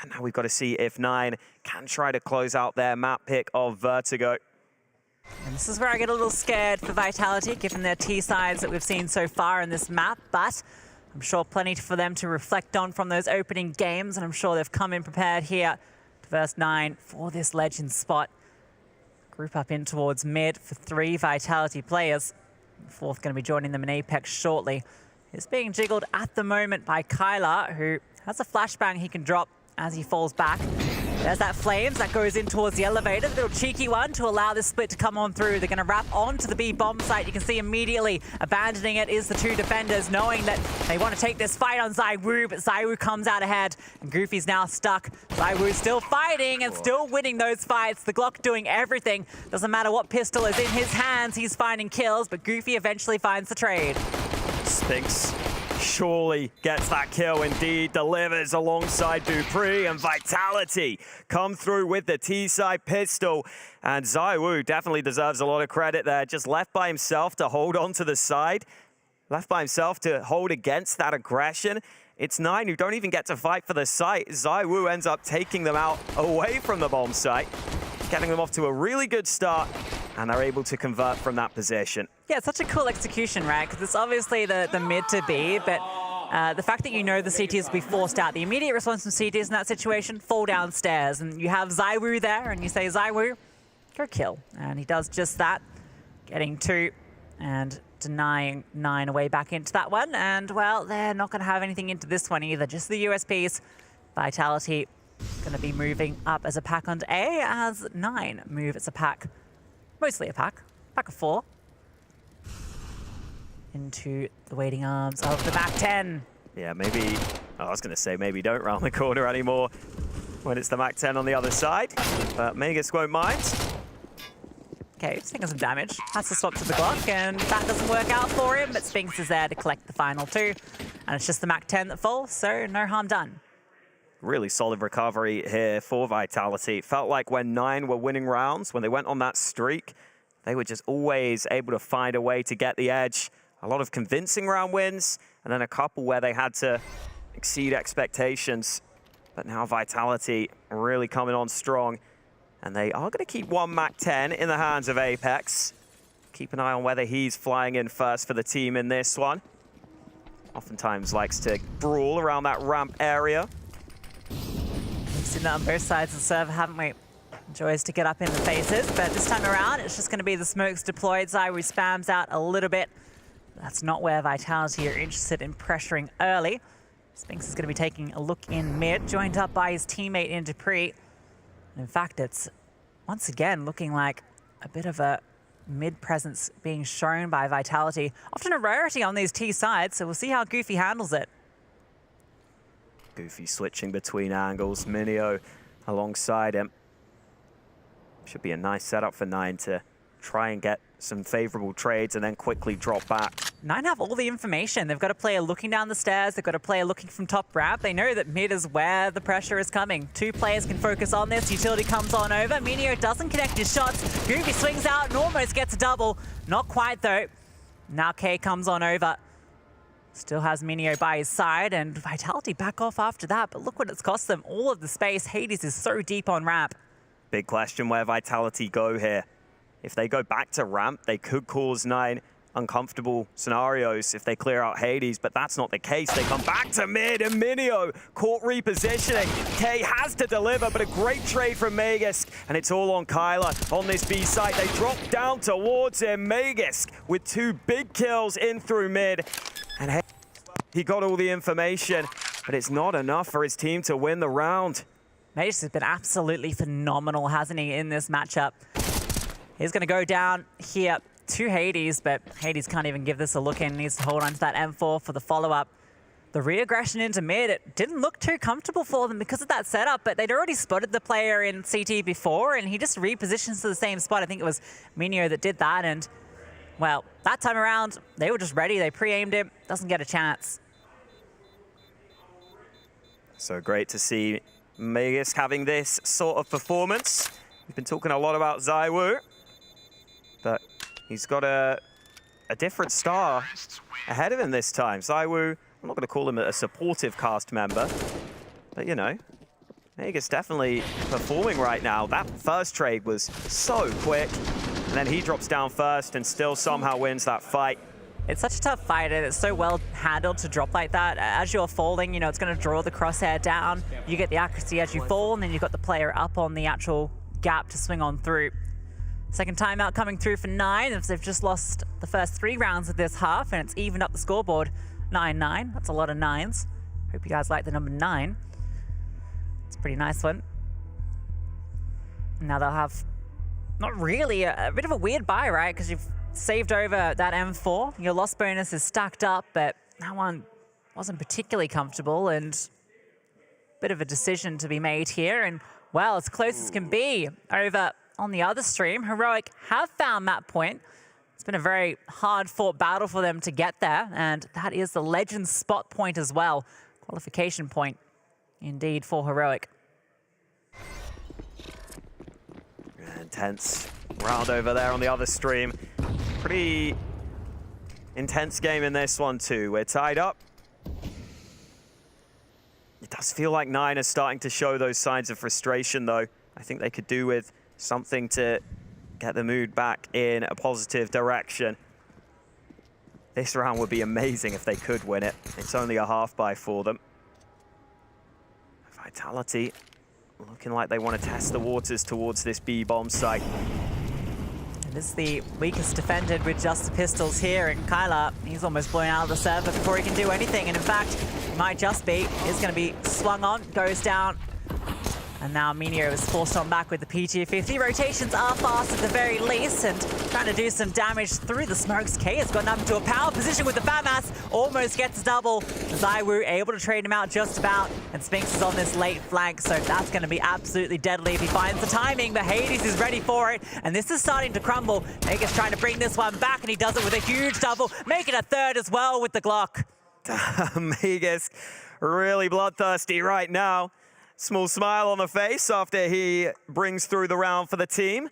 And now we've got to see if 9 can try to close out their map pick of Vertigo.
And this is where I get a little scared for Vitality, given their T-sides that we've seen so far in this map, but I'm sure plenty for them to reflect on from those opening games, and I'm sure they've come in prepared here to verse 9 for this legend spot. Group up in towards mid for 3 Vitality players. The 4th going to be joining them in Apex shortly. It's being jiggled at the moment by Kyler, who has a flashbang he can drop as he falls back. There's that Flames that goes in towards the elevator, the little cheeky one to allow this split to come on through. They're going to wrap onto the B bomb site. You can see immediately abandoning it is the 2 defenders, knowing that they want to take this fight on ZywOo, but ZywOo comes out ahead, and Goofy's now stuck. ZywOo still fighting and still winning those fights. The Glock doing everything. Doesn't matter what pistol is in his hands, he's finding kills, but Goofy eventually finds the trade.
Spinks surely gets that kill, indeed, delivers alongside Dupree, and Vitality come through with the T-side pistol. And ZywOo definitely deserves a lot of credit there, just left by himself to hold on to the side, left by himself to hold against that aggression. It's 9 who don't even get to fight for the site. ZywOo ends up taking them out away from the bomb site, getting them off to a really good start, and they're able to convert from that position.
Yeah, it's such a cool execution, right? Because it's obviously the mid to B, but the fact that you know the CTs will be forced out, the immediate response from CTs in that situation, fall downstairs. And you have ZywOo there, and you say, ZywOo, go kill. And he does just that, getting 2 and denying 9 away back into that one. And, well, they're not going to have anything into this one either, just the USPs. Vitality going to be moving up as a pack onto A, as 9 move as a pack, mostly a pack of 4. Into the waiting arms of the Mac 10.
Yeah, maybe, I was going to say maybe don't round the corner anymore when it's the Mac 10 on the other side, but Magus won't mind.
Okay, just taking some damage. Has to swap to the Glock, and that doesn't work out for him, but Spinks is there to collect the final 2. And it's just the Mac 10 that falls, so no harm done.
Really solid recovery here for Vitality. It felt like when 9 were winning rounds, when they went on that streak, they were just always able to find a way to get the edge. A lot of convincing round wins, and then a couple where they had to exceed expectations. But now Vitality really coming on strong, and they are going to keep 1 Mac 10 in the hands of Apex. Keep an eye on whether he's flying in first for the team in this one. Oftentimes likes to brawl around that ramp area.
We've seen that on both sides of the server, haven't we? Enjoys to get up in the faces, but this time around, it's just going to be the smokes deployed. ZywOo spams out a little bit. That's not where Vitality are interested in pressuring early. Spinks is going to be taking a look in mid, joined up by his teammate in Dupree. In fact, it's once again looking like a bit of a mid presence being shown by Vitality. Often a rarity on these T sides, so we'll see how Goofy handles it.
Goofy switching between angles, Minio alongside him. Should be a nice setup for 9 to try and get some favorable trades and then quickly drop back.
9 have all the information. They've got a player looking down the stairs. They've got a player looking from top ramp. They know that mid is where the pressure is coming. 2 players can focus on this. Utility comes on over. Minio doesn't connect his shots. Goofy swings out and almost gets a double. Not quite though. Now K comes on over. Still has Minio by his side, and Vitality back off after that. But look what it's cost them. All of the space. Hades is so deep on ramp.
Big question where Vitality go here. If they go back to ramp, they could cause 9 uncomfortable scenarios if they clear out Hades, but that's not the case. They come back to mid, and Minio caught repositioning. K has to deliver, but a great trade from Magisk, and it's all on Kyler on this B site. They drop down towards him. Magisk with 2 big kills in through mid, and he got all the information, but it's not enough for his team to win the round.
Magisk has been absolutely phenomenal, hasn't he, in this matchup? He's going to go down here to Hades, but Hades can't even give this a look in. Needs to hold on to that M4 for the follow-up. The re-aggression into mid, it didn't look too comfortable for them because of that setup, but they'd already spotted the player in CT before, and he just repositions to the same spot. I think it was Minio that did that, and well, that time around, they were just ready. They pre-aimed him. Doesn't get a chance.
So great to see Magisk having this sort of performance. We've been talking a lot about ZywOo, but he's got a different star ahead of him this time. ZywOo, I'm not going to call him a supportive cast member, but you know, Magisk definitely performing right now. That first trade was so quick, and then he drops down first and still somehow wins that fight.
It's such a tough fight, and it's so well handled to drop like that. As you're falling, you know, it's going to draw the crosshair down. You get the accuracy as you fall, and then you've got the player up on the actual gap to swing on through. Second timeout coming through for 9, as they've just lost the first 3 rounds of this half, and it's evened up the scoreboard 9-9. That's a lot of 9s. Hope you guys like the number 9. It's a pretty nice one. Now they'll have, not really, a bit of a weird buy, right? Because you've saved over that M4. Your loss bonus is stacked up, but that one wasn't particularly comfortable, and a bit of a decision to be made here. And, well, as close as can be over on the other stream. Heroic have found that point. It's been a very hard-fought battle for them to get there, and that is the Legends spot point as well. Qualification point, indeed, for Heroic.
Intense round over there on the other stream. Pretty intense game in this one too. We're tied up. It does feel like 9 is starting to show those signs of frustration though. I think they could do with something to get the mood back in a positive direction. This round would be amazing if they could win it. It's only a half buy for them. Vitality looking like they want to test the waters towards this B-bomb site.
It is the weakest defended with just the pistols here, and Kyler, he's almost blown out of the server before he can do anything, and in fact, he might just be. He's going to be swung on, goes down, and now Minio is forced on back with the P250. Rotations are fast at the very least, and trying to do some damage through the smokes. K has gotten up into a power position with the FAMAS, almost gets a double. ZywOo able to trade him out just about, and Spinks is on this late flank, so that's going to be absolutely deadly if he finds the timing, but Hades is ready for it, and this is starting to crumble. Vegas trying to bring this one back, and he does it with a huge double, making a third as well with the Glock.
Magisk really bloodthirsty right now. Small smile on the face after he brings through the round for the team.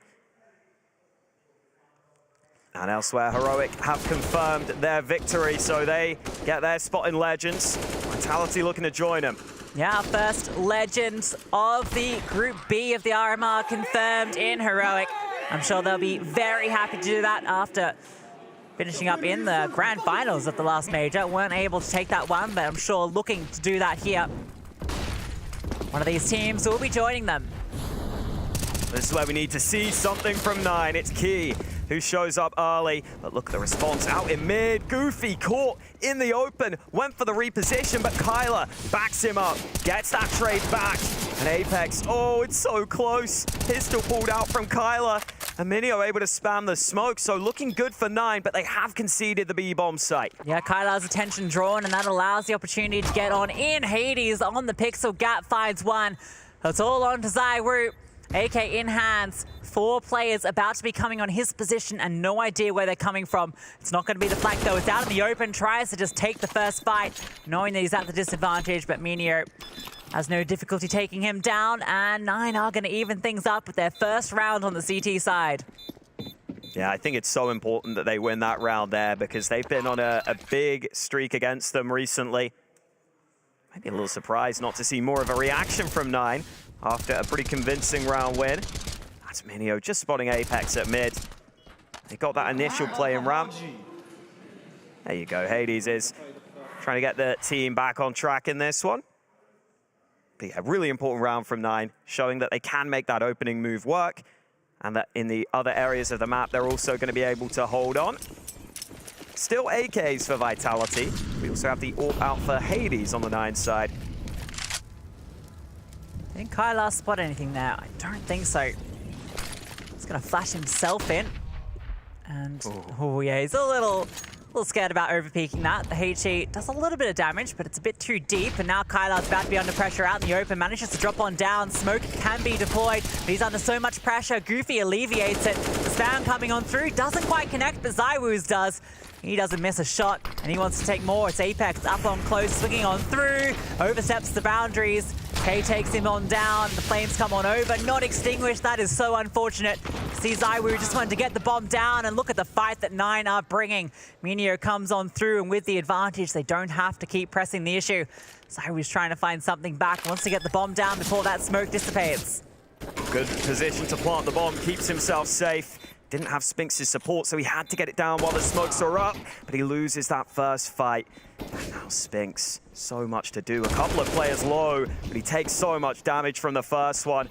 And elsewhere, Heroic have confirmed their victory, so they get their spot in Legends. Vitality looking to join them.
Yeah, first Legends of the Group B of the RMR confirmed in Heroic. I'm sure they'll be very happy to do that after finishing up in the grand finals of the last major. Weren't able to take that one, but I'm sure looking to do that here. One of these teams will be joining them.
This is where we need to see something from 9. It's Key who shows up early. But look at the response out in mid. Goofy caught in the open. Went for the reposition, but Kyler backs him up. Gets that trade back. And Apex, oh, it's so close. Pistol pulled out from Kyler. And Minio able to spam the smoke. So looking good for 9, but they have conceded the B-bomb site.
Yeah, Kyler's attention drawn, and that allows the opportunity to get on in. Hades on the pixel gap finds one. It's all on to ZywOo. AK in hands. 4 players about to be coming on his position and no idea where they're coming from. It's not going to be the flank though. It's out in the open. Tries to just take the first fight, knowing that he's at the disadvantage, but Minio has no difficulty taking him down, and 9 are going to even things up with their first round on the CT side.
Yeah, I think it's so important that they win that round there because they've been on a big streak against them recently. Maybe a little surprised not to see more of a reaction from 9 after a pretty convincing round win. That's Minio just spotting Apex at mid. They got that initial play in ramp. There you go, Hades is trying to get the team back on track in this one. But yeah, really important round from 9, showing that they can make that opening move work, and that in the other areas of the map, they're also going to be able to hold on. Still AKs for Vitality. We also have the AWP out for Hades on the 9 side.
I think Kyler spot anything there? I don't think so. He's going to flash himself in. And, oh yeah, he's a little scared about overpeaking that. The HE does a little bit of damage, but it's a bit too deep, and now Kyler's about to be under pressure out in the open. Manages to drop on down. Smoke can be deployed, but he's under so much pressure. Goofy alleviates it. The Spam coming on through. Doesn't quite connect, but ZywOo's does. He doesn't miss a shot, and he wants to take more. It's Apex up on close, swinging on through. Oversteps the boundaries. K takes him on down. The flames come on over. Not extinguished. That is so unfortunate. See, ZywOo just wanted to get the bomb down, and look at the fight that 9 are bringing. Minio comes on through, and with the advantage, they don't have to keep pressing the issue. ZywOo's trying to find something back. Wants to get the bomb down before that smoke dissipates.
Good position to plant the bomb, keeps himself safe. Didn't have Spinks' support, so he had to get it down while the smokes are up, but he loses that first fight. And now Spinks, so much to do. A couple of players low, but he takes so much damage from the first one.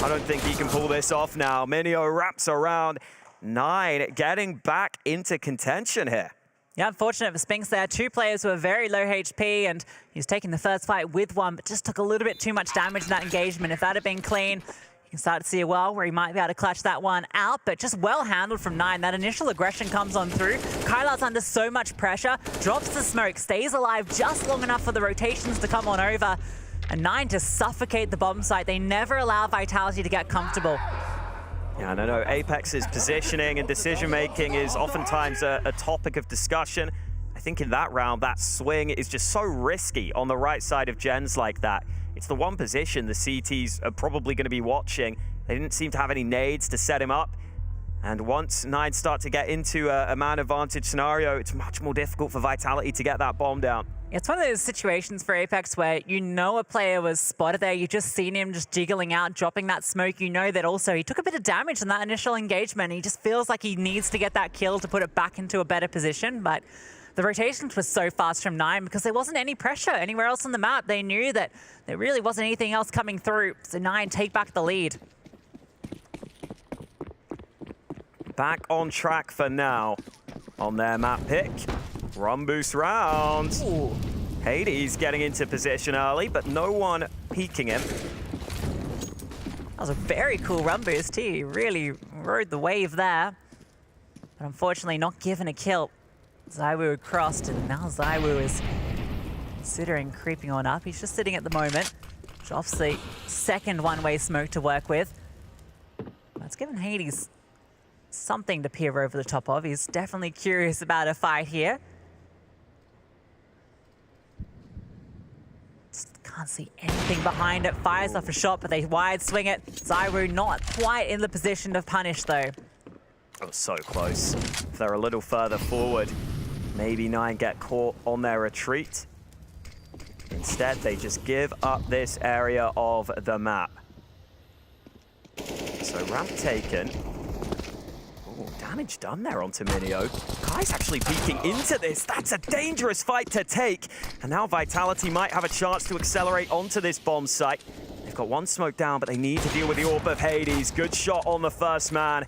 I don't think he can pull this off now. Minio wraps around. 9 getting back into contention here.
Yeah, unfortunate for Spinks there. 2 players who are very low HP, and he's taking the first fight with one, but just took a little bit too much damage in that engagement. If that had been clean, you can start to see a well where he might be able to clutch that one out, but just well handled from 9. That initial aggression comes on through. Kylar's under so much pressure, drops the smoke, stays alive just long enough for the rotations to come on over, and 9 to suffocate the bomb site. They never allow Vitality to get comfortable.
Yeah, I know Apex's positioning and decision-making is oftentimes a topic of discussion. I think in that round, that swing is just so risky on the right side of gens like that. It's the one position the CTs are probably going to be watching. They didn't seem to have any nades to set him up. And once 9 start to get into a man advantage scenario, it's much more difficult for Vitality to get that bomb down.
It's one of those situations for Apex where you know a player was spotted there. You've just seen him just jiggling out, dropping that smoke. You know that also he took a bit of damage in that initial engagement. He just feels like he needs to get that kill to put it back into a better position. But the rotations were so fast from 9 because there wasn't any pressure anywhere else on the map. They knew that there really wasn't anything else coming through. So 9 take back the lead.
Back on track for now on their map pick. Run boost round.
Ooh.
Hades getting into position early, but no one peeking him.
That was a very cool run boost too. He really rode the wave there. But unfortunately not given a kill. ZywOo crossed, and now ZywOo is considering creeping on up. He's just sitting at the moment. Drops the second one-way smoke to work with. That's given Hades something to peer over the top of. He's definitely curious about a fight here. Just can't see anything behind it. Fires off a shot, but they wide swing it. ZywOo not quite in the position to punish, though.
Oh, so close. If they're a little further forward, maybe 9 get caught on their retreat. Instead, they just give up this area of the map. So ramp taken. Oh, damage done there onto Minio. Kai's actually peeking into this. That's a dangerous fight to take. And now Vitality might have a chance to accelerate onto this bomb site. They've got one smoke down, but they need to deal with the Orb of Hades. Good shot on the first man.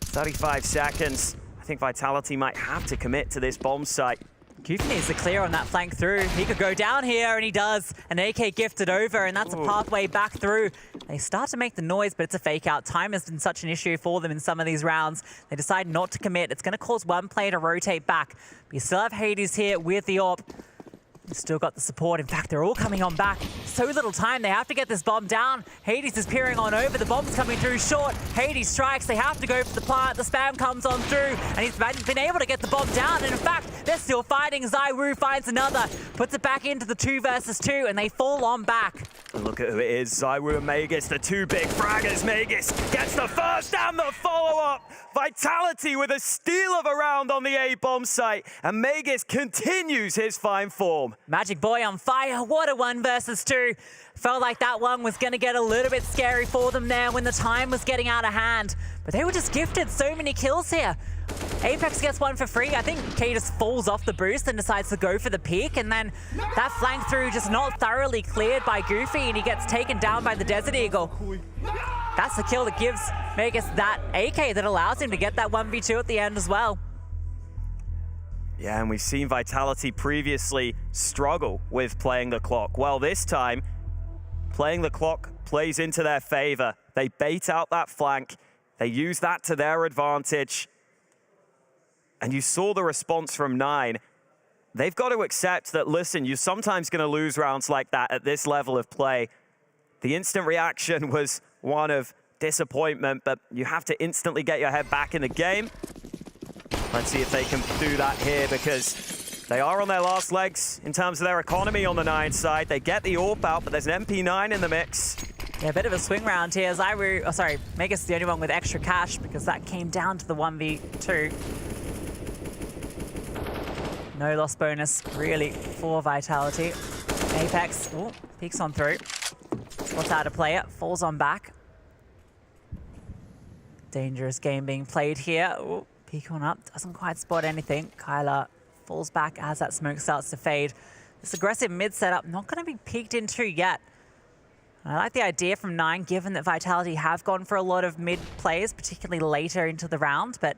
35 seconds. I think Vitality might have to commit to this bomb site.
Goofy needs to clear on that flank through. He could go down here, and he does. An AK gifted over, and that's a pathway back through. They start to make the noise, but it's a fake out. Time has been such an issue for them in some of these rounds. They decide not to commit. It's going to cause one player to rotate back. But you still have Hades here with the AWP. They've still got the support. In fact, they're all coming on back. So little time. They have to get this bomb down. Hades is peering on over. The bomb's coming through short. Hades strikes. They have to go for the plant. The spam comes on through, and he's been able to get the bomb down. And in fact, they're still fighting. ZywOo finds another, puts it back into the 2 versus 2, and they fall on back.
And look at who it is. ZywOo and Magus, the 2 big fraggers. Magus gets the first and the follow-up. Vitality with a steal of a round on the A bomb site, and Magus continues his fine form.
Magic Boy on fire. What a 1 versus 2. Felt like that one was going to get a little bit scary for them there when the time was getting out of hand. But they were just gifted so many kills here. Apex gets one for free. I think K just falls off the boost and decides to go for the peak. And then that flank through just not thoroughly cleared by Goofy, and he gets taken down by the Desert Eagle. That's the kill that gives Magus that AK that allows him to get that 1v2 at the end as well.
Yeah, and we've seen Vitality previously struggle with playing the clock. Well, this time, playing the clock plays into their favor. They bait out that flank. They use that to their advantage. And you saw the response from 9. They've got to accept that, listen, you're sometimes going to lose rounds like that at this level of play. The instant reaction was one of disappointment, but you have to instantly get your head back in the game. Let's see if they can do that here, because they are on their last legs in terms of their economy on the 9 side. They get the AWP out, but there's an MP9 in the mix.
Yeah, a bit of a swing round here. Megas is the only one with extra cash because that came down to the 1v2. No loss bonus, really, for Vitality. Apex, peeks on through. Spots out to play it, falls on back. Dangerous game being played here. Ooh, peek on up, doesn't quite spot anything. Kyla falls back as that smoke starts to fade. This aggressive mid setup, not going to be peeked into yet. I like the idea from 9, given that Vitality have gone for a lot of mid plays, particularly later into the round, but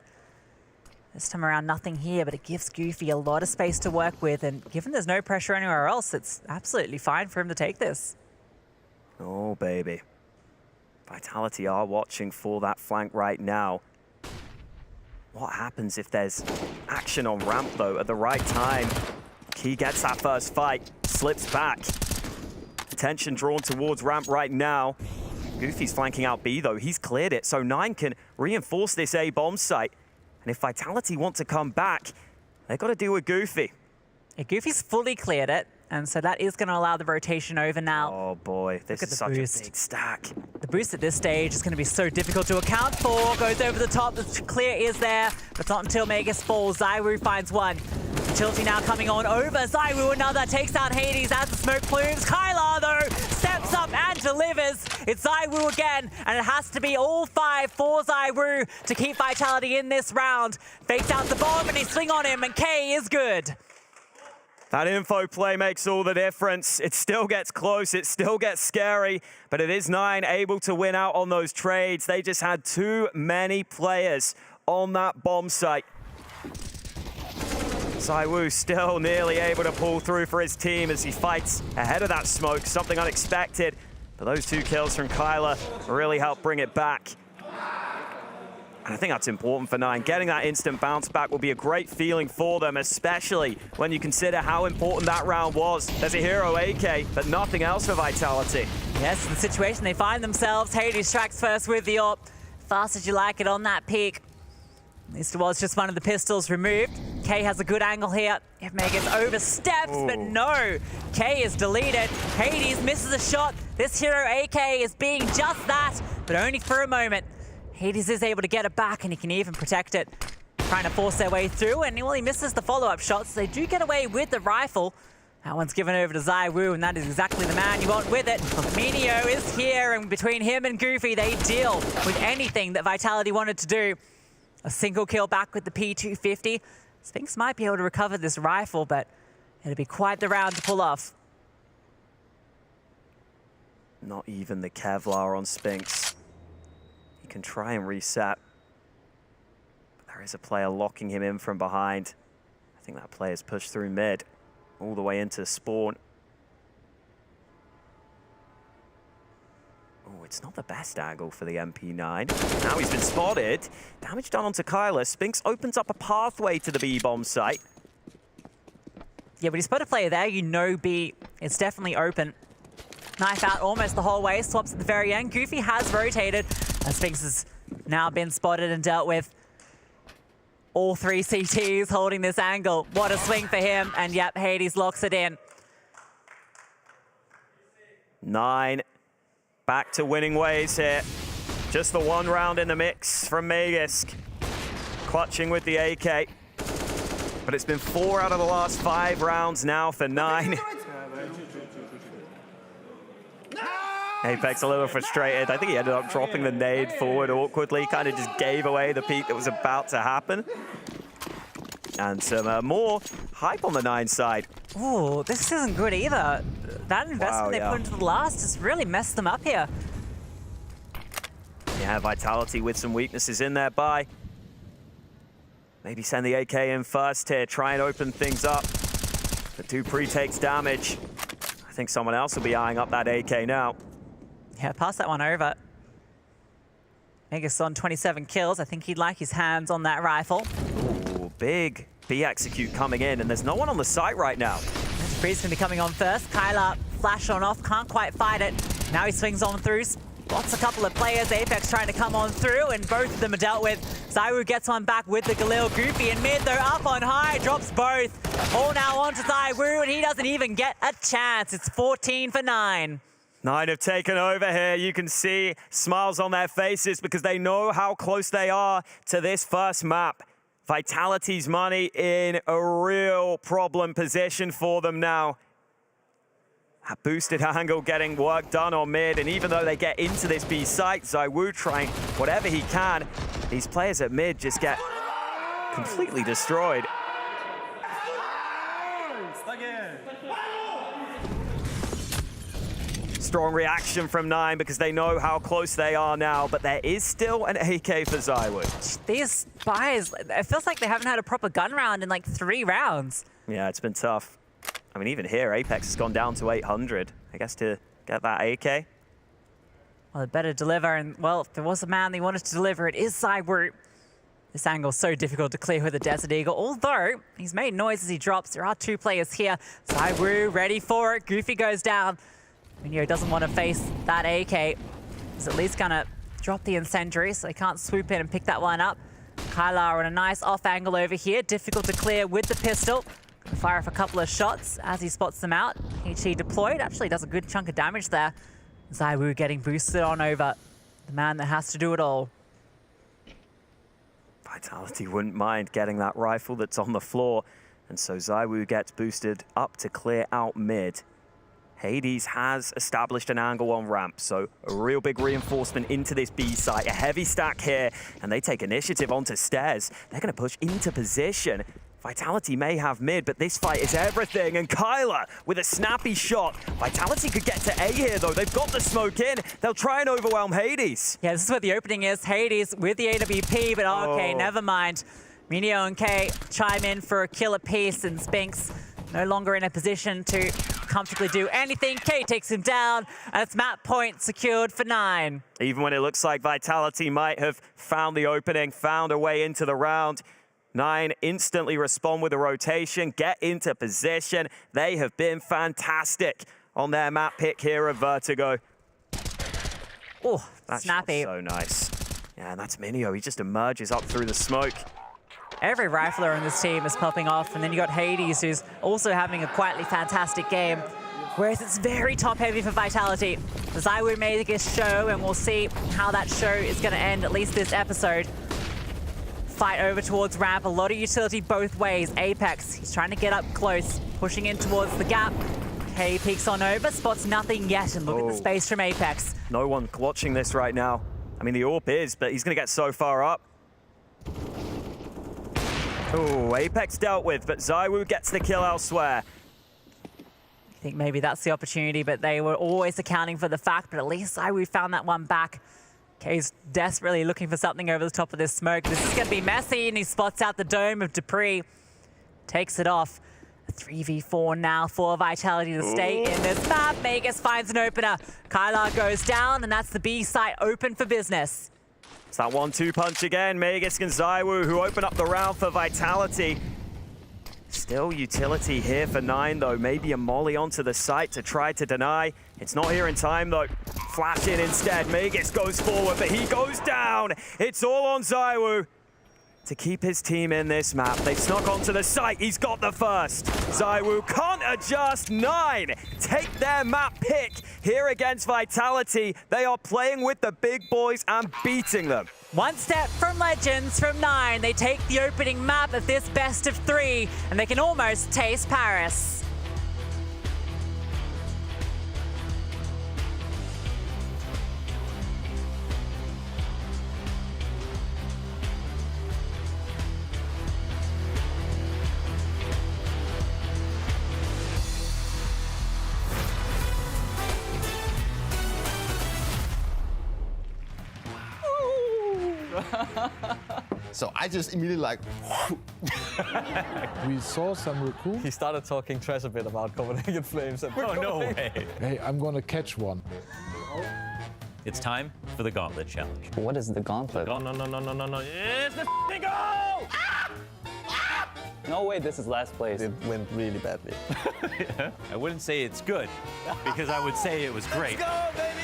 this time around, nothing here, but it gives Goofy a lot of space to work with, and given there's no pressure anywhere else, it's absolutely fine for him to take this.
Oh, baby. Vitality are watching for that flank right now. What happens if there's action on ramp, though, at the right time? Key gets that first fight, slips back. Attention drawn towards ramp right now. Goofy's flanking out B, though. He's cleared it, so 9 can reinforce this A bomb site. And if Vitality want to come back, they've got to deal with Goofy.
Yeah, Goofy's fully cleared it, and so that is going to allow the rotation over now.
Oh boy, this is such a big stack.
The boost at this stage is going to be so difficult to account for. Goes over the top, the clear is there, but not until Megas falls. ZywOo finds one. Utility now coming on over. ZywOo another, takes out Hades as the smoke plumes. Kyla, though, steps up and delivers. It's ZywOo again, and it has to be all 5 for ZywOo to keep Vitality in this round. Fakes out the bomb, and they swing on him, and K is good.
That info play makes all the difference. It still gets close, it still gets scary, but it is 9 able to win out on those trades. They just had too many players on that bomb site. ZywOo still nearly able to pull through for his team as he fights ahead of that smoke, something unexpected. But those 2 kills from Kyla really help bring it back. And I think that's important for 9. Getting that instant bounce back will be a great feeling for them, especially when you consider how important that round was. There's a hero AK, but nothing else for Vitality.
Yes, the situation they find themselves. Hades strikes first with the AWP. Fast as you like it on that peak. At least it was just one of the pistols removed. K has a good angle here. If Megas oversteps, but no. K is deleted. Hades misses a shot. This hero AK is being just that, but only for a moment. Hades is able to get it back, and he can even protect it. Trying to force their way through, and he misses the follow-up shots. They do get away with the rifle. That one's given over to ZywOo, and that is exactly the man you want with it. Minio is here, and between him and Goofy, they deal with anything that Vitality wanted to do. A single kill back with the P250. Spinks might be able to recover this rifle, but it'll be quite the round to pull off.
Not even the Kevlar on Spinks. He can try and reset. But there is a player locking him in from behind. I think that player's pushed through mid, all the way into spawn. Oh, it's not the best angle for the MP9. Now he's been spotted. Damage done onto Kyla. Spinks opens up a pathway to the B bomb site.
Yeah, but he's put a player there. You know B, it's definitely open. Knife out almost the whole way. Swaps at the very end. Goofy has rotated. And Spinks has now been spotted and dealt with. All 3 CTs holding this angle. What a swing for him. And yep, Hades locks it in.
9. Back to winning ways here. Just the 1 round in the mix from Magisk. Clutching with the AK. But it's been 4 out of the last 5 rounds now for 9. Apex a little frustrated. I think he ended up dropping the nade forward awkwardly. Kind of just gave away the peak that was about to happen. And some more hype on the 9 side.
Ooh, this isn't good either. That investment they put into the last has really messed them up here.
Yeah, Vitality with some weaknesses in there by. Maybe send the AK in first here, try and open things up. But Dupree takes damage. I think someone else will be eyeing up that AK now.
Yeah, pass that one over. Megas on 27 kills. I think he'd like his hands on that rifle.
Ooh, big B execute coming in, and there's no one on the site right now.
Dupree's gonna be coming on first. Kyla flash on off, can't quite fight it. Now he swings on through. Spots a couple of players. Apex trying to come on through, and both of them are dealt with. ZywOo gets one back with the Galil. Goofy in mid, though, up on high, drops both. All now onto ZywOo, and he doesn't even get a chance. It's 14 for 9.
Nine have taken over here. You can see smiles on their faces because they know how close they are to this first map. Vitality's money in a real problem position for them now. A boosted angle getting work done on mid, and even though they get into this B site, ZywOo trying whatever he can. These players at mid just get completely destroyed. Strong reaction from Nine because they know how close they are now, but there is still an AK for ZywOo.
These buys, it feels like they haven't had a proper gun round in like 3 rounds.
Yeah, it's been tough. I mean, even here, Apex has gone down to 800, I guess, to get that AK.
Well, it better deliver, and well, if there was a man they wanted to deliver, it is ZywOo. This angle's so difficult to clear with the Desert Eagle, although he's made noise as he drops. There are 2 players here. ZywOo ready for it. Goofy goes down. Minio doesn't want to face that AK. He's at least gonna drop the incendiary so they can't swoop in and pick that one up. Kylar on a nice off angle over here. Difficult to clear with the pistol. Gonna fire off a couple of shots as he spots them out. HE deployed, actually does a good chunk of damage there. ZywOo getting boosted on over. The man that has to do it all.
Vitality wouldn't mind getting that rifle that's on the floor. And so ZywOo gets boosted up to clear out mid. Hades has established an angle on ramp, so a real big reinforcement into this B site. A heavy stack here, and they take initiative onto stairs. They're going to push into position. Vitality may have mid, but this fight is everything. And Kyler with a snappy shot. Vitality could get to A here, though. They've got the smoke in. They'll try and overwhelm Hades.
Yeah, this is where the opening is. Hades with the AWP, but okay, never mind. Minio and K chime in for a kill apiece, and Spinks no longer in a position to comfortably do anything. K takes him down, and it's map point secured for 9.
Even when it looks like Vitality might have found the opening, found a way into the round, 9 instantly respond with a rotation, get into position. They have been fantastic on their map pick here of Vertigo.
Oh, snappy.
So nice. Yeah, and that's Minio. He just emerges up through the smoke.
Every rifler on this team is popping off, and then you got Hades, who's also having a quietly fantastic game. Whereas it's very top-heavy for Vitality. ZywOo made this show, and we'll see how that show is going to end, at least this episode. Fight over towards ramp, a lot of utility both ways. Apex, he's trying to get up close, pushing in towards the gap. K peeks on over, spots nothing yet, and look at the space from Apex.
No one watching this right now. I mean, the AWP is, but he's going to get so far up. Oh, Apex dealt with, but ZywOo gets the kill elsewhere.
I think maybe that's the opportunity, but they were always accounting for the fact, but at least ZywOo found that one back. K's desperately looking for something over the top of this smoke. This is going to be messy, and he spots out the dome of Dupree. Takes it off. A 3v4 now for Vitality to stay in this map. Magus finds an opener. Kylar goes down, and that's the B site open for business.
It's that 1-2 punch again. Magus and ZywOo who open up the round for Vitality. Still utility here for 9, though. Maybe a molly onto the site to try to deny. It's not here in time, though. Flash in instead. Magus goes forward, but he goes down. It's all on ZywOo to keep his team in this map. They snuck onto the site. He's got the first. ZywOo can't adjust. 9 take their map pick here against Vitality. They are playing with the big boys and beating them.
One step from Legends from 9. They take the opening map of this best of 3, and they can almost taste Paris.
So I just immediately like...
We saw some recruit.
He started talking trash a bit about Copenhagen Flames. And
Oh, no way.
Hey, I'm gonna catch one.
It's time for the Gauntlet Challenge.
What is the gauntlet?
No. It's the f***ing goal!
No way, this is last place.
It went really badly.
I wouldn't say it's good, because I would say it was great.
Let's go, baby!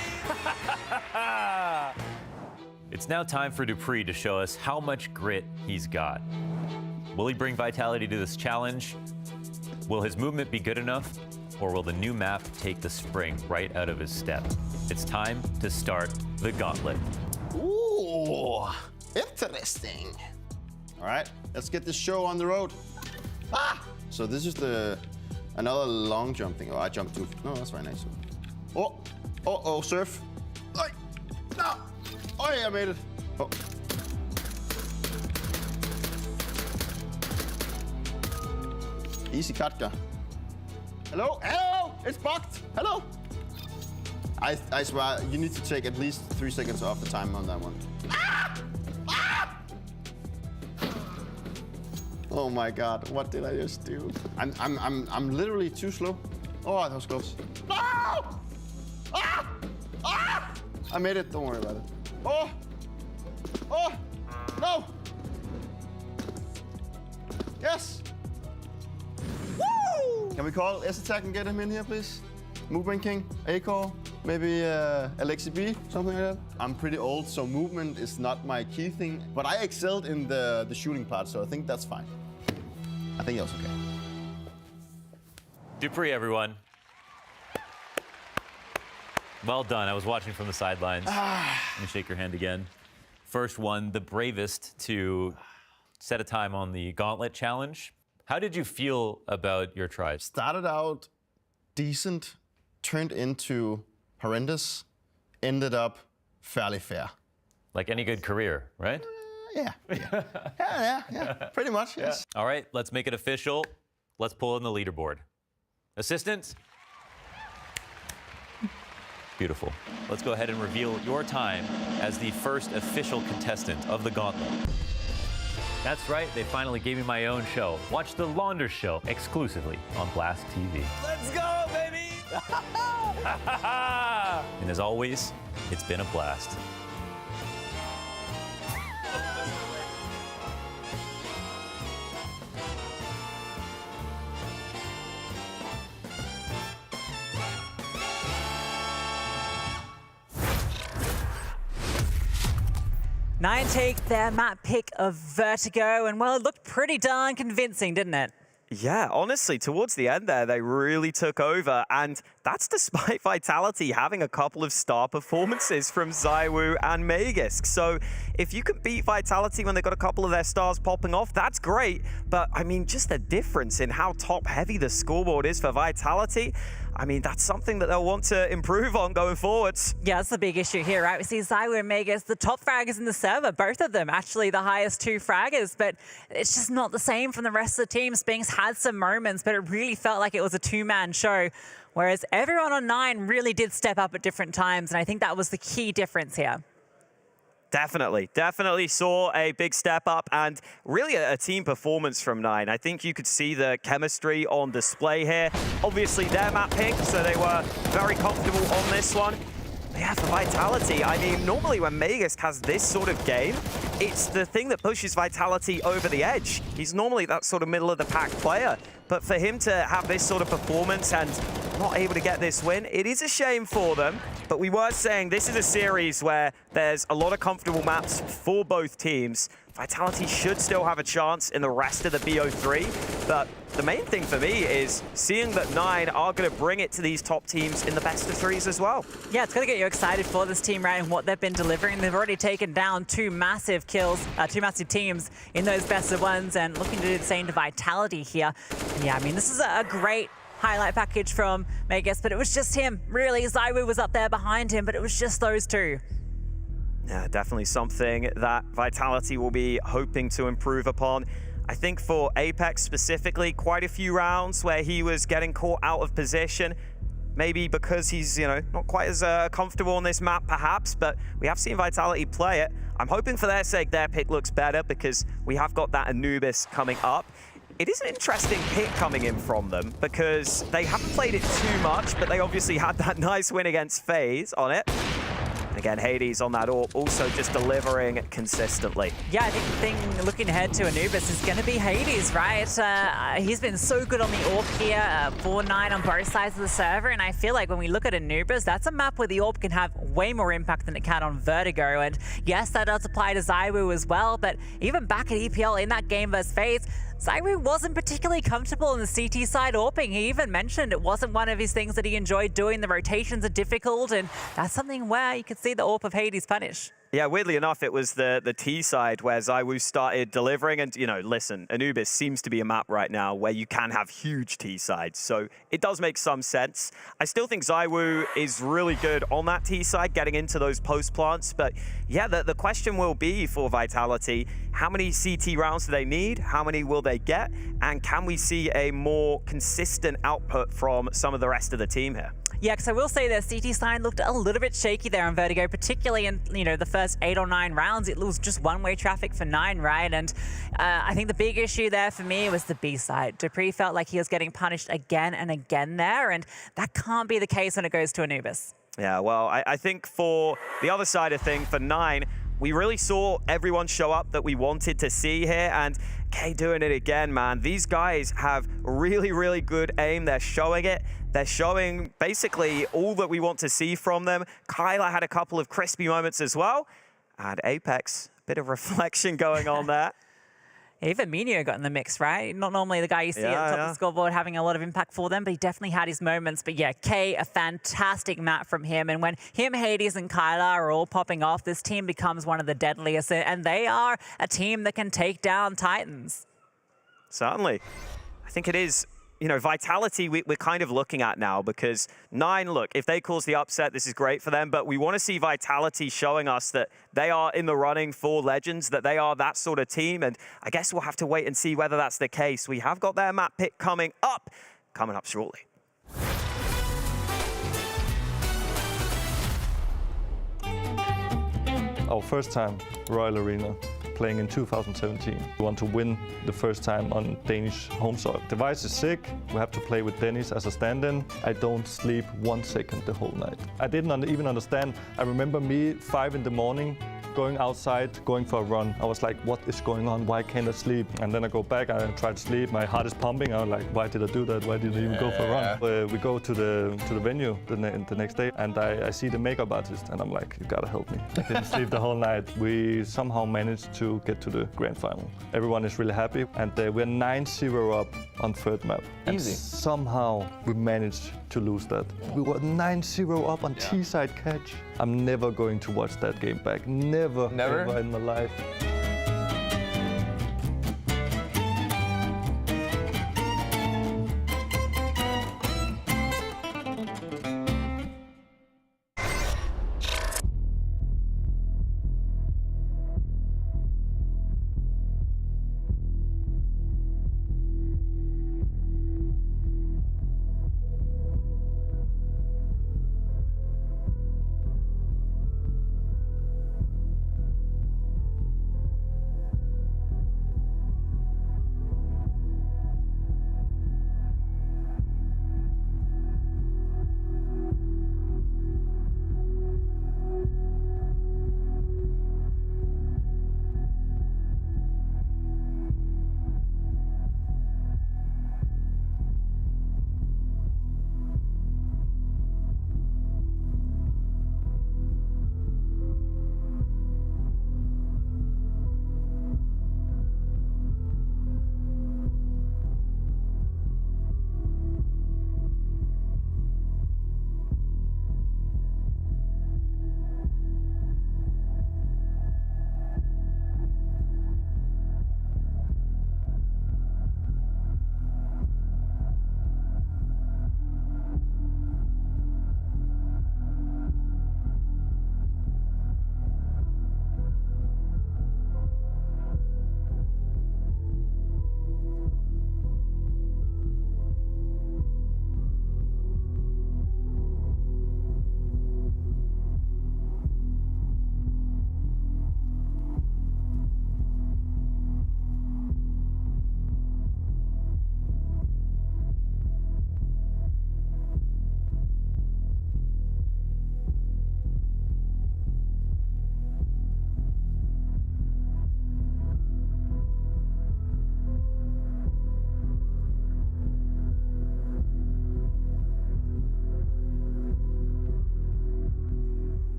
It's now time for dupreeh to show us how much grit he's got. Will he bring vitality to this challenge? Will his movement be good enough? Or will the new map take the spring right out of his step? It's time to start the gauntlet.
Ooh, interesting. All right, let's get this show on the road. Ah! So this is another long jump thing. Oh, I jumped too. No, that's very nice. Oh, surf. Oi, no. Oh, yeah, I made it. Oh. Easy Katka. Hello? Hello! It's bugged! Hello! I swear, you need to take at least 3 seconds off the time on that one. Ah! Ah! Oh my god, what did I just do? I'm literally too slow. Oh, that was close. No! Ah! Ah! I made it, don't worry about it. Oh! Oh! No! Yes! Woo! Can we call S-Attack and get him in here, please? Movement King, A-Core, maybe Alexi B, something like that. I'm pretty old, so movement is not my key thing, but I excelled in the shooting part, so I think that's fine. I think that's okay.
dupreeh, everyone. Well done. I was watching from the sidelines. Let me shake your hand again. First one, the bravest to set a time on the gauntlet challenge. How did you feel about your tries?
Started out decent, turned into horrendous, ended up fairly fair.
Like any good career, right?
Yeah. Pretty much, yes.
All right, let's make it official. Let's pull in the leaderboard. Assistant? Beautiful. Let's go ahead and reveal your time as the first official contestant of the gauntlet. That's right, they finally gave me my own show. Watch the Launder Show exclusively on Blast TV.
Let's go, baby!
And as always, it's been a blast.
Nine take their map pick of Vertigo, and well, it looked pretty darn convincing, didn't it?
Yeah, honestly, towards the end there, they really took over, and that's despite Vitality having a couple of star performances from ZywOo and Magisk. So if you can beat Vitality when they got a couple of their stars popping off, that's great. But I mean, just the difference in how top-heavy the scoreboard is for Vitality, I mean, that's something that they'll want to improve on going forwards.
Yeah, that's the big issue here, right? We see ZywOo and Magisk, the top fraggers in the server, both of them actually the highest 2 fraggers, but it's just not the same from the rest of the team. Spinks had some moments, but it really felt like it was a 2-man show, whereas everyone on 9 really did step up at different times, and I think that was the key difference here.
Definitely saw a big step up and really a team performance from 9. I think you could see the chemistry on display here. Obviously their map pick, so they were very comfortable on this one. Yeah, for Vitality, I mean, normally when Magisk has this sort of game, it's the thing that pushes Vitality over the edge. He's normally that sort of middle of the pack player, but for him to have this sort of performance and not able to get this win, it is a shame for them. But we were saying this is a series where there's a lot of comfortable maps for both teams. Vitality should still have a chance in the rest of the BO3, but the main thing for me is seeing that 9 are going to bring it to these top teams in the best of 3s as well.
Yeah, it's going to get you excited for this team, right, and what they've been delivering. They've already taken down 2 massive kills, 2 massive teams in those best of 1s, and looking to do the same to Vitality here. And yeah, I mean, this is a great highlight package from Magisk, but it was just him. Really, ZywOo was up there behind him, but it was just those 2.
Yeah, definitely something that Vitality will be hoping to improve upon. I think for Apex specifically, quite a few rounds where he was getting caught out of position. Maybe because he's, you know, not quite as comfortable on this map perhaps, but we have seen Vitality play it. I'm hoping for their sake their pick looks better because we have got that Anubis coming up. It is an interesting pick coming in from them because they haven't played it too much, but they obviously had that nice win against FaZe on it. And again, Hades on that AWP, also just delivering consistently.
Yeah, I think the thing looking ahead to Anubis is going to be Hades, right? He's been so good on the AWP here, 4-9 on both sides of the server, and I feel like when we look at Anubis, that's a map where the AWP can have way more impact than it can on Vertigo, and yes, that does apply to ZywOo as well, but even back at EPL in that game versus FaZe, ZywOo wasn't particularly comfortable on the CT side AWPing. He even mentioned it wasn't one of his things that he enjoyed doing. The rotations are difficult, and that's something where you could see the AWP of Hades punish.
Yeah, weirdly enough, it was the T side where ZywOo started delivering. And, you know, listen, Anubis seems to be a map right now where you can have huge T sides. So it does make some sense. I still think ZywOo is really good on that T side, getting into those post plants. But yeah, the question will be for Vitality, how many CT rounds do they need? How many will they get? And can we see a more consistent output from some of the rest of the team here?
Yeah, because I will say their CT sign looked a little bit shaky there on Vertigo, particularly in, you know, the first 8 or 9 rounds. It was just one-way traffic for 9, right? And I think the big issue there for me was the B side. dupreeh felt like he was getting punished again and again there, and that can't be the case when it goes to Anubis.
Yeah, well, I think for the other side of things, for 9, we really saw everyone show up that we wanted to see here, and K doing it again, man. These guys have really, really good aim. They're showing it. They're showing basically all that we want to see from them. Kyler had a couple of crispy moments as well. And Apex, bit of reflection going on there.
Even Minio got in the mix, right? Not normally the guy you see at the top of the scoreboard having a lot of impact for them, but he definitely had his moments. But yeah, K, a fantastic map from him. And when him, Hades, and Kyler are all popping off, this team becomes one of the deadliest. And they are a team that can take down Titans.
Certainly. I think it is, you know, Vitality we're kind of looking at now, because 9, look, if they cause the upset, this is great for them, but we want to see Vitality showing us that they are in the running for Legends, that they are that sort of team, and I guess we'll have to wait and see whether that's the case. We have got their map pick coming up shortly.
Our first time Royal Arena, playing in 2017. We want to win the first time on Danish home soil. Device is sick. We have to play with Dennis as a stand-in. I don't sleep 1 second the whole night. I didn't even understand. I remember me 5 in the morning, going outside, going for a run. I was like, what is going on? Why can't I sleep? And then I go back, I try to sleep. My heart is pumping. I was like, why did I do that? Why did I even go for a run? We go to the venue the next day, and I see the makeup artist, and I'm like, you gotta help me. I didn't sleep the whole night. We somehow managed to get to the grand final. Everyone is really happy, and we're 9-0 up on third map.
Easy.
And somehow we managed to lose that. We were 9-0 up on T-side catch. I'm never going to watch that game back. Never ever in my life.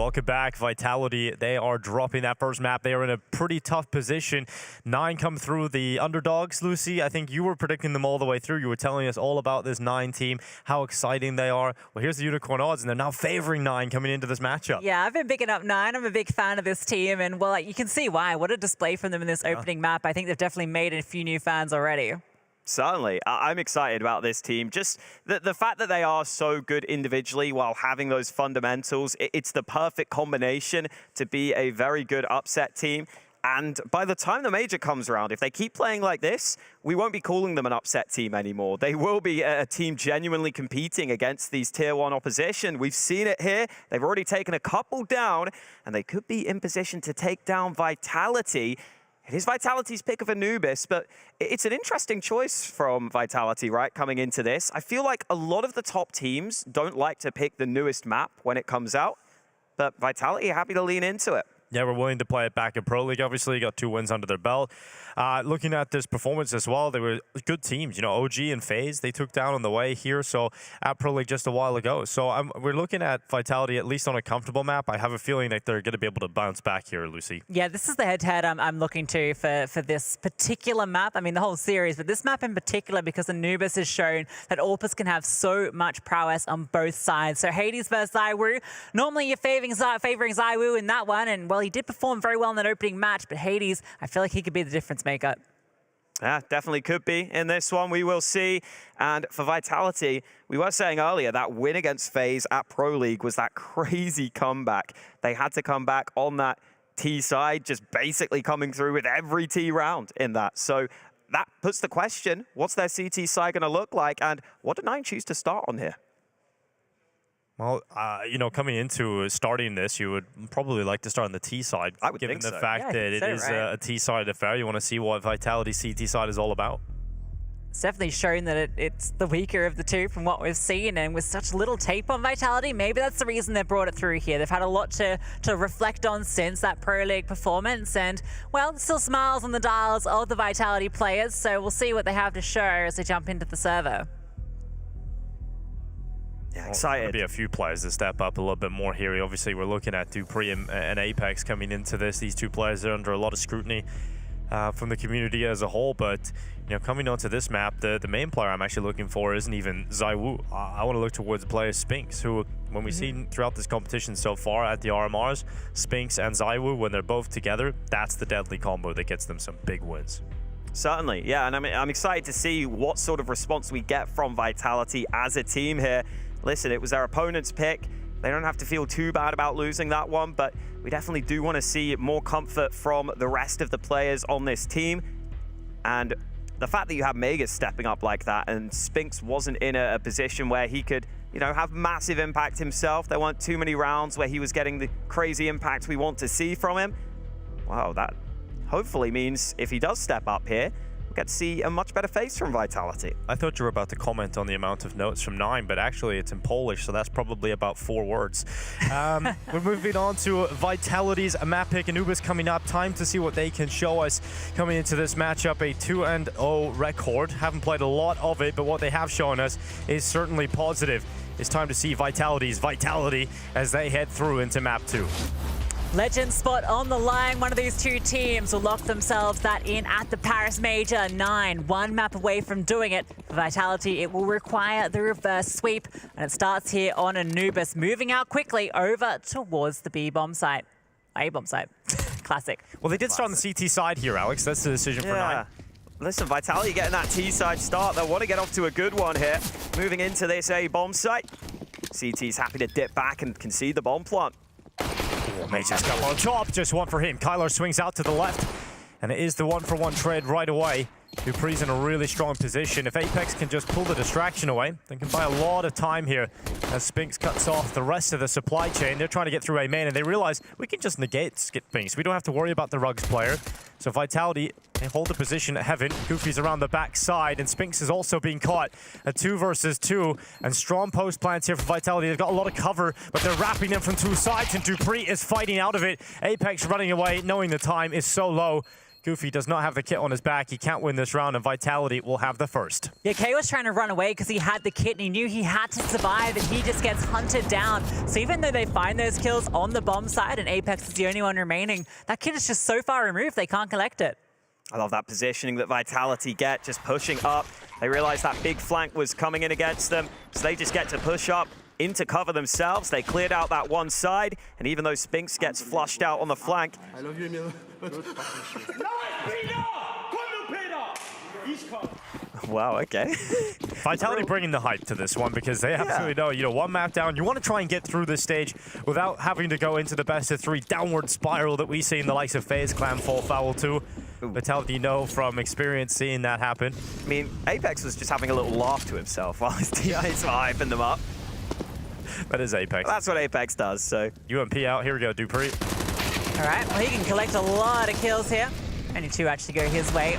welcome back. Vitality, they are dropping that first map. They are in a pretty tough position. 9 come through the underdogs. Lucy, I think you were predicting them all the way through. You were telling us all about this 9 team, how exciting they are. Well, here's the Unicorn odds, and they're now favoring 9 coming into this matchup.
Yeah, I've been picking up 9. I'm a big fan of this team, and well, you can see why. What a display from them in this opening map. I think they've definitely made a few new fans already.
Certainly. I'm excited about this team. Just the fact that they are so good individually while having those fundamentals, it's the perfect combination to be a very good upset team. And by the time the major comes around, if they keep playing like this, we won't be calling them an upset team anymore. They will be a team genuinely competing against these tier 1 opposition. We've seen it here. They've already taken a couple down, and they could be in position to take down Vitality. It is Vitality's pick of Anubis, but it's an interesting choice from Vitality, right, coming into this. I feel like a lot of the top teams don't like to pick the newest map when it comes out, but Vitality are happy to lean into it.
Yeah, we're willing to play it back in Pro League. Obviously, got 2 wins under their belt. Looking at this performance as well, they were good teams. You know, OG and FaZe, they took down on the way here. So at Pro League just a while ago. So we're looking at Vitality at least on a comfortable map. I have a feeling that they're going to be able to bounce back here, Lucy.
Yeah, this is the head-to-head I'm looking to for this particular map. I mean, the whole series, but this map in particular, because Anubis has shown that Orpus can have so much prowess on both sides. So Hades versus ZywOo. Normally you're favoring ZywOo in that one, and well, he did perform very well in that opening match, but Hades, I feel like he could be the difference maker.
Yeah, definitely could be in this one. We will see. And for Vitality, we were saying earlier that win against FaZe at Pro League was that crazy comeback. They had to come back on that T side, just basically coming through with every T round in that. So that puts the question, what's their CT side going to look like? And what did 9 choose to start on here?
Well, you know, coming into starting this, you would probably like to start on the T side,
I would
given
think
the
so.
fact that it is a T side affair. You want to see what Vitality's CT side is all about.
It's definitely shown that it's the weaker of the two from what we've seen, and with such little tape on Vitality, maybe that's the reason they brought it through here. They've had a lot to reflect on since that Pro League performance, and well, still smiles on the dials of the Vitality players, so we'll see what they have to show as they jump into the server.
Yeah, excited.
There'll be a few players that step up a little bit more here. Obviously, we're looking at dupreeh and Apex coming into this. These 2 players are under a lot of scrutiny from the community as a whole, but you know, coming onto this map, the main player I'm actually looking for isn't even ZywOo. I want to look towards the player Spinks, who, when we've seen throughout this competition so far at the RMRs, Spinks and ZywOo, when they're both together, that's the deadly combo that gets them some big wins.
Certainly, yeah, and I'm excited to see what sort of response we get from Vitality as a team here. Listen, it was their opponent's pick. They don't have to feel too bad about losing that one, but we definitely do want to see more comfort from the rest of the players on this team. And the fact that you have Megas stepping up like that, and Spinks wasn't in a position where he could, you know, have massive impact himself. There weren't too many rounds where he was getting the crazy impact we want to see from him. Wow, that hopefully means if he does step up here, get to see a much better face from Vitality.
I thought you were about to comment on the amount of notes from 9, but actually it's in Polish, so that's probably about 4 words. We're moving on to Vitality's map pick. Anubis coming up. Time to see what they can show us coming into this matchup. A 2-0 record. Haven't played a lot of it, but what they have shown us is certainly positive. It's time to see Vitality's Vitality as they head through into map 2.
Legend spot on the line. One of these 2 teams will lock themselves that in at the Paris Major. 9, 1 map away from doing it. For Vitality, it will require the reverse sweep, and it starts here on Anubis, moving out quickly over towards the B-bomb site. A-bomb site. Classic.
Well, they did start on the CT side here, Alex. That's the decision for 9.
Listen, Vitality getting that T-side start. They want to get off to a good one here. Moving into this A-bomb site. CT's happy to dip back and concede the bomb plant.
Major's come on top, just one for him. Kyler swings out to the left, and it is the 1-for-1 trade right away. dupreeh's in a really strong position. If Apex can just pull the distraction away, they can buy a lot of time here as Spinks cuts off the rest of the supply chain. They're trying to get through A main, and they realize we can just negate Spinks. We don't have to worry about the Rugs player. So Vitality, they hold the position at Heaven. Goofy's around the back side, and Spinks is also being caught. A 2 versus 2, and strong post plants here for Vitality. They've got a lot of cover, but they're wrapping them from 2 sides, and dupreeh is fighting out of it. Apex running away, knowing the time is so low. Goofy does not have the kit on his back. He can't win this round, and Vitality will have the first.
Yeah, Kay was trying to run away because he had the kit and he knew he had to survive, and he just gets hunted down. So even though they find those kills on the bomb side and Apex is the only one remaining, that kit is just so far removed they can't collect it.
I love that positioning that Vitality get, just pushing up. They realize that big flank was coming in against them, so they just get to push up into cover themselves. They cleared out that one side, and even though Spinks gets flushed out on the flank.
I love you, Emil.
Wow, okay.
Vitality bringing the hype to this one because they absolutely know, you know, one map down, you want to try and get through this stage without having to go into the best of three downward spiral that we see in the likes of FaZe Clan fall foul too. Vitality know from experience seeing that happen.
I mean, Apex was just having a little laugh to himself while his teammates were hyping them up.
That is Apex.
That's what Apex does, so.
UMP out, here we go, Dupree.
All right, well, he can collect a lot of kills here. Only 2 actually go his way.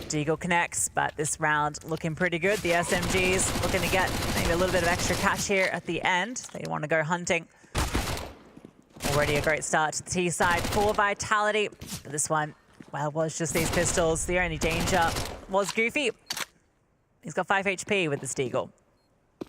Deagle connects, but this round looking pretty good. The SMGs looking to get maybe a little bit of extra cash here at the end. They want to go hunting. Already a great start to the T side for Vitality. But this one, well, was just these pistols. The only danger was Goofy. He's got 5 HP with this Deagle.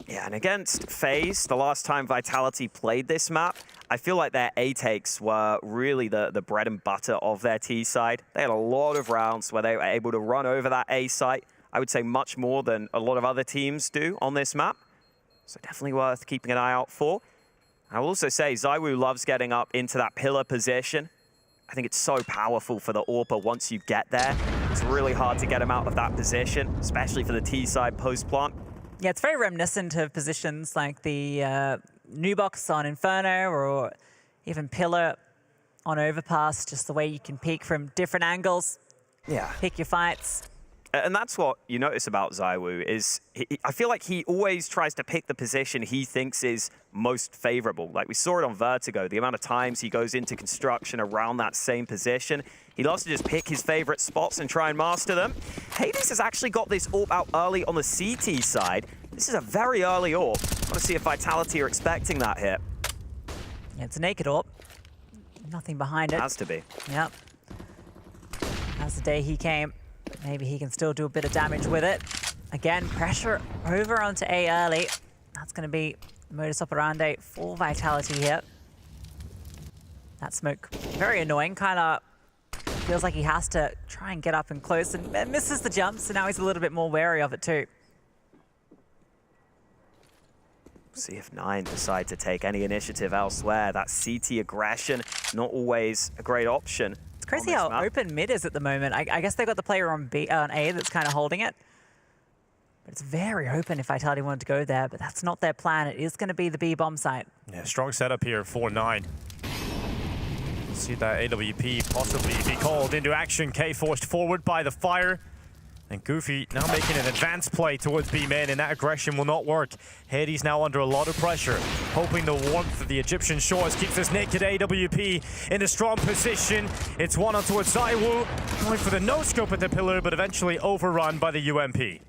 Yeah, and against FaZe, the last time Vitality played this map, I feel like their A takes were really the bread and butter of their T side. They had a lot of rounds where they were able to run over that A site. I would say much more than a lot of other teams do on this map. So definitely worth keeping an eye out for. I will also say ZywOo loves getting up into that pillar position. I think it's so powerful for the AWPer once you get there. It's really hard to get him out of that position, especially for the T side post plant.
Yeah, it's very reminiscent of positions like the new box on Inferno or even Pillar on Overpass, just the way you can peek from different angles.
Yeah.
Pick your fights.
And that's what you notice about ZywOo is I feel like he always tries to pick the position he thinks is most favorable. Like we saw it on Vertigo, the amount of times he goes into construction around that same position. He loves to just pick his favorite spots and try and master them. Hades has actually got this AWP out early on the CT side. This is a very early AWP. I want to see if Vitality are expecting that hit.
Yeah, it's a naked AWP. Nothing behind it.
Has to be.
Yep. That's the day he came. But maybe he can still do a bit of damage with it. Again, pressure over onto A early. That's going to be the modus operandi for Vitality here. That smoke, very annoying. Kind of feels like he has to try and get up and close and misses the jump, so now he's a little bit more wary of it too.
See if 9 decide to take any initiative elsewhere. That CT aggression, not always a great option.
It's crazy how open mid is at the moment. I guess they've got the player on A that's kind of holding it. But it's very open if Vitality wanted to go there, but that's not their plan. It is going to be the B bomb site.
Yeah, strong setup here for 9. See that AWP possibly be called into action. K forced forward by the fire. And Goofy now making an advanced play towards B main, and that aggression will not work. Hades now under a lot of pressure, hoping the warmth of the Egyptian shores keeps this naked AWP in a strong position. It's one on towards ZywOo, going for the no-scope at the pillar, but eventually overrun by the UMP.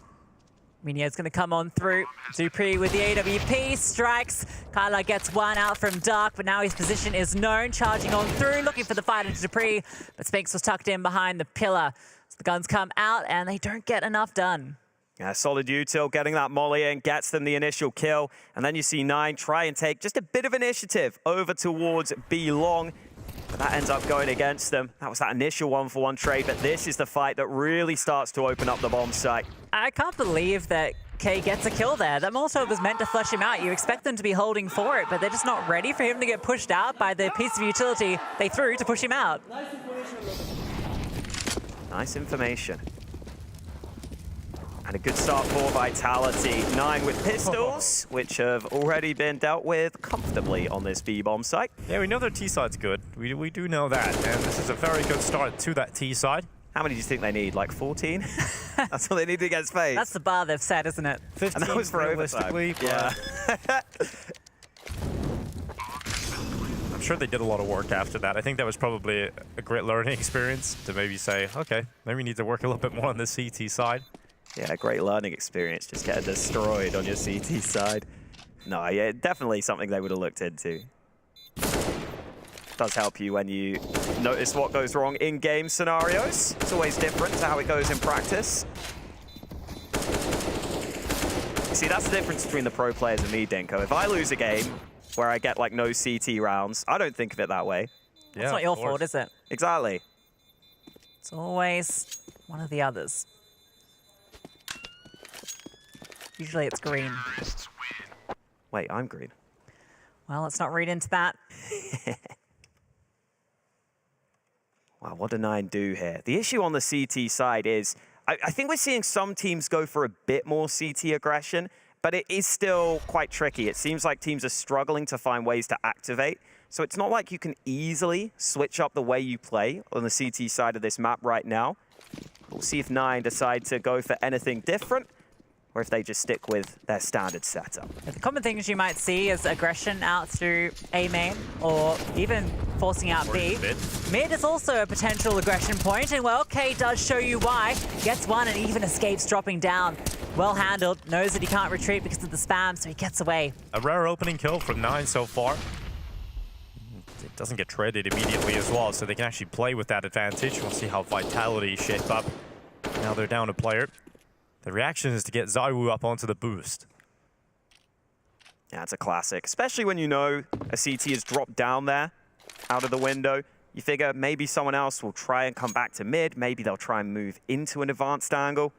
Minio's going to come on through. Dupree with the AWP, strikes. Kyla gets one out from Dark, but now his position is known. Charging on through, looking for the fight into Dupree, but Spinks was tucked in behind the pillar. So the guns come out, and they don't get enough done.
Yeah, solid util, getting that molly in, gets them the initial kill. And then you see 9 try and take just a bit of initiative over towards B long. But that ends up going against them. That was that initial 1-for-1 trade, but this is the fight that really starts to open up the bomb site.
I can't believe that K gets a kill there. That Molotov was meant to flush him out. You expect them to be holding for it, but they're just not ready for him to get pushed out by the piece of utility they threw to push him out.
Nice information. And a good start for Vitality. 9 with pistols, which have already been dealt with comfortably on this B-bomb site.
Yeah, we know their T-side's good. We do know that, and this is a very good start to that T-side.
How many do you think they need? Like 14? That's what they need against FaZe.
That's the bar they've set, isn't it?
15
and that was for
realistically.
Yeah.
I'm sure they did a lot of work after that. I think that was probably a great learning experience to maybe say, okay, maybe we need to work a little bit more on the CT side.
Yeah, great learning experience, just getting destroyed on your CT side. No, yeah, definitely something they would have looked into. Does help you when you notice what goes wrong in game scenarios. It's always different to how it goes in practice. See, that's the difference between the pro players and me, Dinko. If I lose a game where I get like no CT rounds, I don't think of it that way.
Yeah, it's not your fault, is it?
Exactly.
It's always one of the others. Usually it's green.
Wait, I'm green.
Well, let's not read into that.
Wow, what did 9 do here? The issue on the CT side is, I think we're seeing some teams go for a bit more CT aggression, but it is still quite tricky. It seems like teams are struggling to find ways to activate. So it's not like you can easily switch up the way you play on the CT side of this map right now. We'll see if 9 decide to go for anything different, or if they just stick with their standard setup.
The common things you might see is aggression out through A main, or even forcing out B. Mid is also a potential aggression point, and well, K does show you why. Gets one and even escapes dropping down. Well handled, knows that he can't retreat because of the spam, so he gets away.
A rare opening kill from 9 so far. It doesn't get traded immediately as well, so they can actually play with that advantage. We'll see how Vitality shape up. Now they're down a player. The reaction is to get ZywOo up onto the boost.
Yeah, it's a classic, especially when you know a CT has dropped down there, out of the window. You figure maybe someone else will try and come back to mid. Maybe they'll try and move into an advanced angle.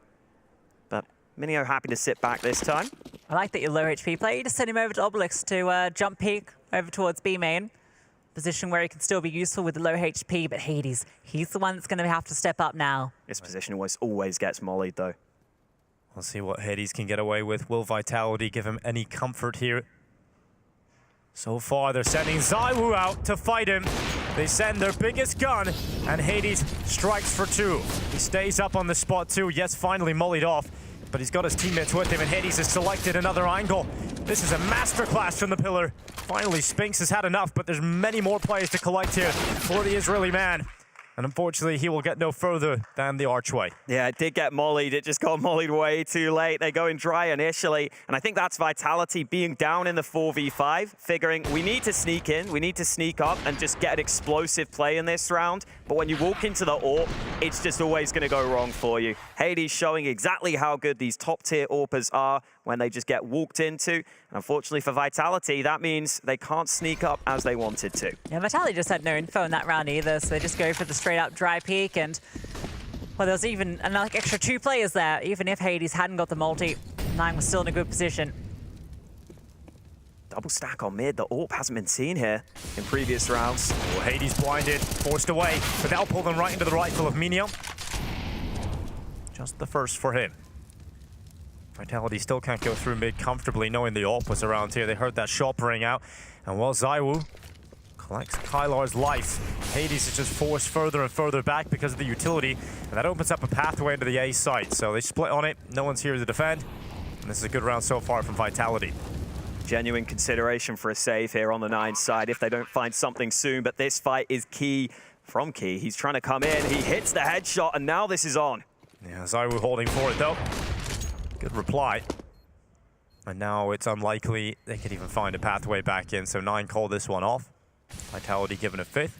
But Minio happy to sit back this time.
I like that you're low HP player. You just send him over to Obelisk to jump peek over towards B main. Position where he can still be useful with the low HP, but Hades, he's the one that's going to have to step up now.
This position always gets mollied, though.
We'll see what Hades can get away with. Will Vitality give him any comfort here? So far, they're sending ZywOo out to fight him. They send their biggest gun, and Hades strikes for 2. He stays up on the spot too. Yes, finally mollied off, but he's got his teammates with him, and Hades has selected another angle. This is a masterclass from the pillar. Finally, Spinks has had enough, but there's many more players to collect here for the Israeli man. And unfortunately, he will get no further than the archway.
Yeah, it did get mollied. It just got mollied way too late. They go in dry initially. And I think that's Vitality being down in the 4v5, figuring we need to sneak in, we need to sneak up and just get an explosive play in this round. But when you walk into the AWP, it's just always going to go wrong for you. Hades showing exactly how good these top-tier AWPers are when they just get walked into. And unfortunately for Vitality, that means they can't sneak up as they wanted to.
Yeah, Vitality just had no info in that round either, so they just go for the straight-up dry peek, and well, there was even another extra 2 players there. Even if Hades hadn't got the multi, 9 was still in a good position.
Double stack on mid. The AWP hasn't been seen here in previous rounds.
Oh, Hades blinded, forced away, but that'll pull them right into the rifle of Minio. Just the first for him. Vitality still can't go through mid comfortably, knowing the AWP was around here. They heard that shot ring out, and while ZywOo collects Kylar's life, Hades is just forced further and further back because of the utility, and that opens up a pathway into the A site. So they split on it. No one's here to defend, and this is a good round so far from Vitality.
Genuine consideration for a save here on the 9 side if they don't find something soon, but this fight is key from Key. He's trying to come in, he hits the headshot, and now this is on.
Yeah, ZywOo holding for it though. Good reply. And now it's unlikely they could even find a pathway back in, so 9 called this one off. Vitality given a 5th.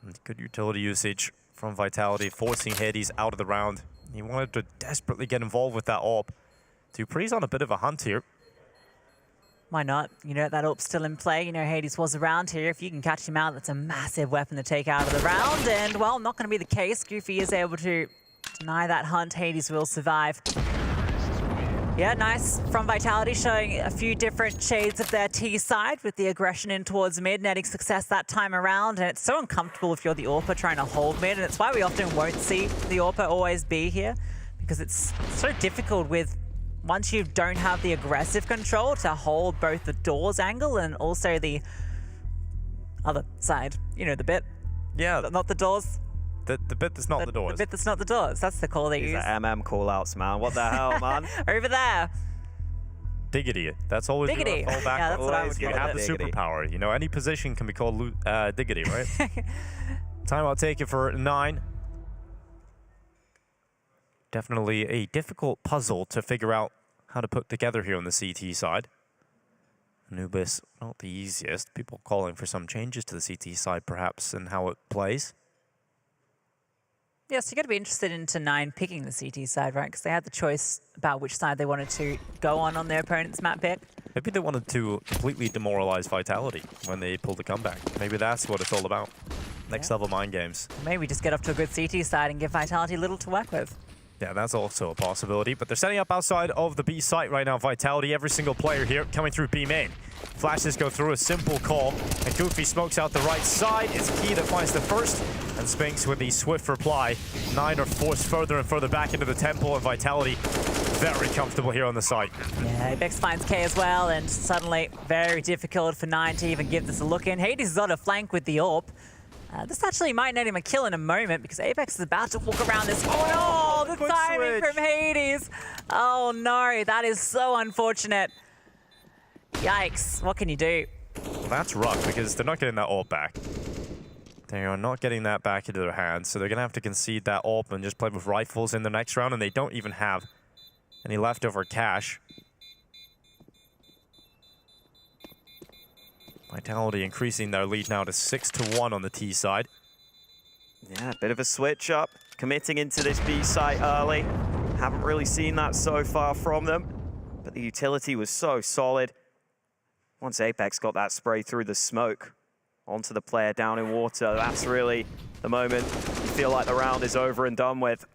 And good utility usage from Vitality, forcing Hades out of the round. He wanted to desperately get involved with that AWP. Dupree's on a bit of a hunt here.
Why not? You know, that AWP's still in play. You know, Hades was around here. If you can catch him out, that's a massive weapon to take out of the round. And, well, not going to be the case. Goofy is able to deny that hunt. Hades will survive. Yeah, nice from Vitality, showing a few different shades of their T side with the aggression in towards mid, netting success that time around. And it's so uncomfortable if you're the AWPer trying to hold mid, and it's why we often won't see the AWPer always be here, because it's so difficult with, once you don't have the aggressive control, to hold both the doors angle and also the other side. You know, the bit.
Yeah.
Not the doors.
The bit that's not the doors.
The bit that's not the doors. That's the call they use.
These are MM call-outs, man. What the hell, man?
Over there.
Diggity. That's always
Diggity.
your fallback.
Yeah, that's what I would
You
call
have
it.
the superpower. You know, any position can be called diggity, right? Time I'll take it for 9. Definitely a difficult puzzle to figure out how to put together here on the CT side. Anubis, not the easiest. People calling for some changes to the CT side, perhaps, and how it plays.
Yeah, so you got to be interested into 9 picking the CT side, right? Because they had the choice about which side they wanted to go on their opponent's map pick.
Maybe they wanted to completely demoralize Vitality when they pulled the comeback. Maybe that's what it's all about. Next level mind games.
Maybe just get off to a good CT side and give Vitality little to work with.
Yeah, that's also a possibility, but they're setting up outside of the B site right now. Vitality, every single player here coming through B main. Flashes go through a simple call, and Goofy smokes out the right side. It's Key that finds the first, and Spinks with the swift reply. 9 are forced further and further back into the temple, and Vitality very comfortable here on the site.
Yeah, Apex finds K as well, and suddenly very difficult for 9 to even give this a look in. Hades is on a flank with the AWP. This actually might net him a kill in a moment because Apex is about to walk around this. Oh no, the timing from Hades. Oh no, that is so unfortunate. Yikes, what can you do?
Well, that's rough because they're not getting that AWP back. They are not getting that back into their hands, so they're going to have to concede that AWP and just play with rifles in the next round, and they don't even have any leftover cash. Vitality increasing their lead now to 6-1 on the T side.
Yeah, a bit of a switch up, committing into this B site early. Haven't really seen that so far from them, but the utility was so solid. Once Apex got that spray through the smoke onto the player down in water, that's really the moment you feel like the round is over and done with.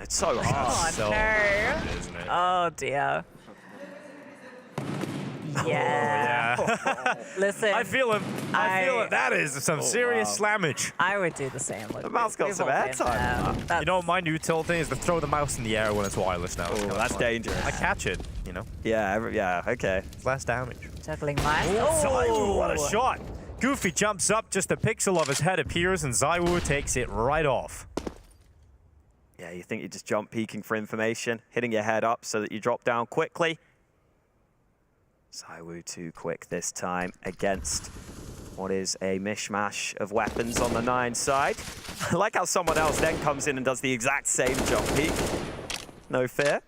It's so hard.
Oh, no.
Hard, isn't it?
Oh, dear. Yeah. Listen.
I feel him. I feel it. That is some serious slammage.
I would do the same. Look,
the mouse got some airtime.
You know, my new tilt thing is to throw the mouse in the air when it's wireless now.
Oh, that's dangerous.
I catch it, you know.
Yeah, okay.
It's less damage.
Juggling mice.
Oh, what a shot. Goofy jumps up, just a pixel of his head appears, and Zywoo takes it right off.
Yeah, you think you just jump peeking for information, hitting your head up so that you drop down quickly. Zywoo too quick this time against what is a mishmash of weapons on the 9 side. I like how someone else then comes in and does the exact same jump peek. No fear.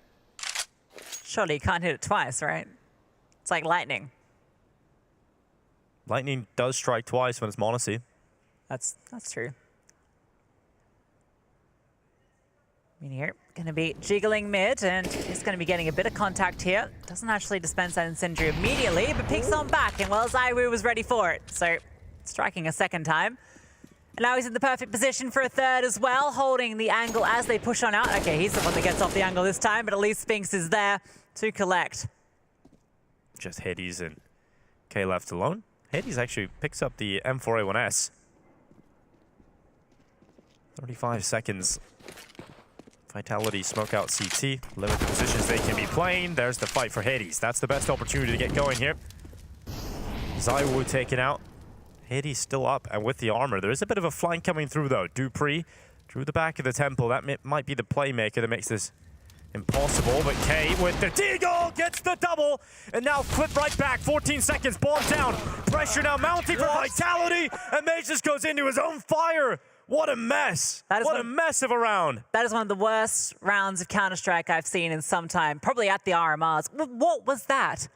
Surely you can't hit it twice, right? It's like lightning.
Lightning does strike twice when it's Monte.
That's true. Here, going to be jiggling mid, and he's going to be getting a bit of contact here. Doesn't actually dispense that incendiary immediately, but picks on back, and well, Zywoo was ready for it. So, striking a second time. And now he's in the perfect position for a third as well, holding the angle as they push on out. Okay, he's the one that gets off the angle this time, but at least Spinks is there to collect.
Just Hades and K left alone. Hades actually picks up the M4A1S. 35 seconds. Vitality smoke out CT. Limit the positions they can be playing. There's the fight for Hades. That's the best opportunity to get going here. Zywoo taken out. Hades still up and with the armor. There is a bit of a flank coming through though. dupreeh through the back of the temple. That might be the playmaker that makes this impossible. But K with the deagle gets the double. And now flip right back. 14 seconds. Bomb down. Pressure now mounting for Vitality. And Mage just goes into his own fire. What a mess. What a mess of a round.
That is one of the worst rounds of Counter-Strike I've seen in some time. Probably at the RMRs. What was that?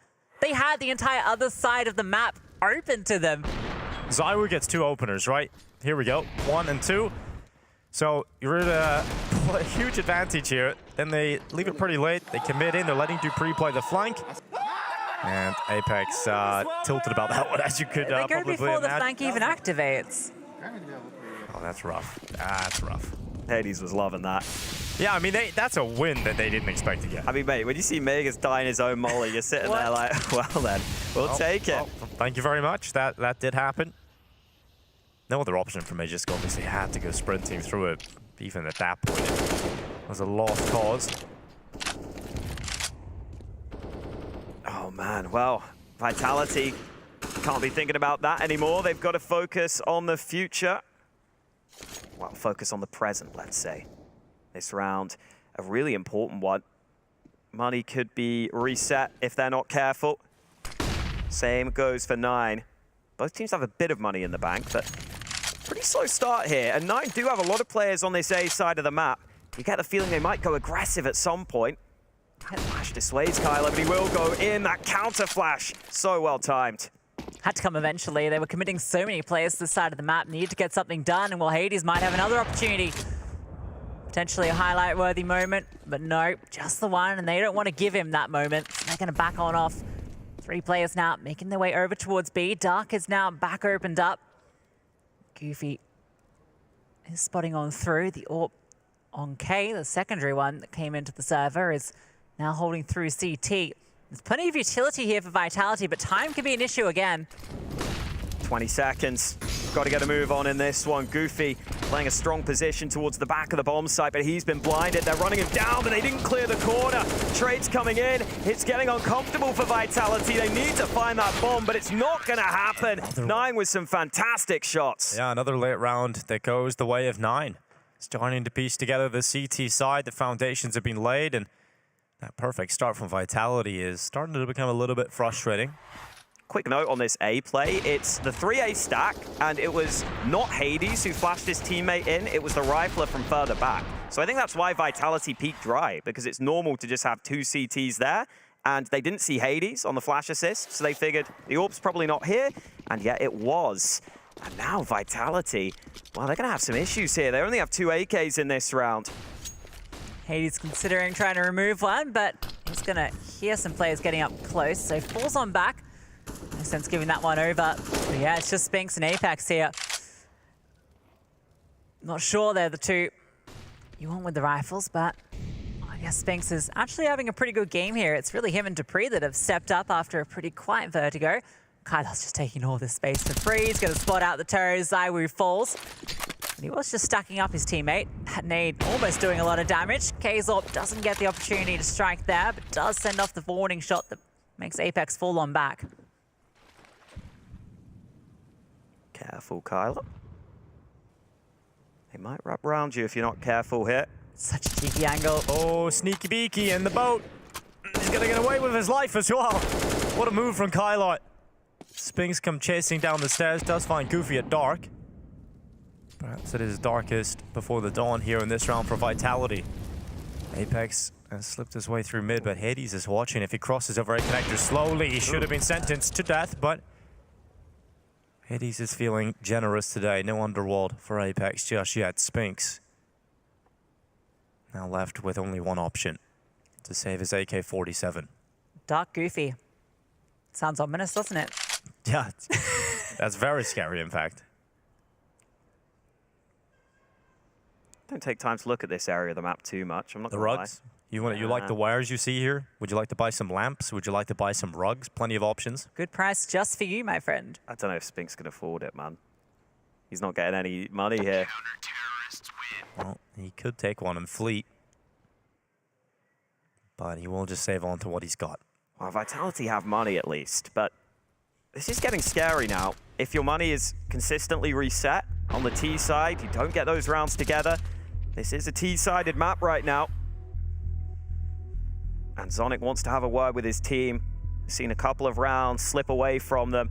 They had the entire other side of the map open to them.
Zywoo gets 2 openers, right? Here we go. 1 and 2. So you're at a huge advantage here. Then they leave it pretty late. They commit in. They're letting dupreeh play the flank. And Apex tilted about that one, as you could
They're
probably
before the
imagine.
flank even activates.
Oh, that's rough. That's rough.
Hades was loving that.
Yeah, I mean, that's a win that they didn't expect to get.
I mean, mate, when you see Megas dying his own molly, you're sitting there like, well then, we'll take it.
Well, thank you very much. That did happen. No other option for Magisk. Obviously had to go sprinting through it. Even at that point, it was a lost cause.
Oh man, well, Vitality can't be thinking about that anymore. They've got to focus on the future. Well, focus on the present, let's say. This round, a really important one. Money could be reset if they're not careful. Same goes for 9. Both teams have a bit of money in the bank, but pretty slow start here. And 9 do have a lot of players on this A side of the map. You get the feeling they might go aggressive at some point. Flash dissuades Kyler, but he will go in. That counter flash, so well timed.
Had to come eventually. They were committing so many players to this side of the map. Need to get something done, and well, Hades might have another opportunity. Potentially a highlight-worthy moment, but no, just the one, and they don't want to give him that moment. So they're going to back on off. 3 players now making their way over towards B. Dark is now back opened up. Goofy is spotting on through. The AWP on K, the secondary one that came into the server, is now holding through CT. There's plenty of utility here for Vitality, but time can be an issue again.
20 seconds. Got to get a move on in this one. Goofy playing a strong position towards the back of the bomb site, but he's been blinded. They're running him down, but they didn't clear the corner. Trade's coming in. It's getting uncomfortable for Vitality. They need to find that bomb, but it's not going to happen. 9 with some fantastic shots.
Yeah, another late round that goes the way of 9. Starting to piece together the CT side. The foundations have been laid, and that perfect start from Vitality is starting to become a little bit frustrating.
Quick note on this A play, it's the 3A stack, and it was not Hades who flashed his teammate in, it was the rifler from further back. So I think that's why Vitality peaked dry, because it's normal to just have 2 CTs there, and they didn't see Hades on the flash assist, so they figured the AWP's probably not here, and yet it was. And now Vitality, well, they're going to have some issues here. They only have 2 AKs in this round.
Hades considering trying to remove one, but he's going to hear some players getting up close, so falls on back. No sense giving that one over. But yeah, it's just Spinks and Apex here. Not sure they're the two you want with the rifles, but I guess Spinks is actually having a pretty good game here. It's really him and Dupree that have stepped up after a pretty quiet Vertigo. Kyler's just taking all this space for free. He's going to spot out the turret. Zywoo falls. And he was just stacking up his teammate. That nade almost doing a lot of damage. Kazorp doesn't get the opportunity to strike there, but does send off the warning shot that makes Apex fall on back.
Careful, Kyler. They might wrap around you if you're not careful here.
Such a cheeky angle.
Oh, sneaky beaky in the boat. He's going to get away with his life as well. What a move from Kyler. Spinks come chasing down the stairs, does find Goofy at dark. Perhaps it is darkest before the dawn here in this round for Vitality. Apex has slipped his way through mid, but Hades is watching. If he crosses over a connector slowly, he should have been sentenced to death, but Hades is feeling generous today. No underworld for Apex just yet. Spinks now left with only one option to save his AK-47.
Dark Goofy. Sounds ominous, doesn't it?
Yeah, that's very scary, in fact.
Don't take time to look at this area of the map too much. I'm not
The
gonna
rugs? You like the wires you see here? Would you like to buy some lamps? Would you like to buy some rugs? Plenty of options.
Good price just for you, my friend.
I don't know if Spinks can afford it, man. He's not getting any money here.
Well, he could take one and fleet, but he will just save on to what he's got.
Well, Vitality have money at least, but this is getting scary now. If your money is consistently reset on the T side, you don't get those rounds together. This is a T-sided map right now. And Zonic wants to have a word with his team. Seen a couple of rounds slip away from them.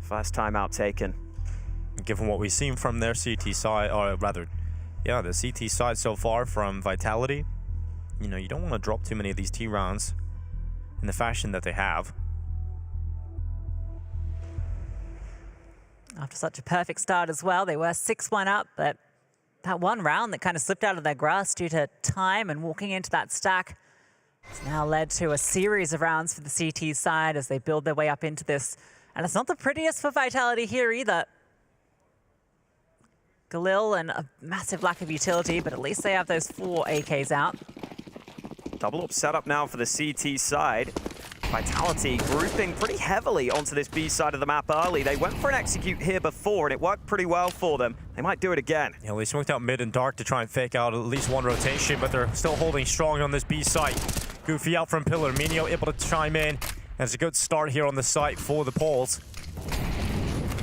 First time out taken.
Given what we've seen from their CT side, or rather, yeah, the CT side so far from Vitality, you know, you don't want to drop too many of these T rounds in the fashion that they have.
After such a perfect start as well, they were 6-1 up, but that one round that kind of slipped out of their grasp due to time and walking into that stack has now led to a series of rounds for the CT side as they build their way up into this. And it's not the prettiest for Vitality here either. Galil and a massive lack of utility, but at least they have those 4 AKs out.
Double up setup now for the CT side. Vitality grouping pretty heavily onto this B side of the map early. They went for an execute here before, and it worked pretty well for them. They might do it again.
Yeah, they smoked out mid and dark to try and fake out at least one rotation, but they're still holding strong on this B site. Goofy out from Pillar. Minio able to chime in. It's a good start here on the site for the Poles.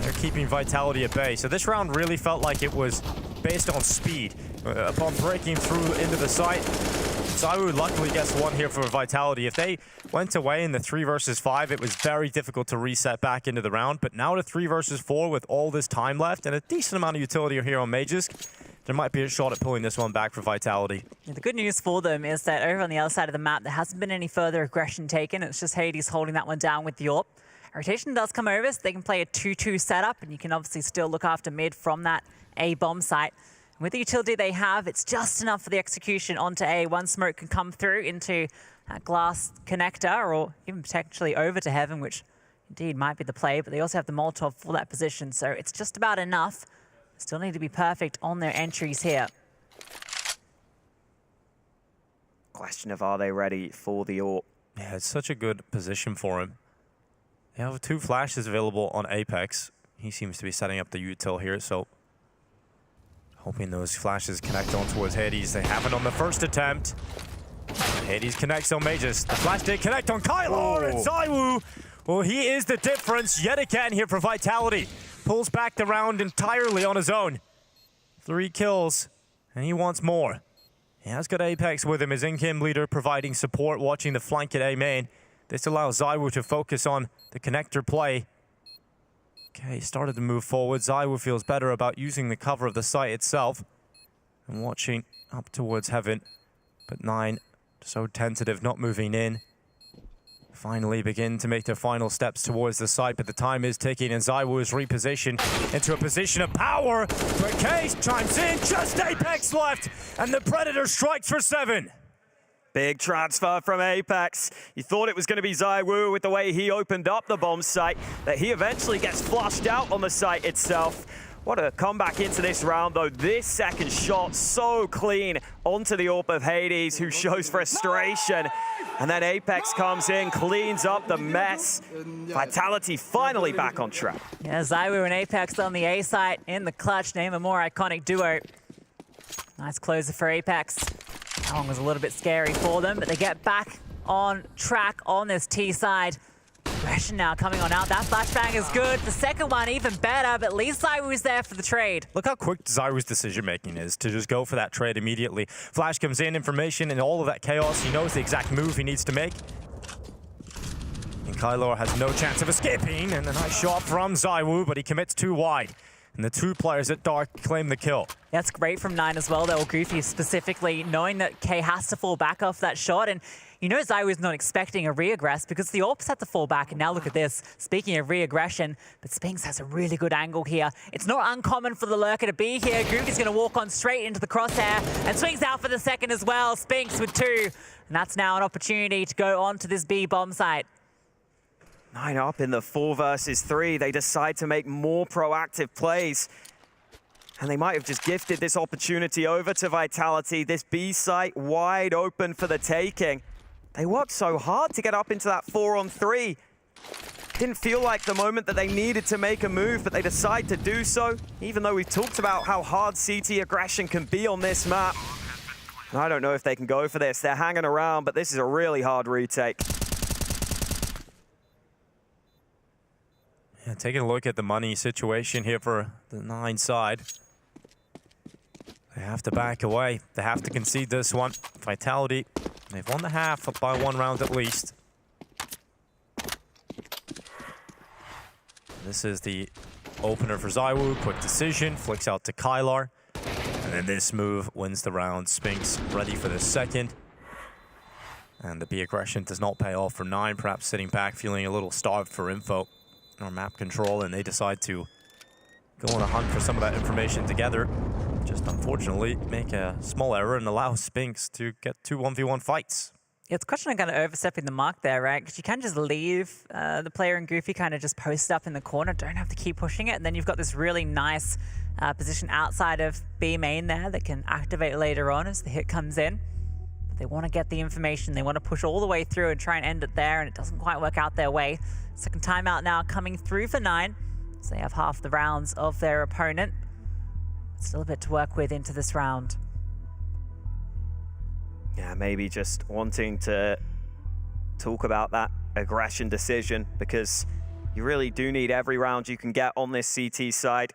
They're keeping Vitality at bay. So this round really felt like it was based on speed. Upon breaking through into the site, Zywoo luckily gets one here for Vitality. If they went away in the 3 versus 5, it was very difficult to reset back into the round. But now to 3 versus 4 with all this time left and a decent amount of utility here on Magisk, there might be a shot at pulling this one back for Vitality.
Yeah, the good news for them is that over on the other side of the map, there hasn't been any further aggression taken. It's just Hades holding that one down with the AWP. Rotation does come over, so they can play a 2-2 setup, and you can obviously still look after mid from that A bomb site. And with the utility they have, it's just enough for the execution onto A. One smoke can come through into that glass connector, or even potentially over to Heaven, which indeed might be the play, but they also have the Molotov for that position, so it's just about enough. Still need to be perfect on their entries here.
Question of are they ready for the AWP?
Yeah, it's such a good position for him. They have 2 flashes available on Apex. He seems to be setting up the util here, so hoping those flashes connect on towards Hades. They have it on the first attempt. Hades connects on Magus. The flash did connect on Kylar, and ZywOo, well, he is the difference yet again here for Vitality. Pulls back the round entirely on his own. 3 kills, and he wants more. He has got Apex with him, his in-game leader, providing support, watching the flank at A main. This allows ZywOo to focus on the connector play. Okay, started to move forward. ZywOo feels better about using the cover of the site itself and watching up towards Heaven. But 9, so tentative, not moving in. Finally begin to make their final steps towards the site, but the time is ticking and ZywOo is repositioned into a position of power. But Case chimes in, just Apex left, and the Predator strikes for 7.
Big transfer from Apex. You thought it was going to be ZywOo with the way he opened up the bomb site, that he eventually gets flushed out on the site itself. What a comeback into this round, though. This second shot so clean onto the AWP of Hades, who shows frustration. And then Apex comes in, cleans up the mess. Vitality finally back on track.
Yeah, ZywOo and Apex on the A site in the clutch. Name a more iconic duo. Nice closer for Apex. That one was a little bit scary for them, but they get back on track on this T side. Aggression now coming on out. That flashbang is good. The second one even better, but at least ZywOo's there for the trade.
Look how quick ZywOo's decision-making is to just go for that trade immediately. Flash comes in, information, and all of that chaos. He knows the exact move he needs to make. And Kylar has no chance of escaping, and a nice shot from ZywOo, but he commits too wide. And the 2 players at Dark claim the kill.
That's great from 9 as well, though. Goofy specifically knowing that K has to fall back off that shot. And you know ZywOo's not expecting a re-aggress because the AWPs had to fall back. And now look at this. Speaking of re-aggression, but Spinks has a really good angle here. It's not uncommon for the lurker to be here. Goofy's going to walk on straight into the crosshair and swings out for the second as well. Spinks with 2. And that's now an opportunity to go on to this B bomb site.
9 up in the 4 versus 3. They decide to make more proactive plays. And they might have just gifted this opportunity over to Vitality. This B site wide open for the taking. They worked so hard to get up into that 4-on-3. Didn't feel like the moment that they needed to make a move, but they decide to do so, even though we've talked about how hard CT aggression can be on this map. And I don't know if they can go for this. They're hanging around, but this is a really hard retake.
Yeah, taking a look at the money situation here for the 9 side. They have to back away. They have to concede this one. Vitality, they've won the half up by 1 round at least. This is the opener for ZywOo. Quick decision, flicks out to Kylar. And then this move wins the round. Spinks ready for the second. And the B aggression does not pay off for 9, perhaps sitting back, feeling a little starved for info or map control, and they decide to go on a hunt for some of that information together. Just unfortunately make a small error and allow Spinks to get 2 1v1 fights.
Yeah, it's a question of kind of overstepping the mark there, right? Because you can just leave the player and Goofy kind of just post up in the corner, don't have to keep pushing it, and then you've got this really nice position outside of B main there that can activate later on as the hit comes in. But they want to get the information, they want to push all the way through and try and end it there, and it doesn't quite work out their way. Second timeout now coming through for 9. So they have half the rounds of their opponent. Still a bit to work with into this round.
Yeah, maybe just wanting to talk about that aggression decision, because you really do need every round you can get on this CT side.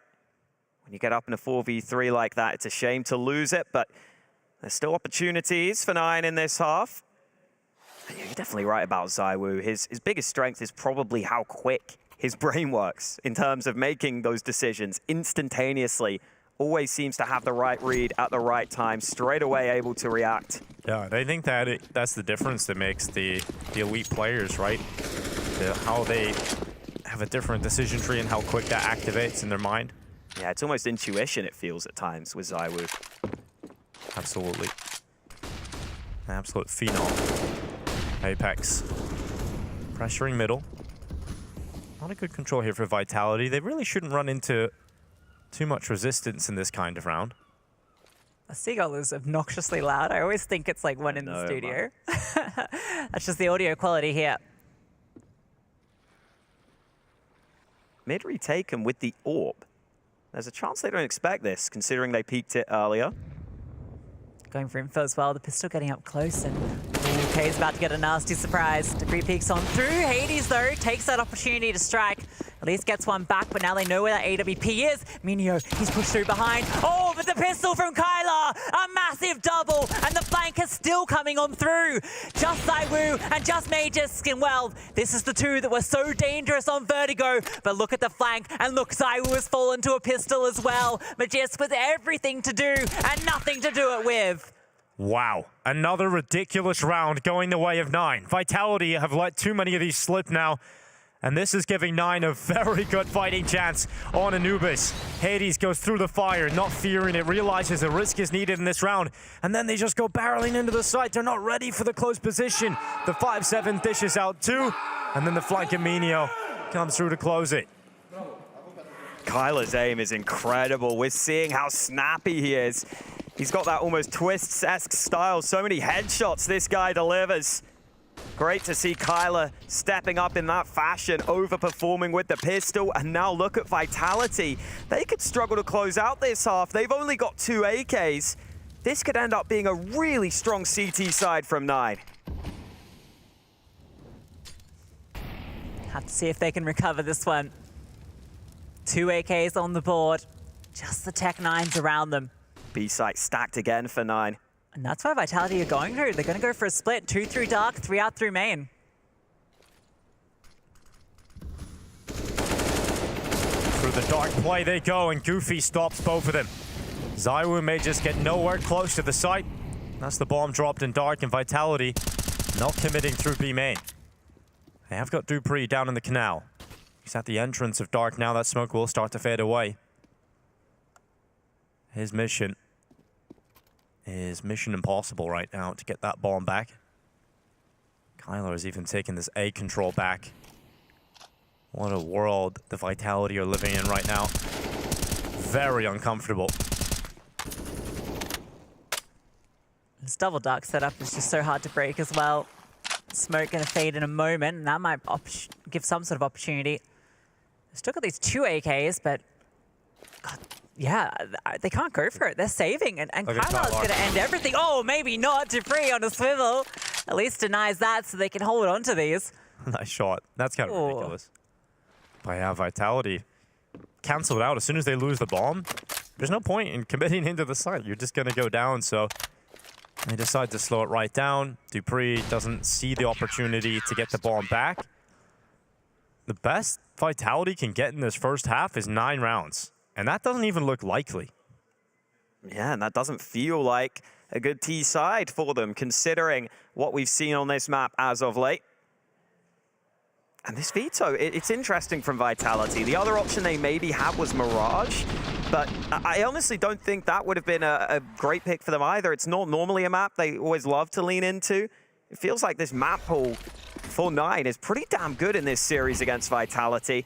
When you get up in a 4v3 like that, it's a shame to lose it, but there's still opportunities for 9 in this half. Yeah, you're definitely right about ZywOo. His biggest strength is probably how quick his brain works in terms of making those decisions instantaneously always seems to have the right read at the right time, straight away able to react.
Yeah, I think that that's the difference that makes the elite players, right? How they have a different decision tree and how quick that activates in their mind.
Yeah, it's almost intuition, it feels at times with ZywOo.
Absolutely. An absolute phenom. Apex. Pressuring middle. Not a good control here for Vitality. They really shouldn't run into too much resistance in this kind of round.
The seagull is obnoxiously loud. I always think it's like one in the studio. That's just the audio quality here.
Mid retaken with the AWP. There's a chance they don't expect this, considering they peeked it earlier.
Going for info as well. The pistol getting up close, and K's about to get a nasty surprise. dupreeh peeks on through. Hades, though, takes that opportunity to strike. At least gets one back, but now they know where that AWP is. Minio, he's pushed through behind. Oh, but the pistol from Kyler! A massive double, and the flank is still coming on through. Just ZywOo and just Magisk. Well, this is the two that were so dangerous on Vertigo. But look at the flank, and look, ZywOo has fallen to a pistol as well. Magisk with everything to do and nothing to do it with.
Wow, another ridiculous round going the way of 9. Vitality have let too many of these slip now. And this is giving 9 a very good fighting chance on Anubis. Hades goes through the fire, not fearing it, realizes the risk is needed in this round. And then they just go barreling into the site. They're not ready for the close position. The 5-7 dishes out 2. And then the flank of Minio comes through to close it.
Kyler's aim is incredible. We're seeing how snappy he is. He's got that almost Twists-esque style. So many headshots this guy delivers. Great to see Kyler stepping up in that fashion, overperforming with the pistol. And now look at Vitality. They could struggle to close out this half. They've only got 2 AKs. This could end up being a really strong CT side from 9.
Have to see if they can recover this one. 2 AKs on the board. Just the Tech 9s around them.
B site stacked again for 9.
And that's why Vitality are going through. They're going to go for a split. 2 through dark, 3 out through main.
Through the dark play they go, and Goofy stops both of them. ZywOo may just get nowhere close to the site. That's the bomb dropped in dark, and Vitality not committing through B main. They have got dupreeh down in the canal. He's at the entrance of dark now. That smoke will start to fade away. His mission is mission impossible right now to get that bomb back. Kyler has even taken this A control back. What a world the Vitality are living in right now. Very uncomfortable.
This double dark setup is just so hard to break as well. Smoke gonna fade in a moment, and that might give some sort of opportunity. Still got these 2 AKs, but God, yeah, they can't go for it. They're saving, and Kyler's gonna end everything. Oh, maybe not. dupreeh on a swivel. At least denies that so they can hold on to these.
Nice shot. That's kind of ridiculous. But yeah, Vitality canceled out as soon as they lose the bomb. There's no point in committing into the site. You're just gonna go down, so they decide to slow it right down. dupreeh doesn't see the opportunity to get the bomb back. The best Vitality can get in this first half is 9 rounds. And that doesn't even look likely.
Yeah, and that doesn't feel like a good T side for them, considering what we've seen on this map as of late. And this veto, it's interesting from Vitality. The other option they maybe had was Mirage, but I honestly don't think that would have been a great pick for them either. It's not normally a map they always love to lean into. It feels like this map pool for 9 is pretty damn good in this series against Vitality.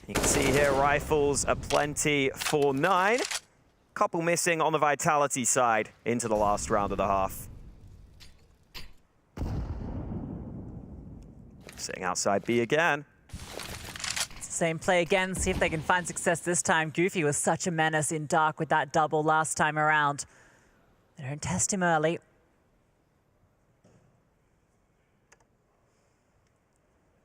You can see here, rifles are plenty for 9. Couple missing on the Vitality side into the last round of the half. Sitting outside B again.
It's the same play again. See if they can find success this time. Goofy was such a menace in dark with that double last time around. They don't test him early.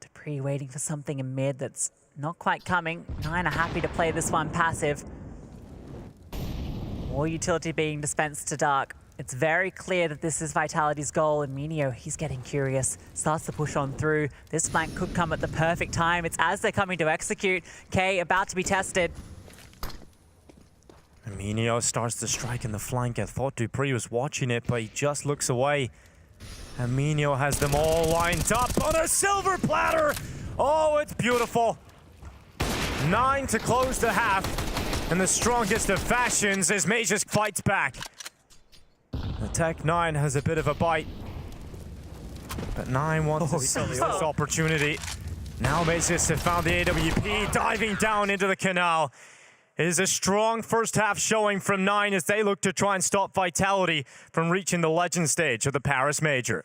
dupreeh waiting for something in mid that's not quite coming. 9 are happy to play this one passive. More utility being dispensed to dark. It's very clear that this is Vitality's goal, and Minio, he's getting curious. Starts to push on through. This flank could come at the perfect time. It's as they're coming to execute. K about to be tested.
Aminio starts to strike in the flank. I thought Dupree was watching it, but he just looks away. Aminio has them all lined up on a silver platter. Oh, it's beautiful. 9 to close the half. And the strongest of fashions as Magisk fights back. The Tech-9 has a bit of a bite. But 9 wants to seize this opportunity. Now Magisk have found the AWP, diving down into the canal. It is a strong first half showing from 9 as they look to try and stop Vitality from reaching the legend stage of the Paris Major.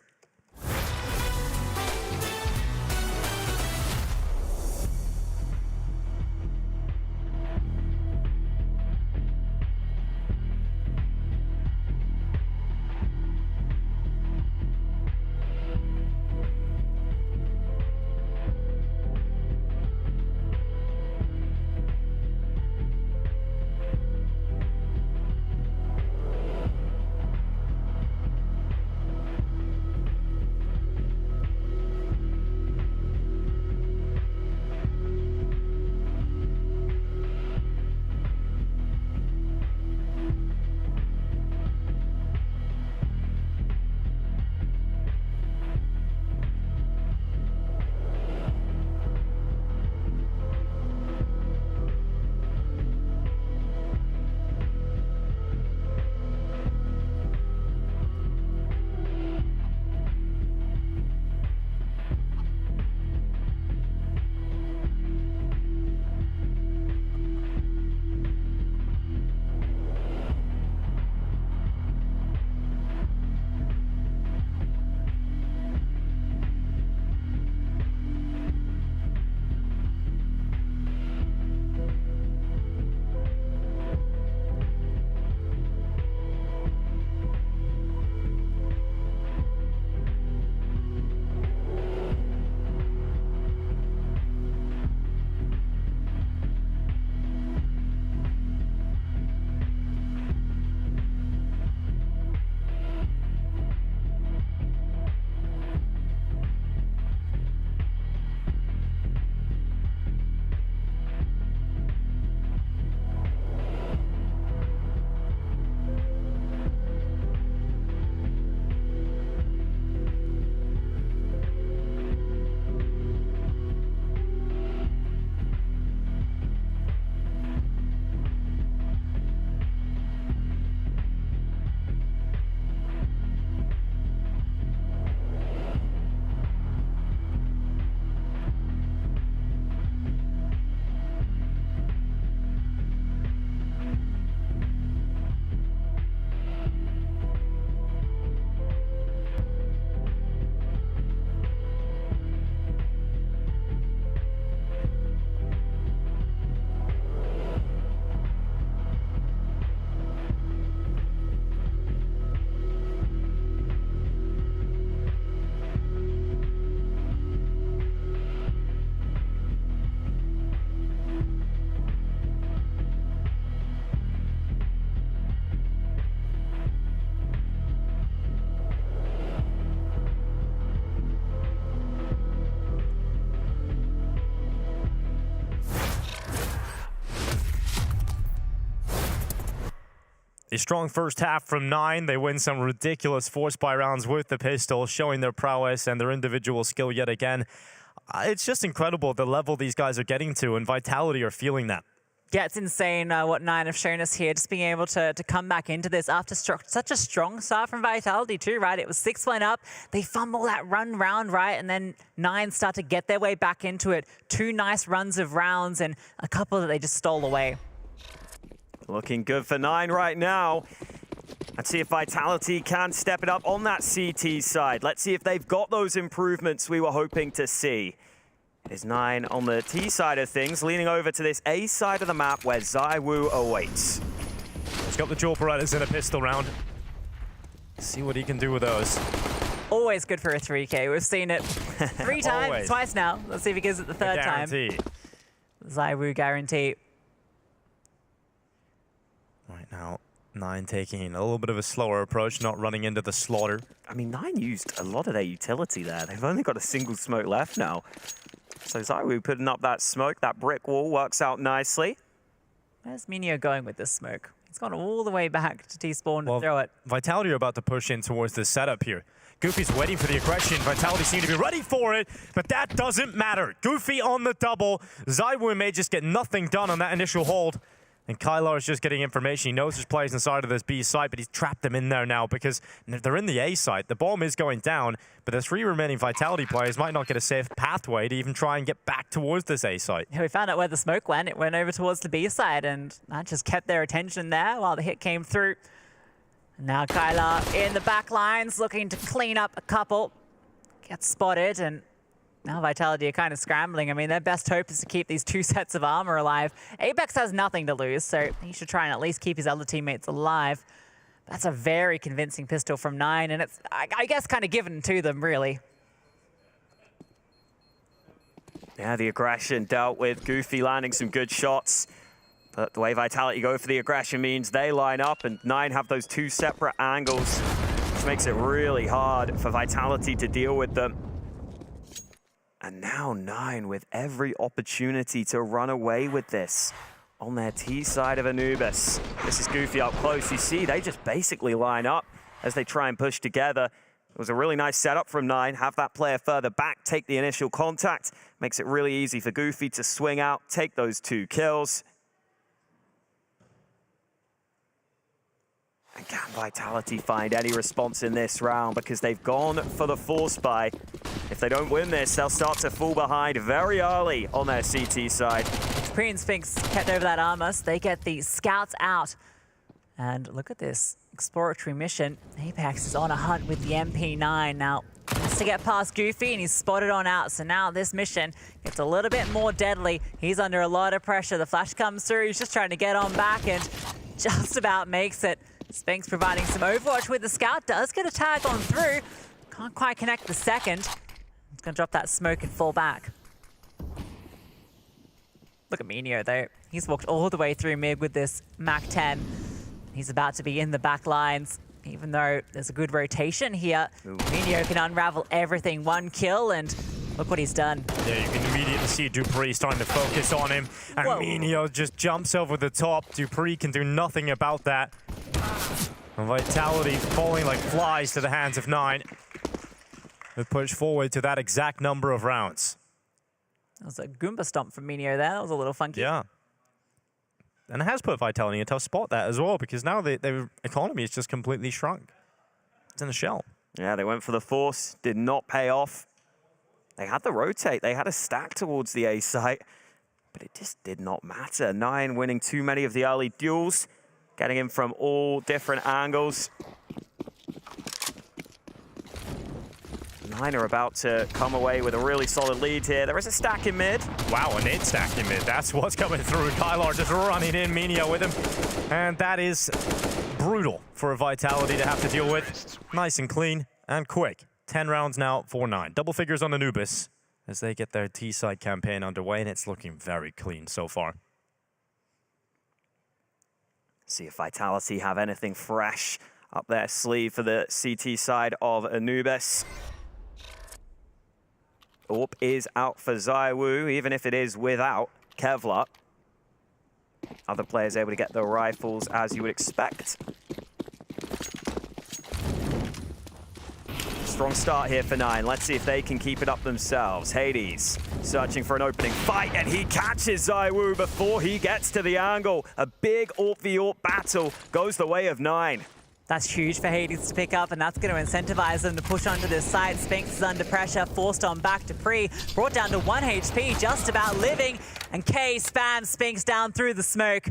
A strong first half from 9. They win some ridiculous force buy rounds with the pistol, showing their prowess and their individual skill yet again. It's just incredible the level these guys are getting to, and Vitality are feeling that.
Yeah, it's insane what 9 have shown us here, just being able to come back into this after such a strong start from Vitality too, right? It was 6-1 up, they fumble that run round, right? And then 9 start to get their way back into it. 2 nice runs of rounds and a couple that they just stole away.
Looking good for 9 right now. Let's see if Vitality can step it up on that CT side. Let's see if they've got those improvements we were hoping to see. There's 9 on the T side of things, leaning over to this A side of the map where ZywOo awaits.
He's got the dual Berettas in a pistol round. See what he can do with those.
Always good for a 3K. We've seen it 3 times, twice now. Let's see if he gives it the 3rd time. ZywOo guarantee.
Right now, 9 taking a little bit of a slower approach, not running into the slaughter.
I mean, 9 used a lot of their utility there. They've only got a single smoke left now. So ZywOo putting up that smoke, that brick wall works out nicely.
Where's Minio going with this smoke? He's gone all the way back to T-spawn to throw it.
Vitality are about to push in towards this setup here. Goofy's waiting for the aggression. Vitality seem to be ready for it, but that doesn't matter. Goofy on the double. ZywOo may just get nothing done on that initial hold. And Kylar is just getting information. He knows there's players inside of this B site, but he's trapped them in there now because they're in the A site. The bomb is going down, but the 3 remaining Vitality players might not get a safe pathway to even try and get back towards this A site.
Yeah, we found out where the smoke went. It went over towards the B side, and that just kept their attention there while the hit came through. And now Kylar in the back lines, looking to clean up a couple. Gets spotted, and now Vitality are kind of scrambling. I mean, their best hope is to keep these 2 sets of armor alive. Apex has nothing to lose, so he should try and at least keep his other teammates alive. That's a very convincing pistol from 9, and it's, I guess, kind of given to them, really.
Yeah, the aggression dealt with. Goofy landing some good shots. But the way Vitality go for the aggression means they line up, and 9 have those 2 separate angles, which makes it really hard for Vitality to deal with them. And now 9 with every opportunity to run away with this on their T side of Anubis. This is Goofy up close. You see, they just basically line up as they try and push together. It was a really nice setup from 9. Have that player further back, take the initial contact. Makes it really easy for Goofy to swing out, take those 2 kills. And can Vitality find any response in this round? Because they've gone for the force buy. If they don't win this, they'll start to fall behind very early on their CT side.
Dupree and Spinks kept over that armor, so they get the scouts out. And look at this exploratory mission. Apex is on a hunt with the MP9 now. Has to get past Goofy, and he's spotted on out. So now this mission gets a little bit more deadly. He's under a lot of pressure. The flash comes through. He's just trying to get on back and just about makes it. Spinks providing some overwatch with the scout. Does get a tag on through. Can't quite connect the second. He's going to drop that smoke and fall back. Look at Minio, though. He's walked all the way through mid with this MAC-10. He's about to be in the back lines. Even though there's a good rotation here, Minio can unravel everything. 1 kill, and look what he's done.
Yeah, you can immediately see Dupree starting to focus on him. And Minio just jumps over the top. Dupree can do nothing about that. And Vitality falling like flies to the hands of 9. They push forward to that exact number of rounds.
That was a Goomba stomp from Minio there. That was a little funky.
Yeah. And it has put Vitality in a tough spot, that as well, because now their economy is just completely shrunk. It's in a shell.
Yeah, they went for the force, did not pay off. They had the rotate, they had a stack towards the A site, but it just did not matter. 9 winning too many of the early duels, getting in from all different angles. 9 are about to come away with a really solid lead here. There is a stack in mid.
Wow, a nade stack in mid. That's what's coming through. Kylar just running in, Minio with him. And that is brutal for a Vitality to have to deal with. Nice and clean and quick. 10 rounds now for 9. Double figures on Anubis as they get their T-side campaign underway, and it's looking very clean so far.
See if Vitality have anything fresh up their sleeve for the CT side of Anubis. AWP is out for ZywOo, even if it is without Kevlar. Other players able to get their rifles as you would expect. Strong start here for 9. Let's see if they can keep it up themselves. Hades searching for an opening fight, and he catches ZywOo before he gets to the angle. A big AWP v AWP battle goes the way of 9.
That's huge for Hades to pick up, and that's going to incentivize them to push onto this side. Spinks is under pressure, forced on back to Pre, brought down to 1 HP, just about living, and K spams Spinks down through the smoke.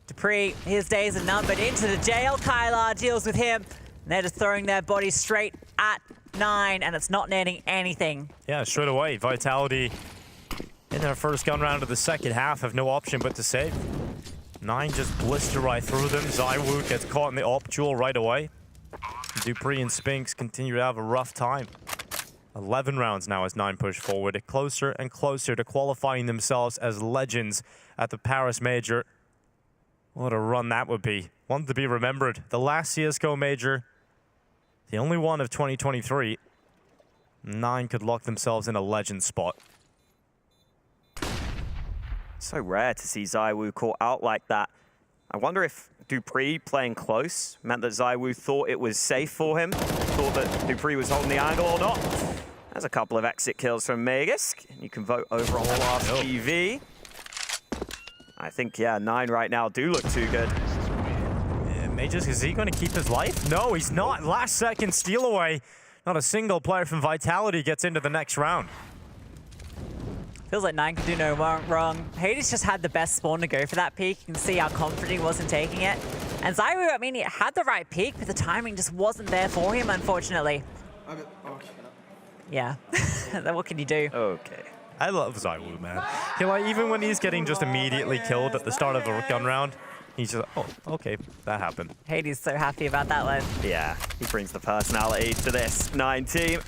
Dupree, his days are numbered, into the jail. Kylar deals with him, and they're just throwing their bodies straight at 9, and it's not netting anything.
Yeah, straight away, Vitality in their first gun round of the second half have no option but to save. 9 just blister right through them. ZywOo gets caught in the AWP duel right away. Dupree and Spinks continue to have a rough time. 11 rounds now as 9 push forward, closer and closer to qualifying themselves as legends at the Paris Major. What a run that would be. One to be remembered. The last CSGO Major, the only one of 2023. 9 could lock themselves in a legend spot.
So rare to see ZywOo caught out like that. I wonder if dupreeh playing close meant that ZywOo thought it was safe for him, thought that dupreeh was holding the angle or not. There's a couple of exit kills from Magisk. You can vote over on the last TV. I think, yeah, 9 right now do look too good.
Yeah, Magisk, is he going to keep his life? No, he's not. Last second steal away. Not a single player from Vitality gets into the next round.
Feels like 9 can do no wrong. Hades just had the best spawn to go for that peak. You can see how confident he was in taking it. And ZywOo, I mean, he had the right peak, but the timing just wasn't there for him, unfortunately. Yeah. What can you do?
Okay.
I love ZywOo, man. He, like, even when he's getting just immediately killed at the start of a gun round, he's just, oh, okay, that happened.
Hades so happy about that one.
Yeah, he brings the personality to this 9 team.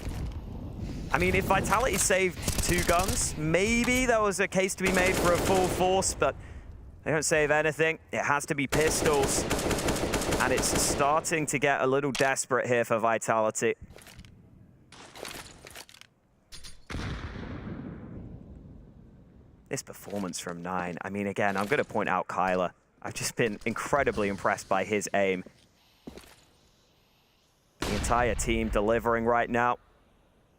I mean, if Vitality saved 2 guns, maybe there was a case to be made for a full force, but they don't save anything. It has to be pistols. And it's starting to get a little desperate here for Vitality. This performance from 9, I mean, again, I'm going to point out Kyler. I've just been incredibly impressed by his aim. The entire team delivering right now.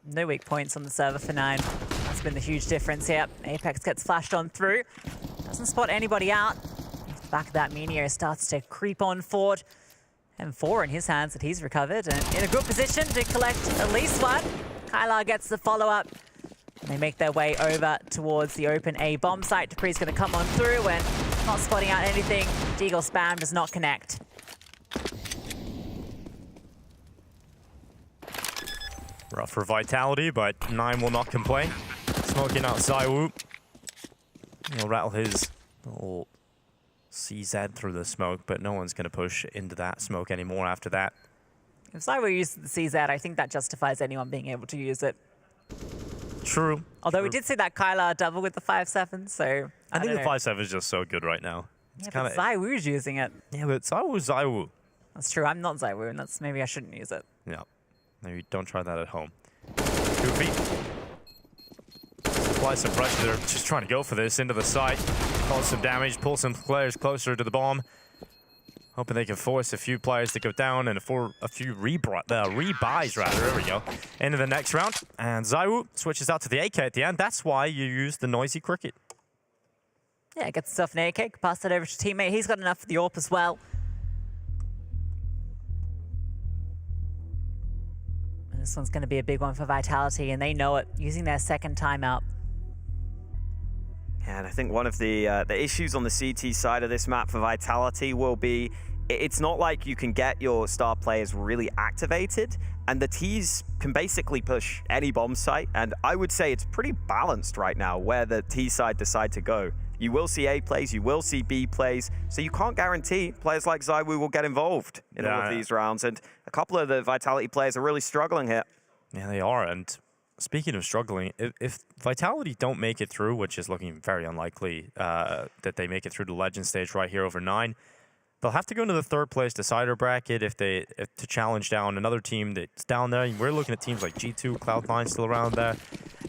No weak points on the server for 9. That's been the huge difference here. Apex gets flashed on through. Doesn't spot anybody out. Off the back of that, Meteor starts to creep on forward. M4 in his hands that he's recovered. And in a good position to collect at least one. Kyler gets the follow-up. They make their way over towards the open A bomb site. dupreeh's going to come on through and not spotting out anything. Deagle spam does not connect.
Rough for Vitality, but 9 will not complain. Smoking out ZywOo. He'll rattle his little CZ through the smoke, but no one's going to push into that smoke anymore after that.
If ZywOo used the CZ, I think that justifies anyone being able to use it.
True.
Although we did see that Kyler double with the 5.7, so
I think the 5.7 is just so good right now.
It's but ZywOo's using it.
Yeah, but ZywOo.
That's true. I'm not ZywOo, and that's maybe I shouldn't use it.
Yeah. Maybe don't try that at home. Goofy. Apply some pressure. They're just trying to go for this into the site. Cause some damage, pull some players closer to the bomb. Hoping they can force a few players to go down and for a few rebuys, rather. There we go. Into the next round. And ZywOo switches out to the AK at the end. That's why you use the noisy cricket.
Yeah, gets himself an AK, pass that over to teammate. He's got enough for the AWP as well. And this one's going to be a big one for Vitality, and they know it, using their second timeout.
Yeah, and I think one of the issues on the CT side of this map for Vitality will be it's not like you can get your star players really activated, and the Ts can basically push any bomb site, and I would say it's pretty balanced right now where the T side decide to go. You will see A plays, you will see B plays, so you can't guarantee players like ZywOo will get involved in all of these rounds, and a couple of the Vitality players are really struggling here.
Yeah, they are, and speaking of struggling, if Vitality don't make it through, which is looking very unlikely that they make it through the Legend stage right here over 9, they'll have to go into the 3rd place decider bracket if to challenge down another team that's down there. We're looking at teams like G2, Cloud9 still around there.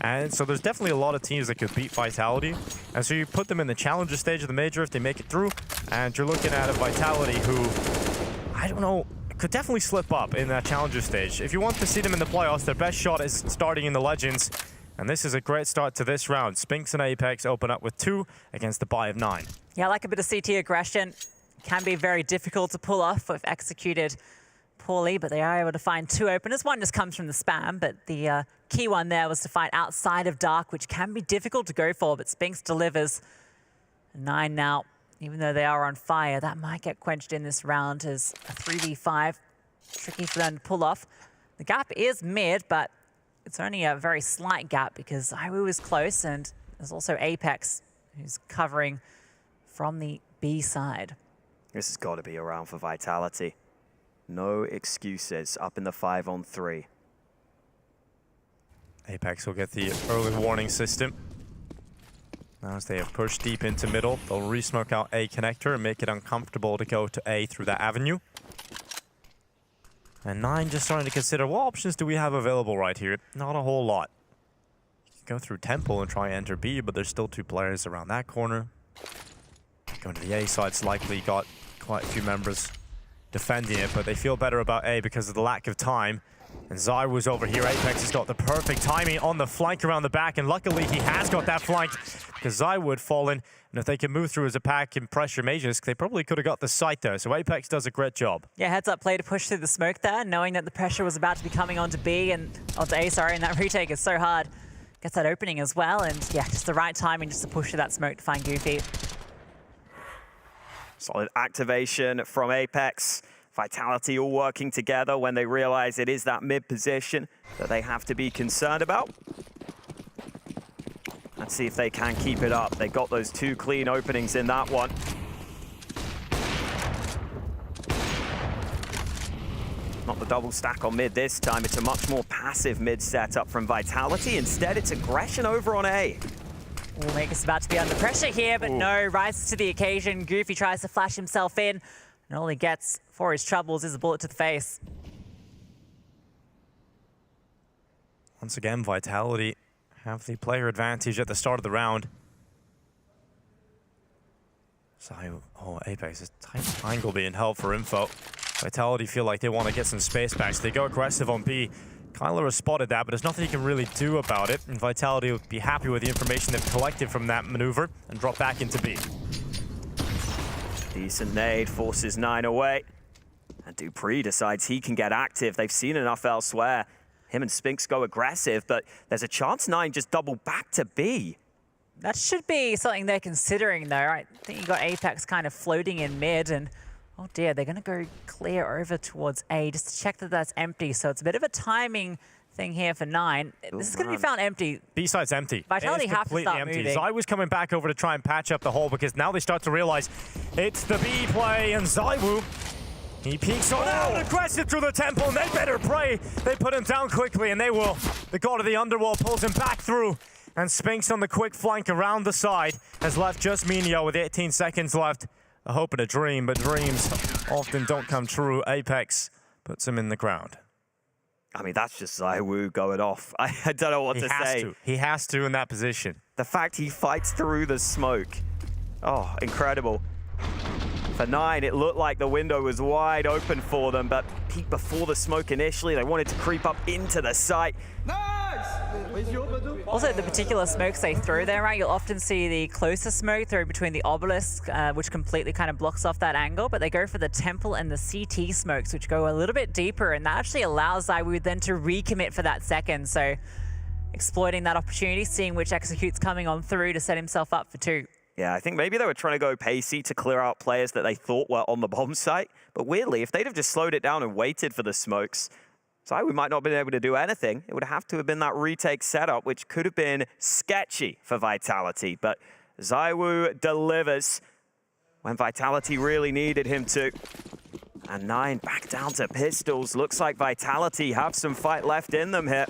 And so there's definitely a lot of teams that could beat Vitality. And so you put them in the challenger stage of the major if they make it through. And you're looking at a Vitality who, I don't know, could definitely slip up in that challenger stage. If you want to see them in the playoffs, their best shot is starting in the Legends. And this is a great start to this round. Spinks and Apex open up with 2 against the buy of 9.
Yeah, I like a bit of CT aggression. Can be very difficult to pull off if executed poorly, but they are able to find 2 openers. One just comes from the spam, but the key one there was to find outside of dark, which can be difficult to go for, but Spinks delivers. 9 now, even though they are on fire, that might get quenched in this round as a 3v5. Tricky for them to pull off. The gap is mid, but it's only a very slight gap because ZywOo is close, and there's also Apex, who's covering from the B side.
This has got to be a round for Vitality. No excuses up in the 5-on-3.
Apex will get the early warning system. Now as they have pushed deep into middle, they'll re-smoke out A connector and make it uncomfortable to go to A through that avenue. And 9 just starting to consider what options do we have available right here. Not a whole lot. go through Temple and try and enter B, but there's still 2 players around that corner. Going to the A side's likely got quite a few members defending it, but they feel better about A because of the lack of time. And ZywOo's over here. Apex has got the perfect timing on the flank around the back, and luckily he has got that flank because ZywOo had fallen. And if they can move through as a pack and pressure Magisk, they probably could have got the site there. So Apex does a great job.
Yeah, heads up play to push through the smoke there, knowing that the pressure was about to be coming onto B and onto A, sorry, and that retake is so hard. Gets that opening as well, and yeah, just the right timing just to push through that smoke to find Goofy.
Solid activation from Apex. Vitality all working together when they realize it is that mid position that they have to be concerned about. Let's see if they can keep it up. They got those 2 clean openings in that one. Not the double stack on mid this time. It's a much more passive mid setup from Vitality. Instead, it's aggression over on A.
Magus about to be under pressure here, but no, rises to the occasion. Goofy tries to flash himself in, and all he gets for his troubles is a bullet to the face.
Once again, Vitality have the player advantage at the start of the round. Oh, Apex is tight angle being held for info. Vitality feel like they want to get some space back, so they go aggressive on B. Kyler has spotted that, but there's nothing he can really do about it, and Vitality would be happy with the information they've collected from that maneuver and drop back into B.
Decent nade, forces 9 away. And dupreeh decides he can get active. They've seen enough elsewhere. Him and Spinks go aggressive, but there's a chance 9 just double back to B.
That should be something they're considering, though. I think you got Apex kind of floating in mid, and oh dear, they're going to go clear over towards A just to check that that's empty. So it's a bit of a timing thing here for 9. This is going to be found empty.
B side's empty.
Vitality have to start
empty.
moving.
ZywOo's coming back over to try and patch up the hole because now they start to realize it's the B play, and ZywOo, he peeks on out, aggressive through the temple, and they better pray they put him down quickly, and they will. The god of the underworld pulls him back through, and Spinks on the quick flank around the side has left just Minio with 18 seconds left. A hope and a dream, but dreams often don't come true. Apex puts him in the ground.
I mean, that's just ZywOo going off. I don't know what to say.
He has to in that position.
The fact he fights through the smoke. Oh, incredible. For 9, it looked like the window was wide open for them, but peeked before the smoke initially. They wanted to creep up into the site.
Also, the particular smokes they throw there, right? You'll often see the closest smoke throw between the obelisk, which completely kind of blocks off that angle, but they go for the temple and the CT smokes, which go a little bit deeper, and that actually allows ZywOo then to recommit for that second. So exploiting that opportunity, seeing which execute's coming on through to set himself up for 2.
Yeah, I think maybe they were trying to go pacey to clear out players that they thought were on the bomb site. But weirdly, if they'd have just slowed it down and waited for the smokes, ZywOo might not have been able to do anything. It would have to have been that retake setup, which could have been sketchy for Vitality. But ZywOo delivers when Vitality really needed him to. And 9 back down to pistols. Looks like Vitality have some fight left in them here.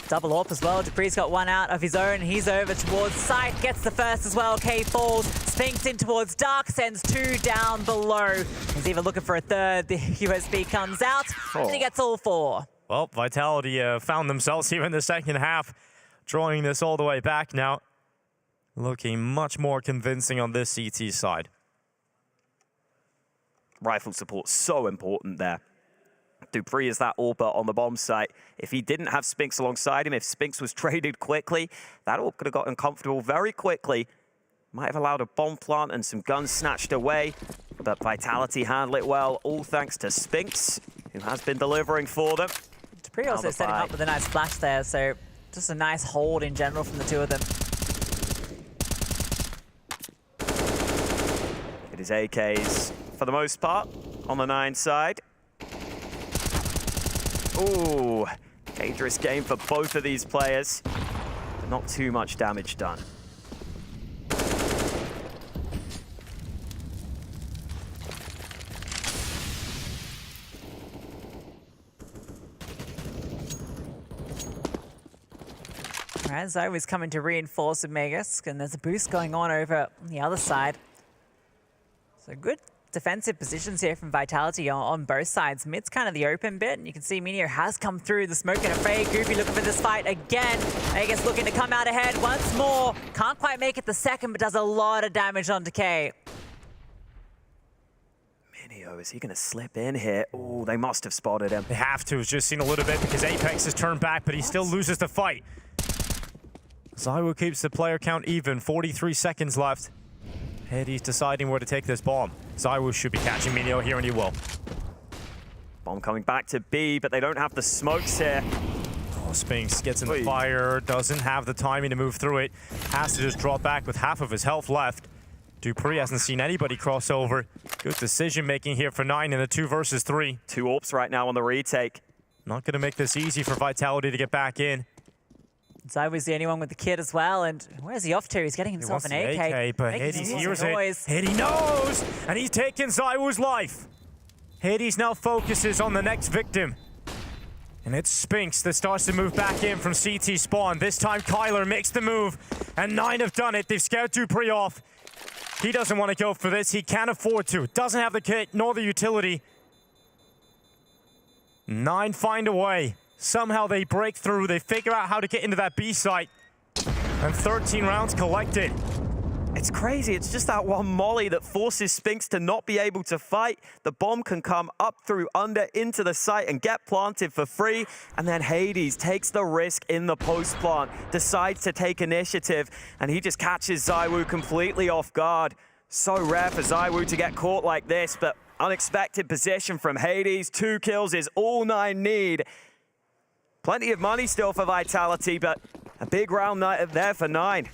Double AWP as well. dupreeh's got 1 out of his own. He's over towards site. Gets the first as well. K falls. Spinks in towards Dark. Sends 2 down below. He's even looking for a third. The USB comes out. And he gets all 4.
Well, Vitality found themselves here in the second half. Drawing this all the way back now. Looking much more convincing on this CT side.
Rifle support so important there. dupreeh is that AWPer on the bomb site. If he didn't have Spinks alongside him, if Spinks was traded quickly, that AWP could have gotten comfortable very quickly. Might have allowed a bomb plant and some guns snatched away, but Vitality handled it well, all thanks to Spinks, who has been delivering for them.
dupreeh also setting up with a nice flash there, so just a nice hold in general from the 2 of them.
It is AKs for the most part on the 9 side. Ooh, dangerous game for both of these players. But not too much damage done.
All right, ZywOo's coming to reinforce with Magisk, and there's a boost going on over on the other side. So good defensive positions here from Vitality on both sides. Mid's kind of the open bit, and you can see Meteor has come through the smoke and a fade. Goofy looking for this fight again. Vegas looking to come out ahead once more. Can't quite make it the second, but does a lot of damage on Decay.
Is he going to slip in here? Oh, they must have spotted him.
They have to. It's just seen a little bit because Apex has turned back, but he still loses the fight. ZywOo keeps the player count even. 43 seconds left. Hades deciding where to take this bomb. ZywOo should be catching Minio here, and he will.
Bomb coming back to B, but they don't have the smokes here.
Oh, Spinks gets in the fire. Doesn't have the timing to move through it. Has to just drop back with half of his health left. dupreeh hasn't seen anybody cross over. Good decision-making here for 9 in the 2 versus 3.
2 AWPs right now on the retake.
Not going to make this easy for Vitality to get back in.
ZywOo's the only one with the kit as well, and where's he off to? He's getting himself an AK.
But Hades hears it. Hades knows, and he's taking ZywOo's life. Hades now focuses on the next victim. And it's Spinks that starts to move back in from CT spawn. This time Kyler makes the move, and 9 have done it. They've scared dupreeh off. He doesn't want to go for this. He can't afford to. Doesn't have the kit nor the utility. 9 find a way. Somehow they break through. They figure out how to get into that B site. And 13 rounds collected.
It's crazy. It's just that one molly that forces Spinks to not be able to fight. The bomb can come up through under into the site and get planted for free. And then Hades takes the risk in the post plant, decides to take initiative, and he just catches ZywOo completely off guard. So rare for ZywOo to get caught like this, but unexpected position from Hades. 2 kills is all 9 need. Plenty of money still for Vitality, but a big round there for 9.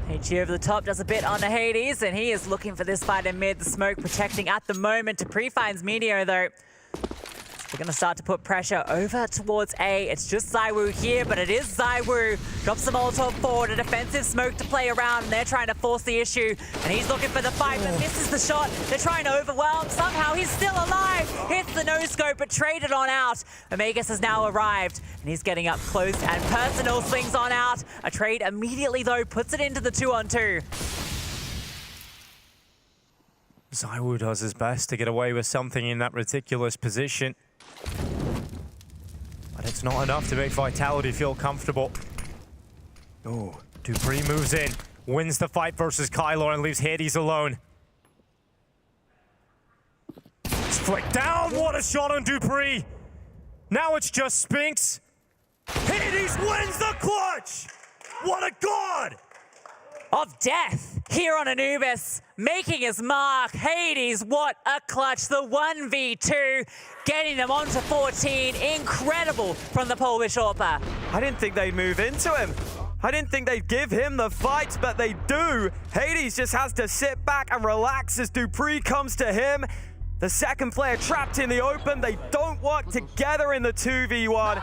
HG over the top does a bit on the Hades, and he is looking for this fight in mid. The smoke protecting at the moment. dupreeh finds Meteor, though. We're going to start to put pressure over towards A. It's just ZywOo here, but it is ZywOo. Drops the Molotov forward, a defensive smoke to play around, and they're trying to force the issue. And he's looking for the fight, but misses the shot. They're trying to overwhelm. Somehow he's still alive. Hits the no-scope, but traded on out. Omegas has now arrived, and he's getting up close and personal. Swings on out. A trade immediately, though, puts it into the 2-on-2.
ZywOo does his best to get away with something in that ridiculous position. But it's not enough to make Vitality feel comfortable. Oh, dupreeh moves in, wins the fight versus Kyler and leaves Hades alone. It's flicked down, what a shot on dupreeh! Now it's just Spinks. Hades wins the clutch! What a god!
Of death here on Anubis, making his mark. Hades, what a clutch. The 1v2, getting them onto 14. Incredible from the Polish AWPer.
I didn't think they'd move into him. I didn't think they'd give him the fight, but they do. Hades just has to sit back and relax as dupreeh comes to him. The second player trapped in the open. They don't work together in the 2v1.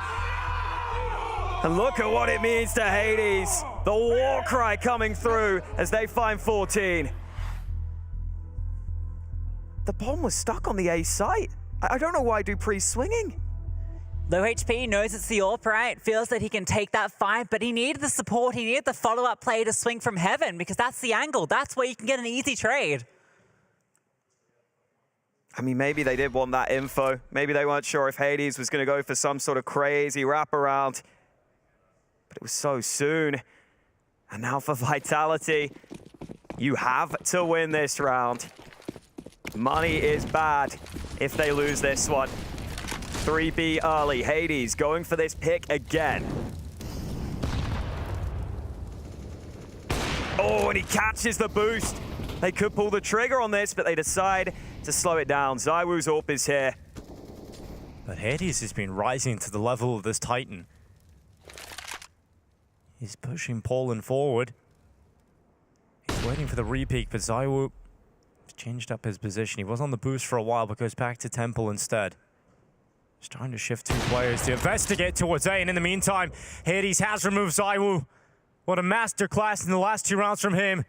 And look at what it means to Hades. The war cry coming through as they find 14. The bomb was stuck on the A site. I don't know why dupreeh's swinging.
Low HP, knows it's the AWP, right? Feels that he can take that fight, but he needed the support. He needed the follow-up play to swing from heaven because that's the angle. That's where you can get an easy trade.
I mean, maybe they did want that info. Maybe they weren't sure if Hades was going to go for some sort of crazy wraparound. But it was so soon. And now for Vitality, you have to win this round. Money is bad if they lose this one. 3B early. Hades going for this pick again. Oh, and he catches the boost. They could pull the trigger on this, but they decide to slow it down. ZywOo's AWP is here.
But Hades has been rising to the level of this Titan. He's pushing Poland forward. He's waiting for the repeat, but ZywOo changed up his position. He was on the boost for a while, but goes back to Temple instead. He's trying to shift 2 players to investigate towards A, and in the meantime, Hades has removed ZywOo. What a masterclass in the last 2 rounds from him.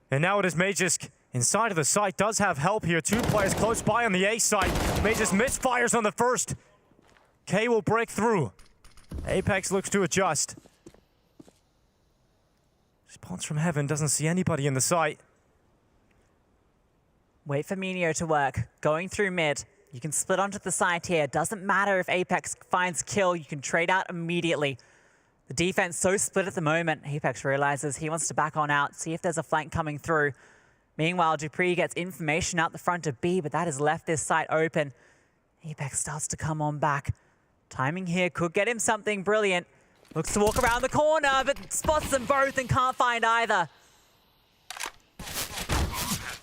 And now it is Magisk inside of the site. Does have help here. 2 players close by on the A site. Magisk misfires on the first. K will break through. Apex looks to adjust. Response from heaven, doesn't see anybody in the site.
Wait for Minio to work. Going through mid. You can split onto the side here. Doesn't matter if Apex finds kill, you can trade out immediately. The defense so split at the moment. Apex realizes he wants to back on out, see if there's a flank coming through. Meanwhile, dupreeh gets information out the front of B, but that has left this site open. Apex starts to come on back. Timing here could get him something brilliant. Looks to walk around the corner, but spots them both and can't find either.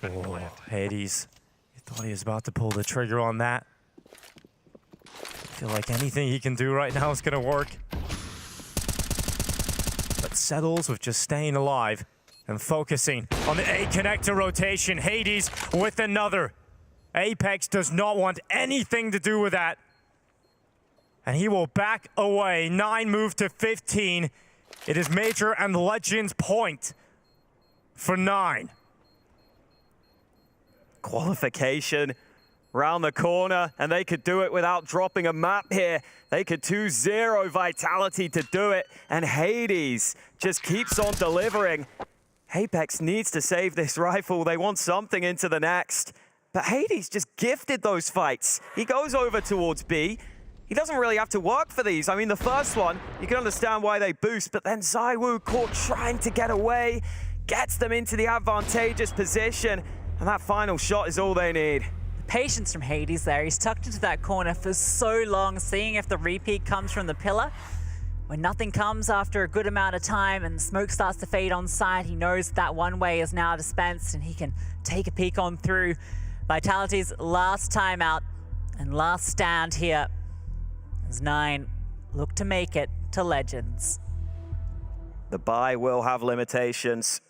Oh, Hades. He thought he was about to pull the trigger on that. I feel like anything he can do right now is going to work. But settles with just staying alive and focusing on the A connector rotation. Hades with another. Apex does not want anything to do with that. And he will back away. 9 move to 15. It is Major and Legends point for 9.
Qualification round the corner, and they could do it without dropping a map here. They could 2-0 Vitality to do it, and Hades just keeps on delivering. Apex needs to save this rifle. They want something into the next. But Hades just gifted those fights. He goes over towards B. He doesn't really have to work for these. I mean, the first one, you can understand why they boost, but then ZywOo caught trying to get away, gets them into the advantageous position, and that final shot is all they need.
Patience from Hades there. He's tucked into that corner for so long, seeing if the repeat comes from the pillar. When nothing comes after a good amount of time and smoke starts to fade on side, he knows that one way is now dispensed and he can take a peek on through. Vitality's last timeout and last stand here as 9 look to make it to Legends.
The buy will have limitations.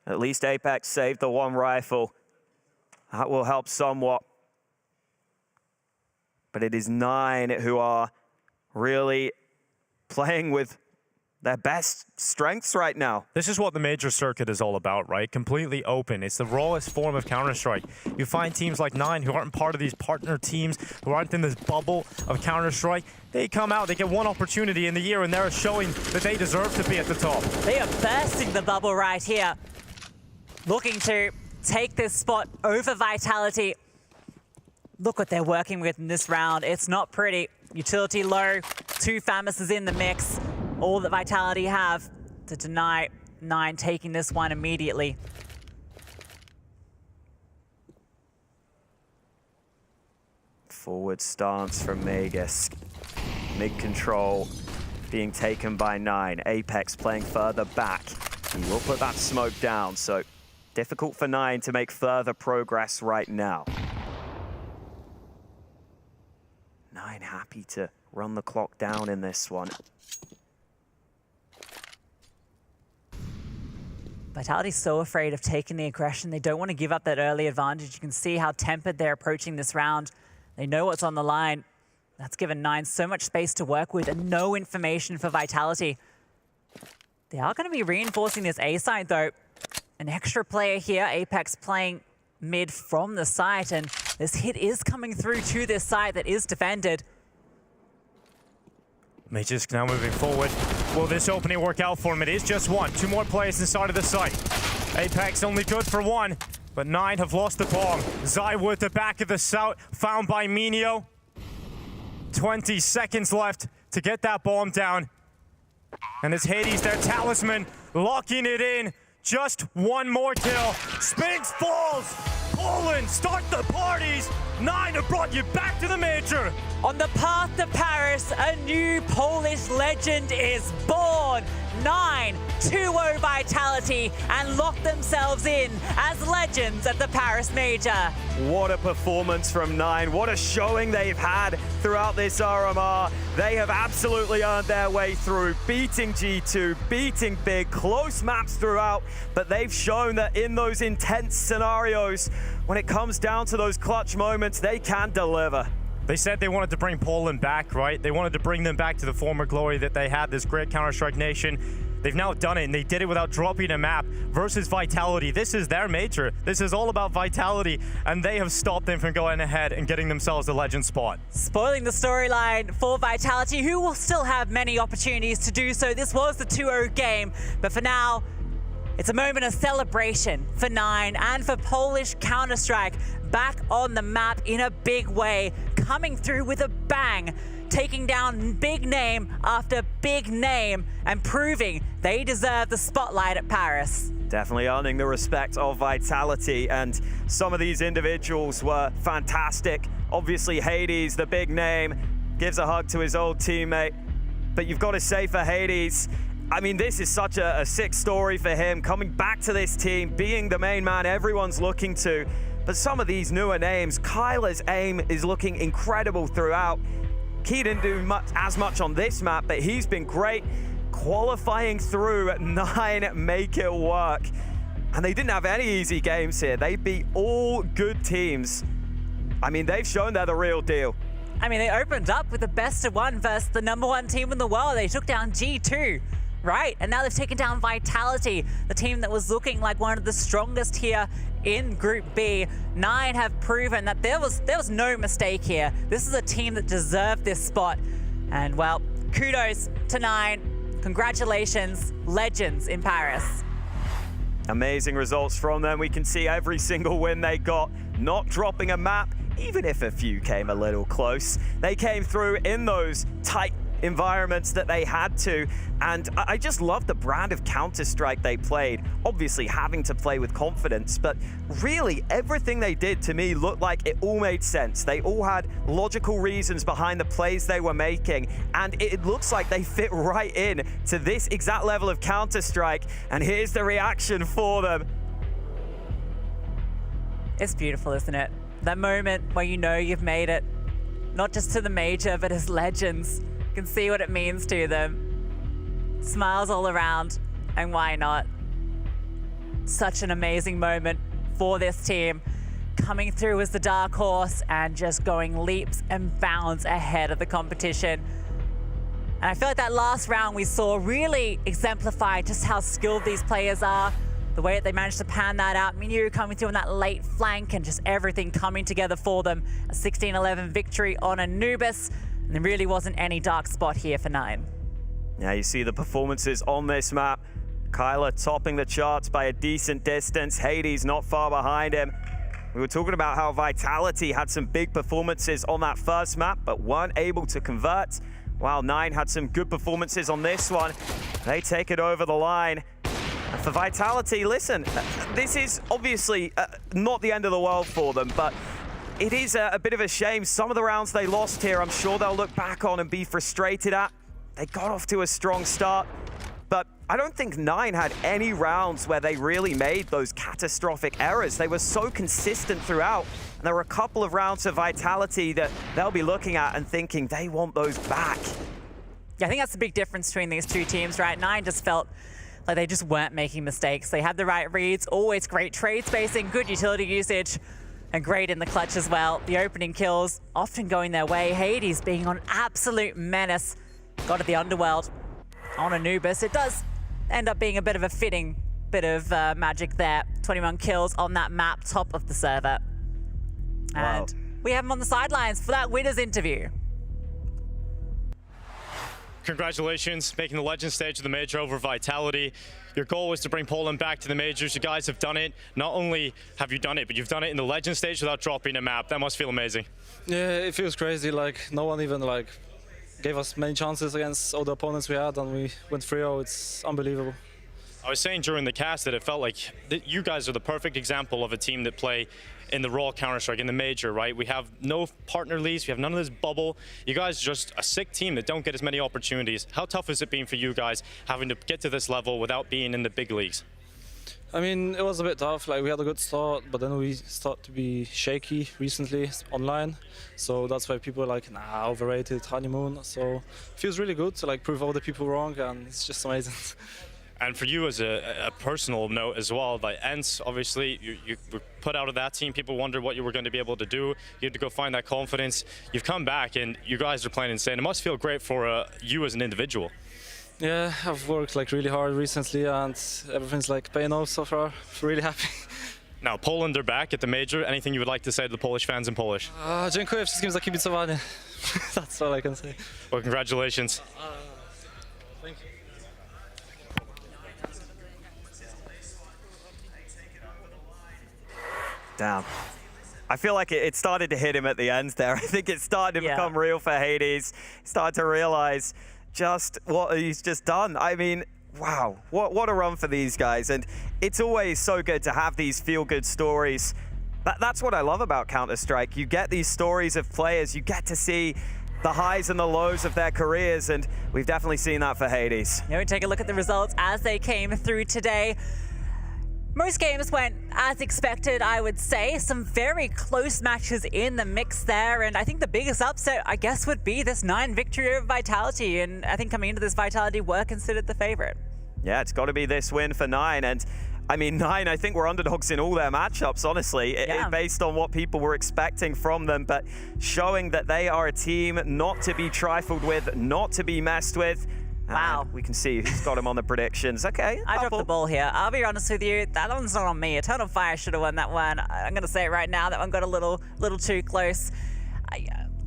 At least Apex saved the one rifle. That will help somewhat. But it is 9 who are really playing with their best strengths right now.
This is what the major circuit is all about, right? Completely open. It's the rawest form of Counter-Strike. You find teams like 9 who aren't part of these partner teams, who aren't in this bubble of Counter-Strike. They come out, they get one opportunity in the year, and they're showing that they deserve to be at the top.
They are bursting the bubble right here. Looking to take this spot over Vitality. Look what they're working with in this round. It's not pretty. Utility low, 2 Famouses in the mix. All that Vitality have to deny 9 taking this one immediately.
Forward stance from Magus. Mid-control being taken by 9. Apex playing further back. He will put that smoke down, so difficult for 9 to make further progress right now. 9 happy to run the clock down in this one.
Vitality's so afraid of taking the aggression. They don't want to give up that early advantage. You can see how tempered they're approaching this round. They know what's on the line. That's given 9 so much space to work with and no information for Vitality. They are going to be reinforcing this A side though. An extra player here, Apex playing mid from the site, and this hit is coming through to this site that is defended.
Major's now moving forward. Will this opening work out for him? It is just 1. 2 more players inside of the site. Apex only good for 1, but 9 have lost the bomb. ZywOo at the back of the site, found by Minio. 20 seconds left to get that bomb down. And it's Hades, their talisman, locking it in. Just 1 more kill. Spinks falls. Poland, start the parties. 9 have brought you back to the major.
On the path to Paris, a new Polish legend is born. 9 2-0 Vitality and lock themselves in as legends at the Paris Major.
What a performance from 9. What a showing they've had throughout this RMR. They have absolutely earned their way through, beating G2, beating big, close maps throughout, but they've shown that in those intense scenarios, when it comes down to those clutch moments, they can deliver.
They said they wanted to bring Poland back, right? They wanted to bring them back to the former glory that they had, this great Counter-Strike nation. They've now done it, and they did it without dropping a map versus Vitality. This is their major. This is all about Vitality, and they have stopped them from going ahead and getting themselves a legend spot.
Spoiling the storyline for Vitality, who will still have many opportunities to do so. This was the 2-0 game, but for now, it's a moment of celebration for Nine and for Polish Counter-Strike back on the map in a big way, coming through with a bang, taking down big name after big name and proving they deserve the spotlight at Paris.
Definitely earning the respect of Vitality, and some of these individuals were fantastic. Obviously Hades, the big name, gives a hug to his old teammate, but you've got to say for Hades, I mean, this is such a sick story for him, coming back to this team, being the main man everyone's looking to. But some of these newer names, Kyler's aim is looking incredible throughout. He didn't do as much on this map, but he's been great. Qualifying through, Nine make it work. And they didn't have any easy games here. They beat all good teams. I mean, they've shown they're the real deal.
I mean, they opened up with the best of one versus the #1 team in the world. They took down G2, right? And now they've taken down Vitality, the team that was looking like one of the strongest here in Group B. Nine have proven that there was no mistake here. This is a team that deserved this spot. And well, kudos to Nine. Congratulations, legends in Paris.
Amazing results from them. We can see every single win they got, not dropping a map, even if a few came a little close. They came through in those tight environments that they had to, and I just love the brand of Counter-Strike they played. Obviously having to play with confidence, but really everything they did to me looked like it all made sense. They all had logical reasons behind the plays they were making, and it looks like they fit right in to this exact level of Counter-Strike, and here's the reaction for them.
It's beautiful, isn't it? That moment where you know you've made it, not just to the major, but as legends. You can see what it means to them. Smiles all around, and why not? Such an amazing moment for this team, coming through as the dark horse and just going leaps and bounds ahead of the competition. And I feel like that last round we saw really exemplified just how skilled these players are, the way that they managed to pan that out. Minu coming through on that late flank and just everything coming together for them. A 16-11 victory on Anubis. And there really wasn't any dark spot here for Nine.
Yeah, you see the performances on this map. Kyler topping the charts by a decent distance. Hades not far behind him. We were talking about how Vitality had some big performances on that first map, but weren't able to convert. While Nine had some good performances on this one. They take it over the line. And for Vitality, listen, this is obviously not the end of the world for them, but it is a bit of a shame. Some of the rounds they lost here, I'm sure they'll look back on and be frustrated at. They got off to a strong start, but I don't think Nine had any rounds where they really made those catastrophic errors. They were so consistent throughout, and there were a couple of rounds of Vitality that they'll be looking at and thinking they want those back.
Yeah, I think that's the big difference between these two teams, right? Nine just felt like they just weren't making mistakes. They had the right reads, always great trade spacing, good utility usage, and great in the clutch as well. The opening kills often going their way. Hades being on absolute menace. Got to the underworld on Anubis. It does end up being a bit of a fitting bit of magic there. 21 kills on that map, top of the server. And
Wow.
we have him on the sidelines for that winner's interview.
Congratulations, making the legend stage of the major over Vitality. Your goal was to bring Poland back to the majors. You guys have done it. Not only have you done it, but you've done it in the legend stage without dropping a map. That must feel amazing.
Yeah, it feels crazy. Like no one even gave us many chances against all the opponents we had, and we went 3-0. It's unbelievable.
I was saying during the cast that it felt like you guys are the perfect example of a team that play in the raw Counter-Strike, in the major, right? We have no partner leagues, we have none of this bubble. You guys are just a sick team that don't get as many opportunities. How tough has it been for you guys having to get to this level without being in the big leagues?
I mean, it was a bit tough. Like we had a good start, but then we start to be shaky recently online. So that's why people are like, nah, overrated, honeymoon. So it feels really good to prove all the people wrong, and it's just amazing.
And for you as a personal note as well, like ENCE, obviously, you were put out of that team. People wondered what you were going to be able to do. You had to go find that confidence. You've come back, and you guys are playing insane. It must feel great for you as an individual.
Yeah, I've worked like really hard recently and everything's like paying off so far. Really happy.
Now, Poland are back at the major. Anything you would like to say to the Polish fans in Polish?
Dziękuję wszystkim za kibicowanie. That's all I can say.
Well, congratulations.
Thank you.
Damn. I feel like it started to hit him at the end there. I think it started to become real for Hades. He started to realize just what he's just done. I mean, wow, what a run for these guys. And it's always so good to have these feel-good stories. That's what I love about Counter-Strike. You get these stories of players, you get to see the highs and the lows of their careers, and we've definitely seen that for Hades.
Yeah, we take a look at the results as they came through today. Most games went as expected, I would say. Some very close matches in the mix there, and I think the biggest upset, I guess, would be this 9 victory over Vitality, and I think coming into this, Vitality were considered the favorite.
Yeah, it's got to be this win for 9, and I mean, 9, I think, were underdogs in all their matchups, honestly, based on what people were expecting from them, but showing that they are a team not to be trifled with, not to be messed with.
Wow.
We can see who's got him on the predictions. Okay,
I dropped the ball here. I'll be honest with you, that one's not on me. Eternal Fire should have won that one. I'm going to say it right now, that one got a little too close.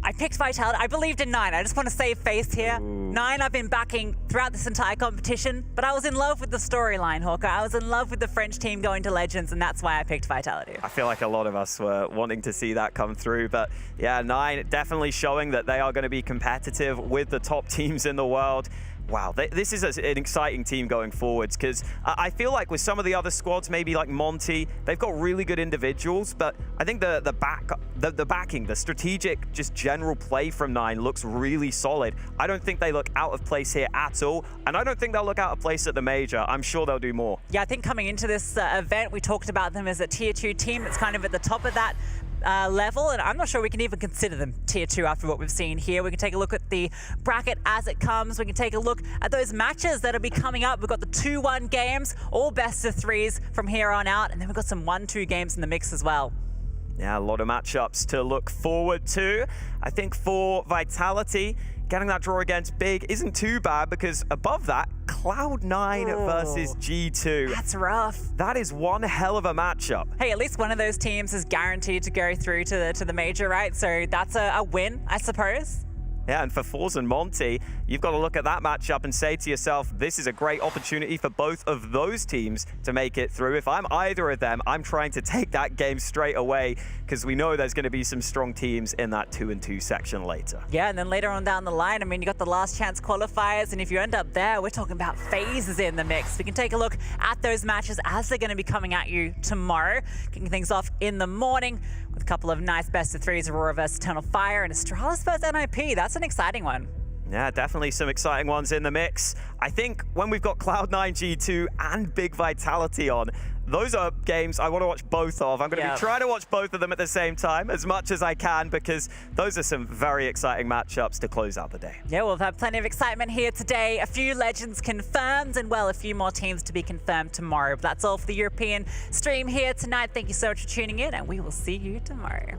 I picked Vitality. I believed in 9. I just want to save face here. 9 I've been backing throughout this entire competition, but I was in love with the storyline, Hawker. I was in love with the French team going to Legends, and that's why I picked Vitality.
I feel like a lot of us were wanting to see that come through, but yeah, 9 definitely showing that they are going to be competitive with the top teams in the world. Wow, this is an exciting team going forwards, because I feel like with some of the other squads, maybe like Monte, they've got really good individuals, but I think the backing, the strategic, just general play from 9 looks really solid. I don't think they look out of place here at all, and I don't think they'll look out of place at the major. I'm sure they'll do more.
Yeah, I think coming into this event, we talked about them as a tier 2 team that's kind of at the top of that level, and I'm not sure we can even consider them tier 2 after what we've seen here. We can take a look at the bracket as it comes. We can take a look at those matches that'll be coming up. We've got the 2-1 games, all best of 3s from here on out, and then we've got some 1-2 games in the mix as well.
Yeah, a lot of matchups to look forward to. I think for Vitality, getting that draw against Big isn't too bad, because above that, Cloud9 versus G2.
That's rough.
That is one hell of a matchup.
Hey, at least one of those teams is guaranteed to go through to the major, right? So that's a win, I suppose.
Yeah, and for FORZE and Monte, you've got to look at that matchup and say to yourself, this is a great opportunity for both of those teams to make it through. If I'm either of them, I'm trying to take that game straight away, because we know there's going to be some strong teams in that 2-2 section later.
Yeah, and then later on down the line, I mean, you got the last chance qualifiers, and if you end up there, we're talking about phases in the mix. We can take a look at those matches as they're going to be coming at you tomorrow, kicking things off in the morning with a couple of nice best of 3s, Aurora versus Eternal Fire, and Astralis versus NIP. That's an exciting one.
Yeah, definitely some exciting ones in the mix. I think when we've got Cloud9, G2, and Big Vitality on, those are games I want to watch both of. I'm going to be trying to watch both of them at the same time as much as I can, because those are some very exciting matchups to close out the day.
Yeah, we'll have plenty of excitement here today. A few legends confirmed, and well, a few more teams to be confirmed tomorrow. But that's all for the European stream here tonight. Thank you so much for tuning in, and we will see you tomorrow.